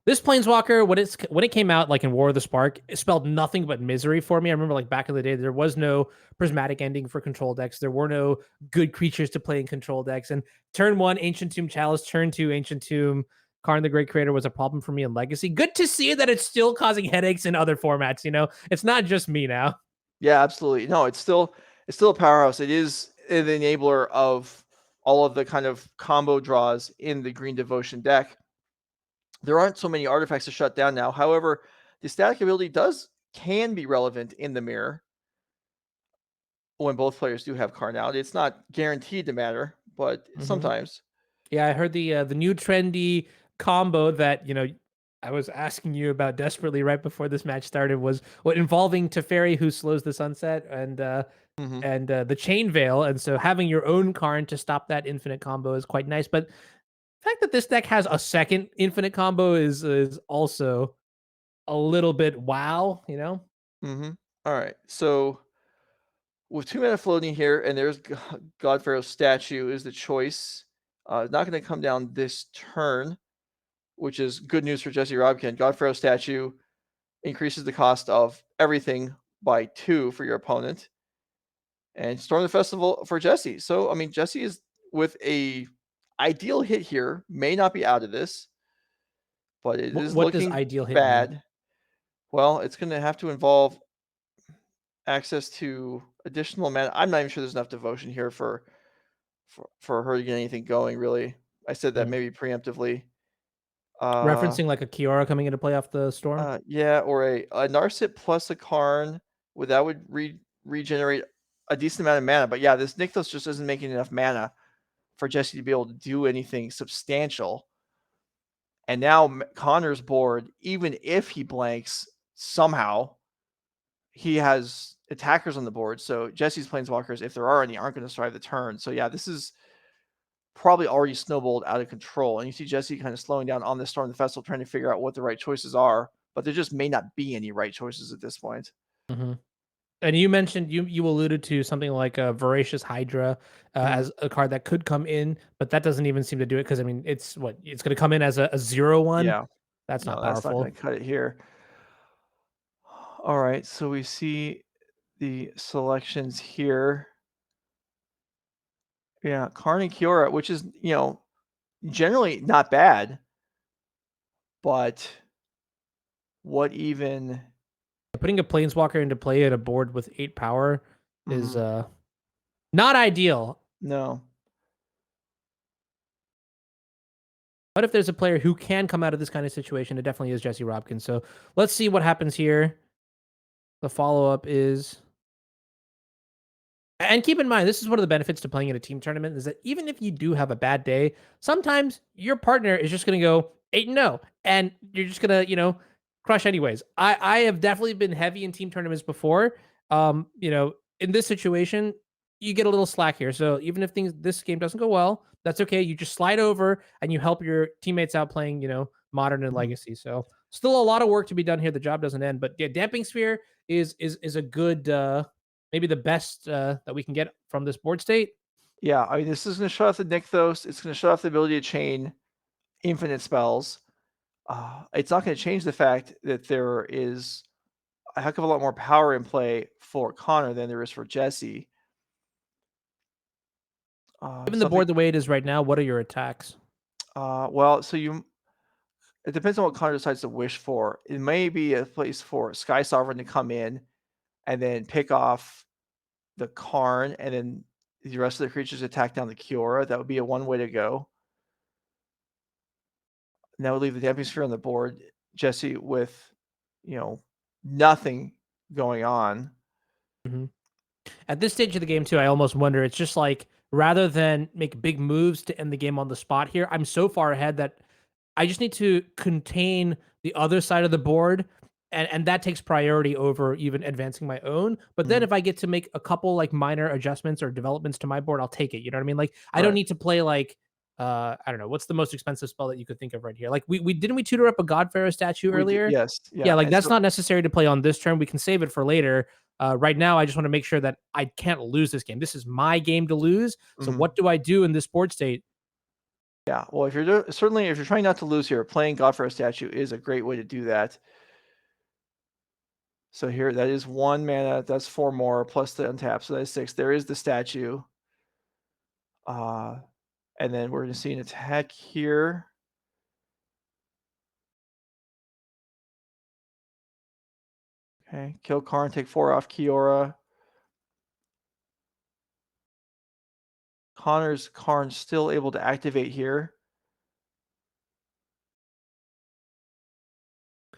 This Planeswalker, when it came out, like in War of the Spark, it spelled nothing but misery for me. I remember, like back in the day, there was no prismatic ending for control decks. There were no good creatures to play in control decks. And turn 1, Ancient Tomb Chalice. Turn 2, Ancient Tomb. Karn the Great Creator was a problem for me in Legacy. Good to see that it's still causing headaches in other formats. It's not just me now. Yeah, absolutely. No, it's still a powerhouse. It is an enabler of all of the kind of combo draws in the Green Devotion deck. There aren't so many artifacts to shut down now. However, the static ability can be relevant in the mirror when both players do have carnality. It's not guaranteed to matter, but sometimes. Yeah, I heard the new trendy combo that I was asking you about desperately right before this match started was what involving Teferi, who slows the sunset, and the Chain Veil, and so having your own Karn to stop that infinite combo is quite nice. But the fact that this deck has a second infinite combo is also a little bit wow. All right, so with 2 mana floating here, and there's God Pharaoh's statue is the choice. Not going to come down this turn, which is good news for Jesse Robkin. God Pharaoh statue increases the cost of everything by 2 for your opponent. And Storm the Festival for Jesse. So, I mean, Jesse is with a ideal hit here may not be out of this, but it is What does looking ideal hit mean? bad. Well, it's going to have to involve access to additional mana. I'm not even sure there's enough devotion here for her to get anything going, really. I said that Mm. maybe preemptively. Referencing like a Kiora coming into play off the storm? Yeah, or a Narset plus a Karn, that would regenerate a decent amount of mana. But yeah, this Nykthos just isn't making enough mana for Jesse to be able to do anything substantial. And now Connor's board, even if he blanks somehow, he has attackers on the board. So Jesse's planeswalkers, if there are any, aren't going to survive the turn. So yeah, this is probably already snowballed out of control. And you see Jesse kind of slowing down on the Storm the Festival, trying to figure out what the right choices are. But there just may not be any right choices at this point. Mm-hmm. And you mentioned you alluded to something like a Voracious Hydra as a card that could come in, but that doesn't even seem to do it because I mean it's going to come in as a 0/1. Yeah, That's no, not that's not going powerful. to cut it here. All right, so we see the selections here. Yeah, Karn and Kiora, which is, generally not bad, but what even? Putting a Planeswalker into play at a board with 8 power is Mhm. not ideal. No. But if there's a player who can come out of this kind of situation, it definitely is Jesse Robkin. So let's see what happens here. The follow up is. And keep in mind, this is one of the benefits to playing in a team tournament is that even if you do have a bad day, sometimes your partner is just going to go 8-0 and you're just going to, crush anyways. I have definitely been heavy in team tournaments before. In this situation, you get a little slack here. So even if this game doesn't go well, that's okay. You just slide over and you help your teammates out playing, modern and Mhm. legacy. So still a lot of work to be done here. The job doesn't end, but yeah, damping sphere is a good maybe the best that we can get from this board state. Yeah, I mean, this is going to shut off the Nykthos. It's going to shut off the ability to chain infinite spells. It's not going to change the fact that there is a heck of a lot more power in play for Connor than there is for Jesse. Given the Something. board the way it is right now, what are your attacks? Well, it depends on what Connor decides to wish for. It may be a place for Sky Sovereign to come in and then pick off the Karn, and then the rest of the creatures attack down the Kiora. That would be a one way to go. And that would leave the Damping Sphere on the board, Jesse, with, nothing going on. Mhm. At this stage of the game, too, I almost wonder. It's just like rather than make big moves to end the game on the spot here, I'm so far ahead that I just need to contain the other side of the board, and that takes priority over even advancing my own. But then Mhm. if I get to make a couple like minor adjustments or developments to my board, I'll take it. You know what I mean? Like I don't Right. need to play like I don't know, what's the most expensive spell that you could think of right here? Like we didn't we tutor up a Godpharaoh statue We did, earlier? yes, Yeah, yeah, like and that's so not necessary to play on this turn. We can save it for later. Right now, I just want to make sure that I can't lose this game. This is my game to lose. So mhm. what do I do in this board state? Yeah, well, certainly if you're trying not to lose here, playing Godfrey statue is a great way to do that. So here, that is 1 mana. That's 4 more plus the untap, so that's 6. There is the statue. And then we're going to see an attack here. Okay, kill Karn, take 4 off Kiora. Connor's Karn still able to activate here.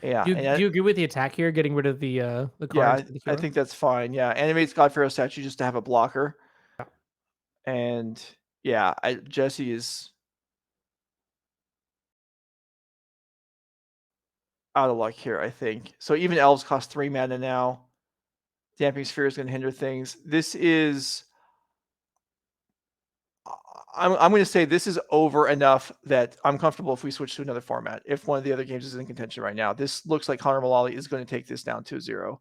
Yeah, Do you agree with the attack here, getting rid of the yeah, Karn to the I Kiora? think that's fine. Yeah, animates Godfrey statue just to have a blocker. Yeah. And yeah, Jesse is out of luck here, I think. So even elves cost 3 mana now. Damping Sphere is going to hinder things. This is. I'm going to say this is over enough that I'm comfortable if we switch to another format. If one of the other games is in contention right now, this looks like Connor Mullally is going to take this down 2-0.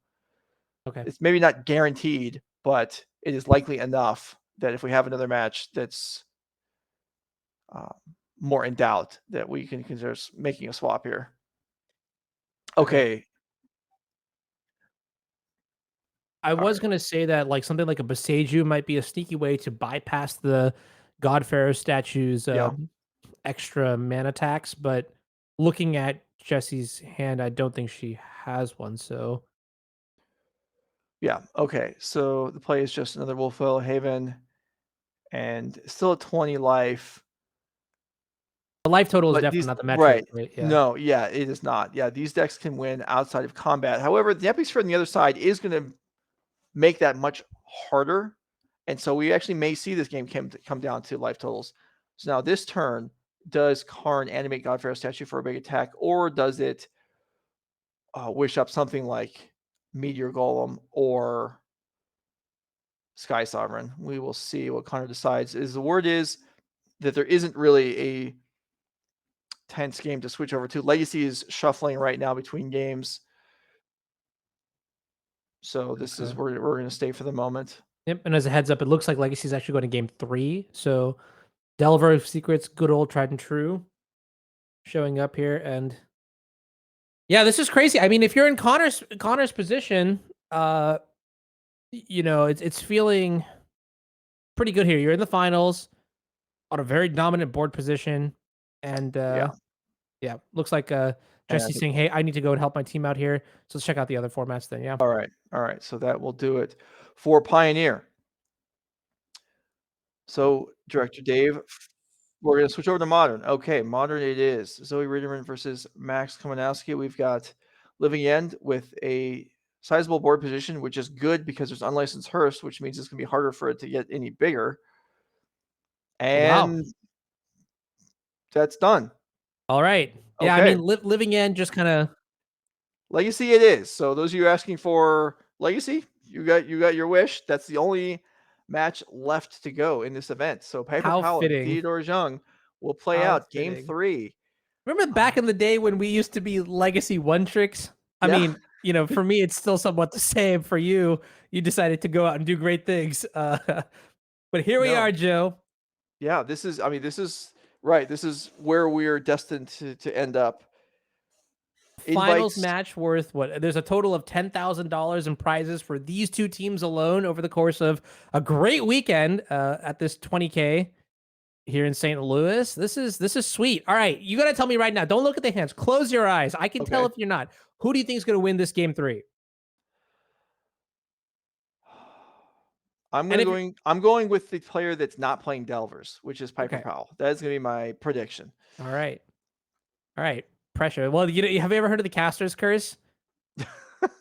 Okay. It's maybe not guaranteed, but it is likely enough that if we have another match that's more in doubt, that we can consider making a swap here. Okay. Okay. I All was right. gonna say that like something like a Boseiju might be a sneaky way to bypass the, Godfair statues Yeah. extra mana tax, but looking at Jessie's hand, I don't think she has one. So Yeah. Okay. So the play is just another Wolfwell Haven, and still at 20 life. the life total is But definitely these not the metric, right. right? Yeah. No, yeah, it is not. Yeah, these decks can win outside of combat. However, the epic sphere on the other side is going to make that much harder. And so we actually may see this game come down to life totals. So now this turn, does Karn animate Godfair statue for a big attack, or does it wish up something like Meteor Golem or Sky Sovereign? We will see what Connor decides. The word is that there isn't really a tense game to switch over to. Legacy is shuffling right now between games. So this is Okay. where we're going to stay for the moment. Yep. And as a heads up, it looks like Legacy is actually going to game 3. So Delver of Secrets, good old tried and true, showing up here. And yeah, this is crazy. I mean, if you're in Connor's position, it's feeling pretty good here. You're in the finals on a very dominant board position, and yeah, looks like Jesse's saying, "Hey, I need to go and help my team out here." So let's check out the other formats then. Yeah. All right. So that will do it for Pioneer. So Director Dave, we're going to switch over to Modern. Okay, Modern it is. Zoe Ritterman versus Max Komanowski. We've got Living End with a sizable board position, which is good because there's unlicensed Hearst, which means it's going to be harder for it to get any bigger. Wow. And that's done. All right. Yeah, I Okay. mean, Living End just kind of Legacy it is. So those of you asking for Legacy, you got your wish. That's the only match left to go in this event. So Piper how Powell and fitting. Theodore Jung will play How out game fitting. 3. Remember back in the day when we used to be Legacy one tricks? I Yeah. mean, for me, it's still somewhat the same. For you, you decided to go out and do great things. But here we are, Joe. Yeah, this is right. This is where we're destined to end up. Finals Invites. match worth what? There's a total of $10,000 in prizes for these two teams alone over the course of a great weekend at this 20K here in St. Louis. This is sweet. All right, you got to tell me right now. Don't look at the hands. Close your eyes. I can tell Okay. if you're not. Who do you think is going to win this game 3? I'm And if going with the player that's not playing Delvers, which is Piper Okay. Powell. That is going to be my prediction. All right. Pressure. Well, have you ever heard of the caster's curse?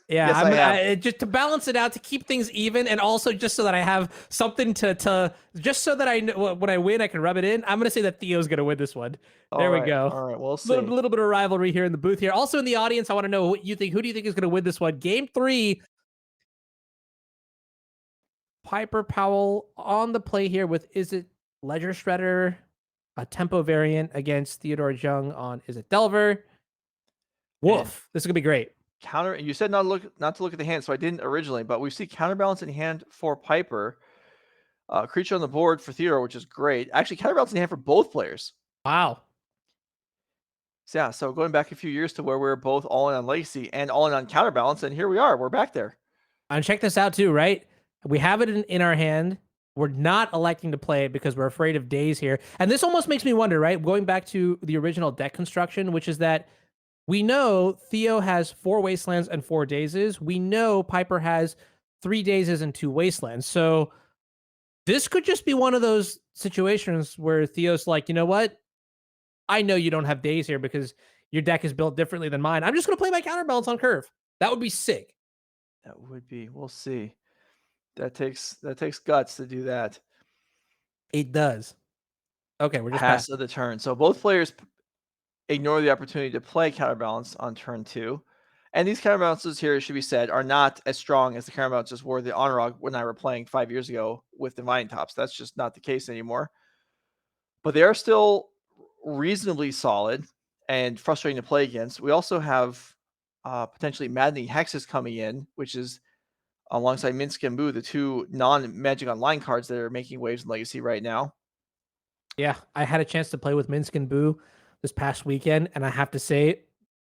Yeah, Yes, I have. just to balance it out, to keep things even, and also just so that I have something to just so that I know when I win, I can rub it in. I'm gonna say that Theo's gonna win this one. There we go. All right, we'll see. Little bit of rivalry here in the booth here. Also in the audience, I want to know what you think. Who do you think is gonna win this one? Game 3. Piper Powell on the play here with Is It Ledger Shredder, a tempo variant against Theodore Jung on Is It Delver. Woof. This is gonna be great. Counter. You said not to look at the hand, so I didn't originally, but we see counterbalance in hand for Piper. Creature on the board for Theodore, which is great. Actually, counterbalance in hand for both players. Wow. So, yeah, so going back a few years to where we were both all in on Legacy and all in on counterbalance, and here we are. We're back there. And check this out too, right? We have it in our hand. We're not electing to play it because we're afraid of days here. And this almost makes me wonder, right? Going back to the original deck construction, which is that we know Theo has 4 Wastelands and 4 Dazes. We know Piper has 3 Dazes and 2 Wastelands. So this could just be one of those situations where Theo's like, you know what? I know you don't have Daze here because your deck is built differently than mine. I'm just going to play my counterbalance on curve. That would be sick. That would be. We'll see. That takes guts to do that. It does. Okay, we're just pass of the turn. So both players ignore the opportunity to play counterbalance on turn 2. And these counterbalances here, should be said, are not as strong as the counterbalances were the Honorog when I were playing 5 years ago with Divine Tops. That's just not the case anymore. But they are still reasonably solid and frustrating to play against. We also have potentially Maddening Hexes coming in, which is alongside Minsk and Boo, the 2 non-Magic Online cards that are making waves in Legacy right now. Yeah, I had a chance to play with Minsk and Boo this past weekend, and I have to say,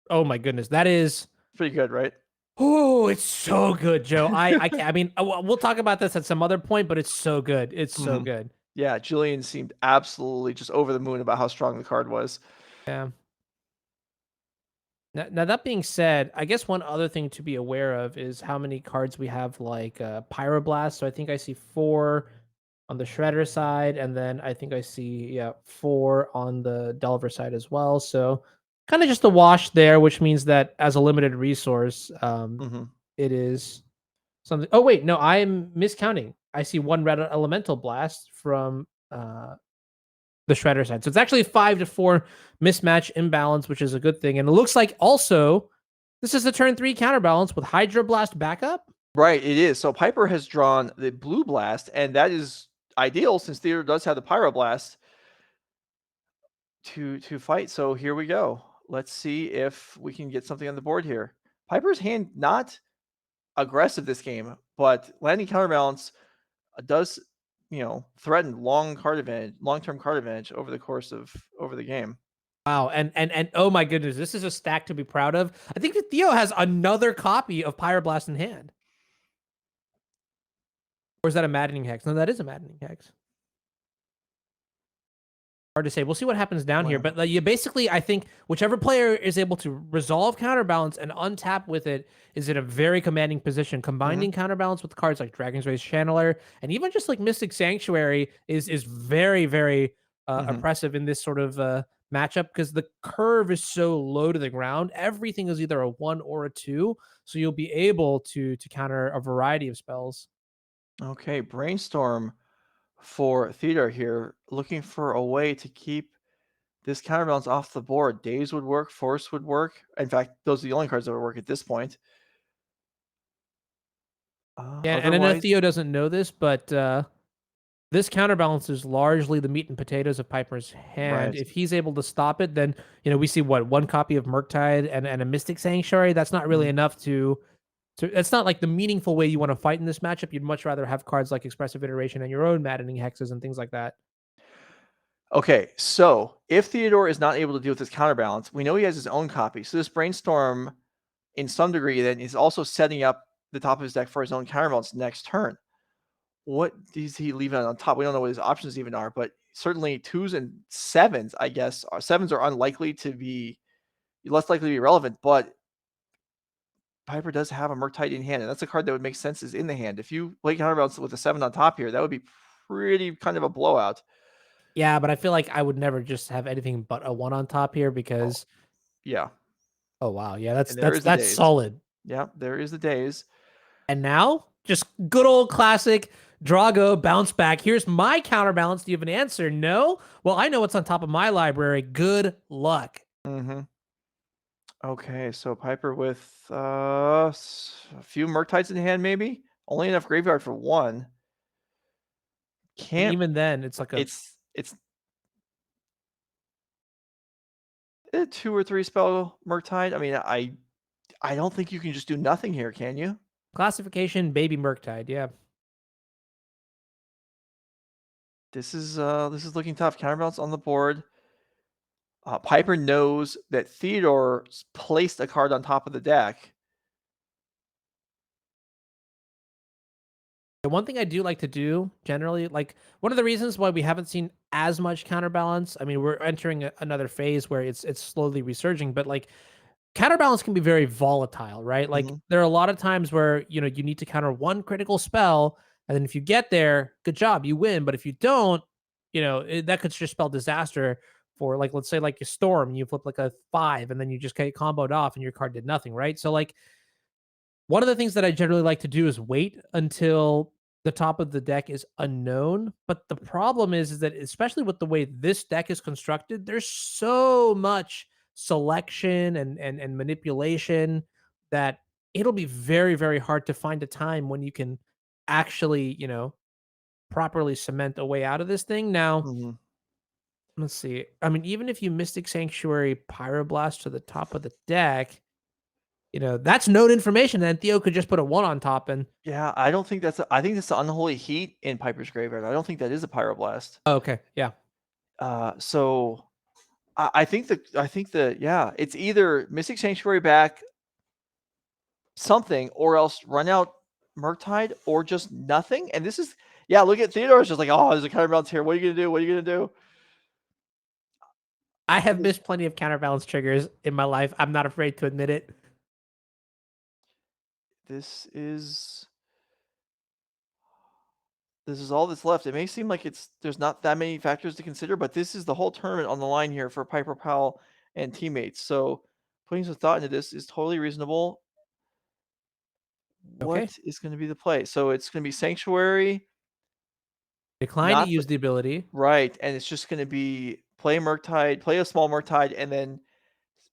oh my goodness, that is pretty good, right? Oh, it's so good, Joe. I mean, we'll talk about this at some other point, but it's so good. It's so good. Yeah, Julian seemed absolutely just over the moon about how strong the card was. Yeah. Now, that being said, I guess one other thing to be aware of is how many cards we have, like Pyroblast. So I think I see 4 on the Shredder side, and then I think I see 4 on the Delver side as well. So kind of just a wash there, which means that as a limited resource, Mhm. it is something. Oh wait, no, I'm miscounting. I see 1 Red Elemental Blast from the Shredder side. So it's actually 5-4 mismatch imbalance, which is a good thing. And it looks like also this is the turn 3 counterbalance with Hydro Blast backup. Right, it is. So Piper has drawn the Blue Blast, and that is ideal since Theodore does have the Pyroblast to fight. So here we go. Let's see if we can get something on the board here. Piper's hand not aggressive this game, but landing counterbalance does, threaten long-term card advantage over the course of over the game. Wow, and oh my goodness, this is a stack to be proud of. I think that Theo has another copy of Pyroblast in hand. Or is that a Maddening Hex? No, that is a Maddening Hex. Hard to say. We'll see what happens down here. Wow. But you basically, I think, whichever player is able to resolve counterbalance and untap with it is in a very commanding position. Combining counterbalance with cards like Dragon's Race Channeler and even just like Mystic Sanctuary is very, very oppressive in this sort of matchup because the curve is so low to the ground. Everything is either a 1 or a 2, so you'll be able to counter a variety of spells. Okay, Brainstorm for Theodore here, looking for a way to keep this counterbalance off the board. Daze would work, Force would work. In fact, those are the only cards that would work at this point. Yeah, and I know Otherwise, Theo doesn't know this, but this counterbalance is largely the meat and potatoes of Piper's hand. right. If he's able to stop it, then we see what 1 copy of Murktide and a Mystic Sanctuary. That's not really enough to. It's not like the meaningful way you want to fight in this matchup. You'd much rather have cards like Expressive Iteration and your own Maddening Hexes and things like that. Okay, so if Theodore is not able to deal with this counterbalance, we know he has his own copy. So this Brainstorm, in some degree, then is also setting up the top of his deck for his own counterbalance next turn. What does he leave on top? We don't know what his options even are, but certainly 2s and 7s, I guess. 7s are unlikely to be less likely to be relevant, but Piper does have a Murktide in hand, and that's a card that would make sense is in the hand. If you play counterbalance with a 7 on top here, that would be pretty kind of a blowout. Yeah, but I feel like I would never just have anything but a 1 on top here Oh, because yeah. oh wow, yeah, that's And there that's is the that's days. solid. Yeah, there is the days. And now, just good old classic Drago bounce back. Here's my counterbalance. Do you have an answer? No? Well, I know what's on top of my library. Good luck. Mm-hmm. Okay, so Piper with a few Murktides in hand, maybe? Only enough graveyard for 1. And Can't even then, it's like a it's a 2 or 3 spell Murktide. I mean, I don't think you can just do nothing here, can you? classification baby Murktide. Yeah. This is looking tough. Counterbalance on the board. Piper knows that Theodore placed a card on top of the deck. The one thing I do like to do generally, like one of the reasons why we haven't seen as much counterbalance. I mean, we're entering another phase where it's slowly resurging, but like counterbalance can be very volatile, right? Like Mhm. there are a lot of times where you need to counter one critical spell, and then if you get there, good job, you win. But if you don't, that could just spell disaster for like let's say like a storm, and you flip like a 5, and then you just get comboed off, and your card did nothing, right? So like one of the things that I generally like to do is wait until the top of the deck is unknown. But the problem is that especially with the way this deck is constructed, there's so much selection and manipulation that it'll be very, very hard to find a time when you can actually, properly cement a way out of this thing. Now, Mhm. let's see. I mean, even if you Mystic Sanctuary Pyroblast to the top of the deck, that's known information. Then Theo could just put a 1 on top and Yeah, I don't think I think that's the Unholy Heat in Piper's Graveyard. I don't think that is a Pyroblast. oh, okay, yeah. So I think yeah, it's either Mystic Sanctuary back something or else run out Murktide or just nothing. And this is Yeah, look at Theodore's just like, oh, there's a counterbalance here. What are you gonna do? What are you gonna do? I have This missed plenty of counterbalance triggers in my life. I'm not afraid to admit it. this is this is all that's left. It may seem like there's not that many factors to consider, but this is the whole tournament on the line here for Piper Powell and teammates. So putting some thought into this is totally reasonable. Okay. What is going to be the play? So it's going to be Sanctuary, Decline to not use the ability. right, and it's just going to be play Murktide, play a small Murktide, and then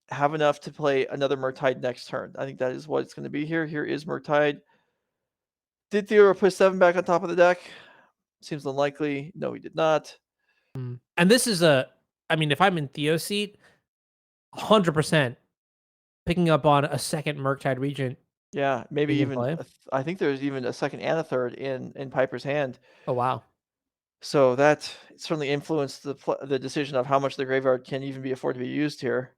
have enough to play another Murktide next turn. I think that is what it's going to be here. Here is Murktide. Did Theodore put 7 back on top of the deck? Seems unlikely. No, he did not. And this is I mean, if I'm in Theo's seat, 100% picking up on a second Murktide Regent Yeah, maybe being in even play. I think there's even a second and a third in Piper's hand. Oh, wow. So that certainly influenced the decision of how much the graveyard can even be afforded to be used here.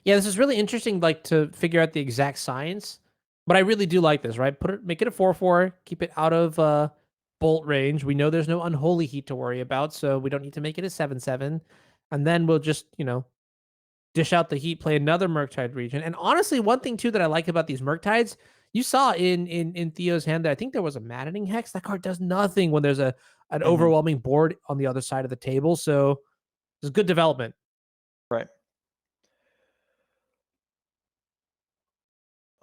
Yeah, this is really interesting, like, to figure out the exact science. But I really do like this, right? Make it a 4/4, keep it out of bolt range. We know there's no unholy heat to worry about, so we don't need to make it a 7/7. And then we'll just, dish out the heat, play another Murktide region. And honestly, one thing too that I like about these Murktides, you saw in Theo's hand that I think there was a Maddening Hex. That card does nothing when there's an Mhm. overwhelming board on the other side of the table. So it's good development. Right.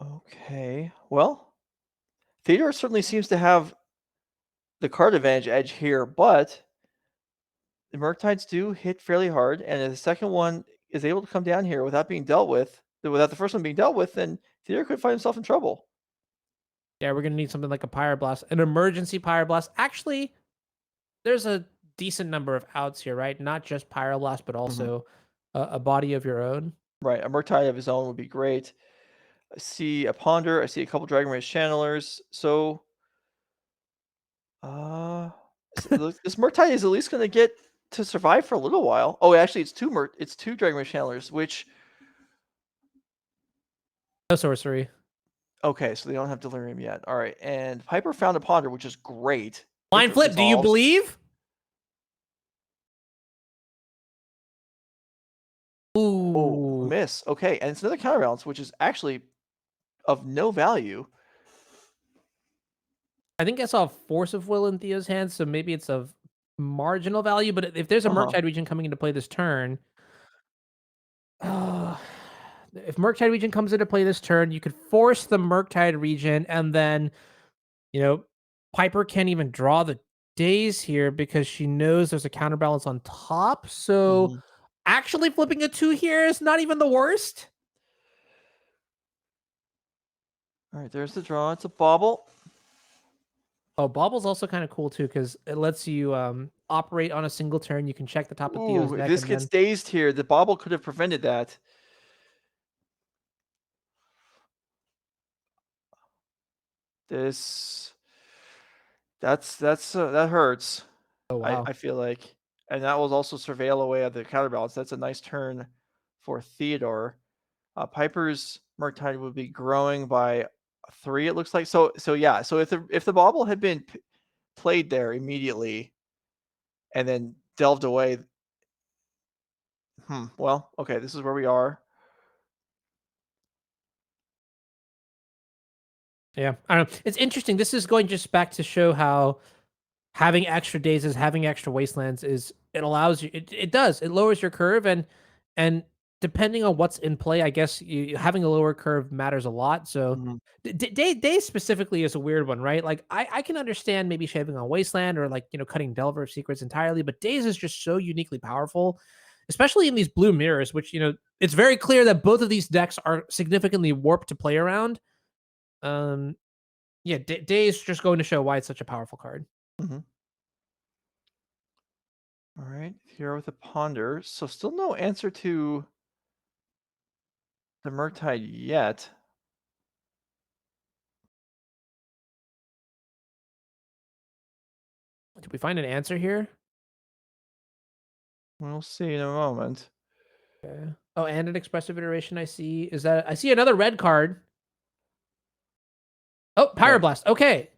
Okay. Well, Theodore certainly seems to have the card advantage edge here, but the Murktides do hit fairly hard, and if the second one is able to come down here without being dealt with, without the first one being dealt with, then Theodore could find himself in trouble. Yeah, we're gonna need something like a Pyroblast, an emergency Pyroblast. Actually, there's a decent number of outs here, right? Not just Pyroblast, but Mhm. also a body of your own. Right. A Murktide of his own would be great. I see a Ponder. I see a couple Dragon Race Channelers. So, uh, this Murktide is at least going to get to survive for a little while. Oh, actually, it's two Dragon Race Channelers, which No sorcery. okay, so they don't have Delirium yet. All right, and Piper found a Ponder, which is great if Line it flip. Do you resolves. believe? Oh, Ooh. miss. Okay, and it's another counterbalance, which is actually of no value. I think I saw Force of Will in Theo's hands, so maybe it's of marginal value. But if there's a Uh-huh. Murktide region coming into play this turn, uh, if Murktide region comes into play this turn, you could force the Murktide region, and then you know Piper can't even draw the days here because she knows there's a counterbalance on top. So Mhm. actually flipping a 2 here is not even the worst. All right, there's the draw. It's a bauble. Oh, Bobble's also kind of cool too because it lets you operate on a single turn. You can check the top of Theo's Ooh, if deck this and gets then dazed here, the bauble could have prevented that. This that hurts. oh wow. I feel like, and that was also surveil away at the counterbalance. That's a nice turn for Theodore. Piper's Murktide would be growing by 3. It looks like so yeah. So if the bauble had been played there immediately and then delved away, well, okay, this is where we are. Yeah, I don't know. It's interesting. This is going just back to show how having extra days is having extra wastelands is it allows you it does. It lowers your curve and depending on what's in play, I guess having a lower curve matters a lot. So Mhm, days specifically is a weird one, right? Like I can understand maybe shaving on wasteland or like cutting Delver secrets entirely, but days is just so uniquely powerful, especially in these blue mirrors, which it's very clear that both of these decks are significantly warped to play around. Um, yeah, Days just going to show why it's such a powerful card. mhm. All right, here with a Ponder. So still no answer to the Murktide yet. Did we find an answer here? We'll see in a moment. Okay. Oh, and an expressive iteration I see. I see another red card. Oh, Right. Pyroblast. Okay.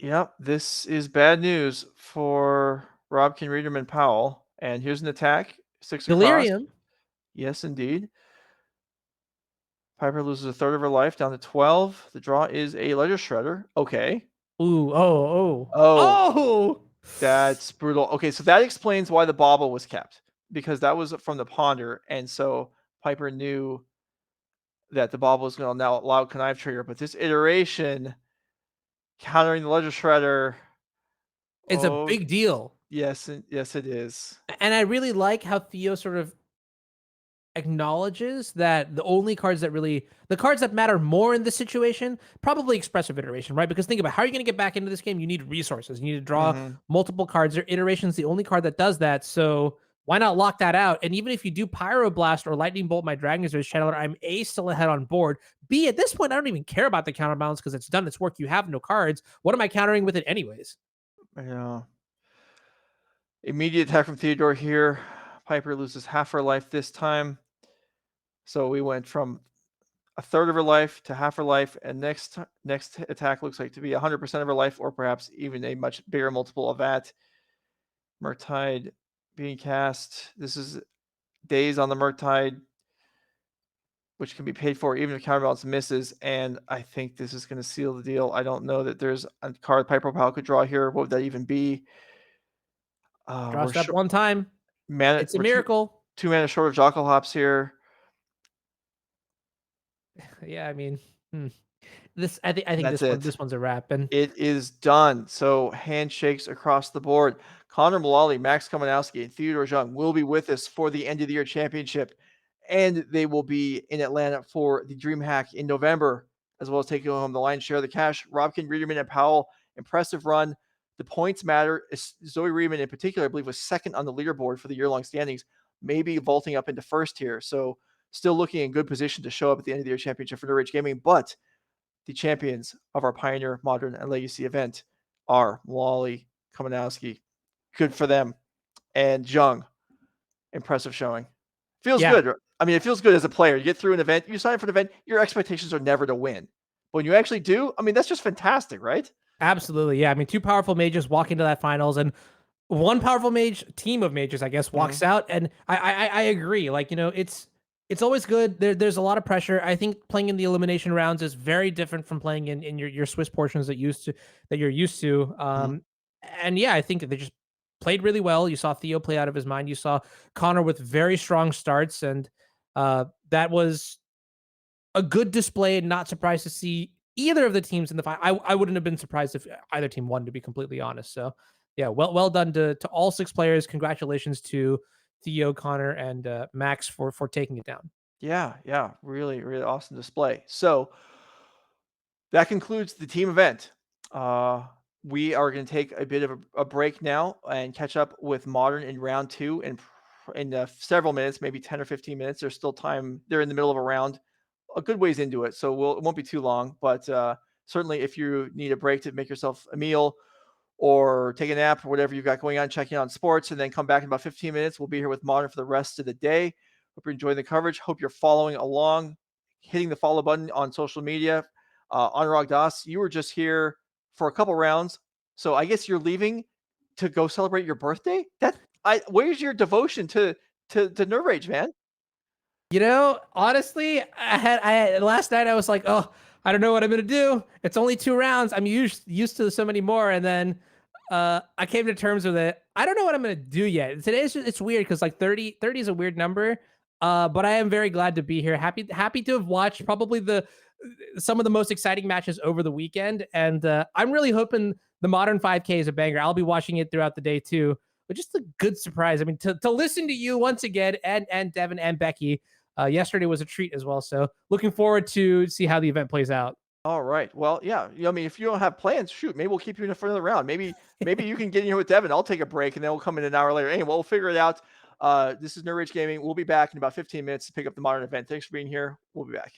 Yep, this is bad news for Robkin, Reederman, Powell. And here's an attack. 6 across. Delirium. Yes, indeed. Piper loses a third of her life down to 12. The draw is a Ledger Shredder. Okay. Ooh, oh. Oh, Oh! that's brutal. Okay, so that explains why the bauble was kept, because that was from the ponder, and so Piper knew that the bauble was going to now allow connive trigger. But this iteration, countering the Ledger Shredder, It's a oh big deal. yes, yes it is. And I really like how Theo sort of acknowledges that the cards that matter more in this situation, probably expressive iteration, right? Because think about how are you going to get back into this game? You need resources. You need to draw Mm-hmm. multiple cards. Or iteration's the only card that does that. So why not lock that out? And even if you do Pyroblast or Lightning Bolt my Dragon's Rage Channeler, I'm A, still ahead on board. B, at this point, I don't even care about the counterbalance because it's done its work. You have no cards. What am I countering with it anyways? Yeah. Immediate attack from Theodore here. Piper loses half her life this time. So we went from a third of her life to half her life, and next attack looks like to be 100% of her life, or perhaps even a much bigger multiple of that. Murktide being cast. This is days on the Murktide, which can be paid for even if counterbalance misses, and I think this is going to seal the deal. I don't know that there's a card Piper Powell could draw here. What would that even be? Draw We're step one time. mana. It's a We're miracle. two mana short of Jockle Hops here. Yeah, I mean, I think That's it. this one's a wrap. And It is done. So handshakes across the board. Connor Mullally, Max Kamenowski, and Theodore Jung will be with us for the end of the year championship. And they will be in Atlanta for the DreamHack in November, as well as taking home the lion's share of the cash. Robkin, Reederman, and Powell, impressive run. The points matter. Zoe Reederman in particular, I believe, was second on the leaderboard for the year-long standings, maybe vaulting up into first here. So still looking in good position to show up at the end of the year championship for NRG Gaming. But the champions of our Pioneer, Modern, and Legacy event are Wally, Kamenowski. Good for them. And Jung, impressive showing. Feels yeah, good. I mean, it feels good as a player. You get through an event, you sign up for an event, your expectations are never to win. But when you actually do, I mean, that's just fantastic, right? absolutely. Yeah, I mean, two powerful mages walk into that finals, and one powerful mage team of mages, I guess, walks out. And I agree. Like, it's always good. There's a lot of pressure. I think playing in the elimination rounds is very different from playing in your Swiss portions that you're used to. And yeah, I think they just played really well. You saw Theo play out of his mind. You saw Connor with very strong starts, and that was a good display. Not surprised to see either of the teams in the final. I wouldn't have been surprised if either team won, to be completely honest. So yeah, well done to all six players. Congratulations to Theo, Connor, and Max for taking it down. Yeah. Really, really awesome display. So that concludes the team event. We are going to take a bit of a break now and catch up with Modern in round two in several minutes, maybe 10 or 15 minutes. There's still time. They're in the middle of a round, a good ways into it, so it won't be too long. But certainly, if you need a break to make yourself a meal or take a nap or whatever you've got going on, checking on sports, and then come back in about 15 minutes. We'll be here with Modern for the rest of the day. Hope you're enjoying the coverage. Hope you're following along, hitting the follow button on social media. Anurag Das, you were just here for a couple rounds, so I guess you're leaving to go celebrate your birthday. Where's your devotion to Nerve Rage, man? Honestly, I had last night I was like, oh, I don't know what I'm gonna do. It's only two rounds. I'm used to so many more, and then I came to terms with it. I don't know what I'm gonna do yet. Today it's weird because like 30 is a weird number. But I am very glad to be here. Happy to have watched probably the some of the most exciting matches over the weekend, and I'm really hoping the Modern 5K is a banger. I'll be watching it throughout the day too. But just a good surprise. I mean, to listen to you once again, and Devin and Becky. Yesterday was a treat as well. So looking forward to see how the event plays out. All right. Well, yeah. I mean, if you don't have plans, shoot, maybe we'll keep you in for another round. Maybe you can get in here with Devin. I'll take a break and then we'll come in an hour later. Anyway, we'll figure it out. This is Nerd Rage Gaming. We'll be back in about 15 minutes to pick up the Modern event. Thanks for being here. We'll be back.